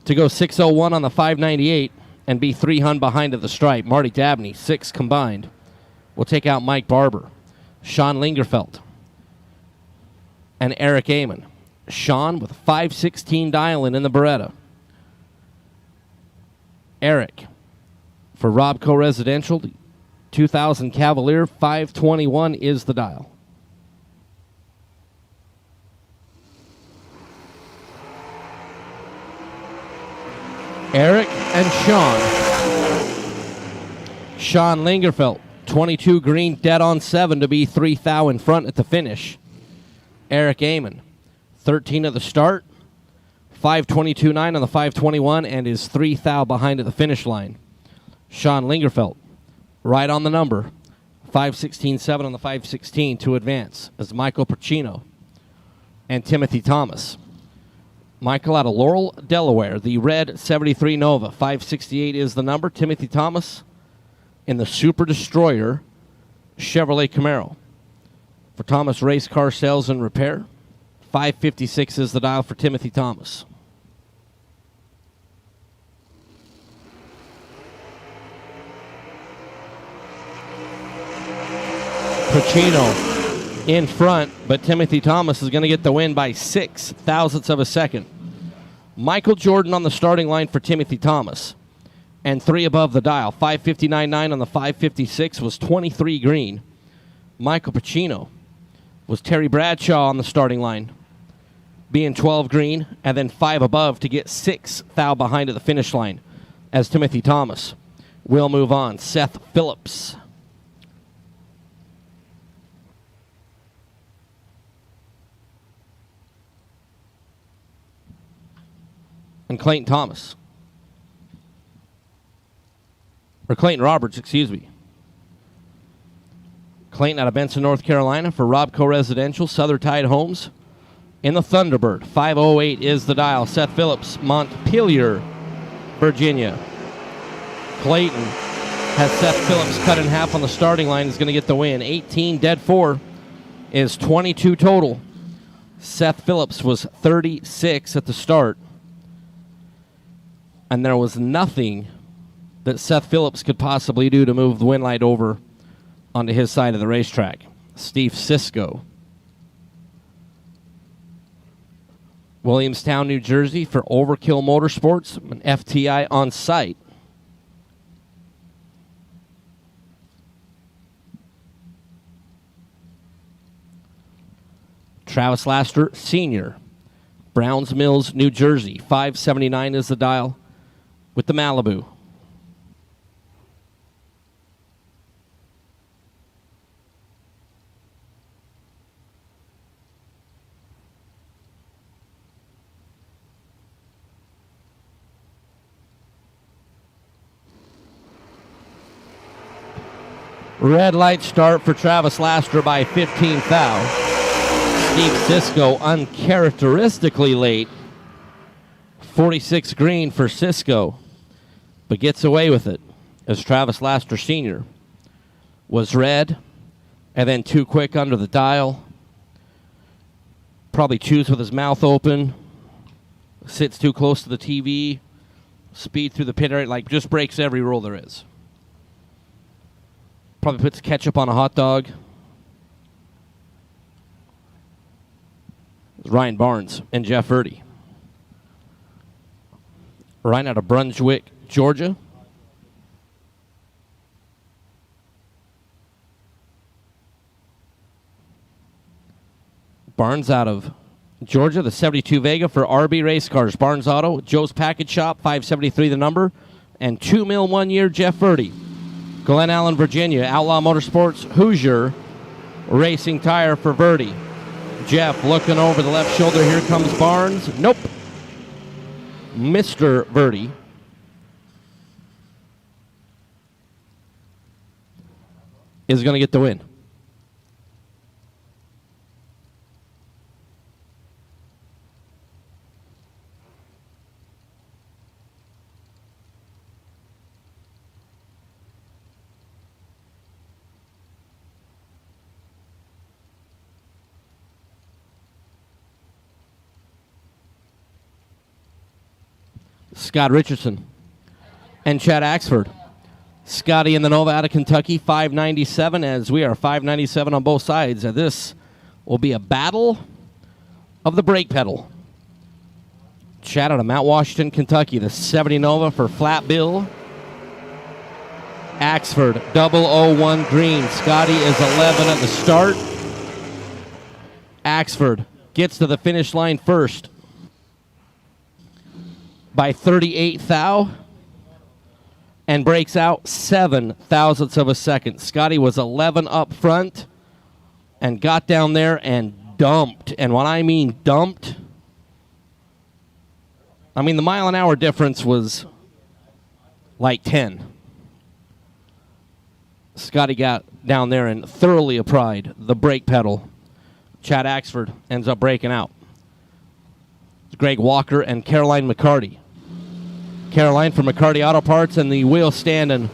to go 601 on the 598 and be 3 hun behind at the stripe. Marty Dabney, 6 combined. Will take out Mike Barber. Sean Lingerfeld. And Eric Amon. Sean with 516 dialing in the Beretta. Eric for Robco Residential, 2000 Cavalier, 521 is the dial. Eric and Sean. Sean Lingerfeld, 22 green, dead on 7 to be 3 thou in front at the finish. Eric Amon, 13 at the start, 522.9 on the 521, and is 3 thou behind at the finish line. Sean Lingerfeld, right on the number, 516.7 on the 516 to advance as Michael Pacino and Timothy Thomas. Michael out of Laurel, Delaware, the red 73 Nova, 568 is the number. Timothy Thomas in the Super Destroyer Chevrolet Camaro. For Thomas Race Car Sales and Repair, 556 is the dial for Timothy Thomas. Pacino in front, but Timothy Thomas is going to get the win by 6 thousandths of a second. Michael Jordan on the starting line for Timothy Thomas. And 3 above the dial. 559.9 on the 556 was 23 green. Michael Pacino was Terry Bradshaw on the starting line, being 12 green, and then 5 above to get 6 thou behind at the finish line as Timothy Thomas will move on. Seth Phillips. And Clayton Thomas. Or Clayton Roberts, excuse me. Clayton out of Benson, North Carolina for Robco Residential, Southern Tide Homes. In the Thunderbird, 508 is the dial. Seth Phillips, Montpelier, Virginia. Clayton has Seth Phillips cut in half on the starting line, is going to get the win. 18 dead 4 is 22 total. Seth Phillips was 36 at the start. And there was nothing that Seth Phillips could possibly do to move the win light over onto his side of the racetrack. Steve Sisko. Williamstown, New Jersey for Overkill Motorsports, an FTI on site. Travis Laster, Sr., Browns Mills, New Jersey. 579 is the dial with the Malibu. Red light start for Travis Laster by 15 thou. Steve Sisko uncharacteristically late. 46 green for Sisko, but gets away with it as Travis Laster Sr. was red and then too quick under the dial. Probably chews with his mouth open. Sits too close to the TV. Speed through the pit area, like just breaks every rule there is. Probably puts ketchup on a hot dog. Ryan Barnes and Jeff Verdi. Ryan out of Brunswick, Georgia. Barnes out of Georgia, the 72 Vega for RB Race Cars. Barnes Auto, Joe's Package Shop, 573 the number, and $2 million 1 year Jeff Verdi. Glen Allen, Virginia, Outlaw Motorsports, Hoosier Racing Tire for Verdi. Jeff looking over the left shoulder. Here comes Barnes. Nope. Mr. Verdi. Is going to get the win. Scott Richardson, and Chad Axford. Scotty in the Nova out of Kentucky, 597, as we are 597 on both sides. This will be a battle of the brake pedal. Chad out of Mount Washington, Kentucky, the 70 Nova for Flat Bill. Axford, 001 green. Scotty is 11 at the start. Axford gets to the finish line first by 38 thou and breaks out 7 thousandths of a second. Scotty was 11 up front and got down there and dumped. And when I mean dumped, I mean the mile-an-hour difference was like 10. Scotty got down there and thoroughly applied the brake pedal. Chad Axford ends up breaking out. Greg Walker and Caroline McCarty. Caroline from McCarty Auto Parts and the wheel stand and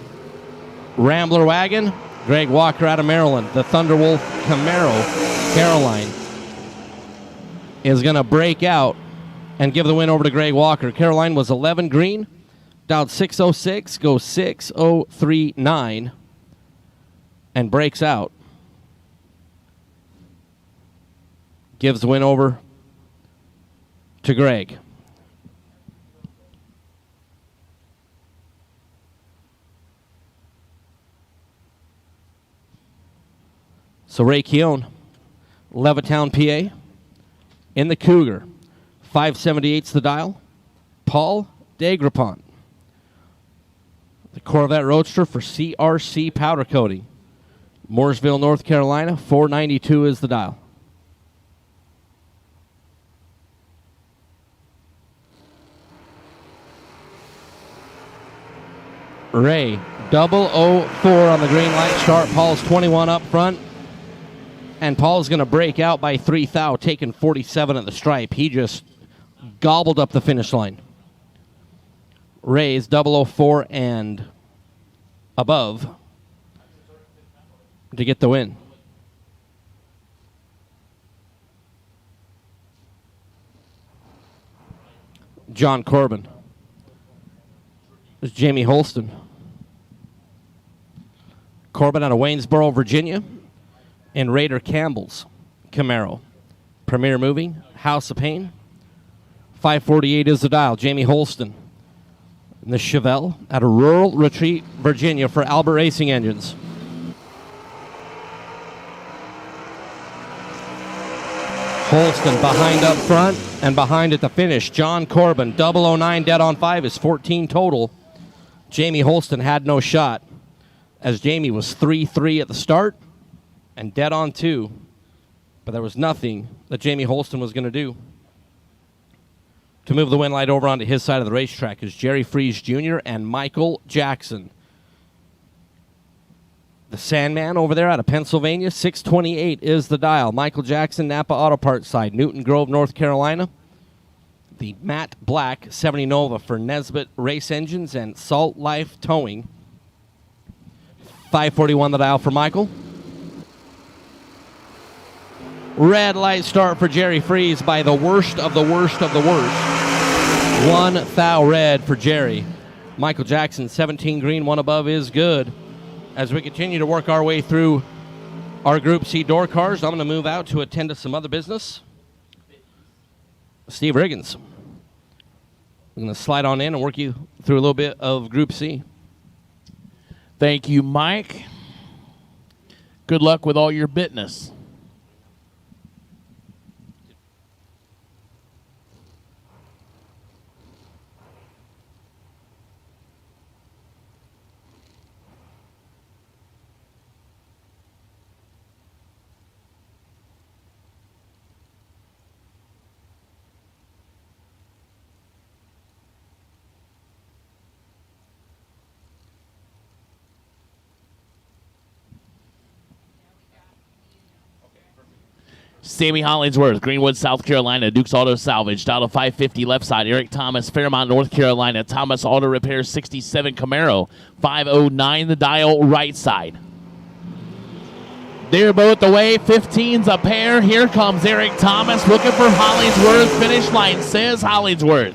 Rambler wagon. Greg Walker out of Maryland. The Thunderwolf Camaro. Caroline is going to break out and give the win over to Greg Walker. Caroline was 11 green. Dialed 606, goes 6039, and breaks out. Gives the win over to Greg. So Ray Keown, Levittown, PA, in the Cougar. 578's the dial. Paul Degrapont. The Corvette Roadster for CRC powder coating. Mooresville, North Carolina, 492 is the dial. Ray, 004 on the green light start. Paul's 21 up front. And Paul's going to break out by 3 thou, taking 47 at the stripe. He just gobbled up the finish line. Ray's 004 and above to get the win. John Corbin. There's Jamie Holston. Corbin out of Waynesboro, Virginia. And Raider Campbell's Camaro. Premier Moving, House of Pain. 548 is the dial. Jamie Holston. And the Chevelle out of Rural Retreat, Virginia for Albert Racing Engines. Holston behind up front and behind at the finish. John Corbin, 009 dead on 5 is 14 total. Jamie Holston had no shot as Jamie was 3-3 at the start and dead on 2. But there was nothing that Jamie Holston was going to do. To move the win light over onto his side of the racetrack is Jerry Fries Jr. and Michael Jackson. The Sandman over there out of Pennsylvania, 628 is the dial. Michael Jackson, Napa Auto Parts side, Newton Grove, North Carolina. The Matte Black 70 Nova for Nesbitt Race Engines and Salt Life Towing. 541 the dial for Michael. Red light start for Jerry Fries by the worst of the worst of the worst. 1 thou red for Jerry. Michael Jackson, 17 green, 1 above is good. As we continue to work our way through our Group C door cars, I'm going to move out to attend to some other business. Steve Riggins. I'm going to slide on in and work you through a little bit of Group C. Thank you, Mike. Good luck with all your business. Sammy Hollingsworth, Greenwood, South Carolina, Duke's Auto Salvage, dial 550 left side. Eric Thomas, Fairmont, North Carolina, Thomas Auto Repair, 67 Camaro, 509 the dial right side. They're both away, 15's a pair. Here comes Eric Thomas looking for Hollingsworth. Finish line says Hollingsworth.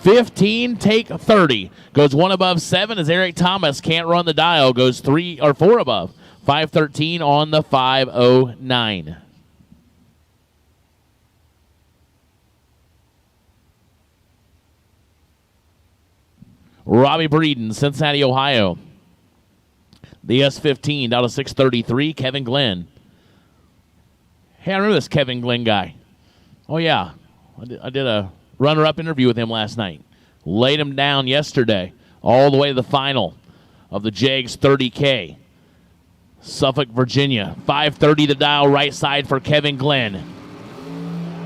15, take 30. Goes 1 above 7 as Eric Thomas can't run the dial. Goes 3 or 4 above. 513 on the 509. Robbie Breeden, Cincinnati, Ohio. The S15 down to 633. Kevin Glenn. Hey, I remember this Kevin Glenn guy. Oh, yeah. I did a runner-up interview with him last night. Laid him down yesterday, all the way to the final of the JAGS 30K. Suffolk, Virginia. 530 the dial, right side for Kevin Glenn.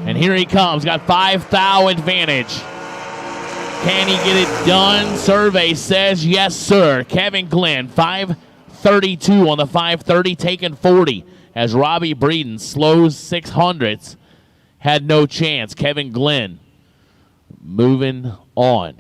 And here he comes. Got 5 thou advantage. Can he get it done? Survey says yes, sir. Kevin Glenn, 532 on the 530, taking 40. As Robbie Breeden slows 600s. Had no chance. Kevin Glenn moving on.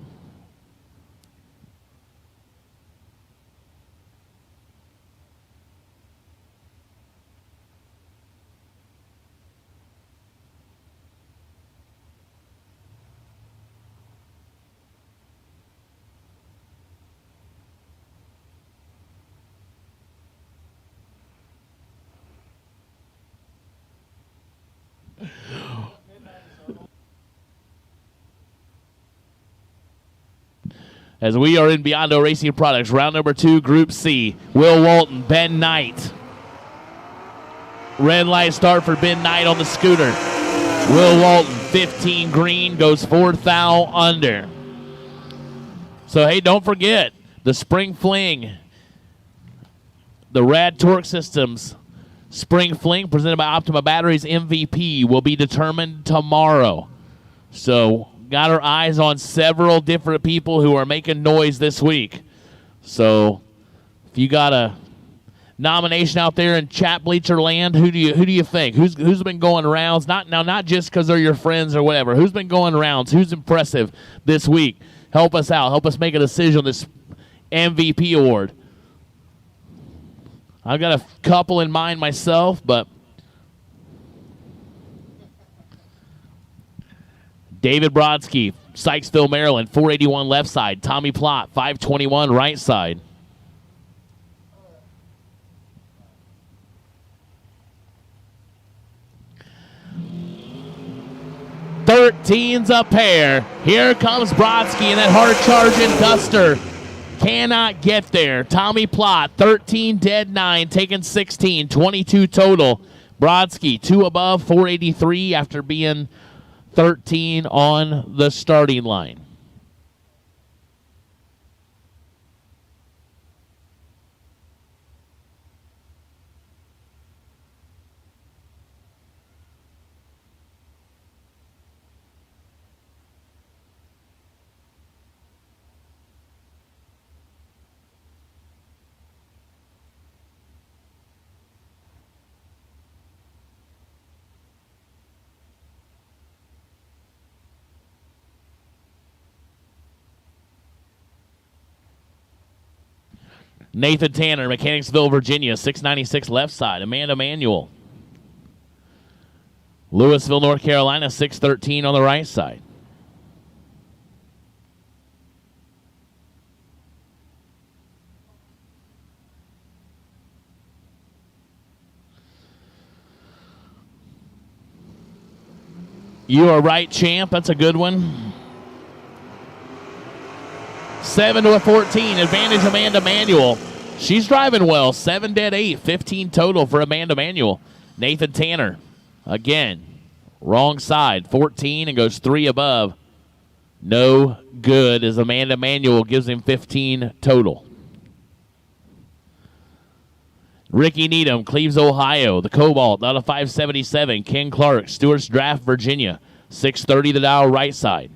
As we are in Biondo Racing Products, round number 2, Group C. Will Walton, Ben Knight. Red light start for Ben Knight on the scooter. Will Walton, 15 green, goes 4 thou under. So, hey, don't forget, the Spring Fling, the RAD Torque Systems Spring Fling presented by Optima Batteries MVP will be determined tomorrow. So, got our eyes on several different people who are making noise this week. So, if you got a nomination out there in chat bleacher land, who do you think? Who's been going rounds? Not just because they're your friends or whatever. Who's been going rounds? Who's impressive this week? Help us out. Help us make a decision on this MVP award. I've got a couple in mind myself, but David Brodsky, Sykesville, Maryland, 481 left side. Tommy Plott, 521 right side. Thirteen's a pair. Here comes Brodsky in that hard-charging Duster. Cannot get there. Tommy Plott, 13 dead 9, taking 16, 22 total. Brodsky, 2 above, 483 after being 13 on the starting line. Nathan Tanner, Mechanicsville, Virginia, 696 left side. Amanda Manuel. Louisville, North Carolina, 613 on the right side. You are right, champ. That's a good one. 7 to a 14. Advantage Amanda Manuel. She's driving well. 7 dead 8. 15 total for Amanda Manuel. Nathan Tanner. Again. Wrong side. 14 and goes 3 above. No good as Amanda Manuel gives him 15 total. Ricky Needham, Cleves, Ohio. The Cobalt, out of 577. Ken Clark, Stewart's Draft, Virginia. 630 the dial right side.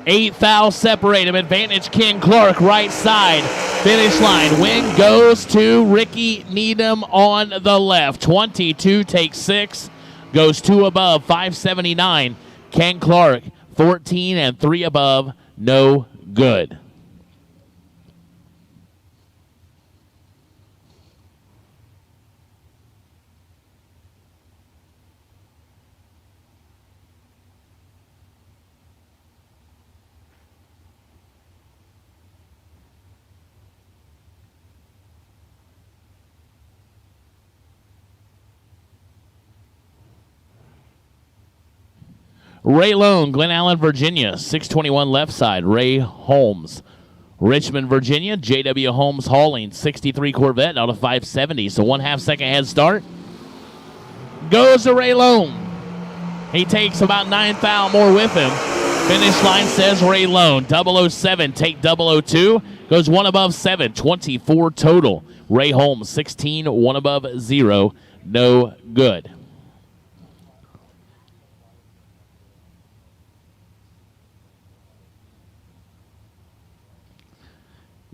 Eight fouls separate him. Advantage Ken Clark, right side. Finish line. Win goes to Ricky Needham on the left. 22 takes 6. goes 2 above, 579. Ken Clark, 14 and 3 above, no good. Ray Lone, Glen Allen, Virginia, 621 left side. Ray Holmes. Richmond, Virginia, J.W. Holmes Hauling, 63 Corvette out of 570. So 1/2 second head start. Goes to Ray Lone. He takes about 9 thou more with him. Finish line says Ray Lone. 007, take 002. Goes 1 above 7, 24 total. Ray Holmes, 16, 1 above 0. No good.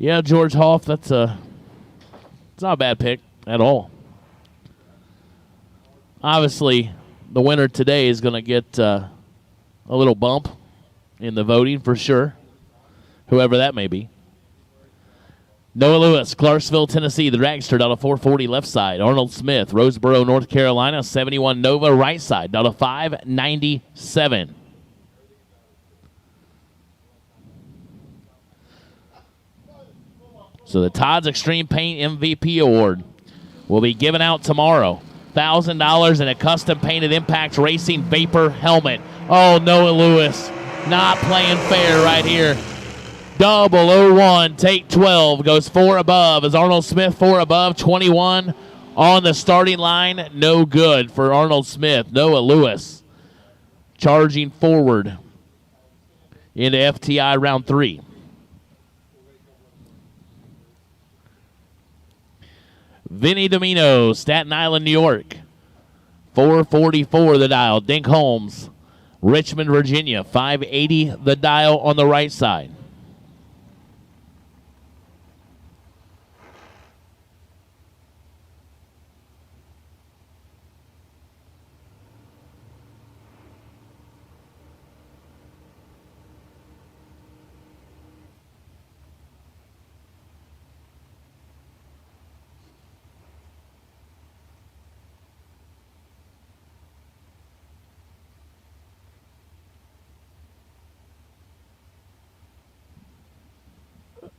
Yeah, George Hoff, it's not a bad pick at all. Obviously, the winner today is going to get a little bump in the voting for sure, whoever that may be. Noah Lewis, Clarksville, Tennessee, the dragster, out of 440 left side. Arnold Smith, Roseboro, North Carolina, 71 Nova right side, out of 597. So the Todd's Extreme Paint MVP Award will be given out tomorrow. $1,000 in a custom painted Impact Racing Vapor helmet. Oh, Noah Lewis not playing fair right here. 001, take 12, goes 4 above. Is Arnold Smith 4 above? 21 on the starting line. No good for Arnold Smith. Noah Lewis charging forward into FTI round 3. Vinny Domino, Staten Island, New York. 444 the dial. Dink Holmes, Richmond, Virginia. 580 the dial on the right side.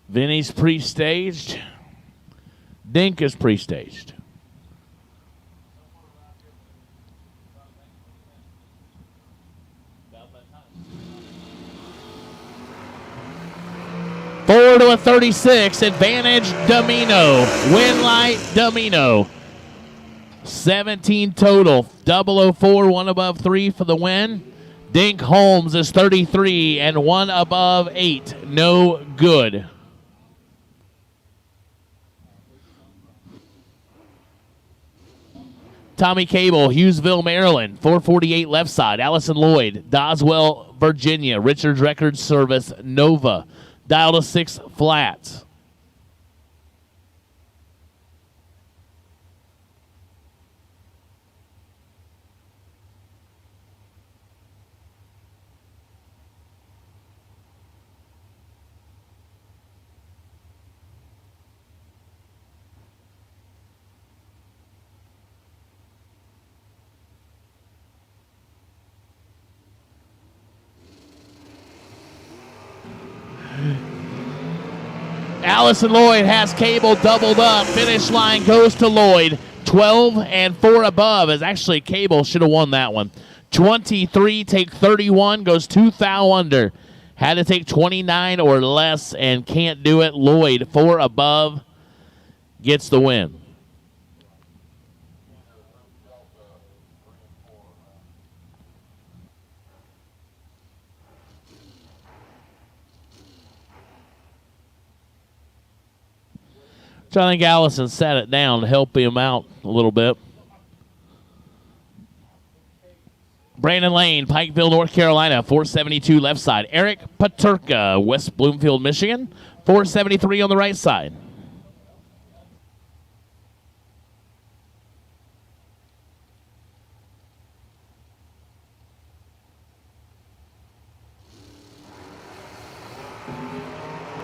Vinny's pre-staged. Dink is pre-staged. Forward to a 36. Advantage Domino. Win light Domino. 17 total. 004, 1 above 3 for the win. Dink Holmes is 33 and 1 above 8. No good. Tommy Cable, Hughesville, Maryland, 448 left side. Allison Lloyd, Doswell, Virginia. Richards Record Service, Nova. Dial to 6 flats. Allison Lloyd has Cable doubled up. Finish line goes to Lloyd. 12 and 4 above, as actually Cable should have won that one. 23, take 31, goes 2 thou under. Had to take 29 or less and can't do it. Lloyd, 4 above, gets the win. So I think Allison sat it down to help him out a little bit. Brandon Lane, Pikeville, North Carolina, 472 left side. Eric Paterka, West Bloomfield, Michigan, 473 on the right side.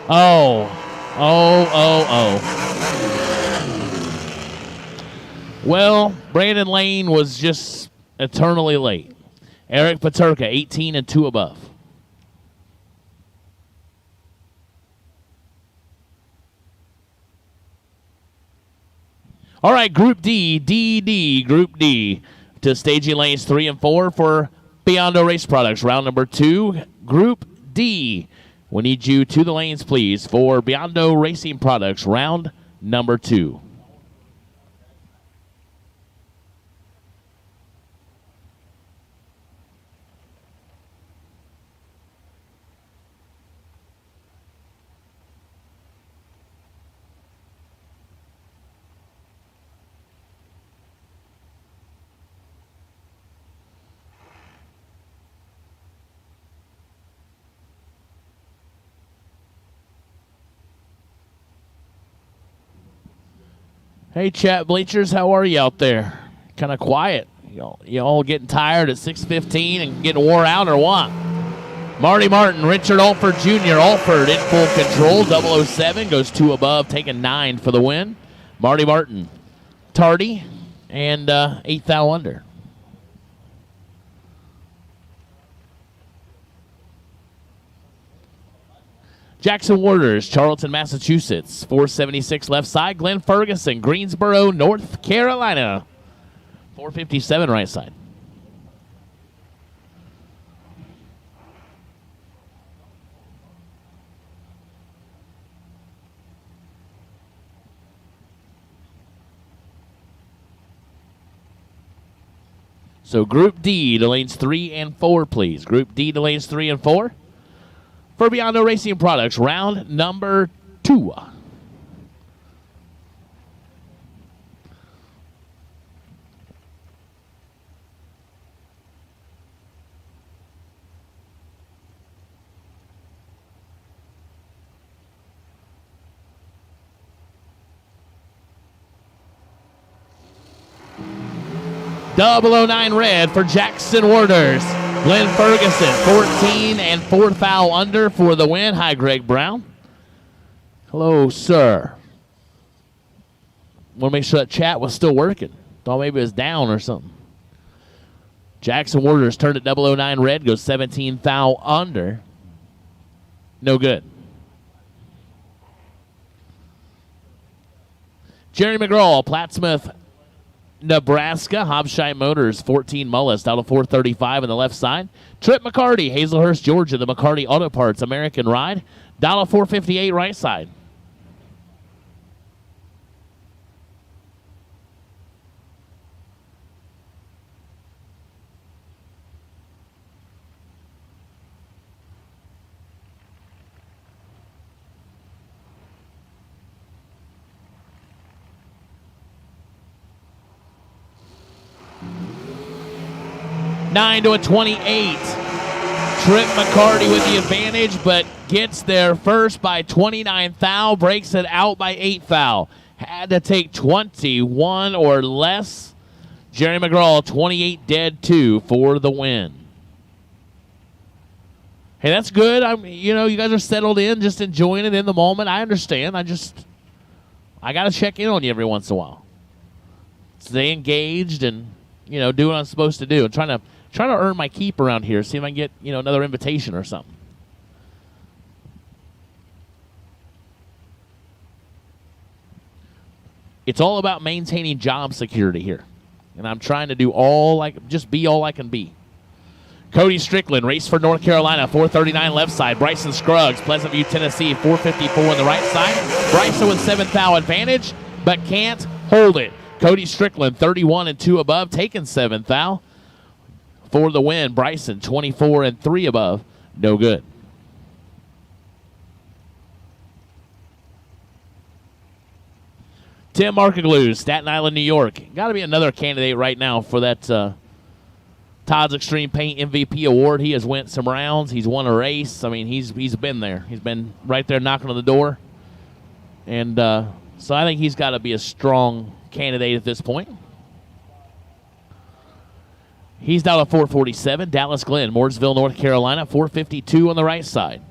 Oh. Well, Brandon Lane was just eternally late. Eric Paterka, 18 and 2 above. All right, Group D, Group D. To staging lanes 3 and 4 for Biondo Race Products. Round number 2, Group D. We need you to the lanes, please, for Biondo Racing Products. Round number 2. Hey, chat bleachers, how are you out there? Kind of quiet. You all getting tired at 6:15 and getting wore out or what? Marty Martin, Richard Alford Jr. Alford in full control. 007 goes 2 above, taking 9 for the win. Marty Martin, tardy, and 8 thou under. Jackson Waters, Charlton, Massachusetts. 476 left side. Glenn Ferguson, Greensboro, North Carolina. 457 right side. So Group D to lanes 3 and 4, please. Group D to lanes 3 and 4. For Biondo Racing Products, round number 2. .009 red for Jackson Waters. Glenn Ferguson, 14 and 4 thou under for the win. Hi, Greg Brown. Hello, sir. Want to make sure that chat was still working. Thought maybe it was down or something. Jackson Waters turned at 009 red, goes 17 thou under. No good. Jerry McGraw, Plattsmouth, Nebraska. Hobshine Motors, 14 Mullis, out of 435 on the left side. Trip McCarty, Hazelhurst, Georgia. The McCarty Auto Parts American Ride, $458 right side. Nine to a 28. Trip McCarty with the advantage, but gets there first by 29 thou, breaks it out by 8 thou. Had to take 21 or less. Jerry McGraw, 28 dead 2 for the win. Hey, that's good. You guys are settled in, just enjoying it in the moment. I understand. I got to check in on you every once in a while. Stay engaged and, do what I'm supposed to do. And trying to earn my keep around here, see if I can get, another invitation or something. It's all about maintaining job security here. And I'm trying to do just be all I can be. Cody Strickland, race for North Carolina, 439 left side. Bryson Scruggs, Pleasant View, Tennessee, 454 on the right side. Bryson with 7 thou advantage, but can't hold it. Cody Strickland, 31 and 2 above, taking 7 thou. For the win, Bryson, 24 and 3 above, no good. Tim Markaglew, Staten Island, New York. Got to be another candidate right now for that Todd's Extreme Paint MVP award. He has went some rounds. He's won a race. I mean, he's been there. He's been right there knocking on the door. And so I think he's got to be a strong candidate at this point. He's down at 447. Dallas Glenn, Mooresville, North Carolina, 452 on the right side.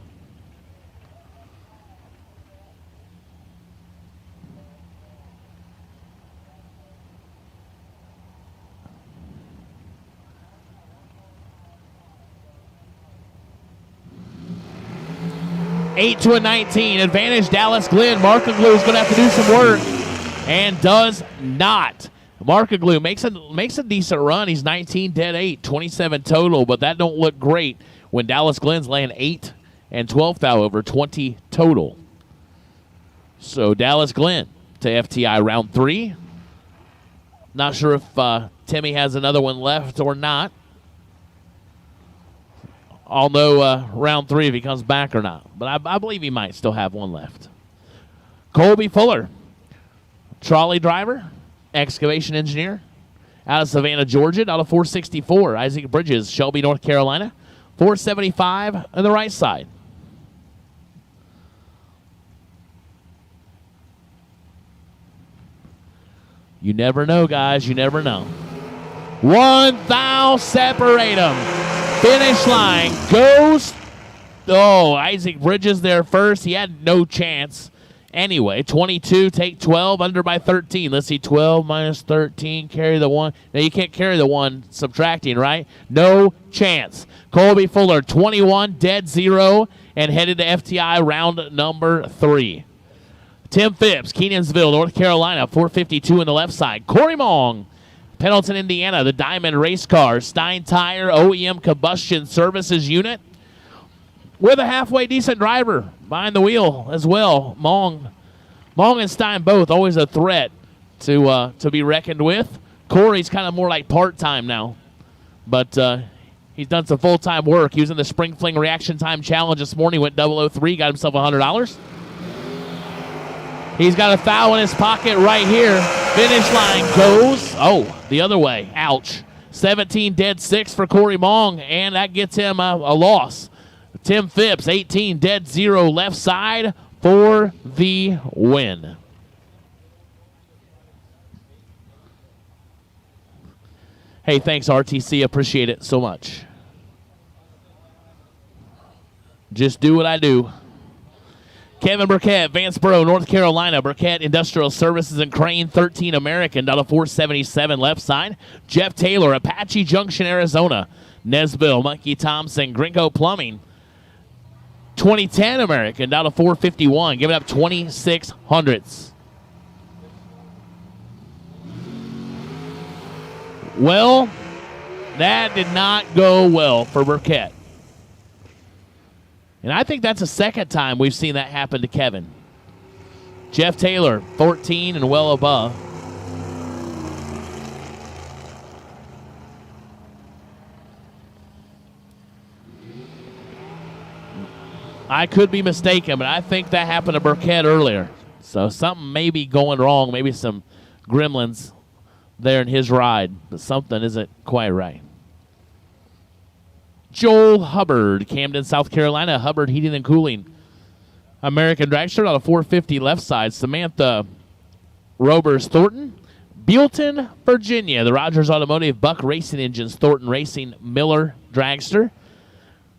8 to a 19. Advantage Dallas Glenn. Markaglu is going to have to do some work and does not. Markaglu makes a decent run. He's 19 dead 8, 27 total, but that don't look great when Dallas Glenn's laying 8 and 12 thou over 20 total. So Dallas Glenn to FTI round 3. Not sure if Timmy has another one left or not. I'll know round 3 if he comes back or not. But I believe he might still have one left. Colby Fuller, trolley driver, excavation engineer, out of Savannah, Georgia, out of 464. Isaac Bridges, Shelby, North Carolina, 475 on the right side. You never know, guys. You never know. 1 thou separate them. Finish line goes. Oh, Isaac Bridges there first. He had no chance. Anyway, 22, take 12, under by 13. Let's see, 12 minus 13, carry the 1. Now, you can't carry the 1 subtracting, right? No chance. Colby Fuller, 21, dead 0, and headed to FTI round number 3. Tim Phipps, Kenansville, North Carolina, 452 on the left side. Corey Mong, Pendleton, Indiana, the Diamond Race Car, Stein Tire OEM Combustion Services Unit, with a halfway decent driver behind the wheel as well. Mong and Stein both always a threat to be reckoned with. Corey's kind of more like part-time now, but he's done some full-time work. He was in the Spring Fling Reaction Time Challenge this morning, went 003, got himself $100. He's got a foul in his pocket right here. Finish line goes, the other way. Ouch. 17 dead 6 for Corey Mong, and that gets him a loss. Tim Phipps, 18 dead 0 left side for the win. Hey, thanks, RTC. Appreciate it so much. Just do what I do. Kevin Burkett, Vanceboro, North Carolina. Burkett Industrial Services and Crane, 13 American, down to 477 left side. Jeff Taylor, Apache Junction, Arizona. Nesbill, Monkey Thompson, Gringo Plumbing, 2010 American, down to 451, giving up 26 hundredths. Well, that did not go well for Burkett. And I think that's the second time we've seen that happen to Kevin. Jeff Taylor, 14 and well above. I could be mistaken, but I think that happened to Burkett earlier. So something may be going wrong. Maybe some gremlins there in his ride, but something isn't quite right. Joel Hubbard, Camden, South Carolina. Hubbard Heating and Cooling, American Dragster, on a 450 left side. Samantha Robers Thornton, Buellton, Virginia. The Rogers Automotive Buck Racing Engines, Thornton Racing Miller Dragster,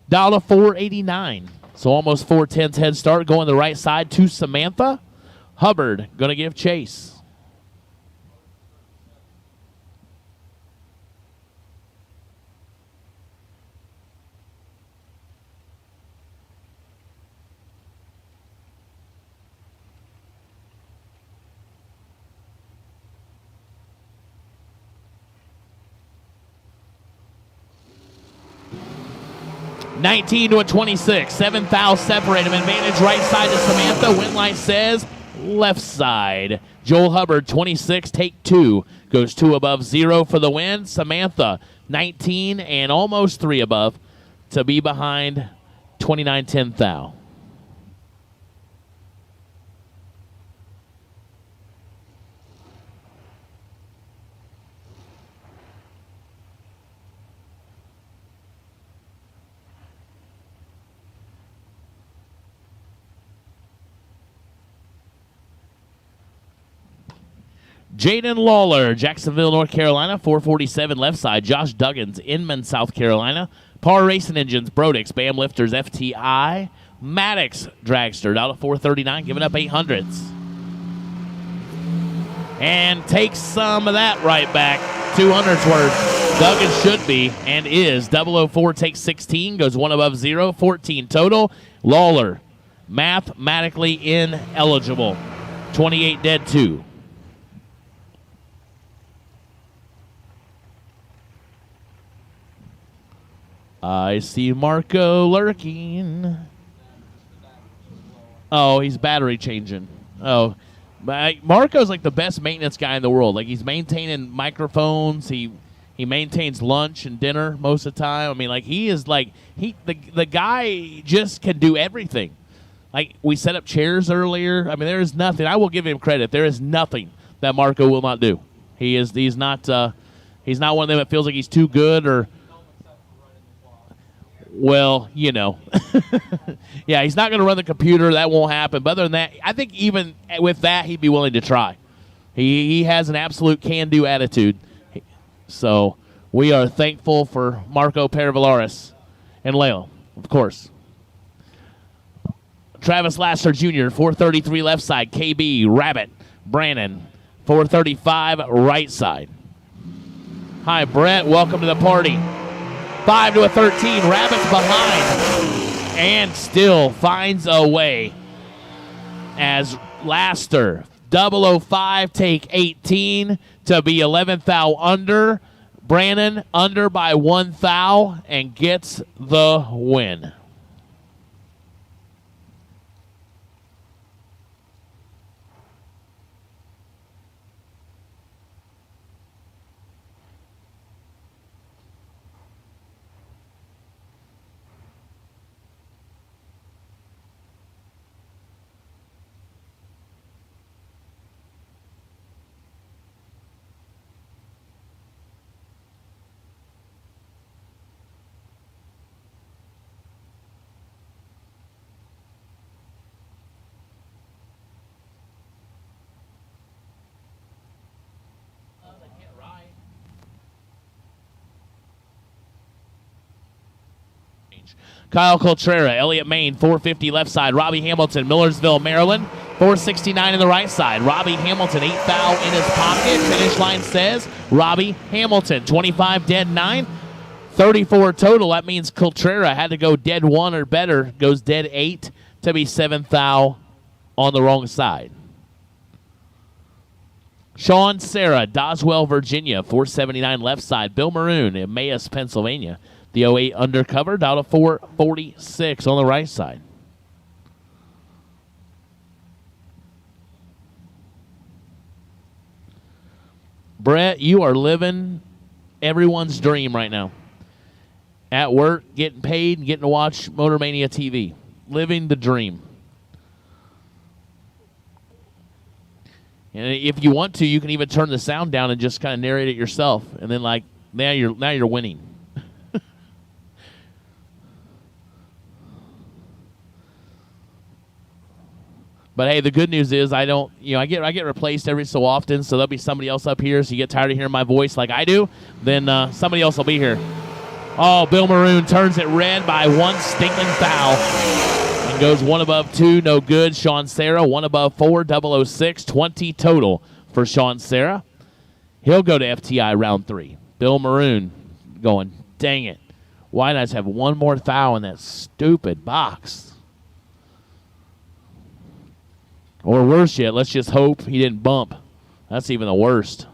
down to 489. So almost 4/10 head start going the right side to Samantha. Hubbard going to give chase. $19 to a 26. 7 thou separate him. Advantage right side to Samantha. Wind light says left side. Joel Hubbard, 26, take 2. Goes 2 above 0 for the win. Samantha, 19 and almost 3 above to be behind 29-10 thou. Jaden Lawler, Jacksonville, North Carolina, 447 left side. Josh Duggins, Inman, South Carolina. Par Racing Engines, Brodix, Bam Lifters, FTI. Maddox Dragster, down to 439, giving up 800s. And takes some of that right back. 200s worth. Duggins should be and is. 004 takes 16, goes 1 above 0, 14 total. Lawler mathematically ineligible. 28 dead 2. I see Marco lurking. Oh, he's battery changing. Oh, Marco's like the best maintenance guy in the world. Like, he's maintaining microphones. He maintains lunch and dinner most of the time. I mean, like, he is like the guy just can do everything. Like, we set up chairs earlier. I mean, there is nothing. I will give him credit. There is nothing that Marco will not do. He's not one of them that feels like he's too good or. Well, you know. Yeah, he's not going to run the computer. That won't happen. But other than that, I think even with that, he'd be willing to try. He has an absolute can-do attitude. So we are thankful for Marco Peravalaris and Leo, of course. Travis Lasser Jr., 433 left side. KB, Rabbit, Brannon, 435 right side. Hi, Brett. Welcome to the party. 5 to a 13. Rabbit's behind and still finds a way as Laster 005 take 18 to be 11th thou under. Brannon under by 1 thou and gets the win. Kyle Coltrera, Elliott Main, 450 left side. Robbie Hamilton, Millersville, Maryland, 469 in the right side. Robbie Hamilton, 8 thou in his pocket. Finish line says Robbie Hamilton, 25 dead 9, 34 total. That means Coltrera had to go dead 1 or better, goes dead 8 to be 7th thou on the wrong side. Sean Sarah, Doswell, Virginia, 479 left side. Bill Maroon, Emmaus, Pennsylvania. The 08 undercover down to 446 on the right side. Brett, you are living everyone's dream right now. At work, getting paid, and getting to watch Motor Mania TV. Living the dream. And if you want to, you can even turn the sound down and just kind of narrate it yourself. And then, like, now you're winning. But hey, the good news is I get replaced every so often, so there'll be somebody else up here. So you get tired of hearing my voice like I do, then somebody else will be here. Oh, Bill Maroon turns it red by 1 stinking foul and goes 1 above 2, no good. Sean Sarah 1 above 4, 006, 20 total for Sean Sarah. He'll go to FTI round 3. Bill Maroon going, dang it, why did I just have 1 more foul in that stupid box? Or worse yet, let's just hope he didn't bump. That's even the worst.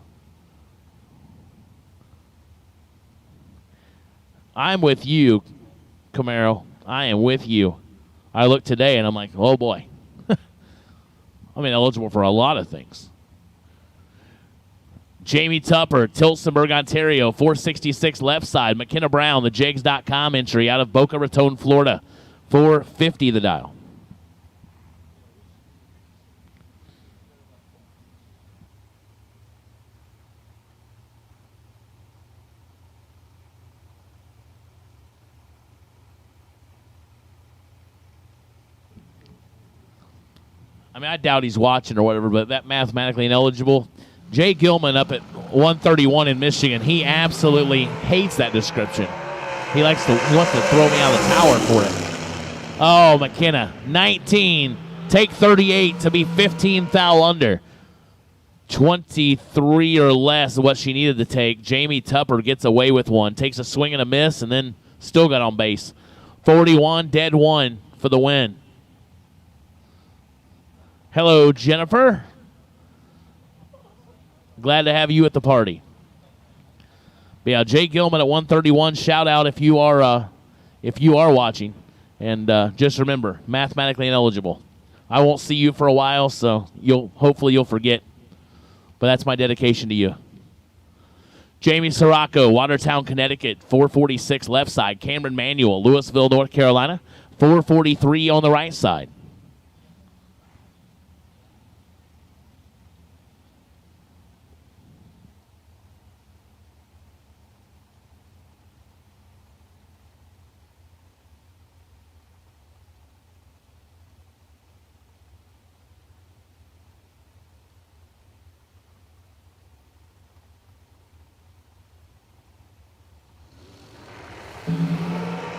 I'm with you, Camaro. I am with you. I looked today and I'm like, oh boy. I'm eligible for a lot of things. Jamie Tupper, Tillsonburg, Ontario, 466 left side. McKenna Brown, the Jags.com entry out of Boca Raton, Florida, 450 the dial. I mean, I doubt he's watching or whatever, but that mathematically ineligible. Jay Gilman up at 131 in Michigan, he absolutely hates that description. He wants to throw me out of the tower for it. Oh, McKenna, 19, take 38 to be 15 thou under. 23 or less of what she needed to take. Jamie Tupper gets away with 1, takes a swing and a miss, and then still got on base. 41, dead 1 for the win. Hello, Jennifer. Glad to have you at the party. But yeah, Jay Gilman at 131. Shout out if you are watching. And just remember, mathematically ineligible. I won't see you for a while, so hopefully you'll forget. But that's my dedication to you. Jamie Sirocco, Watertown, Connecticut, 446 left side. Cameron Manuel, Louisville, North Carolina, 443 on the right side.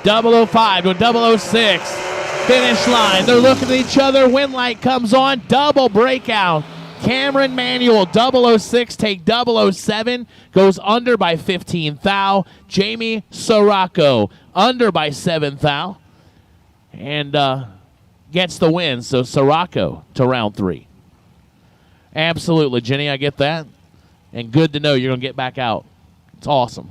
.005 to 006. Finish line. They're looking at each other. Win light comes on. Double breakout. Cameron Manuel, 006, take 007. Goes under by 15 thou. Jamie Sirocco, under by 7 thou. And gets the win. So Sirocco to round 3. Absolutely, Jenny, I get that. And good to know you're going to get back out. It's awesome.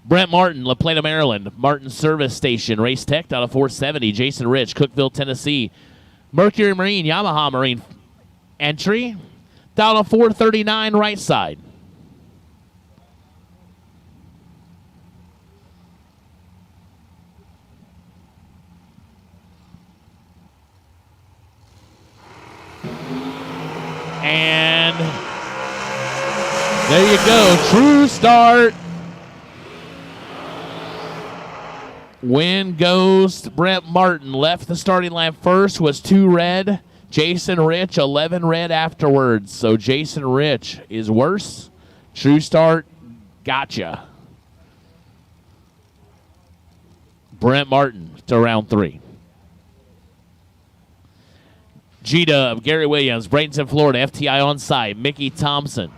Brent Martin, La Plata, Maryland. Martin Service Station, Race Tech out of 470. Jason Rich, Cookeville, Tennessee. Mercury Marine, Yamaha Marine entry down to 439 right side. And there you go. True start. Win goes to Brent Martin. Left the starting line first, was 2 red. Jason Rich, 11 red afterwards. So Jason Rich is worse. True start, gotcha. Brent Martin to round 3. G-Dub, Gary Williams, Bradenton, Florida, FTI on site. Mickey Thompson.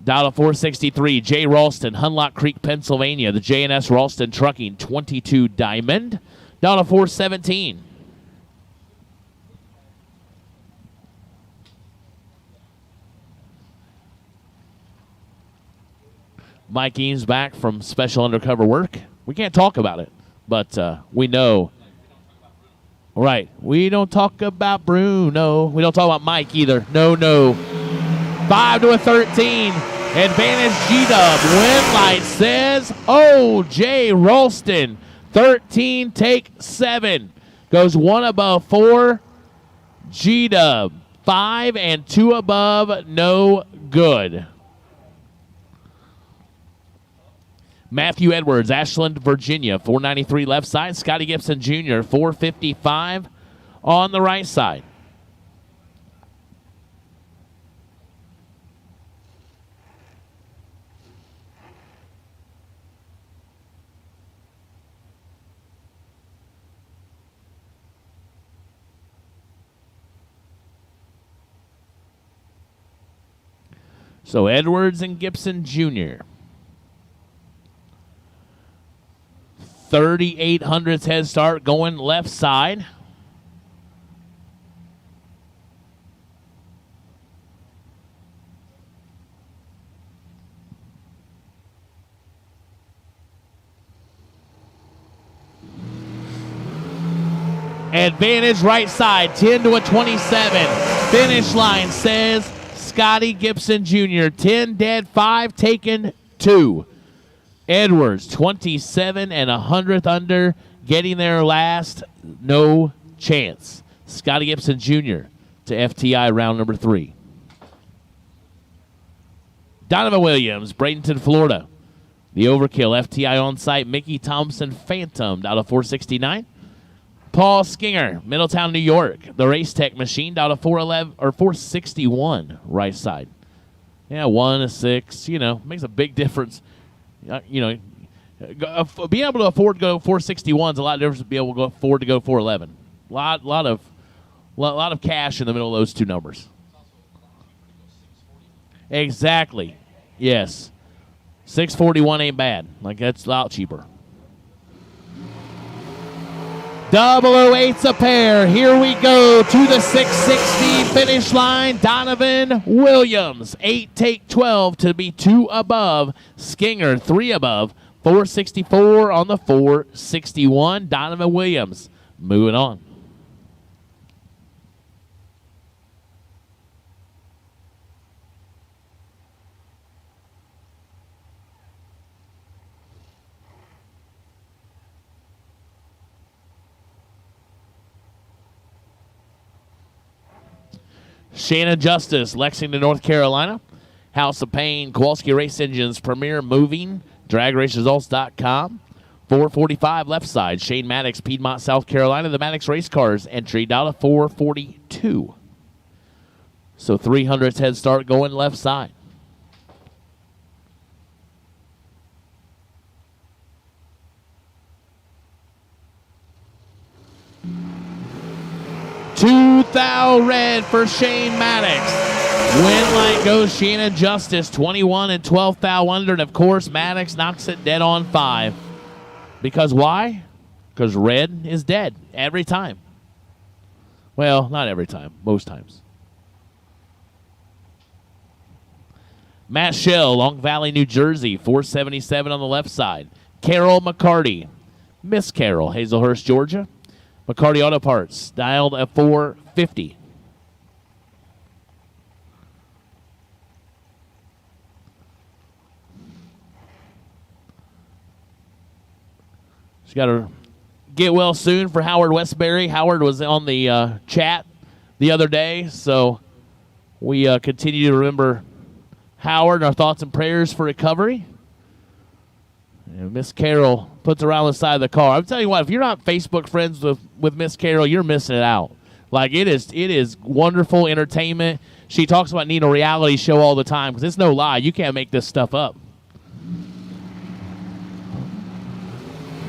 Down to 463, Jay Ralston, Hunlock Creek, Pennsylvania. The J&S Ralston Trucking 22 Diamond. Down to 417. Mike Eames back from special undercover work. We can't talk about it, but we know. Right. We don't talk about Bruno. We don't talk about Mike either. No. 5 to 13. Advantage G-Dub. Win light says, oh, Jay Ralston. 13, take 7. Goes 1 above 4. G-Dub. 5 and 2 above, no good. Matthew Edwards, Ashland, Virginia. 493 left side. Scotty Gibson Jr., 455 on the right side. So Edwards and Gibson Jr. 3,800s head start going left side. Advantage right side, 10 to a 27. Finish line says Scotty Gibson Jr. 10 dead, 5 taken, 2. Edwards, 27 and 100th under, getting there last, no chance. Scotty Gibson Jr. to FTI round number 3. Donovan Williams, Bradenton, Florida. The Overkill, FTI on site. Mickey Thompson, Phantom, out of 469. Paul Skinger, Middletown, New York. The Race Tech Machine, out of 411 or 461 right side. Yeah, 1 to 6, makes a big difference. Being able to afford to go 461 is a lot different than being able to afford to go 411. Lot of cash in the middle of those two numbers. Exactly. Yes. $641 ain't bad. Like, that's a lot cheaper. 008's a pair. Here we go to the 660 finish line. Donovan Williams, 8 take 12 to be 2 above. Skinger, 3 above. 464 on the 461. Donovan Williams moving on. Shannon Justice, Lexington, North Carolina. House of Pain, Kowalski Race Engines, Premier Moving, DragRaceResults.com. 445 left side. Shane Maddox, Piedmont, South Carolina. The Maddox Race Cars entry down to 442. So 300th head start going left side. $2,000 red for Shane Maddox. Win light goes Shannon Justice, 21 and 12 thou under. And of course, Maddox knocks it dead on 5. Because why? Because red is dead every time. Well, not every time, most times. Matt Shell, Long Valley, New Jersey, 477 on the left side. Carol McCarty, Miss Carol, Hazelhurst, Georgia. McCarty Auto Parts, dialed at 450. She's got to get well soon for Howard Westbury. Howard was on the chat the other day, so we continue to remember Howard and our thoughts and prayers for recovery. And Miss Carol puts her around the side of the car. I'm telling you what, if you're not Facebook friends with Miss Carol, you're missing it out. Like, it is wonderful entertainment. She talks about needing a reality show all the time because it's no lie. You can't make this stuff up.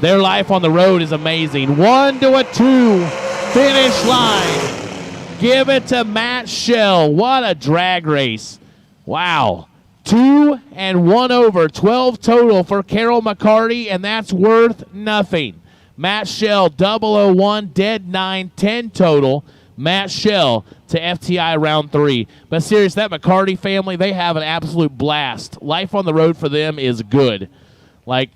Their life on the road is amazing. 1 to a 2 finish line. Give it to Matt Shell. What a drag race. Wow. 2 and 1 over, 12 total for Carol McCarty, and that's worth nothing. Matt Shell, 001, dead 9, 10 total. Matt Shell to FTI round 3. But serious, that McCarty family, they have an absolute blast. Life on the road for them is good. Like,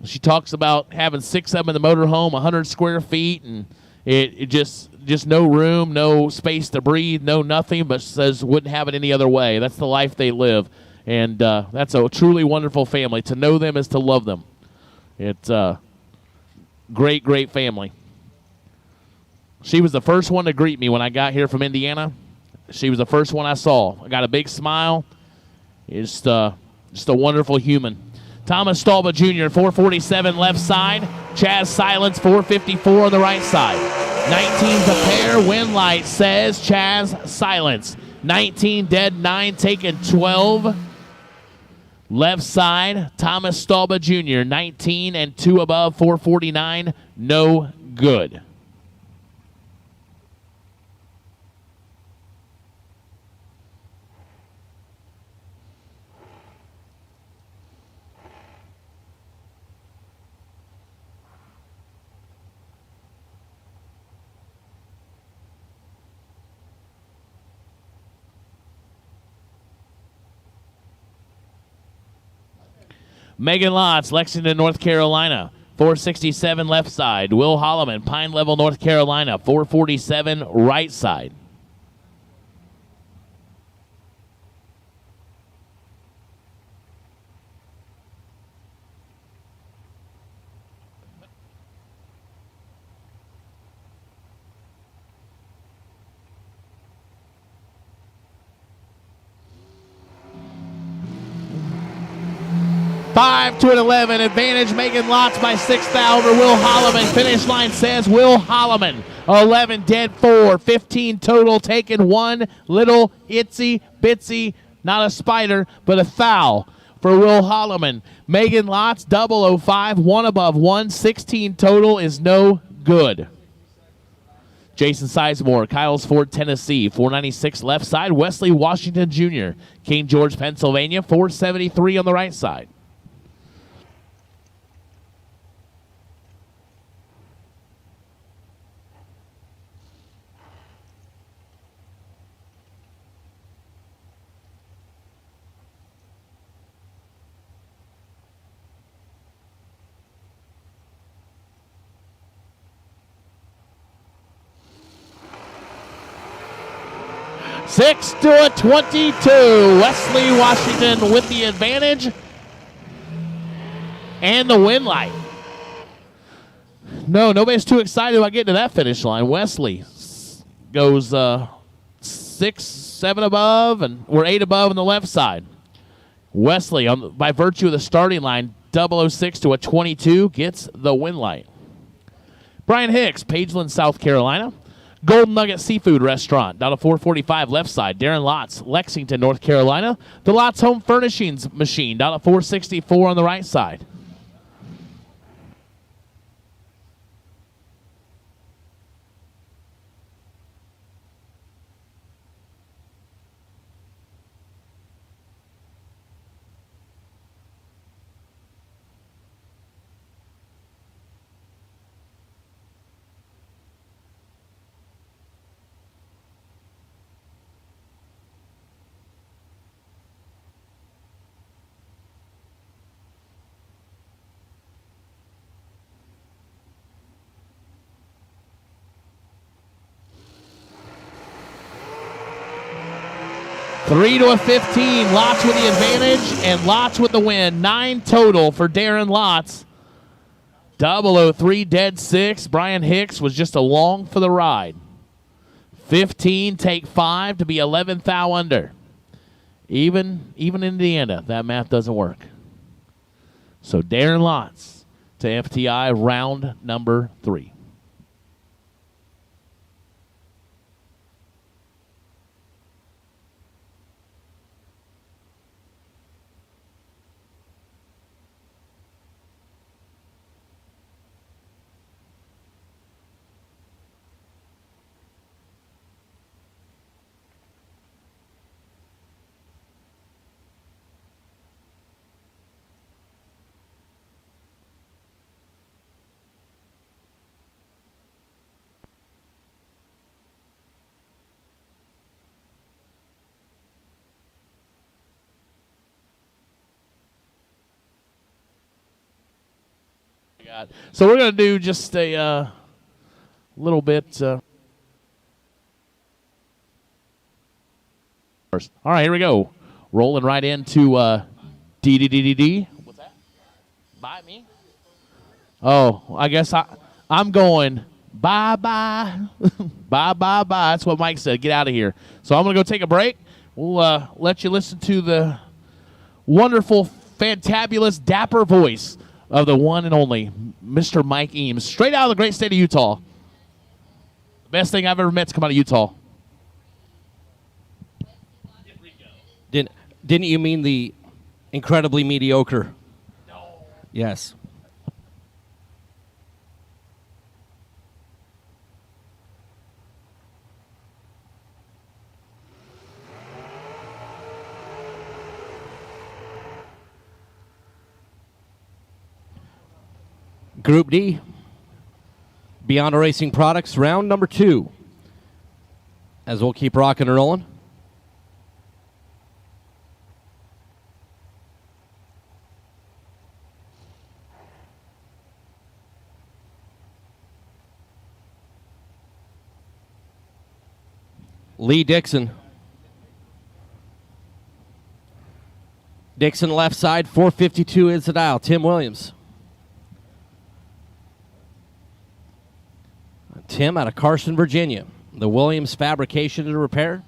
she talks about having 6 of them in the motorhome, 100 square feet, and it just no room, no space to breathe, no nothing, but says wouldn't have it any other way. That's the life they live. And that's a truly wonderful family. To know them is to love them. It's a great, great family. She was the first one to greet me when I got here from Indiana. She was the first one I saw. I got a big smile. Just a wonderful human. Thomas Stalba Jr., 447 left side. Chaz Silence, 454 on the right side. 19's a pair. Win light says Chaz Silence. 19 dead, 9 taken, 12. Left side, Thomas Stalba Jr., 19 and 2 above, 449, no good. Megan Lotz, Lexington, North Carolina, 467 left side. Will Holloman, Pine Level, North Carolina, 447 right side. Five to an 11. Advantage Megan Lotz by 6 thou over Will Holloman. Finish line says Will Holloman. 11 dead, 4. 15 total taken. 1 little itsy bitsy, not a spider, but a foul for Will Holloman. Megan Lotz, 005, 1 above 1. 16 total is no good. Jason Sizemore, Kyle's Ford, Tennessee, 496 left side. Wesley Washington Jr., King George, Pennsylvania, 473 on the right side. 6 to a 22. Wesley Washington with the advantage and the win light. No, nobody's too excited about getting to that finish line. Wesley goes 6, 7 above, and we're 8 above on the left side. Wesley, by virtue of the starting line, 006 to a 22, gets the win light. Brian Hicks, Pageland, South Carolina. Golden Nugget Seafood Restaurant, down to 445 left side. Darren Lotz, Lexington, North Carolina. The Lotz Home Furnishings Machine, down to 464 on the right side. Three to a 15. Lotz with the advantage and Lotz with the win. 9 total for Darren Lotz. 003 dead 6. Brian Hicks was just along for the ride. 15 take 5 to be 11th thou under. Even Indiana, that math doesn't work. So Darren Lotz to FTI round number 3. So we're going to do just a little bit. First. All right, here we go. Rolling right into D. What's that? By me? Oh, I guess I'm going bye-bye. Bye-bye-bye. That's what Mike said. Get out of here. So I'm going to go take a break. We'll let you listen to the wonderful, fantabulous, dapper voice of the one and only Mr. Mike Eames, straight out of the great state of Utah. The best thing I've ever met to come out of Utah. Didn't you mean the incredibly mediocre? No. Yes. Group D, Beyond Racing Products, round number 2. As we'll keep rocking and rolling. Lee Dixon. Dixon left side, 452 is the dial. Tim Williams. Tim out of Carson, Virginia. The Williams Fabrication and Repair.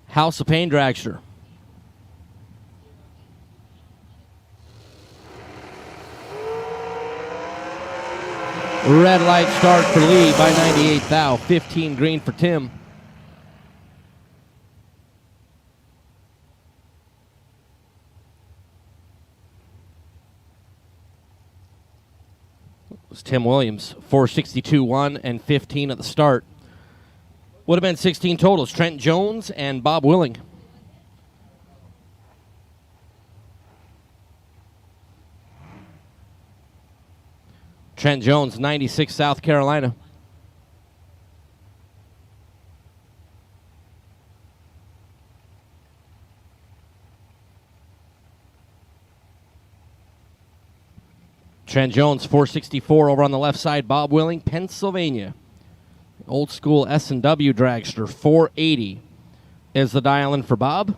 House of Pain Dragster. Red light start for Lee by 98 thou. 15 green for Tim. Tim Williams, 462-1 and 15 at the start. Would have been 16 totals. Trent Jones and Bob Willing. Trent Jones, 96 South Carolina. Trent Jones, 464 over on the left side. Bob Willing, Pennsylvania. Old school S&W dragster, 480. is the dial in for Bob.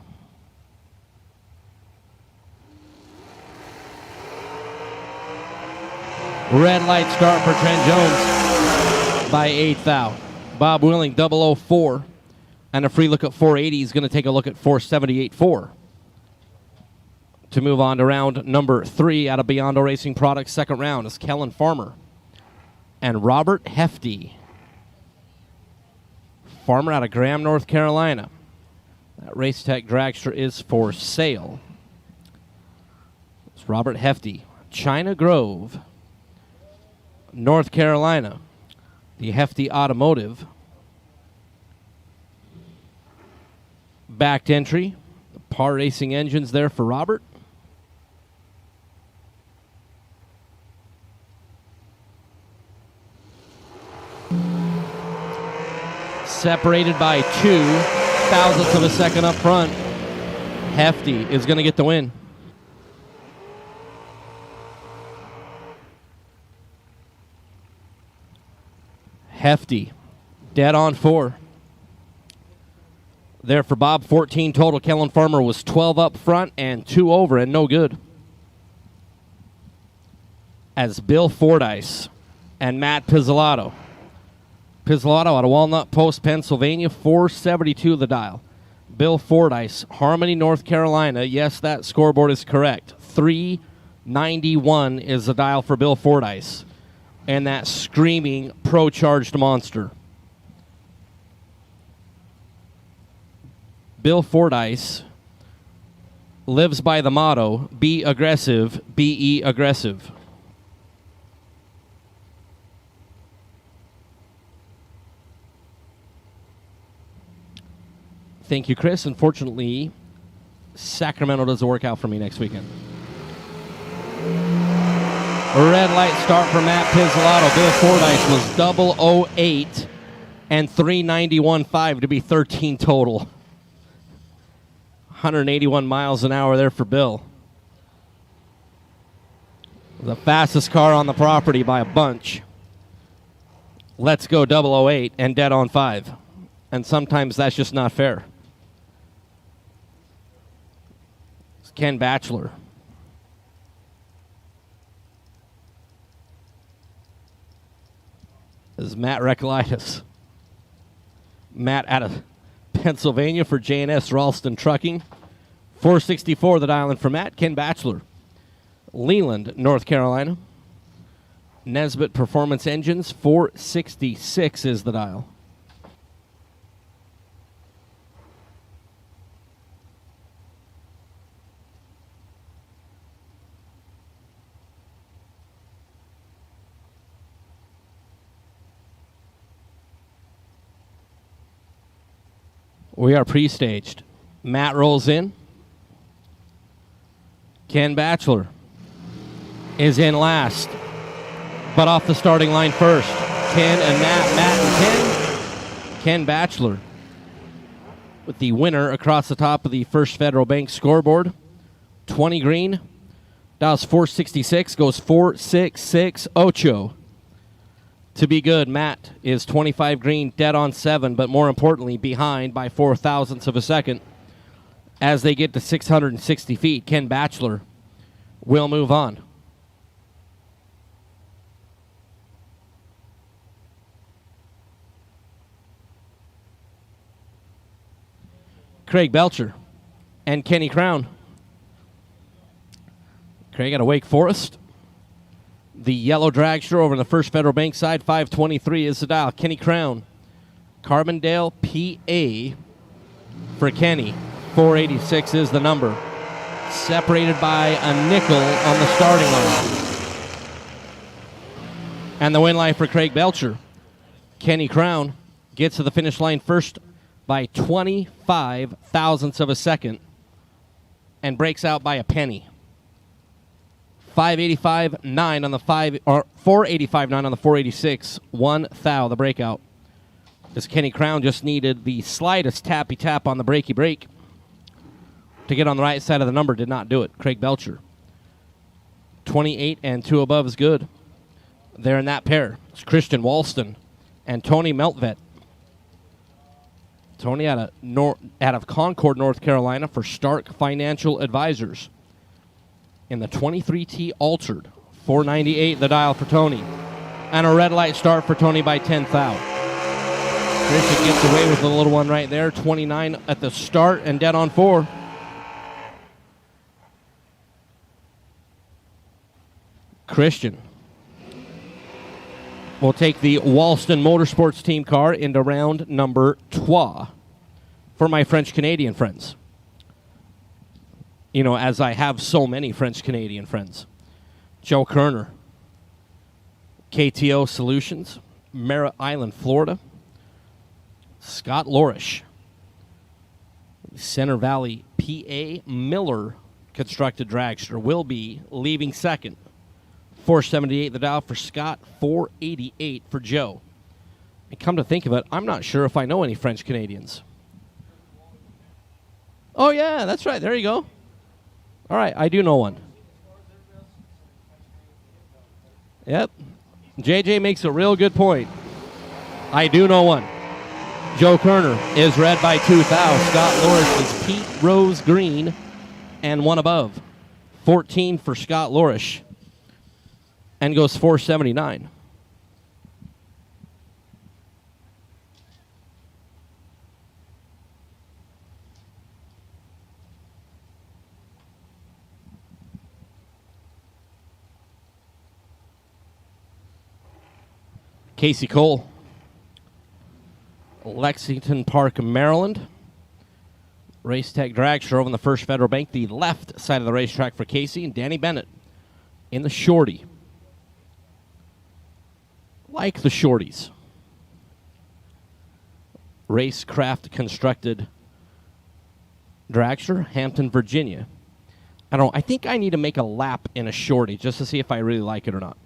Red light start for Trent Jones by 8th thou. Bob Willing 004 and a free look at 480. He's going to take a look at 478.4 to move on to round number 3 out of Biondo Racing Products. Second round is Kellen Farmer and Robert Hefty. Farmer out of Graham, North Carolina. That Racetrack dragster is for sale. It's Robert Hefty. China Grove, North Carolina. The Hefty Automotive. Backed entry. The Par Racing engines there for Robert. Separated by 2 thousandths of a second up front. Hefty is going to get the win. Hefty, dead on 4. There for Bob, 14 total. Kellen Farmer was 12 up front and 2 over and no good. As Bill Fordyce and Matt Pizzolato. Pizzolato out of Walnut Post, Pennsylvania, 472 the dial. Bill Fordyce, Harmony, North Carolina. Yes, that scoreboard is correct. 391 is the dial for Bill Fordyce. And that screaming pro-charged monster. Bill Fordyce lives by the motto, be aggressive, be aggressive. Thank you, Chris. Unfortunately, Sacramento doesn't work out for me next weekend. A red light start for Matt Pizzolato. Bill Fordyce was 008 and 391.5 to be 13 total. 181 miles an hour there for Bill. The fastest car on the property by a bunch. Let's go 008 and dead on 5. And sometimes that's just not fair. It's Ken Batchelor. This is Matt Recklitis. Matt out of Pennsylvania for J&S Ralston Trucking. 464 the dial in for Matt. Ken Batchelor. Leland, North Carolina. Nesbitt Performance Engines. 466 is the dial. We are pre-staged. Matt rolls in. Ken Batchelor is in last, but off the starting line first. Ken and Matt and Ken. Ken Batchelor with the winner across the top of the First Federal Bank scoreboard. 20 green. Dials 466, goes 466-8. To be good, Matt is 25 green, dead on 7, but more importantly, behind by 4 thousandths of a second. As they get to 660 feet, Ken Batchelor will move on. Craig Belcher and Kenny Crown. Craig out of Wake Forest. The yellow dragster over on the First Federal Bank side, 523 is the dial. Kenny Crown, Carbondale, PA for Kenny. 486 is the number. Separated by a nickel on the starting line. And the win line for Craig Belcher. Kenny Crown gets to the finish line first by 25 thousandths of a second and breaks out by a penny. 585.9 on the 485.9 on the 486. 1 thou the breakout. As Kenny Crown just needed the slightest tappy tap on the brakey brake to get on the right side of the number, did not do it. Craig Belcher. 28 and 2 above is good. There in that pair, it's Christian Walston and Tony Meltvet. Tony out of Concord, North Carolina for Stark Financial Advisors. In the 23T Altered, $498 the dial for Tony. And a red light start for Tony by 10th out. Christian gets away with the little one right there. 29 at the start and dead on 4. Christian will take the Walston Motorsports team car into round number 2 for my French-Canadian friends. You know, as I have so many French-Canadian friends. Joe Kerner, KTO Solutions, Merritt Island, Florida. Scott Lorish, Center Valley, PA. Miller constructed dragster will be leaving second. 478 the dial for Scott, 488 for Joe. And come to think of it, I'm not sure if I know any French Canadians. Oh, yeah, that's right. There you go. All right, I do know one. Yep. JJ makes a real good point. I do know one. Joe Kerner is red by 2 thou. Scott Lorish is Pete Rose green and 1 above. 14 for Scott Lorish. And goes 479. Casey Cole, Lexington Park, Maryland. Racetech dragster over in the First Federal Bank, the left side of the racetrack for Casey, and Danny Bennett in the shorty. Like the shorties. Racecraft constructed dragster, Hampton, Virginia. I think I need to make a lap in a shorty just to see if I really like it or not.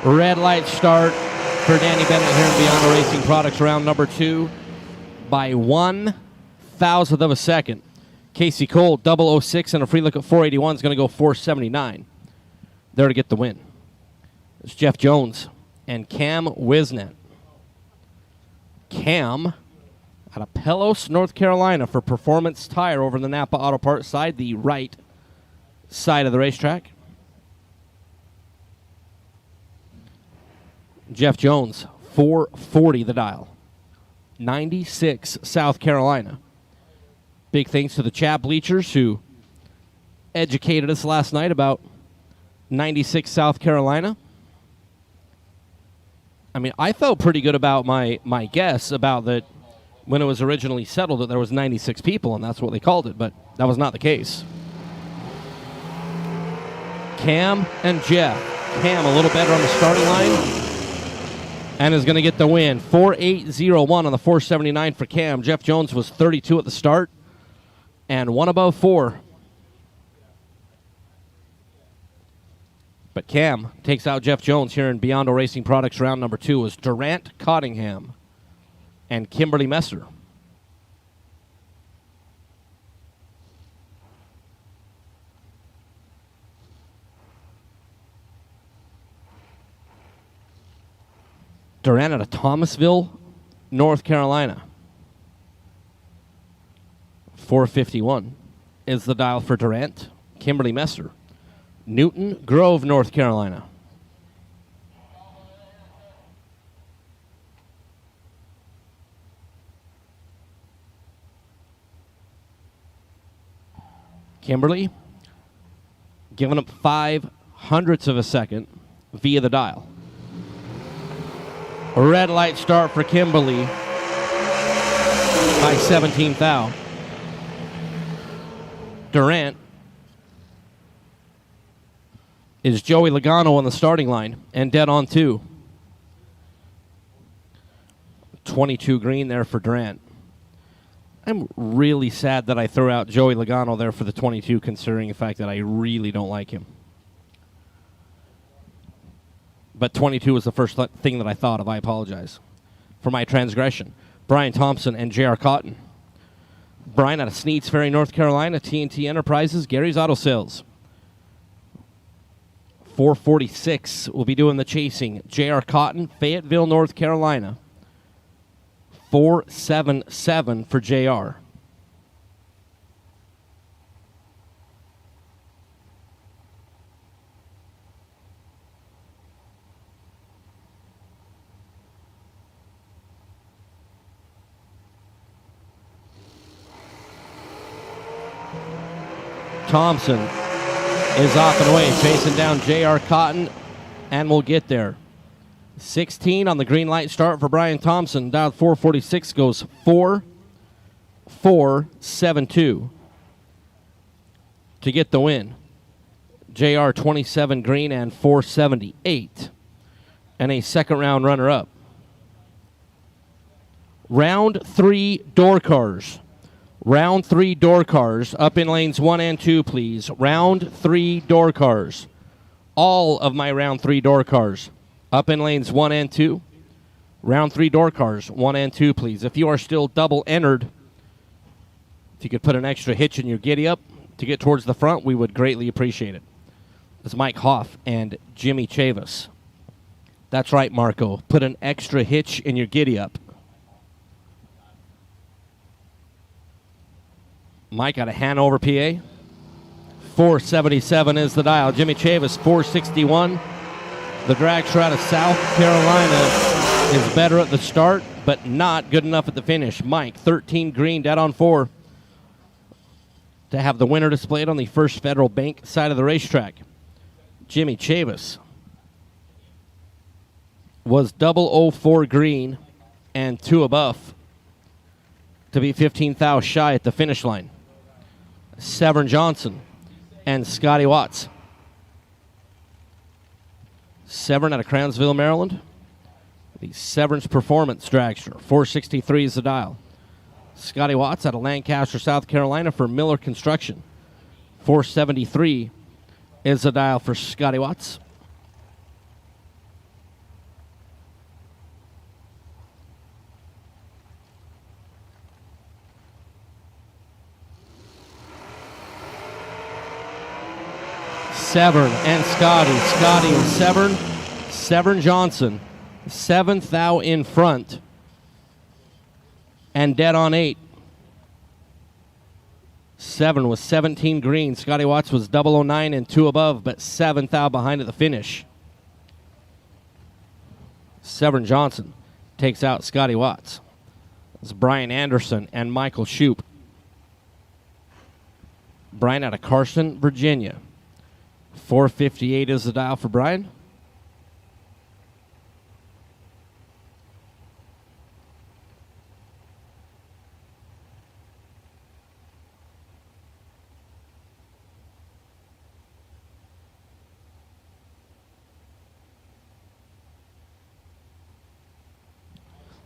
Red light start for Danny Bennett here in Beyond Racing Products, round number 2 by 1/1000th of a second. Casey Cole, 006 and a free look at 481 is going to go 479. There to get the win. It's Jeff Jones and Cam Wisnet. Cam out of Pelos, North Carolina for Performance Tire over in the Napa Auto Parts side, the right side of the racetrack. Jeff Jones, 440 the dial. 96 South Carolina. Big thanks to the chat bleachers who educated us last night about 96 South Carolina. I mean, I felt pretty good about my guess about that when it was originally settled that there was 96 people, and that's what they called it, but that was not the case. Cam and Jeff. Cam a little better on the starting line and is going to get the win. 4.801 on the 479 for Cam. Jeff Jones was 32 at the start and 1 above 4. But Cam takes out Jeff Jones here in Beyond Racing Products round number 2 was Durant Cottingham and Kimberly Messer. Durant out of Thomasville, North Carolina. 451 is the dial for Durant. Kimberly Messer, Newton Grove, North Carolina. Kimberly giving up 0.05 of a second via the dial. A red light start for Kimberly by 17 thou. Durant is Joey Logano on the starting line and dead on 2. 22 green there for Durant. I'm really sad that I threw out Joey Logano there for the 22, considering the fact that I really don't like him. But 22 was the first thing that I thought of. I apologize for my transgression. Brian Thompson and J.R. Cotton. Brian out of Sneeds Ferry, North Carolina. TNT Enterprises, Gary's Auto Sales. 446 will be doing the chasing. J.R. Cotton, Fayetteville, North Carolina. 477 for J.R. Thompson is off and away, chasing down J.R. Cotton, and will get there. 16 on the green light start for Brian Thompson. Down 446 goes 4-4-7-2 to get the win. JR 27 green and 478, and a second round runner up. Round 3 door cars. Round 3 door cars up in lanes 1 and 2, please. Round 3 door cars. All of my round 3 door cars up in lanes 1 and 2. Round 3 door cars 1 and 2, please. If you are still double entered, if you could put an extra hitch in your giddy up to get towards the front, we would greatly appreciate it. It's Mike Hoff and Jimmy Chavis. That's right, Marco. Put an extra hitch in your giddy up. Mike out of Hanover, PA. 477 is the dial. Jimmy Chavis, 461. The dragster out of South Carolina is better at the start, but not good enough at the finish. Mike, 13 green, dead on 4. To have the winner displayed on the First Federal Bank side of the racetrack. Jimmy Chavis was 004 green and 2 above to be 15 thou shy at the finish line. Severn Johnson and Scotty Watts. Severn out of Crownsville, Maryland. The Severn's Performance dragster. 463 is the dial. Scotty Watts out of Lancaster, South Carolina for Miller Construction. 473 is the dial for Scotty Watts. Severn and Scotty. Scotty and Severn. Severn Johnson, 7th thou in front. And dead on 8. Severn was 17 green. Scotty Watts was 009 and 2 above, but 7th thou behind at the finish. Severn Johnson takes out Scotty Watts. It's Brian Anderson and Michael Shoup. Brian out of Carson, Virginia. 458 is the dial for Brian.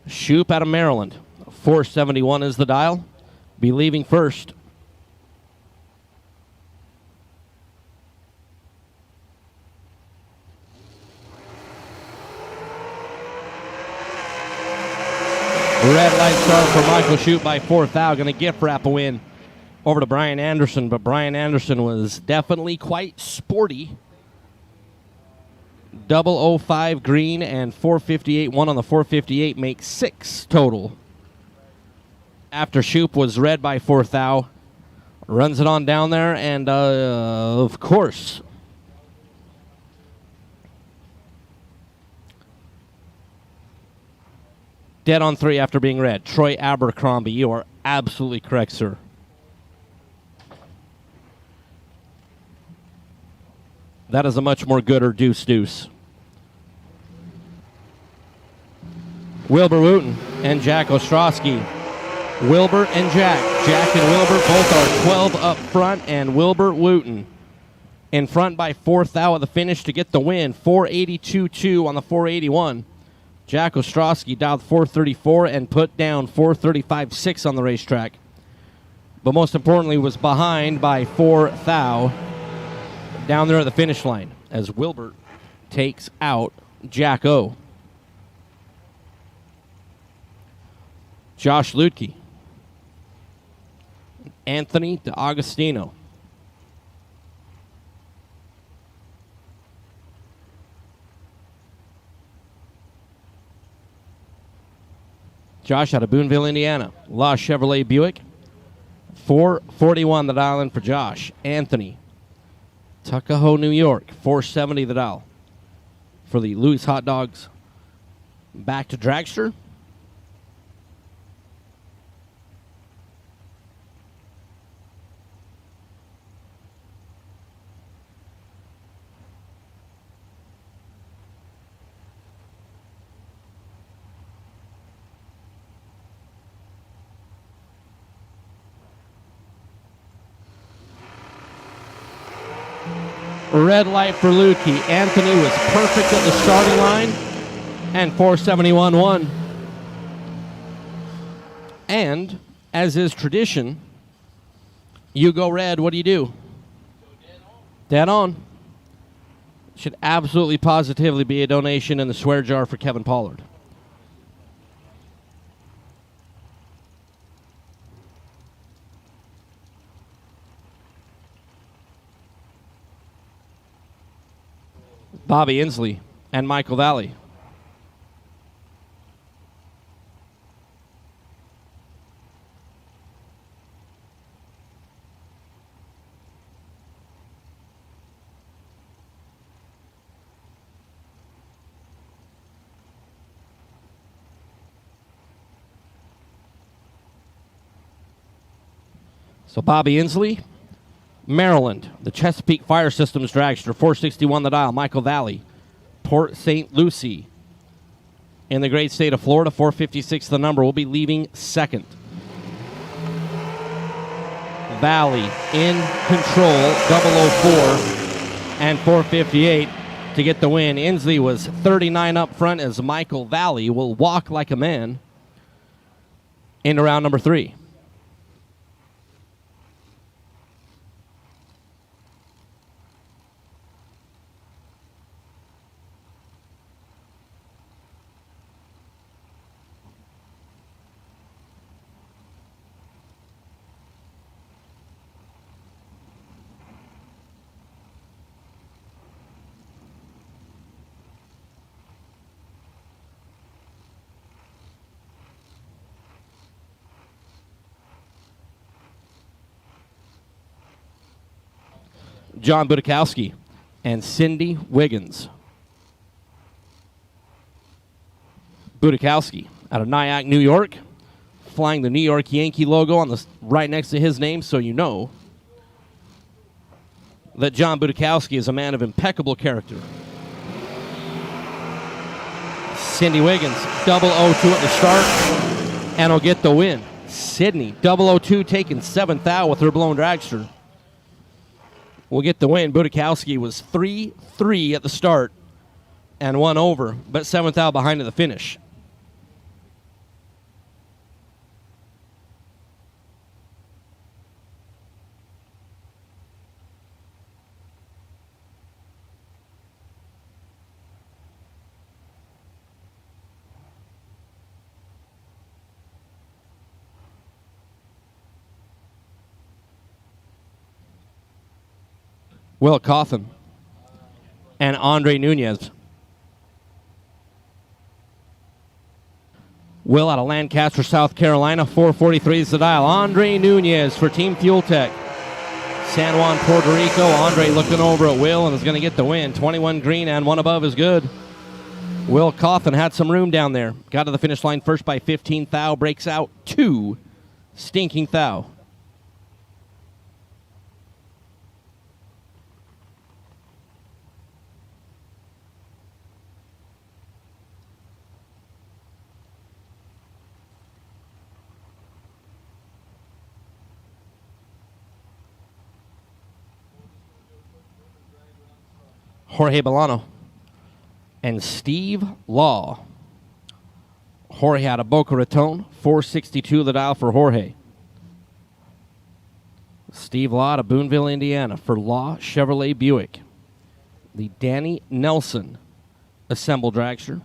Shoup out of Maryland. 471 is the dial. Be leaving first. Red light start for Michael Shoup by 4th thou. Going to gift wrap a win over to Brian Anderson, but Brian Anderson was definitely quite sporty. 005 green and 458. 1 on the 458 makes 6 total. After Shoup was red by 4th thou. Runs it on down there, and of course, dead on 3 after being red. Troy Abercrombie, you are absolutely correct, sir. That is a much more gooder deuce. Wilbur Wooten and Jack Ostrowski. Wilbur and Jack. Jack and Wilbur both are 12 up front, and Wilbur Wooten in front by 4th thou at the finish to get the win. 482.2 on the 481. Jack Ostrowski dialed 434 and put down 435.6 on the racetrack. But most importantly was behind by 4th thou down there at the finish line as Wilbur takes out Jack O. Josh Lutke Anthony DeAugustino. Josh out of Boonville, Indiana. La Chevrolet Buick. 441 the dial in for Josh. Anthony. Tuckahoe, New York. 470 the dial for the Louis Hot Dogs. Back to Dragster. Red light for Lukey. Anthony was perfect at the starting line. And 471-1. And, as is tradition, you go red, what do? Dead on. Should absolutely positively be a donation in the swear jar for Kevin Pollard. Bobby Inslee and Michael Valley. So Bobby Inslee, Maryland, the Chesapeake Fire Systems Dragster, 461 the dial. Michael Valley, Port St. Lucie, in the great state of Florida, 456 the number. Will be leaving second. Valley in control, 004 and 458 to get the win. Inslee was 39 up front as Michael Valley will walk like a man into round number 3. John Budakowski and Cindy Wiggins. Budakowski out of Nyack, New York, flying the New York Yankee logo on the right next to his name, so you know that John Budakowski is a man of impeccable character. Cindy Wiggins, 002 at the start, and will get the win. Sydney, 002, taking 7th out with her blown dragster. Will get the win. Budakowski was 3-3 at the start and 1 over, but 7th out behind at the finish. Will Cawthon and Andre Nunez. Will out of Lancaster, South Carolina, 443 is the dial. Andre Nunez for Team Fuel Tech. San Juan, Puerto Rico. Andre looking over at Will and is going to get the win. 21 green and 1 above is good. Will Cawthon had some room down there. Got to the finish line first by 15 thou. Breaks out 2 stinking thou. Jorge Bolano and Steve Law. Jorge out of Boca Raton, 462 the dial for Jorge. Steve Law out of Boonville, Indiana for Law Chevrolet Buick. The Danny Nelson assembled dragster.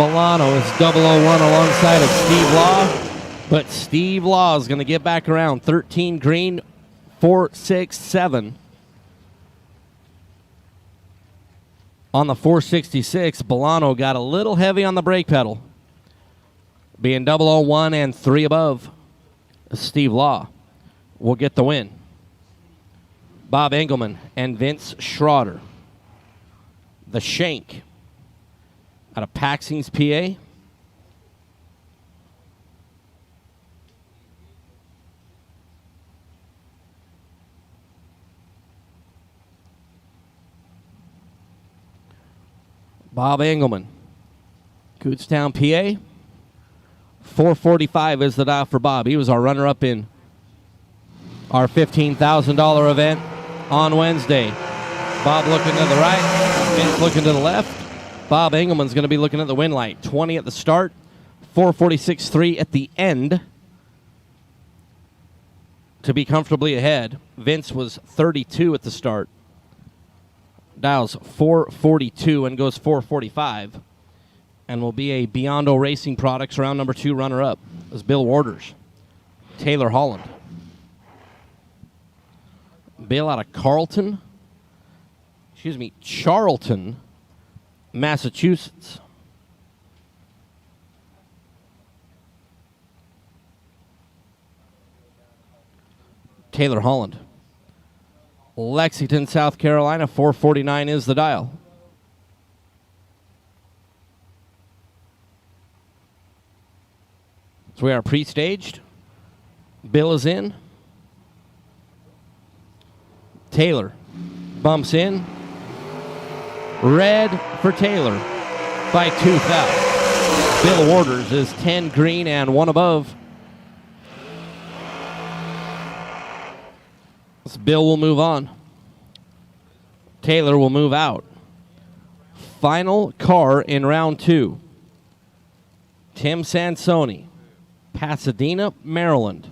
Bolano is 001 alongside of Steve Law, but Steve Law is going to get back around. 13 green, 467. On the 466, Bolano got a little heavy on the brake pedal, being 001 and 3 above. Steve Law will get the win. Bob Engelman and Vince Schroeder. The Shank out of Paxings, PA. Bob Engelman, Cootstown, PA. 445 is the dial for Bob. He was our runner-up in our $15,000 event on Wednesday. Bob looking to the right, Vince looking to the left. Bob Engelman's going to be looking at the win light. 20 at the start, 446.3 at the end to be comfortably ahead. Vince was 32 at the start. Dials 442 and goes 445. And will be a Biondo Racing Products round number 2 runner-up. Is Bill Warders. Taylor Holland. Bill out of Charlton, Massachusetts. Taylor Holland. Lexington, South Carolina, 449 is the dial. So we are pre-staged. Bill is in. Taylor bumps in. Red for Taylor by 2 thou. Bill Warders is 10 green and 1 above. So Bill will move on. Taylor will move out. Final car in round 2. Tim Sansoni, Pasadena, Maryland.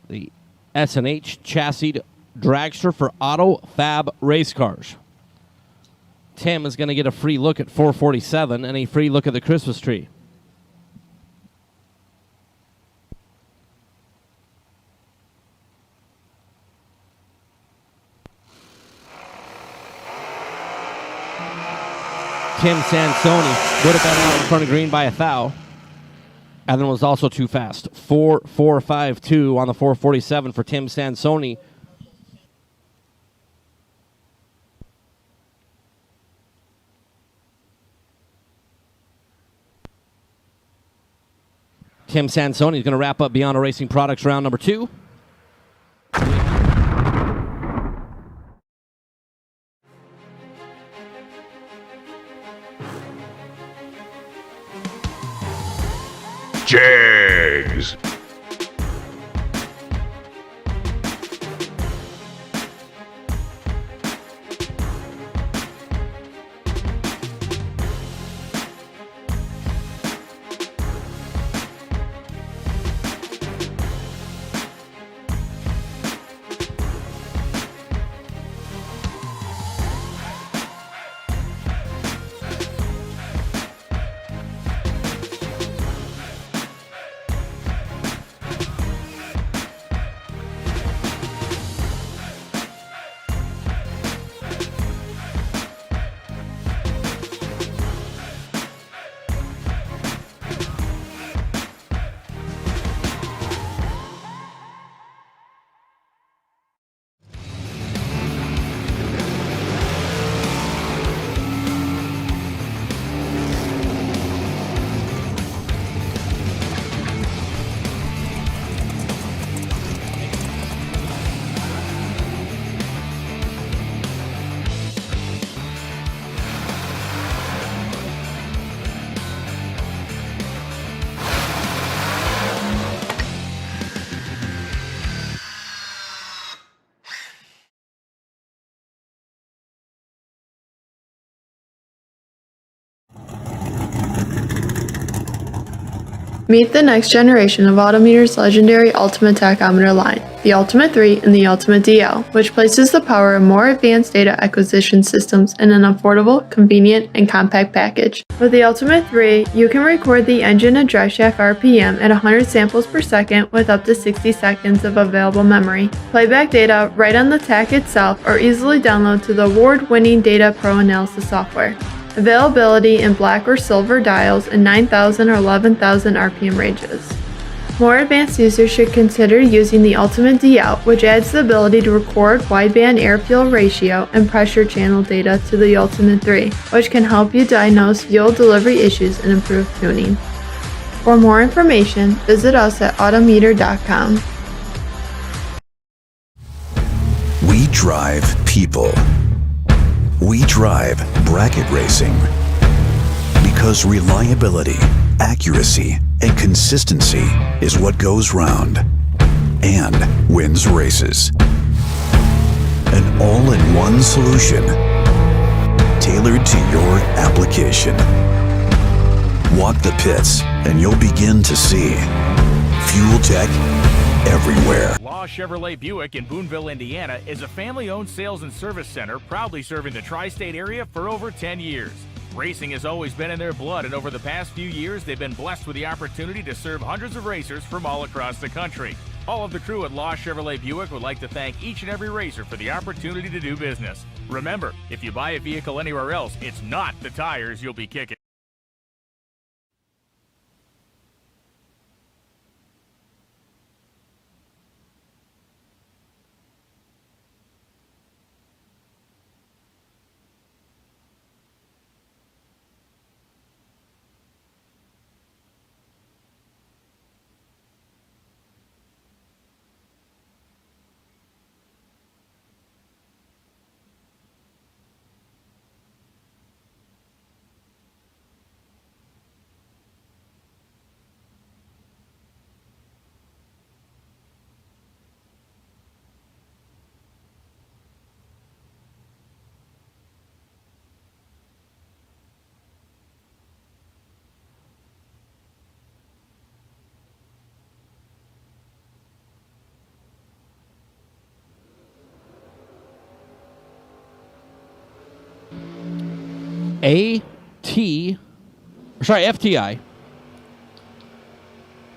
The S&H chassis dragster for Auto Fab race cars. Tim is going to get a free look at 447 and a free look at the Christmas tree. Tim Sansoni would have been out in front of green by a thou, and then was also too fast. 4.452 on the 447 for Tim Sansoni. Tim Sansoni is going to wrap up Biondo Racing Products round number 2. Jags. Meet the next generation of Autometer's legendary Ultimate Tachometer line, the Ultimate 3 and the Ultimate DL, which places the power of more advanced data acquisition systems in an affordable, convenient, and compact package. With the Ultimate 3, you can record the engine and driveshaft RPM at 100 samples per second with up to 60 seconds of available memory. Playback data right on the tach itself or easily download to the award-winning Data Pro Analysis software. Availability in black or silver dials in 9,000 or 11,000 RPM ranges. More advanced users should consider using the Ultimate DL, which adds the ability to record wideband air-fuel ratio and pressure channel data to the Ultimate 3, which can help you diagnose fuel delivery issues and improve tuning. For more information, visit us at autometer.com. We drive people. We drive bracket racing because reliability, accuracy, and consistency is what goes round and wins races. An all-in-one solution tailored to your application. Walk the pits and you'll begin to see fuel tech everywhere. Law Chevrolet Buick in Boonville, Indiana is a family-owned sales and service center proudly serving the tri-state area for over 10 years. Racing has always been in their blood, and over the past few years, they've been blessed with the opportunity to serve hundreds of racers from all across the country. All of the crew at Law Chevrolet Buick would like to thank each and every racer for the opportunity to do business. Remember, if you buy a vehicle anywhere else, it's not the tires you'll be kicking.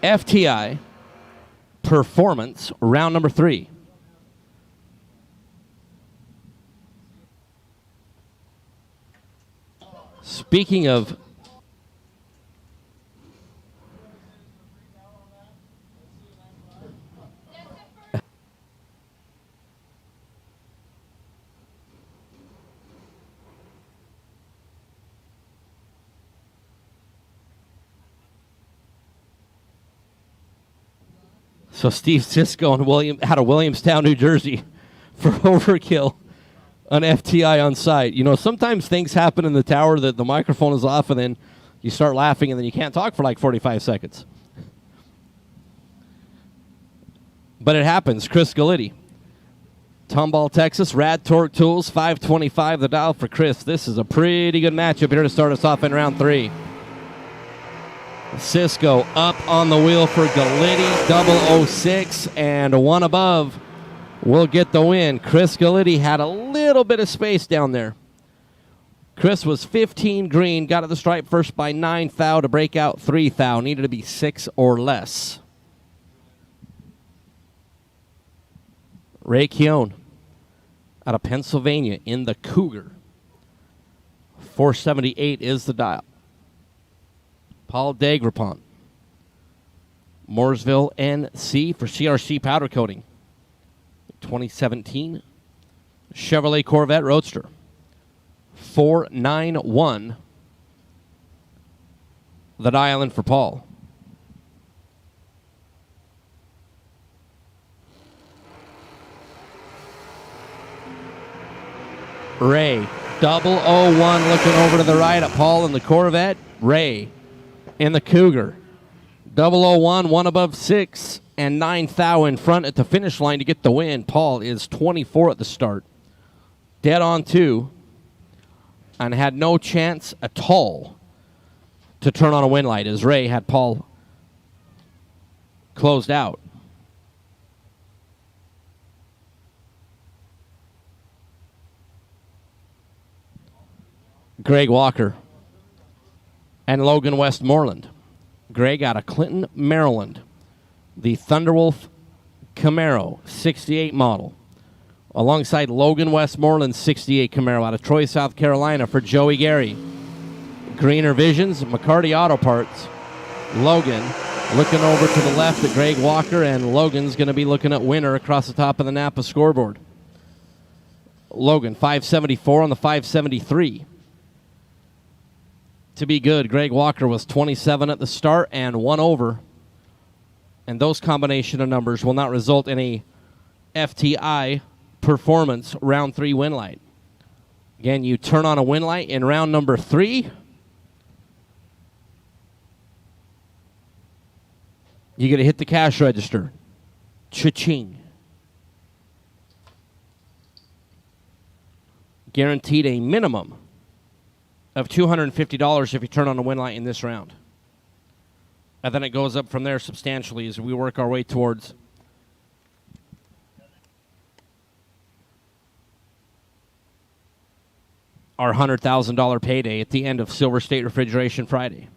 FTI Performance, round number 3. Speaking of So Steve Sisko and out of Williamstown, New Jersey, for overkill on FTI on site. You know, sometimes things happen in the tower that the microphone is off, and then you start laughing, and then you can't talk for like 45 seconds. But it happens. Chris Galitti, Tomball, Texas, RAD Torque Tools, 525 the dial for Chris. This is a pretty good matchup here to start us off in round 3. Sisko up on the wheel for Galitti, 006, and one above will get the win. Chris Galitti had a little bit of space down there. Chris was 15 green, got at the stripe first by 9 thou to break out 3 thou. Needed to be 6 or less. Ray Keown out of Pennsylvania in the Cougar. 478 is the dial. Paul Dagrapont, Mooresville, NC for CRC Powder Coating. 2017 Chevrolet Corvette Roadster. 491 the dial in for Paul. Ray, 001 looking over to the right at Paul in the Corvette. Ray in the Cougar. 001, one above 6, and 9 thou in front at the finish line to get the win. Paul is 24 at the start. Dead on 2, and had no chance at all to turn on a win light as Ray had Paul closed out. Greg Walker and Logan Westmoreland. Greg out of Clinton, Maryland. The Thunderwolf Camaro, 68 model. Alongside Logan Westmoreland's 68 Camaro out of Troy, South Carolina for Joey Gary. Greener Visions, McCarty Auto Parts. Logan looking over to the left at Greg Walker, and Logan's going to be looking at Winner across the top of the Napa scoreboard. Logan, 574 on the 573. To be good, Greg Walker was 27 at the start and 1 over. And those combination of numbers will not result in a FTI Performance round 3 win light. Again, you turn on a win light in round number 3. You're going to hit the cash register. Cha-ching. Guaranteed a minimum of $250 if you turn on a win light in this round. And then it goes up from there substantially as we work our way towards our $100,000 payday at the end of Silver State Refrigeration Friday.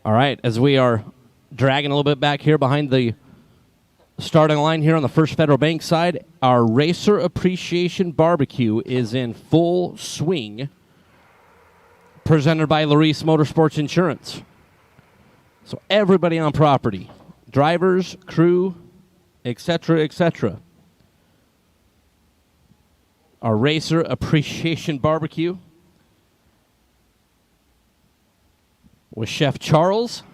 All right, as we are dragging a little bit back here behind the starting line here on the First Federal Bank side, our Racer Appreciation Barbecue is in full swing, presented by Larice Motorsports Insurance. So everybody on property, drivers, crew, etc., etc. Our Racer Appreciation Barbecue with Chef Charles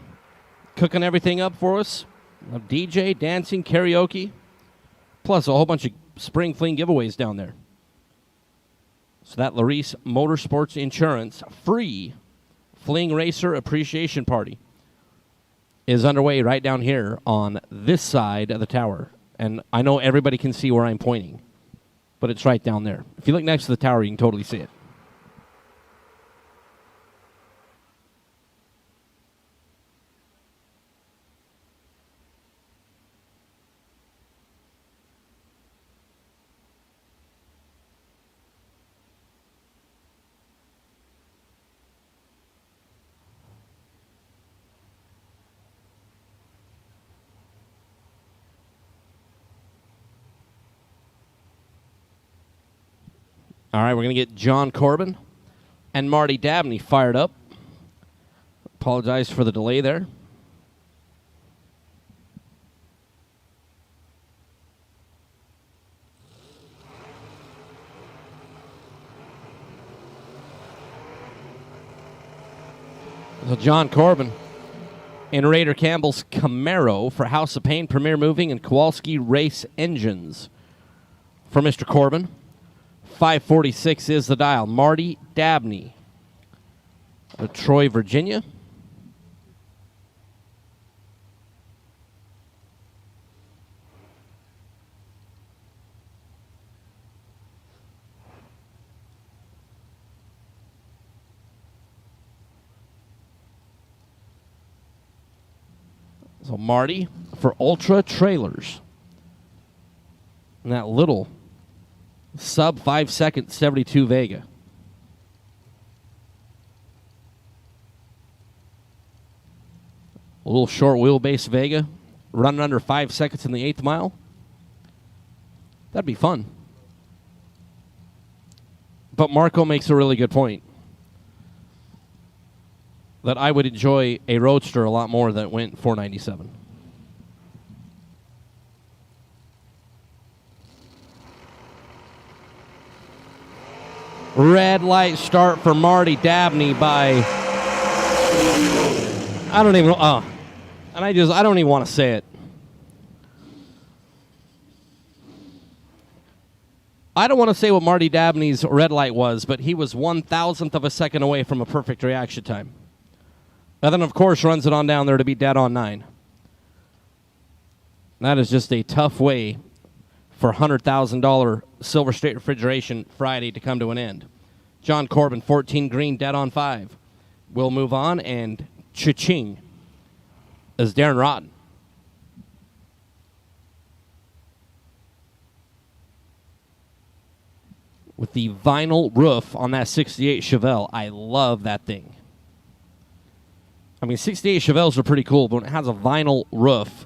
cooking everything up for us. DJ, dancing, karaoke, plus a whole bunch of spring fling giveaways down there. So that Larice Motorsports Insurance free Fling Racer Appreciation Party is underway right down here on this side of the tower. And I know everybody can see where I'm pointing, but it's right down there. If you look next to the tower, you can totally see it. All right, we're going to get John Corbin and Marty Dabney fired up. Apologize for the delay there. So John Corbin in Raider Campbell's Camaro for House of Pain, Premier Moving, and Kowalski Race Engines. For Mr. Corbin, 546 is the dial. Marty Dabney of Troy, Virginia. So Marty for Ultra Trailers. And that little sub 5 second 72 Vega. A little short wheelbase Vega running under 5 seconds in the 8th mile. That'd be fun. But Marco makes a really good point. That I would enjoy a Roadster a lot more that went 497. Red light start for Marty Dabney by, I don't even know, and I don't even want to say it. I don't want to say what Marty Dabney's red light was, but he was 1,000th of a second away from a perfect reaction time. And then, of course, runs it on down there to be dead on 9. That is just a tough way for $100,000 Silver State Refrigeration Friday to come to an end. John Corbin, 14 green, dead on 5. We'll move on, and cha-ching is Darren Rotten. With the vinyl roof on that 68 Chevelle. I love that thing. I mean, 68 Chevelles are pretty cool, but when it has a vinyl roof,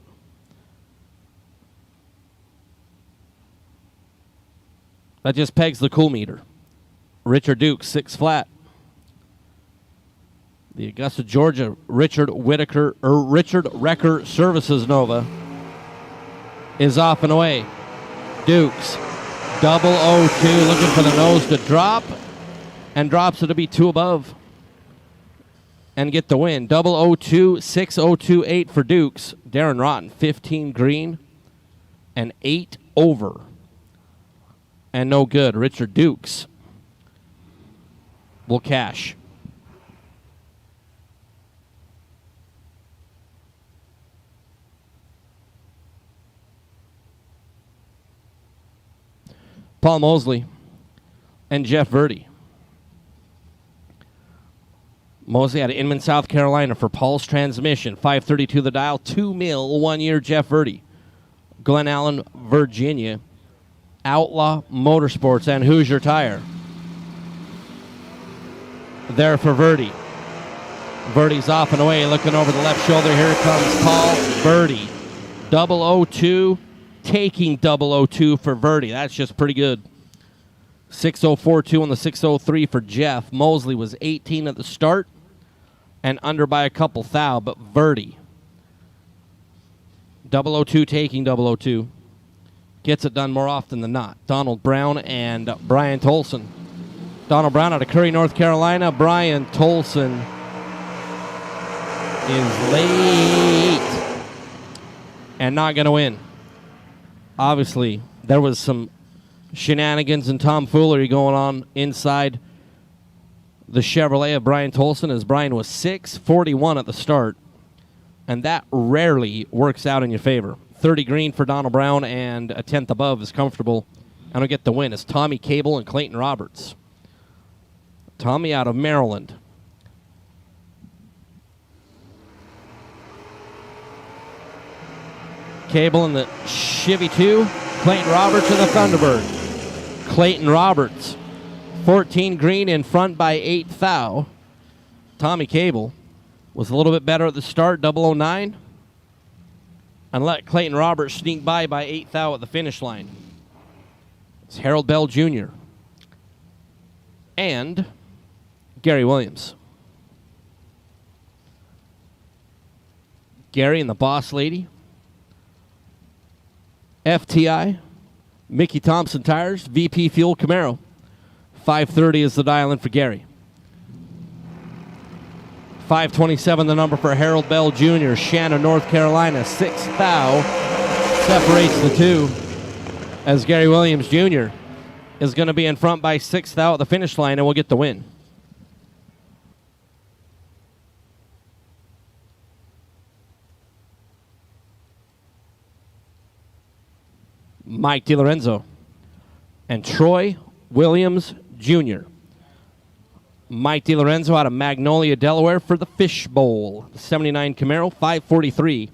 that just pegs the cool meter. Richard Dukes, 6 flat. The Augusta, Georgia, Richard Recker Services Nova is off and away. Dukes, 002, looking for the nose to drop, and drops it to be 2 above. And get the win. 002, 6028 for Dukes. Darren Rotten, 15 green and 8 over. And no good. Richard Dukes will cash. Paul Mosley and Jeff Verdi. Mosley out of Inman, South Carolina for Paul's Transmission. 532 the dial. 2 mil, 1 year, Jeff Verdi. Glen Allen, Virginia. Outlaw Motorsports and Hoosier Tire. There for Verdi. Verdi's off and away, looking over the left shoulder. Here comes Paul Verdi. 002, taking 002 for Verdi. That's just pretty good. 6042 on the 603 for Jeff. Mosley was 18 at the start and under by a couple thou, but Verdi. 002 taking 002. Gets it done more often than not. Donald Brown and Brian Tolson. Donald Brown out of Curry, North Carolina. Brian Tolson is late and not going to win. Obviously, there was some shenanigans and tomfoolery going on inside the Chevrolet of Brian Tolson, as Brian was 641 at the start, and that rarely works out in your favor. 30 green for Donald Brown, and a 10th above is comfortable. And will get the win. It's Tommy Cable and Clayton Roberts. Tommy out of Maryland. Cable in the Chevy 2. Clayton Roberts in the Thunderbird. Clayton Roberts, 14 green in front by 8 thou. Tommy Cable was a little bit better at the start, 009. And let Clayton Roberts sneak by 8 thou at the finish line. It's Harold Bell Jr. and Gary Williams. Gary and the Boss Lady. FTI, Mickey Thompson Tires, VP Fuel Camaro. 530 is the dial in for Gary. 527 the number for Harold Bell Jr., Shannon, North Carolina. 6 thou separates the two, as Gary Williams Jr. is going to be in front by 6 thou at the finish line and will get the win. Mike DiLorenzo and Troy Williams Jr. Mike DiLorenzo out of Magnolia, Delaware for the Fish Bowl. The 79 Camaro, 543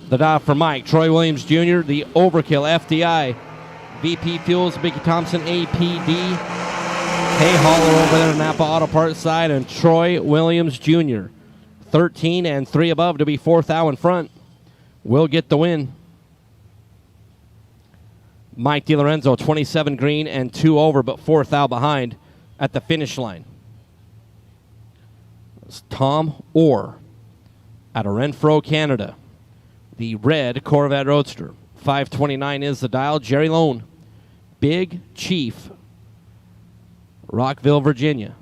The dial for Mike. Troy Williams Jr., the Overkill FDI. VP Fuels, Mickey Thompson, APD. Hay Hauler over there, Napa Auto Parts side, and Troy Williams Jr. 13 and 3 above to be 4th thou in front. Will get the win. Mike DiLorenzo, 27 green and 2 over, but 4th thou behind at the finish line. It's Tom Orr out of Renfro, Canada. The red Corvette Roadster. 529 is the dial. Jerry Lone, Big Chief, Rockville, Virginia.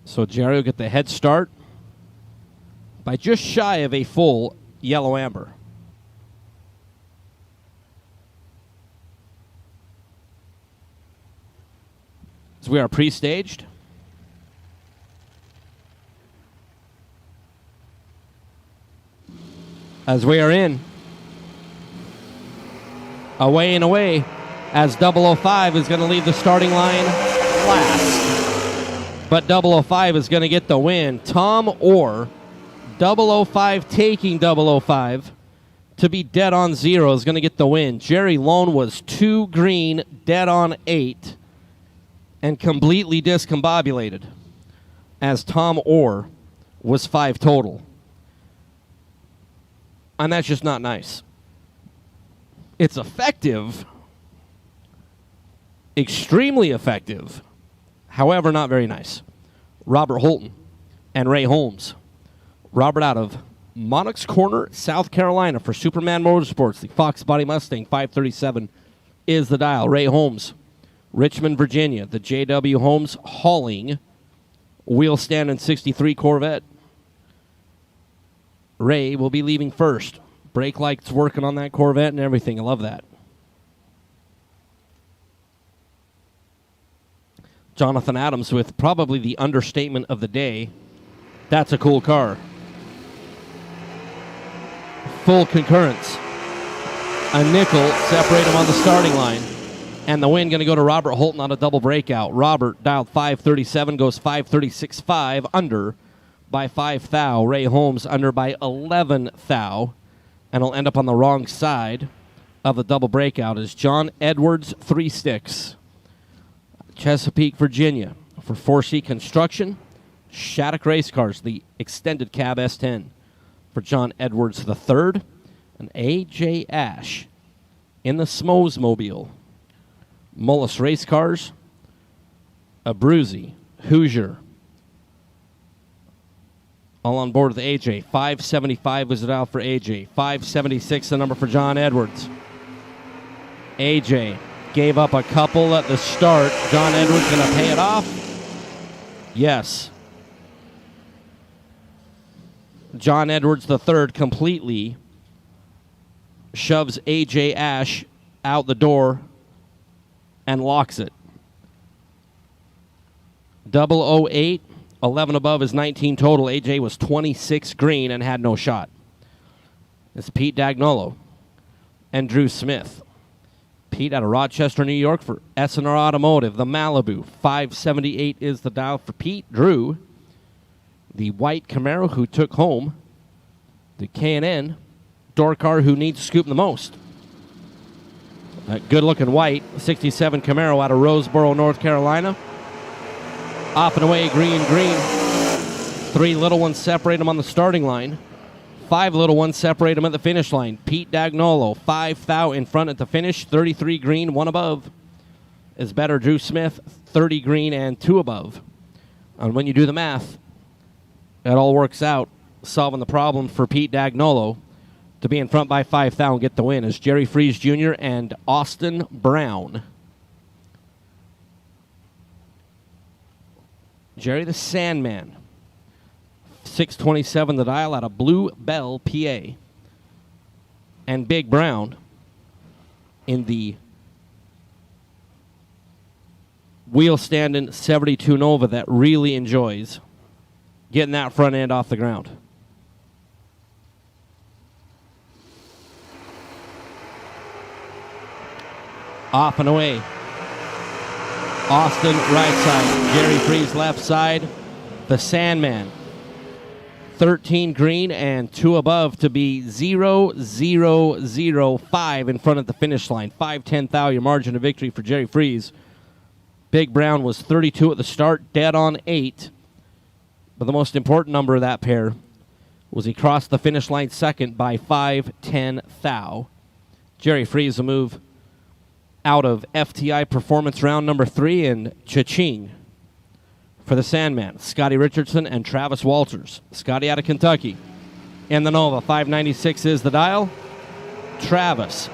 So Jerry will get the head start by just shy of a full yellow amber. So we are pre-staged. As we are in. Away and away as 005 is going to leave the starting line last. But 005 is going to get the win. Tom Orr, 005 taking 005 to be dead on 0 is going to get the win. Jerry Lone was 2 green, dead on 8, and completely discombobulated as Tom Orr was 5 total. And that's just not nice. It's effective, extremely effective, however, not very nice. Robert Holton and Ray Holmes. Robert out of Monarchs Corner, South Carolina for Superman Motorsports. The Fox Body Mustang 537 is the dial. Ray Holmes, Richmond, Virginia. The J.W. Holmes Hauling wheel stand in 63 Corvette. Ray will be leaving first. Brake lights working on that Corvette and everything. I love that. Jonathan Adams with probably the understatement of the day. That's a cool car. Full concurrence. A nickel separate him on the starting line. And the win going to go to Robert Holton on a double breakout. Robert dialed 537, goes 536.5, under by 5 thou. Ray Holmes under by 11 thou. And he'll end up on the wrong side of the double breakout is John Edwards, 3 sticks. Chesapeake, Virginia for 4C Construction. Shattuck Race Cars, the extended cab S10 for John Edwards III. And A.J. Ash in the Smosmobile. Mullis Race Cars. Abruzzi, Hoosier. All on board with A.J. 575 was it out for A.J. 576 the number for John Edwards. A.J. gave up a couple at the start. John Edwards going to pay it off? Yes. John Edwards III completely shoves A.J. Ash out the door and locks it. 008, 11 above is 19 total. A.J. was 26 green and had no shot. It's Pete Dagnolo and Drew Smith. Pete out of Rochester, New York for S&R Automotive. The Malibu, 578 is the dial for Pete. Drew, the white Camaro who took home the K&N door car who needs to scoop the most. A good-looking white 67 Camaro out of Roseboro, North Carolina. Off and away, green. 3 little ones separate them on the starting line. 5 little ones separate them at the finish line. Pete Dagnolo, 5 thou in front at the finish. 33 green, 1 above is better. Drew Smith, 30 green and 2 above. And when you do the math, it all works out, solving the problem for Pete Dagnolo to be in front by 5 thou and get the win is Jerry Freese Jr. and Austin Brown. Jerry the Sandman. 627 the dial out of Blue Bell, PA. And Big Brown in the wheel standing 72 Nova that really enjoys getting that front end off the ground. Off and away. Austin right side. Jerry Freeze left side. The Sandman. 13 green and 2 above to be 0-0-0-5 in front of the finish line. 5-10 thou, your margin of victory for Jerry Freeze. Big Brown was 32 at the start, dead on 8. But the most important number of that pair was he crossed the finish line second by 5-10 thou. Jerry Freeze will move out of FTI Performance round number 3, and cha-ching for the Sandman, Scotty Richardson and Travis Walters. Scotty out of Kentucky. In the Nova, 596 is the dial. Travis,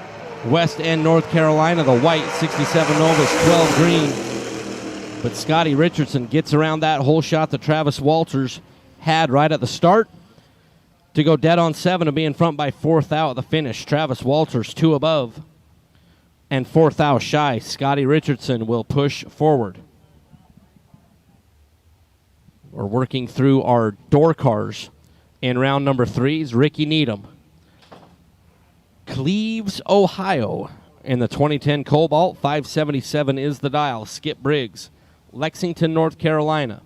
West End, North Carolina, the white 67 Nova is 12 green. But Scotty Richardson gets around that hole shot that Travis Walters had right at the start to go dead on 7 and be in front by 4th thou at the finish. Travis Walters 2 above and 4th thou shy. Scotty Richardson will push forward. We're working through our door cars in round number 3. Ricky Needham. Cleves, Ohio in the 2010 Cobalt. 577 is the dial. Skip Briggs. Lexington, North Carolina.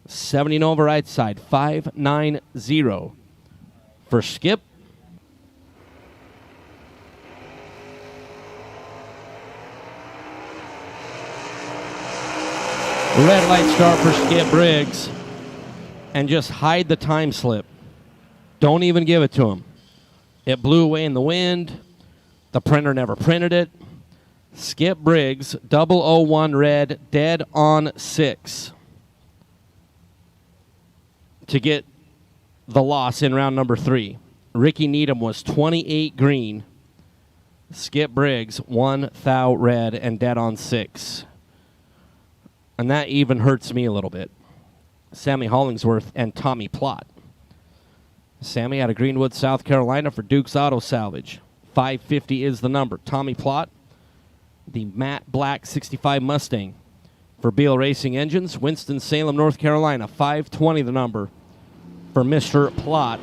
70 Nova right side. 590 for Skip. Red light start for Skip Briggs. And just hide the time slip. Don't even give it to him. It blew away in the wind. The printer never printed it. Skip Briggs, 001 red, dead on 6 to get the loss in round number 3. Ricky Needham was 28 green. Skip Briggs, 1 thou red, and dead on 6. And that even hurts me a little bit. Sammy Hollingsworth and Tommy Plott. Sammy out of Greenwood, South Carolina for Duke's Auto Salvage. 550 is the number. Tommy Plott, the matte black 65 Mustang for Beal Racing Engines. Winston-Salem, North Carolina. 520 the number for Mr. Plott.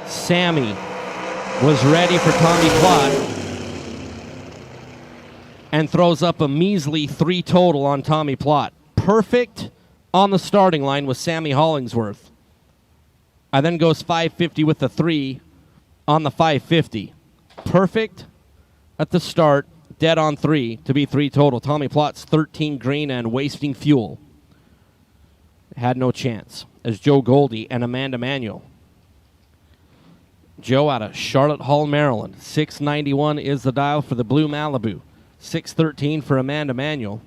Sammy was ready for Tommy Plott and throws up a measly 3 total on Tommy Plott. Perfect on the starting line with Sammy Hollingsworth. And then goes 550 with the 3 on the 550. Perfect at the start, dead on 3 to be 3 total. Tommy Plott's 13 green and wasting fuel. Had no chance as Joe Goldie and Amanda Manuel. Joe out of Charlotte Hall, Maryland. 691 is the dial for the Blue Malibu. 613 for Amanda Manuel.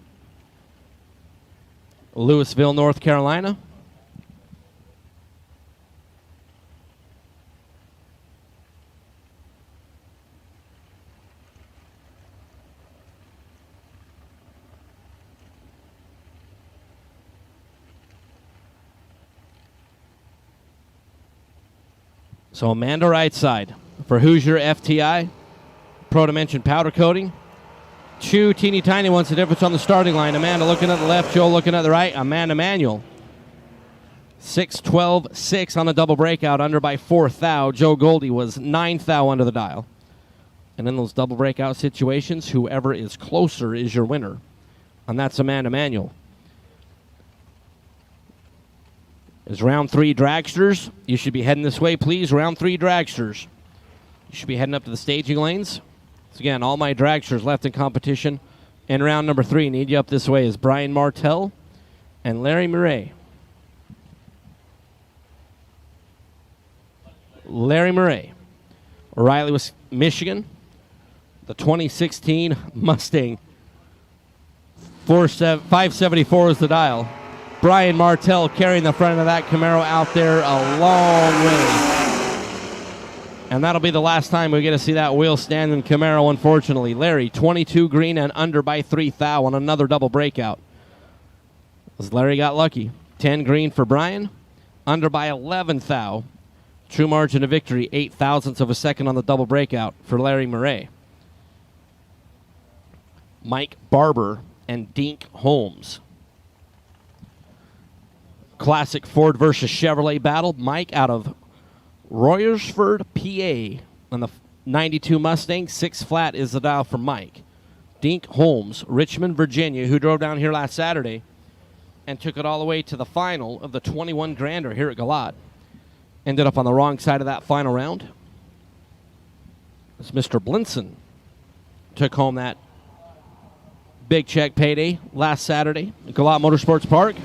Louisville, North Carolina. So Amanda right side for Hoosier FTI. Pro Dimension powder coating. 2 teeny tiny ones, the difference on the starting line. Amanda looking at the left, Joe looking at the right. Amanda Manuel. 6-12-6 on the double breakout, under by 4th thou. Joe Goldie was 9th thou under the dial. And in those double breakout situations, whoever is closer is your winner. And that's Amanda Manuel. Is round 3 dragsters. You should be heading this way, please. Round 3 dragsters. You should be heading up to the staging lanes. So again, all my dragsters left in competition in round number 3. Need you up this way is Brian Martell and Larry Murray. Larry Murray. O'Reilly, Michigan. The 2016 Mustang. 574 is the dial. Brian Martell carrying the front of that Camaro out there a long way. And that'll be the last time we get to see that wheel standing Camaro, unfortunately. Larry, 22 green and under by 3 thou on another double breakout. As Larry got lucky. 10 green for Brian, under by 11 thou. True margin of victory, 8 thousandths of a second on the double breakout for Larry Murray. Mike Barber and Dink Holmes. Classic Ford versus Chevrolet battle. Mike out of Royersford, PA, on the 92 Mustang. 6 flat is the dial for Mike. Dink Holmes, Richmond, Virginia, who drove down here last Saturday and took it all the way to the final of the 21 Grander here at Galot. Ended up on the wrong side of that final round. It's Mr. Blinson. Took home that big check payday last Saturday at Galot Motorsports Park.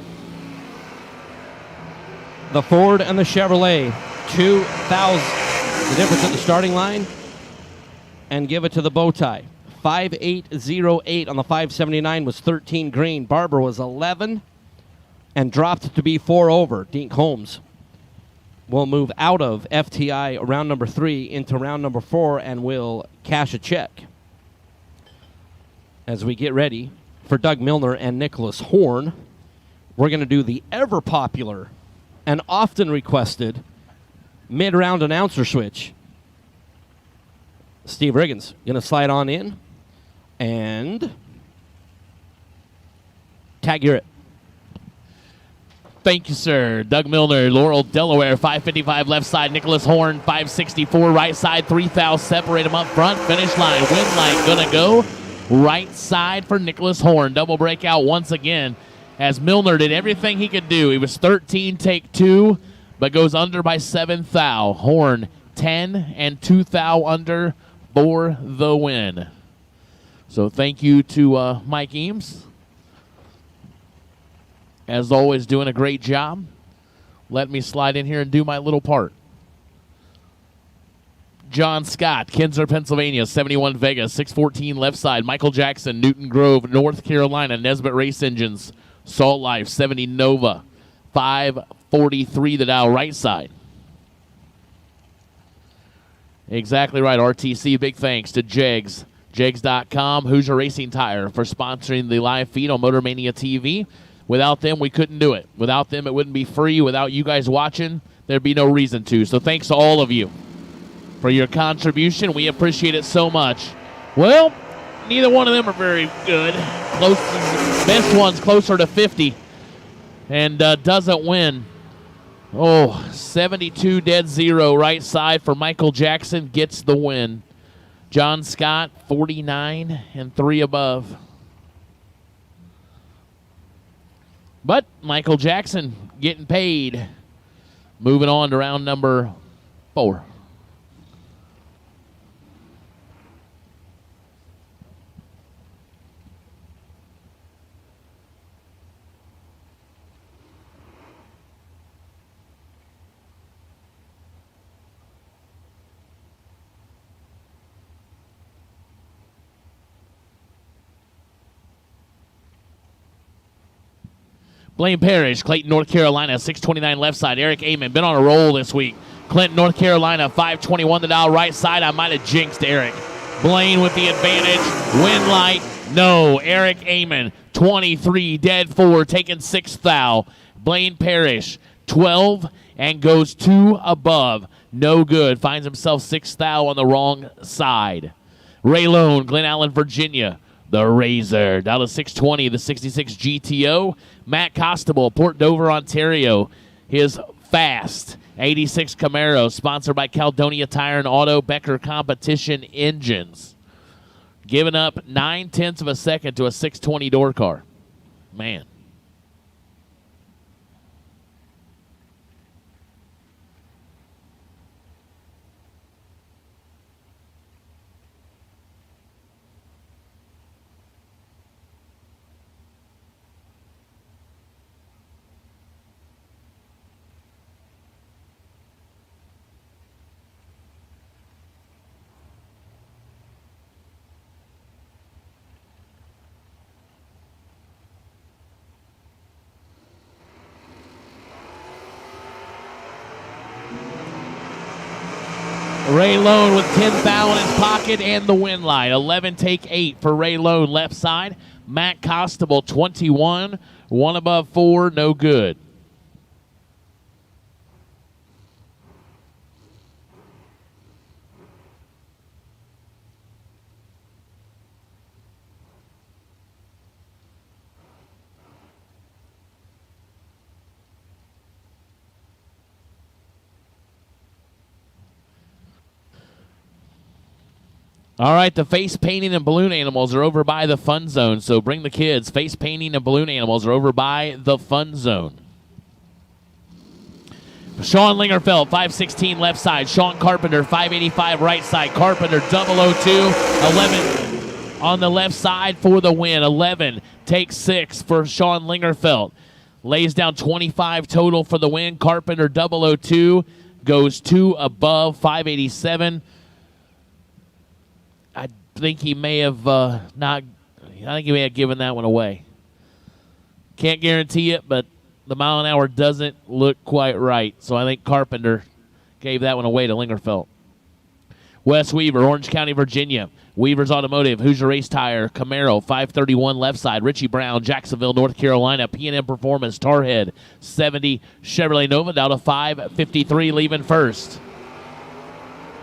The Ford and the Chevrolet, 2,000. The difference at the starting line. And give it to the bow tie. 5.808 on the 579 was 13 green. Barber was 11 and dropped to be 4 over. Dink Holmes will move out of FTI round number 3 into round number 4 and will cash a check as we get ready for Doug Milner and Nicholas Horn. We're going to do the ever popular and often requested mid-round announcer switch. Steve Riggins going to slide on in and tag, you're it. Thank you, sir. Doug Milner, Laurel, Delaware, 555 left side. Nicholas Horn, 564 right side. 3,000 separate him up front. Finish line, win line, gonna go right side for Nicholas Horn. Double breakout once again as Milner did everything he could do. He was 13, take 2, but goes under by 7 thou. Horn, 10 and 2 thou under for the win. So thank you to Mike Eames. As always, doing a great job. Let me slide in here and do my little part. John Scott, Kinser, Pennsylvania, 71 Vegas, 614 left side. Michael Jackson, Newton Grove, North Carolina, Nesbitt Race Engines, Salt Life, 70 Nova, 543 the Dow right side. Exactly right, RTC. Big thanks to Jegs. Jegs.com, Hoosier Racing Tire, for sponsoring the live feed on Motor Mania TV. Without them, we couldn't do it. Without them, it wouldn't be free. Without you guys watching, there'd be no reason to. So thanks to all of you for your contribution. We appreciate it so much. Well, neither one of them are very good. Best one's closer to 50 and doesn't win. Oh, 72 dead zero right side for Michael Jackson, gets the win. John Scott, 49 and 3 above. But Michael Jackson getting paid. Moving on to round number 4. Blaine Parrish, Clayton, North Carolina, 629 left side. Eric Amon, been on a roll this week. Clinton, North Carolina, 521 the dial right side. I might have jinxed Eric. Blaine with the advantage. Win light. No. Eric Amon, 23, dead 4, taking 6 thou. Blaine Parrish, 12, and goes 2 above. No good. Finds himself 6 thou on the wrong side. Ray Lone, Glen Allen, Virginia. The Razor, Dallas 620, the 66 GTO. Matt Costable, Port Dover, Ontario. His fast 86 Camaro, sponsored by Caledonia Tire and Auto Becker Competition Engines. Giving up 9/10 of a second to a 620 door car. Man. Ray Lone with 10 thou in his pocket and the win line. 11 take 8 for Ray Lone left side. Matt Costable 21. 1 above 4, no good. All right, the face painting and balloon animals are over by the fun zone, so bring the kids. Face painting and balloon animals are over by the fun zone. Sean Lingerfeld, 516 left side. Sean Carpenter, 585 right side. Carpenter, 002, 11 on the left side for the win. 11 takes 6 for Sean Lingerfeld. Lays down 25 total for the win. Carpenter, 002, goes 2 above, 587. I think he may have I think he may have given that one away. Can't guarantee it, but the mile an hour doesn't look quite right. So I think Carpenter gave that one away to Lingerfeld. Wes Weaver, Orange County, Virginia. Weaver's Automotive, Hoosier Race Tire, Camaro, 531 left side. Richie Brown, Jacksonville, North Carolina. P&M Performance, Tarhead, 70. Chevrolet Nova, down to 553, leaving first.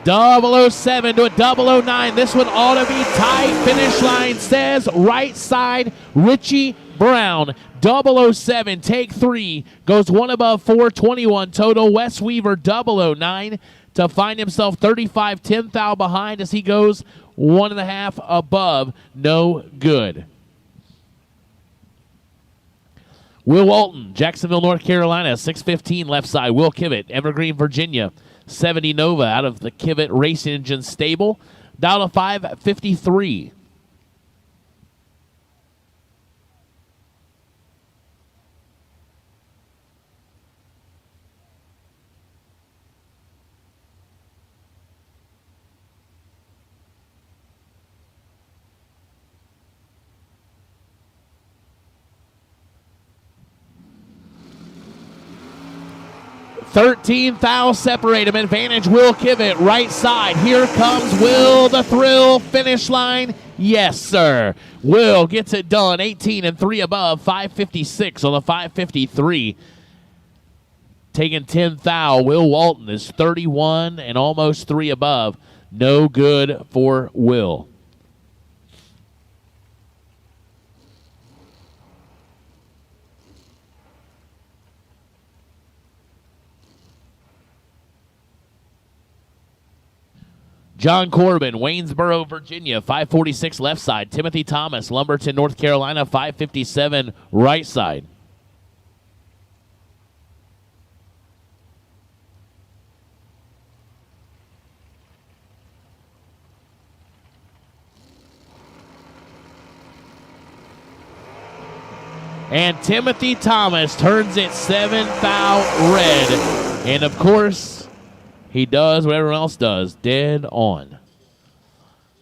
007 to a 009. This one ought to be tight. Finish line says right side, Richie Brown. 007, take 3, goes 1 above, 421 total. Wes Weaver, 009, to find himself 35 10th behind as he goes 1.5 above. No good. Will Walton, Jacksonville, North Carolina, 615 left side. Will Kivett, Evergreen, Virginia, 70 Nova out of the Kivett Racing Engine stable, down to 553. $13,000 separate him. Advantage Will Kivett, right side. Here comes Will, the thrill. Finish line, yes, sir. Will gets it done. 18 and 3 above, 556 on the 553. Taking 10,000. Will Walton is 31 and almost 3 above. No good for Will. John Corbin, Waynesboro, Virginia, 546 left side. Timothy Thomas, Lumberton, North Carolina, 557 right side. And Timothy Thomas turns it 7,000 red. And of course, he does what everyone else does. Dead on.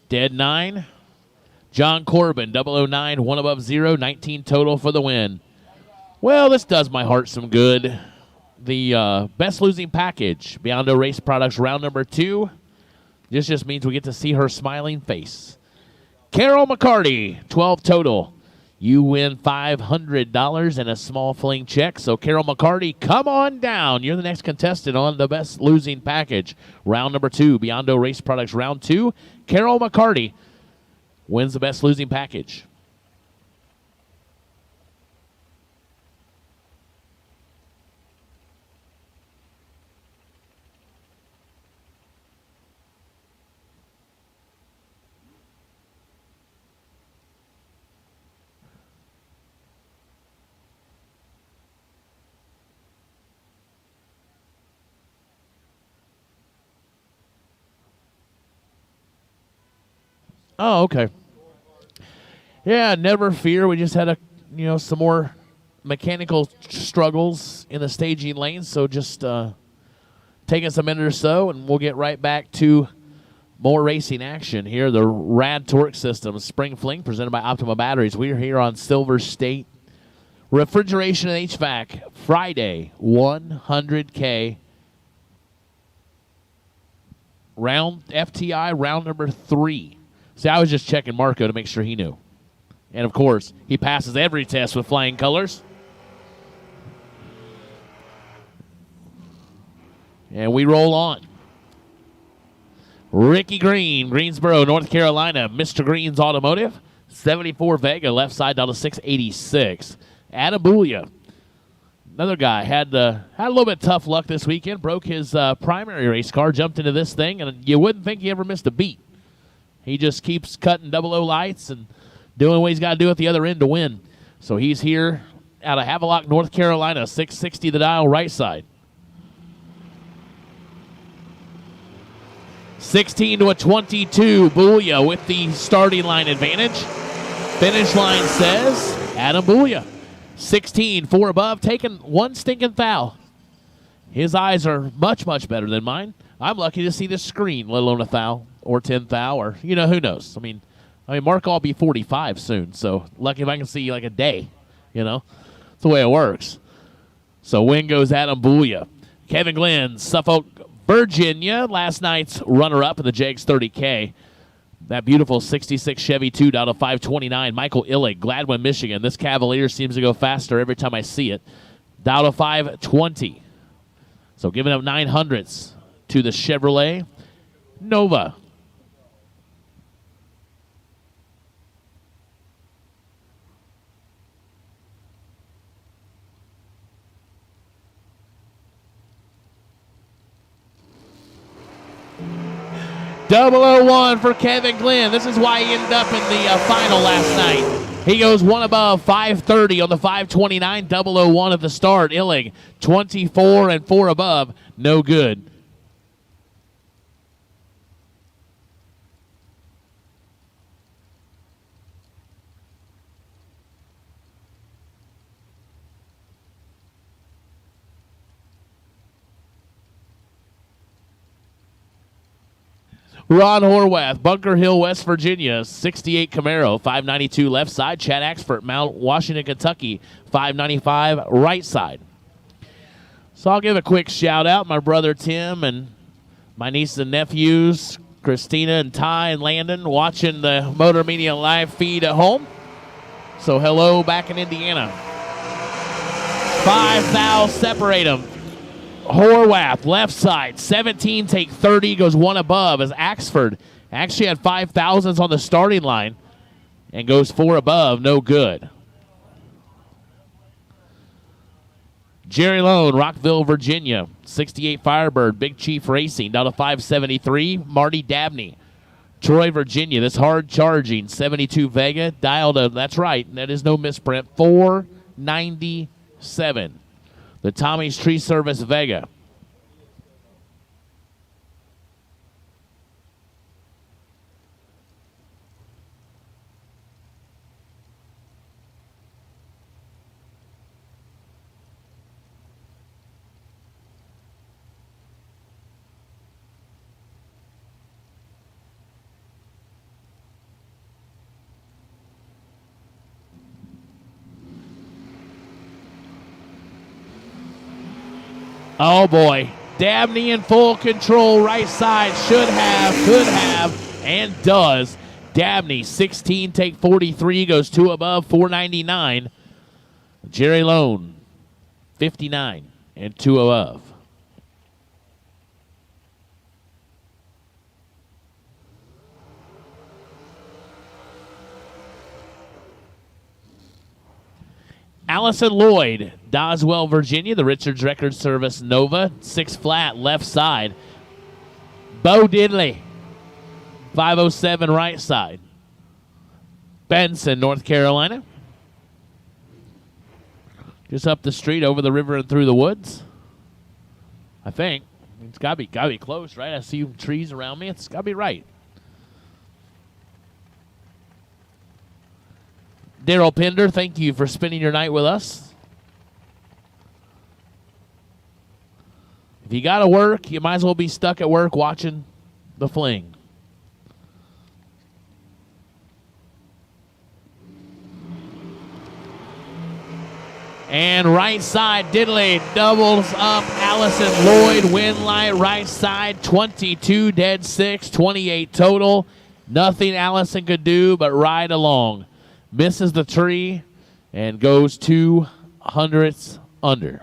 Dead 9. John Corbin, 009, 1 above 0, 19 total for the win. Well, this does my heart some good. The best losing package, Biondo Race Products, round number 2. This just means we get to see her smiling face. Carol McCarty, 12 total. You win $500 and a small Fling check. So, Carol McCarty, come on down. You're the next contestant on the best losing package. Round number 2, Biondo Race Products, round 2. Carol McCarty wins the best losing package. Oh, okay. Yeah, never fear. We just had some more mechanical struggles in the staging lane, so just take us a minute or so, and we'll get right back to more racing action here. The RAD Torque System Spring Fling presented by Optima Batteries. We are here on Silver State Refrigeration and HVAC Friday, 100K. Round FTI, round number 3. See, I was just checking Marco to make sure he knew. And, of course, he passes every test with flying colors. And we roll on. Ricky Green, Greensboro, North Carolina, Mr. Green's Automotive. 74 Vega, left side down to 686. Adabulia, another guy, had a little bit tough luck this weekend. Broke his primary race car, jumped into this thing, and you wouldn't think he ever missed a beat. He just keeps cutting 00 lights and doing what he's got to do at the other end to win. So he's here out of Havelock, North Carolina, 660 the dial, right side. 16 to a 22, Booyah with the starting line advantage. Finish line says Adam Booyah. 16, 4 above, taking one stinking foul. His eyes are much, much better than mine. I'm lucky to see this screen, let alone a foul or 10 foul or, who knows. I mean, Mark will be 45 soon, so lucky if I can see like a day, That's the way it works. So win goes Adam Booyah. Kevin Glenn, Suffolk, Virginia, last night's runner-up in the JAGS 30K. That beautiful 66 Chevy 2 out of 529. Michael Illig, Gladwin, Michigan. This Cavalier seems to go faster every time I see it. Down to 520. So giving up 900s to the Chevrolet Nova. .001 for Kevin Glenn. This is why he ended up in the final last night. He goes one above 530 on the 529, 001 at the start. Illig, 24 and 4 above, no good. Ron Horwath, Bunker Hill, West Virginia, 68 Camaro, 592 left side. Chad Axford, Mount Washington, Kentucky, 595 right side. So I'll give a quick shout out. My brother Tim and my nieces and nephews, Christina and Ty and Landon, watching the Motor Media live feed at home. So hello back in Indiana. 5 fouls separate them. Horwath, left side, 17, take 30, goes one above as Axford actually had 5,000s on the starting line and goes 4 above, no good. Jerry Lone, Rockville, Virginia, 68 Firebird, Big Chief Racing, down to 573. Marty Dabney, Troy, Virginia, this hard charging, 72 Vega, dialed to, that's right, that is no misprint, 497. The Tommy's Tree Service Vega. Oh, boy. Dabney in full control. Right side should have, could have, and does. Dabney, 16, take 43, goes 2 above, 499. Jerry Lone, 59, and 2 above. Allison Lloyd, Doswell, Virginia, the Richards Record Service Nova, 6 flat, left side. Bo Diddley, 507 right side. Benson, North Carolina. Just up the street, over the river and through the woods. I think. It's gotta be close, right? I see trees around me. It's gotta be right. Daryl Pender, thank you for spending your night with us. If you got to work, you might as well be stuck at work watching the Fling. And right side, Diddley doubles up Allison Lloyd. Win light right side, 22 dead 6, 28 total. Nothing Allison could do but ride along. Misses the tree and goes 200ths under.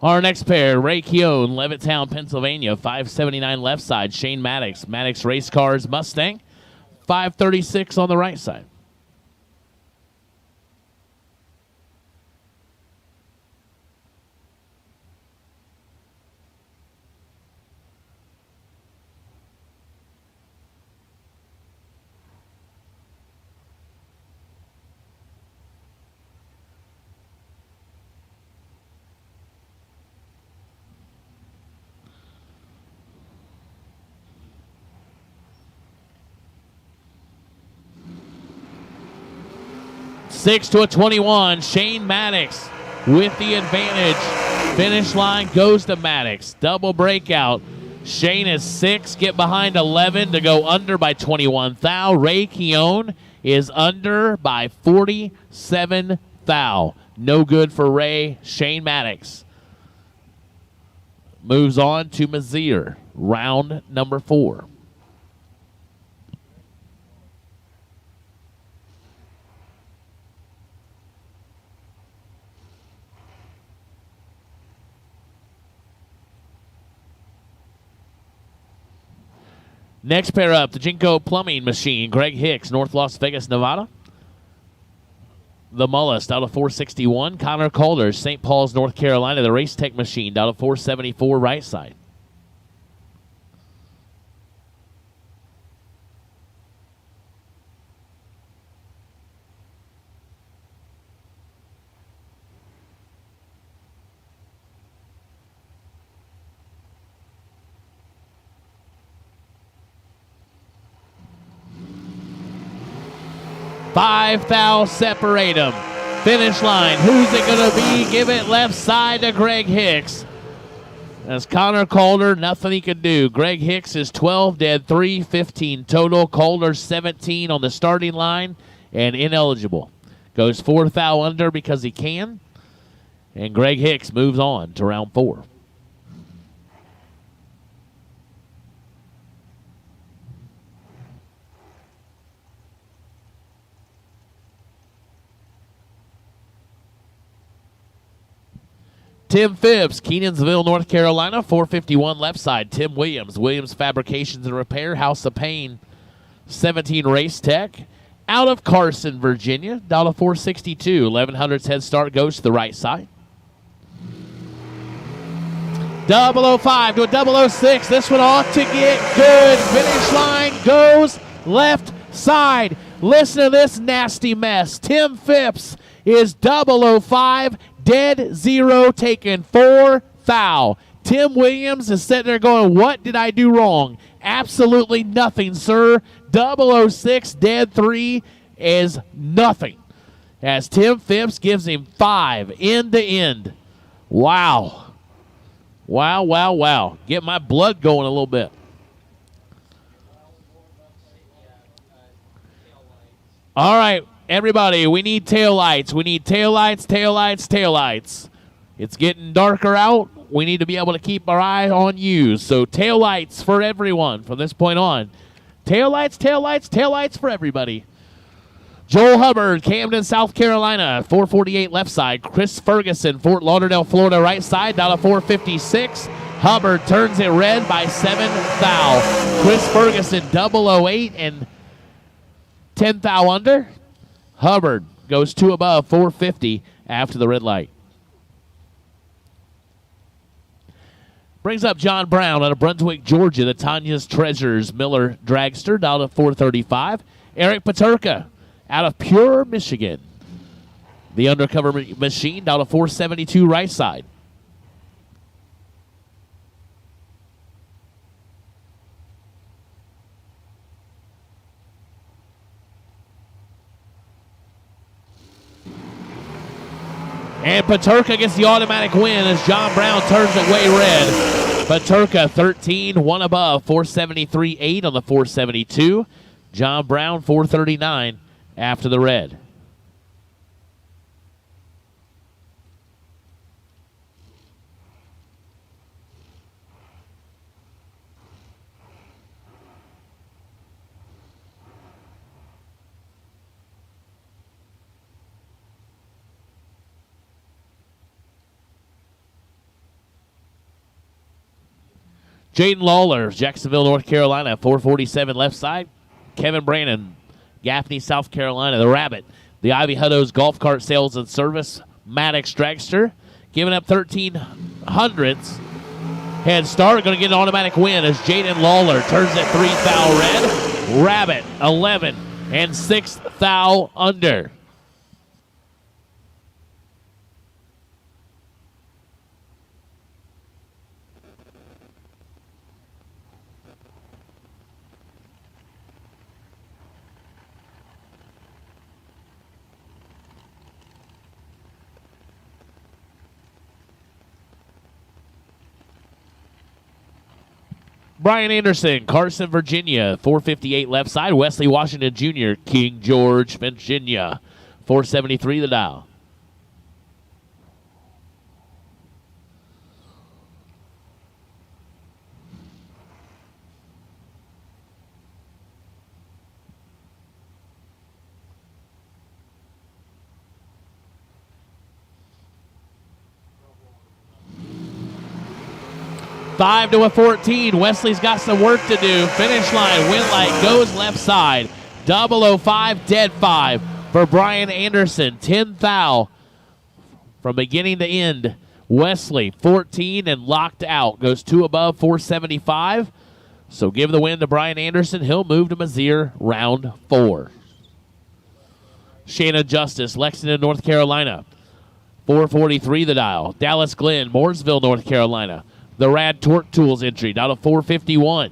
Our next pair, Ray Keown, Levittown, Pennsylvania, 579 left side. Shane Maddox, Maddox Race Cars Mustang, 536 on the right side. Six to a 21. Shane Maddox with the advantage. Finish line goes to Maddox. Double breakout. Shane is 6. Get behind 11 to go under by 21 thou. Ray Keown is under by 47 thou. No good for Ray. Shane Maddox moves on to Mazier. Round number 4. Next pair up, the Jinko Plumbing Machine, Greg Hicks, North Las Vegas, Nevada. The Mullist out of 461. Connor Calder, St. Paul's, North Carolina. The Race Tech Machine out of 474 right side. Five thou separate them. Finish line. Who's it going to be? Give it left side to Greg Hicks. That's Connor Calder. Nothing he can do. Greg Hicks is 12, dead 3, 15 total. Calder 17 on the starting line and ineligible. Goes 4 thou under because he can. And Greg Hicks moves on to round 4. Tim Phipps, Kenansville, North Carolina, 451 left side. Tim Williams, Williams Fabrications and Repair, House of Pain, 17 Race Tech. Out of Carson, Virginia, down to 462. 1100's head start goes to the right side. 005 to a 006. This one ought to get good. Finish line goes left side. Listen to this nasty mess. Tim Phipps is 005. Dead 0, taken 4 thou. Tim Williams is sitting there going, what did I do wrong? Absolutely nothing, sir. 006, dead 3 is nothing. As Tim Phipps gives him 5 end to end. Wow. Wow, wow, wow. Get my blood going a little bit. All right. Everybody, we need taillights. We need taillights, taillights, taillights. It's getting darker out. We need to be able to keep our eye on you. So taillights for everyone from this point on. Taillights, taillights, taillights for everybody. Joel Hubbard, Camden, South Carolina, 448 left side. Chris Ferguson, Fort Lauderdale, Florida, right side, down to 456. Hubbard turns it red by 7 thou. Chris Ferguson, 008 and 10 thou under. Hubbard goes 2 above, 450 after the red light. Brings up John Brown out of Brunswick, Georgia, the Tanya's Treasures Miller Dragster, down to 435. Eric Paterka out of Pure, Michigan. The Undercover Machine, down to 472 right side. And Paterka gets the automatic win as John Brown turns it way red. Paterka 13, 1 above, 473.8 on the 472. John Brown 439 after the red. Jaden Lawler, Jacksonville, North Carolina, 447 left side. Kevin Brannon, Gaffney, South Carolina, the Rabbit. The Ivy Huttos Golf Cart Sales and Service, Maddox Dragster, giving up 1,300ths. Head start, going to get an automatic win as Jaden Lawler turns it 3 thou red. Rabbit, 11 and 6 thou under. Brian Anderson, Carson, Virginia, 458 left side. Wesley Washington Jr., King George, Virginia, 473 the dial. Five to a 14. Wesley's got some work to do. Finish line. Win light goes left side. 005, dead 5 for Brian Anderson. 10 thou from beginning to end. Wesley, 14 and locked out. Goes 2 above, 475. So give the win to Brian Anderson. He'll move to Mizzier round 4. Shayna Justice, Lexington, North Carolina. 443 the dial. Dallas Glenn, Mooresville, North Carolina. The RAD Torque Tools entry down to 451.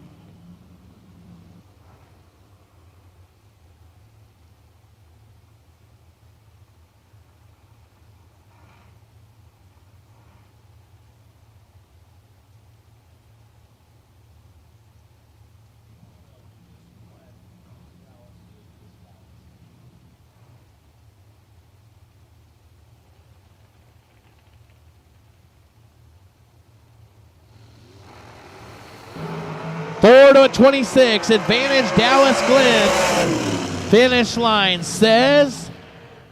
Four to a 26, advantage Dallas Glenn. Finish line says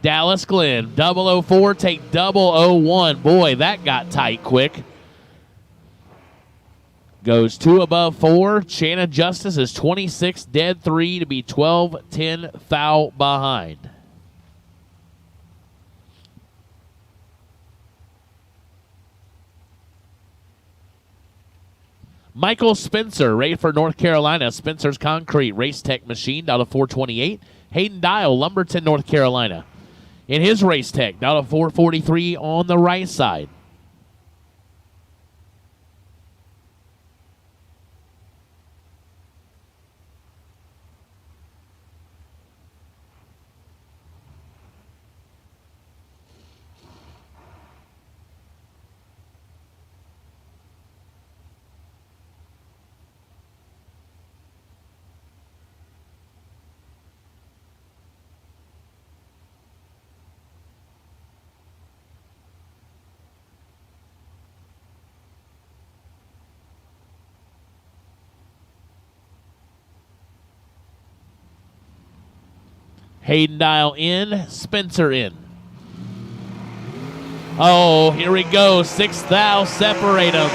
Dallas Glenn. 004, take 001. Boy, that got tight quick. Goes 2 above 4. Shannon Justice is 26, dead 3 to be 12, 10 foul behind. Michael Spencer, Rayford, North Carolina. Spencer's Concrete Race Tech Machine, down to 428. Hayden Dial, Lumberton, North Carolina. In his Race Tech, down to 443 on the right side. Hayden Dial in, Spencer in. Oh, here we go. 6 thou separate them.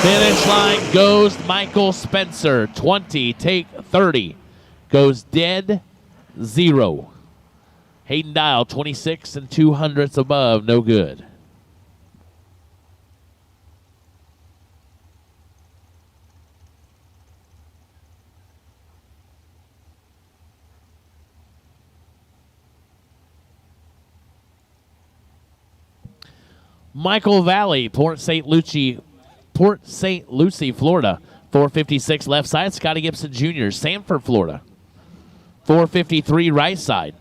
Finish line goes Michael Spencer. 20, take 30. Goes dead 0. Hayden Dial, 26 and 200ths above, no good. Michael Valley, Port St. Lucie, Florida. 456 left side. Scotty Gibson Jr., Sanford, Florida. 453 right side.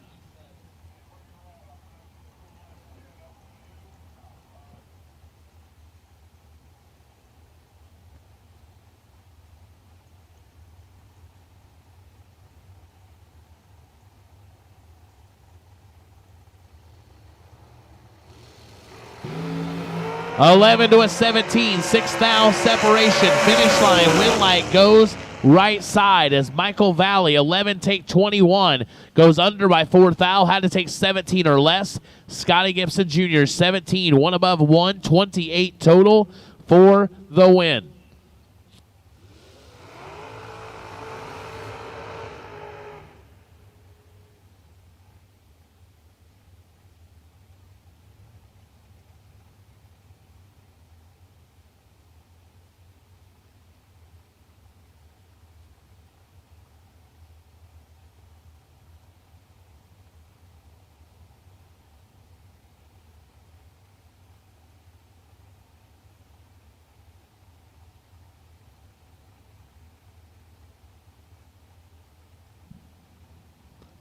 $11 to a 17, 6 thou separation. Finish line, win light goes right side as Michael Valley, 11 take 21, goes under by 4 thou, had to take 17 or less. Scotty Gibson Jr., 17, 1 above 1, 28 total for the win.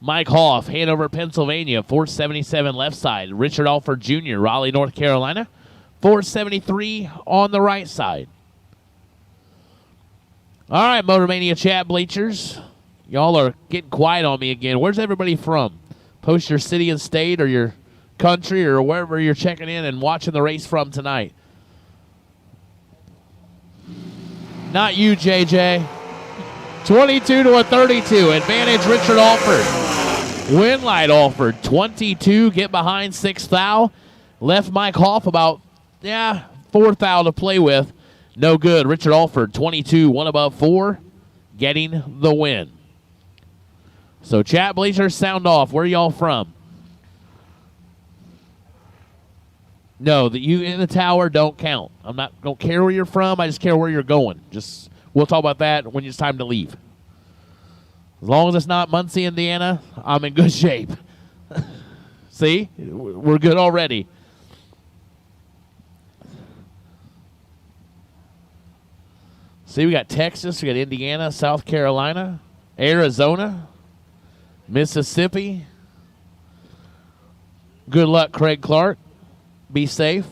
Mike Hoff, Hanover, Pennsylvania, 477 left side. Richard Alford Jr., Raleigh, North Carolina, 473 on the right side. All right, Motor Mania chat bleachers. Y'all are getting quiet on me again. Where's everybody from? Post your city and state or your country or wherever you're checking in and watching the race from tonight. Not you, JJ. 22 to a 32. Advantage Richard Alford. Winlight Alford. 22. Get behind 6th thou. Left Mike Hoff about, 4th thou to play with. No good. Richard Alford, 22. 1 above 4. Getting the win. So chat bleachers, sound off. Where are y'all from? No, that you in the tower don't count. Don't care where you're from. I just care where you're going. We'll talk about that when it's time to leave. As long as it's not Muncie, Indiana, I'm in good shape. See, we're good already. See, we got Texas, we got Indiana, South Carolina, Arizona, Mississippi. Good luck, Craig Clark. Be safe.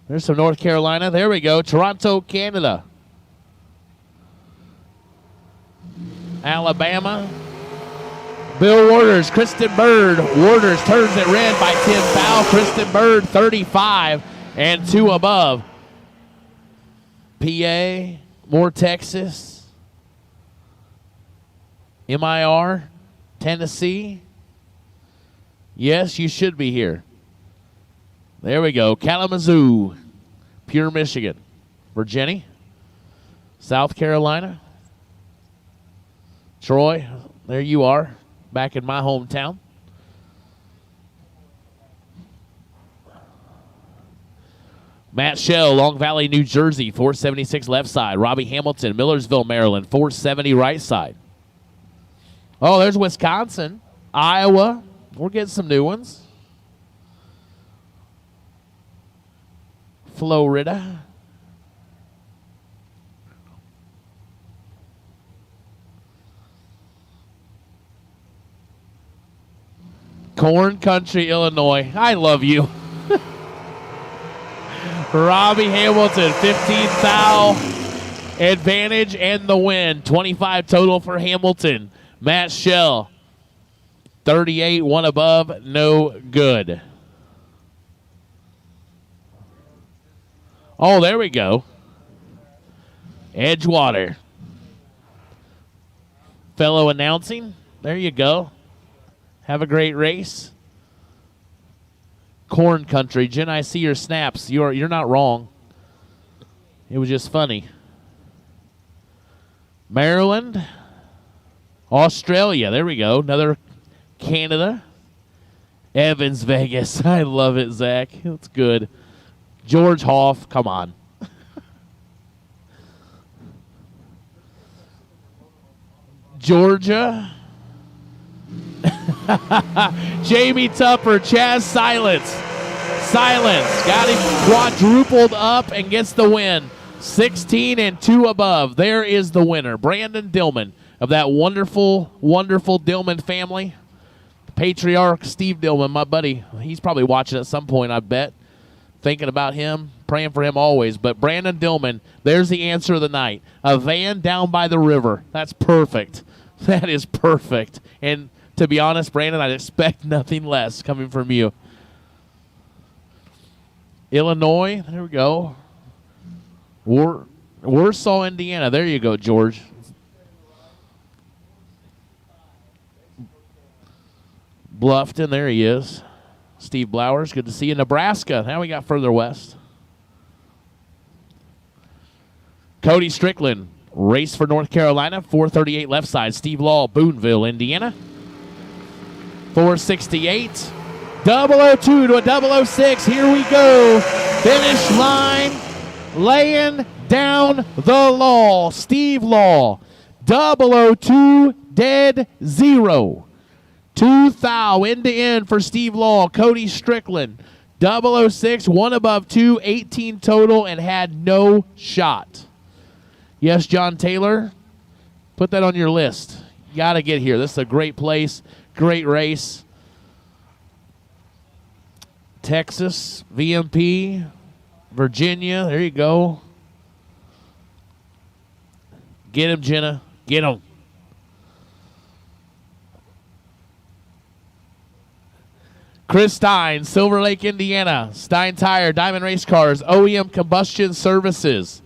There's some North Carolina. There we go. Toronto, Canada. Alabama. Bill Waters, Kristen Bird. Waters turns it red by 10 foul. Kristen Bird, 35 and 2 above. PA, more Texas. MIR, Tennessee. Yes, you should be here. There we go. Kalamazoo, Pure, Michigan. Virginia, South Carolina. Troy, there you are, back in my hometown. Matt Shell, Long Valley, New Jersey, 476 left side. Robbie Hamilton, Millersville, Maryland, 470 right side. Oh, there's Wisconsin, Iowa. We're getting some new ones. Florida. Corn Country, Illinois. I love you. Robbie Hamilton, 15th thou. Advantage and the win. 25 total for Hamilton. Matt Shell, 38, 1 above, no good. Oh, there we go. Edgewater. Fellow announcing. There you go. Have a great race. Corn Country. Jen, I see your snaps. You're not wrong. It was just funny. Maryland. Australia. There we go. Another Canada. Evans, Vegas. I love it, Zach. That's good. George Hoff, come on. Georgia. Jamie Tupper, Chaz Silence. Got him quadrupled up and gets the win. 16 and 2 above. There is the winner. Brandon Dillman of that wonderful, wonderful Dillman family. Patriarch Steve Dillman, my buddy. He's probably watching at some point, I bet. Thinking about him, praying for him always. But Brandon Dillman, there's the answer of the night. A van down by the river. That's perfect. That is perfect. And to be honest, Brandon, I'd expect nothing less coming from you. Illinois, there we go. Warsaw, Indiana. There you go, George. Bluffton, there he is. Steve Blowers, good to see you. Nebraska, now we got further west. Cody Strickland, race for North Carolina, 438 left side. Steve Law, Boonville, Indiana. 468. 002 to a 006. Here we go. Finish line, laying down the law. Steve Law, 002, dead zero. 2 thou end to end for Steve Law. Cody Strickland, 006, 1 above 2, 18 total, and had no shot. Yes, John Taylor, put that on your list. Gotta get here. This is a great place, great race. Texas, VMP, Virginia. There you go. Get him, Jenna. Get him. Chris Stein, Silver Lake, Indiana. Stein Tire, Diamond Race Cars, OEM Combustion Services.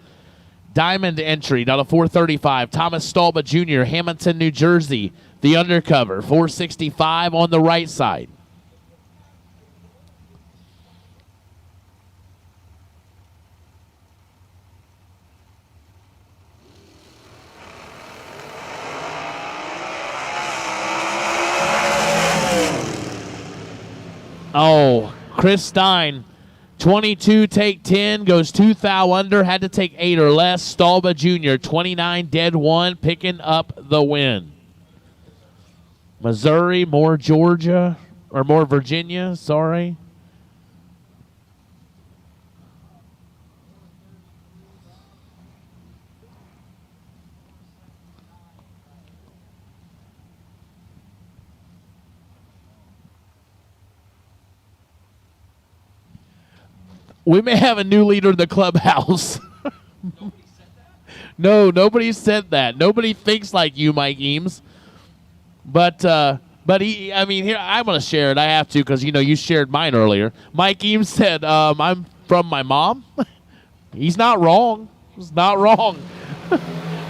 Diamond entry, down to 435. Thomas Stalba Jr., Hamilton, New Jersey. The undercover, 465 on the right side. Oh, Chris Stein, 22, take 10, goes 2 thou under, had to take 8 or less. Stalba Jr., 29, dead 1, picking up the win. Missouri, more Georgia, or more Virginia, sorry. We may have a new leader in the clubhouse. No, nobody said that. Nobody thinks like you, Mike Eames. But he, I mean, here, I'm going to share it. I have to because, you know, you shared mine earlier. Mike Eames said, I'm from my mom. He's not wrong. He's not wrong.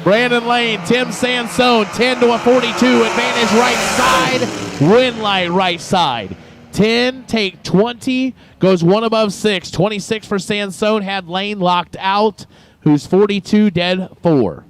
Brandon Lane, Tim Sansone, 10 to a 42. Advantage right side. Win light right side. 10, take 20, goes 1 above 6. 26 for Sansone, had Lane locked out, who's 42, dead 4.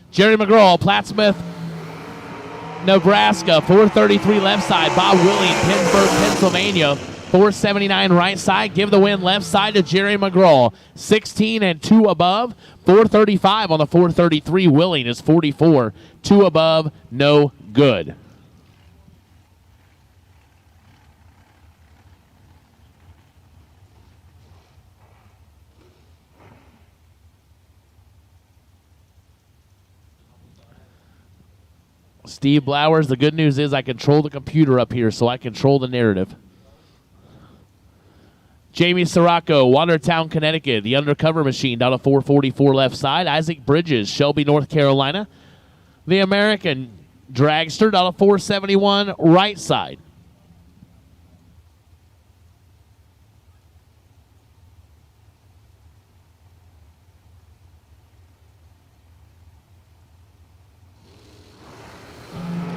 Jerry McGraw, Plattsmouth, Nebraska, 433 left side. Bob Willing, Pittsburgh, Pennsylvania, 479 right side. Give the win left side to Jerry McGraw. 16 and 2 above. 435 on the 433. Willing is 44. 2 above, no good. Steve Blowers, the good news is I control the computer up here, so I control the narrative. Jamie Sirocco, Watertown, Connecticut, the undercover machine down to 444 left side. Isaac Bridges, Shelby, North Carolina. The American dragster down to 471 right side.